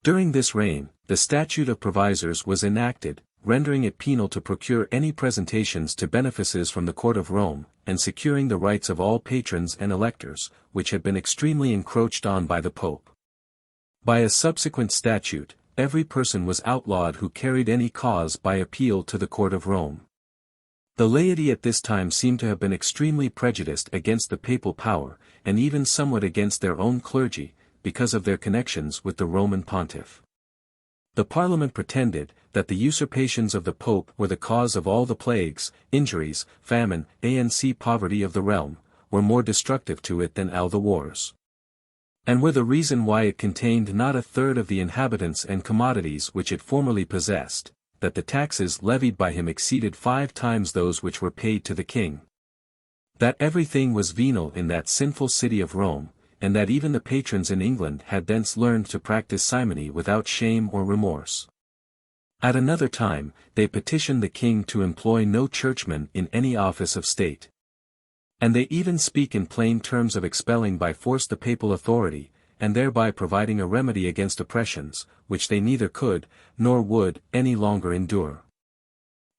During this reign, the Statute of Provisors was enacted, rendering it penal to procure any presentations to benefices from the court of Rome, and securing the rights of all patrons and electors, which had been extremely encroached on by the Pope. By a subsequent statute, every person was outlawed who carried any cause by appeal to the court of Rome. The laity at this time seem to have been extremely prejudiced against the papal power, and even somewhat against their own clergy, because of their connections with the Roman pontiff. The Parliament pretended, that the usurpations of the Pope were the cause of all the plagues, injuries, famine, and poverty of the realm, were more destructive to it than all the wars, and were the reason why it contained not a third of the inhabitants and commodities which it formerly possessed, that the taxes levied by him exceeded 5 times those which were paid to the king, that everything was venal in that sinful city of Rome, and that even the patrons in England had thence learned to practice simony without shame or remorse. At another time, they petitioned the king to employ no churchman in any office of state. And they even speak in plain terms of expelling by force the papal authority, and thereby providing a remedy against oppressions, which they neither could, nor would, any longer endure.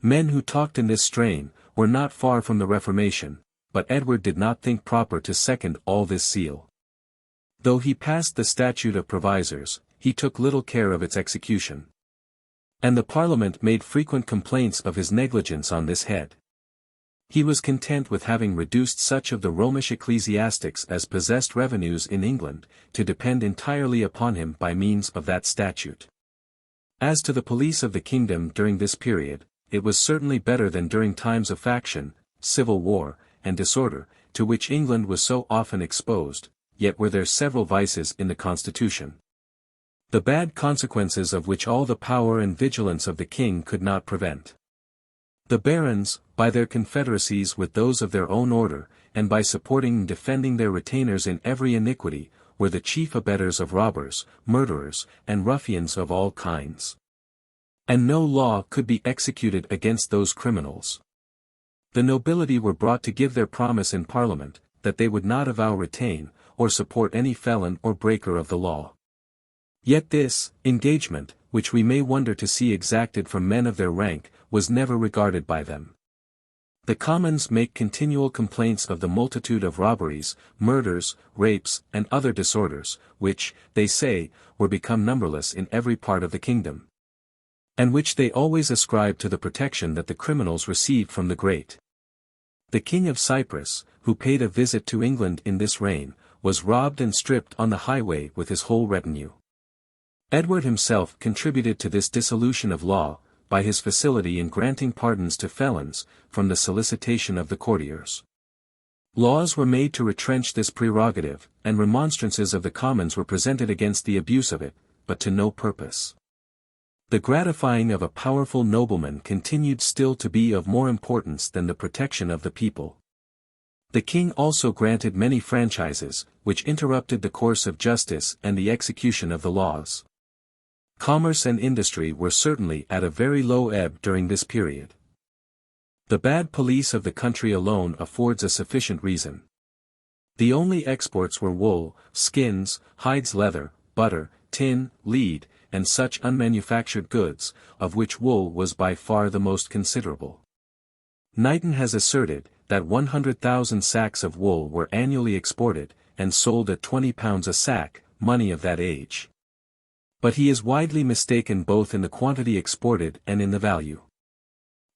Men who talked in this strain, were not far from the Reformation, but Edward did not think proper to second all this zeal. Though he passed the Statute of Provisors, he took little care of its execution. And the Parliament made frequent complaints of his negligence on this head. He was content with having reduced such of the Romish ecclesiastics as possessed revenues in England, to depend entirely upon him by means of that statute. As to the police of the kingdom during this period, it was certainly better than during times of faction, civil war, and disorder, to which England was so often exposed, yet were there several vices in the constitution, the bad consequences of which all the power and vigilance of the king could not prevent. The barons, by their confederacies with those of their own order, and by supporting and defending their retainers in every iniquity, were the chief abettors of robbers, murderers, and ruffians of all kinds. And no law could be executed against those criminals. The nobility were brought to give their promise in Parliament, that they would not avow retain, or support any felon or breaker of the law. Yet this engagement, which we may wonder to see exacted from men of their rank, was never regarded by them. The Commons make continual complaints of the multitude of robberies, murders, rapes, and other disorders, which, they say, were become numberless in every part of the kingdom, and which they always ascribe to the protection that the criminals received from the great. The King of Cyprus, who paid a visit to England in this reign, was robbed and stripped on the highway with his whole retinue. Edward himself contributed to this dissolution of law, by his facility in granting pardons to felons, from the solicitation of the courtiers. Laws were made to retrench this prerogative, and remonstrances of the Commons were presented against the abuse of it, but to no purpose. The gratifying of a powerful nobleman continued still to be of more importance than the protection of the people. The king also granted many franchises, which interrupted the course of justice and the execution of the laws. Commerce and industry were certainly at a very low ebb during this period. The bad police of the country alone affords a sufficient reason. The only exports were wool, skins, hides, leather, butter, tin, lead, and such unmanufactured goods, of which wool was by far the most considerable. Knighton has asserted, that 100,000 sacks of wool were annually exported, and sold at £20 a sack, money of that age. But he is widely mistaken both in the quantity exported and in the value.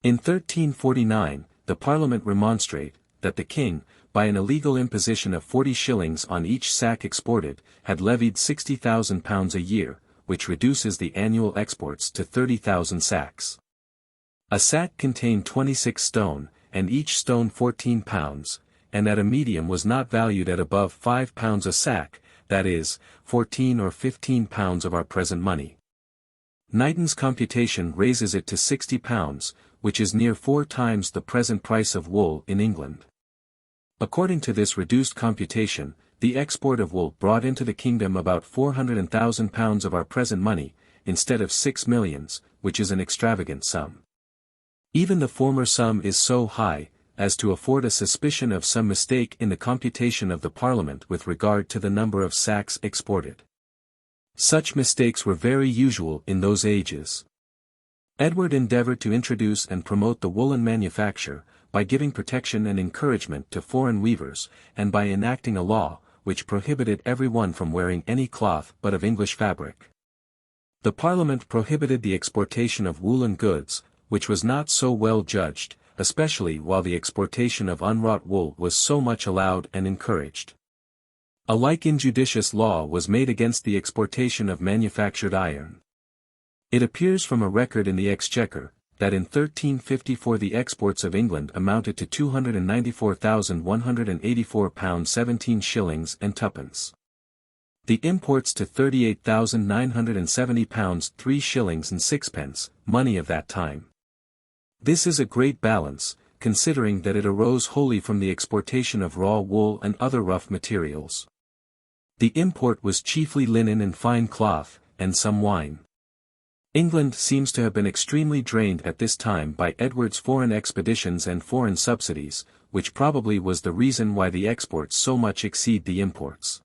In 1349, the Parliament remonstrate, that the king, by an illegal imposition of 40 shillings on each sack exported, had levied £60,000 a year, which reduces the annual exports to 30,000 sacks. A sack contained 26 stone, and each stone 14 pounds, and at a medium was not valued at above £5 a sack, that is, 14 or 15 pounds of our present money. Knighton's computation raises it to £60, which is near 4 times the present price of wool in England. According to this reduced computation, the export of wool brought into the kingdom about £400,000 of our present money, instead of 6 millions, which is an extravagant sum. Even the former sum is so high, as to afford a suspicion of some mistake in the computation of the Parliament with regard to the number of sacks exported. Such mistakes were very usual in those ages. Edward endeavored to introduce and promote the woolen manufacture, by giving protection and encouragement to foreign weavers, and by enacting a law, which prohibited every one from wearing any cloth but of English fabric. The Parliament prohibited the exportation of woolen goods, which was not so well judged, especially while the exportation of unwrought wool was so much allowed and encouraged. A like injudicious law was made against the exportation of manufactured iron. It appears from a record in the Exchequer, that in 1354 the exports of England amounted to £294,184 17 shillings and twopence. The imports to £38,970 3 shillings and sixpence, money of that time. This is a great balance, considering that it arose wholly from the exportation of raw wool and other rough materials. The import was chiefly linen and fine cloth, and some wine. England seems to have been extremely drained at this time by Edward's foreign expeditions and foreign subsidies, which probably was the reason why the exports so much exceed the imports.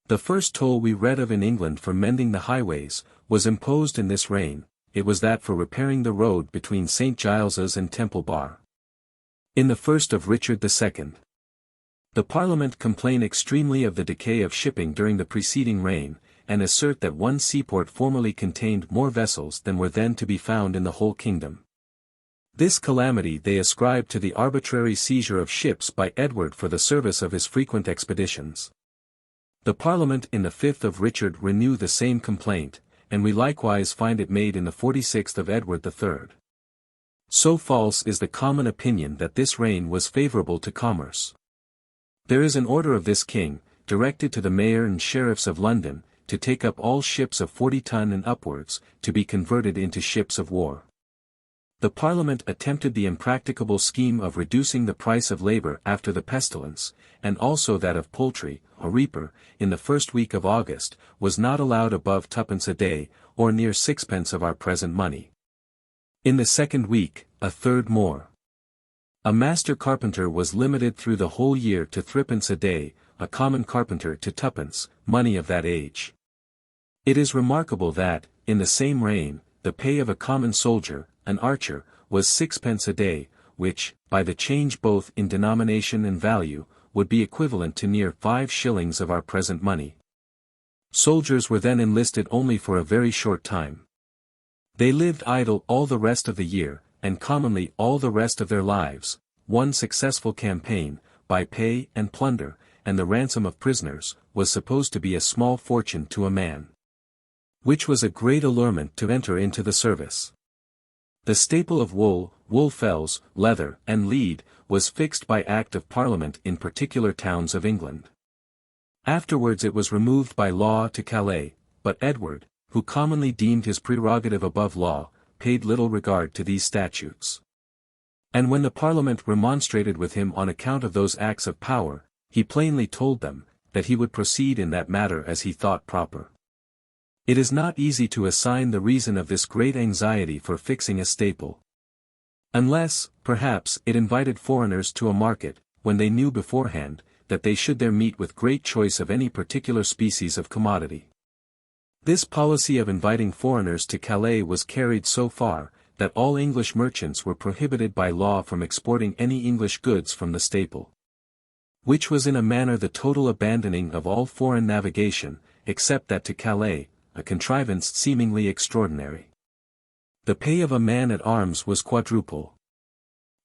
The first toll we read of in England for mending the highways, was imposed in this reign. It was that for repairing the road between St. Giles's and Temple Bar. In the first of Richard II. The Parliament complain extremely of the decay of shipping during the preceding reign, and assert that one seaport formerly contained more vessels than were then to be found in the whole kingdom. This calamity they ascribe to the arbitrary seizure of ships by Edward for the service of his frequent expeditions. The Parliament in the 5th of Richard renew the same complaint, and we likewise find it made in the 46th of Edward III. So false is the common opinion that this reign was favourable to commerce. There is an order of this king, directed to the mayor and sheriffs of London, to take up all ships of 40 ton and upwards, to be converted into ships of war. The Parliament attempted the impracticable scheme of reducing the price of labour after the pestilence, and also that of poultry. A reaper, in the first week of August, was not allowed above twopence a day, or near sixpence of our present money. In the second week, a third more. A master carpenter was limited through the whole year to threepence a day, a common carpenter to twopence, money of that age. It is remarkable that, in the same reign, the pay of a common soldier, an archer, was sixpence a day, which, by the change both in denomination and value, would be equivalent to near 5 shillings of our present money. Soldiers were then enlisted only for a very short time. They lived idle all the rest of the year, and commonly all the rest of their lives. One successful campaign, by pay and plunder, and the ransom of prisoners, was supposed to be a small fortune to a man. Which was a great allurement to enter into the service. The staple of wool, wool fells, leather, and lead, was fixed by Act of Parliament in particular towns of England. Afterwards it was removed by law to Calais, but Edward, who commonly deemed his prerogative above law, paid little regard to these statutes. And when the Parliament remonstrated with him on account of those acts of power, he plainly told them, that he would proceed in that matter as he thought proper. It is not easy to assign the reason of this great anxiety for fixing a staple. Unless, perhaps, it invited foreigners to a market, when they knew beforehand, that they should there meet with great choice of any particular species of commodity. This policy of inviting foreigners to Calais was carried so far, that all English merchants were prohibited by law from exporting any English goods from the staple. Which was in a manner the total abandoning of all foreign navigation, except that to Calais, a contrivance seemingly extraordinary. The pay of a man-at-arms was quadruple.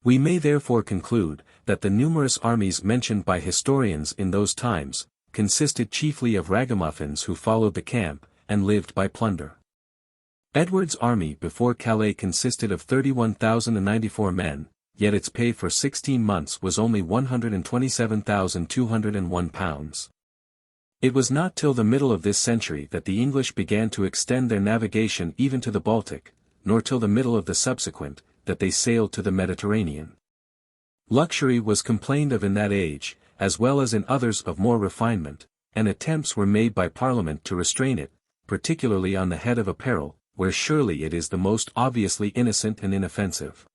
We may therefore conclude, that the numerous armies mentioned by historians in those times, consisted chiefly of ragamuffins who followed the camp, and lived by plunder. Edward's army before Calais consisted of 31,094 men, yet its pay for 16 months was only £127,201. It was not till the middle of this century that the English began to extend their navigation even to the Baltic, nor till the middle of the subsequent, that they sailed to the Mediterranean. Luxury was complained of in that age, as well as in others of more refinement, and attempts were made by Parliament to restrain it, particularly on the head of apparel, where surely it is the most obviously innocent and inoffensive.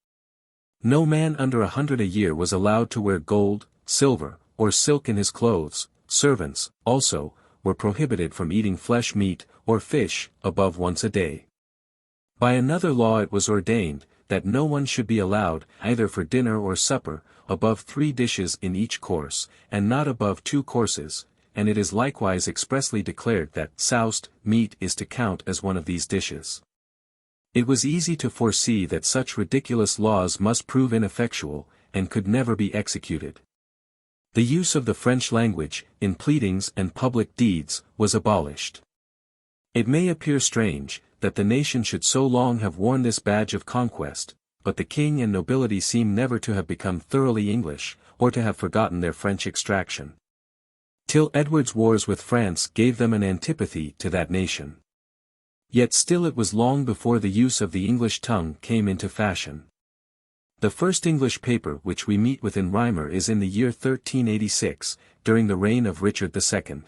No man under 100 a year was allowed to wear gold, silver, or silk in his clothes. Servants, also, were prohibited from eating flesh meat, or fish, above once a day. By another law it was ordained, that no one should be allowed, either for dinner or supper, above 3 dishes in each course, and not above 2 courses, and it is likewise expressly declared that soused meat is to count as one of these dishes. It was easy to foresee that such ridiculous laws must prove ineffectual, and could never be executed. The use of the French language, in pleadings and public deeds, was abolished. It may appear strange, that the nation should so long have worn this badge of conquest, but the king and nobility seem never to have become thoroughly English, or to have forgotten their French extraction. Till Edward's wars with France gave them an antipathy to that nation. Yet still it was long before the use of the English tongue came into fashion. The first English paper which we meet with in Rymer is in the year 1386, during the reign of Richard II.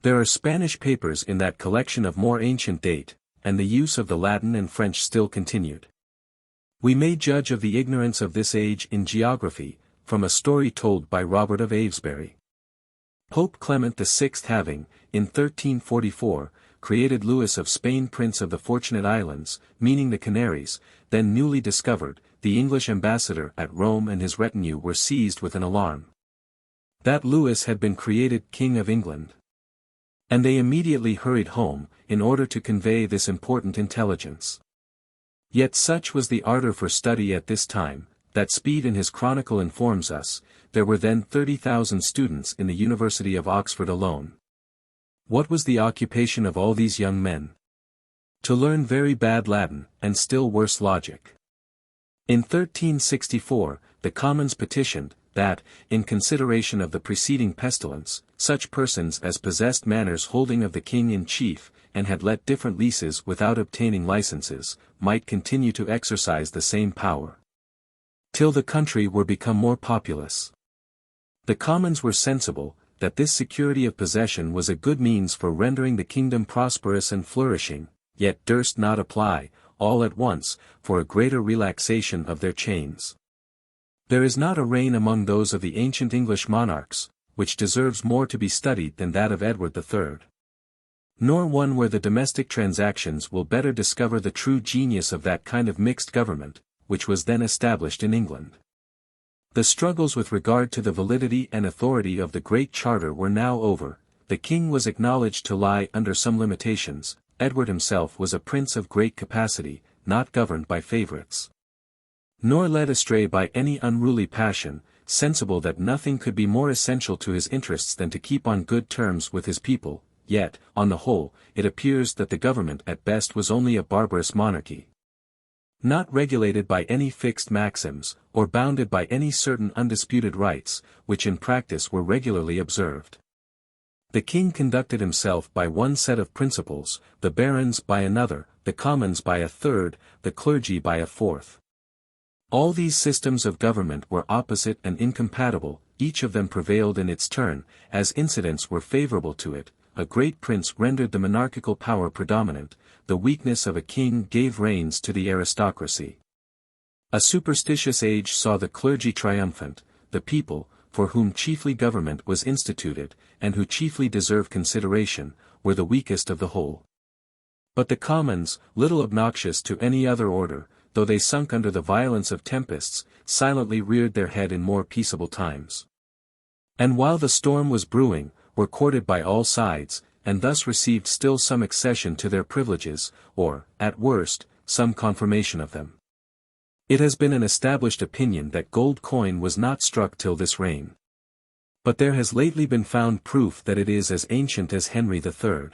There are Spanish papers in that collection of more ancient date, and the use of the Latin and French still continued. We may judge of the ignorance of this age in geography, from a story told by Robert of Avesbury. Pope Clement VI having, in 1344, created Louis of Spain Prince of the Fortunate Islands, meaning the Canaries, then newly discovered, the English ambassador at Rome and his retinue were seized with an alarm that Louis had been created King of England. And they immediately hurried home, in order to convey this important intelligence. Yet such was the ardor for study at this time, that Speed in his Chronicle informs us, there were then 30,000 students in the University of Oxford alone. What was the occupation of all these young men? To learn very bad Latin, and still worse logic. In 1364, the Commons petitioned, that, in consideration of the preceding pestilence, such persons as possessed manors holding of the king in chief, and had let different leases without obtaining licenses, might continue to exercise the same power, till the country were become more populous. The Commons were sensible, that this security of possession was a good means for rendering the kingdom prosperous and flourishing, yet durst not apply, all at once, for a greater relaxation of their chains. There is not a reign among those of the ancient English monarchs, which deserves more to be studied than that of Edward III. Nor one where the domestic transactions will better discover the true genius of that kind of mixed government, which was then established in England. The struggles with regard to the validity and authority of the Great Charter were now over, the king was acknowledged to lie under some limitations, Edward himself was a prince of great capacity, not governed by favourites, nor led astray by any unruly passion, sensible that nothing could be more essential to his interests than to keep on good terms with his people, yet, on the whole, it appears that the government at best was only a barbarous monarchy, not regulated by any fixed maxims, or bounded by any certain undisputed rights, which in practice were regularly observed. The king conducted himself by one set of principles, the barons by another, the commons by a third, the clergy by a fourth. All these systems of government were opposite and incompatible, each of them prevailed in its turn, as incidents were favorable to it, a great prince rendered the monarchical power predominant, the weakness of a king gave reins to the aristocracy. A superstitious age saw the clergy triumphant, the people, for whom chiefly government was instituted, and who chiefly deserve consideration, were the weakest of the whole. But the commons, little obnoxious to any other order, though they sunk under the violence of tempests, silently reared their head in more peaceable times. And while the storm was brewing, were courted by all sides, and thus received still some accession to their privileges, or, at worst, some confirmation of them. It has been an established opinion that gold coin was not struck till this reign. But there has lately been found proof that it is as ancient as Henry III.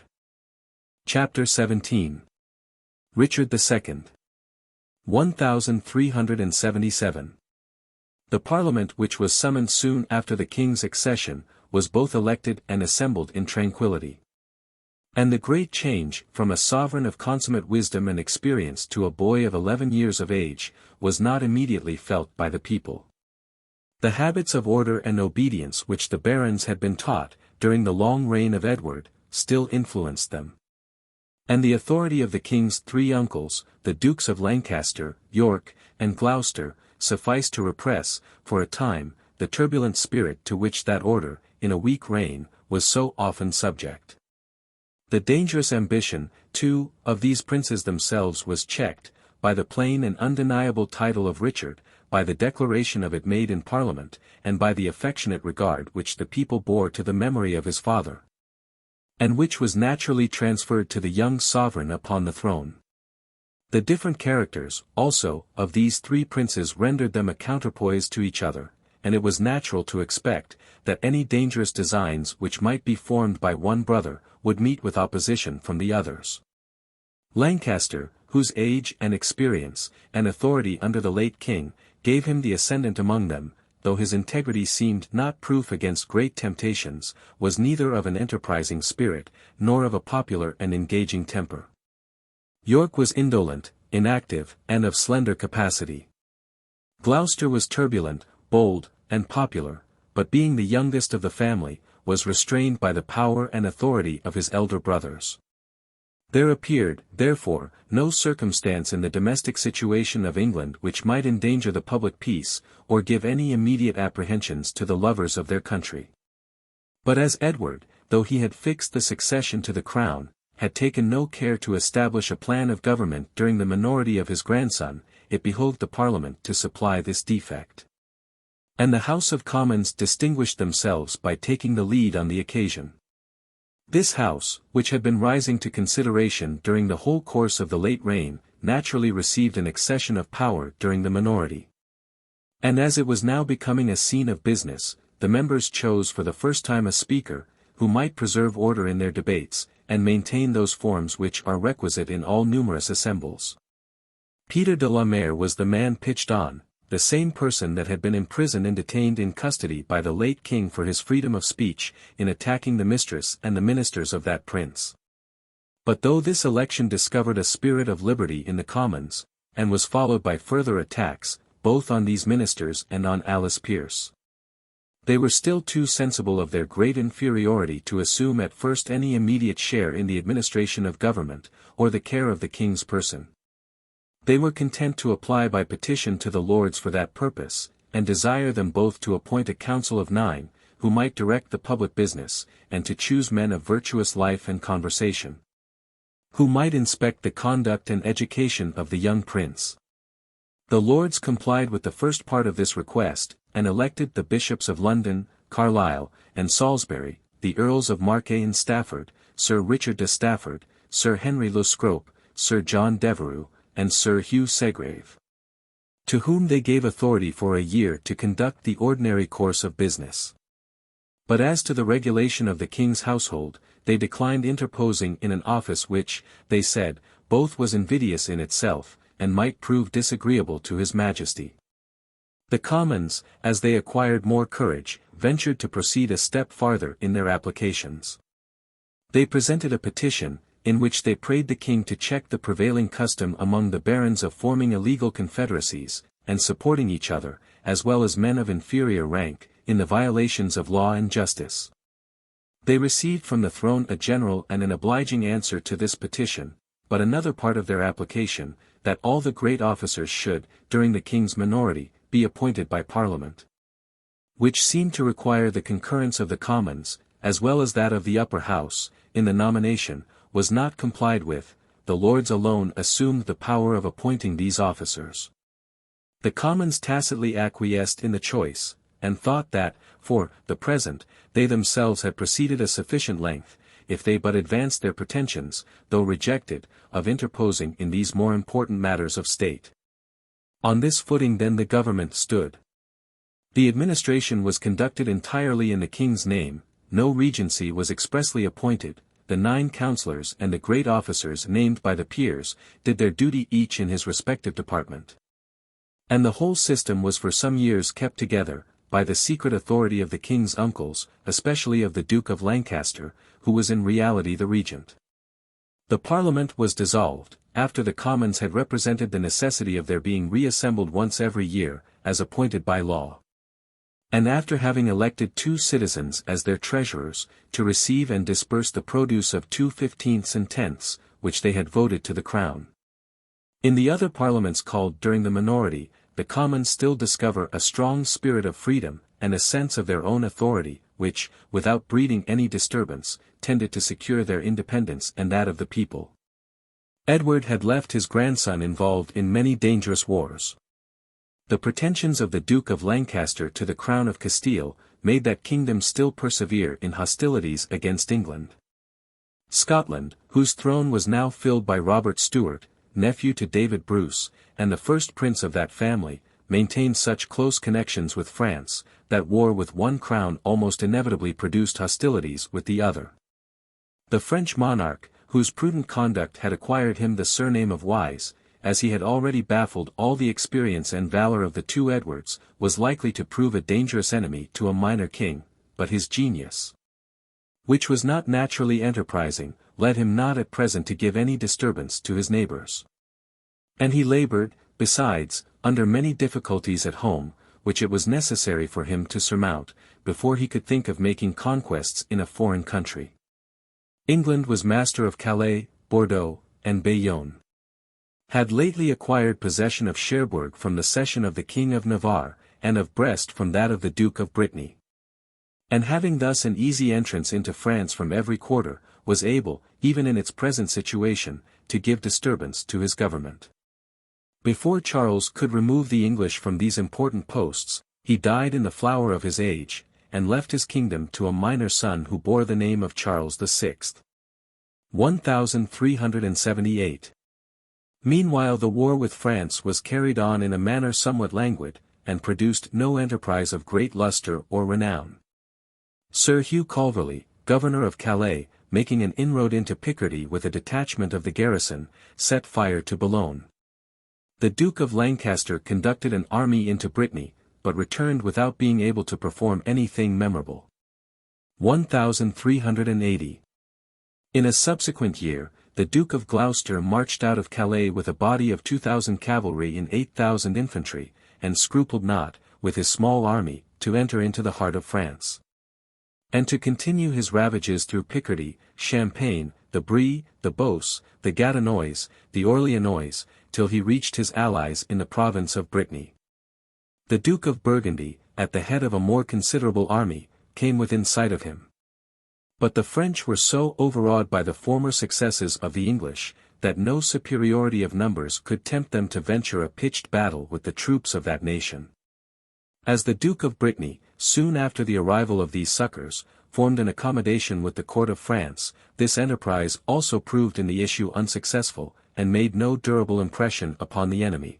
Chapter 17. Richard II. 1377. The Parliament which was summoned soon after the king's accession, was both elected and assembled in tranquillity. And the great change, from a sovereign of consummate wisdom and experience to a boy of 11 years of age, was not immediately felt by the people. The habits of order and obedience which the barons had been taught, during the long reign of Edward, still influenced them. And the authority of the king's 3 uncles, the Dukes of Lancaster, York, and Gloucester, sufficed to repress, for a time, the turbulent spirit to which that order, in a weak reign, was so often subject. The dangerous ambition, too, of these princes themselves was checked, by the plain and undeniable title of Richard, by the declaration of it made in Parliament, and by the affectionate regard which the people bore to the memory of his father, and which was naturally transferred to the young sovereign upon the throne. The different characters, also, of these 3 princes rendered them a counterpoise to each other, and it was natural to expect, that any dangerous designs which might be formed by one brother, would meet with opposition from the others. Lancaster, whose age and experience, and authority under the late king, gave him the ascendant among them, though his integrity seemed not proof against great temptations, was neither of an enterprising spirit, nor of a popular and engaging temper. York was indolent, inactive, and of slender capacity. Gloucester was turbulent, bold, and popular, but being the youngest of the family, was restrained by the power and authority of his elder brothers. There appeared, therefore, no circumstance in the domestic situation of England which might endanger the public peace, or give any immediate apprehensions to the lovers of their country. But as Edward, though he had fixed the succession to the crown, had taken no care to establish a plan of government during the minority of his grandson, it behoved the Parliament to supply this defect. And the House of Commons distinguished themselves by taking the lead on the occasion. This House, which had been rising to consideration during the whole course of the late reign, naturally received an accession of power during the minority. And as it was now becoming a scene of business, the members chose for the first time a speaker, who might preserve order in their debates, and maintain those forms which are requisite in all numerous assembles. Peter de la Mare was the man pitched on, the same person that had been imprisoned and detained in custody by the late king for his freedom of speech, in attacking the mistress and the ministers of that prince. But though this election discovered a spirit of liberty in the Commons, and was followed by further attacks, both on these ministers and on Alice Pearce, they were still too sensible of their great inferiority to assume at first any immediate share in the administration of government, or the care of the king's person. They were content to apply by petition to the Lords for that purpose, and desire them both to appoint a council of 9, who might direct the public business, and to choose men of virtuous life and conversation, who might inspect the conduct and education of the young prince. The Lords complied with the first part of this request, and elected the Bishops of London, Carlisle, and Salisbury, the Earls of Marche and Stafford, Sir Richard de Stafford, Sir Henry Le Scrope, Sir John Devereux, and Sir Hugh Segrave, to whom they gave authority for a year to conduct the ordinary course of business. But as to the regulation of the king's household, they declined interposing in an office which, they said, both was invidious in itself, and might prove disagreeable to his majesty. The Commons, as they acquired more courage, ventured to proceed a step farther in their applications. They presented a petition, in which they prayed the king to check the prevailing custom among the barons of forming illegal confederacies, and supporting each other, as well as men of inferior rank, in the violations of law and justice. They received from the throne a general and an obliging answer to this petition, but another part of their application, that all the great officers should, during the king's minority, be appointed by Parliament, which seemed to require the concurrence of the Commons, as well as that of the Upper House, in the nomination, was not complied with. The Lords alone assumed the power of appointing these officers. The Commons tacitly acquiesced in the choice, and thought that, for the present, they themselves had proceeded a sufficient length, if they but advanced their pretensions, though rejected, of interposing in these more important matters of state. On this footing then the government stood. The administration was conducted entirely in the king's name, no regency was expressly appointed, the 9 councillors and the great officers named by the peers, did their duty each in his respective department. And the whole system was for some years kept together, by the secret authority of the king's uncles, especially of the Duke of Lancaster, who was in reality the regent. The Parliament was dissolved, after the Commons had represented the necessity of their being reassembled once every year, as appointed by law. And after having elected 2 citizens as their treasurers, to receive and disburse the produce of 2/15 and 10ths, which they had voted to the crown. In the other parliaments called during the minority, the Commons still discover a strong spirit of freedom, and a sense of their own authority, which, without breeding any disturbance, tended to secure their independence and that of the people. Edward had left his grandson involved in many dangerous wars. The pretensions of the Duke of Lancaster to the crown of Castile, made that kingdom still persevere in hostilities against England. Scotland, whose throne was now filled by Robert Stewart, nephew to David Bruce, and the first prince of that family, maintained such close connections with France, that war with one crown almost inevitably produced hostilities with the other. The French monarch, whose prudent conduct had acquired him the surname of Wise, as he had already baffled all the experience and valor of the 2 Edwards, was likely to prove a dangerous enemy to a minor king, but his genius, which was not naturally enterprising, led him not at present to give any disturbance to his neighbours. And he laboured, besides, under many difficulties at home, which it was necessary for him to surmount, before he could think of making conquests in a foreign country. England was master of Calais, Bordeaux, and Bayonne. Had lately acquired possession of Cherbourg from the cession of the King of Navarre, and of Brest from that of the Duke of Brittany. And having thus an easy entrance into France from every quarter, was able, even in its present situation, to give disturbance to his government. Before Charles could remove the English from these important posts, he died in the flower of his age, and left his kingdom to a minor son who bore the name of Charles VI. 1378. Meanwhile the war with France was carried on in a manner somewhat languid, and produced no enterprise of great lustre or renown. Sir Hugh Calverley, governor of Calais, making an inroad into Picardy with a detachment of the garrison, set fire to Boulogne. The Duke of Lancaster conducted an army into Brittany, but returned without being able to perform anything memorable. 1380. In a subsequent year, the Duke of Gloucester marched out of Calais with a body of 2,000 cavalry and 8,000 infantry, and scrupled not, with his small army, to enter into the heart of France, and to continue his ravages through Picardy, Champagne, the Brie, the Beauce, the Gatinois, the Orleanois, till he reached his allies in the province of Brittany. The Duke of Burgundy, at the head of a more considerable army, came within sight of him. But the French were so overawed by the former successes of the English, that no superiority of numbers could tempt them to venture a pitched battle with the troops of that nation. As the Duke of Brittany, soon after the arrival of these succours, formed an accommodation with the court of France, this enterprise also proved in the issue unsuccessful, and made no durable impression upon the enemy.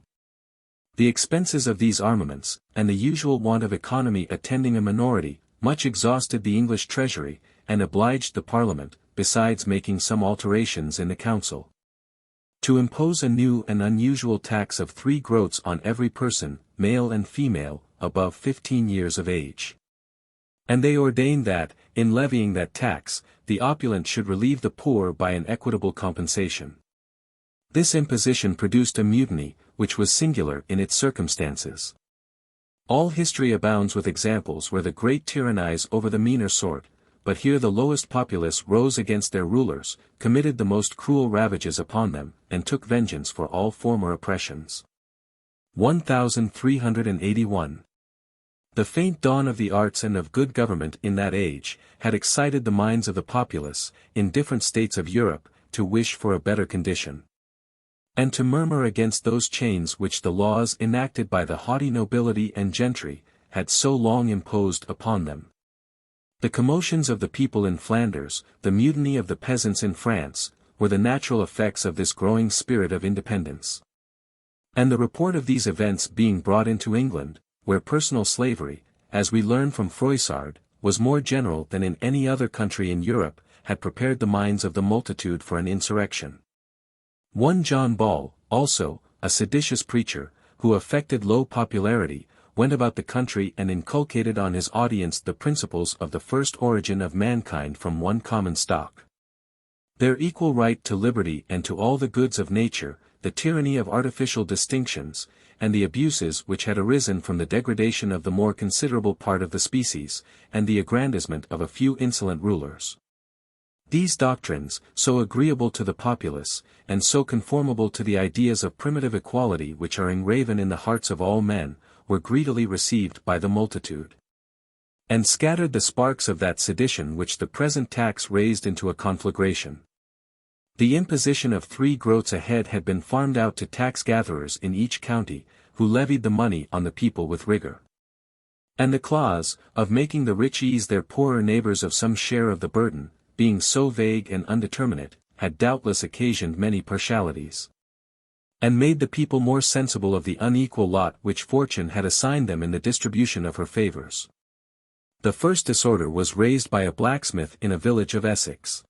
The expenses of these armaments, and the usual want of economy attending a minority, much exhausted the English treasury, and obliged the Parliament, besides making some alterations in the council, to impose a new and unusual tax of 3 groats on every person, male and female, above 15 years of age. And they ordained that, in levying that tax, the opulent should relieve the poor by an equitable compensation. This imposition produced a mutiny, which was singular in its circumstances. All history abounds with examples where the great tyrannize over the meaner sort, but here the lowest populace rose against their rulers, committed the most cruel ravages upon them, and took vengeance for all former oppressions. 1381. The faint dawn of the arts and of good government in that age, had excited the minds of the populace, in different states of Europe, to wish for a better condition, and to murmur against those chains which the laws enacted by the haughty nobility and gentry, had so long imposed upon them. The commotions of the people in Flanders, the mutiny of the peasants in France, were the natural effects of this growing spirit of independence. And the report of these events being brought into England, where personal slavery, as we learn from Froissart, was more general than in any other country in Europe, had prepared the minds of the multitude for an insurrection. One John Ball, also, a seditious preacher, who affected low popularity, went about the country and inculcated on his audience the principles of the first origin of mankind from one common stock. Their equal right to liberty and to all the goods of nature, the tyranny of artificial distinctions, and the abuses which had arisen from the degradation of the more considerable part of the species, and the aggrandizement of a few insolent rulers. These doctrines, so agreeable to the populace, and so conformable to the ideas of primitive equality which are engraven in the hearts of all men, were greedily received by the multitude. And scattered the sparks of that sedition which the present tax raised into a conflagration. The imposition of 3 groats a head had been farmed out to tax-gatherers in each county, who levied the money on the people with rigor. And the clause, of making the rich ease their poorer neighbors of some share of the burden, being so vague and undeterminate, had doubtless occasioned many partialities. And made the people more sensible of the unequal lot which fortune had assigned them in the distribution of her favours. The first disorder was raised by a blacksmith in a village of Essex.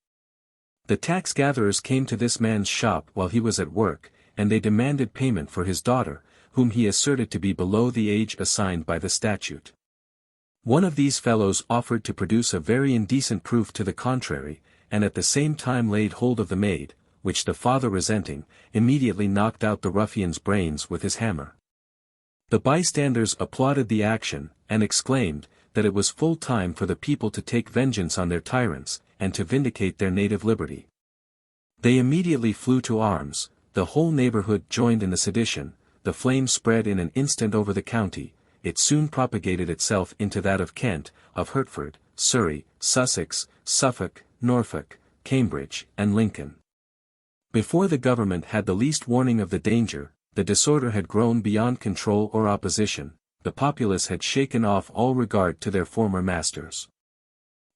The tax-gatherers came to this man's shop while he was at work, and they demanded payment for his daughter, whom he asserted to be below the age assigned by the statute. One of these fellows offered to produce a very indecent proof to the contrary, and at the same time laid hold of the maid, which the father resenting, immediately knocked out the ruffian's brains with his hammer. The bystanders applauded the action, and exclaimed, that it was full time for the people to take vengeance on their tyrants, and to vindicate their native liberty. They immediately flew to arms, the whole neighborhood joined in the sedition, the flame spread in an instant over the county, it soon propagated itself into that of Kent, of Hertford, Surrey, Sussex, Suffolk, Norfolk, Cambridge, and Lincoln. Before the government had the least warning of the danger, the disorder had grown beyond control or opposition, the populace had shaken off all regard to their former masters.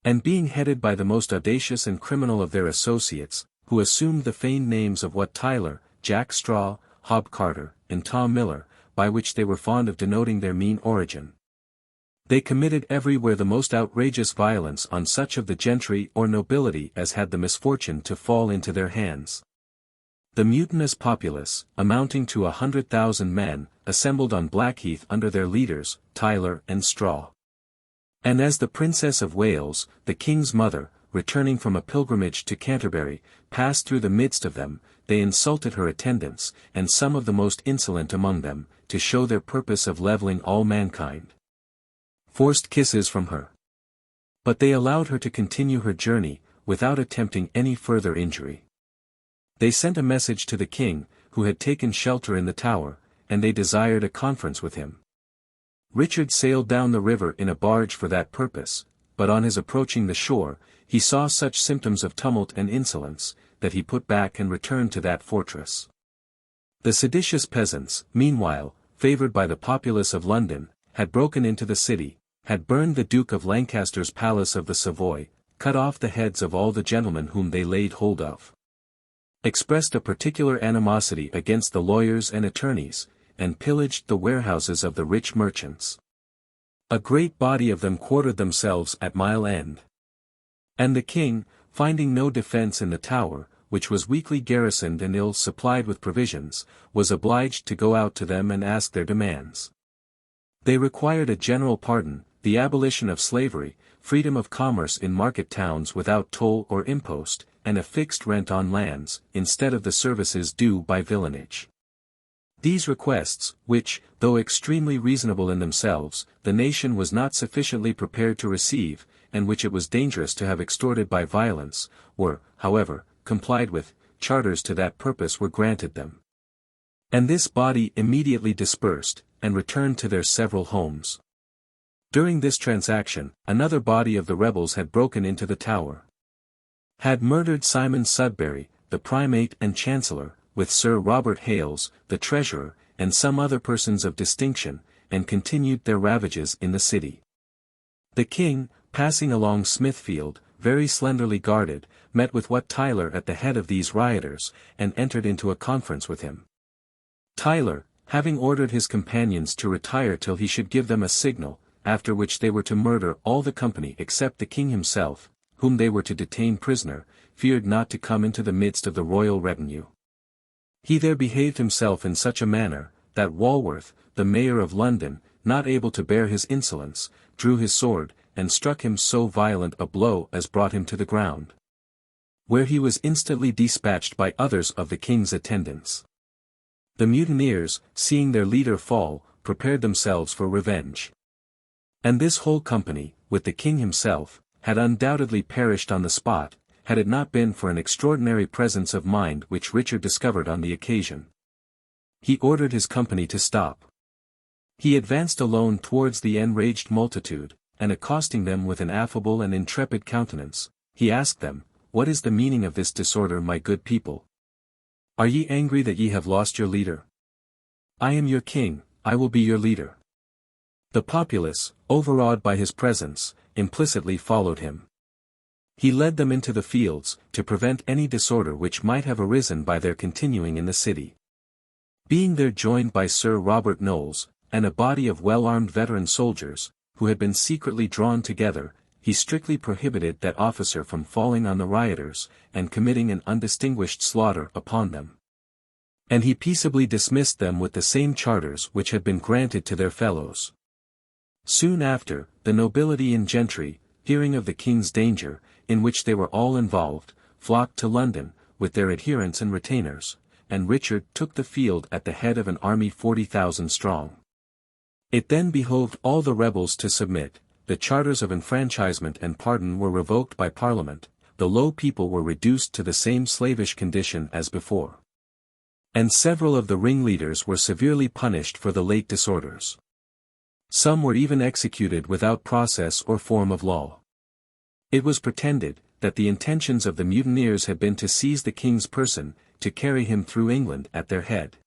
And being headed by the most audacious and criminal of their associates, who assumed the feigned names of Wat Tyler, Jack Straw, Hob Carter, and Tom Miller, by which they were fond of denoting their mean origin. They committed everywhere the most outrageous violence on such of the gentry or nobility as had the misfortune to fall into their hands. The mutinous populace, amounting to 100,000 men, assembled on Blackheath under their leaders, Tyler and Straw. And as the Princess of Wales, the king's mother, returning from a pilgrimage to Canterbury, passed through the midst of them, they insulted her attendants, and some of the most insolent among them, to show their purpose of levelling all mankind. Forced kisses from her. But they allowed her to continue her journey, without attempting any further injury. They sent a message to the king, who had taken shelter in the Tower, and they desired a conference with him. Richard sailed down the river in a barge for that purpose, but on his approaching the shore, he saw such symptoms of tumult and insolence, that he put back and returned to that fortress. The seditious peasants, meanwhile, favoured by the populace of London, had broken into the city, had burned the Duke of Lancaster's palace of the Savoy, cut off the heads of all the gentlemen whom they laid hold of, expressed a particular animosity against the lawyers and attorneys, and pillaged the warehouses of the rich merchants. A great body of them quartered themselves at Mile End. And the king, finding no defence in the Tower, which was weakly garrisoned and ill supplied with provisions, was obliged to go out to them and ask their demands. They required a general pardon, the abolition of slavery, freedom of commerce in market towns without toll or impost, and a fixed rent on lands, instead of the services due by villanage. These requests, which, though extremely reasonable in themselves, the nation was not sufficiently prepared to receive, and which it was dangerous to have extorted by violence, were, however, complied with, charters to that purpose were granted them. And this body immediately dispersed, and returned to their several homes. During this transaction, another body of the rebels had broken into the Tower, had murdered Simon Sudbury, the primate and chancellor, with Sir Robert Hales, the treasurer, and some other persons of distinction, and continued their ravages in the city. The king, passing along Smithfield, very slenderly guarded, met with Wat Tyler at the head of these rioters, and entered into a conference with him. Tyler, having ordered his companions to retire till he should give them a signal, after which they were to murder all the company except the king himself, whom they were to detain prisoner, feared not to come into the midst of the royal retinue. He there behaved himself in such a manner, that Walworth, the mayor of London, not able to bear his insolence, drew his sword, and struck him so violent a blow as brought him to the ground, where he was instantly dispatched by others of the king's attendants. The mutineers, seeing their leader fall, prepared themselves for revenge. And this whole company, with the king himself, had undoubtedly perished on the spot, had it not been for an extraordinary presence of mind which Richard discovered on the occasion. He ordered his company to stop. He advanced alone towards the enraged multitude, and accosting them with an affable and intrepid countenance, he asked them, "What is the meaning of this disorder, my good people? Are ye angry that ye have lost your leader? I am your king, I will be your leader." The populace, overawed by his presence, implicitly followed him. He led them into the fields, to prevent any disorder which might have arisen by their continuing in the city. Being there joined by Sir Robert Knowles, and a body of well-armed veteran soldiers, who had been secretly drawn together, he strictly prohibited that officer from falling on the rioters, and committing an undistinguished slaughter upon them. And he peaceably dismissed them with the same charters which had been granted to their fellows. Soon after, the nobility and gentry, hearing of the king's danger, in which they were all involved, flocked to London, with their adherents and retainers, and Richard took the field at the head of an army 40,000 strong. It then behoved all the rebels to submit, the charters of enfranchisement and pardon were revoked by Parliament, the low people were reduced to the same slavish condition as before. And several of the ringleaders were severely punished for the late disorders. Some were even executed without process or form of law. It was pretended, that the intentions of the mutineers had been to seize the king's person, to carry him through England at their head,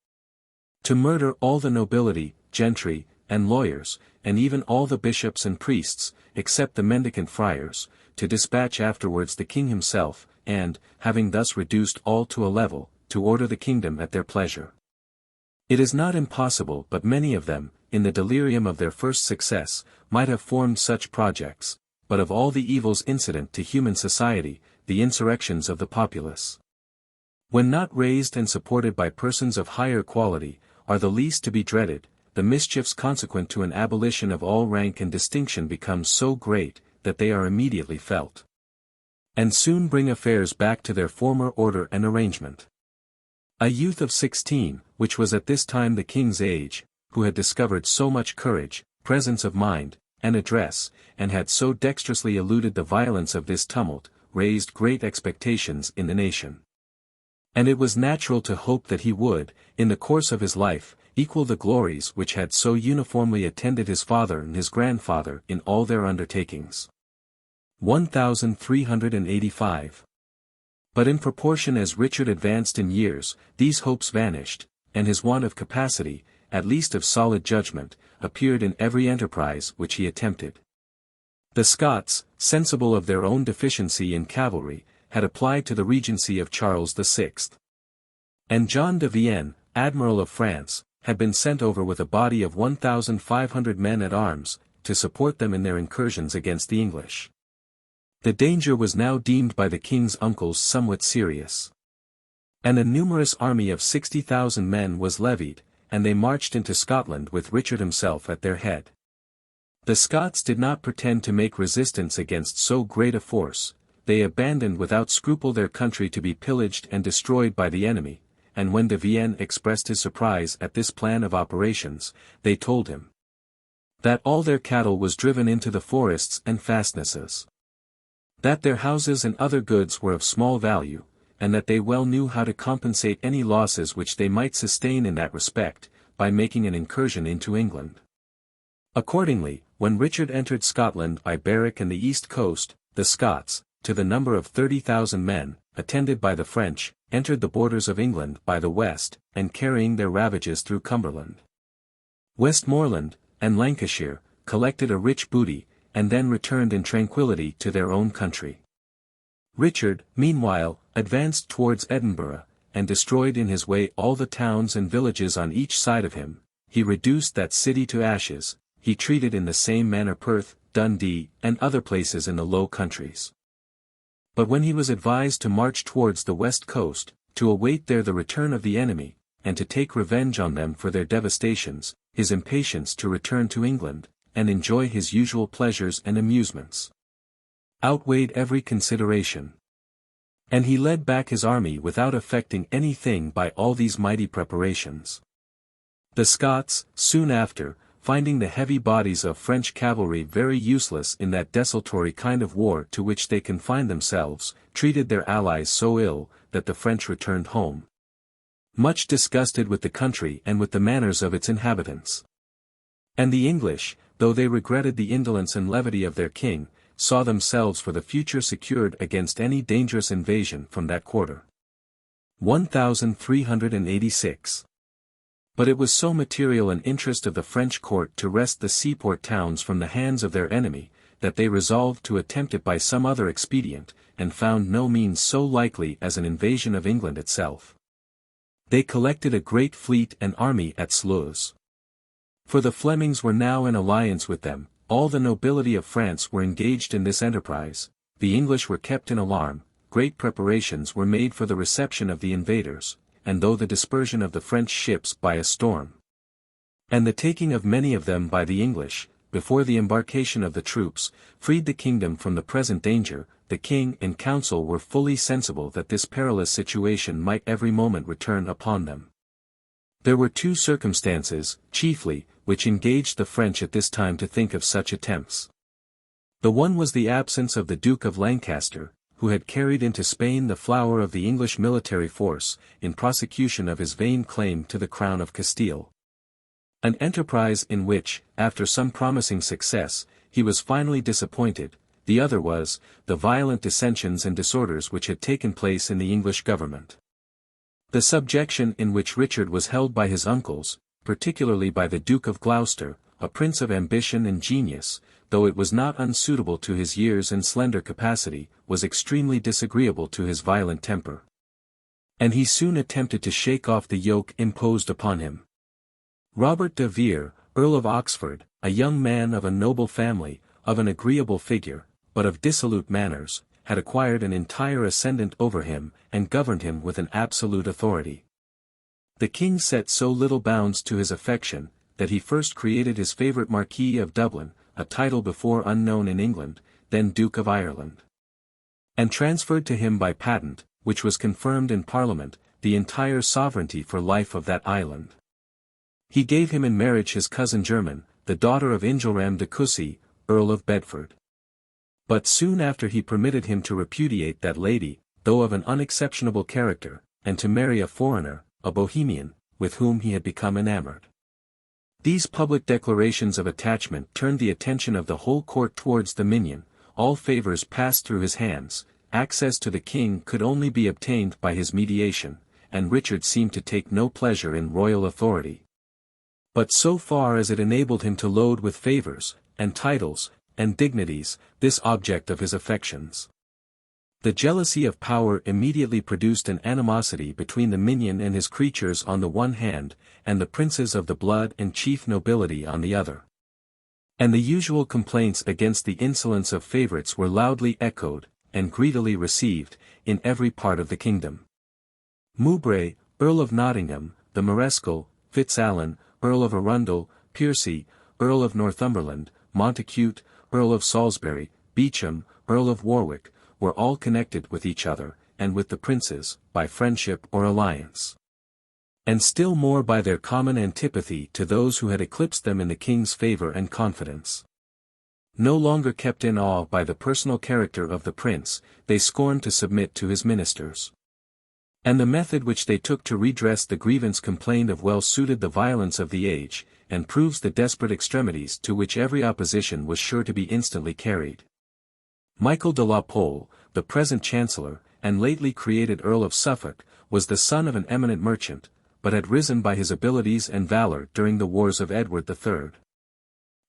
to murder all the nobility, gentry, and lawyers, and even all the bishops and priests, except the mendicant friars, to dispatch afterwards the king himself, and, having thus reduced all to a level, to order the kingdom at their pleasure. It is not impossible but many of them, in the delirium of their first success, might have formed such projects, but of all the evils incident to human society, the insurrections of the populace, when not raised and supported by persons of higher quality, are the least to be dreaded. The mischiefs consequent to an abolition of all rank and distinction become so great, that they are immediately felt, and soon bring affairs back to their former order and arrangement. A youth of 16, which was at this time the king's age, who had discovered so much courage, presence of mind, and address, and had so dexterously eluded the violence of this tumult, raised great expectations in the nation. And it was natural to hope that he would, in the course of his life, equal the glories which had so uniformly attended his father and his grandfather in all their undertakings. 1385. But in proportion as Richard advanced in years, these hopes vanished, and his want of capacity, at least of solid judgment, appeared in every enterprise which he attempted. The Scots, sensible of their own deficiency in cavalry, had applied to the regency of Charles VI. And John de Vienne, Admiral of France, had been sent over with a body of 1,500 men at arms, to support them in their incursions against the English. The danger was now deemed by the king's uncles somewhat serious. And a numerous army of 60,000 men was levied, and they marched into Scotland with Richard himself at their head. The Scots did not pretend to make resistance against so great a force, they abandoned without scruple their country to be pillaged and destroyed by the enemy. And when de Vienne expressed his surprise at this plan of operations, they told him that all their cattle was driven into the forests and fastnesses, that their houses and other goods were of small value, and that they well knew how to compensate any losses which they might sustain in that respect, by making an incursion into England. Accordingly, when Richard entered Scotland by Berwick and the east coast, the Scots, to the number of 30,000 men, attended by the French, entered the borders of England by the west, and carrying their ravages through Cumberland, Westmoreland, and Lancashire, collected a rich booty, and then returned in tranquility to their own country. Richard, meanwhile, advanced towards Edinburgh, and destroyed in his way all the towns and villages on each side of him. He reduced that city to ashes. He treated in the same manner Perth, Dundee, and other places in the Low Countries. But when he was advised to march towards the west coast, to await there the return of the enemy, and to take revenge on them for their devastations, his impatience to return to England, and enjoy his usual pleasures and amusements, outweighed every consideration. And he led back his army without effecting anything by all these mighty preparations. The Scots, soon after, finding the heavy bodies of French cavalry very useless in that desultory kind of war to which they confined themselves, treated their allies so ill, that the French returned home, much disgusted with the country and with the manners of its inhabitants. And the English, though they regretted the indolence and levity of their king, saw themselves for the future secured against any dangerous invasion from that quarter. 1386. But it was so material an interest of the French court to wrest the seaport towns from the hands of their enemy, that they resolved to attempt it by some other expedient, and found no means so likely as an invasion of England itself. They collected a great fleet and army at Sluys. For the Flemings were now in alliance with them, all the nobility of France were engaged in this enterprise, the English were kept in alarm, great preparations were made for the reception of the invaders, and though the dispersion of the French ships by a storm, and the taking of many of them by the English, before the embarkation of the troops, freed the kingdom from the present danger, the king and council were fully sensible that this perilous situation might every moment return upon them. There were two circumstances, chiefly, which engaged the French at this time to think of such attempts. The one was the absence of the Duke of Lancaster, who had carried into Spain the flower of the English military force, in prosecution of his vain claim to the crown of Castile. An enterprise in which, after some promising success, he was finally disappointed. The other was, the violent dissensions and disorders which had taken place in the English government. The subjection in which Richard was held by his uncles, particularly by the Duke of Gloucester, a prince of ambition and genius, though it was not unsuitable to his years and slender capacity, was extremely disagreeable to his violent temper. And he soon attempted to shake off the yoke imposed upon him. Robert de Vere, Earl of Oxford, a young man of a noble family, of an agreeable figure, but of dissolute manners, had acquired an entire ascendant over him, and governed him with an absolute authority. The king set so little bounds to his affection, that he first created his favourite Marquis of Dublin, a title before unknown in England, then Duke of Ireland, and transferred to him by patent, which was confirmed in Parliament, the entire sovereignty for life of that island. He gave him in marriage his cousin German, the daughter of Ingelram de Cossey, Earl of Bedford. But soon after he permitted him to repudiate that lady, though of an unexceptionable character, and to marry a foreigner, a Bohemian, with whom he had become enamored. These public declarations of attachment turned the attention of the whole court towards the minion, all favours passed through his hands, access to the king could only be obtained by his mediation, and Richard seemed to take no pleasure in royal authority. But so far as it enabled him to load with favours, and titles, and dignities, this object of his affections. The jealousy of power immediately produced an animosity between the minion and his creatures on the one hand, and the princes of the blood and chief nobility on the other. And the usual complaints against the insolence of favourites were loudly echoed, and greedily received, in every part of the kingdom. Mowbray, Earl of Nottingham, the Mareschal, Fitzalan, Earl of Arundel, Piercy, Earl of Northumberland, Montacute, Earl of Salisbury, Beauchamp, Earl of Warwick, were all connected with each other, and with the princes, by friendship or alliance. And still more by their common antipathy to those who had eclipsed them in the king's favour and confidence. No longer kept in awe by the personal character of the prince, they scorned to submit to his ministers. And the method which they took to redress the grievance complained of well suited the violence of the age, and proves the desperate extremities to which every opposition was sure to be instantly carried. Michael de la Pole, the present Chancellor, and lately created Earl of Suffolk, was the son of an eminent merchant, but had risen by his abilities and valour during the wars of Edward III.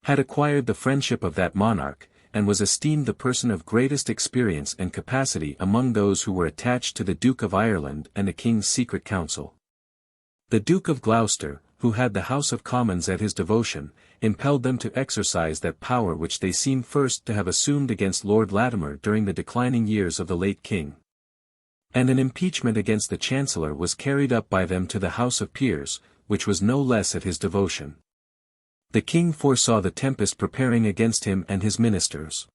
Had acquired the friendship of that monarch, and was esteemed the person of greatest experience and capacity among those who were attached to the Duke of Ireland and the King's secret council. The Duke of Gloucester, who had the House of Commons at his devotion, impelled them to exercise that power which they seem first to have assumed against Lord Latimer during the declining years of the late King. And an impeachment against the Chancellor was carried up by them to the House of Peers, which was no less at his devotion. The King foresaw the tempest preparing against him and his ministers.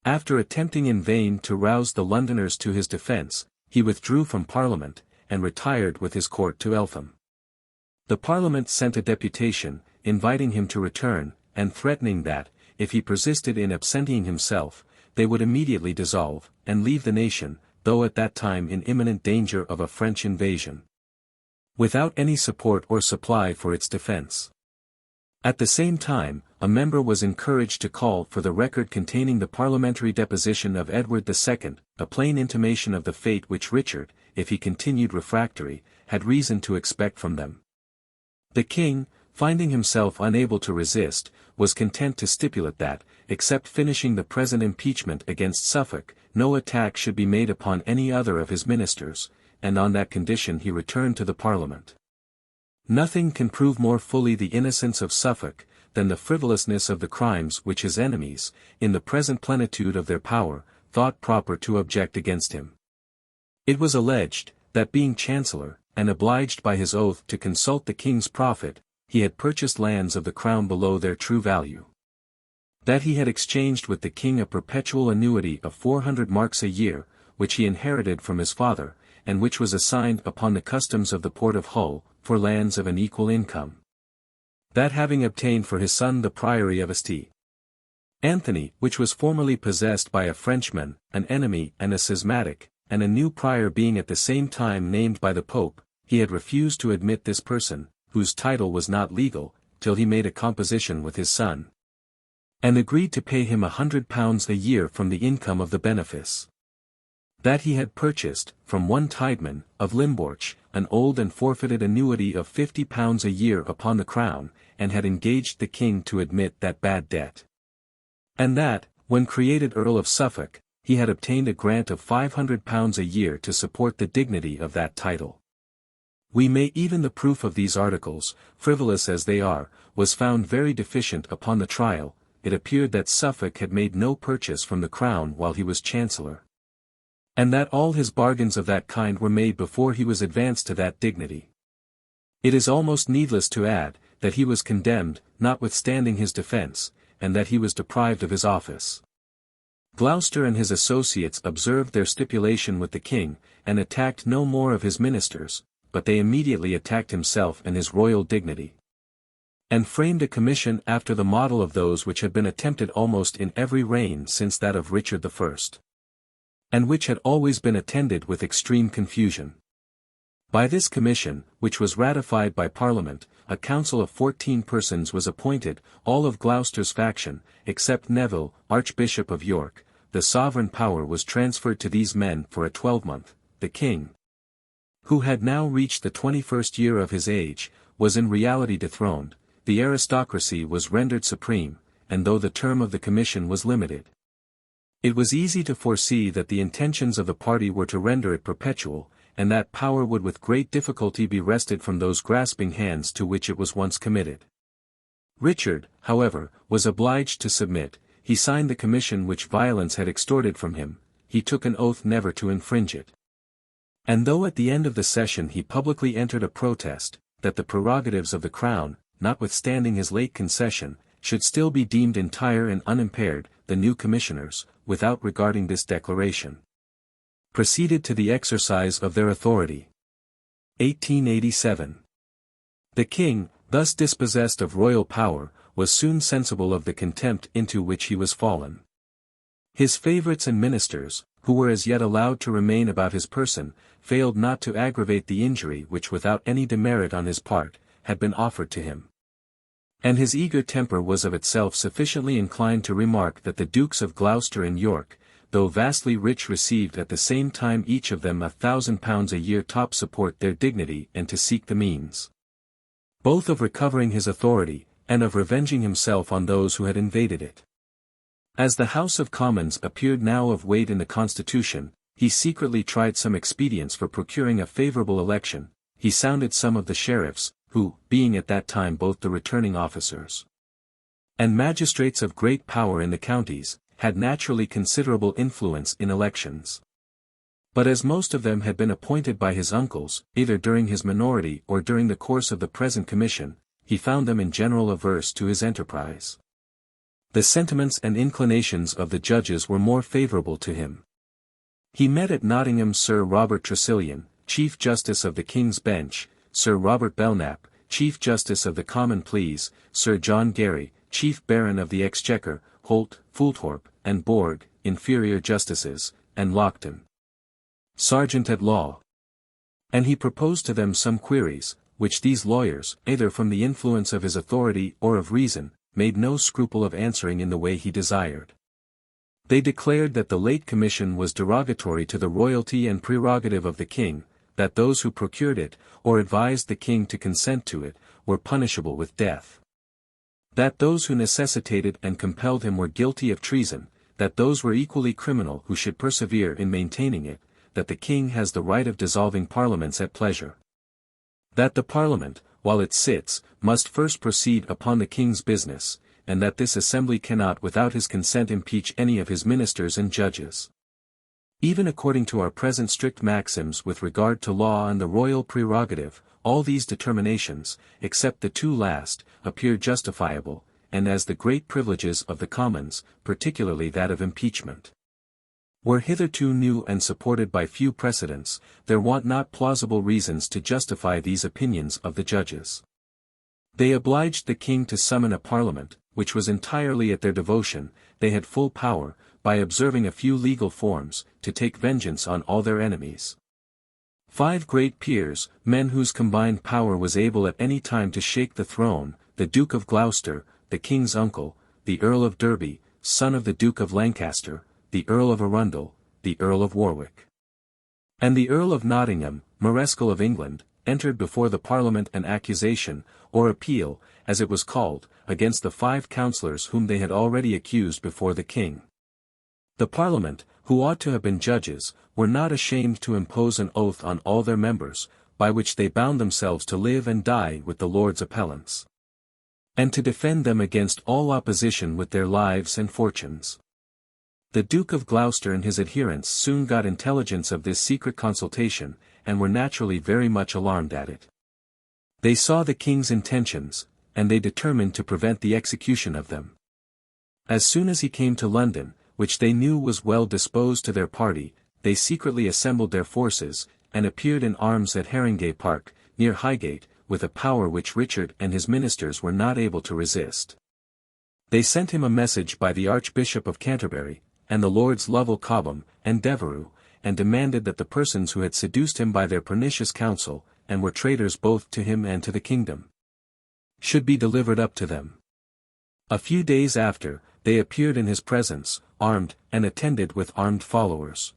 After attempting in vain to rouse the Londoners to his defence, he withdrew from Parliament, and retired with his court to Eltham. The Parliament sent a deputation, inviting him to return, and threatening that, if he persisted in absenting himself, they would immediately dissolve, and leave the nation, though at that time in imminent danger of a French invasion, without any support or supply for its defence. At the same time, a member was encouraged to call for the record containing the parliamentary deposition of Edward II, a plain intimation of the fate which Richard, if he continued refractory, had reason to expect from them. The King, finding himself unable to resist, was content to stipulate that, except finishing the present impeachment against Suffolk, no attack should be made upon any other of his ministers, and on that condition he returned to the Parliament. Nothing can prove more fully the innocence of Suffolk, than the frivolousness of the crimes which his enemies, in the present plenitude of their power, thought proper to object against him. It was alleged, that being Chancellor, and obliged by his oath to consult the King's profit, he had purchased lands of the Crown below their true value. That he had exchanged with the King a perpetual annuity of 400 marks a year, which he inherited from his father, and which was assigned upon the customs of the port of Hull, for lands of an equal income. That having obtained for his son the priory of St. Anthony, which was formerly possessed by a Frenchman, an enemy and a schismatic, and a new prior being at the same time named by the Pope, he had refused to admit this person, whose title was not legal, till he made a composition with his son, and agreed to pay him £100 a year from the income of the benefice. That he had purchased, from one Tideman, of Limborch, an old and forfeited annuity of £50 a year upon the Crown, and had engaged the King to admit that bad debt. And that, when created Earl of Suffolk, he had obtained a grant of £500 a year to support the dignity of that title. We may even the proof of these articles, frivolous as they are, was found very deficient upon the trial. It appeared that Suffolk had made no purchase from the Crown while he was Chancellor, and that all his bargains of that kind were made before he was advanced to that dignity. It is almost needless to add, that he was condemned, notwithstanding his defence, and that he was deprived of his office. Gloucester and his associates observed their stipulation with the King, and attacked no more of his ministers, but they immediately attacked himself and his royal dignity, and framed a commission after the model of those which had been attempted almost in every reign since that of Richard I, and which had always been attended with extreme confusion. By this commission, which was ratified by Parliament, a council of 14 persons was appointed, all of Gloucester's faction, except Neville, Archbishop of York. The sovereign power was transferred to these men for a 12-month. The King, who had now reached the 21st year of his age, was in reality dethroned. The aristocracy was rendered supreme, and though the term of the commission was limited, it was easy to foresee that the intentions of the party were to render it perpetual, and that power would with great difficulty be wrested from those grasping hands to which it was once committed. Richard, however, was obliged to submit. He signed the commission which violence had extorted from him. He took an oath never to infringe it. And though at the end of the session he publicly entered a protest, that the prerogatives of the Crown, notwithstanding his late concession, should still be deemed entire and unimpaired, the new commissioners, without regarding this declaration, proceeded to the exercise of their authority. 1887. The King, thus dispossessed of royal power, was soon sensible of the contempt into which he was fallen. His favourites and ministers, who were as yet allowed to remain about his person, failed not to aggravate the injury which without any demerit on his part, had been offered to him. And his eager temper was of itself sufficiently inclined to remark that the Dukes of Gloucester and York, though vastly rich, received at the same time each of them £1,000 a year top support their dignity and to seek the means, both of recovering his authority, and of revenging himself on those who had invaded it. As the House of Commons appeared now of weight in the constitution, he secretly tried some expedients for procuring a favourable election. He sounded some of the sheriffs, who, being at that time both the returning officers and magistrates of great power in the counties, had naturally considerable influence in elections. But as most of them had been appointed by his uncles, either during his minority or during the course of the present commission, he found them in general averse to his enterprise. The sentiments and inclinations of the judges were more favourable to him. He met at Nottingham Sir Robert Tressilian, Chief Justice of the King's Bench, Sir Robert Belknap, Chief Justice of the Common Pleas, Sir John Gary, Chief Baron of the Exchequer, Holt, Fulthorpe, and Borg, inferior justices, and Lockton, Sergeant at Law. And he proposed to them some queries, which these lawyers, either from the influence of his authority or of reason, made no scruple of answering in the way he desired. They declared that the late commission was derogatory to the royalty and prerogative of the king, that those who procured it, or advised the king to consent to it, were punishable with death. That those who necessitated and compelled him were guilty of treason, that those were equally criminal who should persevere in maintaining it, that the king has the right of dissolving parliaments at pleasure. That the parliament, while it sits, must first proceed upon the king's business, and that this assembly cannot without his consent impeach any of his ministers and judges. Even according to our present strict maxims with regard to law and the royal prerogative, all these determinations, except the two last, appear justifiable, and as the great privileges of the Commons, particularly that of impeachment, were hitherto new and supported by few precedents, there want not plausible reasons to justify these opinions of the judges. They obliged the king to summon a parliament, which was entirely at their devotion. They had full power, by observing a few legal forms, to take vengeance on all their enemies. 5 great peers, men whose combined power was able at any time to shake the throne, the Duke of Gloucester, the king's uncle, the Earl of Derby, son of the Duke of Lancaster, the Earl of Arundel, the Earl of Warwick, and the Earl of Nottingham, Mareschal of England, entered before the Parliament an accusation, or appeal, as it was called, against the 5 councillors whom they had already accused before the king. The Parliament, who ought to have been judges, were not ashamed to impose an oath on all their members, by which they bound themselves to live and die with the Lords appellants, and to defend them against all opposition with their lives and fortunes. The Duke of Gloucester and his adherents soon got intelligence of this secret consultation, and were naturally very much alarmed at it. They saw the king's intentions, and they determined to prevent the execution of them. As soon as he came to London, which they knew was well disposed to their party, they secretly assembled their forces, and appeared in arms at Haringey Park, near Highgate, with a power which Richard and his ministers were not able to resist. They sent him a message by the Archbishop of Canterbury, and the Lords Lovell Cobham, and Devereux, and demanded that the persons who had seduced him by their pernicious counsel, and were traitors both to him and to the kingdom, should be delivered up to them. A few days after, they appeared in his presence, armed, and attended with armed followers.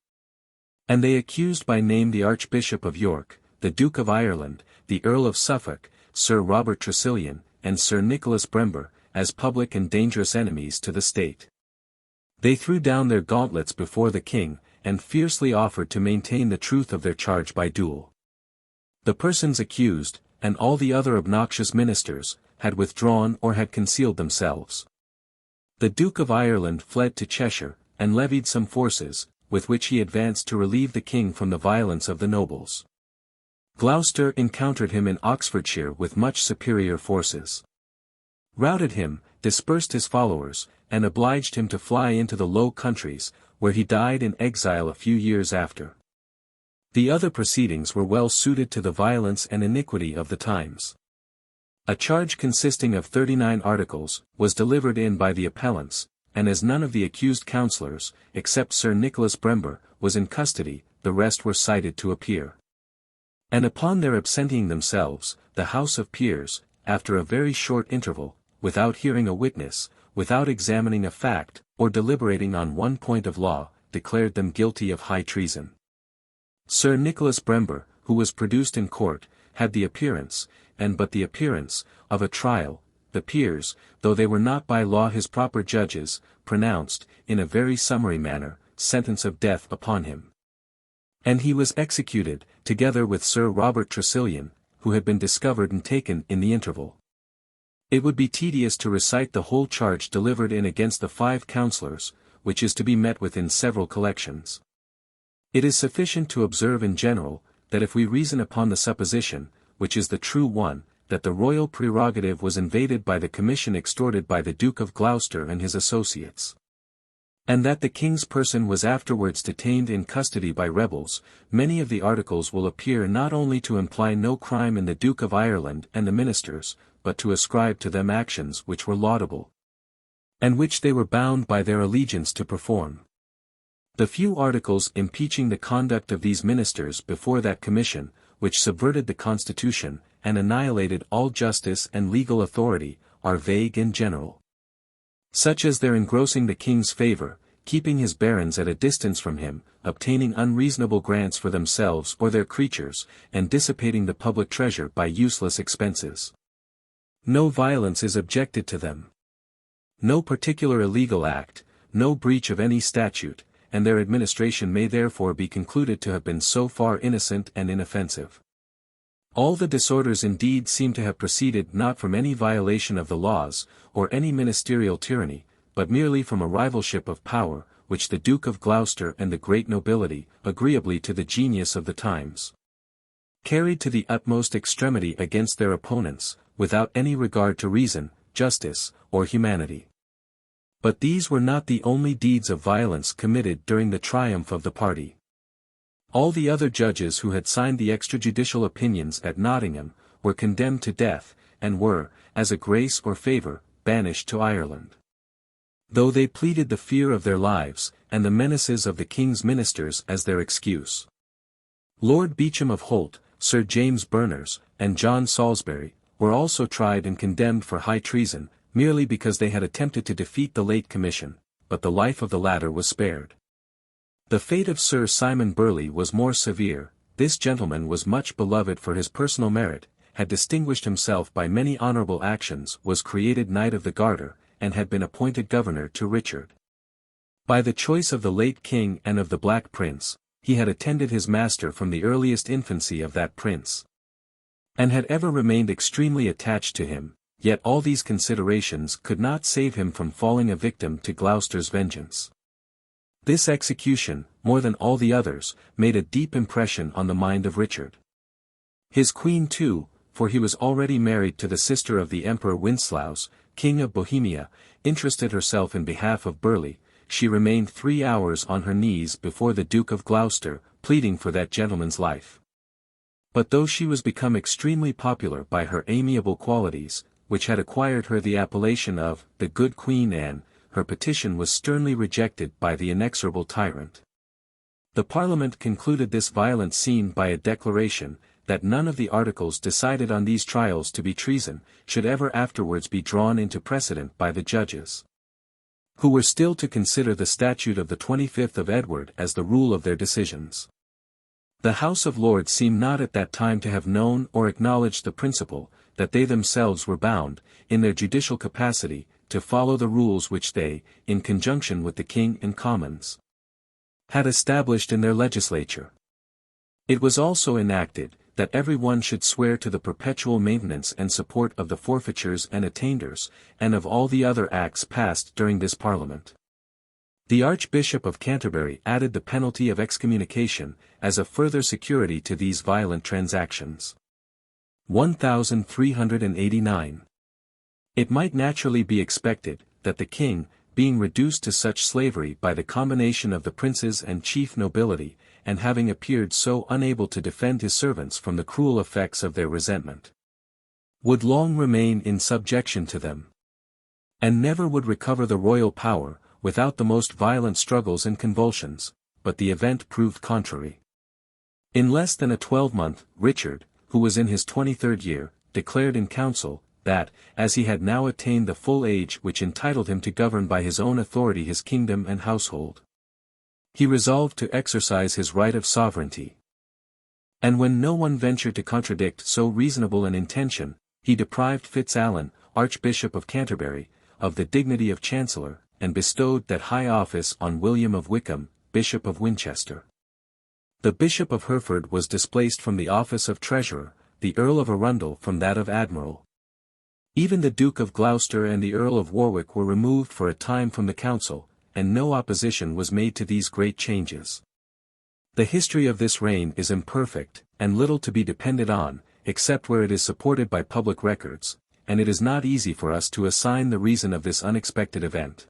And they accused by name the Archbishop of York, the Duke of Ireland, the Earl of Suffolk, Sir Robert Tressilian, and Sir Nicholas Brember, as public and dangerous enemies to the state. They threw down their gauntlets before the king, and fiercely offered to maintain the truth of their charge by duel. The persons accused, and all the other obnoxious ministers, had withdrawn or had concealed themselves. The Duke of Ireland fled to Cheshire, and levied some forces, with which he advanced to relieve the king from the violence of the nobles. Gloucester encountered him in Oxfordshire with much superior forces, routed him, dispersed his followers, and obliged him to fly into the Low Countries, where he died in exile a few years after. The other proceedings were well suited to the violence and iniquity of the times. A charge consisting of 39 articles, was delivered in by the appellants, and as none of the accused councillors, except Sir Nicholas Brember, was in custody, the rest were cited to appear. And upon their absenting themselves, the House of Peers, after a very short interval, without hearing a witness, without examining a fact, or deliberating on one point of law, declared them guilty of high treason. Sir Nicholas Brember, who was produced in court, had the appearance, and but the appearance, of a trial, the peers, though they were not by law his proper judges, pronounced, in a very summary manner, sentence of death upon him. And he was executed, together with Sir Robert Tressilian, who had been discovered and taken in the interval. It would be tedious to recite the whole charge delivered in against the 5 councillors, which is to be met with in several collections. It is sufficient to observe in general, that if we reason upon the supposition, which is the true one, that the royal prerogative was invaded by the commission extorted by the Duke of Gloucester and his associates, and that the king's person was afterwards detained in custody by rebels, many of the articles will appear not only to imply no crime in the Duke of Ireland and the ministers, but to ascribe to them actions which were laudable, and which they were bound by their allegiance to perform. The few articles impeaching the conduct of these ministers before that commission, which subverted the constitution, and annihilated all justice and legal authority, are vague and general. Such as their engrossing the king's favour, keeping his barons at a distance from him, obtaining unreasonable grants for themselves or their creatures, and dissipating the public treasure by useless expenses. No violence is objected to them. No particular illegal act, no breach of any statute, and their administration may therefore be concluded to have been so far innocent and inoffensive. All the disorders indeed seem to have proceeded not from any violation of the laws, or any ministerial tyranny, but merely from a rivalship of power, which the Duke of Gloucester and the great nobility, agreeably to the genius of the times, carried to the utmost extremity against their opponents, without any regard to reason, justice, or humanity. But these were not the only deeds of violence committed during the triumph of the party. All the other judges who had signed the extrajudicial opinions at Nottingham, were condemned to death, and were, as a grace or favour, banished to Ireland. Though they pleaded the fear of their lives, and the menaces of the king's ministers as their excuse. Lord Beauchamp of Holt, Sir James Berners, and John Salisbury, were also tried and condemned for high treason, merely because they had attempted to defeat the late commission, but the life of the latter was spared. The fate of Sir Simon Burley was more severe. This gentleman was much beloved for his personal merit, had distinguished himself by many honourable actions, was created Knight of the Garter, and had been appointed governor to Richard. By the choice of the late king and of the Black Prince, he had attended his master from the earliest infancy of that prince, and had ever remained extremely attached to him. Yet all these considerations could not save him from falling a victim to Gloucester's vengeance. This execution, more than all the others, made a deep impression on the mind of Richard. His queen too, for he was already married to the sister of the Emperor Wenceslaus, King of Bohemia, interested herself in behalf of Burley. She remained 3 hours on her knees before the Duke of Gloucester, pleading for that gentleman's life. But though she was become extremely popular by her amiable qualities, which had acquired her the appellation of the good Queen Anne, her petition was sternly rejected by the inexorable tyrant. The Parliament concluded this violent scene by a declaration, that none of the articles decided on these trials to be treason, should ever afterwards be drawn into precedent by the judges, who were still to consider the statute of the 25th of Edward as the rule of their decisions. The House of Lords seem not at that time to have known or acknowledged the principle, that they themselves were bound, in their judicial capacity, to follow the rules which they, in conjunction with the King and Commons, had established in their legislature. It was also enacted, that every one should swear to the perpetual maintenance and support of the forfeitures and attainders, and of all the other acts passed during this Parliament. The Archbishop of Canterbury added the penalty of excommunication, as a further security to these violent transactions. 1389. It might naturally be expected, that the king, being reduced to such slavery by the combination of the princes and chief nobility, and having appeared so unable to defend his servants from the cruel effects of their resentment, would long remain in subjection to them, and never would recover the royal power, without the most violent struggles and convulsions, but the event proved contrary. In less than a 12-month, Richard, who was in his 23rd year, declared in council, that, as he had now attained the full age which entitled him to govern by his own authority his kingdom and household, he resolved to exercise his right of sovereignty. And when no one ventured to contradict so reasonable an intention, he deprived Fitzalan, Archbishop of Canterbury, of the dignity of Chancellor, and bestowed that high office on William of Wykeham, Bishop of Winchester. The Bishop of Hereford was displaced from the office of Treasurer, the Earl of Arundel from that of Admiral. Even the Duke of Gloucester and the Earl of Warwick were removed for a time from the council, and no opposition was made to these great changes. The history of this reign is imperfect, and little to be depended on, except where it is supported by public records, and it is not easy for us to assign the reason of this unexpected event.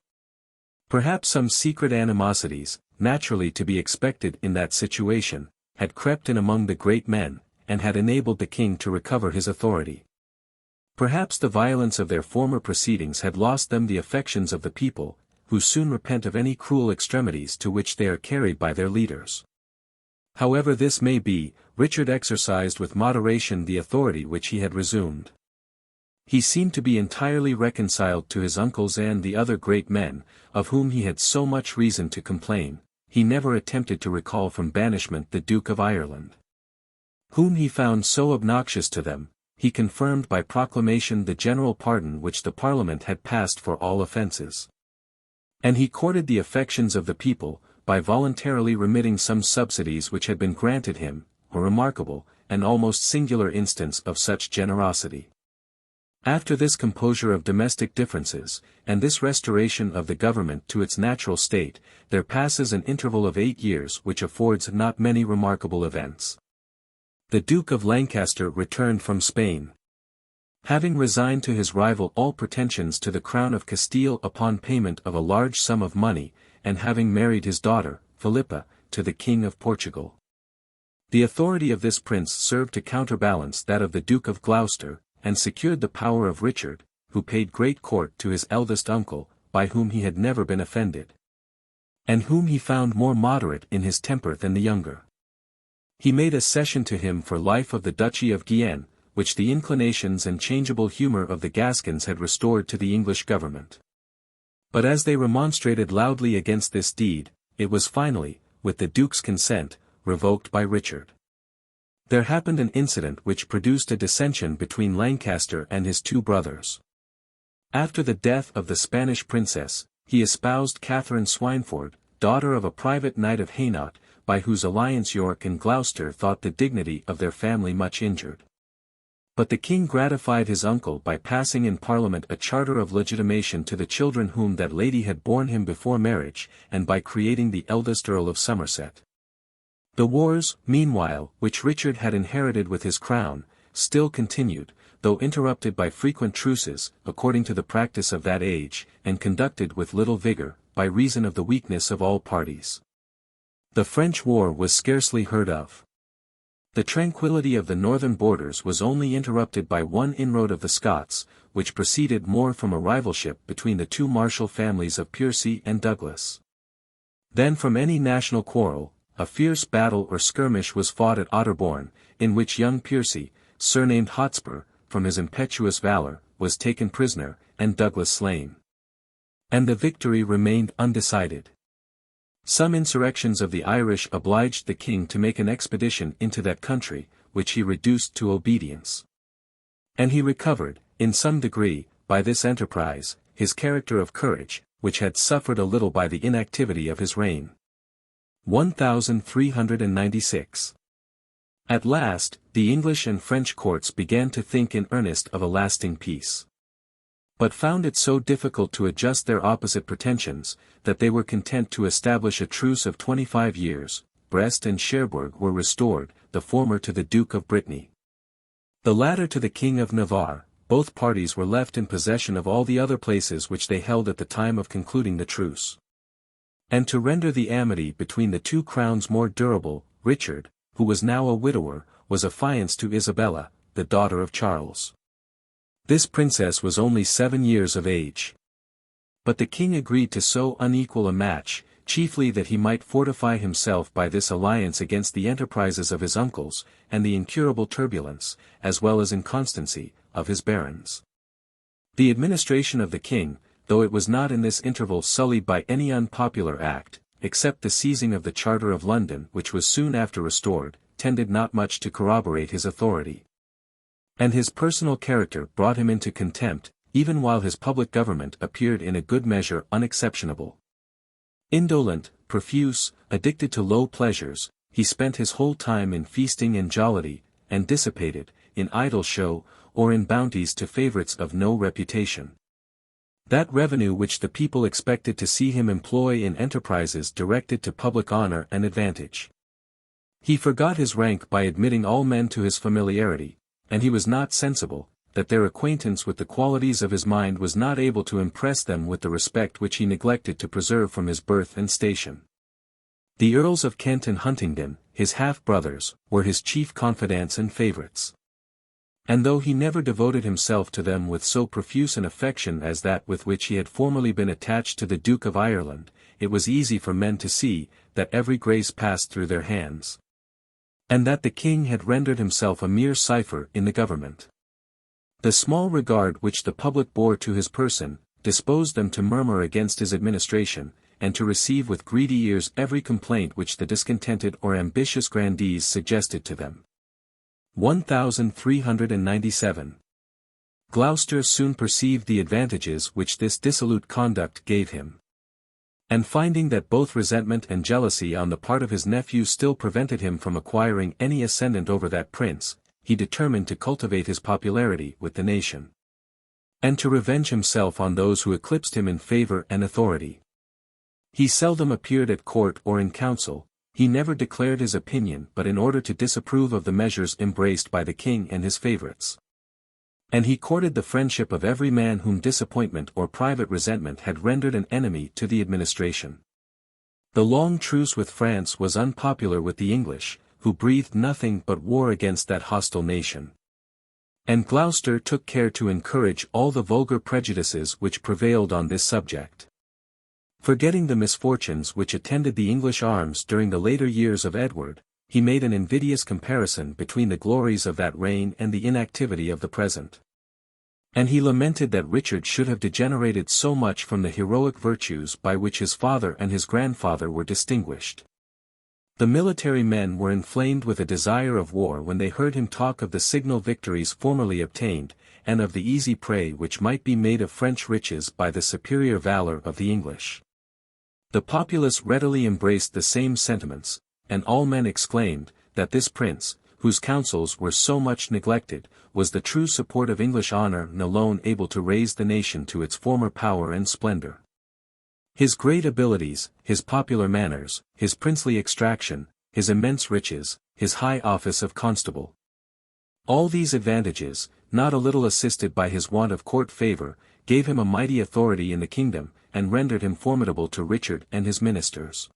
Perhaps some secret animosities, naturally to be expected in that situation, had crept in among the great men, and had enabled the king to recover his authority. Perhaps the violence of their former proceedings had lost them the affections of the people, who soon repent of any cruel extremities to which they are carried by their leaders. However this may be, Richard exercised with moderation the authority which he had resumed. He seemed to be entirely reconciled to his uncles and the other great men, of whom he had so much reason to complain. He never attempted to recall from banishment the Duke of Ireland, whom he found so obnoxious to them. He confirmed by proclamation the general pardon which the Parliament had passed for all offences. And he courted the affections of the people, by voluntarily remitting some subsidies which had been granted him, a remarkable, and almost singular instance of such generosity. After this composure of domestic differences, and this restoration of the government to its natural state, there passes an interval of 8 years which affords not many remarkable events. The Duke of Lancaster returned from Spain. Having resigned to his rival all pretensions to the crown of Castile upon payment of a large sum of money, and having married his daughter, Philippa, to the King of Portugal. The authority of this prince served to counterbalance that of the Duke of Gloucester, and secured the power of Richard, who paid great court to his eldest uncle, by whom he had never been offended, and whom he found more moderate in his temper than the younger. He made a cession to him for life of the Duchy of Guienne, which the inclinations and changeable humour of the Gascons had restored to the English government. But as they remonstrated loudly against this deed, it was finally, with the Duke's consent, revoked by Richard. There happened an incident which produced a dissension between Lancaster and his two brothers. After the death of the Spanish princess, he espoused Catherine Swynford, daughter of a private knight of Hainaut, by whose alliance York and Gloucester thought the dignity of their family much injured. But the king gratified his uncle by passing in Parliament a charter of legitimation to the children whom that lady had borne him before marriage, and by creating the eldest Earl of Somerset. The wars, meanwhile, which Richard had inherited with his crown, still continued, though interrupted by frequent truces, according to the practice of that age, and conducted with little vigour, by reason of the weakness of all parties. The French war was scarcely heard of. The tranquillity of the northern borders was only interrupted by one inroad of the Scots, which proceeded more from a rivalship between the two martial families of Piercy and Douglas than from any national quarrel. A fierce battle or skirmish was fought at Otterbourne, in which young Piercy, surnamed Hotspur, from his impetuous valour, was taken prisoner, and Douglas slain. And the victory remained undecided. Some insurrections of the Irish obliged the king to make an expedition into that country, which he reduced to obedience. And he recovered, in some degree, by this enterprise, his character of courage, which had suffered a little by the inactivity of his reign. 1396. At last, the English and French courts began to think in earnest of a lasting peace, but found it so difficult to adjust their opposite pretensions, that they were content to establish a truce of 25 years. Brest and Cherbourg were restored, the former to the Duke of Brittany, the latter to the King of Navarre. Both parties were left in possession of all the other places which they held at the time of concluding the truce. And to render the amity between the two crowns more durable, Richard, who was now a widower, was affianced to Isabella, the daughter of Charles. This princess was only 7 years of age. But the king agreed to so unequal a match, chiefly that he might fortify himself by this alliance against the enterprises of his uncles, and the incurable turbulence, as well as inconstancy, of his barons. The administration of the king, though it was not in this interval sullied by any unpopular act, except the seizing of the Charter of London which was soon after restored, tended not much to corroborate his authority. And his personal character brought him into contempt, even while his public government appeared in a good measure unexceptionable. Indolent, profuse, addicted to low pleasures, he spent his whole time in feasting and jollity, and dissipated, in idle show, or in bounties to favourites of no reputation. That revenue which the people expected to see him employ in enterprises directed to public honour and advantage. He forgot his rank by admitting all men to his familiarity, and he was not sensible, that their acquaintance with the qualities of his mind was not able to impress them with the respect which he neglected to preserve from his birth and station. The Earls of Kent and Huntingdon, his half-brothers, were his chief confidants and favourites. And though he never devoted himself to them with so profuse an affection as that with which he had formerly been attached to the Duke of Ireland, it was easy for men to see, that every grace passed through their hands, and that the king had rendered himself a mere cipher in the government. The small regard which the public bore to his person, disposed them to murmur against his administration, and to receive with greedy ears every complaint which the discontented or ambitious grandees suggested to them. 1397. Gloucester soon perceived the advantages which this dissolute conduct gave him. And finding that both resentment and jealousy on the part of his nephew still prevented him from acquiring any ascendant over that prince, he determined to cultivate his popularity with the nation, and to revenge himself on those who eclipsed him in favour and authority. He seldom appeared at court or in council, he never declared his opinion but in order to disapprove of the measures embraced by the king and his favourites. And he courted the friendship of every man whom disappointment or private resentment had rendered an enemy to the administration. The long truce with France was unpopular with the English, who breathed nothing but war against that hostile nation. And Gloucester took care to encourage all the vulgar prejudices which prevailed on this subject. Forgetting the misfortunes which attended the English arms during the later years of Edward, he made an invidious comparison between the glories of that reign and the inactivity of the present. And he lamented that Richard should have degenerated so much from the heroic virtues by which his father and his grandfather were distinguished. The military men were inflamed with a desire of war when they heard him talk of the signal victories formerly obtained, and of the easy prey which might be made of French riches by the superior valour of the English. The populace readily embraced the same sentiments, and all men exclaimed, that this prince, whose counsels were so much neglected, was the true support of English honour and alone able to raise the nation to its former power and splendour. His great abilities, his popular manners, his princely extraction, his immense riches, his high office of constable. All these advantages, not a little assisted by his want of court favour, gave him a mighty authority in the kingdom, and rendered him formidable to Richard and his ministers.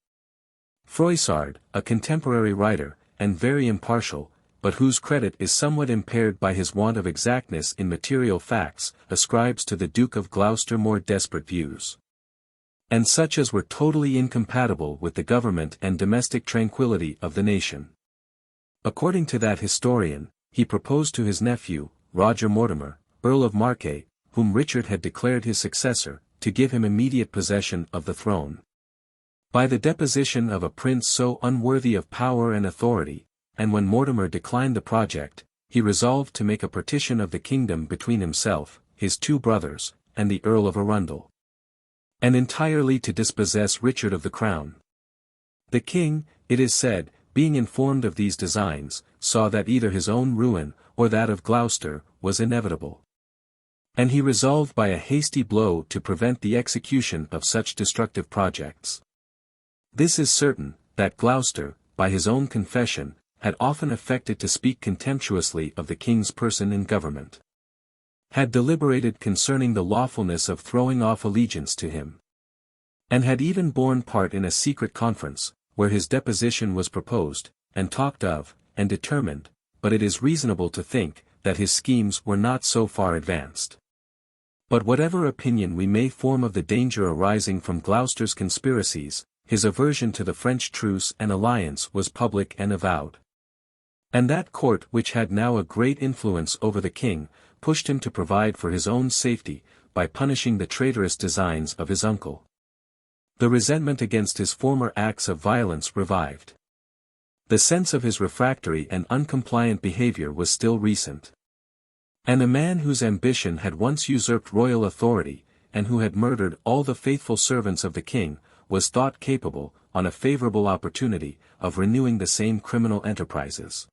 Froissart, a contemporary writer, and very impartial, but whose credit is somewhat impaired by his want of exactness in material facts, ascribes to the Duke of Gloucester more desperate views, and such as were totally incompatible with the government and domestic tranquillity of the nation. According to that historian, he proposed to his nephew, Roger Mortimer, Earl of Marche, whom Richard had declared his successor, to give him immediate possession of the throne. By the deposition of a prince so unworthy of power and authority, and when Mortimer declined the project, he resolved to make a partition of the kingdom between himself, his two brothers, and the Earl of Arundel, and entirely to dispossess Richard of the crown. The king, it is said, being informed of these designs, saw that either his own ruin, or that of Gloucester, was inevitable. And he resolved by a hasty blow to prevent the execution of such destructive projects. This is certain, that Gloucester, by his own confession, had often affected to speak contemptuously of the king's person in government, had deliberated concerning the lawfulness of throwing off allegiance to him, and had even borne part in a secret conference, where his deposition was proposed, and talked of, and determined, but it is reasonable to think, that his schemes were not so far advanced. But whatever opinion we may form of the danger arising from Gloucester's conspiracies, his aversion to the French truce and alliance was public and avowed. And that court which had now a great influence over the king, pushed him to provide for his own safety, by punishing the traitorous designs of his uncle. The resentment against his former acts of violence revived. The sense of his refractory and uncompliant behaviour was still recent. And a man whose ambition had once usurped royal authority, and who had murdered all the faithful servants of the king, was thought capable, on a favorable opportunity, of renewing the same criminal enterprises.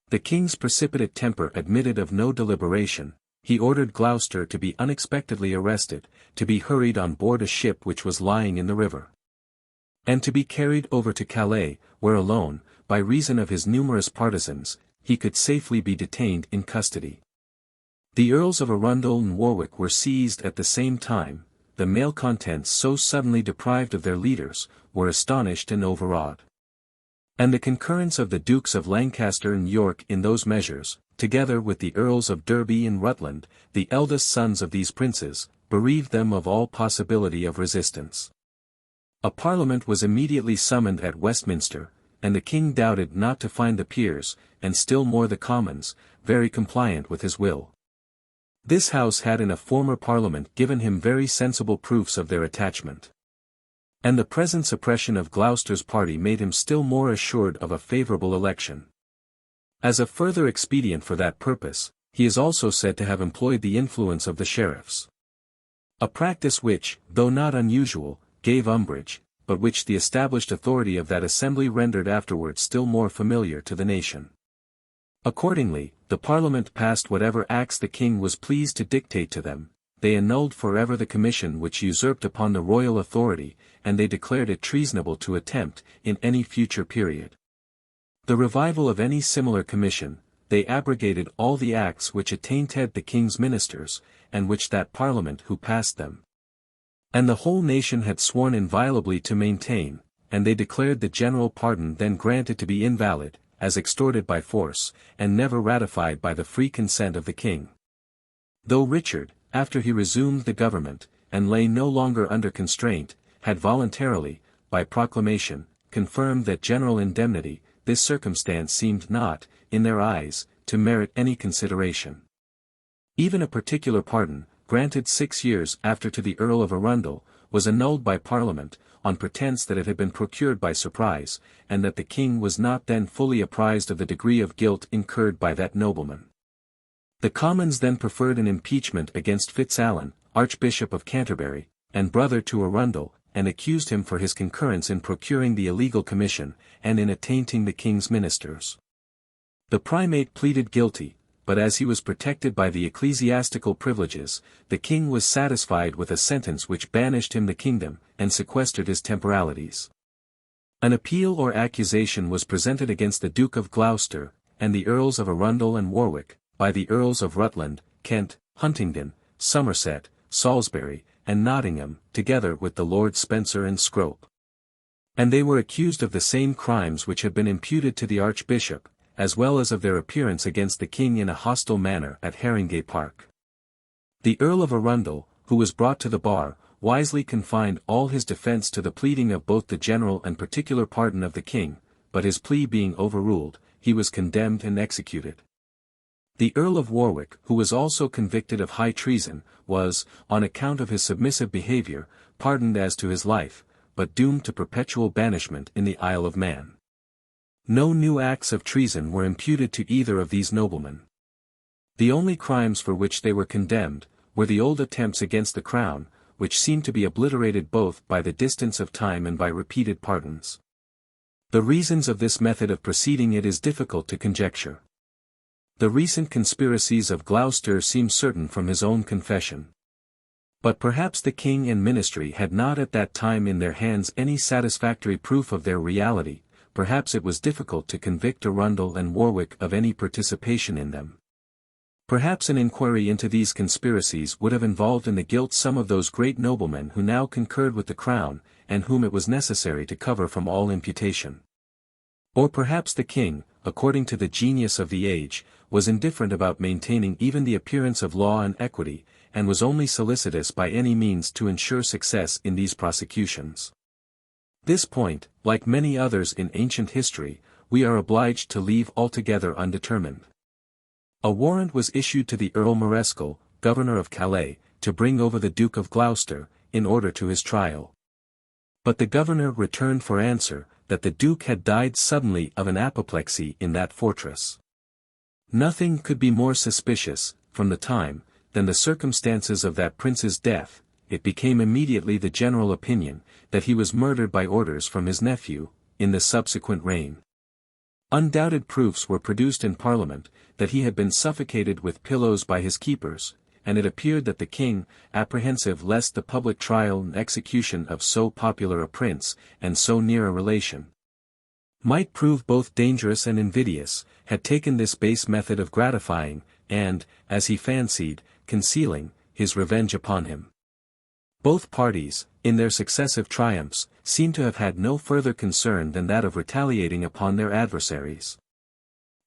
The king's precipitate temper admitted of no deliberation. He ordered Gloucester to be unexpectedly arrested, to be hurried on board a ship which was lying in the river, and to be carried over to Calais, where alone, by reason of his numerous partisans, he could safely be detained in custody. The Earls of Arundel and Warwick were seized at the same time. The malcontents, so suddenly deprived of their leaders, were astonished and overawed. And the concurrence of the Dukes of Lancaster and York in those measures, together with the Earls of Derby and Rutland, the eldest sons of these princes, bereaved them of all possibility of resistance. A parliament was immediately summoned at Westminster, and the king doubted not to find the peers, and still more the commons, very compliant with his will. This house had in a former parliament given him very sensible proofs of their attachment. And the present suppression of Gloucester's party made him still more assured of a favourable election. As a further expedient for that purpose, he is also said to have employed the influence of the sheriffs. A practice which, though not unusual, gave umbrage, but which the established authority of that assembly rendered afterwards still more familiar to the nation. Accordingly, the Parliament passed whatever acts the king was pleased to dictate to them. They annulled forever the commission which usurped upon the royal authority, and they declared it treasonable to attempt, in any future period, the revival of any similar commission. They abrogated all the acts which attainted the king's ministers, and which that Parliament who passed them, and the whole nation had sworn inviolably to maintain, and they declared the general pardon then granted to be invalid, as extorted by force, and never ratified by the free consent of the king. Though Richard, after he resumed the government, and lay no longer under constraint, had voluntarily, by proclamation, confirmed that general indemnity, this circumstance seemed not, in their eyes, to merit any consideration. Even a particular pardon, granted 6 years after to the Earl of Arundel, was annulled by Parliament, on pretence that it had been procured by surprise, and that the king was not then fully apprised of the degree of guilt incurred by that nobleman. The Commons then preferred an impeachment against Fitzalan, Archbishop of Canterbury, and brother to Arundel, and accused him for his concurrence in procuring the illegal commission, and in attainting the king's ministers. The primate pleaded guilty, but as he was protected by the ecclesiastical privileges, the king was satisfied with a sentence which banished him the kingdom, and sequestered his temporalities. An appeal or accusation was presented against the Duke of Gloucester, and the Earls of Arundel and Warwick, by the Earls of Rutland, Kent, Huntingdon, Somerset, Salisbury, and Nottingham, together with the Lords Spencer and Scrope. And they were accused of the same crimes which had been imputed to the Archbishop, as well as of their appearance against the king in a hostile manner at Haringey Park. The Earl of Arundel, who was brought to the bar, wisely confined all his defence to the pleading of both the general and particular pardon of the king, but his plea being overruled, he was condemned and executed. The Earl of Warwick, who was also convicted of high treason, was, on account of his submissive behaviour, pardoned as to his life, but doomed to perpetual banishment in the Isle of Man. No new acts of treason were imputed to either of these noblemen. The only crimes for which they were condemned, were the old attempts against the crown, which seemed to be obliterated both by the distance of time and by repeated pardons. The reasons of this method of proceeding it is difficult to conjecture. The recent conspiracies of Gloucester seem certain from his own confession. But perhaps the king and ministry had not at that time in their hands any satisfactory proof of their reality. Perhaps it was difficult to convict Arundel and Warwick of any participation in them. Perhaps an inquiry into these conspiracies would have involved in the guilt some of those great noblemen who now concurred with the crown, and whom it was necessary to cover from all imputation. Or perhaps the king, according to the genius of the age, was indifferent about maintaining even the appearance of law and equity, and was only solicitous by any means to ensure success in these prosecutions. This point, like many others in ancient history, we are obliged to leave altogether undetermined. A warrant was issued to the Earl Mareschal, governor of Calais, to bring over the Duke of Gloucester, in order to his trial. But the governor returned for answer, that the Duke had died suddenly of an apoplexy in that fortress. Nothing could be more suspicious, from the time, then the circumstances of that prince's death, it became immediately the general opinion, that he was murdered by orders from his nephew, in the subsequent reign. Undoubted proofs were produced in Parliament, that he had been suffocated with pillows by his keepers, and it appeared that the king, apprehensive lest the public trial and execution of so popular a prince, and so near a relation, might prove both dangerous and invidious, had taken this base method of gratifying, and, as he fancied, concealing, his revenge upon him. Both parties, in their successive triumphs, seem to have had no further concern than that of retaliating upon their adversaries.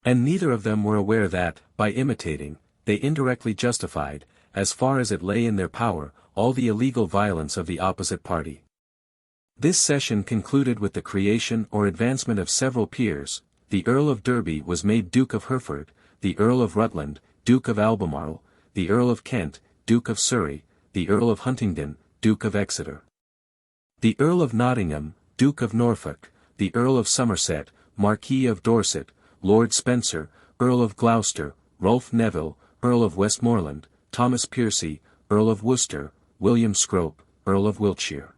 And neither of them were aware that, by imitating, they indirectly justified, as far as it lay in their power, all the illegal violence of the opposite party. This session concluded with the creation or advancement of several peers. The Earl of Derby was made Duke of Hereford, the Earl of Rutland, Duke of Albemarle, the Earl of Kent, Duke of Surrey, the Earl of Huntingdon, Duke of Exeter, the Earl of Nottingham, Duke of Norfolk, the Earl of Somerset, Marquis of Dorset, Lord Spencer, Earl of Gloucester, Rolfe Neville, Earl of Westmoreland, Thomas Piercy, Earl of Worcester, William Scrope, Earl of Wiltshire.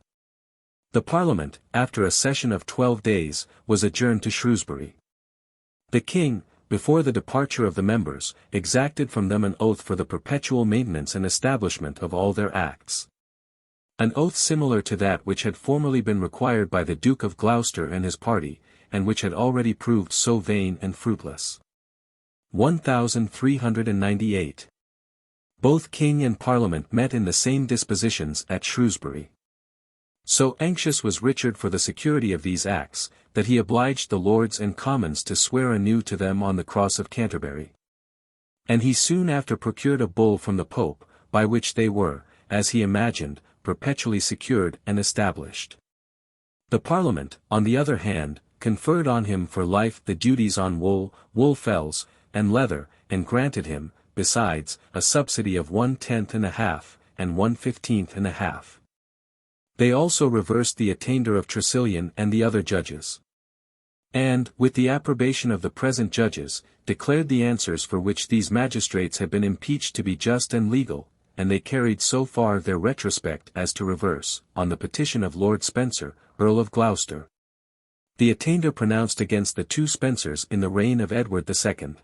The Parliament, after a session of 12 days, was adjourned to Shrewsbury. The King, before the departure of the members, exacted from them an oath for the perpetual maintenance and establishment of all their acts. An oath similar to that which had formerly been required by the Duke of Gloucester and his party, and which had already proved so vain and fruitless. 1398. Both King and Parliament met in the same dispositions at Shrewsbury. So anxious was Richard for the security of these acts, that he obliged the Lords and Commons to swear anew to them on the cross of Canterbury. And he soon after procured a bull from the Pope, by which they were, as he imagined, perpetually secured and established. The Parliament, on the other hand, conferred on him for life the duties on wool, wool fells, and leather, and granted him, besides, a subsidy of 1/10½ and 1/15½. They also reversed the attainder of Tressilian and the other judges. And, with the approbation of the present judges, declared the answers for which these magistrates had been impeached to be just and legal, and they carried so far their retrospect as to reverse, on the petition of Lord Spencer, Earl of Gloucester, the attainder pronounced against the two Spencers in the reign of Edward II.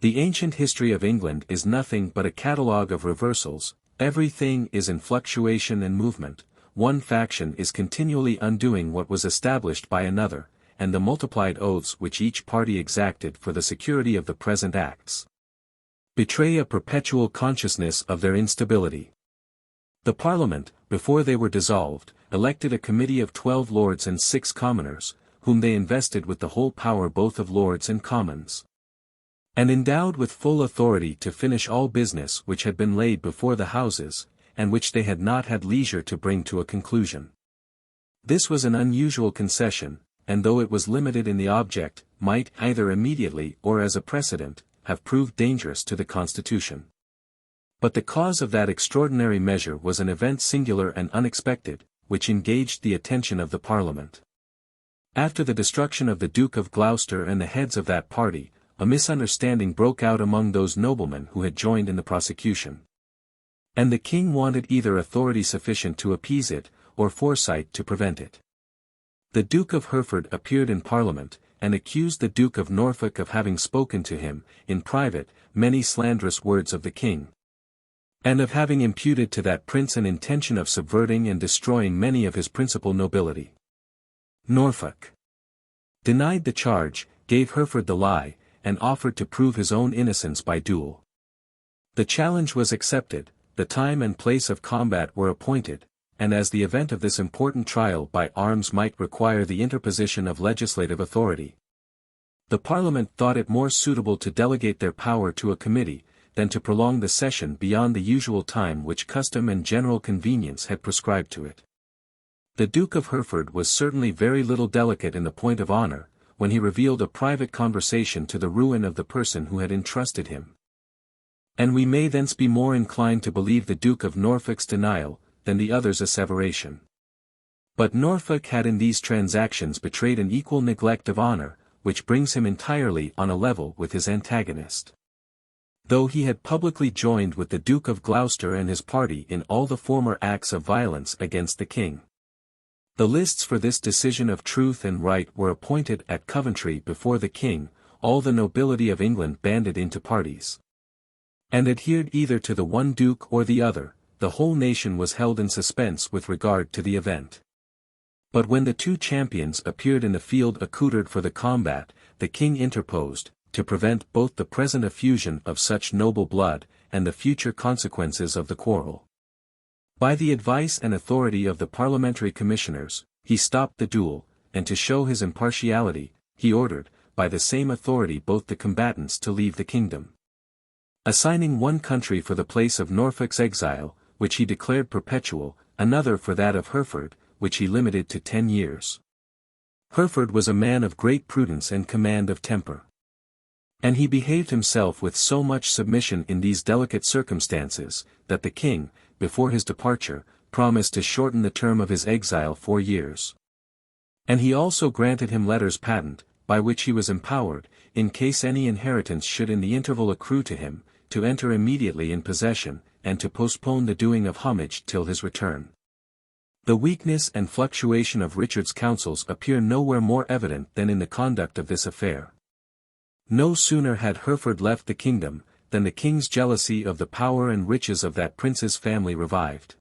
The ancient history of England is nothing but a catalogue of reversals. Everything is in fluctuation and movement. One faction is continually undoing what was established by another, and the multiplied oaths which each party exacted for the security of the present acts betray a perpetual consciousness of their instability. The Parliament, before they were dissolved, elected a committee of 12 Lords and 6 Commoners, whom they invested with the whole power both of Lords and Commons, and endowed with full authority to finish all business which had been laid before the Houses, and which they had not had leisure to bring to a conclusion. This was an unusual concession, and though it was limited in the object, might, either immediately or as a precedent, have proved dangerous to the Constitution. But the cause of that extraordinary measure was an event singular and unexpected, which engaged the attention of the Parliament. After the destruction of the Duke of Gloucester and the heads of that party, a misunderstanding broke out among those noblemen who had joined in the prosecution. And the king wanted either authority sufficient to appease it, or foresight to prevent it. The Duke of Hereford appeared in Parliament, and accused the Duke of Norfolk of having spoken to him, in private, many slanderous words of the king, and of having imputed to that prince an intention of subverting and destroying many of his principal nobility. Norfolk denied the charge, gave Hereford the lie, and offered to prove his own innocence by duel. The challenge was accepted. The time and place of combat were appointed, and as the event of this important trial by arms might require the interposition of legislative authority, the Parliament thought it more suitable to delegate their power to a committee, than to prolong the session beyond the usual time which custom and general convenience had prescribed to it. The Duke of Hereford was certainly very little delicate in the point of honor, when he revealed a private conversation to the ruin of the person who had entrusted him. And we may thence be more inclined to believe the Duke of Norfolk's denial, than the other's asseveration. But Norfolk had in these transactions betrayed an equal neglect of honor, which brings him entirely on a level with his antagonist. though he had publicly joined with the Duke of Gloucester and his party in all the former acts of violence against the king. The lists for this decision of truth and right were appointed at Coventry before the king, all the nobility of England banded into parties, and adhered either to the one duke or the other. The whole nation was held in suspense with regard to the event. But when the two champions appeared in the field accoutred for the combat, the king interposed, to prevent both the present effusion of such noble blood, and the future consequences of the quarrel. By the advice and authority of the parliamentary commissioners, he stopped the duel, and to show his impartiality, he ordered, by the same authority both the combatants to leave the kingdom, assigning one country for the place of Norfolk's exile, which he declared perpetual, another for that of Hereford, which he limited to 10 years. Hereford was a man of great prudence and command of temper, and he behaved himself with so much submission in these delicate circumstances, that the king, before his departure, promised to shorten the term of his exile 4 years. And he also granted him letters patent, by which he was empowered, in case any inheritance should in the interval accrue to him, to enter immediately in possession, and to postpone the doing of homage till his return. The weakness and fluctuation of Richard's counsels appear nowhere more evident than in the conduct of this affair. No sooner had Hereford left the kingdom, than the king's jealousy of the power and riches of that prince's family revived.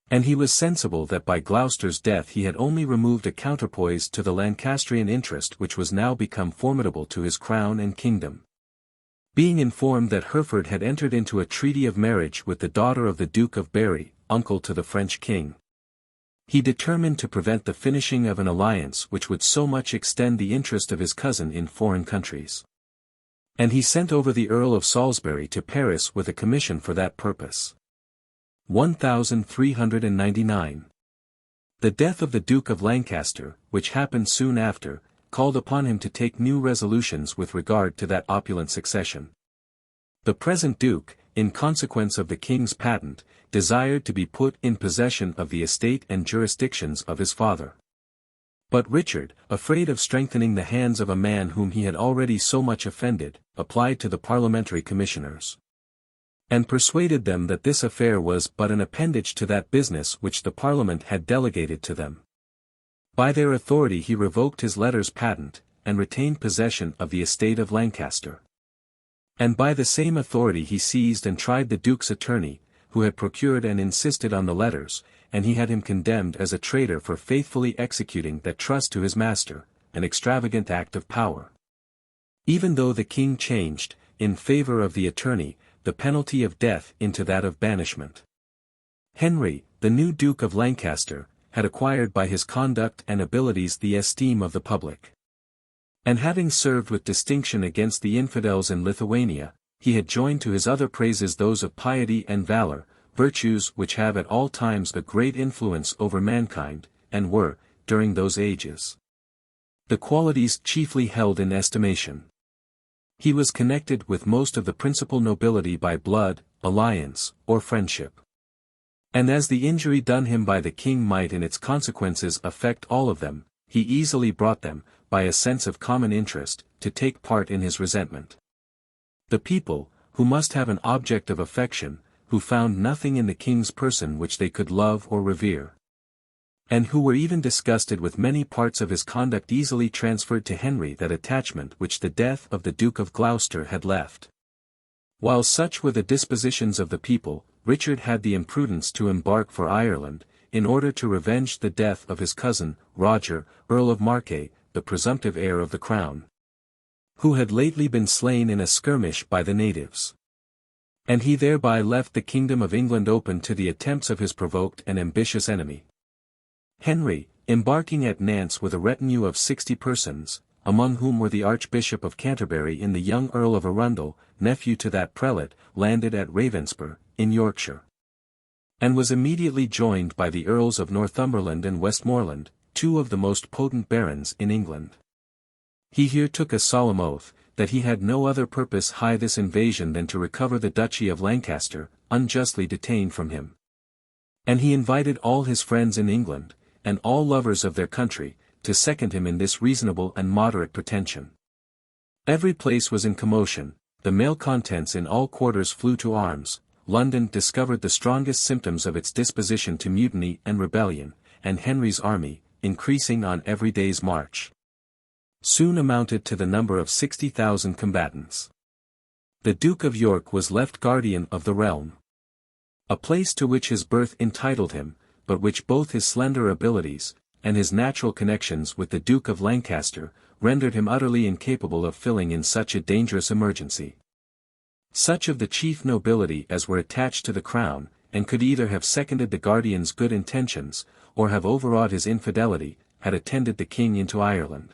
And he was sensible that by Gloucester's death he had only removed a counterpoise to the Lancastrian interest which was now become formidable to his crown and kingdom. Being informed that Hereford had entered into a treaty of marriage with the daughter of the Duke of Berry, uncle to the French king, he determined to prevent the finishing of an alliance which would so much extend the interest of his cousin in foreign countries. And he sent over the Earl of Salisbury to Paris with a commission for that purpose. 1399. The death of the Duke of Lancaster, which happened soon after, called upon him to take new resolutions with regard to that opulent succession. The present Duke, in consequence of the king's patent, desired to be put in possession of the estate and jurisdictions of his father. But Richard, afraid of strengthening the hands of a man whom he had already so much offended, applied to the parliamentary commissioners, and persuaded them that this affair was but an appendage to that business which the Parliament had delegated to them. By their authority he revoked his letters patent, and retained possession of the estate of Lancaster. And by the same authority he seized and tried the Duke's attorney, who had procured and insisted on the letters, and he had him condemned as a traitor for faithfully executing that trust to his master, an extravagant act of power. Even though the king changed, in favor of the attorney, the penalty of death into that of banishment. Henry, the new Duke of Lancaster, had acquired by his conduct and abilities the esteem of the public. And having served with distinction against the infidels in Lithuania, he had joined to his other praises those of piety and valor, virtues which have at all times a great influence over mankind, and were, during those ages, the qualities chiefly held in estimation. He was connected with most of the principal nobility by blood, alliance, or friendship. And as the injury done him by the king might in its consequences affect all of them, he easily brought them, by a sense of common interest, to take part in his resentment. The people, who must have an object of affection, who found nothing in the king's person which they could love or revere, and who were even disgusted with many parts of his conduct, easily transferred to Henry that attachment which the death of the Duke of Gloucester had left. While such were the dispositions of the people, Richard had the imprudence to embark for Ireland, in order to revenge the death of his cousin, Roger, Earl of Marche, the presumptive heir of the crown, who had lately been slain in a skirmish by the natives. And he thereby left the kingdom of England open to the attempts of his provoked and ambitious enemy. Henry, embarking at Nantes with a retinue of 60 persons, among whom were the Archbishop of Canterbury and the young Earl of Arundel, nephew to that prelate, landed at Ravensbourne, in Yorkshire, and was immediately joined by the Earls of Northumberland and Westmoreland, two of the most potent barons in England. He here took a solemn oath, that he had no other purpose by this invasion than to recover the Duchy of Lancaster, unjustly detained from him. And he invited all his friends in England, and all lovers of their country, to second him in this reasonable and moderate pretension. Every place was in commotion, the mail contents in all quarters flew to arms, London discovered the strongest symptoms of its disposition to mutiny and rebellion, and Henry's army, increasing on every day's march, soon amounted to the number of 60,000 combatants. The Duke of York was left guardian of the realm, a place to which his birth entitled him, but which both his slender abilities, and his natural connections with the Duke of Lancaster, rendered him utterly incapable of filling in such a dangerous emergency. Such of the chief nobility as were attached to the crown, and could either have seconded the guardian's good intentions, or have overawed his infidelity, had attended the king into Ireland.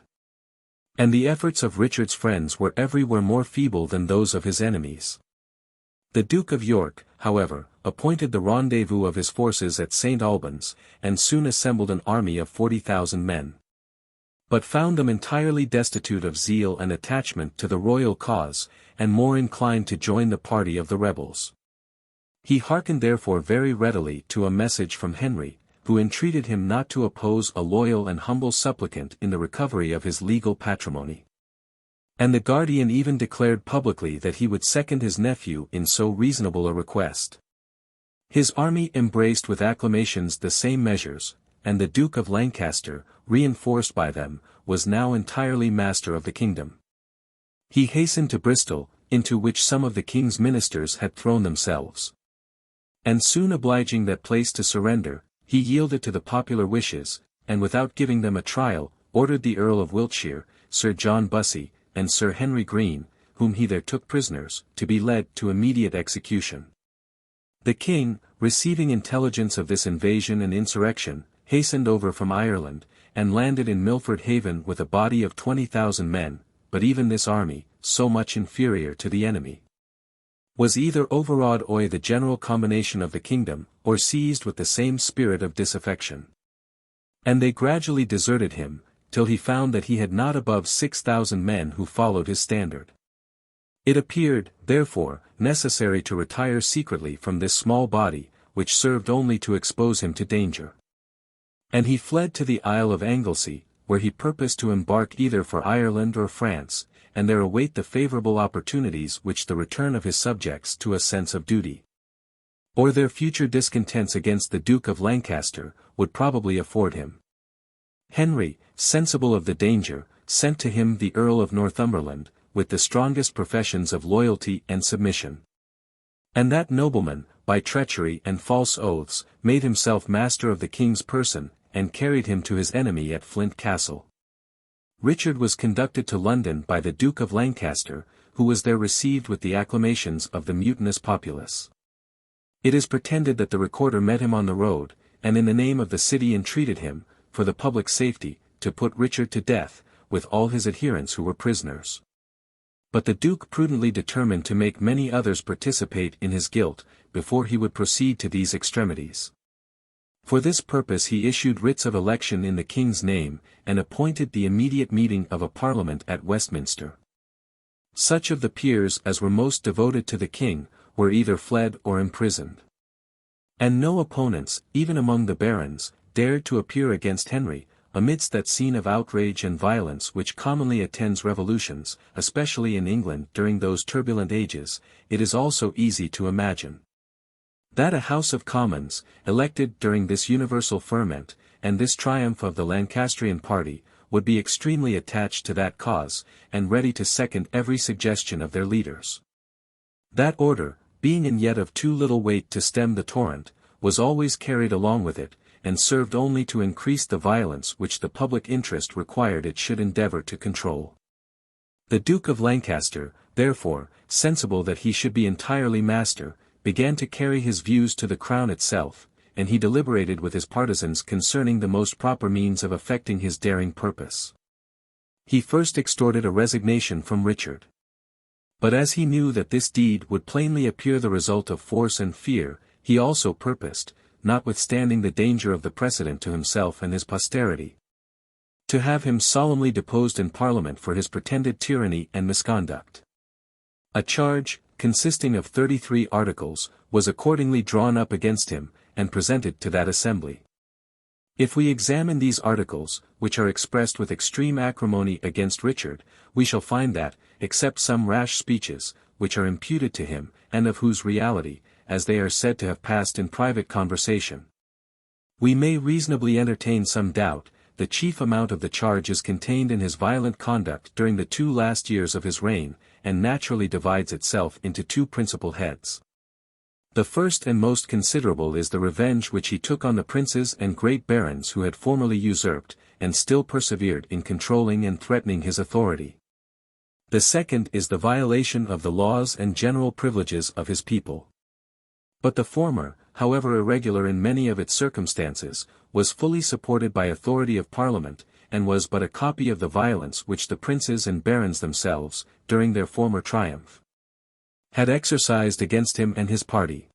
And the efforts of Richard's friends were everywhere more feeble than those of his enemies. The Duke of York, however, appointed the rendezvous of his forces at St. Albans, and soon assembled an army of 40,000 men. But found them entirely destitute of zeal and attachment to the royal cause, and more inclined to join the party of the rebels. He hearkened therefore very readily to a message from Henry, who entreated him not to oppose a loyal and humble supplicant in the recovery of his legal patrimony. And the guardian even declared publicly that he would second his nephew in so reasonable a request. His army embraced with acclamations the same measures, and the Duke of Lancaster, reinforced by them, was now entirely master of the kingdom. He hastened to Bristol, into which some of the king's ministers had thrown themselves. And soon obliging that place to surrender, he yielded to the popular wishes, and without giving them a trial, ordered the Earl of Wiltshire, Sir John Bussy, and Sir Henry Green, whom he there took prisoners, to be led to immediate execution. The king, receiving intelligence of this invasion and insurrection, hastened over from Ireland, and landed in Milford Haven with a body of 20,000 men, but even this army, so much inferior to the enemy, was either overawed by the general combination of the kingdom, or seized with the same spirit of disaffection. And they gradually deserted him, till he found that he had not above 6,000 men who followed his standard. It appeared, therefore, necessary to retire secretly from this small body, which served only to expose him to danger. And he fled to the Isle of Anglesey, where he purposed to embark either for Ireland or France, and there await the favourable opportunities which the return of his subjects to a sense of duty, or their future discontents against the Duke of Lancaster, would probably afford him. Henry, sensible of the danger, sent to him the Earl of Northumberland, with the strongest professions of loyalty and submission. And that nobleman, by treachery and false oaths, made himself master of the king's person, and carried him to his enemy at Flint Castle. Richard was conducted to London by the Duke of Lancaster, who was there received with the acclamations of the mutinous populace. It is pretended that the recorder met him on the road, and in the name of the city entreated him, for the public safety, to put Richard to death, with all his adherents who were prisoners. But the Duke prudently determined to make many others participate in his guilt, before he would proceed to these extremities. For this purpose he issued writs of election in the king's name, and appointed the immediate meeting of a parliament at Westminster. Such of the peers as were most devoted to the king, were either fled or imprisoned. And no opponents, even among the barons, dared to appear against Henry, amidst that scene of outrage and violence which commonly attends revolutions, especially in England during those turbulent ages. It is also easy to imagine that a House of Commons, elected during this universal ferment, and this triumph of the Lancastrian party, would be extremely attached to that cause, and ready to second every suggestion of their leaders. That order, being in yet of too little weight to stem the torrent, was always carried along with it, and served only to increase the violence which the public interest required it should endeavour to control. The Duke of Lancaster, therefore, sensible that he should be entirely master, began to carry his views to the crown itself, and he deliberated with his partisans concerning the most proper means of effecting his daring purpose. He first extorted a resignation from Richard. But as he knew that this deed would plainly appear the result of force and fear, he also purposed, notwithstanding the danger of the precedent to himself and his posterity, to have him solemnly deposed in Parliament for his pretended tyranny and misconduct. A charge, consisting of 33 articles, was accordingly drawn up against him, and presented to that assembly. If we examine these articles, which are expressed with extreme acrimony against Richard, we shall find that, except some rash speeches, which are imputed to him, and of whose reality, as they are said to have passed in private conversation, we may reasonably entertain some doubt. The chief amount of the charge is contained in his violent conduct during the 2 last years of his reign, and naturally divides itself into 2 principal heads. The first and most considerable is the revenge which he took on the princes and great barons who had formerly usurped, and still persevered in controlling and threatening his authority. The second is the violation of the laws and general privileges of his people. But the former, however irregular in many of its circumstances, was fully supported by authority of Parliament, and was but a copy of the violence which the princes and barons themselves, during their former triumph, had exercised against him and his party.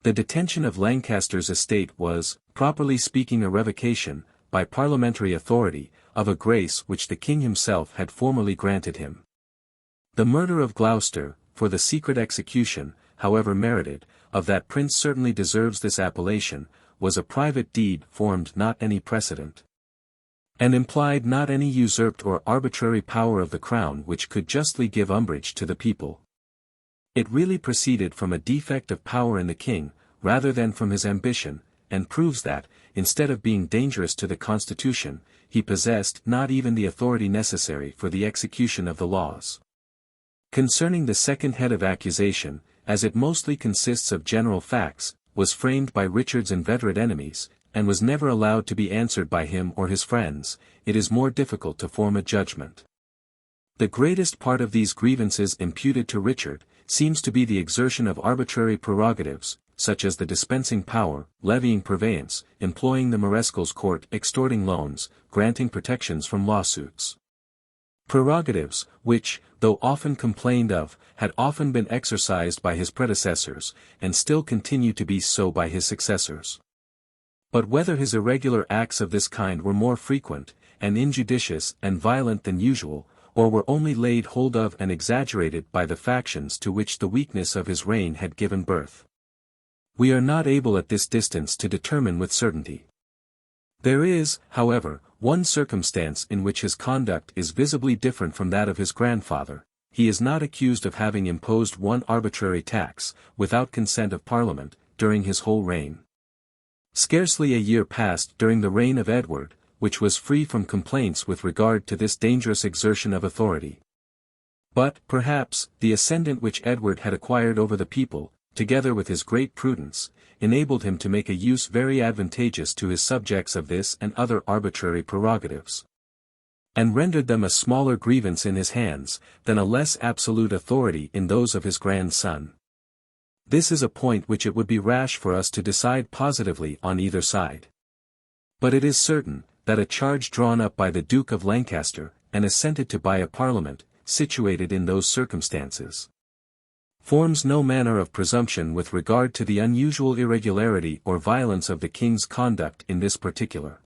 The detention of Lancaster's estate was, properly speaking, a revocation, by parliamentary authority, of a grace which the king himself had formerly granted him. The murder of Gloucester, for the secret execution, however merited, of that prince certainly deserves this appellation, was a private deed, formed not any precedent, and implied not any usurped or arbitrary power of the crown which could justly give umbrage to the people. It really proceeded from a defect of power in the king, rather than from his ambition, and proves that, instead of being dangerous to the constitution, he possessed not even the authority necessary for the execution of the laws. Concerning the second head of accusation, as it mostly consists of general facts, was framed by Richard's inveterate enemies, and was never allowed to be answered by him or his friends, it is more difficult to form a judgment. The greatest part of these grievances imputed to Richard, seems to be the exertion of arbitrary prerogatives, such as the dispensing power, levying purveyance, employing the marescal's court, extorting loans, granting protections from lawsuits. Prerogatives, which, though often complained of, had often been exercised by his predecessors, and still continue to be so by his successors. But whether his irregular acts of this kind were more frequent, and injudicious and violent than usual, or were only laid hold of and exaggerated by the factions to which the weakness of his reign had given birth, we are not able at this distance to determine with certainty. There is, however, one circumstance in which his conduct is visibly different from that of his grandfather. He is not accused of having imposed one arbitrary tax, without consent of Parliament, during his whole reign. Scarcely a year passed during the reign of Edward, which was free from complaints with regard to this dangerous exertion of authority. But, perhaps, the ascendant which Edward had acquired over the people, together with his great prudence, enabled him to make a use very advantageous to his subjects of this and other arbitrary prerogatives, and rendered them a smaller grievance in his hands, than a less absolute authority in those of his grandson. This is a point which it would be rash for us to decide positively on either side. But it is certain, that a charge drawn up by the Duke of Lancaster, and assented to by a Parliament, situated in those circumstances, forms no manner of presumption with regard to the unusual irregularity or violence of the king's conduct in this particular.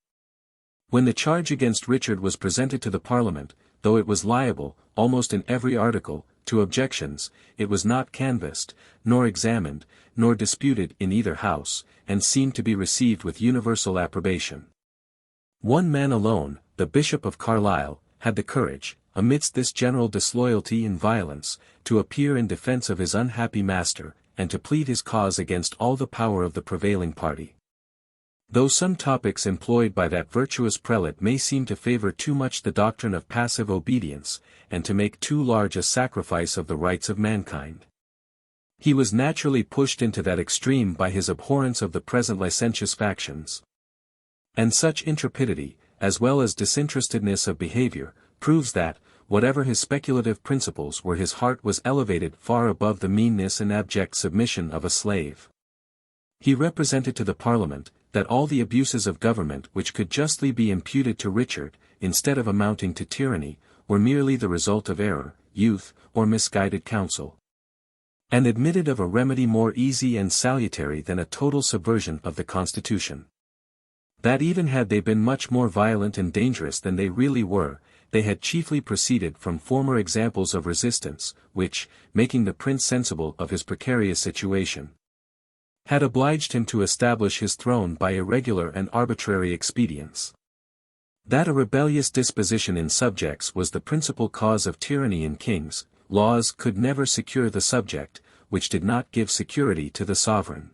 When the charge against Richard was presented to the Parliament, though it was liable, almost in every article, to objections, it was not canvassed, nor examined, nor disputed in either house, and seemed to be received with universal approbation. One man alone, the Bishop of Carlisle, had the courage, amidst this general disloyalty and violence, to appear in defence of his unhappy master, and to plead his cause against all the power of the prevailing party. Though some topics employed by that virtuous prelate may seem to favour too much the doctrine of passive obedience, and to make too large a sacrifice of the rights of mankind, he was naturally pushed into that extreme by his abhorrence of the present licentious factions. And such intrepidity, as well as disinterestedness of behaviour, proves that, whatever his speculative principles were, his heart was elevated far above the meanness and abject submission of a slave. He represented to the Parliament, that all the abuses of government which could justly be imputed to Richard, instead of amounting to tyranny, were merely the result of error, youth, or misguided counsel, and admitted of a remedy more easy and salutary than a total subversion of the constitution. That even had they been much more violent and dangerous than they really were, they had chiefly proceeded from former examples of resistance, which, making the prince sensible of his precarious situation, had obliged him to establish his throne by irregular and arbitrary expedients. That a rebellious disposition in subjects was the principal cause of tyranny in kings, laws could never secure the subject, which did not give security to the sovereign.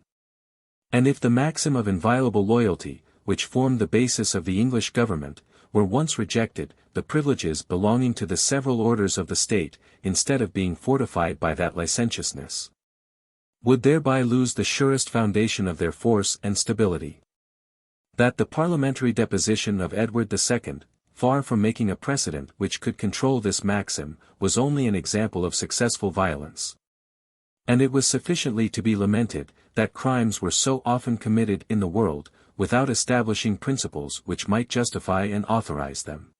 And if the maxim of inviolable loyalty, which formed the basis of the English government, were once rejected, the privileges belonging to the several orders of the state, instead of being fortified by that licentiousness, would thereby lose the surest foundation of their force and stability. That the parliamentary deposition of Edward II, far from making a precedent which could control this maxim, was only an example of successful violence. And it was sufficiently to be lamented, that crimes were so often committed in the world, without establishing principles which might justify and authorize them.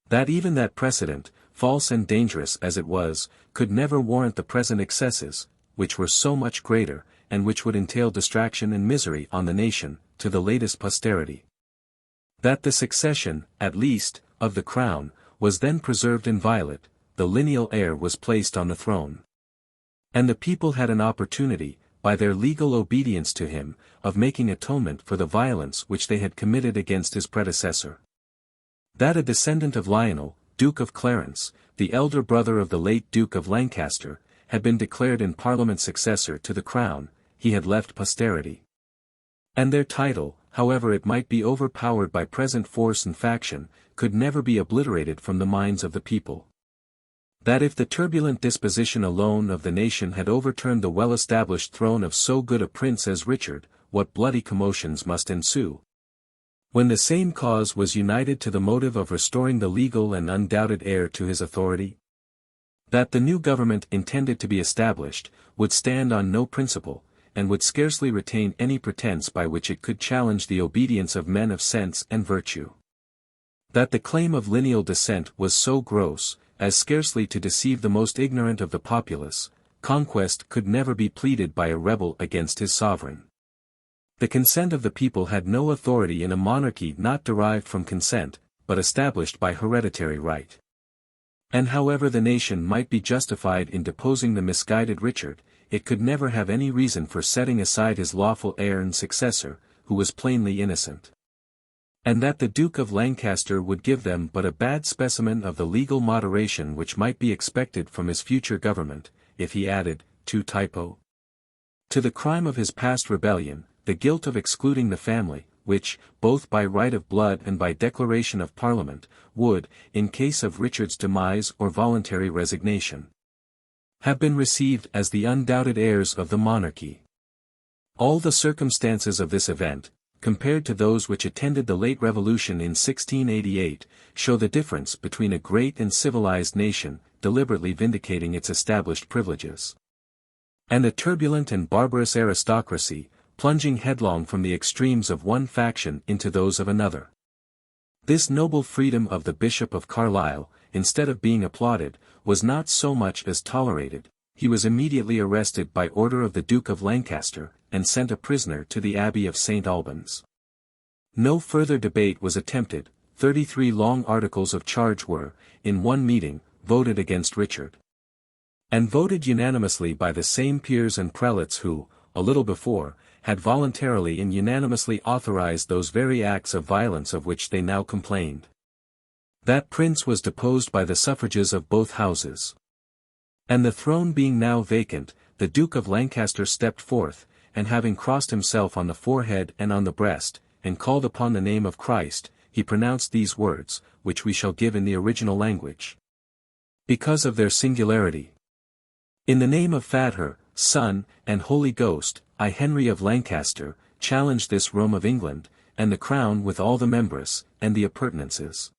That even that precedent, false and dangerous as it was, could never warrant the present excesses, which were so much greater, and which would entail distraction and misery on the nation, to the latest posterity. That the succession, at least, of the crown, was then preserved inviolate, the lineal heir was placed on the throne. And the people had an opportunity, by their legal obedience to him, of making atonement for the violence which they had committed against his predecessor. That a descendant of Lionel, Duke of Clarence, the elder brother of the late Duke of Lancaster, had been declared in Parliament successor to the crown, he had left posterity. And their title, however it might be overpowered by present force and faction, could never be obliterated from the minds of the people. That if the turbulent disposition alone of the nation had overturned the well-established throne of so good a prince as Richard, what bloody commotions must ensue, when the same cause was united to the motive of restoring the legal and undoubted heir to his authority? That the new government intended to be established, would stand on no principle, and would scarcely retain any pretence by which it could challenge the obedience of men of sense and virtue. That the claim of lineal descent was so gross, as scarcely to deceive the most ignorant of the populace, conquest could never be pleaded by a rebel against his sovereign. The consent of the people had no authority in a monarchy not derived from consent, but established by hereditary right. And however the nation might be justified in deposing the misguided Richard, it could never have any reason for setting aside his lawful heir and successor, who was plainly innocent. And that the Duke of Lancaster would give them but a bad specimen of the legal moderation which might be expected from his future government, if he added, to the crime of his past rebellion, the guilt of excluding the family, which, both by right of blood and by declaration of Parliament, would, in case of Richard's demise or voluntary resignation, have been received as the undoubted heirs of the monarchy. All the circumstances of this event, compared to those which attended the late revolution in 1688, show the difference between a great and civilized nation, deliberately vindicating its established privileges, and a turbulent and barbarous aristocracy, plunging headlong from the extremes of one faction into those of another. This noble freedom of the Bishop of Carlisle, instead of being applauded, was not so much as tolerated. He was immediately arrested by order of the Duke of Lancaster, and sent a prisoner to the Abbey of St. Albans. No further debate was attempted, 33 long articles of charge were, in one meeting, voted against Richard. And voted unanimously by the same peers and prelates who, a little before, had voluntarily and unanimously authorized those very acts of violence of which they now complained. That prince was deposed by the suffrages of both houses. And the throne being now vacant, the Duke of Lancaster stepped forth, and having crossed himself on the forehead and on the breast, and called upon the name of Christ, he pronounced these words, which we shall give in the original language, because of their singularity. In the name of Father, Son, and Holy Ghost, I Henry of Lancaster, challenge this realm of England, and the crown with all the members, and the appurtenances.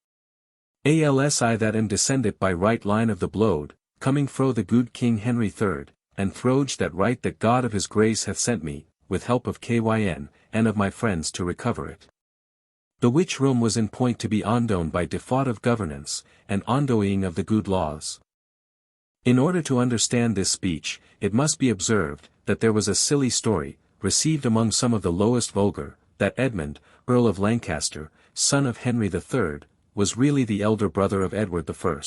ALSI that am descended by right line of the blood, coming fro the good King Henry III, and throge that right that God of his grace hath sent me, with help of KYN, and of my friends to recover it. The which realm was in point to be ondoen by default of governance, and ondoing of the good laws. In order to understand this speech, it must be observed, that there was a silly story, received among some of the lowest vulgar, that Edmund, Earl of Lancaster, son of Henry III, was really the elder brother of Edward I.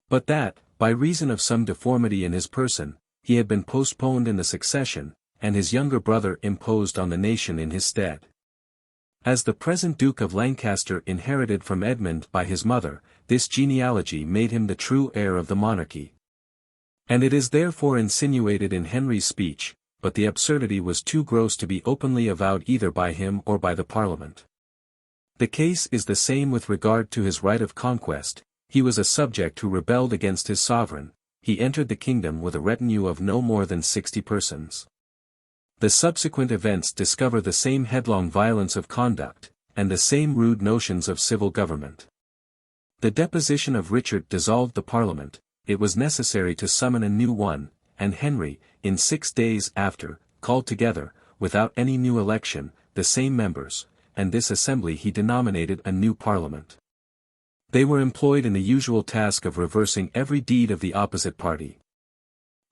But that, by reason of some deformity in his person, he had been postponed in the succession, and his younger brother imposed on the nation in his stead. As the present Duke of Lancaster inherited from Edmund by his mother, this genealogy made him the true heir of the monarchy, And it is therefore insinuated in Henry's speech, but the absurdity was too gross to be openly avowed either by him or by the Parliament. The case is the same with regard to his right of conquest. He was a subject who rebelled against his sovereign. He entered the kingdom with a retinue of no more than 60 persons. The subsequent events discover the same headlong violence of conduct, and the same rude notions of civil government. The deposition of Richard dissolved the Parliament. It was necessary to summon a new one, and Henry, in 6 days after, called together, without any new election, the same members, and this assembly he denominated a new Parliament. They were employed in the usual task of reversing every deed of the opposite party.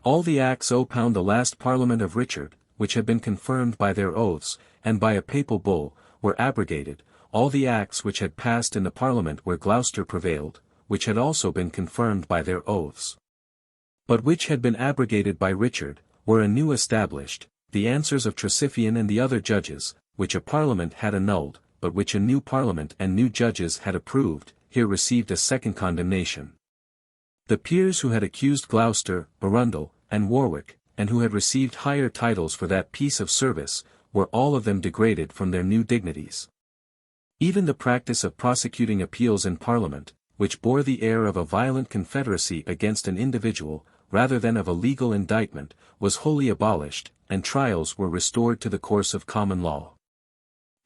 All the acts upon the last Parliament of Richard, which had been confirmed by their oaths, and by a papal bull, were abrogated. All the acts which had passed in the Parliament where Gloucester prevailed, which had also been confirmed by their oaths, but which had been abrogated by Richard, were anew established. The answers of Tressilian and the other judges, which a Parliament had annulled, but which a new Parliament and new judges had approved, here received a second condemnation. The peers who had accused Gloucester, Arundel, and Warwick, and who had received higher titles for that piece of service, were all of them degraded from their new dignities. Even the practice of prosecuting appeals in Parliament, which bore the air of a violent confederacy against an individual, rather than of a legal indictment, was wholly abolished, and trials were restored to the course of common law.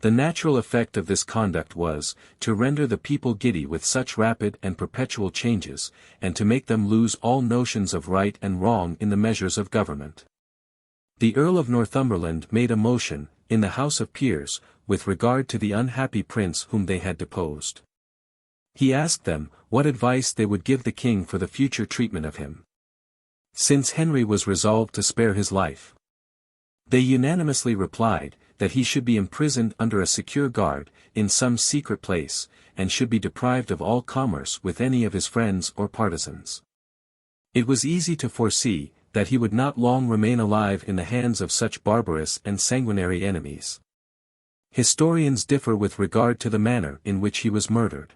The natural effect of this conduct was, to render the people giddy with such rapid and perpetual changes, and to make them lose all notions of right and wrong in the measures of government. The Earl of Northumberland made a motion, in the House of Peers, with regard to the unhappy prince whom they had deposed. He asked them, what advice they would give the king for the future treatment of him, since Henry was resolved to spare his life. They unanimously replied, that he should be imprisoned under a secure guard, in some secret place, and should be deprived of all commerce with any of his friends or partisans. It was easy to foresee, that he would not long remain alive in the hands of such barbarous and sanguinary enemies. Historians differ with regard to the manner in which he was murdered.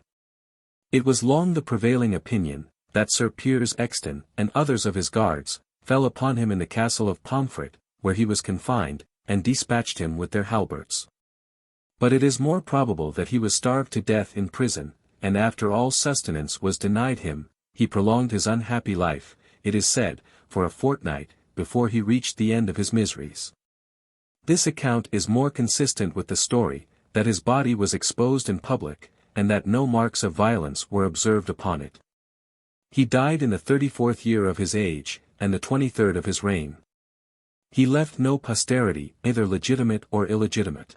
It was long the prevailing opinion, that Sir Piers Exton, and others of his guards, fell upon him in the castle of Pomfret, where he was confined, and dispatched him with their halberts. But it is more probable that he was starved to death in prison, and after all sustenance was denied him, he prolonged his unhappy life, it is said, for a fortnight, before he reached the end of his miseries. This account is more consistent with the story, that his body was exposed in public, and that no marks of violence were observed upon it. He died in the 34th year of his age, and the 23rd of his reign. He left no posterity, either legitimate or illegitimate.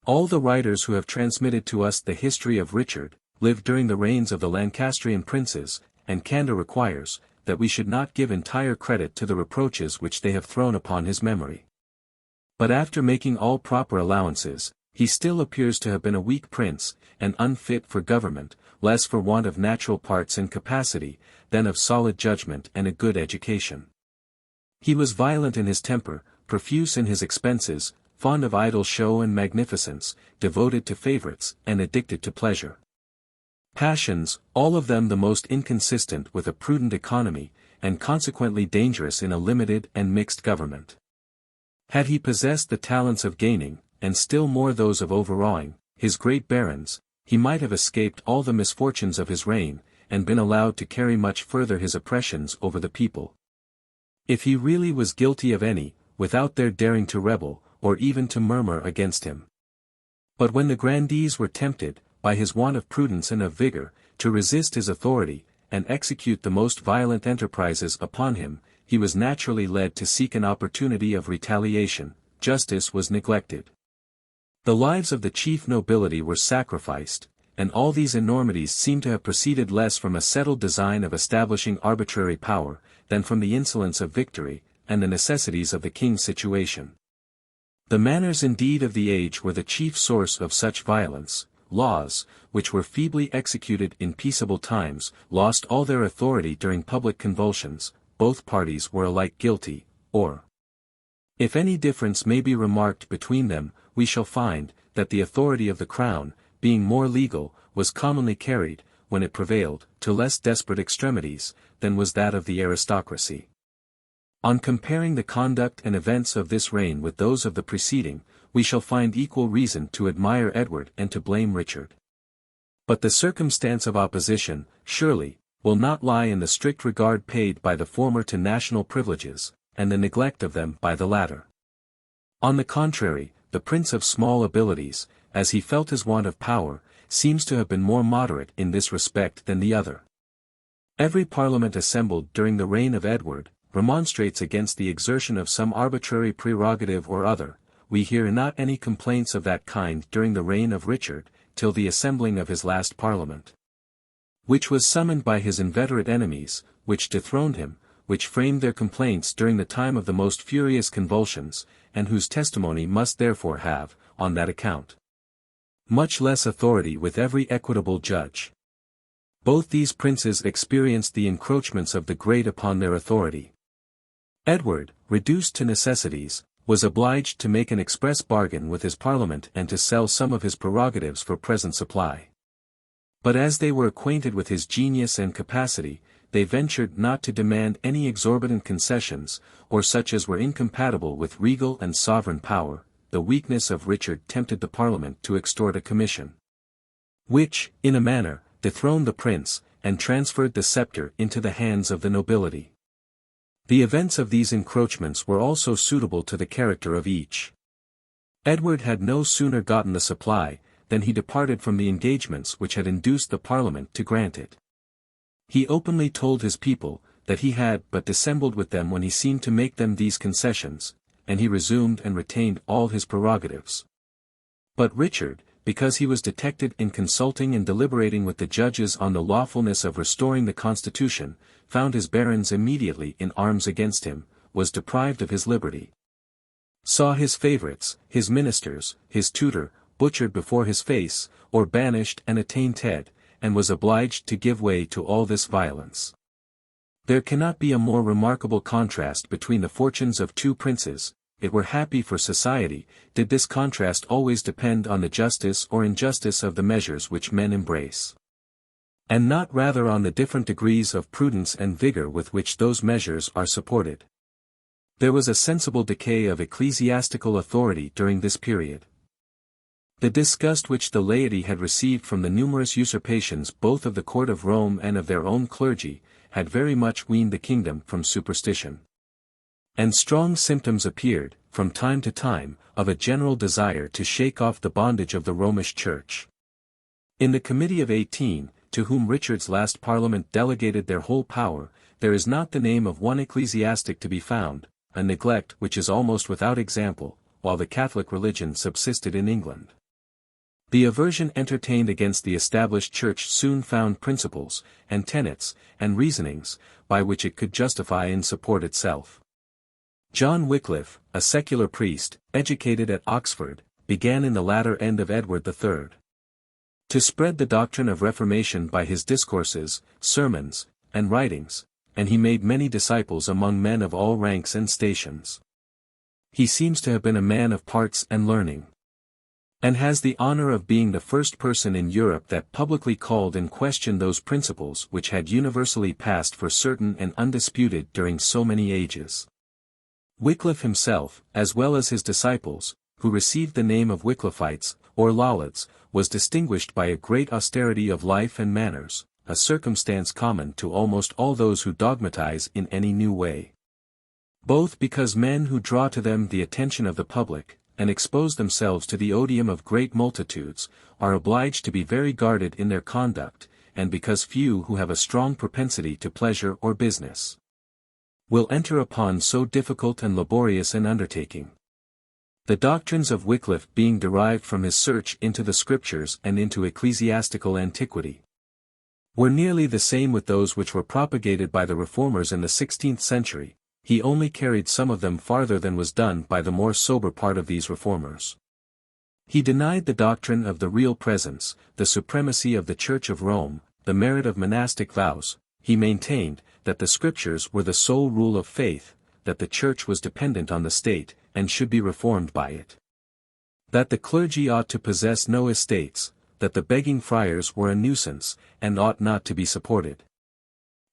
All the writers who have transmitted to us the history of Richard, lived during the reigns of the Lancastrian princes, and candour requires, that we should not give entire credit to the reproaches which they have thrown upon his memory. But after making all proper allowances, he still appears to have been a weak prince, and unfit for government, less for want of natural parts and capacity, than of solid judgment and a good education. He was violent in his temper, profuse in his expenses, fond of idle show and magnificence, devoted to favourites, and addicted to pleasure. Passions, all of them the most inconsistent with a prudent economy, and consequently dangerous in a limited and mixed government. Had he possessed the talents of gaining, and still more those of overawing, his great barons, he might have escaped all the misfortunes of his reign, and been allowed to carry much further his oppressions over the people. If he really was guilty of any, without their daring to rebel, or even to murmur against him. But when the grandees were tempted, by his want of prudence and of vigour, to resist his authority, and execute the most violent enterprises upon him, he was naturally led to seek an opportunity of retaliation. Justice was neglected. The lives of the chief nobility were sacrificed, and all these enormities seem to have proceeded less from a settled design of establishing arbitrary power, than from the insolence of victory, and the necessities of the king's situation. The manners indeed of the age were the chief source of such violence. Laws, which were feebly executed in peaceable times, lost all their authority during public convulsions. Both parties were alike guilty, or, if any difference may be remarked between them, we shall find, that the authority of the crown, being more legal, was commonly carried, when it prevailed, to less desperate extremities, than was that of the aristocracy. On comparing the conduct and events of this reign with those of the preceding, we shall find equal reason to admire Edward and to blame Richard. But the circumstance of opposition, surely, will not lie in the strict regard paid by the former to national privileges, and the neglect of them by the latter. On the contrary, the prince of small abilities, as he felt his want of power, seems to have been more moderate in this respect than the other. Every parliament assembled during the reign of Edward, remonstrates against the exertion of some arbitrary prerogative or other. We hear not any complaints of that kind during the reign of Richard, till the assembling of his last parliament, which was summoned by his inveterate enemies, which dethroned him, which framed their complaints during the time of the most furious convulsions, and whose testimony must therefore have, on that account, much less authority with every equitable judge. Both these princes experienced the encroachments of the great upon their authority. Edward, reduced to necessities, was obliged to make an express bargain with his parliament and to sell some of his prerogatives for present supply. But as they were acquainted with his genius and capacity, they ventured not to demand any exorbitant concessions, or such as were incompatible with regal and sovereign power. The weakness of Richard tempted the parliament to extort a commission, which, in a manner, dethroned the prince, and transferred the sceptre into the hands of the nobility. The events of these encroachments were also suitable to the character of each. Edward had no sooner gotten the supply, than he departed from the engagements which had induced the parliament to grant it. He openly told his people, that he had but dissembled with them when he seemed to make them these concessions, and he resumed and retained all his prerogatives. But Richard, because he was detected in consulting and deliberating with the judges on the lawfulness of restoring the constitution, found his barons immediately in arms against him, was deprived of his liberty, saw his favorites, his ministers, his tutor, butchered before his face, or banished and attainted, and was obliged to give way to all this violence. There cannot be a more remarkable contrast between the fortunes of two princes. It were happy for society, did this contrast always depend on the justice or injustice of the measures which men embrace, and not rather on the different degrees of prudence and vigor with which those measures are supported. There was a sensible decay of ecclesiastical authority during this period. The disgust which the laity had received from the numerous usurpations both of the court of Rome and of their own clergy, had very much weaned the kingdom from superstition. And strong symptoms appeared, from time to time, of a general desire to shake off the bondage of the Romish Church. In the Committee of 18, to whom Richard's last parliament delegated their whole power, there is not the name of one ecclesiastic to be found, a neglect which is almost without example, while the Catholic religion subsisted in England. The aversion entertained against the established Church soon found principles, and tenets, and reasonings, by which it could justify and support itself. John Wycliffe, a secular priest, educated at Oxford, began in the latter end of Edward III to spread the doctrine of Reformation by his discourses, sermons, and writings, and he made many disciples among men of all ranks and stations. He seems to have been a man of parts and learning, and has the honor of being the first person in Europe that publicly called in question those principles which had universally passed for certain and undisputed during so many ages. Wycliffe himself, as well as his disciples, who received the name of Wycliffites, or Lollards, was distinguished by a great austerity of life and manners, a circumstance common to almost all those who dogmatize in any new way. Both because men who draw to them the attention of the public, and expose themselves to the odium of great multitudes, are obliged to be very guarded in their conduct, and because few who have a strong propensity to pleasure or business will enter upon so difficult and laborious an undertaking. The doctrines of Wycliffe being derived from his search into the Scriptures and into ecclesiastical antiquity, were nearly the same with those which were propagated by the Reformers in the 16th century. He only carried some of them farther than was done by the more sober part of these reformers. He denied the doctrine of the real presence, the supremacy of the Church of Rome, the merit of monastic vows. He maintained that the Scriptures were the sole rule of faith, that the Church was dependent on the state, and should be reformed by it. That the clergy ought to possess no estates, that the begging friars were a nuisance, and ought not to be supported.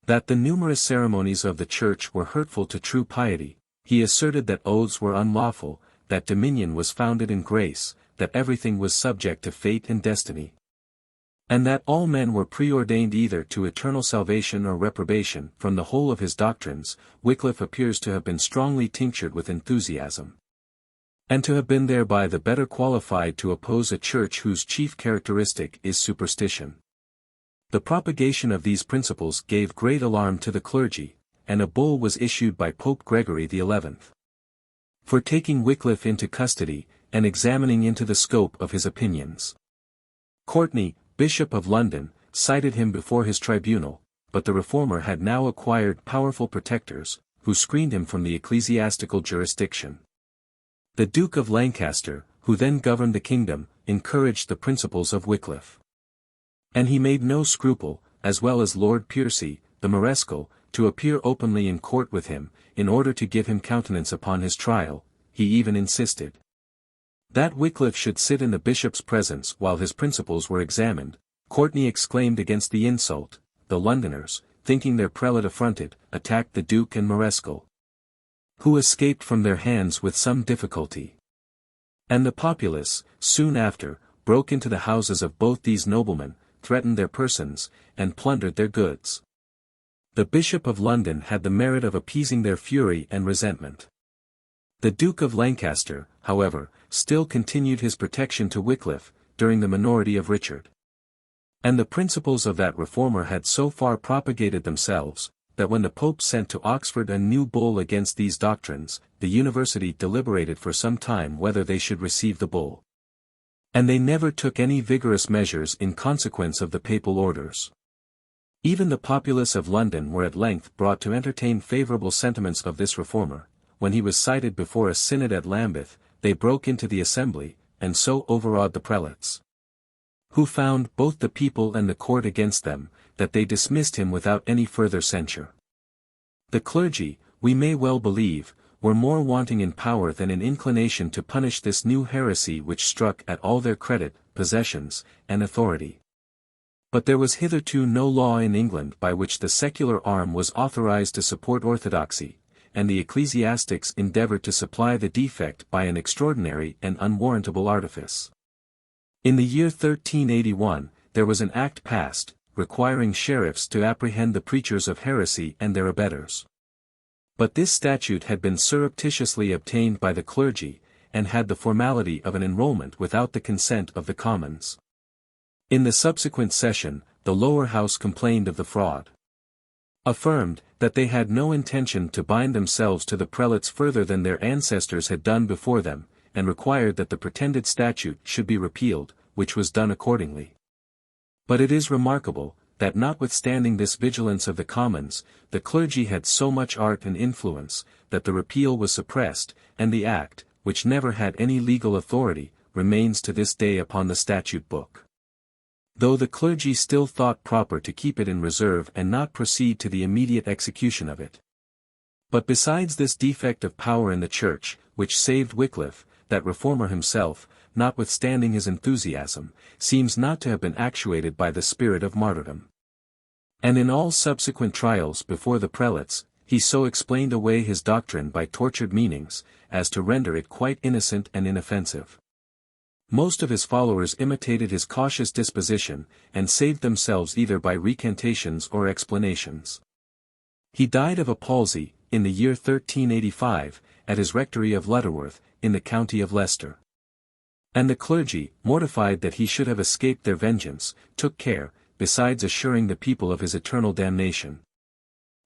That the numerous ceremonies of the church were hurtful to true piety, he asserted that oaths were unlawful, that dominion was founded in grace, that everything was subject to fate and destiny, and that all men were preordained either to eternal salvation or reprobation. From the whole of his doctrines, Wycliffe appears to have been strongly tinctured with enthusiasm, and to have been thereby the better qualified to oppose a church whose chief characteristic is superstition. The propagation of these principles gave great alarm to the clergy, and a bull was issued by Pope Gregory XI. For taking Wycliffe into custody, and examining into the scope of his opinions. Courtney, Bishop of London, cited him before his tribunal, but the reformer had now acquired powerful protectors, who screened him from the ecclesiastical jurisdiction. The Duke of Lancaster, who then governed the kingdom, encouraged the principles of Wycliffe. And he made no scruple, as well as Lord Piercy, the Mareschal, to appear openly in court with him, in order to give him countenance upon his trial. He even insisted that Wycliffe should sit in the bishop's presence while his principles were examined. Courtney exclaimed against the insult. The Londoners, thinking their prelate affronted, attacked the Duke and Mareschal, who escaped from their hands with some difficulty. And the populace, soon after, broke into the houses of both these noblemen, threatened their persons, and plundered their goods. The Bishop of London had the merit of appeasing their fury and resentment. The Duke of Lancaster, however, still continued his protection to Wycliffe, during the minority of Richard. And the principles of that reformer had so far propagated themselves, that when the Pope sent to Oxford a new bull against these doctrines, the university deliberated for some time whether they should receive the bull. And they never took any vigorous measures in consequence of the papal orders. Even the populace of London were at length brought to entertain favourable sentiments of this reformer. When he was cited before a synod at Lambeth, they broke into the assembly, and so overawed the prelates, who found both the people and the court against them, that they dismissed him without any further censure. The clergy, we may well believe, were more wanting in power than in inclination to punish this new heresy which struck at all their credit, possessions, and authority. But there was hitherto no law in England by which the secular arm was authorized to support orthodoxy, and the ecclesiastics endeavored to supply the defect by an extraordinary and unwarrantable artifice. In the year 1381, there was an act passed, requiring sheriffs to apprehend the preachers of heresy and their abettors. But this statute had been surreptitiously obtained by the clergy, and had the formality of an enrolment without the consent of the Commons. In the subsequent session, the lower house complained of the fraud, affirmed that they had no intention to bind themselves to the prelates further than their ancestors had done before them, and required that the pretended statute should be repealed, which was done accordingly. But it is remarkable, that notwithstanding this vigilance of the Commons, the clergy had so much art and influence, that the repeal was suppressed, and the act, which never had any legal authority, remains to this day upon the statute book. Though the clergy still thought proper to keep it in reserve and not proceed to the immediate execution of it. But besides this defect of power in the Church, which saved Wycliffe, that reformer himself, notwithstanding his enthusiasm, seems not to have been actuated by the spirit of martyrdom. And in all subsequent trials before the prelates, he so explained away his doctrine by tortured meanings, as to render it quite innocent and inoffensive. Most of his followers imitated his cautious disposition, and saved themselves either by recantations or explanations. He died of a palsy, in the year 1385, at his rectory of Lutterworth, in the county of Leicester. And the clergy, mortified that he should have escaped their vengeance, took care, besides assuring the people of his eternal damnation,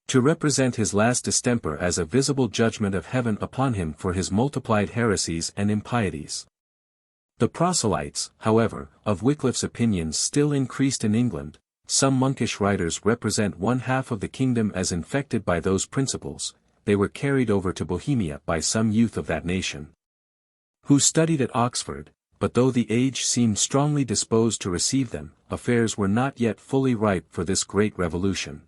to represent his last distemper as a visible judgment of heaven upon him for his multiplied heresies and impieties. The proselytes, however, of Wycliffe's opinions still increased in England. Some monkish writers represent one half of the kingdom as infected by those principles. They were carried over to Bohemia by some youth of that nation, who studied at Oxford, but though the age seemed strongly disposed to receive them, affairs were not yet fully ripe for this great revolution.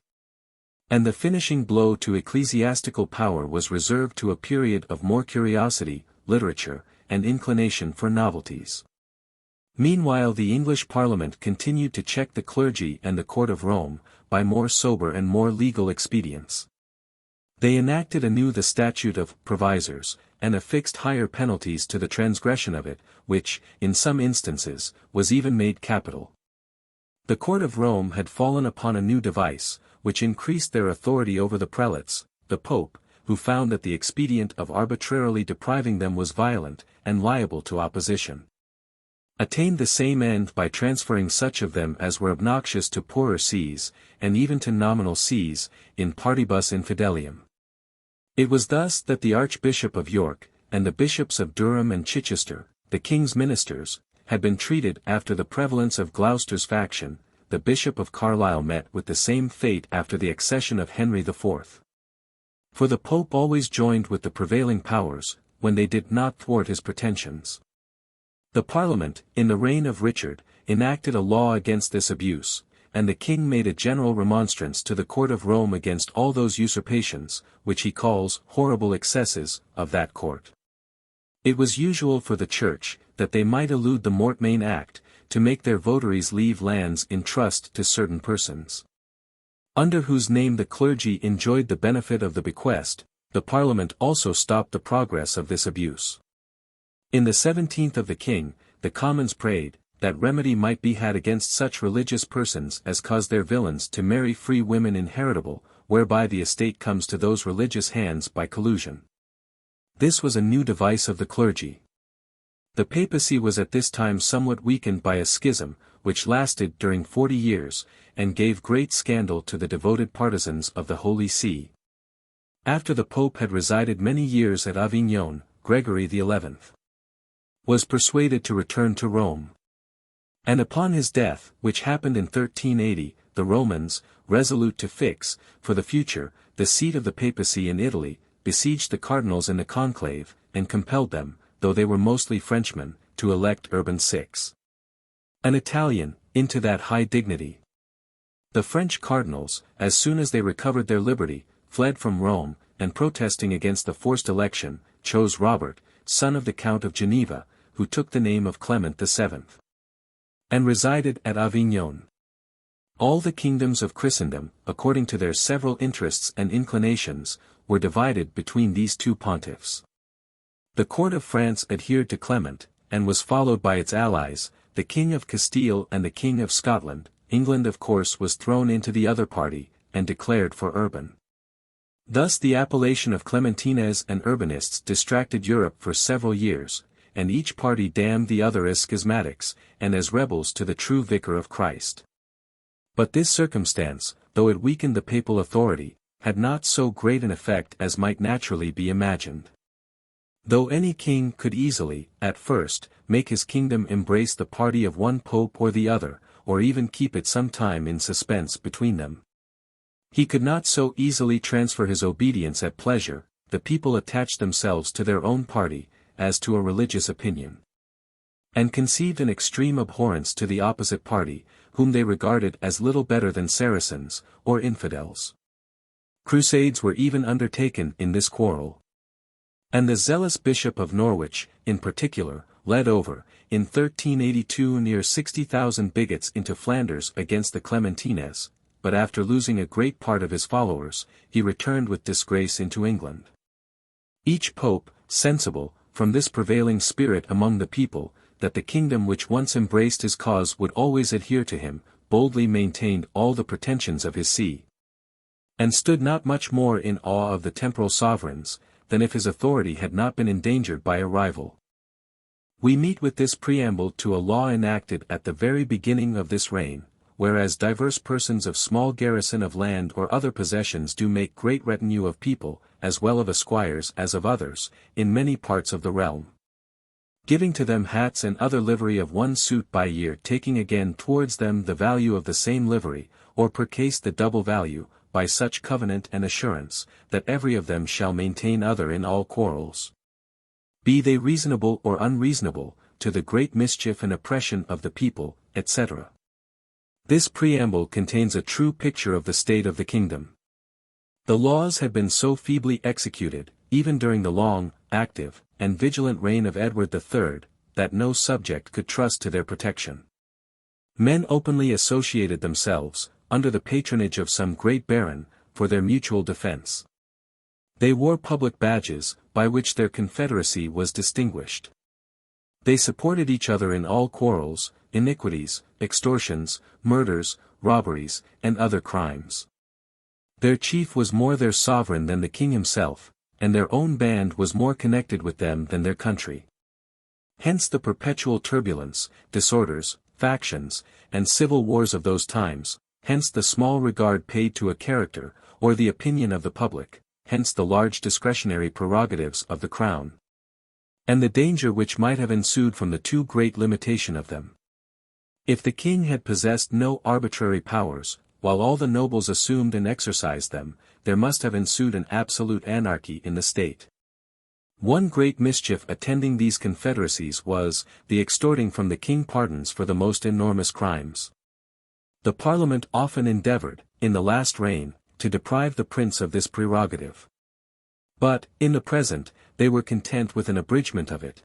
And the finishing blow to ecclesiastical power was reserved to a period of more curiosity, literature, and inclination for novelties. Meanwhile the English Parliament continued to check the clergy and the court of Rome, by more sober and more legal expedients. They enacted anew the statute of provisors, and affixed higher penalties to the transgression of it, which, in some instances, was even made capital. The court of Rome had fallen upon a new device, which increased their authority over the prelates, the Pope, who found that the expedient of arbitrarily depriving them was violent, and liable to opposition. Attained the same end by transferring such of them as were obnoxious to poorer sees, and even to nominal sees, in partibus infidelium. It was thus that the Archbishop of York, and the bishops of Durham and Chichester, the king's ministers, had been treated. After the prevalence of Gloucester's faction, the Bishop of Carlisle met with the same fate after the accession of Henry IV. For the Pope always joined with the prevailing powers, when they did not thwart his pretensions. The Parliament, in the reign of Richard, enacted a law against this abuse, and the king made a general remonstrance to the court of Rome against all those usurpations, which he calls horrible excesses, of that court. It was usual for the Church, that they might elude the Mortmain Act, to make their votaries leave lands in trust to certain persons, under whose name the clergy enjoyed the benefit of the bequest. The Parliament also stopped the progress of this abuse. In the 17th of the king, the Commons prayed, that remedy might be had against such religious persons as cause their villains to marry free women inheritable, whereby the estate comes to those religious hands by collusion. This was a new device of the clergy. The papacy was at this time somewhat weakened by a schism, which lasted during 40 years, and gave great scandal to the devoted partisans of the Holy See. After the Pope had resided many years at Avignon, Gregory XI was persuaded to return to Rome. And upon his death, which happened in 1380, the Romans, resolute to fix, for the future, the seat of the papacy in Italy, besieged the cardinals in the conclave, and compelled them, though they were mostly Frenchmen, to elect Urban VI, an Italian, into that high dignity. The French cardinals, as soon as they recovered their liberty, fled from Rome, and protesting against the forced election, chose Robert, son of the Count of Geneva, who took the name of Clement VII, and resided at Avignon. All the kingdoms of Christendom, according to their several interests and inclinations, were divided between these two pontiffs. The court of France adhered to Clement, and was followed by its allies, the King of Castile and the King of Scotland. England of course was thrown into the other party, and declared for Urban. Thus the appellation of Clementines and Urbanists distracted Europe for several years, and each party damned the other as schismatics, and as rebels to the true vicar of Christ. But this circumstance, though it weakened the papal authority, had not so great an effect as might naturally be imagined. Though any king could easily, at first, make his kingdom embrace the party of one pope or the other, or even keep it some time in suspense between them, he could not so easily transfer his obedience at pleasure. The people attached themselves to their own party, as to a religious opinion, and conceived an extreme abhorrence to the opposite party, whom they regarded as little better than Saracens, or infidels. Crusades were even undertaken in this quarrel. And the zealous Bishop of Norwich, in particular, led over, in 1382 near 60,000 bigots into Flanders against the Clementines, but after losing a great part of his followers, he returned with disgrace into England. Each pope, sensible, from this prevailing spirit among the people, that the kingdom which once embraced his cause would always adhere to him, boldly maintained all the pretensions of his see, and stood not much more in awe of the temporal sovereigns, than if his authority had not been endangered by a rival. We meet with this preamble to a law enacted at the very beginning of this reign, whereas divers persons of small garrison of land or other possessions do make great retinue of people, as well of esquires as of others, in many parts of the realm, giving to them hats and other livery of one suit by year, taking again towards them the value of the same livery, or per case the double value, by such covenant and assurance, that every of them shall maintain other in all quarrels, be they reasonable or unreasonable, to the great mischief and oppression of the people, etc. This preamble contains a true picture of the state of the kingdom. The laws had been so feebly executed, even during the long, active, and vigilant reign of Edward III, that no subject could trust to their protection. Men openly associated themselves, under the patronage of some great baron, for their mutual defense. They wore public badges, by which their confederacy was distinguished. They supported each other in all quarrels, iniquities, extortions, murders, robberies, and other crimes. Their chief was more their sovereign than the king himself, and their own band was more connected with them than their country. Hence the perpetual turbulence, disorders, factions, and civil wars of those times, hence the small regard paid to a character, or the opinion of the public, hence the large discretionary prerogatives of the crown. And the danger which might have ensued from the too great limitation of them. If the king had possessed no arbitrary powers, while all the nobles assumed and exercised them, there must have ensued an absolute anarchy in the state. One great mischief attending these confederacies was, the extorting from the king pardons for the most enormous crimes. The Parliament often endeavoured, in the last reign, to deprive the prince of this prerogative. But, in the present, they were content with an abridgment of it.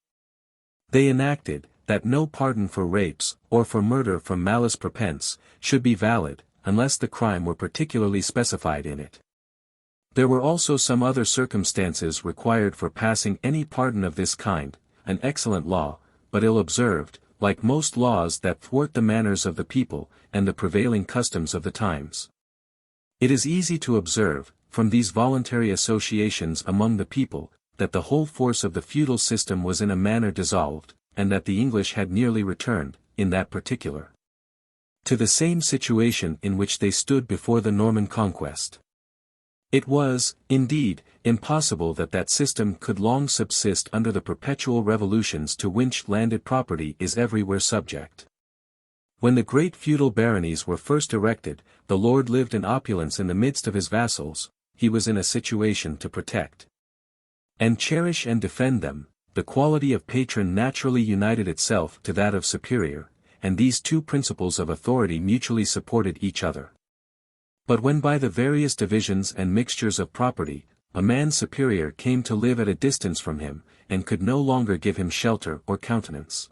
They enacted, that no pardon for rapes, or for murder from malice prepense, should be valid, unless the crime were particularly specified in it. There were also some other circumstances required for passing any pardon of this kind, an excellent law, but ill observed, like most laws that thwart the manners of the people, and the prevailing customs of the times. It is easy to observe, from these voluntary associations among the people, that the whole force of the feudal system was in a manner dissolved, and that the English had nearly returned, in that particular, to the same situation in which they stood before the Norman conquest. It was, indeed, impossible that that system could long subsist under the perpetual revolutions to which landed property is everywhere subject. When the great feudal baronies were first erected, the lord lived in opulence in the midst of his vassals, he was in a situation to protect and cherish and defend them. The quality of patron naturally united itself to that of superior, and these two principles of authority mutually supported each other. But when by the various divisions and mixtures of property, a man superior came to live at a distance from him, and could no longer give him shelter or countenance,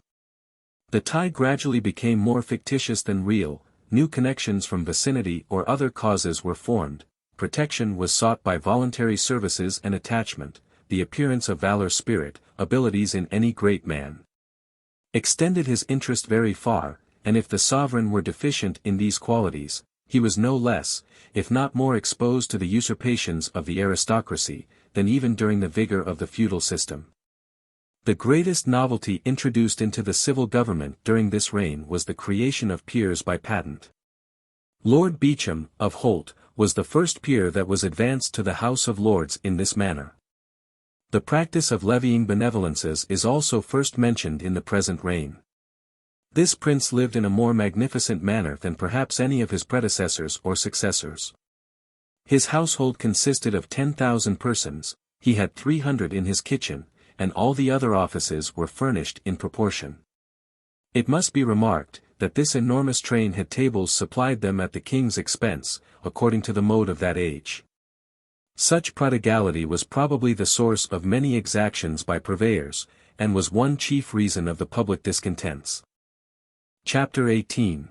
the tie gradually became more fictitious than real, new connections from vicinity or other causes were formed, protection was sought by voluntary services and attachment, the appearance of valor, spirit, abilities in any great man extended his interest very far, and if the sovereign were deficient in these qualities, he was no less, if not more exposed to the usurpations of the aristocracy, than even during the vigor of the feudal system. The greatest novelty introduced into the civil government during this reign was the creation of peers by patent. Lord Beauchamp, of Holt, was the first peer that was advanced to the House of Lords in this manner. The practice of levying benevolences is also first mentioned in the present reign. This prince lived in a more magnificent manner than perhaps any of his predecessors or successors. His household consisted of 10,000 persons, he had 300 in his kitchen, and all the other offices were furnished in proportion. It must be remarked, that this enormous train had tables supplied them at the king's expense, according to the mode of that age. Such prodigality was probably the source of many exactions by purveyors, and was one chief reason of the public discontents. Chapter 18.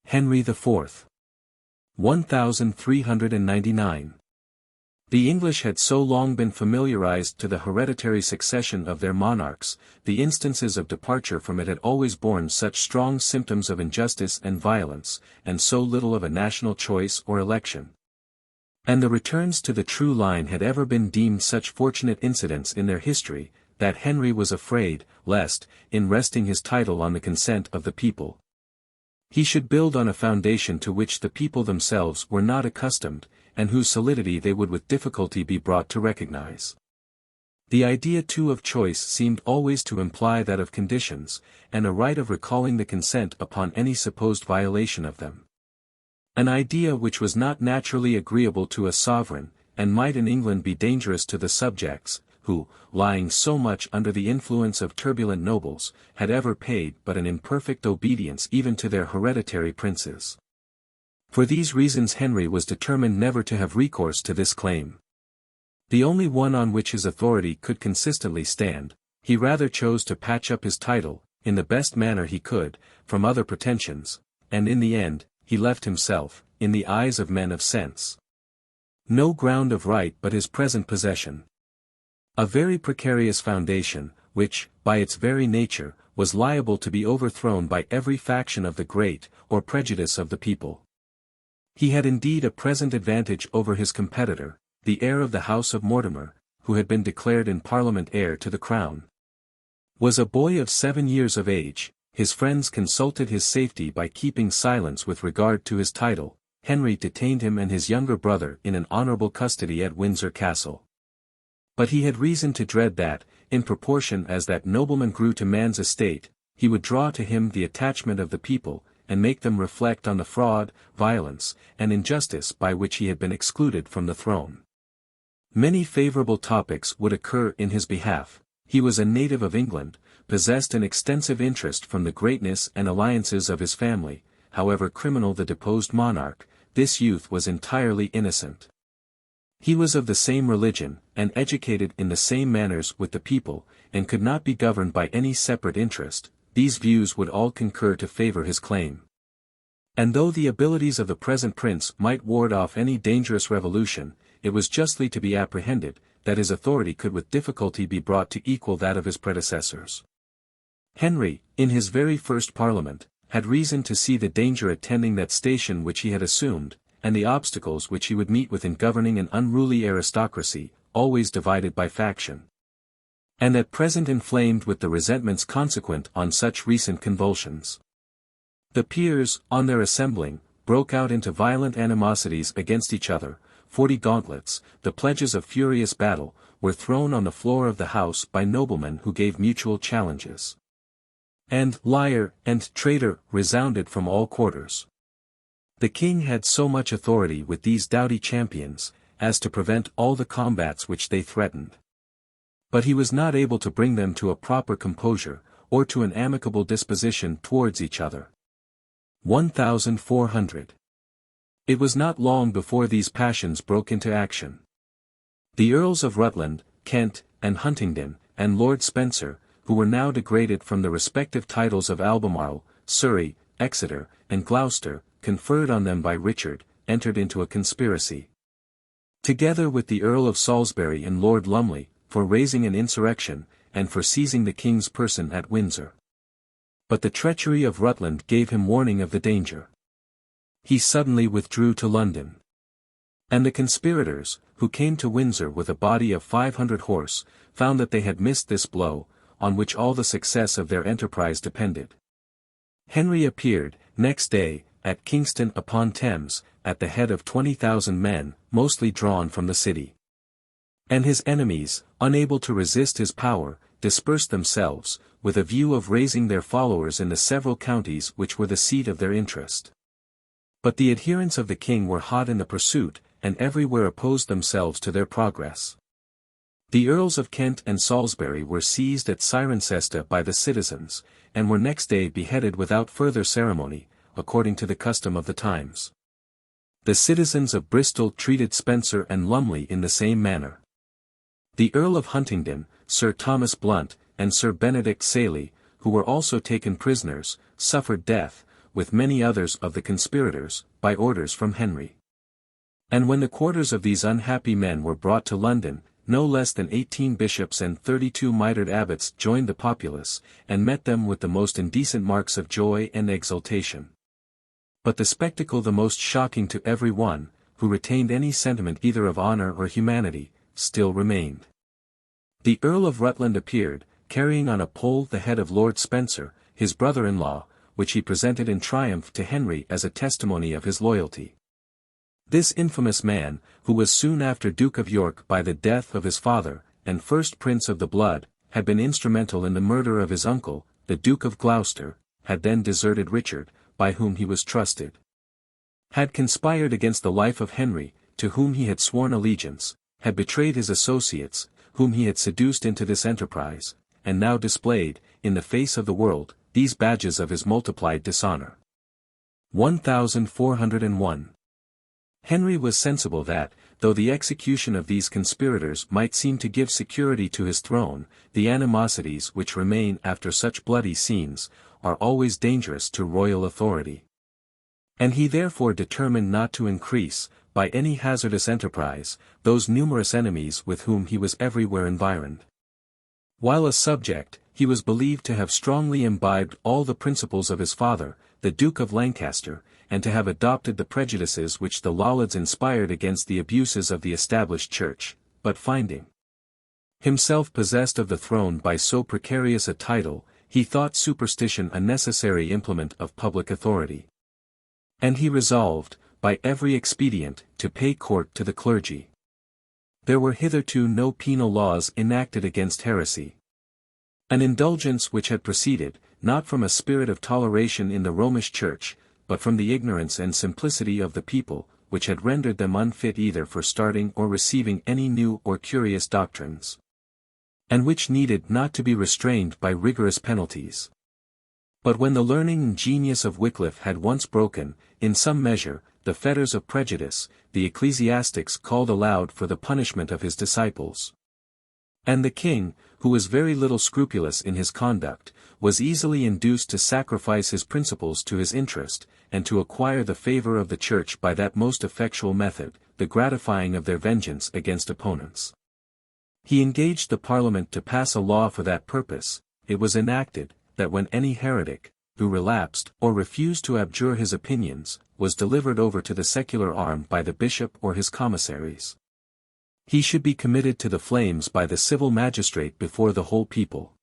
Henry IV. 1399. The English had so long been familiarized to the hereditary succession of their monarchs, the instances of departure from it had always borne such strong symptoms of injustice and violence, and so little of a national choice or election. And the returns to the true line had ever been deemed such fortunate incidents in their history, that Henry was afraid, lest, in resting his title on the consent of the people, he should build on a foundation to which the people themselves were not accustomed, and whose solidity they would with difficulty be brought to recognize. The idea too of choice seemed always to imply that of conditions, and a right of recalling the consent upon any supposed violation of them. An idea which was not naturally agreeable to a sovereign, and might in England be dangerous to the subjects, who, lying so much under the influence of turbulent nobles, had ever paid but an imperfect obedience even to their hereditary princes. For these reasons Henry was determined never to have recourse to this claim. The only one on which his authority could consistently stand, He rather chose to patch up his title, in the best manner he could, from other pretensions, and in the end, he left himself, in the eyes of men of sense, no ground of right but his present possession. A very precarious foundation, which, by its very nature, was liable to be overthrown by every faction of the great, or prejudice of the people. He had indeed a present advantage over his competitor, the heir of the House of Mortimer, who had been declared in Parliament heir to the crown. Was a boy of 7 years of age, his friends consulted his safety by keeping silence with regard to his title. Henry detained him and his younger brother in an honourable custody at Windsor Castle. But he had reason to dread that, in proportion as that nobleman grew to man's estate, he would draw to him the attachment of the people, and make them reflect on the fraud, violence, and injustice by which he had been excluded from the throne. Many favourable topics would occur in his behalf. He was a native of England, possessed an extensive interest from the greatness and alliances of his family. However criminal the deposed monarch, this youth was entirely innocent. He was of the same religion, and educated in the same manners with the people, and could not be governed by any separate interest. These views would all concur to favour his claim. And though the abilities of the present prince might ward off any dangerous revolution, it was justly to be apprehended, that his authority could with difficulty be brought to equal that of his predecessors. Henry, in his very first parliament, had reason to see the danger attending that station which he had assumed, and the obstacles which he would meet with in governing an unruly aristocracy, always divided by faction, and at present inflamed with the resentments consequent on such recent convulsions. The peers, on their assembling, broke out into violent animosities against each other. 40 gauntlets, the pledges of furious battle, were thrown on the floor of the house by noblemen who gave mutual challenges. And liar and traitor resounded from all quarters. The king had so much authority with these doughty champions, as to prevent all the combats which they threatened. But he was not able to bring them to a proper composure, or to an amicable disposition towards each other. 1400. It was not long before these passions broke into action. The Earls of Rutland, Kent, and Huntingdon, and Lord Spencer, who were now degraded from the respective titles of Albemarle, Surrey, Exeter, and Gloucester, conferred on them by Richard, entered into a conspiracy, together with the Earl of Salisbury and Lord Lumley, for raising an insurrection, and for seizing the king's person at Windsor. But the treachery of Rutland gave him warning of the danger. He suddenly withdrew to London. And the conspirators, who came to Windsor with a body of 500 horse, found that they had missed this blow, on which all the success of their enterprise depended. Henry appeared, next day, at Kingston upon Thames, at the head of 20,000 men, mostly drawn from the city. And his enemies, unable to resist his power, dispersed themselves, with a view of raising their followers in the several counties which were the seat of their interest. But the adherents of the king were hot in the pursuit, and everywhere opposed themselves to their progress. The Earls of Kent and Salisbury were seized at Cirencester by the citizens, and were next day beheaded without further ceremony, according to the custom of the times. The citizens of Bristol treated Spencer and Lumley in the same manner. The Earl of Huntingdon, Sir Thomas Blunt, and Sir Benedict Sailey, who were also taken prisoners, suffered death, with many others of the conspirators, by orders from Henry. And when the quarters of these unhappy men were brought to London, no less than 18 bishops and 32 mitred abbots joined the populace, and met them with the most indecent marks of joy and exultation. But the spectacle the most shocking to every one, who retained any sentiment either of honour or humanity, still remained. The Earl of Rutland appeared, carrying on a pole the head of Lord Spencer, his brother-in-law, which he presented in triumph to Henry as a testimony of his loyalty. This infamous man, who was soon after Duke of York by the death of his father, and first Prince of the Blood, had been instrumental in the murder of his uncle, the Duke of Gloucester, had then deserted Richard, by whom he was trusted, had conspired against the life of Henry, to whom he had sworn allegiance, had betrayed his associates, whom he had seduced into this enterprise, and now displayed, in the face of the world, these badges of his multiplied dishonour. 1401. Henry was sensible that, though the execution of these conspirators might seem to give security to his throne, the animosities which remain after such bloody scenes, are always dangerous to royal authority. And he therefore determined not to increase, by any hazardous enterprise, those numerous enemies with whom he was everywhere environed. While a subject, he was believed to have strongly imbibed all the principles of his father, the Duke of Lancaster, and to have adopted the prejudices which the Lollards inspired against the abuses of the established church, but finding himself possessed of the throne by so precarious a title, he thought superstition a necessary implement of public authority. And he resolved, by every expedient, to pay court to the clergy. There were hitherto no penal laws enacted against heresy. An indulgence which had proceeded, not from a spirit of toleration in the Romish Church, but from the ignorance and simplicity of the people, which had rendered them unfit either for starting or receiving any new or curious doctrines, and which needed not to be restrained by rigorous penalties. But when the learning and genius of Wycliffe had once broken, in some measure, the fetters of prejudice, the ecclesiastics called aloud for the punishment of his disciples. And the king, who was very little scrupulous in his conduct, was easily induced to sacrifice his principles to his interest, and to acquire the favor of the church by that most effectual method, the gratifying of their vengeance against opponents. He engaged the Parliament to pass a law for that purpose. It was enacted, that when any heretic, who relapsed, or refused to abjure his opinions, was delivered over to the secular arm by the bishop or his commissaries, he should be committed to the flames by the civil magistrate before the whole people.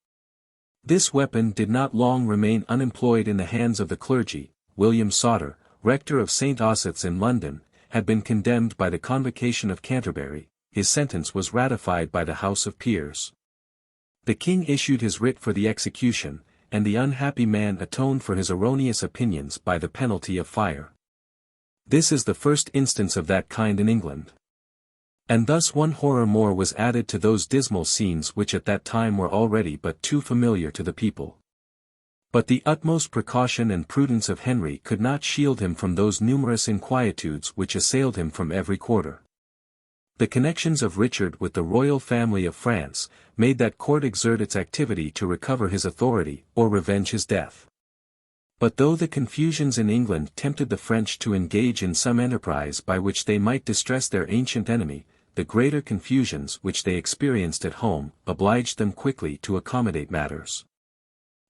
This weapon did not long remain unemployed in the hands of the clergy. William Sauter, rector of St. Osyth's in London, had been condemned by the Convocation of Canterbury. His sentence was ratified by the House of Peers. The king issued his writ for the execution, and the unhappy man atoned for his erroneous opinions by the penalty of fire. This is the first instance of that kind in England. And thus one horror more was added to those dismal scenes which at that time were already but too familiar to the people. But the utmost precaution and prudence of Henry could not shield him from those numerous inquietudes which assailed him from every quarter. The connections of Richard with the royal family of France made that court exert its activity to recover his authority or revenge his death. But though the confusions in England tempted the French to engage in some enterprise by which they might distress their ancient enemy, the greater confusions which they experienced at home obliged them quickly to accommodate matters.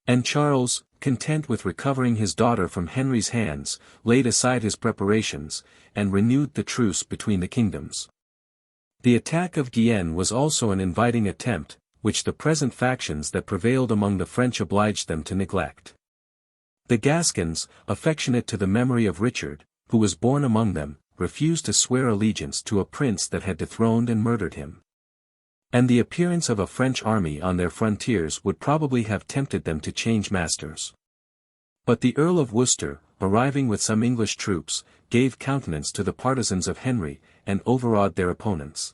And Charles, content with recovering his daughter from Henry's hands, laid aside his preparations, and renewed the truce between the kingdoms. The attack of Guienne was also an inviting attempt, which the present factions that prevailed among the French obliged them to neglect. The Gascons, affectionate to the memory of Richard, who was born among them, refused to swear allegiance to a prince that had dethroned and murdered him. And the appearance of a French army on their frontiers would probably have tempted them to change masters. But the Earl of Worcester, arriving with some English troops, gave countenance to the partisans of Henry, and overawed their opponents.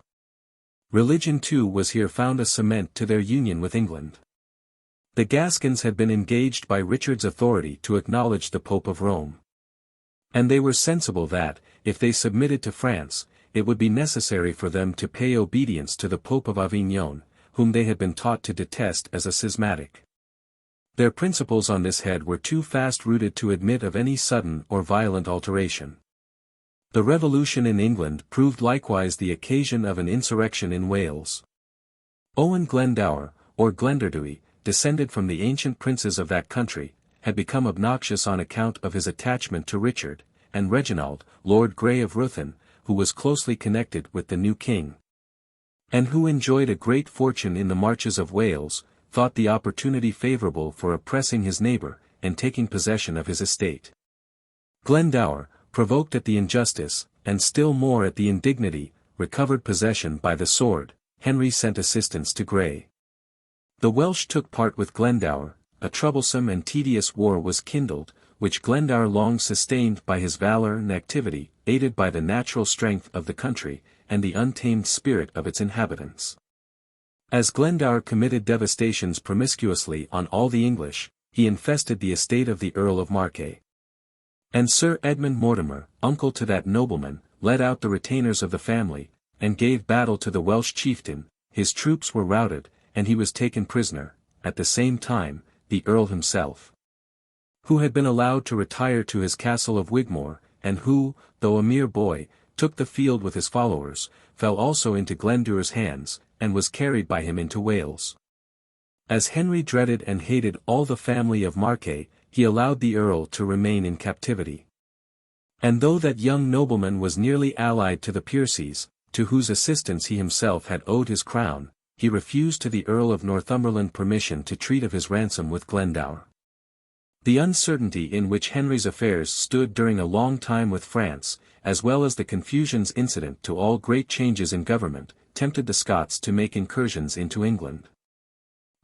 Religion too was here found a cement to their union with England. The Gascons had been engaged by Richard's authority to acknowledge the Pope of Rome. And they were sensible that, if they submitted to France, it would be necessary for them to pay obedience to the Pope of Avignon, whom they had been taught to detest as a schismatic. Their principles on this head were too fast rooted to admit of any sudden or violent alteration. The revolution in England proved likewise the occasion of an insurrection in Wales. Owen Glendower, or Glendourdui, descended from the ancient princes of that country, had become obnoxious on account of his attachment to Richard, and Reginald, Lord Grey of Ruthin, who was closely connected with the new king, and who enjoyed a great fortune in the marches of Wales, thought the opportunity favourable for oppressing his neighbour, and taking possession of his estate. Glendower, provoked at the injustice, and still more at the indignity, recovered possession by the sword. Henry sent assistance to Grey. The Welsh took part with Glendower. A troublesome and tedious war was kindled, which Glendower long sustained by his valour and activity, aided by the natural strength of the country, and the untamed spirit of its inhabitants. As Glendower committed devastations promiscuously on all the English, he infested the estate of the Earl of Marche. And Sir Edmund Mortimer, uncle to that nobleman, led out the retainers of the family, and gave battle to the Welsh chieftain. His troops were routed, and he was taken prisoner. At the same time, the Earl himself, who had been allowed to retire to his castle of Wigmore, and who, though a mere boy, took the field with his followers, fell also into Glendower's hands, and was carried by him into Wales. As Henry dreaded and hated all the family of Marquet, he allowed the Earl to remain in captivity. And though that young nobleman was nearly allied to the Piercies, to whose assistance he himself had owed his crown, he refused to the Earl of Northumberland permission to treat of his ransom with Glendower. The uncertainty in which Henry's affairs stood during a long time with France, as well as the confusions incident to all great changes in government, tempted the Scots to make incursions into England.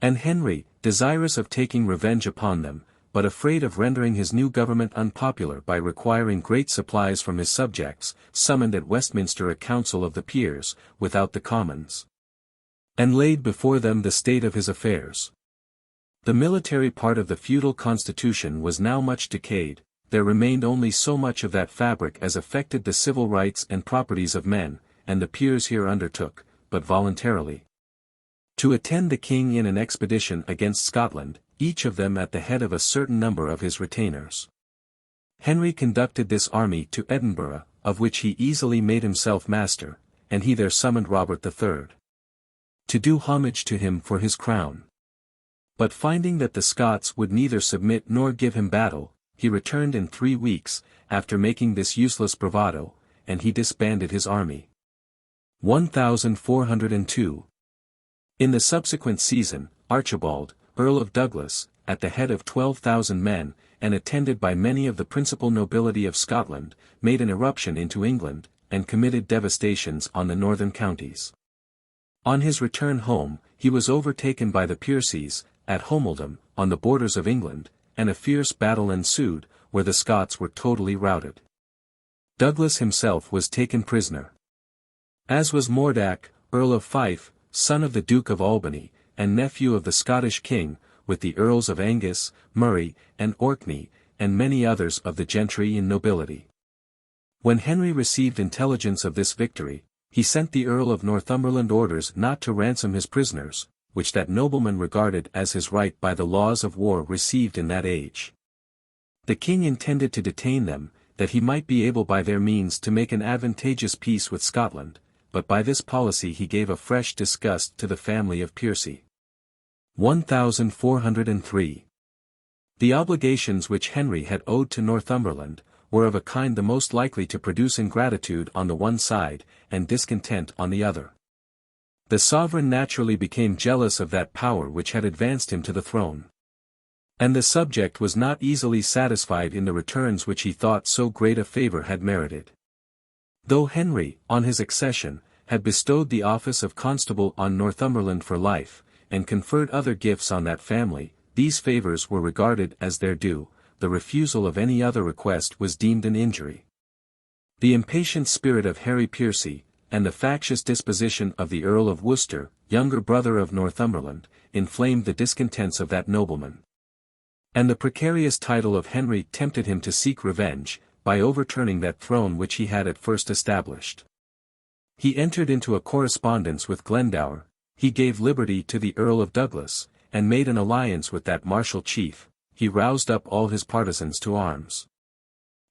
And Henry, desirous of taking revenge upon them, but afraid of rendering his new government unpopular by requiring great supplies from his subjects, summoned at Westminster a council of the peers, without the commons, and laid before them the state of his affairs. The military part of the feudal constitution was now much decayed, there remained only so much of that fabric as affected the civil rights and properties of men, and the peers here undertook, but voluntarily, to attend the king in an expedition against Scotland, each of them at the head of a certain number of his retainers. Henry conducted this army to Edinburgh, of which he easily made himself master, and he there summoned Robert III. to do homage to him for his crown. But finding that the Scots would neither submit nor give him battle, he returned in 3 weeks, after making this useless bravado, and he disbanded his army. 1402. In the subsequent season, Archibald, Earl of Douglas, at the head of 12,000 men, and attended by many of the principal nobility of Scotland, made an irruption into England, and committed devastations on the northern counties. On his return home, he was overtaken by the Piercies, at Homeldom, on the borders of England, and a fierce battle ensued, where the Scots were totally routed. Douglas himself was taken prisoner, as was Mordack, Earl of Fife, son of the Duke of Albany, and nephew of the Scottish king, with the Earls of Angus, Murray, and Orkney, and many others of the gentry and nobility. When Henry received intelligence of this victory, he sent the Earl of Northumberland orders not to ransom his prisoners, which that nobleman regarded as his right by the laws of war received in that age. The king intended to detain them, that he might be able by their means to make an advantageous peace with Scotland, but by this policy he gave a fresh disgust to the family of Piercy. 1403. The obligations which Henry had owed to Northumberland, were of a kind the most likely to produce ingratitude on the one side, and discontent on the other. The sovereign naturally became jealous of that power which had advanced him to the throne. And the subject was not easily satisfied in the returns which he thought so great a favour had merited. Though Henry, on his accession, had bestowed the office of constable on Northumberland for life, and conferred other gifts on that family, these favours were regarded as their due, the refusal of any other request was deemed an injury. The impatient spirit of Harry Piercy, and the factious disposition of the Earl of Worcester, younger brother of Northumberland, inflamed the discontents of that nobleman. And the precarious title of Henry tempted him to seek revenge, by overturning that throne which he had at first established. He entered into a correspondence with Glendower, he gave liberty to the Earl of Douglas, and made an alliance with that martial chief, he roused up all his partisans to arms.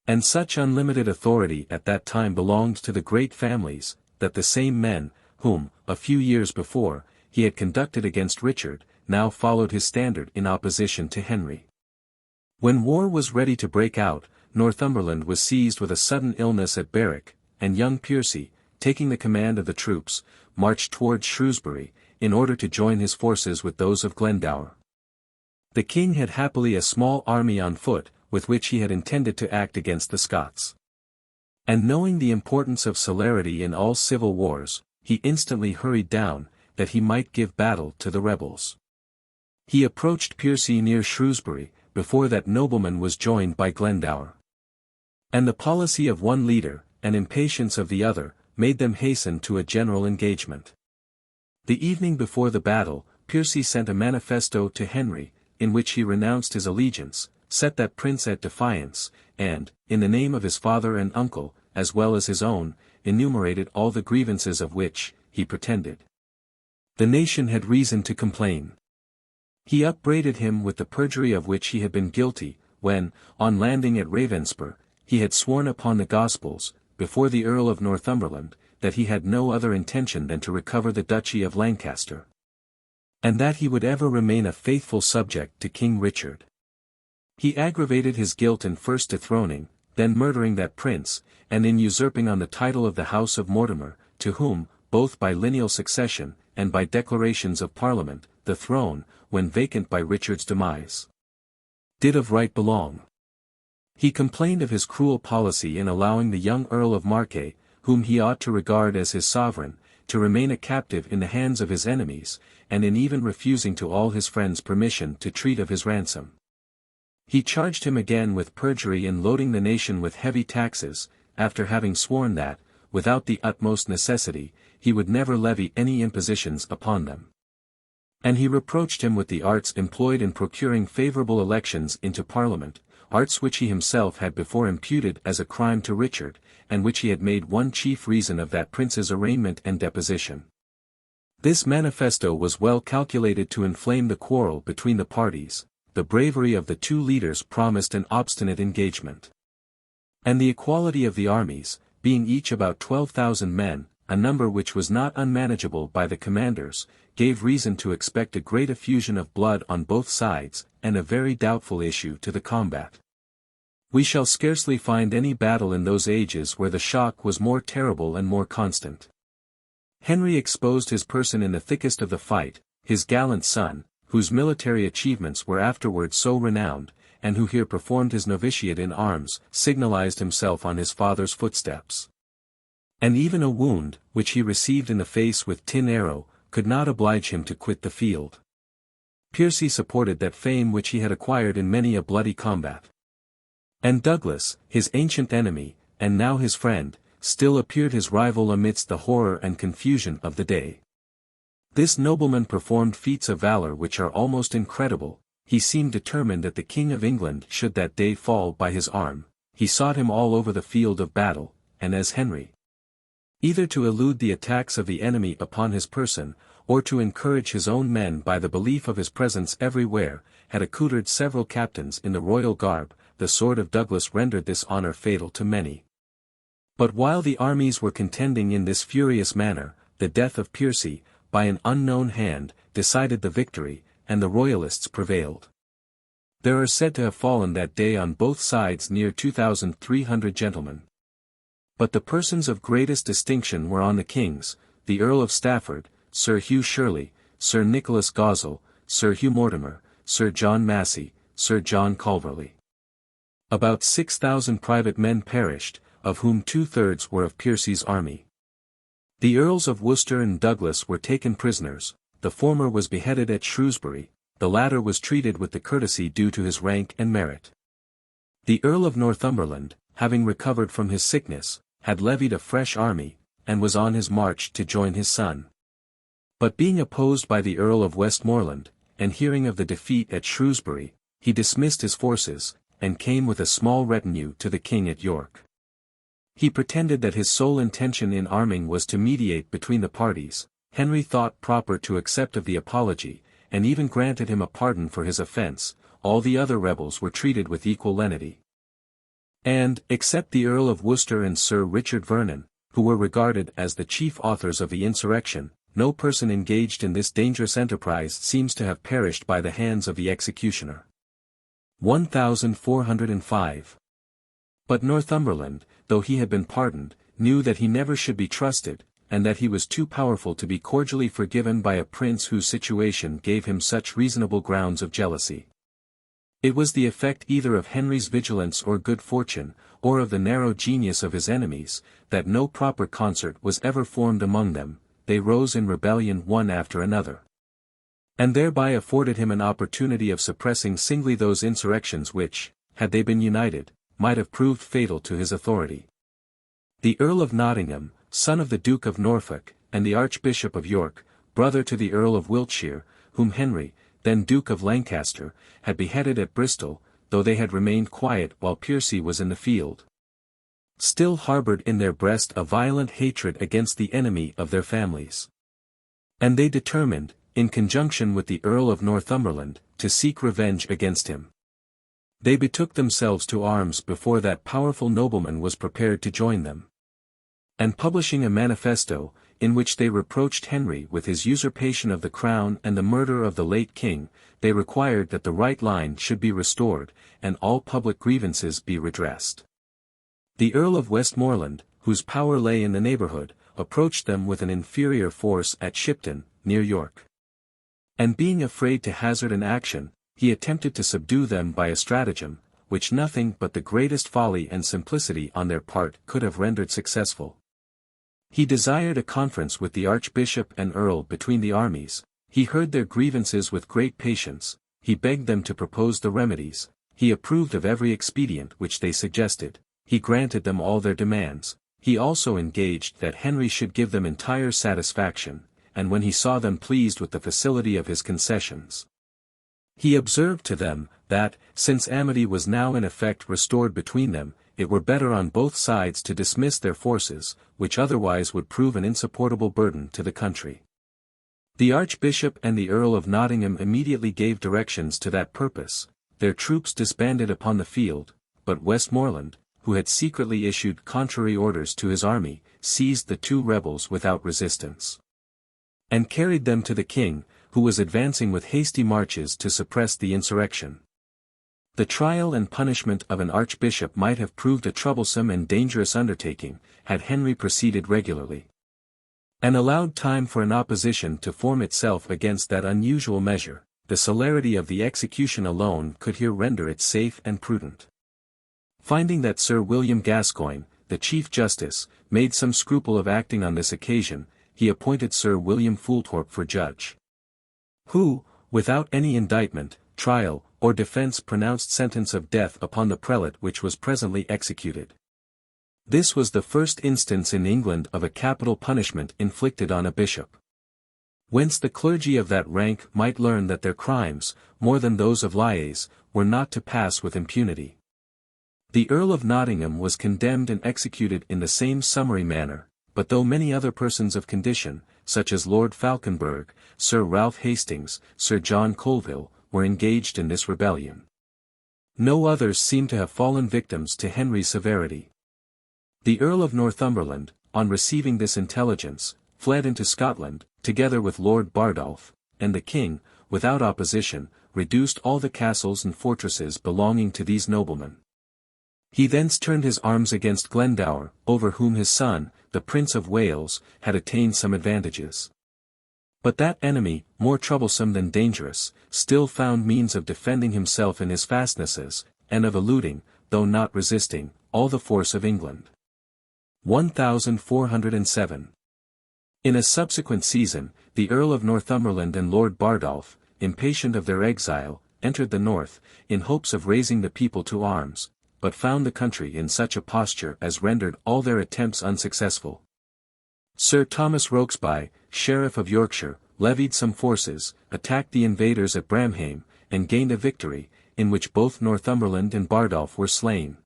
And such unlimited authority at that time belonged to the great families, that the same men, whom, a few years before, he had conducted against Richard, now followed his standard in opposition to Henry. When war was ready to break out, Northumberland was seized with a sudden illness at Berwick, and young Piercy, taking the command of the troops, marched towards Shrewsbury, in order to join his forces with those of Glendower. The king had happily a small army on foot, with which he had intended to act against the Scots. And knowing the importance of celerity in all civil wars, he instantly hurried down, that he might give battle to the rebels. He approached Piercy near Shrewsbury, before that nobleman was joined by Glendower. And the policy of one leader, and impatience of the other, made them hasten to a general engagement. The evening before the battle, Piercy sent a manifesto to Henry, in which he renounced his allegiance, set that prince at defiance, and, in the name of his father and uncle, as well as his own, enumerated all the grievances of which, he pretended, the nation had reason to complain. He upbraided him with the perjury of which he had been guilty, when, on landing at Ravenspur, he had sworn upon the Gospels, before the Earl of Northumberland, that he had no other intention than to recover the Duchy of Lancaster, and that he would ever remain a faithful subject to King Richard. He aggravated his guilt in first dethroning, then murdering that prince, and in usurping on the title of the House of Mortimer, to whom, both by lineal succession, and by declarations of Parliament, the throne, when vacant by Richard's demise, did of right belong. He complained of his cruel policy in allowing the young Earl of Marche, whom he ought to regard as his sovereign, to remain a captive in the hands of his enemies, and in even refusing to all his friends permission to treat of his ransom. He charged him again with perjury in loading the nation with heavy taxes, after having sworn that, without the utmost necessity, he would never levy any impositions upon them. And he reproached him with the arts employed in procuring favourable elections into Parliament, arts which he himself had before imputed as a crime to Richard, and which he had made one chief reason of that prince's arraignment and deposition. This manifesto was well calculated to inflame the quarrel between the parties. The bravery of the two leaders promised an obstinate engagement. And the equality of the armies, being each about 12,000 men, a number which was not unmanageable by the commanders, gave reason to expect a great effusion of blood on both sides, and a very doubtful issue to the combat. We shall scarcely find any battle in those ages where the shock was more terrible and more constant. Henry exposed his person in the thickest of the fight, his gallant son, whose military achievements were afterwards so renowned, and who here performed his novitiate in arms, signalized himself on his father's footsteps. And even a wound, which he received in the face with tin arrow, could not oblige him to quit the field. Piercy supported that fame which he had acquired in many a bloody combat. And Douglas, his ancient enemy, and now his friend, still appeared his rival amidst the horror and confusion of the day. This nobleman performed feats of valor which are almost incredible. He seemed determined that the King of England should that day fall by his arm. He sought him all over the field of battle, and as Henry, either to elude the attacks of the enemy upon his person, or to encourage his own men by the belief of his presence everywhere, had accoutred several captains in the royal garb, the sword of Douglas rendered this honour fatal to many. But while the armies were contending in this furious manner, the death of Piercy, by an unknown hand, decided the victory, and the royalists prevailed. There are said to have fallen that day on both sides near 2,300 gentlemen. But the persons of greatest distinction were on the king's, the Earl of Stafford, Sir Hugh Shirley, Sir Nicholas Gosel, Sir Hugh Mortimer, Sir John Massey, Sir John Culverley. About 6,000 private men perished, of whom 2/3 were of Piercy's army. The Earls of Worcester and Douglas were taken prisoners, the former was beheaded at Shrewsbury, the latter was treated with the courtesy due to his rank and merit. The Earl of Northumberland, having recovered from his sickness, had levied a fresh army, and was on his march to join his son. But being opposed by the Earl of Westmoreland, and hearing of the defeat at Shrewsbury, he dismissed his forces, and came with a small retinue to the king at York. He pretended that his sole intention in arming was to mediate between the parties. Henry thought proper to accept of the apology, and even granted him a pardon for his offence. All the other rebels were treated with equal lenity. And, except the Earl of Worcester and Sir Richard Vernon, who were regarded as the chief authors of the insurrection, no person engaged in this dangerous enterprise seems to have perished by the hands of the executioner. 1405. But Northumberland, though he had been pardoned, knew that he never should be trusted, and that he was too powerful to be cordially forgiven by a prince whose situation gave him such reasonable grounds of jealousy. It was the effect either of Henry's vigilance or good fortune, or of the narrow genius of his enemies, that no proper concert was ever formed among them. They rose in rebellion one after another, and thereby afforded him an opportunity of suppressing singly those insurrections which, had they been united, might have proved fatal to his authority. The Earl of Nottingham, son of the Duke of Norfolk, and the Archbishop of York, brother to the Earl of Wiltshire, whom Henry, then Duke of Lancaster, had beheaded at Bristol, though they had remained quiet while Piercy was in the field. still harbored in their breast a violent hatred against the enemy of their families. And they determined, in conjunction with the Earl of Northumberland, to seek revenge against him. They betook themselves to arms before that powerful nobleman was prepared to join them. And publishing a manifesto, in which they reproached Henry with his usurpation of the crown and the murder of the late king, they required that the right line should be restored, and all public grievances be redressed. The Earl of Westmoreland, whose power lay in the neighbourhood, approached them with an inferior force at Shipton, near York. And being afraid to hazard an action, he attempted to subdue them by a stratagem, which nothing but the greatest folly and simplicity on their part could have rendered successful. He desired a conference with the Archbishop and Earl between the armies, he heard their grievances with great patience, he begged them to propose the remedies, he approved of every expedient which they suggested, he granted them all their demands, he also engaged that Henry should give them entire satisfaction, and when he saw them pleased with the facility of his concessions, he observed to them, that, since amity was now in effect restored between them, it were better on both sides to dismiss their forces, which otherwise would prove an insupportable burden to the country. The Archbishop and the Earl of Nottingham immediately gave directions to that purpose, their troops disbanded upon the field, but Westmoreland, who had secretly issued contrary orders to his army, seized the two rebels without resistance, and carried them to the king, who was advancing with hasty marches to suppress the insurrection. The trial and punishment of an archbishop might have proved a troublesome and dangerous undertaking, had Henry proceeded regularly, and allowed time for an opposition to form itself against that unusual measure. The celerity of the execution alone could here render it safe and prudent. Finding that Sir William Gascoigne, the Chief Justice, made some scruple of acting on this occasion, he appointed Sir William Fulthorpe for judge, who, without any indictment, trial, or defence pronounced sentence of death upon the prelate, which was presently executed. This was the first instance in England of a capital punishment inflicted on a bishop. Whence the clergy of that rank might learn that their crimes, more than those of lies, were not to pass with impunity. The Earl of Nottingham was condemned and executed in the same summary manner, but though many other persons of condition, such as Lord Falconberg, Sir Ralph Hastings, Sir John Colville, were engaged in this rebellion, no others seem to have fallen victims to Henry's severity. The Earl of Northumberland, on receiving this intelligence, fled into Scotland, together with Lord Bardolph, and the king, without opposition, reduced all the castles and fortresses belonging to these noblemen. He thence turned his arms against Glendower, over whom his son, the Prince of Wales, had attained some advantages. But that enemy, more troublesome than dangerous, still found means of defending himself in his fastnesses, and of eluding, though not resisting, all the force of England. 1407. In a subsequent season, the Earl of Northumberland and Lord Bardolph, impatient of their exile, entered the north, in hopes of raising the people to arms, but found the country in such a posture as rendered all their attempts unsuccessful. Sir Thomas Rokesby, Sheriff of Yorkshire, levied some forces, attacked the invaders at Bramham, and gained a victory, in which both Northumberland and Bardolph were slain.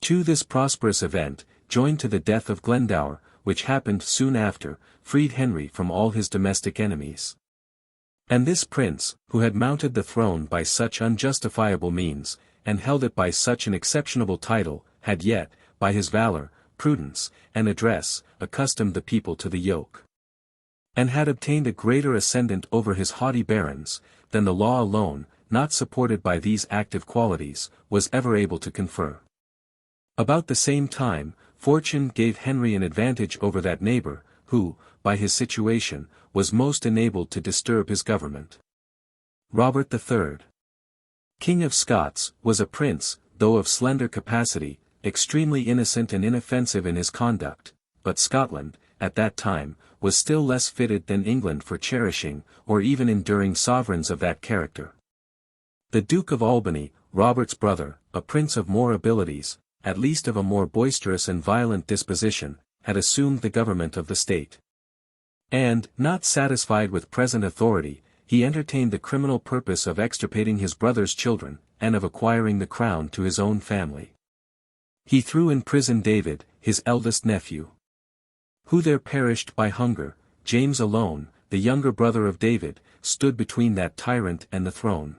To this prosperous event, joined to the death of Glendower, which happened soon after, freed Henry from all his domestic enemies. And this prince, who had mounted the throne by such unjustifiable means, and held it by such an exceptionable title, had yet, by his valour, prudence, and address, accustomed the people to the yoke, and had obtained a greater ascendant over his haughty barons, than the law alone, not supported by these active qualities, was ever able to confer. About the same time, fortune gave Henry an advantage over that neighbour, who, by his situation, was most enabled to disturb his government. Robert III, King of Scots, was a prince, though of slender capacity, extremely innocent and inoffensive in his conduct, but Scotland, at that time, was still less fitted than England for cherishing, or even enduring sovereigns of that character. The Duke of Albany, Robert's brother, a prince of more abilities, at least of a more boisterous and violent disposition, had assumed the government of the state. And, not satisfied with present authority, he entertained the criminal purpose of extirpating his brother's children, and of acquiring the crown to his own family. He threw in prison David, his eldest nephew, who there perished by hunger. James alone, the younger brother of David, stood between that tyrant and the throne.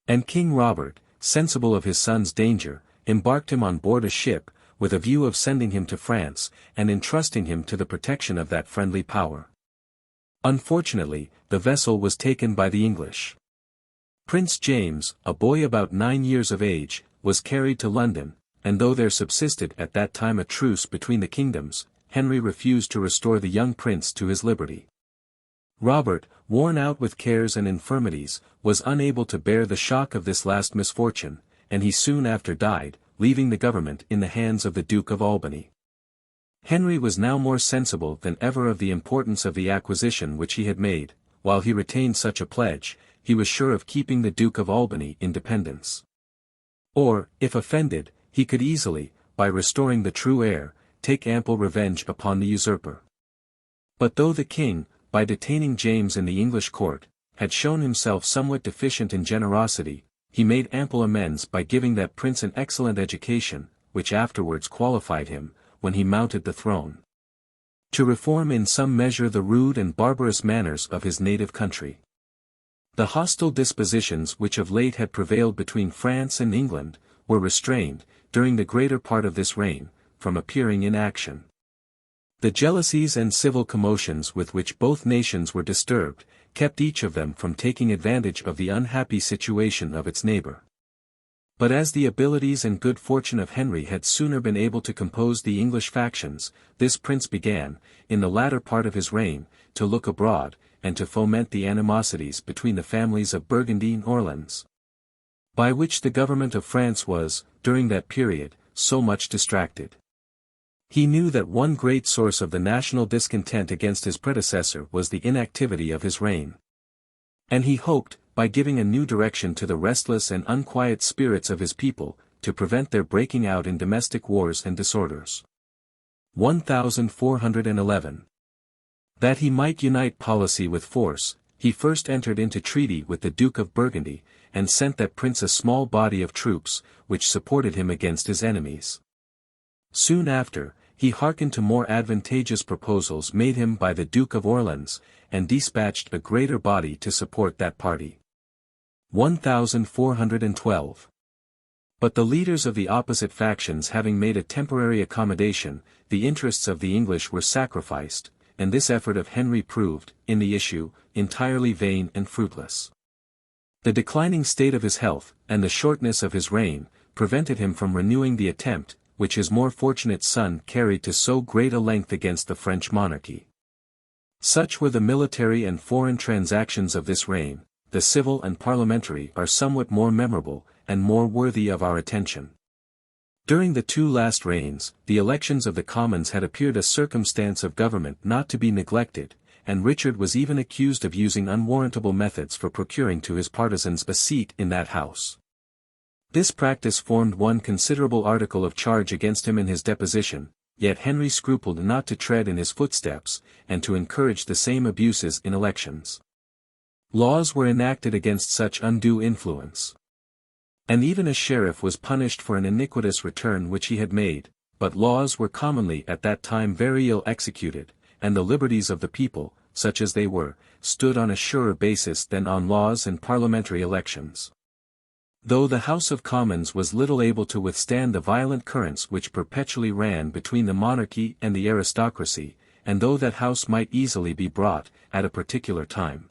And King Robert, sensible of his son's danger, embarked him on board a ship, with a view of sending him to France, and entrusting him to the protection of that friendly power. Unfortunately, the vessel was taken by the English. Prince James, a boy about 9 years of age, was carried to London, and though there subsisted at that time a truce between the kingdoms, Henry refused to restore the young prince to his liberty. Robert, worn out with cares and infirmities, was unable to bear the shock of this last misfortune, and he soon after died, leaving the government in the hands of the Duke of Albany. Henry was now more sensible than ever of the importance of the acquisition which he had made. While he retained such a pledge, he was sure of keeping the Duke of Albany in dependence. Or, if offended, he could easily, by restoring the true heir, take ample revenge upon the usurper. But though the king, by detaining James in the English court, had shown himself somewhat deficient in generosity, he made ample amends by giving that prince an excellent education, which afterwards qualified him, when he mounted the throne, to reform in some measure the rude and barbarous manners of his native country. The hostile dispositions which of late had prevailed between France and England, were restrained, during the greater part of this reign, from appearing in action. The jealousies and civil commotions with which both nations were disturbed, kept each of them from taking advantage of the unhappy situation of its neighbor. But as the abilities and good fortune of Henry had sooner been able to compose the English factions, this prince began, in the latter part of his reign, to look abroad, and to foment the animosities between the families of Burgundy and Orleans, by which the government of France was, during that period, so much distracted. He knew that one great source of the national discontent against his predecessor was the inactivity of his reign. And he hoped, by giving a new direction to the restless and unquiet spirits of his people, to prevent their breaking out in domestic wars and disorders. 1411. That he might unite policy with force, he first entered into treaty with the Duke of Burgundy, and sent that prince a small body of troops, which supported him against his enemies. Soon after, he hearkened to more advantageous proposals made him by the Duke of Orleans, and dispatched a greater body to support that party. 1412. But the leaders of the opposite factions having made a temporary accommodation, the interests of the English were sacrificed, and this effort of Henry proved, in the issue, entirely vain and fruitless. The declining state of his health, and the shortness of his reign, prevented him from renewing the attempt, which his more fortunate son carried to so great a length against the French monarchy. Such were the military and foreign transactions of this reign. The civil and parliamentary are somewhat more memorable, and more worthy of our attention. During the two last reigns, the elections of the Commons had appeared a circumstance of government not to be neglected, and Richard was even accused of using unwarrantable methods for procuring to his partisans a seat in that house. This practice formed one considerable article of charge against him in his deposition, yet Henry scrupled not to tread in his footsteps, and to encourage the same abuses in elections. Laws were enacted against such undue influence. And even a sheriff was punished for an iniquitous return which he had made, but laws were commonly at that time very ill executed, and the liberties of the people, such as they were, stood on a surer basis than on laws and parliamentary elections. Though the House of Commons was little able to withstand the violent currents which perpetually ran between the monarchy and the aristocracy, and though that house might easily be brought, at a particular time,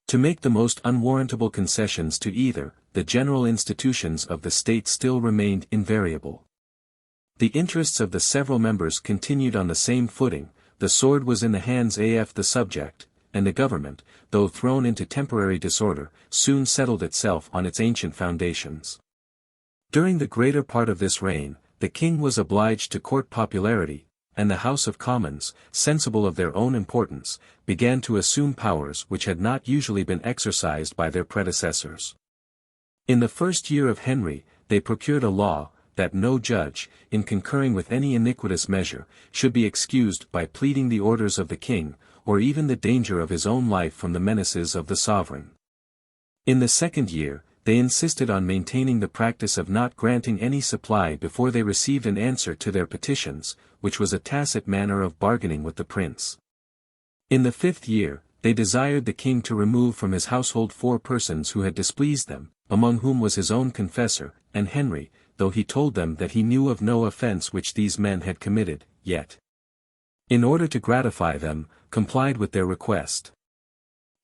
to make the most unwarrantable concessions to either, the general institutions of the state still remained invariable. The interests of the several members continued on the same footing, the sword was in the hands of the subject, and the government, though thrown into temporary disorder, soon settled itself on its ancient foundations. During the greater part of this reign, the king was obliged to court popularity, and the House of Commons, sensible of their own importance, began to assume powers which had not usually been exercised by their predecessors. In the first year of Henry, they procured a law, that no judge, in concurring with any iniquitous measure, should be excused by pleading the orders of the king, or even the danger of his own life from the menaces of the sovereign. In the second year, they insisted on maintaining the practice of not granting any supply before they received an answer to their petitions, which was a tacit manner of bargaining with the prince. In the 5th year, they desired the king to remove from his household 4 persons who had displeased them, among whom was his own confessor, and Henry, though he told them that he knew of no offence which these men had committed, yet, in order to gratify them, complied with their request.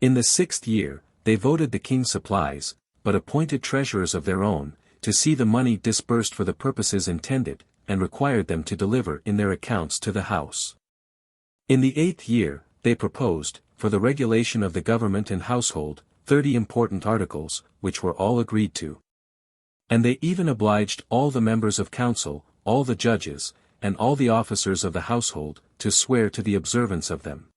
In the 6th year, they voted the king's supplies, but appointed treasurers of their own, to see the money disbursed for the purposes intended, and required them to deliver in their accounts to the house. In the 8th year, they proposed, for the regulation of the government and household, 30 important articles, which were all agreed to. And they even obliged all the members of council, all the judges, and all the officers of the household, to swear to the observance of them.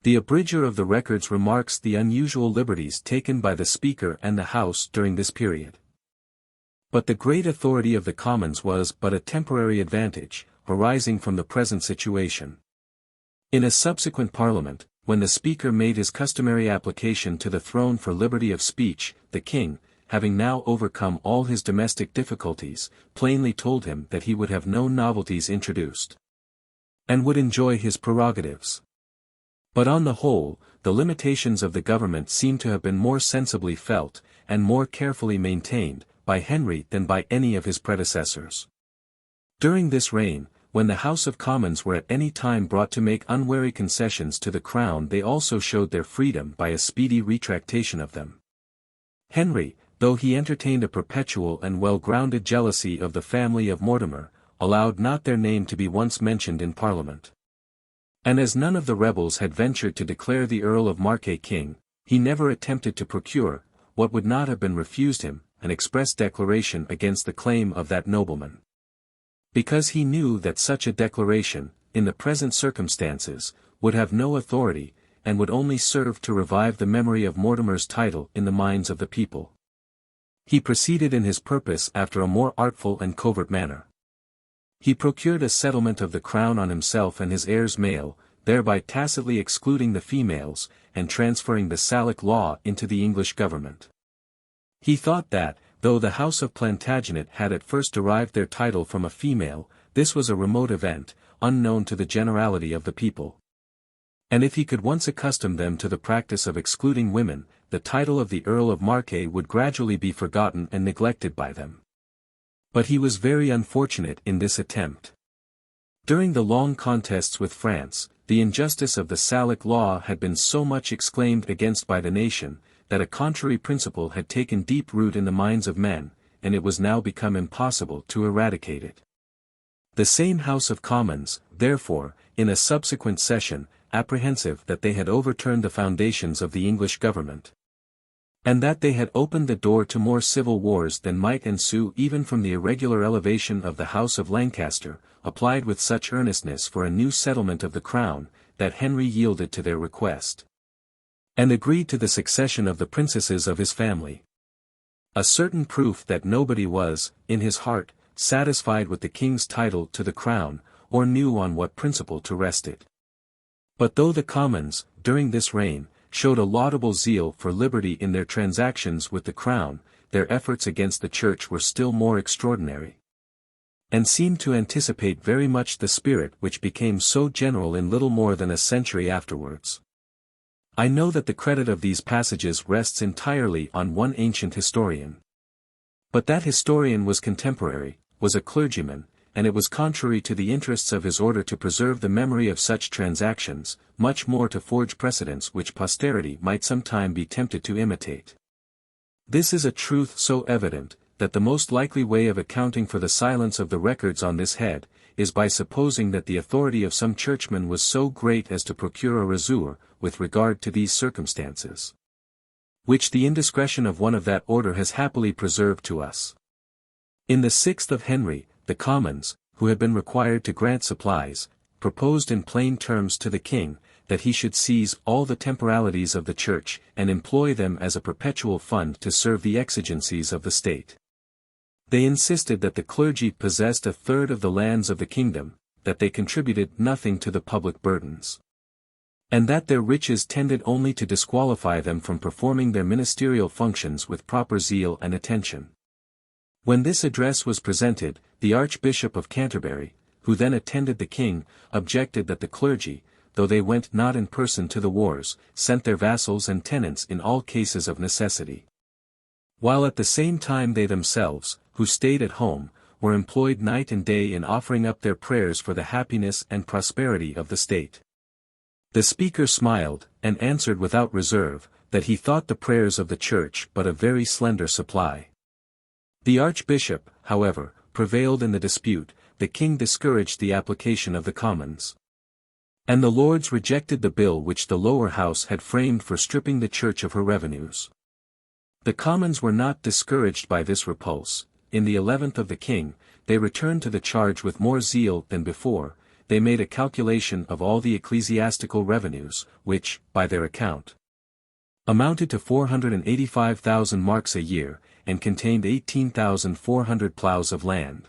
The abridger of the records remarks the unusual liberties taken by the Speaker and the House during this period. But the great authority of the Commons was but a temporary advantage, arising from the present situation. In a subsequent Parliament, when the Speaker made his customary application to the throne for liberty of speech, the King, having now overcome all his domestic difficulties, plainly told him that he would have no novelties introduced, and would enjoy his prerogatives. But on the whole, the limitations of the government seem to have been more sensibly felt, and more carefully maintained, by Henry than by any of his predecessors. During this reign, when the House of Commons were at any time brought to make unwary concessions to the Crown, they also showed their freedom by a speedy retractation of them. Henry, though he entertained a perpetual and well-grounded jealousy of the family of Mortimer, allowed not their name to be once mentioned in Parliament. And as none of the rebels had ventured to declare the Earl of Marche king, he never attempted to procure, what would not have been refused him, an express declaration against the claim of that nobleman. Because he knew that such a declaration, in the present circumstances, would have no authority, and would only serve to revive the memory of Mortimer's title in the minds of the people. He proceeded in his purpose after a more artful and covert manner. He procured a settlement of the crown on himself and his heirs male, thereby tacitly excluding the females, and transferring the Salic law into the English government. He thought that, though the House of Plantagenet had at first derived their title from a female, this was a remote event, unknown to the generality of the people. And if he could once accustom them to the practice of excluding women, the title of the Earl of Marche would gradually be forgotten and neglected by them. But he was very unfortunate in this attempt. During the long contests with France, the injustice of the Salic law had been so much exclaimed against by the nation, that a contrary principle had taken deep root in the minds of men, and it was now become impossible to eradicate it. The same House of Commons, therefore, in a subsequent session, apprehensive that they had overturned the foundations of the English government, and that they had opened the door to more civil wars than might ensue even from the irregular elevation of the House of Lancaster, applied with such earnestness for a new settlement of the crown, that Henry yielded to their request, and agreed to the succession of the princesses of his family. A certain proof that nobody was, in his heart, satisfied with the king's title to the crown, or knew on what principle to rest it. But though the Commons, during this reign, showed a laudable zeal for liberty in their transactions with the crown, their efforts against the church were still more extraordinary, and seemed to anticipate very much the spirit which became so general in little more than a century afterwards. I know that the credit of these passages rests entirely on one ancient historian. But that historian was contemporary, was a clergyman, and it was contrary to the interests of his order to preserve the memory of such transactions, much more to forge precedents which posterity might sometime be tempted to imitate. This is a truth so evident, that the most likely way of accounting for the silence of the records on this head, is by supposing that the authority of some churchman was so great as to procure a razur, with regard to these circumstances, which the indiscretion of one of that order has happily preserved to us. In the 6th of Henry, the Commons, who had been required to grant supplies, proposed in plain terms to the king, that he should seize all the temporalities of the church, and employ them as a perpetual fund to serve the exigencies of the state. They insisted that the clergy possessed a third of the lands of the kingdom, that they contributed nothing to the public burdens, and that their riches tended only to disqualify them from performing their ministerial functions with proper zeal and attention. When this address was presented, the Archbishop of Canterbury, who then attended the king, objected that the clergy, though they went not in person to the wars, sent their vassals and tenants in all cases of necessity. While at the same time they themselves, who stayed at home, were employed night and day in offering up their prayers for the happiness and prosperity of the state. The speaker smiled, and answered without reserve, that he thought the prayers of the Church but a very slender supply. The Archbishop, however, prevailed in the dispute. The king discouraged the application of the Commons. And the Lords rejected the bill which the lower house had framed for stripping the Church of her revenues. The Commons were not discouraged by this repulse. In the 11th of the king, they returned to the charge with more zeal than before. They made a calculation of all the ecclesiastical revenues, which, by their account, amounted to 485,000 marks a year, and contained 18,400 ploughs of land.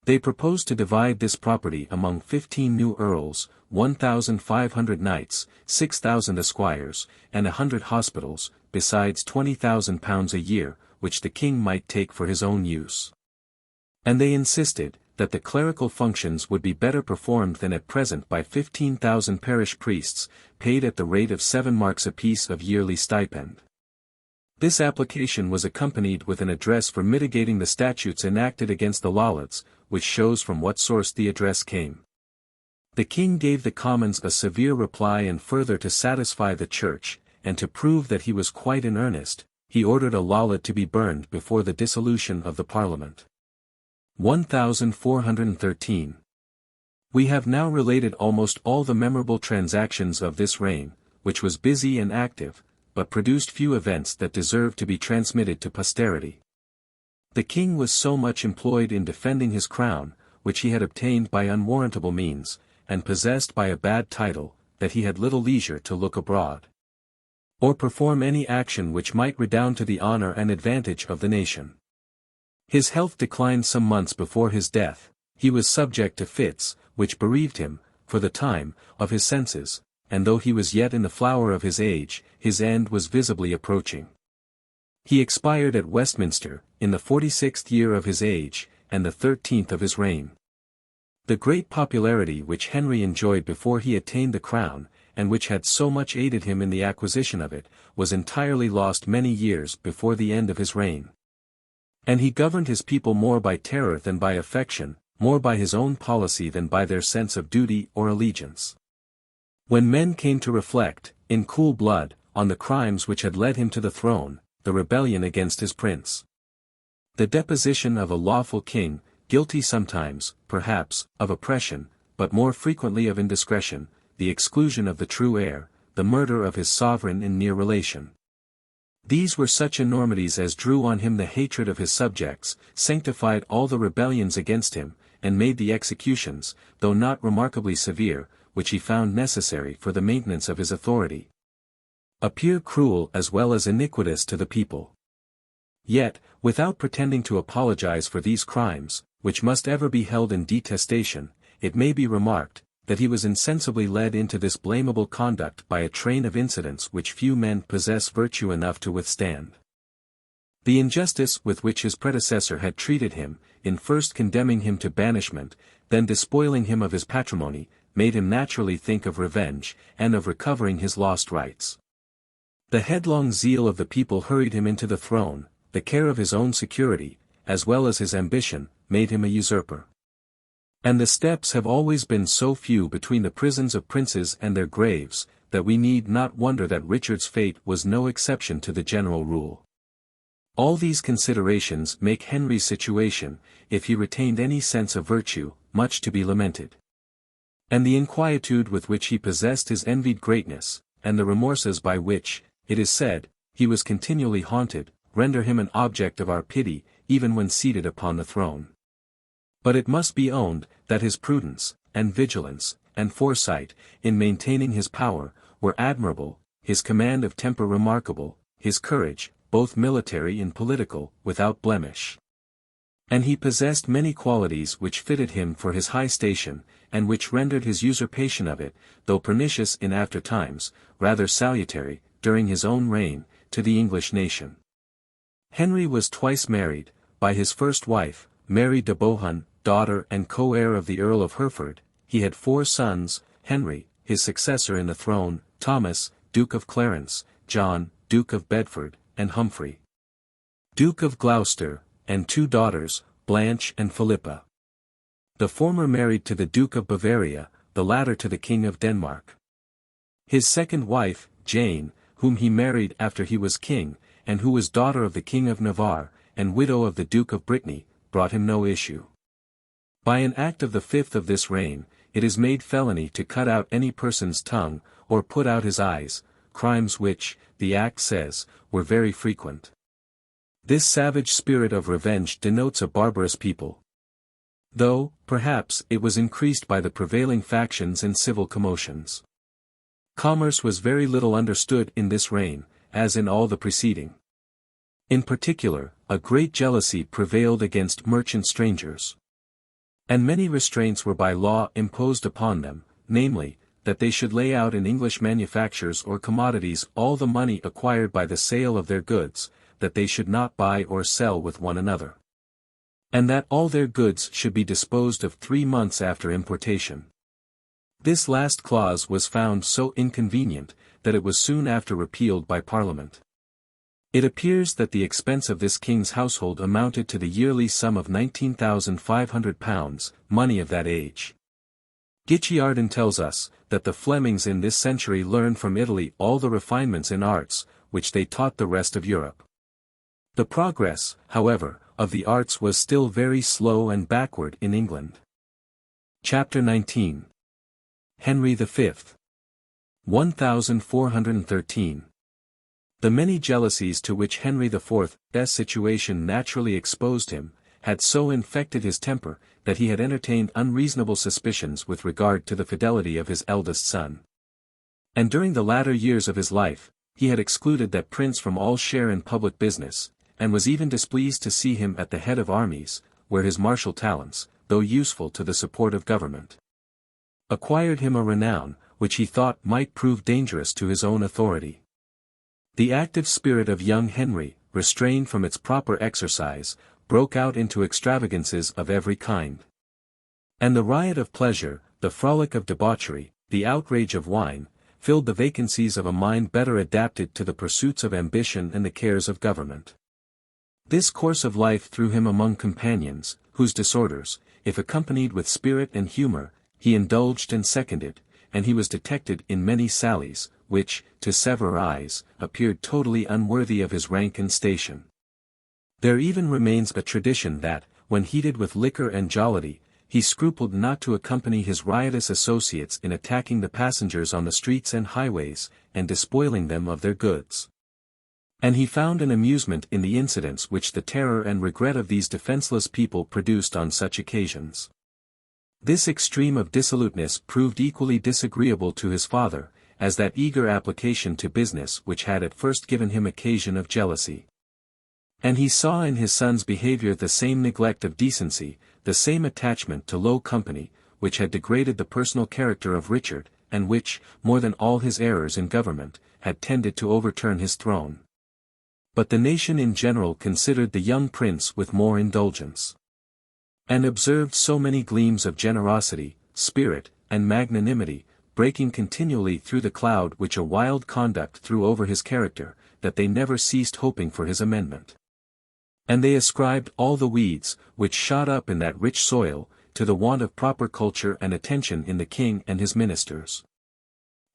They proposed to divide this property among 15 new earls, 1,500 knights, 6,000 esquires, and 100 hospitals, besides £20,000 a year, which the king might take for his own use. And they insisted, that the clerical functions would be better performed than at present by 15,000 parish priests, paid at the rate of 7 marks apiece of yearly stipend. This application was accompanied with an address for mitigating the statutes enacted against the Lollards, which shows from what source the address came. The king gave the Commons a severe reply, and further to satisfy the Church, and to prove that he was quite in earnest, he ordered a Lollard to be burned before the dissolution of the Parliament. 1413. We have now related almost all the memorable transactions of this reign, which was busy and active, but produced few events that deserve to be transmitted to posterity. The king was so much employed in defending his crown, which he had obtained by unwarrantable means, and possessed by a bad title, that he had little leisure to look abroad, or perform any action which might redound to the honor and advantage of the nation. His health declined some months before his death. He was subject to fits, which bereaved him, for the time, of his senses, and though he was yet in the flower of his age, his end was visibly approaching. He expired at Westminster, in the 46th year of his age, and the 13th of his reign. The great popularity which Henry enjoyed before he attained the crown, and which had so much aided him in the acquisition of it, was entirely lost many years before the end of his reign. And he governed his people more by terror than by affection, more by his own policy than by their sense of duty or allegiance. When men came to reflect, in cool blood, on the crimes which had led him to the throne, the rebellion against his prince, the deposition of a lawful king, guilty sometimes, perhaps, of oppression, but more frequently of indiscretion, the exclusion of the true heir, the murder of his sovereign in near relation. These were such enormities as drew on him the hatred of his subjects, sanctified all the rebellions against him, and made the executions, though not remarkably severe, which he found necessary for the maintenance of his authority, appear cruel as well as iniquitous to the people. Yet, without pretending to apologize for these crimes, which must ever be held in detestation, it may be remarked, that he was insensibly led into this blamable conduct by a train of incidents which few men possess virtue enough to withstand. The injustice with which his predecessor had treated him, in first condemning him to banishment, then despoiling him of his patrimony, made him naturally think of revenge, and of recovering his lost rights. The headlong zeal of the people hurried him into the throne. The care of his own security, as well as his ambition, made him a usurper. And the steps have always been so few between the prisons of princes and their graves, that we need not wonder that Richard's fate was no exception to the general rule. All these considerations make Henry's situation, if he retained any sense of virtue, much to be lamented. And the inquietude with which he possessed his envied greatness, and the remorses by which, it is said, he was continually haunted, render him an object of our pity, even when seated upon the throne. But it must be owned, that his prudence, and vigilance, and foresight, in maintaining his power, were admirable, his command of temper remarkable, his courage, both military and political, without blemish. And he possessed many qualities which fitted him for his high station, and which rendered his usurpation of it, though pernicious in after times, rather salutary, during his own reign, to the English nation. Henry was twice married, by his first wife, Mary de Bohun, daughter and co-heir of the Earl of Hereford. He had 4 sons, Henry, his successor in the throne, Thomas, Duke of Clarence, John, Duke of Bedford, and Humphrey, Duke of Gloucester, and 2 daughters, Blanche and Philippa. The former married to the Duke of Bavaria, the latter to the King of Denmark. His second wife, Jane, whom he married after he was king, and who was daughter of the King of Navarre, and widow of the Duke of Brittany, brought him no issue. By an act of the 5th of this reign, it is made felony to cut out any person's tongue, or put out his eyes, crimes which, the act says, were very frequent. This savage spirit of revenge denotes a barbarous people. Though, perhaps, it was increased by the prevailing factions and civil commotions. Commerce was very little understood in this reign, as in all the preceding. In particular, a great jealousy prevailed against merchant strangers. And many restraints were by law imposed upon them, namely, that they should lay out in English manufactures or commodities all the money acquired by the sale of their goods, that they should not buy or sell with one another. And that all their goods should be disposed of 3 months after importation. This last clause was found so inconvenient, that it was soon after repealed by Parliament. It appears that the expense of this king's household amounted to the yearly sum of £19,500, money of that age. Guicciardin tells us, that the Flemings in this century learned from Italy all the refinements in arts, which they taught the rest of Europe. The progress, however, of the arts was still very slow and backward in England. Chapter 19. Henry V. 1413. The many jealousies to which Henry IV's situation naturally exposed him, had so infected his temper, that he had entertained unreasonable suspicions with regard to the fidelity of his eldest son. And during the latter years of his life, he had excluded that prince from all share in public business, and was even displeased to see him at the head of armies, where his martial talents, though useful to the support of government, acquired him a renown, which he thought might prove dangerous to his own authority. The active spirit of young Henry, restrained from its proper exercise, broke out into extravagances of every kind. And the riot of pleasure, the frolic of debauchery, the outrage of wine, filled the vacancies of a mind better adapted to the pursuits of ambition and the cares of government. This course of life threw him among companions, whose disorders, if accompanied with spirit and humor, he indulged and seconded, and he was detected in many sallies, which, to severer eyes, appeared totally unworthy of his rank and station. There even remains a tradition that, when heated with liquor and jollity, he scrupled not to accompany his riotous associates in attacking the passengers on the streets and highways, and despoiling them of their goods. And he found an amusement in the incidents which the terror and regret of these defenseless people produced on such occasions. This extreme of dissoluteness proved equally disagreeable to his father, as that eager application to business which had at first given him occasion of jealousy. And he saw in his son's behavior the same neglect of decency, the same attachment to low company, which had degraded the personal character of Richard, and which, more than all his errors in government, had tended to overturn his throne. But the nation in general considered the young prince with more indulgence, and observed so many gleams of generosity, spirit, and magnanimity, breaking continually through the cloud which a wild conduct threw over his character, that they never ceased hoping for his amendment. And they ascribed all the weeds, which shot up in that rich soil, to the want of proper culture and attention in the king and his ministers.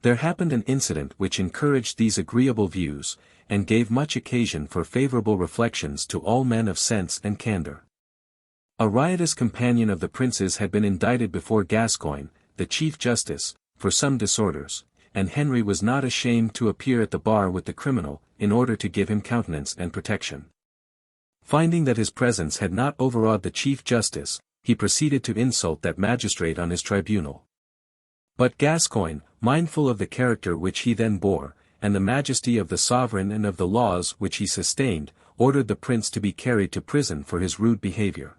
There happened an incident which encouraged these agreeable views, and gave much occasion for favorable reflections to all men of sense and candor. A riotous companion of the prince's had been indicted before Gascoigne, the chief justice, for some disorders, and Henry was not ashamed to appear at the bar with the criminal, in order to give him countenance and protection. Finding that his presence had not overawed the chief justice, he proceeded to insult that magistrate on his tribunal. But Gascoigne, mindful of the character which he then bore, and the majesty of the sovereign and of the laws which he sustained, ordered the prince to be carried to prison for his rude behavior.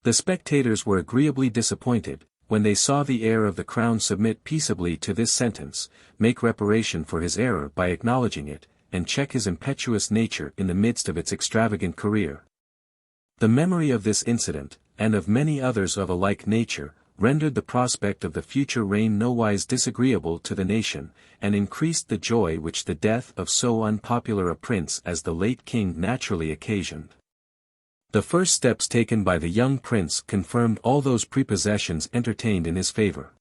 The spectators were agreeably disappointed, when they saw the heir of the crown submit peaceably to this sentence, make reparation for his error by acknowledging it, and check his impetuous nature in the midst of its extravagant career. The memory of this incident, and of many others of a like nature, rendered the prospect of the future reign nowise disagreeable to the nation, and increased the joy which the death of so unpopular a prince as the late king naturally occasioned. The first steps taken by the young prince confirmed all those prepossessions entertained in his favor.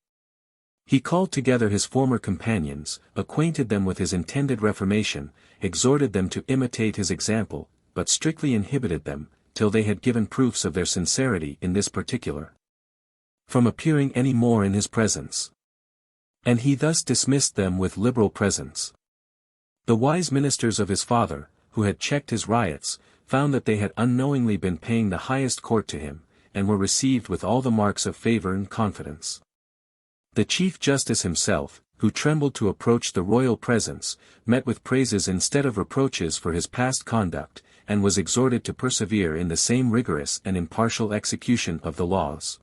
He called together his former companions, acquainted them with his intended reformation, exhorted them to imitate his example, but strictly inhibited them, till they had given proofs of their sincerity in this particular, from appearing any more in his presence. And he thus dismissed them with liberal presents. The wise ministers of his father, who had checked his riots, found that they had unknowingly been paying the highest court to him, and were received with all the marks of favor and confidence. The Chief Justice himself, who trembled to approach the royal presence, met with praises instead of reproaches for his past conduct, and was exhorted to persevere in the same rigorous and impartial execution of the laws.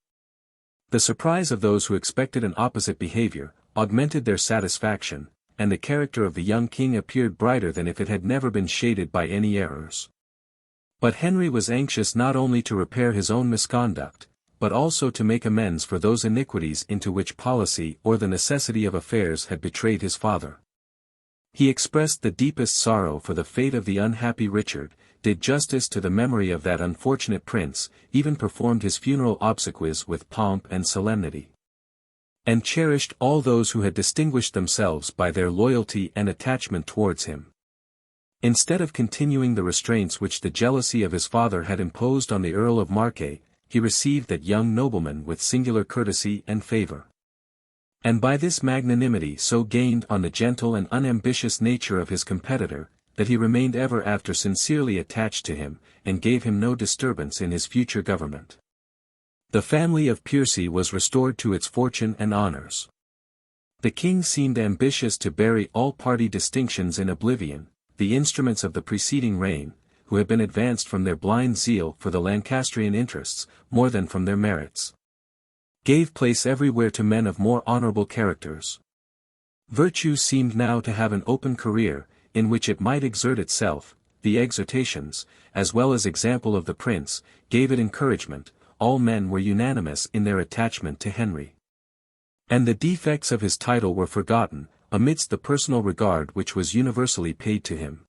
The surprise of those who expected an opposite behavior, augmented their satisfaction, and the character of the young king appeared brighter than if it had never been shaded by any errors. But Henry was anxious not only to repair his own misconduct, but also to make amends for those iniquities into which policy or the necessity of affairs had betrayed his father. He expressed the deepest sorrow for the fate of the unhappy Richard, did justice to the memory of that unfortunate prince, even performed his funeral obsequies with pomp and solemnity, and cherished all those who had distinguished themselves by their loyalty and attachment towards him. Instead of continuing the restraints which the jealousy of his father had imposed on the Earl of Marche, he received that young nobleman with singular courtesy and favor, and by this magnanimity so gained on the gentle and unambitious nature of his competitor, that he remained ever after sincerely attached to him, and gave him no disturbance in his future government. The family of Piercy was restored to its fortune and honors. The king seemed ambitious to bury all party distinctions in oblivion, the instruments of the preceding reign, who had been advanced from their blind zeal for the Lancastrian interests, more than from their merits, gave place everywhere to men of more honorable characters. Virtue seemed now to have an open career, in which it might exert itself. The exhortations, as well as example of the prince, gave it encouragement. All men were unanimous in their attachment to Henry, and the defects of his title were forgotten, amidst the personal regard which was universally paid to him.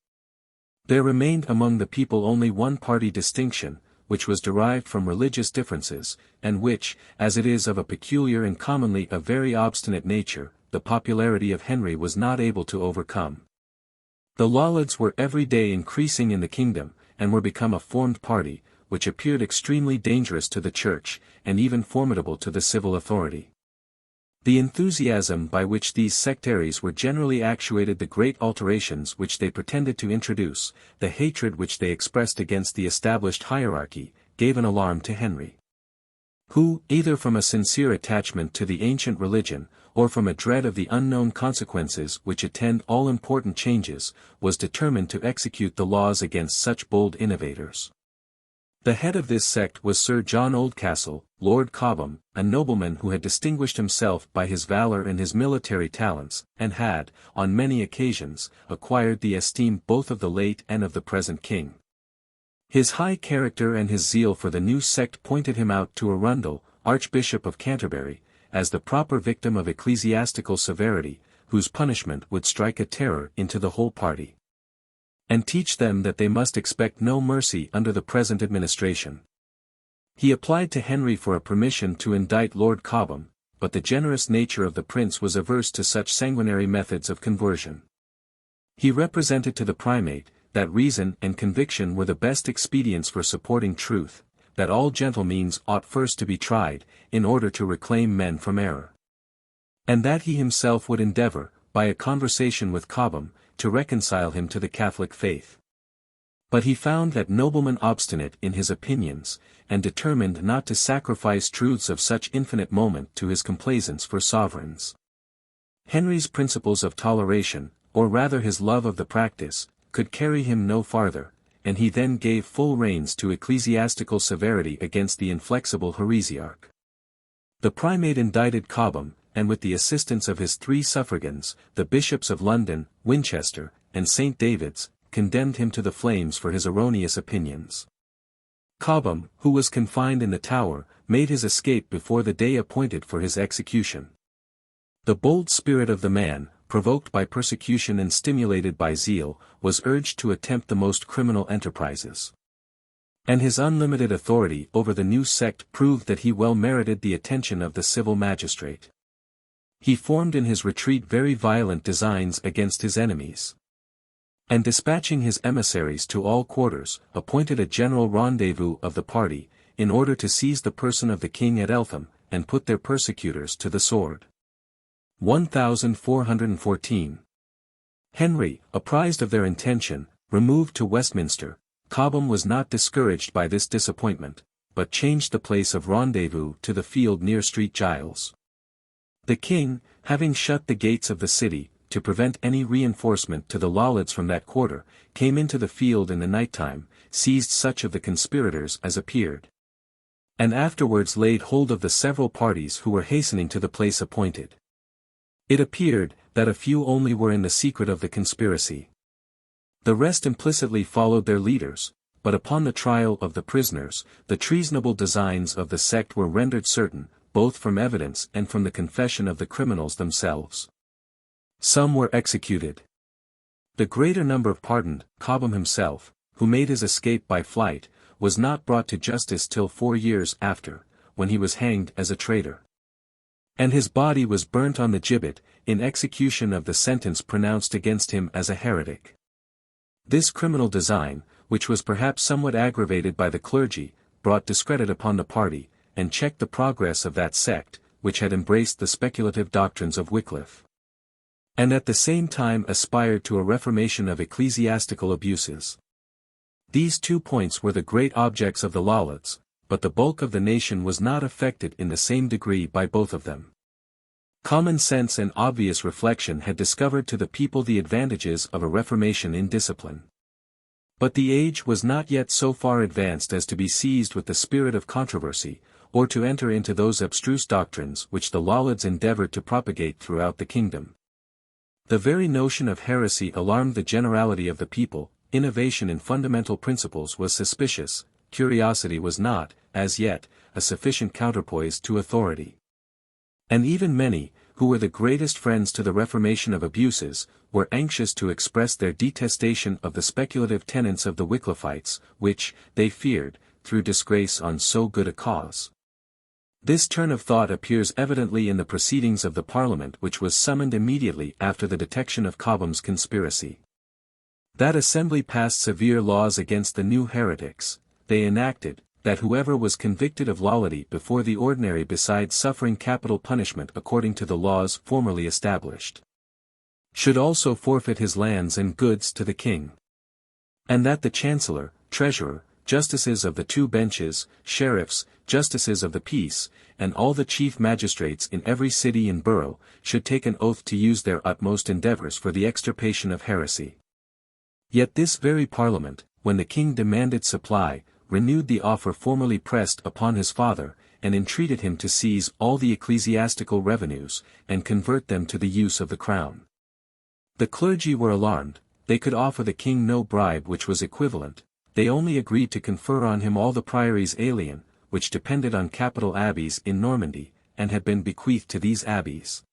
There remained among the people only one party distinction, which was derived from religious differences, and which, as it is of a peculiar and commonly a very obstinate nature, the popularity of Henry was not able to overcome. The Lollards were every day increasing in the kingdom, and were become a formed party, which appeared extremely dangerous to the church, and even formidable to the civil authority. The enthusiasm by which these sectaries were generally actuated the great alterations which they pretended to introduce, the hatred which they expressed against the established hierarchy, gave an alarm to Henry, who, either from a sincere attachment to the ancient religion, or from a dread of the unknown consequences which attend all important changes, was determined to execute the laws against such bold innovators. The head of this sect was Sir John Oldcastle, Lord Cobham, a nobleman who had distinguished himself by his valor and his military talents, and had, on many occasions, acquired the esteem both of the late and of the present king. His high character and his zeal for the new sect pointed him out to Arundel, Archbishop of Canterbury, as the proper victim of ecclesiastical severity, whose punishment would strike a terror into the whole party, and teach them that they must expect no mercy under the present administration. He applied to Henry for a permission to indict Lord Cobham, but the generous nature of the prince was averse to such sanguinary methods of conversion. He represented to the primate, that reason and conviction were the best expedients for supporting truth, that all gentle means ought first to be tried, in order to reclaim men from error, and that he himself would endeavor, by a conversation with Cobham, to reconcile him to the Catholic faith. But he found that nobleman obstinate in his opinions, and determined not to sacrifice truths of such infinite moment to his complaisance for sovereigns. Henry's principles of toleration, or rather his love of the practice, could carry him no farther, and he then gave full reins to ecclesiastical severity against the inflexible heresiarch. The primate indicted Cobham, and with the assistance of his 3 suffragans, the bishops of London, Winchester, and St. David's, condemned him to the flames for his erroneous opinions. Cobham, who was confined in the Tower, made his escape before the day appointed for his execution. The bold spirit of the man, provoked by persecution and stimulated by zeal, was urged to attempt the most criminal enterprises. And his unlimited authority over the new sect proved that he well merited the attention of the civil magistrate. He formed in his retreat very violent designs against his enemies. And dispatching his emissaries to all quarters, appointed a general rendezvous of the party, in order to seize the person of the king at Eltham, and put their persecutors to the sword. 1414. Henry, apprised of their intention, removed to Westminster. Cobham was not discouraged by this disappointment, but changed the place of rendezvous to the field near St. Giles. The king, having shut the gates of the city, to prevent any reinforcement to the Lollards from that quarter, came into the field in the night time, seized such of the conspirators as appeared, and afterwards laid hold of the several parties who were hastening to the place appointed. It appeared, that a few only were in the secret of the conspiracy. The rest implicitly followed their leaders, but upon the trial of the prisoners, the treasonable designs of the sect were rendered certain, both from evidence and from the confession of the criminals themselves. Some were executed. The greater number pardoned. Cobham himself, who made his escape by flight, was not brought to justice till 4 years after, when he was hanged as a traitor. And his body was burnt on the gibbet, in execution of the sentence pronounced against him as a heretic. This criminal design, which was perhaps somewhat aggravated by the clergy, brought discredit upon the party, and checked the progress of that sect, which had embraced the speculative doctrines of Wycliffe, and at the same time aspired to a reformation of ecclesiastical abuses. These 2 points were the great objects of the Lollards, but the bulk of the nation was not affected in the same degree by both of them. Common sense and obvious reflection had discovered to the people the advantages of a reformation in discipline. But the age was not yet so far advanced as to be seized with the spirit of controversy, or to enter into those abstruse doctrines which the Lollards endeavored to propagate throughout the kingdom. The very notion of heresy alarmed the generality of the people. Innovation in fundamental principles was suspicious, curiosity was not, as yet, a sufficient counterpoise to authority. And even many, who were the greatest friends to the reformation of abuses, were anxious to express their detestation of the speculative tenets of the Wycliffites, which, they feared, threw disgrace on so good a cause. This turn of thought appears evidently in the proceedings of the Parliament which was summoned immediately after the detection of Cobham's conspiracy. That assembly passed severe laws against the new heretics. They enacted, that whoever was convicted of lollity before the ordinary besides suffering capital punishment according to the laws formerly established, should also forfeit his lands and goods to the king. And that the chancellor, treasurer, justices of the 2 benches, sheriffs, justices of the peace, and all the chief magistrates in every city and borough, should take an oath to use their utmost endeavours for the extirpation of heresy. Yet this very Parliament, when the king demanded supply, renewed the offer formerly pressed upon his father, and entreated him to seize all the ecclesiastical revenues, and convert them to the use of the crown. The clergy were alarmed. They could offer the king no bribe which was equivalent. They only agreed to confer on him all the priories alien, which depended on capital abbeys in Normandy, and had been bequeathed to these abbeys.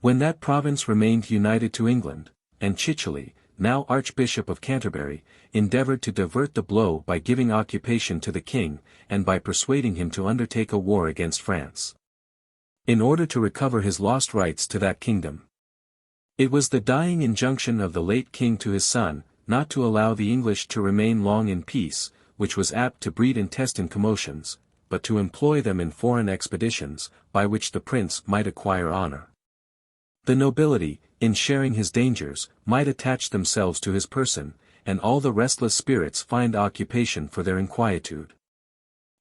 When that province remained united to England, and Chichele, now Archbishop of Canterbury, endeavoured to divert the blow by giving occupation to the king, and by persuading him to undertake a war against France, in order to recover his lost rights to that kingdom. It was the dying injunction of the late king to his son, not to allow the English to remain long in peace, which was apt to breed intestine commotions, but to employ them in foreign expeditions, by which the prince might acquire honour. The nobility, in sharing his dangers, might attach themselves to his person, and all the restless spirits find occupation for their inquietude.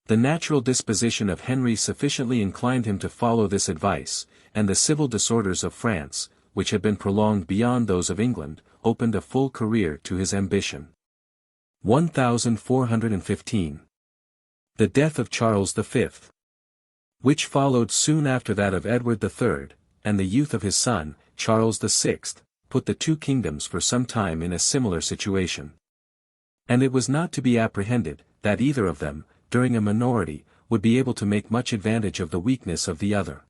The natural disposition of Henry sufficiently inclined him to follow this advice, and the civil disorders of France, which had been prolonged beyond those of England, opened a full career to his ambition. 1415. The death of Charles V, which followed soon after that of Edward III, and the youth of his son, Charles VI, put the two kingdoms for some time in a similar situation. And it was not to be apprehended, that either of them, during a minority, would be able to make much advantage of the weakness of the other.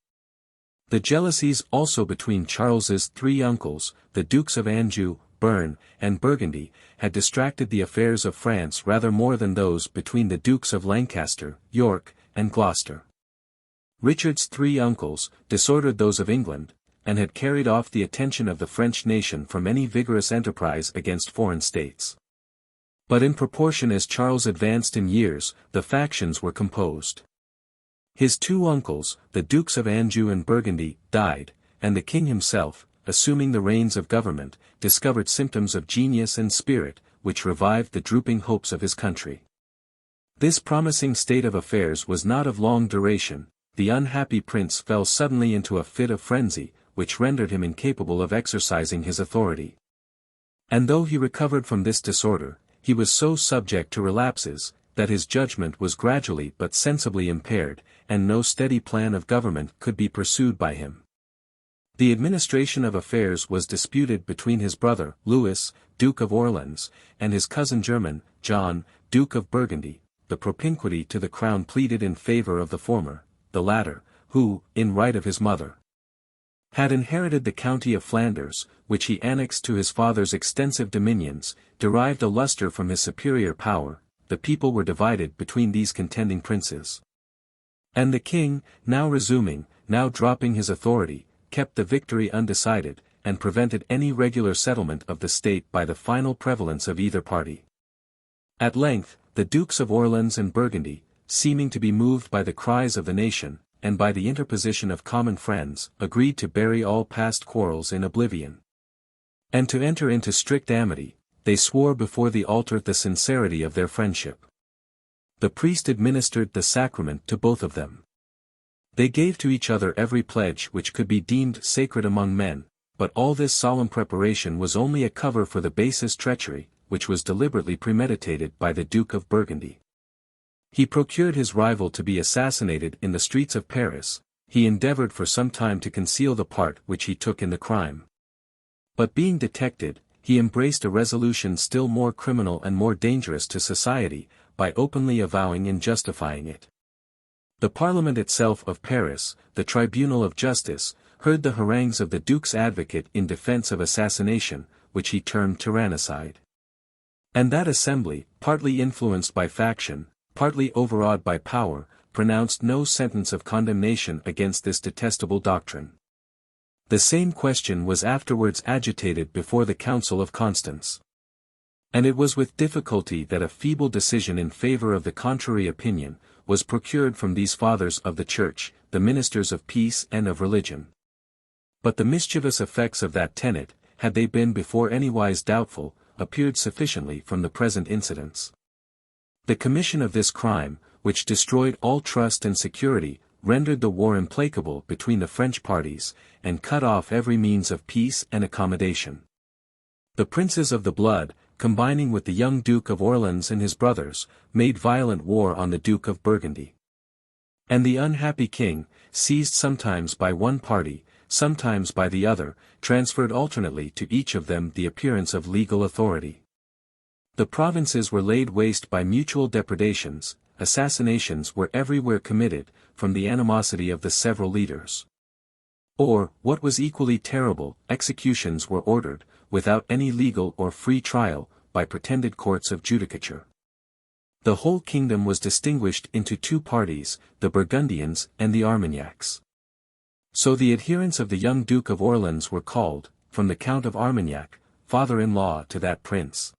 The jealousies also between Charles's three uncles, the Dukes of Anjou, Bern, and Burgundy, had distracted the affairs of France rather more than those between the Dukes of Lancaster, York, and Gloucester. Richard's three uncles disordered those of England, and had carried off the attention of the French nation from any vigorous enterprise against foreign states. But in proportion as Charles advanced in years, the factions were composed. His two uncles, the Dukes of Anjou and Burgundy, died, and the king himself, assuming the reins of government, discovered symptoms of genius and spirit, which revived the drooping hopes of his country. This promising state of affairs was not of long duration. The unhappy prince fell suddenly into a fit of frenzy, which rendered him incapable of exercising his authority. And though he recovered from this disorder, he was so subject to relapses, that his judgment was gradually but sensibly impaired, and no steady plan of government could be pursued by him. The administration of affairs was disputed between his brother, Louis, Duke of Orleans, and his cousin german, John, Duke of Burgundy. The propinquity to the crown pleaded in favor of the former. The latter, who, in right of his mother, had inherited the county of Flanders, which he annexed to his father's extensive dominions, derived a lustre from his superior power. The people were divided between these contending princes. And the king, now resuming, now dropping his authority, kept the victory undecided, and prevented any regular settlement of the state by the final prevalence of either party. At length, the Dukes of Orleans and Burgundy, seeming to be moved by the cries of the nation, and by the interposition of common friends, agreed to bury all past quarrels in oblivion, and to enter into strict amity. They swore before the altar the sincerity of their friendship. The priest administered the sacrament to both of them. They gave to each other every pledge which could be deemed sacred among men, but all this solemn preparation was only a cover for the basest treachery, which was deliberately premeditated by the Duke of Burgundy. He procured his rival to be assassinated in the streets of Paris. He endeavored for some time to conceal the part which he took in the crime. But being detected, he embraced a resolution still more criminal and more dangerous to society, by openly avowing and justifying it. The Parliament itself of Paris, the Tribunal of Justice, heard the harangues of the Duke's advocate in defense of assassination, which he termed tyrannicide. And that assembly, partly influenced by faction, partly overawed by power, pronounced no sentence of condemnation against this detestable doctrine. The same question was afterwards agitated before the Council of Constance. And it was with difficulty that a feeble decision in favor of the contrary opinion was procured from these fathers of the Church, the ministers of peace and of religion. But the mischievous effects of that tenet, had they been before anywise doubtful, appeared sufficiently from the present incidents. The commission of this crime, which destroyed all trust and security, rendered the war implacable between the French parties, and cut off every means of peace and accommodation. The princes of the blood, combining with the young Duke of Orleans and his brothers, made violent war on the Duke of Burgundy. And the unhappy king, seized sometimes by one party, sometimes by the other, transferred alternately to each of them the appearance of legal authority. The provinces were laid waste by mutual depredations, assassinations were everywhere committed, from the animosity of the several leaders. Or, what was equally terrible, executions were ordered, without any legal or free trial, by pretended courts of judicature. The whole kingdom was distinguished into two parties, the Burgundians and the Armagnacs. So the adherents of the young Duke of Orleans were called, from the Count of Armagnac, father-in-law to that prince.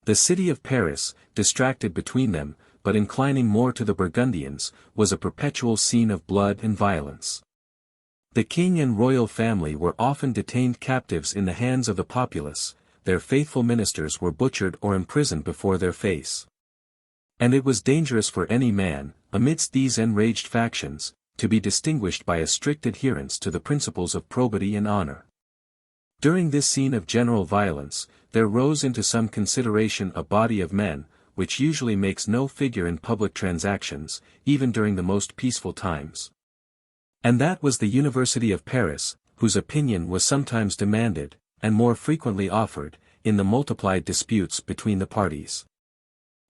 The city of Paris, distracted between them, but inclining more to the Burgundians, was a perpetual scene of blood and violence. The king and royal family were often detained captives in the hands of the populace, their faithful ministers were butchered or imprisoned before their face. And it was dangerous for any man, amidst these enraged factions, to be distinguished by a strict adherence to the principles of probity and honor. During this scene of general violence, there rose into some consideration a body of men, which usually makes no figure in public transactions, even during the most peaceful times. And that was the University of Paris, whose opinion was sometimes demanded, and more frequently offered, in the multiplied disputes between the parties.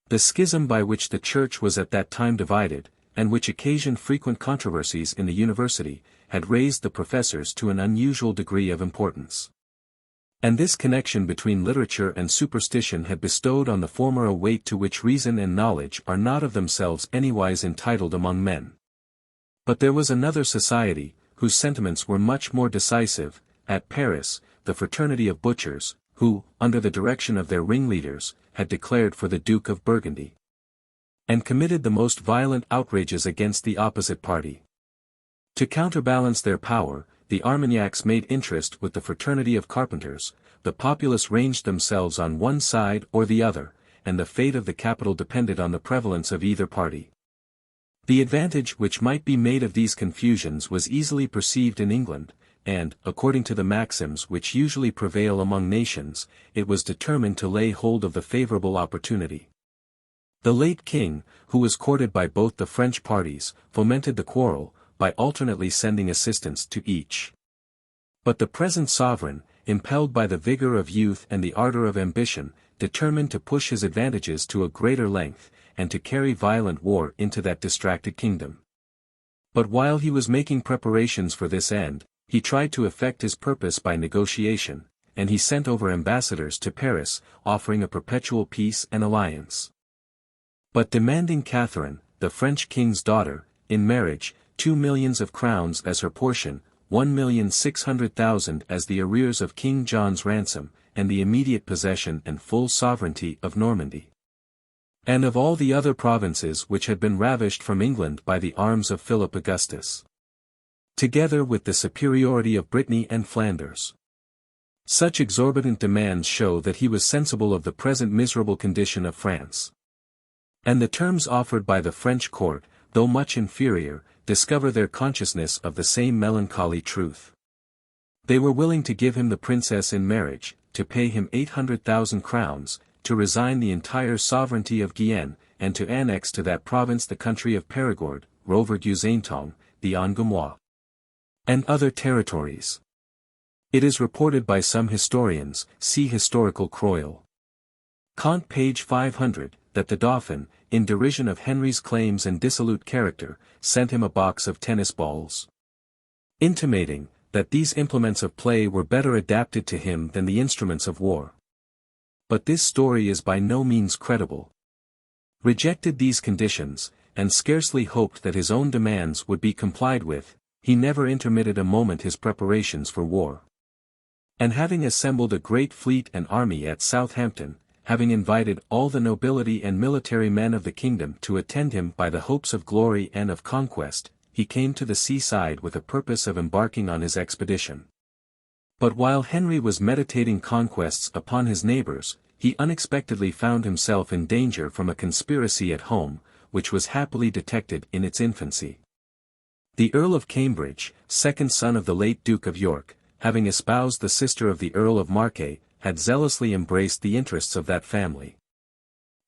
The schism by which the Church was at that time divided, and which occasioned frequent controversies in the university, had raised the professors to an unusual degree of importance. And this connection between literature and superstition had bestowed on the former a weight to which reason and knowledge are not of themselves anywise entitled among men. But there was another society, whose sentiments were much more decisive, at Paris, the fraternity of butchers, who, under the direction of their ringleaders, had declared for the Duke of Burgundy, and committed the most violent outrages against the opposite party. To counterbalance their power, the Armagnacs made interest with the fraternity of carpenters, the populace ranged themselves on one side or the other, and the fate of the capital depended on the prevalence of either party. The advantage which might be made of these confusions was easily perceived in England, and, according to the maxims which usually prevail among nations, it was determined to lay hold of the favourable opportunity. The late king, who was courted by both the French parties, fomented the quarrel, by alternately sending assistance to each. But the present sovereign, impelled by the vigour of youth and the ardour of ambition, determined to push his advantages to a greater length, and to carry violent war into that distracted kingdom. But while he was making preparations for this end, he tried to effect his purpose by negotiation, and he sent over ambassadors to Paris, offering a perpetual peace and alliance, but demanding Catherine, the French king's daughter, in marriage, 2 millions of crowns as her portion, 1,600,000 as the arrears of King John's ransom, and the immediate possession and full sovereignty of Normandy, and of all the other provinces which had been ravished from England by the arms of Philip Augustus, together with the superiority of Brittany and Flanders. Such exorbitant demands show that he was sensible of the present miserable condition of France. And the terms offered by the French court, though much inferior, discover their consciousness of the same melancholy truth. They were willing to give him the princess in marriage, to pay him 800,000 crowns, to resign the entire sovereignty of Guyenne, and to annex to that province the country of Périgord, Rouergue-Saintonge, the Angoumois, and other territories. It is reported by some historians, see Historical Croyle, Comte page 500, that the Dauphin, in derision of Henry's claims and dissolute character, sent him a box of tennis balls, intimating that these implements of play were better adapted to him than the instruments of war. But this story is by no means credible. Rejected these conditions, and scarcely hoped that his own demands would be complied with, he never intermitted a moment his preparations for war. And having assembled a great fleet and army at Southampton, having invited all the nobility and military men of the kingdom to attend him by the hopes of glory and of conquest, he came to the seaside with a purpose of embarking on his expedition. But while Henry was meditating conquests upon his neighbours, he unexpectedly found himself in danger from a conspiracy at home, which was happily detected in its infancy. The Earl of Cambridge, second son of the late Duke of York, having espoused the sister of the Earl of Marche, had zealously embraced the interests of that family,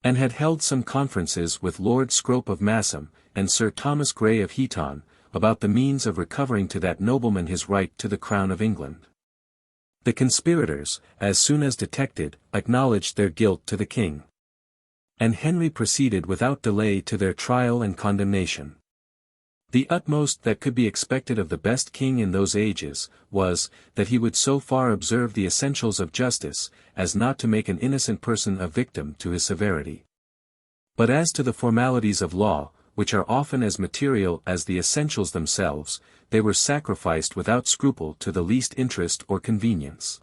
and had held some conferences with Lord Scrope of Massam, and Sir Thomas Grey of Heaton, about the means of recovering to that nobleman his right to the crown of England. The conspirators, as soon as detected, acknowledged their guilt to the king, and Henry proceeded without delay to their trial and condemnation. The utmost that could be expected of the best king in those ages, was, that he would so far observe the essentials of justice, as not to make an innocent person a victim to his severity. But as to the formalities of law, which are often as material as the essentials themselves, they were sacrificed without scruple to the least interest or convenience.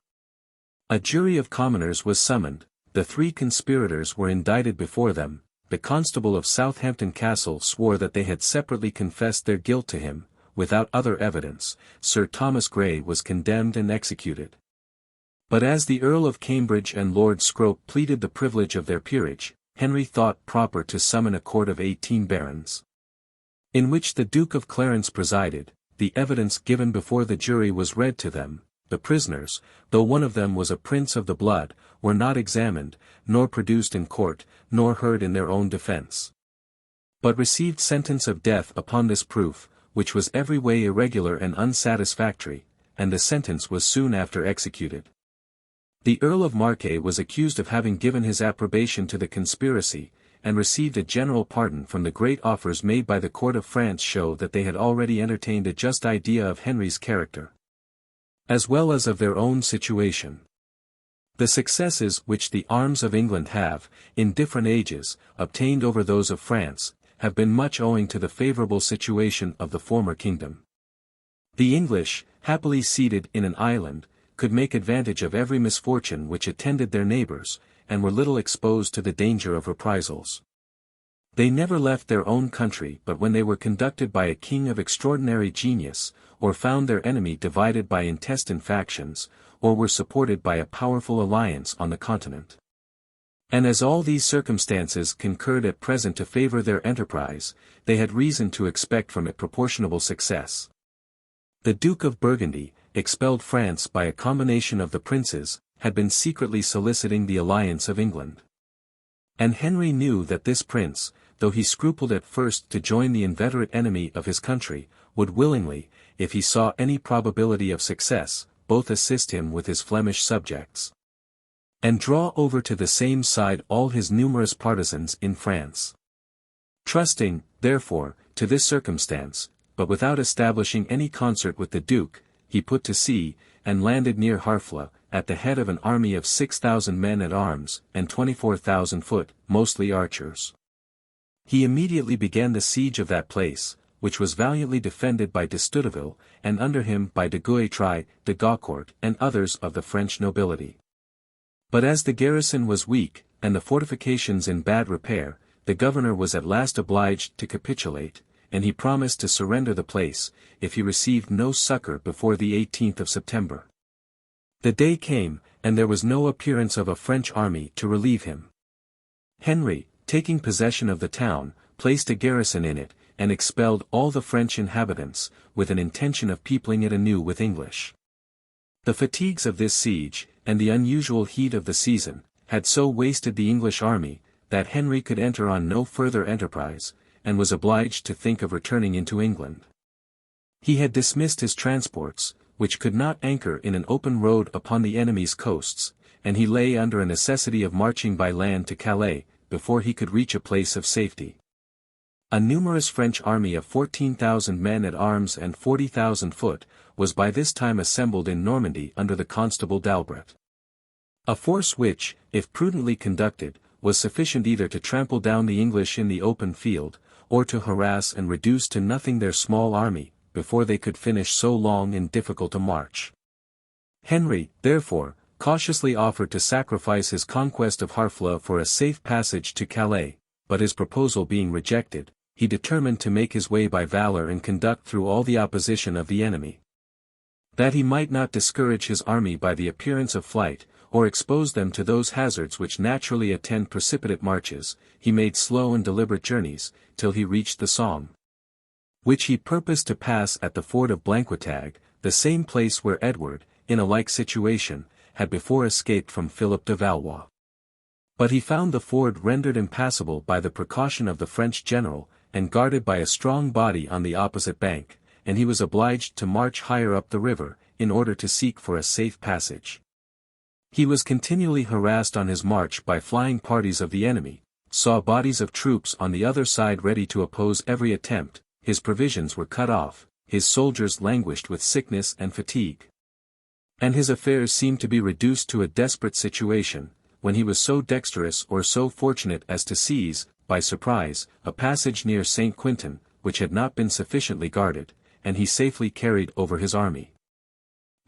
A jury of commoners was summoned, the 3 conspirators were indicted before them. The constable of Southampton Castle swore that they had separately confessed their guilt to him. Without other evidence, Sir Thomas Grey was condemned and executed. But as the Earl of Cambridge and Lord Scrope pleaded the privilege of their peerage, Henry thought proper to summon a court of 18 barons, in which the Duke of Clarence presided. The evidence given before the jury was read to them, the prisoners, though one of them was a prince of the blood, were not examined, nor produced in court, nor heard in their own defense, but received sentence of death upon this proof, which was every way irregular and unsatisfactory, and the sentence was soon after executed. The Earl of Marche was accused of having given his approbation to the conspiracy, and received a general pardon from the great offers made by the court of France show that they had already entertained a just idea of Henry's character, as well as of their own situation. The successes which the arms of England have, in different ages, obtained over those of France, have been much owing to the favourable situation of the former kingdom. The English, happily seated in an island, could make advantage of every misfortune which attended their neighbours, and were little exposed to the danger of reprisals. They never left their own country but when they were conducted by a king of extraordinary genius, or found their enemy divided by intestine factions, or were supported by a powerful alliance on the continent. And as all these circumstances concurred at present to favour their enterprise, they had reason to expect from it proportionable success. The Duke of Burgundy, expelled France by a combination of the princes, had been secretly soliciting the alliance of England. And Henry knew that this prince, though he scrupled at first to join the inveterate enemy of his country, would willingly, if he saw any probability of success, both assist him with his Flemish subjects, and draw over to the same side all his numerous partisans in France. Trusting, therefore, to this circumstance, but without establishing any concert with the Duke, he put to sea, and landed near Harfleur, at the head of an army of 6,000 men at arms, and 24,000 foot, mostly archers. He immediately began the siege of that place, which was valiantly defended by de Studeville, and under him by de Guétry, de Gaucourt, and others of the French nobility. But as the garrison was weak, and the fortifications in bad repair, the governor was at last obliged to capitulate, and he promised to surrender the place, if he received no succour before the 18th of September. The day came, and there was no appearance of a French army to relieve him. Henry, taking possession of the town, placed a garrison in it, and expelled all the French inhabitants, with an intention of peopling it anew with English. The fatigues of this siege, and the unusual heat of the season, had so wasted the English army, that Henry could enter on no further enterprise, and was obliged to think of returning into England. He had dismissed his transports, which could not anchor in an open road upon the enemy's coasts, and he lay under a necessity of marching by land to Calais, before he could reach a place of safety. A numerous French army of 14,000 men at arms and 40,000 foot, was by this time assembled in Normandy under the Constable d'Albret. A force which, if prudently conducted, was sufficient either to trample down the English in the open field, or to harass and reduce to nothing their small army, before they could finish so long and difficult a march. Henry, therefore, cautiously offered to sacrifice his conquest of Harfleur for a safe passage to Calais, but his proposal being rejected, he determined to make his way by valour and conduct through all the opposition of the enemy. That he might not discourage his army by the appearance of flight, or expose them to those hazards which naturally attend precipitate marches, he made slow and deliberate journeys, till he reached the Somme, which he purposed to pass at the ford of Blanquetague, the same place where Edward, in a like situation, had before escaped from Philip de Valois. But he found the ford rendered impassable by the precaution of the French general, and guarded by a strong body on the opposite bank, and he was obliged to march higher up the river, in order to seek for a safe passage. He was continually harassed on his march by flying parties of the enemy, saw bodies of troops on the other side ready to oppose every attempt, his provisions were cut off, his soldiers languished with sickness and fatigue, and his affairs seemed to be reduced to a desperate situation, when he was so dexterous or so fortunate as to seize, by surprise, a passage near St. Quentin, which had not been sufficiently guarded, and he safely carried over his army.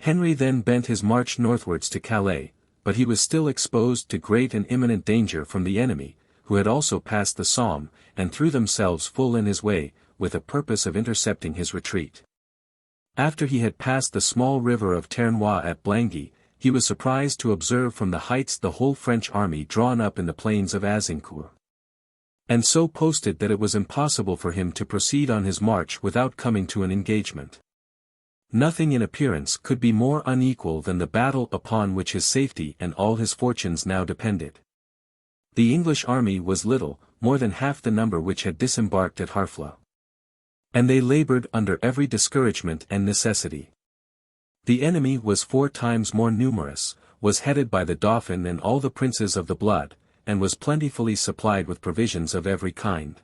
Henry then bent his march northwards to Calais, but he was still exposed to great and imminent danger from the enemy, who had also passed the Somme, and threw themselves full in his way, with a purpose of intercepting his retreat. After he had passed the small river of Ternois at Blangy, he was surprised to observe from the heights the whole French army drawn up in the plains of Azincourt, and so posted that it was impossible for him to proceed on his march without coming to an engagement. Nothing in appearance could be more unequal than the battle upon which his safety and all his fortunes now depended. The English army was little, more than half the number which had disembarked at Harfleur. And they labored under every discouragement and necessity. The enemy was 4 times more numerous, was headed by the Dauphin and all the princes of the blood, and was plentifully supplied with provisions of every kind.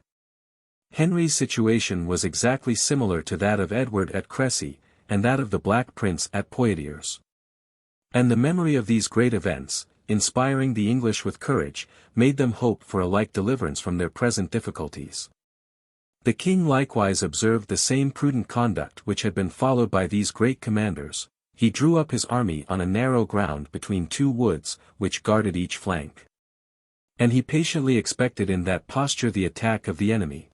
Henry's situation was exactly similar to that of Edward at Crécy, and that of the Black Prince at Poitiers. And the memory of these great events, inspiring the English with courage, made them hope for a like deliverance from their present difficulties. The king likewise observed the same prudent conduct which had been followed by these great commanders. He drew up his army on a narrow ground between 2 woods, which guarded each flank. And he patiently expected in that posture the attack of the enemy.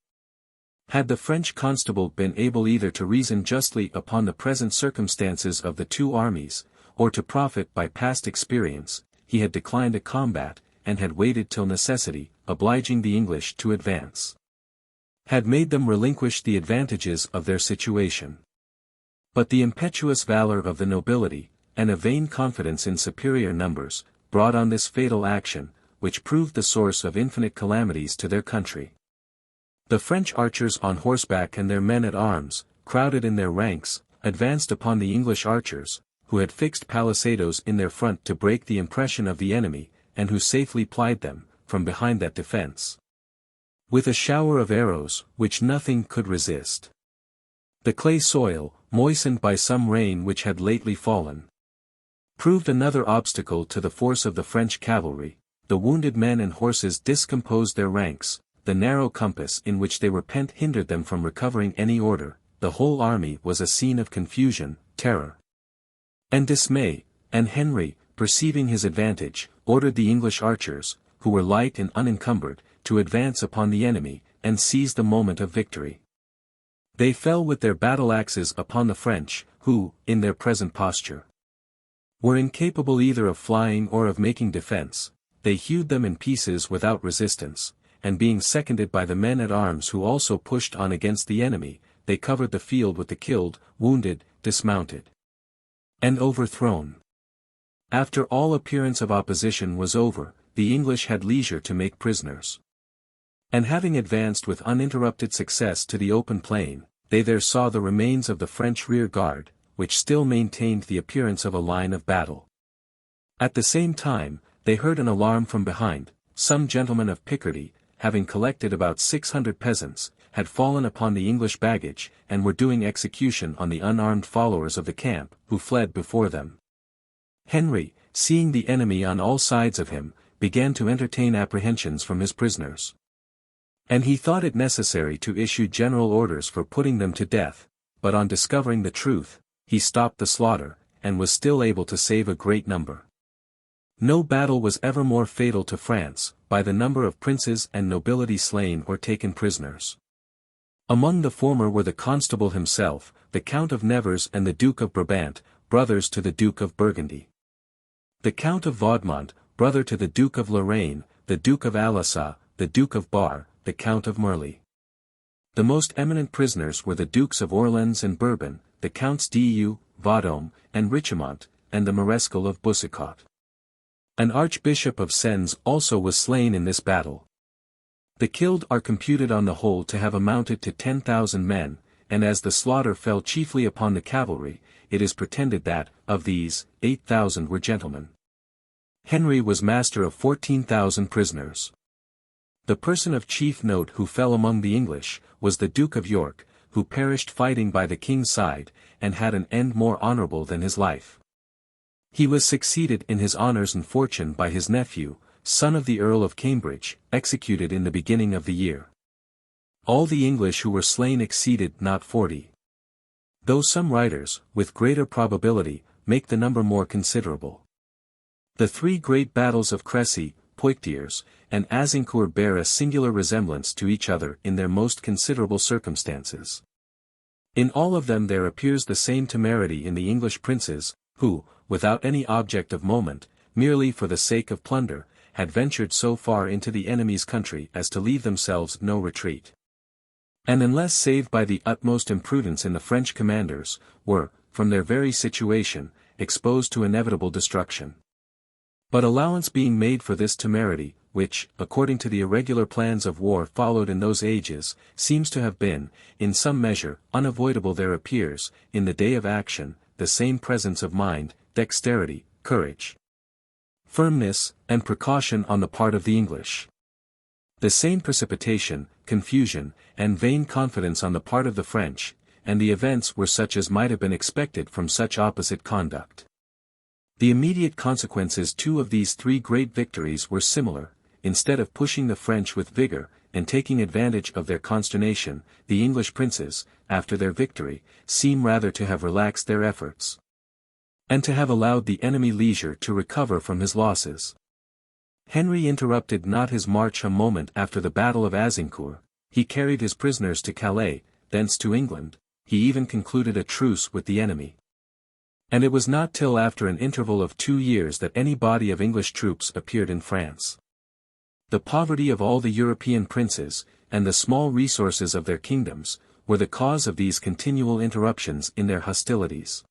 Had the French constable been able either to reason justly upon the present circumstances of the 2 armies, or to profit by past experience, he had declined a combat, and had waited till necessity, obliging the English to advance, had made them relinquish the advantages of their situation. But the impetuous valor of the nobility, and a vain confidence in superior numbers, brought on this fatal action, which proved the source of infinite calamities to their country. The French archers on horseback and their men at arms, crowded in their ranks, advanced upon the English archers, who had fixed palisadoes in their front to break the impression of the enemy, and who safely plied them, from behind that defence, with a shower of arrows, which nothing could resist. The clay soil, moistened by some rain which had lately fallen, proved another obstacle to the force of the French cavalry. The wounded men and horses discomposed their ranks, the narrow compass in which they were pent hindered them from recovering any order. The whole army was a scene of confusion, terror, and dismay, and Henry, perceiving his advantage, ordered the English archers, who were light and unencumbered, to advance upon the enemy, and seize the moment of victory. They fell with their battle-axes upon the French, who, in their present posture, were incapable either of flying or of making defence. They hewed them in pieces without resistance, and being seconded by the men at arms who also pushed on against the enemy, they covered the field with the killed, wounded, dismounted, and overthrown. After all appearance of opposition was over, the English had leisure to make prisoners. And having advanced with uninterrupted success to the open plain, they there saw the remains of the French rear guard, which still maintained the appearance of a line of battle. At the same time, they heard an alarm from behind. Some gentlemen of Picardy, having collected about 600 peasants, had fallen upon the English baggage, and were doing execution on the unarmed followers of the camp, who fled before them. Henry, seeing the enemy on all sides of him, began to entertain apprehensions from his prisoners. And he thought it necessary to issue general orders for putting them to death, but on discovering the truth, he stopped the slaughter, and was still able to save a great number. No battle was ever more fatal to France, by the number of princes and nobility slain or taken prisoners. Among the former were the constable himself, the Count of Nevers and the Duke of Brabant, brothers to the Duke of Burgundy. The Count of Vaudemont, brother to the Duke of Lorraine, the Duke of Alençon, the Duke of Bar, the Count of Merly. The most eminent prisoners were the Dukes of Orleans and Bourbon, the Counts d'Eu, Vendôme, and Richemont, and the Marescal of Boucicaut. An Archbishop of Sens also was slain in this battle. The killed are computed on the whole to have amounted to 10,000 men, and as the slaughter fell chiefly upon the cavalry, it is pretended that, of these, 8,000 were gentlemen. Henry was master of 14,000 prisoners. The person of chief note who fell among the English, was the Duke of York, who perished fighting by the king's side, and had an end more honourable than his life. He was succeeded in his honours and fortune by his nephew, son of the Earl of Cambridge, executed in the beginning of the year. All the English who were slain exceeded not 40. Though some writers, with greater probability, make the number more considerable. The 3 great battles of Crécy, Poitiers, and Azincourt bear a singular resemblance to each other in their most considerable circumstances. In all of them there appears the same temerity in the English princes, who, without any object of moment, merely for the sake of plunder, had ventured so far into the enemy's country as to leave themselves no retreat. And unless saved by the utmost imprudence in the French commanders, were, from their very situation, exposed to inevitable destruction. But allowance being made for this temerity, which, according to the irregular plans of war followed in those ages, seems to have been, in some measure, unavoidable, there appears, in the day of action, the same presence of mind, dexterity, courage, firmness, and precaution on the part of the English. The same precipitation, confusion, and vain confidence on the part of the French, and the events were such as might have been expected from such opposite conduct. The immediate consequences too of these three great victories were similar. Instead of pushing the French with vigor, and taking advantage of their consternation, the English princes, after their victory, seem rather to have relaxed their efforts, and to have allowed the enemy leisure to recover from his losses. Henry interrupted not his march a moment after the battle of Azincourt. He carried his prisoners to Calais, thence to England. He even concluded a truce with the enemy. And it was not till after an interval of 2 years that any body of English troops appeared in France. The poverty of all the European princes, and the small resources of their kingdoms, were the cause of these continual interruptions in their hostilities.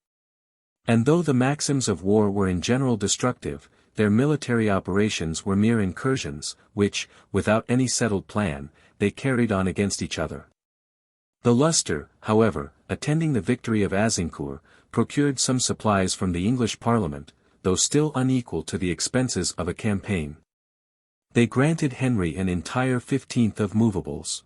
And though the maxims of war were in general destructive, their military operations were mere incursions, which, without any settled plan, they carried on against each other. The lustre, however, attending the victory of Azincourt, procured some supplies from the English Parliament, though still unequal to the expenses of a campaign. They granted Henry an entire 15th of movables.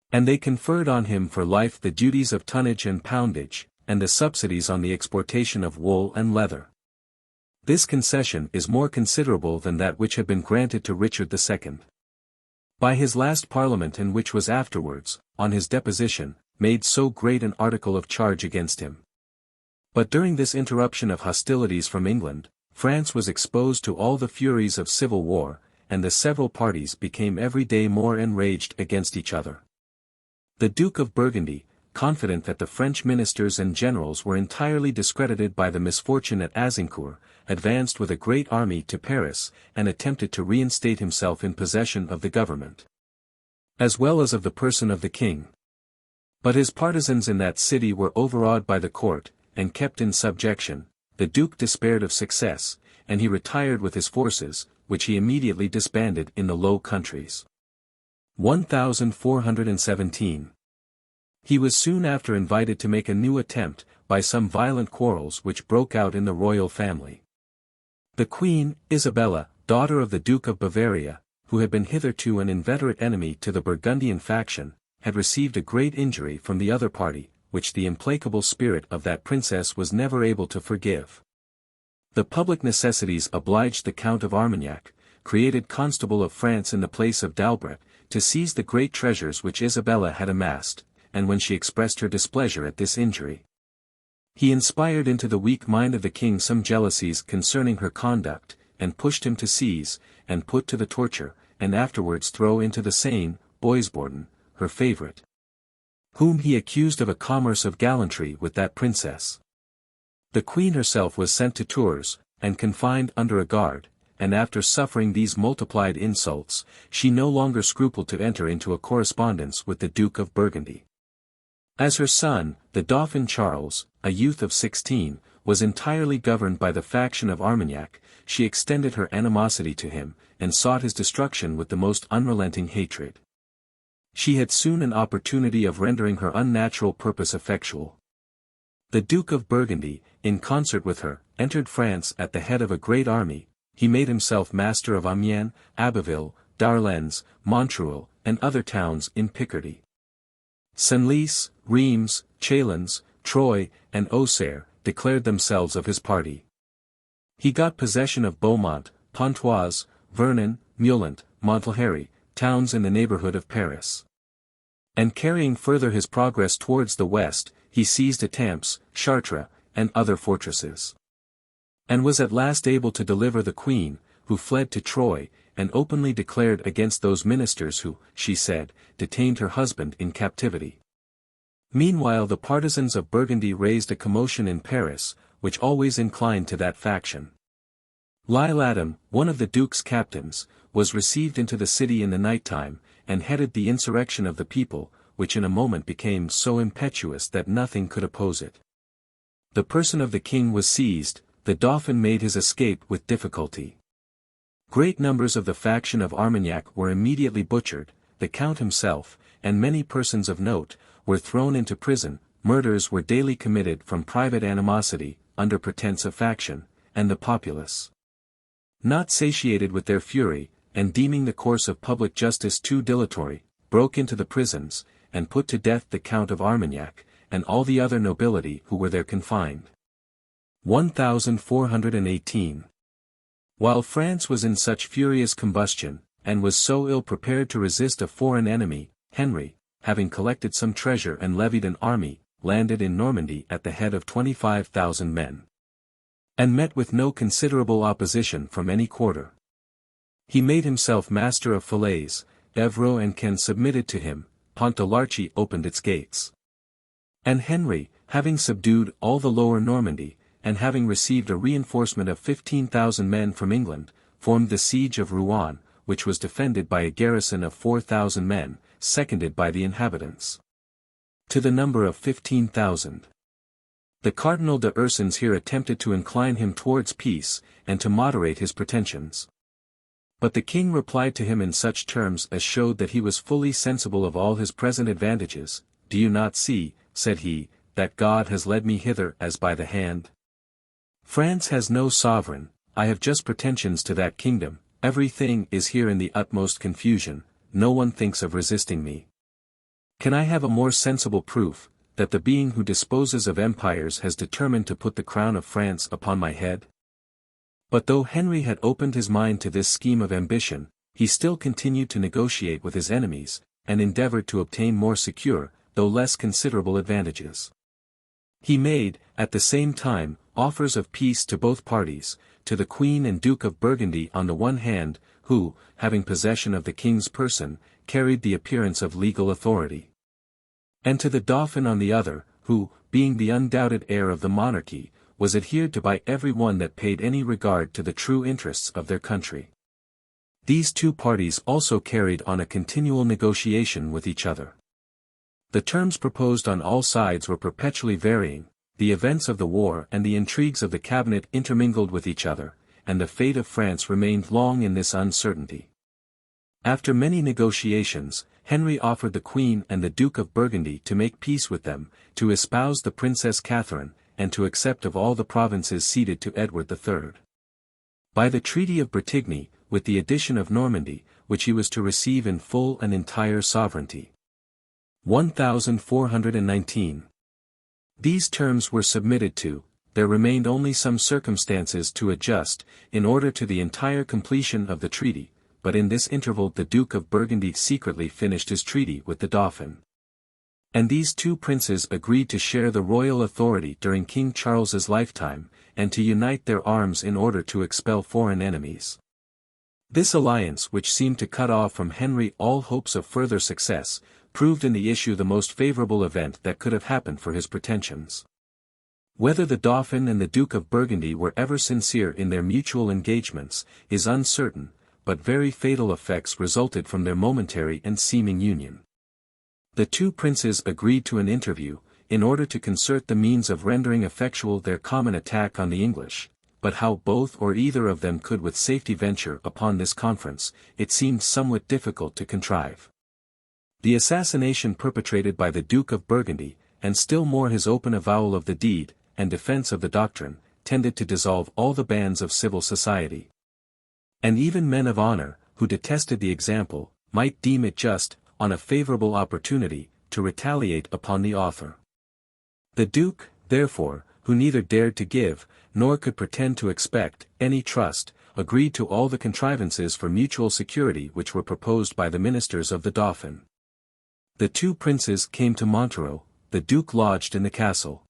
And they conferred on him for life the duties of tonnage and poundage, and the subsidies on the exportation of wool and leather. This concession is more considerable than that which had been granted to Richard II. By his last Parliament, and which was afterwards, on his deposition, made so great an article of charge against him. But during this interruption of hostilities from England, France was exposed to all the furies of civil war, and the several parties became every day more enraged against each other. The Duke of Burgundy, confident that the French ministers and generals were entirely discredited by the misfortune at Azincourt, advanced with a great army to Paris, and attempted to reinstate himself in possession of the government, as well as of the person of the king. But his partisans in that city were overawed by the court, and kept in subjection. The Duke despaired of success, and he retired with his forces, which he immediately disbanded in the Low Countries. 1417. He was soon after invited to make a new attempt, by some violent quarrels which broke out in the royal family. The Queen, Isabella, daughter of the Duke of Bavaria, who had been hitherto an inveterate enemy to the Burgundian faction, had received a great injury from the other party, which the implacable spirit of that princess was never able to forgive. The public necessities obliged the Count of Armagnac, created Constable of France in the place of d'Albret, to seize the great treasures which Isabella had amassed, and when she expressed her displeasure at this injury, he inspired into the weak mind of the king some jealousies concerning her conduct, and pushed him to seize, and put to the torture, and afterwards throw into the Seine, Boisborden, her favourite, whom he accused of a commerce of gallantry with that princess. The queen herself was sent to Tours, and confined under a guard, and after suffering these multiplied insults, she no longer scrupled to enter into a correspondence with the Duke of Burgundy. As her son, the Dauphin Charles, a youth of 16, was entirely governed by the faction of Armagnac, she extended her animosity to him, and sought his destruction with the most unrelenting hatred. She had soon an opportunity of rendering her unnatural purpose effectual. The Duke of Burgundy, in concert with her, entered France at the head of a great army. He made himself master of Amiens, Abbeville, Darlens, Montreuil, and other towns in Picardy. Senlis, Reims, Chalons, Troyes, and Auxerre declared themselves of his party. He got possession of Beaumont, Pontoise, Vernon, Meulant, Montlhéry, towns in the neighborhood of Paris. And carrying further his progress towards the west, he seized Étampes, Chartres, and other fortresses. And was at last able to deliver the queen, who fled to Troyes, and openly declared against those ministers who, she said, detained her husband in captivity. Meanwhile the partisans of Burgundy raised a commotion in Paris, which always inclined to that faction. L'Isle Adam, one of the Duke's captains, was received into the city in the night time, and headed the insurrection of the people, which in a moment became so impetuous that nothing could oppose it. The person of the king was seized, the Dauphin made his escape with difficulty. Great numbers of the faction of Armagnac were immediately butchered, the count himself, and many persons of note, were thrown into prison. Murders were daily committed from private animosity, under pretense of faction, and the populace, not satiated with their fury, and deeming the course of public justice too dilatory, broke into the prisons, and put to death the Count of Armagnac, and all the other nobility who were there confined. 1418. While France was in such furious combustion, and was so ill prepared to resist a foreign enemy, Henry, having collected some treasure and levied an army, landed in Normandy at the head of 25,000 men, and met with no considerable opposition from any quarter. He made himself master of Falaise, Evreux and Caen submitted to him, Pont-de-l'Arche opened its gates. And Henry, having subdued all the lower Normandy, and having received a reinforcement of 15,000 men from England, formed the siege of Rouen, which was defended by a garrison of 4,000 men, seconded by the inhabitants, to the number of 15,000. The Cardinal de Ursins here attempted to incline him towards peace, and to moderate his pretensions. But the king replied to him in such terms as showed that he was fully sensible of all his present advantages. Do you not see, said he, that God has led me hither as by the hand? France has no sovereign, I have just pretensions to that kingdom, everything is here in the utmost confusion, no one thinks of resisting me. Can I have a more sensible proof, that the being who disposes of empires has determined to put the crown of France upon my head? But though Henry had opened his mind to this scheme of ambition, he still continued to negotiate with his enemies, and endeavored to obtain more secure, though less considerable advantages. He made, at the same time, offers of peace to both parties, to the Queen and Duke of Burgundy on the one hand, who, having possession of the king's person, carried the appearance of legal authority, and to the Dauphin on the other, who, being the undoubted heir of the monarchy, was adhered to by every one that paid any regard to the true interests of their country. These two parties also carried on a continual negotiation with each other. The terms proposed on all sides were perpetually varying, the events of the war and the intrigues of the cabinet intermingled with each other, and the fate of France remained long in this uncertainty. After many negotiations, Henry offered the Queen and the Duke of Burgundy to make peace with them, to espouse the Princess Catherine, and to accept of all the provinces ceded to Edward III. By the Treaty of Bretigny, with the addition of Normandy, which he was to receive in full and entire sovereignty. 1419. These terms were submitted to, there remained only some circumstances to adjust, in order to the entire completion of the treaty, but in this interval the Duke of Burgundy secretly finished his treaty with the Dauphin. And these two princes agreed to share the royal authority during King Charles's lifetime, and to unite their arms in order to expel foreign enemies. This alliance, which seemed to cut off from Henry all hopes of further success, proved in the issue the most favorable event that could have happened for his pretensions. Whether the Dauphin and the Duke of Burgundy were ever sincere in their mutual engagements, is uncertain, but very fatal effects resulted from their momentary and seeming union. The two princes agreed to an interview, in order to concert the means of rendering effectual their common attack on the English, but how both or either of them could with safety venture upon this conference, it seemed somewhat difficult to contrive. The assassination perpetrated by the Duke of Burgundy, and still more his open avowal of the deed, and defense of the doctrine, tended to dissolve all the bands of civil society. And even men of honor, who detested the example, might deem it just, on a favorable opportunity, to retaliate upon the author. The Duke, therefore, who neither dared to give, nor could pretend to expect, any trust, agreed to all the contrivances for mutual security which were proposed by the ministers of the Dauphin. The two princes came to Montereau, the Duke lodged in the castle.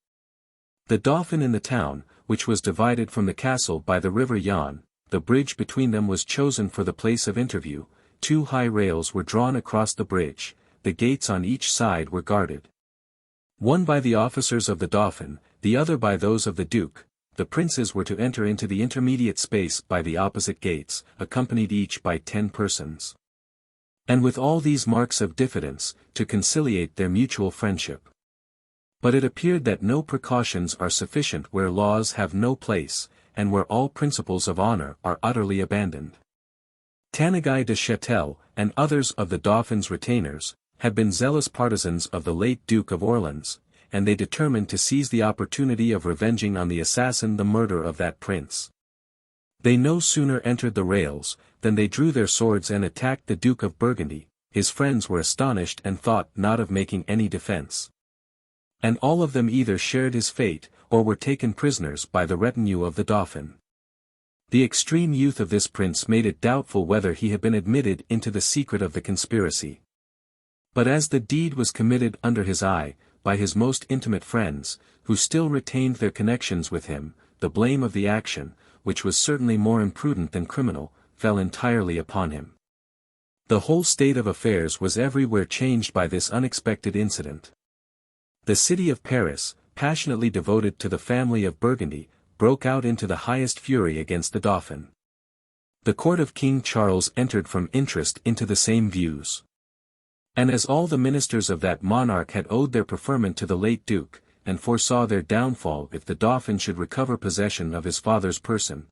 The Dauphin in the town, which was divided from the castle by the river Yonne. The bridge between them was chosen for the place of interview, 2 high rails were drawn across the bridge, the gates on each side were guarded. One by the officers of the Dauphin, the other by those of the Duke. The princes were to enter into the intermediate space by the opposite gates, accompanied each by 10 persons. And with all these marks of diffidence, to conciliate their mutual friendship. But it appeared that no precautions are sufficient where laws have no place, and where all principles of honor are utterly abandoned. Tanneguy de Châtel, and others of the Dauphin's retainers, had been zealous partisans of the late Duke of Orleans, and they determined to seize the opportunity of revenging on the assassin the murder of that prince. They no sooner entered the rails, than they drew their swords and attacked the Duke of Burgundy. His friends were astonished and thought not of making any defense. And all of them either shared his fate, or were taken prisoners by the retinue of the Dauphin. The extreme youth of this prince made it doubtful whether he had been admitted into the secret of the conspiracy. But as the deed was committed under his eye, by his most intimate friends, who still retained their connections with him, the blame of the action, which was certainly more imprudent than criminal, fell entirely upon him. The whole state of affairs was everywhere changed by this unexpected incident. The city of Paris, passionately devoted to the family of Burgundy, broke out into the highest fury against the Dauphin. The court of King Charles entered from interest into the same views. And as all the ministers of that monarch had owed their preferment to the late duke, and foresaw their downfall if the Dauphin should recover possession of his father's person,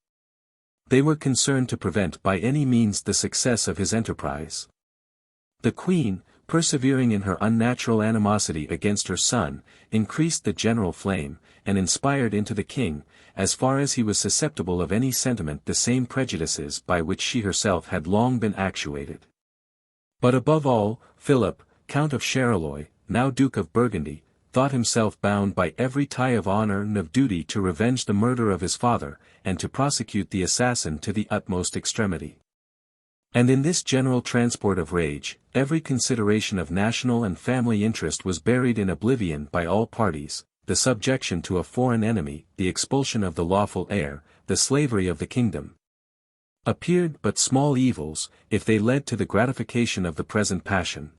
they were concerned to prevent by any means the success of his enterprise. The Queen, persevering in her unnatural animosity against her son, increased the general flame, and inspired into the king, as far as he was susceptible of any sentiment, the same prejudices by which she herself had long been actuated. But above all, Philip, Count of Charolais, now Duke of Burgundy, thought himself bound by every tie of honor and of duty to revenge the murder of his father, and to prosecute the assassin to the utmost extremity. And in this general transport of rage, every consideration of national and family interest was buried in oblivion by all parties, the subjection to a foreign enemy, the expulsion of the lawful heir, the slavery of the kingdom, appeared but small evils, if they led to the gratification of the present passion.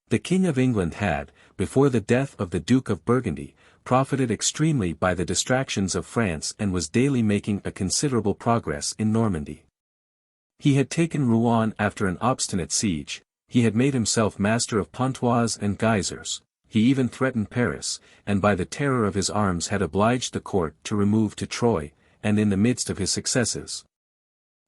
The King of England had, before the death of the Duke of Burgundy, profited extremely by the distractions of France and was daily making a considerable progress in Normandy. He had taken Rouen after an obstinate siege, he had made himself master of Pontoise and Gizers, he even threatened Paris, and by the terror of his arms had obliged the court to remove to Troyes, and in the midst of his successes,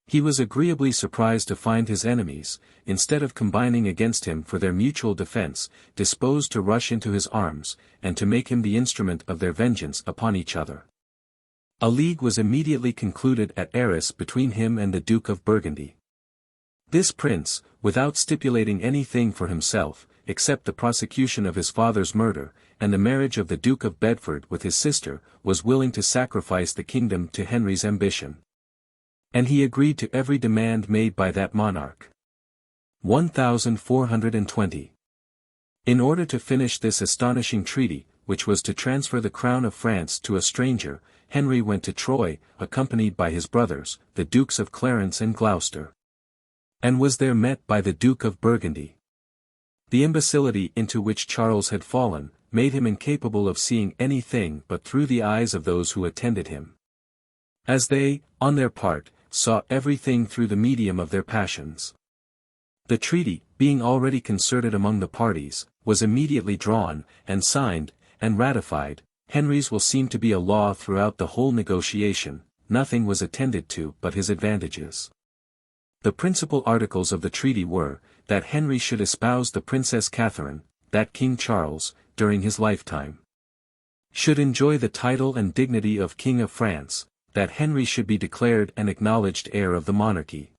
he was agreeably surprised to find his enemies, instead of combining against him for their mutual defense, disposed to rush into his arms, and to make him the instrument of their vengeance upon each other. A league was immediately concluded at Arras between him and the Duke of Burgundy. This prince, without stipulating anything for himself, except the prosecution of his father's murder, and the marriage of the Duke of Bedford with his sister, was willing to sacrifice the kingdom to Henry's ambition. And he agreed to every demand made by that monarch. 1420. In order to finish this astonishing treaty, which was to transfer the crown of France to a stranger, Henry went to Troyes, accompanied by his brothers, the Dukes of Clarence and Gloucester, and was there met by the Duke of Burgundy. The imbecility into which Charles had fallen, made him incapable of seeing anything but through the eyes of those who attended him, as they, on their part, saw everything through the medium of their passions. The treaty, being already concerted among the parties, was immediately drawn, and signed, and ratified. Henry's will seem to be a law throughout the whole negotiation, nothing was attended to but his advantages. The principal articles of the treaty were, that Henry should espouse the Princess Catherine, that King Charles, during his lifetime, should enjoy the title and dignity of King of France, that Henry should be declared an acknowledged heir of the monarchy,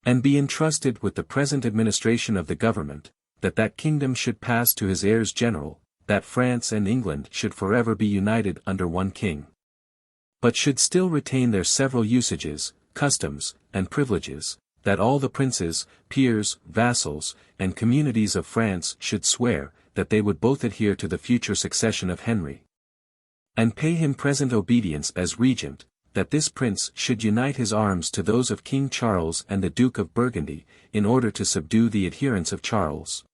and be entrusted with the present administration of the government, that kingdom should pass to his heirs general, that France and England should forever be united under one king, but should still retain their several usages, customs, and privileges, that all the princes, peers, vassals, and communities of France should swear, that they would both adhere to the future succession of Henry, and pay him present obedience as regent, that this prince should unite his arms to those of King Charles and the Duke of Burgundy, in order to subdue the adherents of Charles,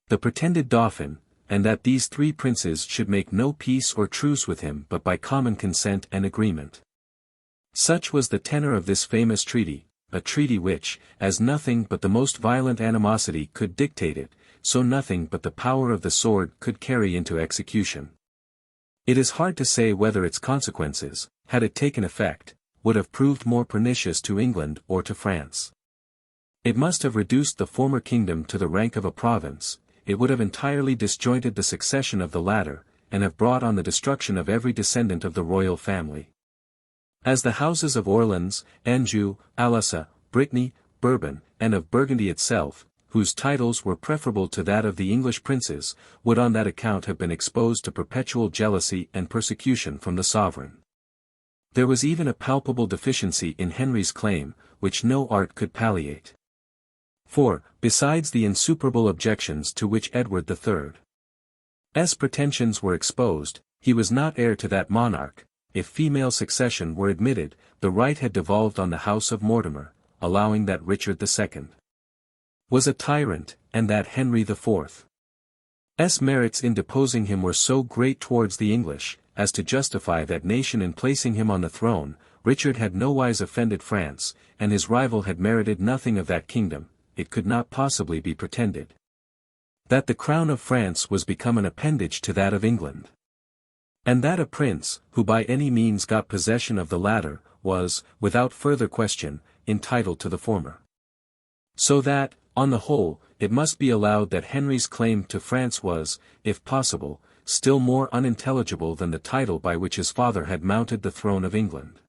the pretended Dauphin, and that these three princes should make no peace or truce with him but by common consent and agreement. Such was the tenor of this famous treaty, a treaty which, as nothing but the most violent animosity could dictate it, so nothing but the power of the sword could carry into execution. It is hard to say whether its consequences, had it taken effect, would have proved more pernicious to England or to France. It must have reduced the former kingdom to the rank of a province, it would have entirely disjointed the succession of the latter, and have brought on the destruction of every descendant of the royal family. As the houses of Orleans, Anjou, Alsace, Brittany, Bourbon, and of Burgundy itself, whose titles were preferable to that of the English princes, would on that account have been exposed to perpetual jealousy and persecution from the sovereign. There was even a palpable deficiency in Henry's claim, which no art could palliate. For, besides the insuperable objections to which Edward III's pretensions were exposed, he was not heir to that monarch. If female succession were admitted, the right had devolved on the house of Mortimer, allowing that Richard II was a tyrant, and that Henry IV's merits in deposing him were so great towards the English, as to justify that nation in placing him on the throne. Richard had nowise offended France, and his rival had merited nothing of that kingdom. It could not possibly be pretended that the crown of France was become an appendage to that of England, and that a prince, who by any means got possession of the latter, was, without further question, entitled to the former. So that, on the whole, it must be allowed that Henry's claim to France was, if possible, still more unintelligible than the title by which his father had mounted the throne of England.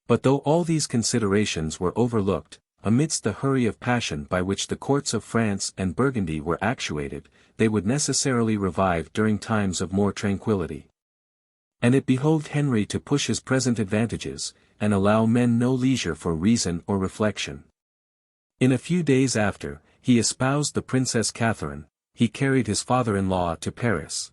But though all these considerations were overlooked, amidst the hurry of passion by which the courts of France and Burgundy were actuated, they would necessarily revive during times of more tranquillity. And it behoved Henry to push his present advantages, and allow men no leisure for reason or reflection. In a few days after, he espoused the Princess Catherine, he carried his father-in-law to Paris,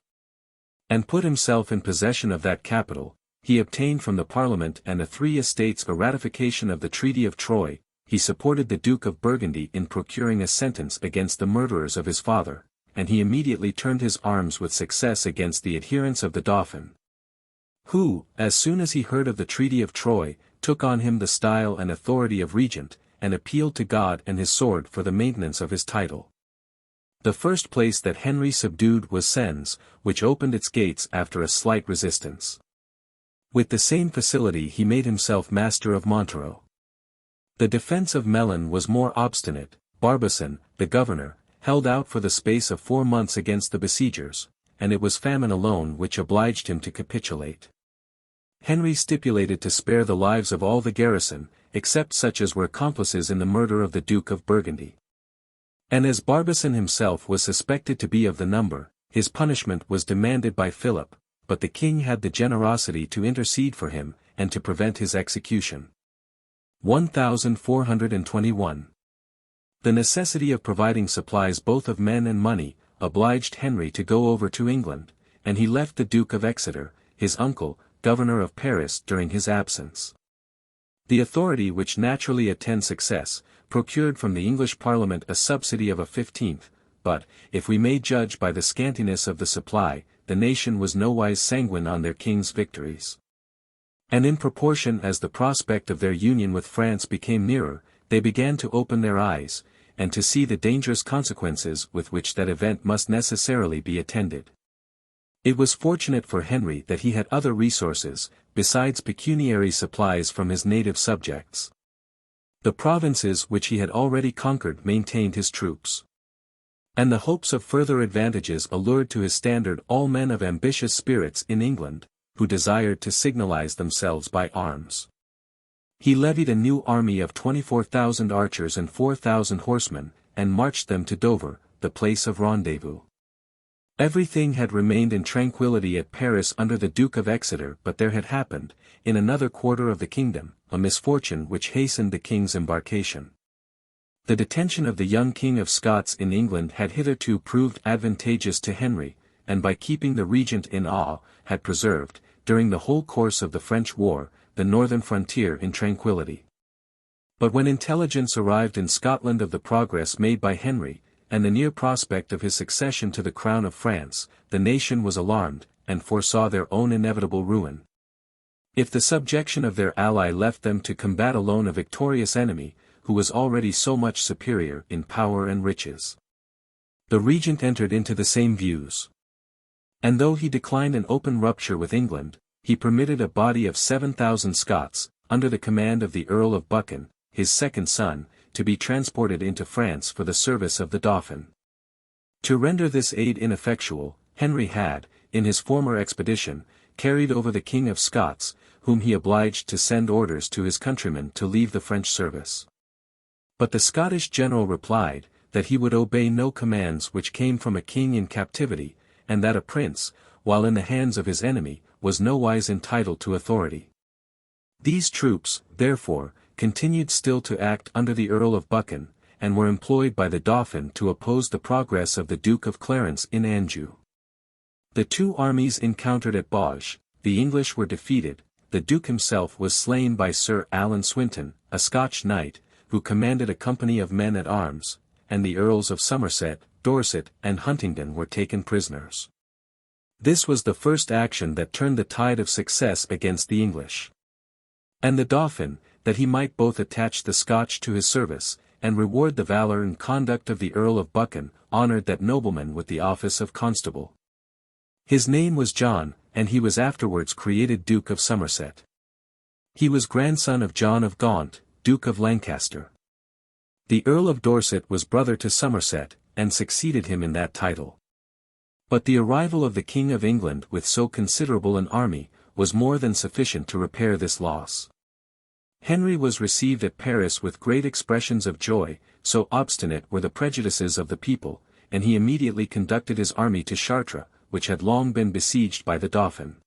and put himself in possession of that capital. He obtained from the Parliament and the Three Estates a ratification of the Treaty of Troyes. He supported the Duke of Burgundy in procuring a sentence against the murderers of his father, and he immediately turned his arms with success against the adherents of the Dauphin, who, as soon as he heard of the Treaty of Troyes, took on him the style and authority of regent, and appealed to God and his sword for the maintenance of his title. The first place that Henry subdued was Sens, which opened its gates after a slight resistance. With the same facility he made himself master of Montereau. The defense of Melun was more obstinate. Barbazan, the governor, held out for the space of 4 months against the besiegers, and it was famine alone which obliged him to capitulate. Henry stipulated to spare the lives of all the garrison, except such as were accomplices in the murder of the Duke of Burgundy. And as Barbazan himself was suspected to be of the number, his punishment was demanded by Philip, but the king had the generosity to intercede for him, and to prevent his execution. 1421. The necessity of providing supplies both of men and money, obliged Henry to go over to England, and he left the Duke of Exeter, his uncle, governor of Paris during his absence. The authority which naturally attends success, procured from the English Parliament a subsidy of a 15th, but, if we may judge by the scantiness of the supply, the nation was nowise sanguine on their king's victories. And in proportion as the prospect of their union with France became nearer, they began to open their eyes, and to see the dangerous consequences with which that event must necessarily be attended. It was fortunate for Henry that he had other resources, besides pecuniary supplies from his native subjects. The provinces which he had already conquered maintained his troops. And the hopes of further advantages allured to his standard all men of ambitious spirits in England, who desired to signalize themselves by arms. He levied a new army of 24,000 archers and 4,000 horsemen, and marched them to Dover, the place of rendezvous. Everything had remained in tranquillity at Paris under the Duke of Exeter, but there had happened, in another quarter of the kingdom, a misfortune which hastened the king's embarkation. The detention of the young King of Scots in England had hitherto proved advantageous to Henry, and by keeping the regent in awe, had preserved, during the whole course of the French war, the northern frontier in tranquillity. But when intelligence arrived in Scotland of the progress made by Henry, and the near prospect of his succession to the crown of France, the nation was alarmed, and foresaw their own inevitable ruin. If the subjection of their ally left them to combat alone a victorious enemy, who was already so much superior in power and riches, The regent entered into the same views. And though he declined an open rupture with England, he permitted a body of 7,000 Scots, under the command of the Earl of Buchan, his second son, to be transported into France for the service of the Dauphin. To render this aid ineffectual, Henry had, in his former expedition, carried over the King of Scots, whom he obliged to send orders to his countrymen to leave the French service. But the Scottish general replied, that he would obey no commands which came from a king in captivity, and that a prince, while in the hands of his enemy, was nowise entitled to authority. These troops, therefore, continued still to act under the Earl of Buchan, and were employed by the Dauphin to oppose the progress of the Duke of Clarence in Anjou. The two armies encountered at Bauge, the English were defeated, the Duke himself was slain by Sir Alan Swinton, a Scotch knight, who commanded a company of men at arms, and the Earls of Somerset, Dorset, and Huntingdon were taken prisoners. This was the first action that turned the tide of success against the English. And the Dauphin, that he might both attach the Scotch to his service, and reward the valour and conduct of the Earl of Buchan, honoured that nobleman with the office of constable. His name was John, and he was afterwards created Duke of Somerset. He was grandson of John of Gaunt, Duke of Lancaster. The Earl of Dorset was brother to Somerset, and succeeded him in that title. But the arrival of the King of England with so considerable an army, was more than sufficient to repair this loss. Henry was received at Paris with great expressions of joy, so obstinate were the prejudices of the people, and he immediately conducted his army to Chartres, which had long been besieged by the Dauphin.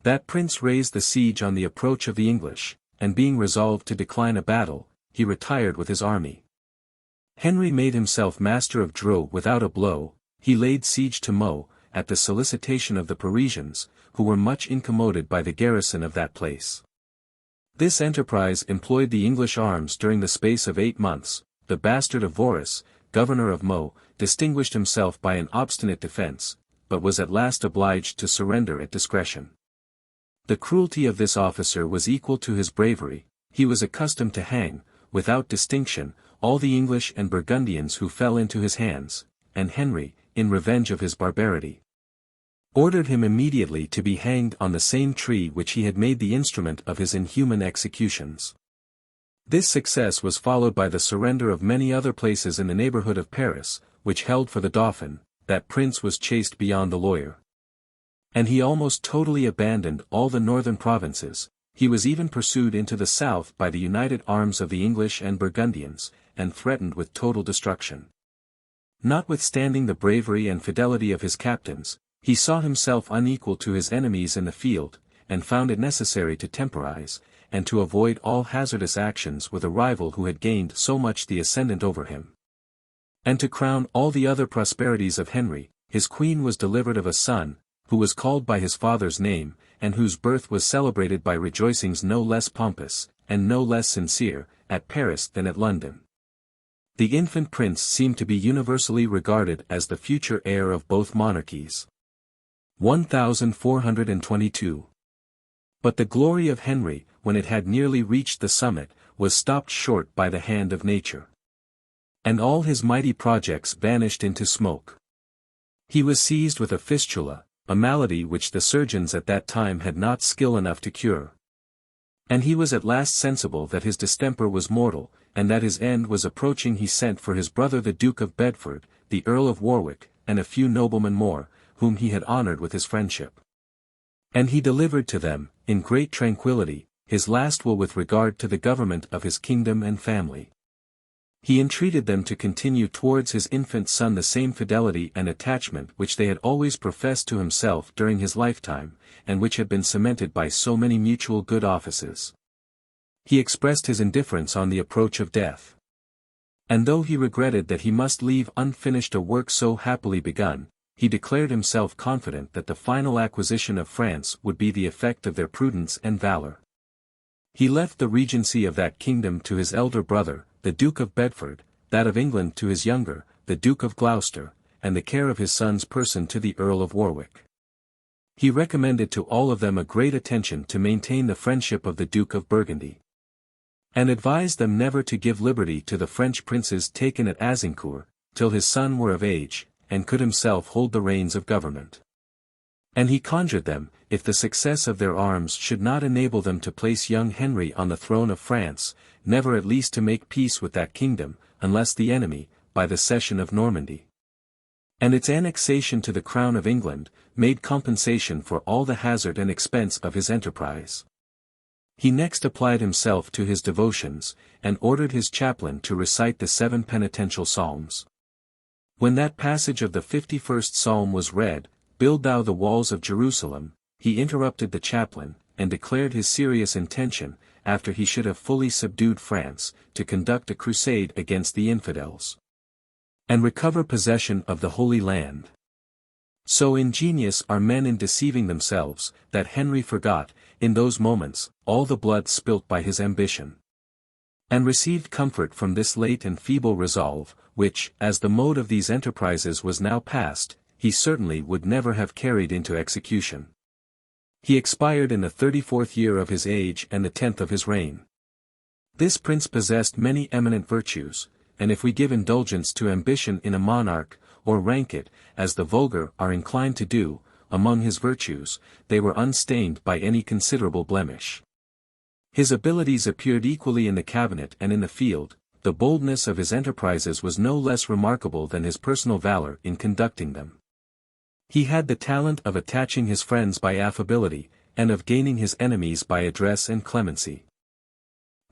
That prince raised the siege on the approach of the English, and being resolved to decline a battle, he retired with his army. Henry made himself master of Dreux without a blow, he laid siege to Meaux, at the solicitation of the Parisians, who were much incommoded by the garrison of that place. This enterprise employed the English arms during the space of 8 months. The bastard of Voris, governor of Meaux, distinguished himself by an obstinate defence, but was at last obliged to surrender at discretion. The cruelty of this officer was equal to his bravery. He was accustomed to hang, without distinction, all the English and Burgundians who fell into his hands, and Henry, in revenge of his barbarity, ordered him immediately to be hanged on the same tree which he had made the instrument of his inhuman executions. This success was followed by the surrender of many other places in the neighbourhood of Paris, which held for the Dauphin. That prince was chased beyond the Loire. And he almost totally abandoned all the northern provinces. He was even pursued into the south by the united arms of the English and Burgundians, and threatened with total destruction. Notwithstanding the bravery and fidelity of his captains, he saw himself unequal to his enemies in the field, and found it necessary to temporize, and to avoid all hazardous actions with a rival who had gained so much the ascendant over him. And to crown all the other prosperities of Henry, his queen was delivered of a son, who was called by his father's name, and whose birth was celebrated by rejoicings no less pompous, and no less sincere, at Paris than at London. The infant prince seemed to be universally regarded as the future heir of both monarchies. 1422. But the glory of Henry, when it had nearly reached the summit, was stopped short by the hand of nature. And all his mighty projects vanished into smoke. He was seized with a fistula, a malady which the surgeons at that time had not skill enough to cure. And he was at last sensible that his distemper was mortal, and that his end was approaching. He sent for his brother the Duke of Bedford, the Earl of Warwick, and a few noblemen more, whom he had honoured with his friendship. And he delivered to them, in great tranquillity, his last will with regard to the government of his kingdom and family. He entreated them to continue towards his infant son the same fidelity and attachment which they had always professed to himself during his lifetime, and which had been cemented by so many mutual good offices. He expressed his indifference on the approach of death. And though he regretted that he must leave unfinished a work so happily begun, he declared himself confident that the final acquisition of France would be the effect of their prudence and valour. He left the regency of that kingdom to his elder brother, the Duke of Bedford, that of England to his younger, the Duke of Gloucester, and the care of his son's person to the Earl of Warwick. He recommended to all of them a great attention to maintain the friendship of the Duke of Burgundy, and advised them never to give liberty to the French princes taken at Azincourt, till his son were of age, and could himself hold the reins of government. And he conjured them, if the success of their arms should not enable them to place young Henry on the throne of France, never at least to make peace with that kingdom, unless the enemy, by the cession of Normandy, and its annexation to the crown of England, made compensation for all the hazard and expense of his enterprise. He next applied himself to his devotions, and ordered his chaplain to recite the 7 penitential psalms. When that passage of the 51st psalm was read, "Build thou the walls of Jerusalem," he interrupted the chaplain, and declared his serious intention, after he should have fully subdued France, to conduct a crusade against the infidels, and recover possession of the Holy Land. So ingenious are men in deceiving themselves, that Henry forgot, in those moments, all the blood spilt by his ambition, and received comfort from this late and feeble resolve, which, as the mode of these enterprises was now past, he certainly would never have carried into execution. He expired in the 34th year of his age and the 10th of his reign. This prince possessed many eminent virtues, and if we give indulgence to ambition in a monarch, or rank it, as the vulgar are inclined to do, among his virtues, they were unstained by any considerable blemish. His abilities appeared equally in the cabinet and in the field. The boldness of his enterprises was no less remarkable than his personal valor in conducting them. He had the talent of attaching his friends by affability, and of gaining his enemies by address and clemency.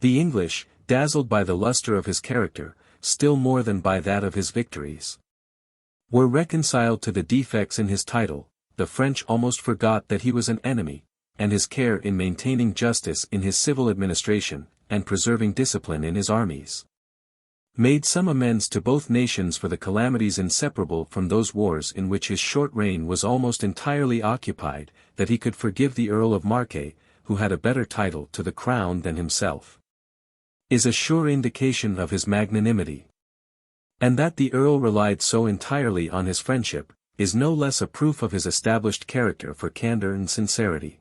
The English, dazzled by the luster of his character, still more than by that of his victories, were reconciled to the defects in his title. The French almost forgot that he was an enemy, and his care in maintaining justice in his civil administration, and preserving discipline in his armies, made some amends to both nations for the calamities inseparable from those wars in which his short reign was almost entirely occupied, that he could forgive the Earl of Marche, who had a better title to the crown than himself, is a sure indication of his magnanimity. And that the Earl relied so entirely on his friendship, is no less a proof of his established character for candor and sincerity.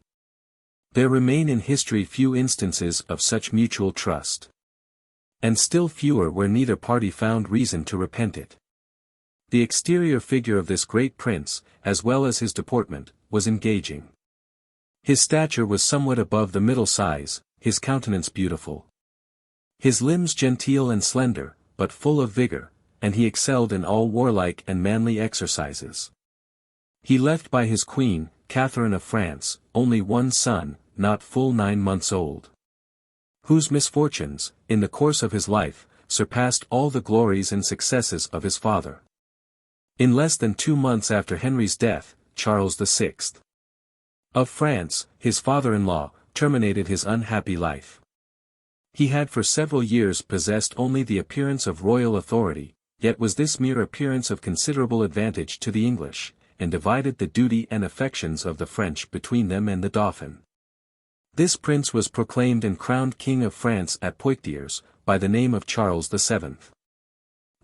There remain in history few instances of such mutual trust, and still fewer where neither party found reason to repent it. The exterior figure of this great prince, as well as his deportment, was engaging. His stature was somewhat above the middle size, his countenance beautiful, his limbs genteel and slender, but full of vigor, and he excelled in all warlike and manly exercises. He left by his queen, Catherine of France, only one son, not full 9 months old, whose misfortunes, in the course of his life, surpassed all the glories and successes of his father. In less than 2 months after Henry's death, Charles VI. of France, his father-in-law, terminated his unhappy life. He had for several years possessed only the appearance of royal authority, yet was this mere appearance of considerable advantage to the English, and divided the duty and affections of the French between them and the Dauphin. This prince was proclaimed and crowned King of France at Poitiers, by the name of Charles VII.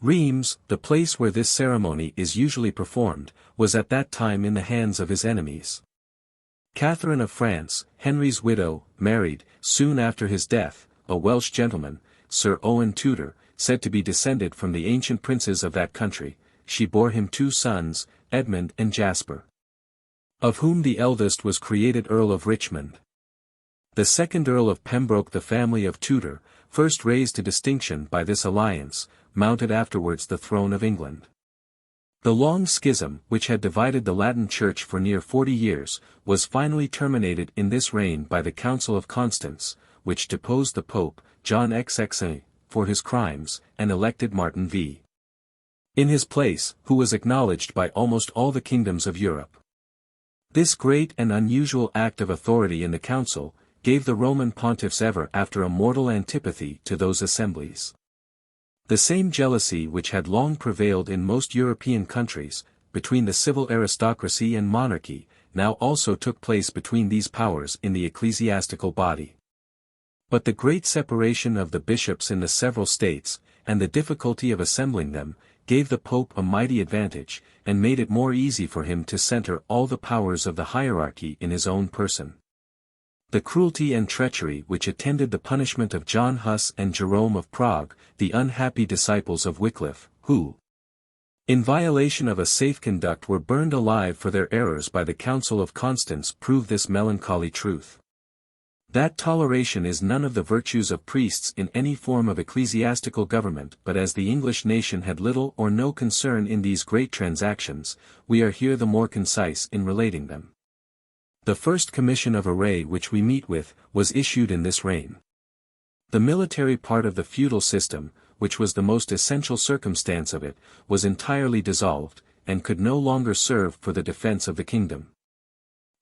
Reims, the place where this ceremony is usually performed, was at that time in the hands of his enemies. Catherine of France, Henry's widow, married, soon after his death, a Welsh gentleman, Sir Owen Tudor, said to be descended from the ancient princes of that country. She bore him 2 sons, Edmund and Jasper, of whom the eldest was created Earl of Richmond. The second Earl of Pembroke, the family of Tudor, first raised to distinction by this alliance, mounted afterwards the throne of England. The long schism, which had divided the Latin Church for near 40 years, was finally terminated in this reign by the Council of Constance, which deposed the Pope, John XXI, for his crimes, and elected Martin V. in his place, who was acknowledged by almost all the kingdoms of Europe. This great and unusual act of authority in the council, gave the Roman pontiffs ever after a mortal antipathy to those assemblies. The same jealousy which had long prevailed in most European countries, between the civil aristocracy and monarchy, now also took place between these powers in the ecclesiastical body. But the great separation of the bishops in the several states, and the difficulty of assembling them, gave the Pope a mighty advantage, and made it more easy for him to center all the powers of the hierarchy in his own person. The cruelty and treachery which attended the punishment of John Huss and Jerome of Prague, the unhappy disciples of Wycliffe, who, in violation of a safe conduct were burned alive for their errors by the Council of Constance prove this melancholy truth. That toleration is none of the virtues of priests in any form of ecclesiastical government, but as the English nation had little or no concern in these great transactions, we are here the more concise in relating them. The first commission of array which we meet with, was issued in this reign. The military part of the feudal system, which was the most essential circumstance of it, was entirely dissolved, and could no longer serve for the defense of the kingdom.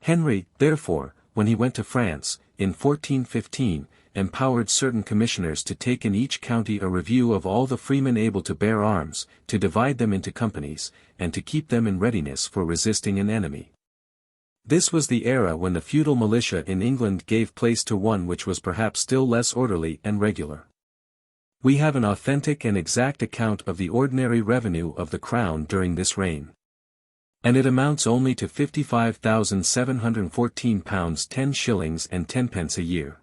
Henry, therefore, when he went to France, in 1415, empowered certain commissioners to take in each county a review of all the freemen able to bear arms, to divide them into companies, and to keep them in readiness for resisting an enemy. This was the era when the feudal militia in England gave place to one which was perhaps still less orderly and regular. We have an authentic and exact account of the ordinary revenue of the crown during this reign. And it amounts only to £55,714 10 shillings and 10 pence a year.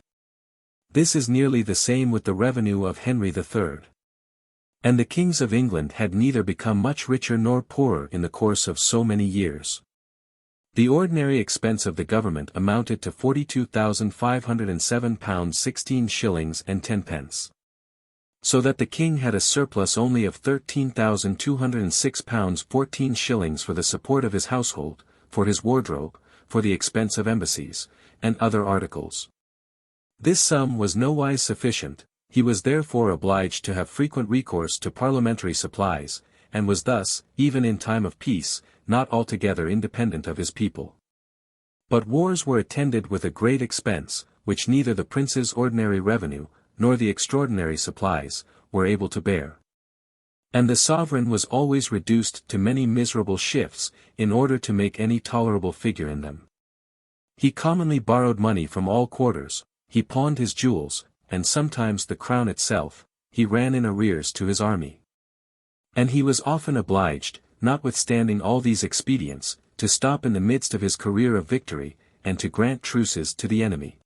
This is nearly the same with the revenue of Henry III. And the kings of England had neither become much richer nor poorer in the course of so many years. The ordinary expense of the government amounted to £42,507 16 shillings and 10 pence. So that the king had a surplus only of £13,206 14 shillings for the support of his household, for his wardrobe, for the expense of embassies, and other articles. This sum was nowise sufficient, he was therefore obliged to have frequent recourse to parliamentary supplies, and was thus, even in time of peace, not altogether independent of his people. But wars were attended with a great expense, which neither the prince's ordinary revenue, nor the extraordinary supplies, were able to bear. And the sovereign was always reduced to many miserable shifts, in order to make any tolerable figure in them. He commonly borrowed money from all quarters, he pawned his jewels, and sometimes the crown itself, he ran in arrears to his army. And he was often obliged, notwithstanding all these expedients, to stop in the midst of his career of victory, and to grant truces to the enemy.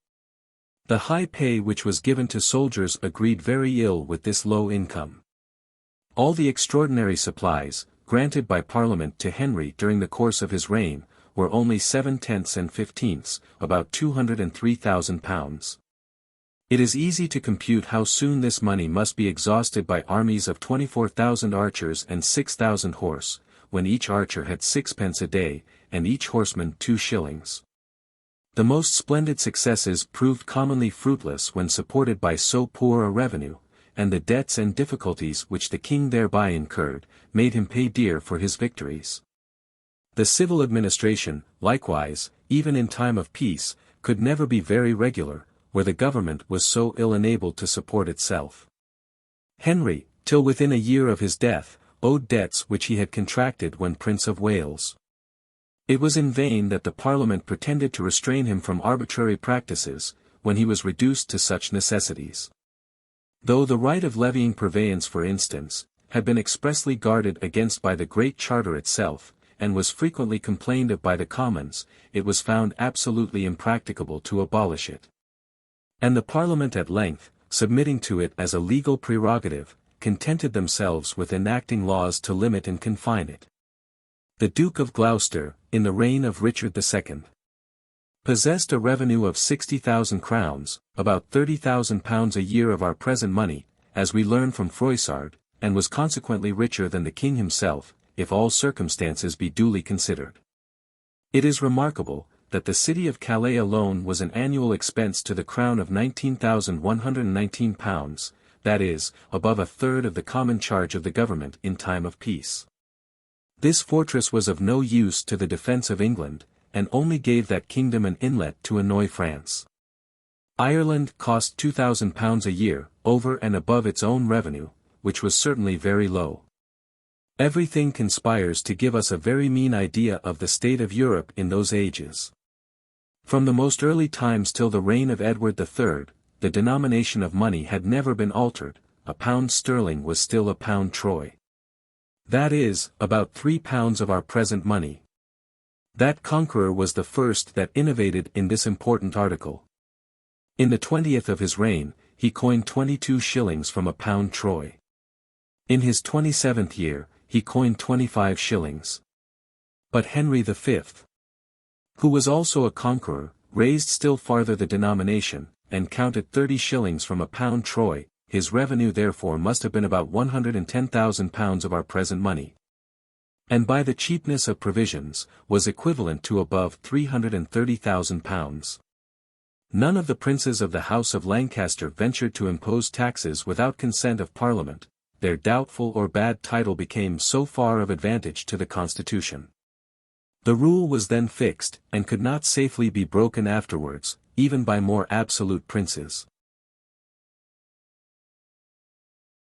The high pay which was given to soldiers agreed very ill with this low income. All the extraordinary supplies, granted by Parliament to Henry during the course of his reign, were only 7/10 and 15ths, about £203,000. It is easy to compute how soon this money must be exhausted by armies of 24,000 archers and 6,000 horse, when each archer had 6 pence a day, and each horseman 2 shillings. The most splendid successes proved commonly fruitless when supported by so poor a revenue, and the debts and difficulties which the king thereby incurred, made him pay dear for his victories. The civil administration, likewise, even in time of peace, could never be very regular, where the government was so ill enabled to support itself. Henry, till within a year of his death, owed debts which he had contracted when Prince of Wales. It was in vain that the Parliament pretended to restrain him from arbitrary practices, when he was reduced to such necessities. Though the right of levying purveyance, for instance, had been expressly guarded against by the Great Charter itself, and was frequently complained of by the Commons, it was found absolutely impracticable to abolish it. And the Parliament at length, submitting to it as a legal prerogative, contented themselves with enacting laws to limit and confine it. The Duke of Gloucester, in the reign of Richard II, possessed a revenue of 60,000 crowns, about £30,000 a year of our present money, as we learn from Froissart, and was consequently richer than the king himself, if all circumstances be duly considered. It is remarkable, that the city of Calais alone was an annual expense to the crown of £19,119, that is, above a third of the common charge of the government in time of peace. This fortress was of no use to the defence of England, and only gave that kingdom an inlet to annoy France. Ireland cost £2,000 a year, over and above its own revenue, which was certainly very low. Everything conspires to give us a very mean idea of the state of Europe in those ages. From the most early times till the reign of Edward III, the denomination of money had never been altered, a pound sterling was still a pound Troy. That is, about £3 of our present money. That conqueror was the first that innovated in this important article. In the 20th of his reign, he coined 22 shillings from a pound Troy. In his 27th year, he coined 25 shillings. But Henry V, who was also a conqueror, raised still farther the denomination, and counted 30 shillings from a pound troy. His revenue therefore must have been about £110,000 of our present money. And by the cheapness of provisions, was equivalent to above £330,000. None of the princes of the House of Lancaster ventured to impose taxes without consent of Parliament. Their doubtful or bad title became so far of advantage to the Constitution. The rule was then fixed, and could not safely be broken afterwards, even by more absolute princes.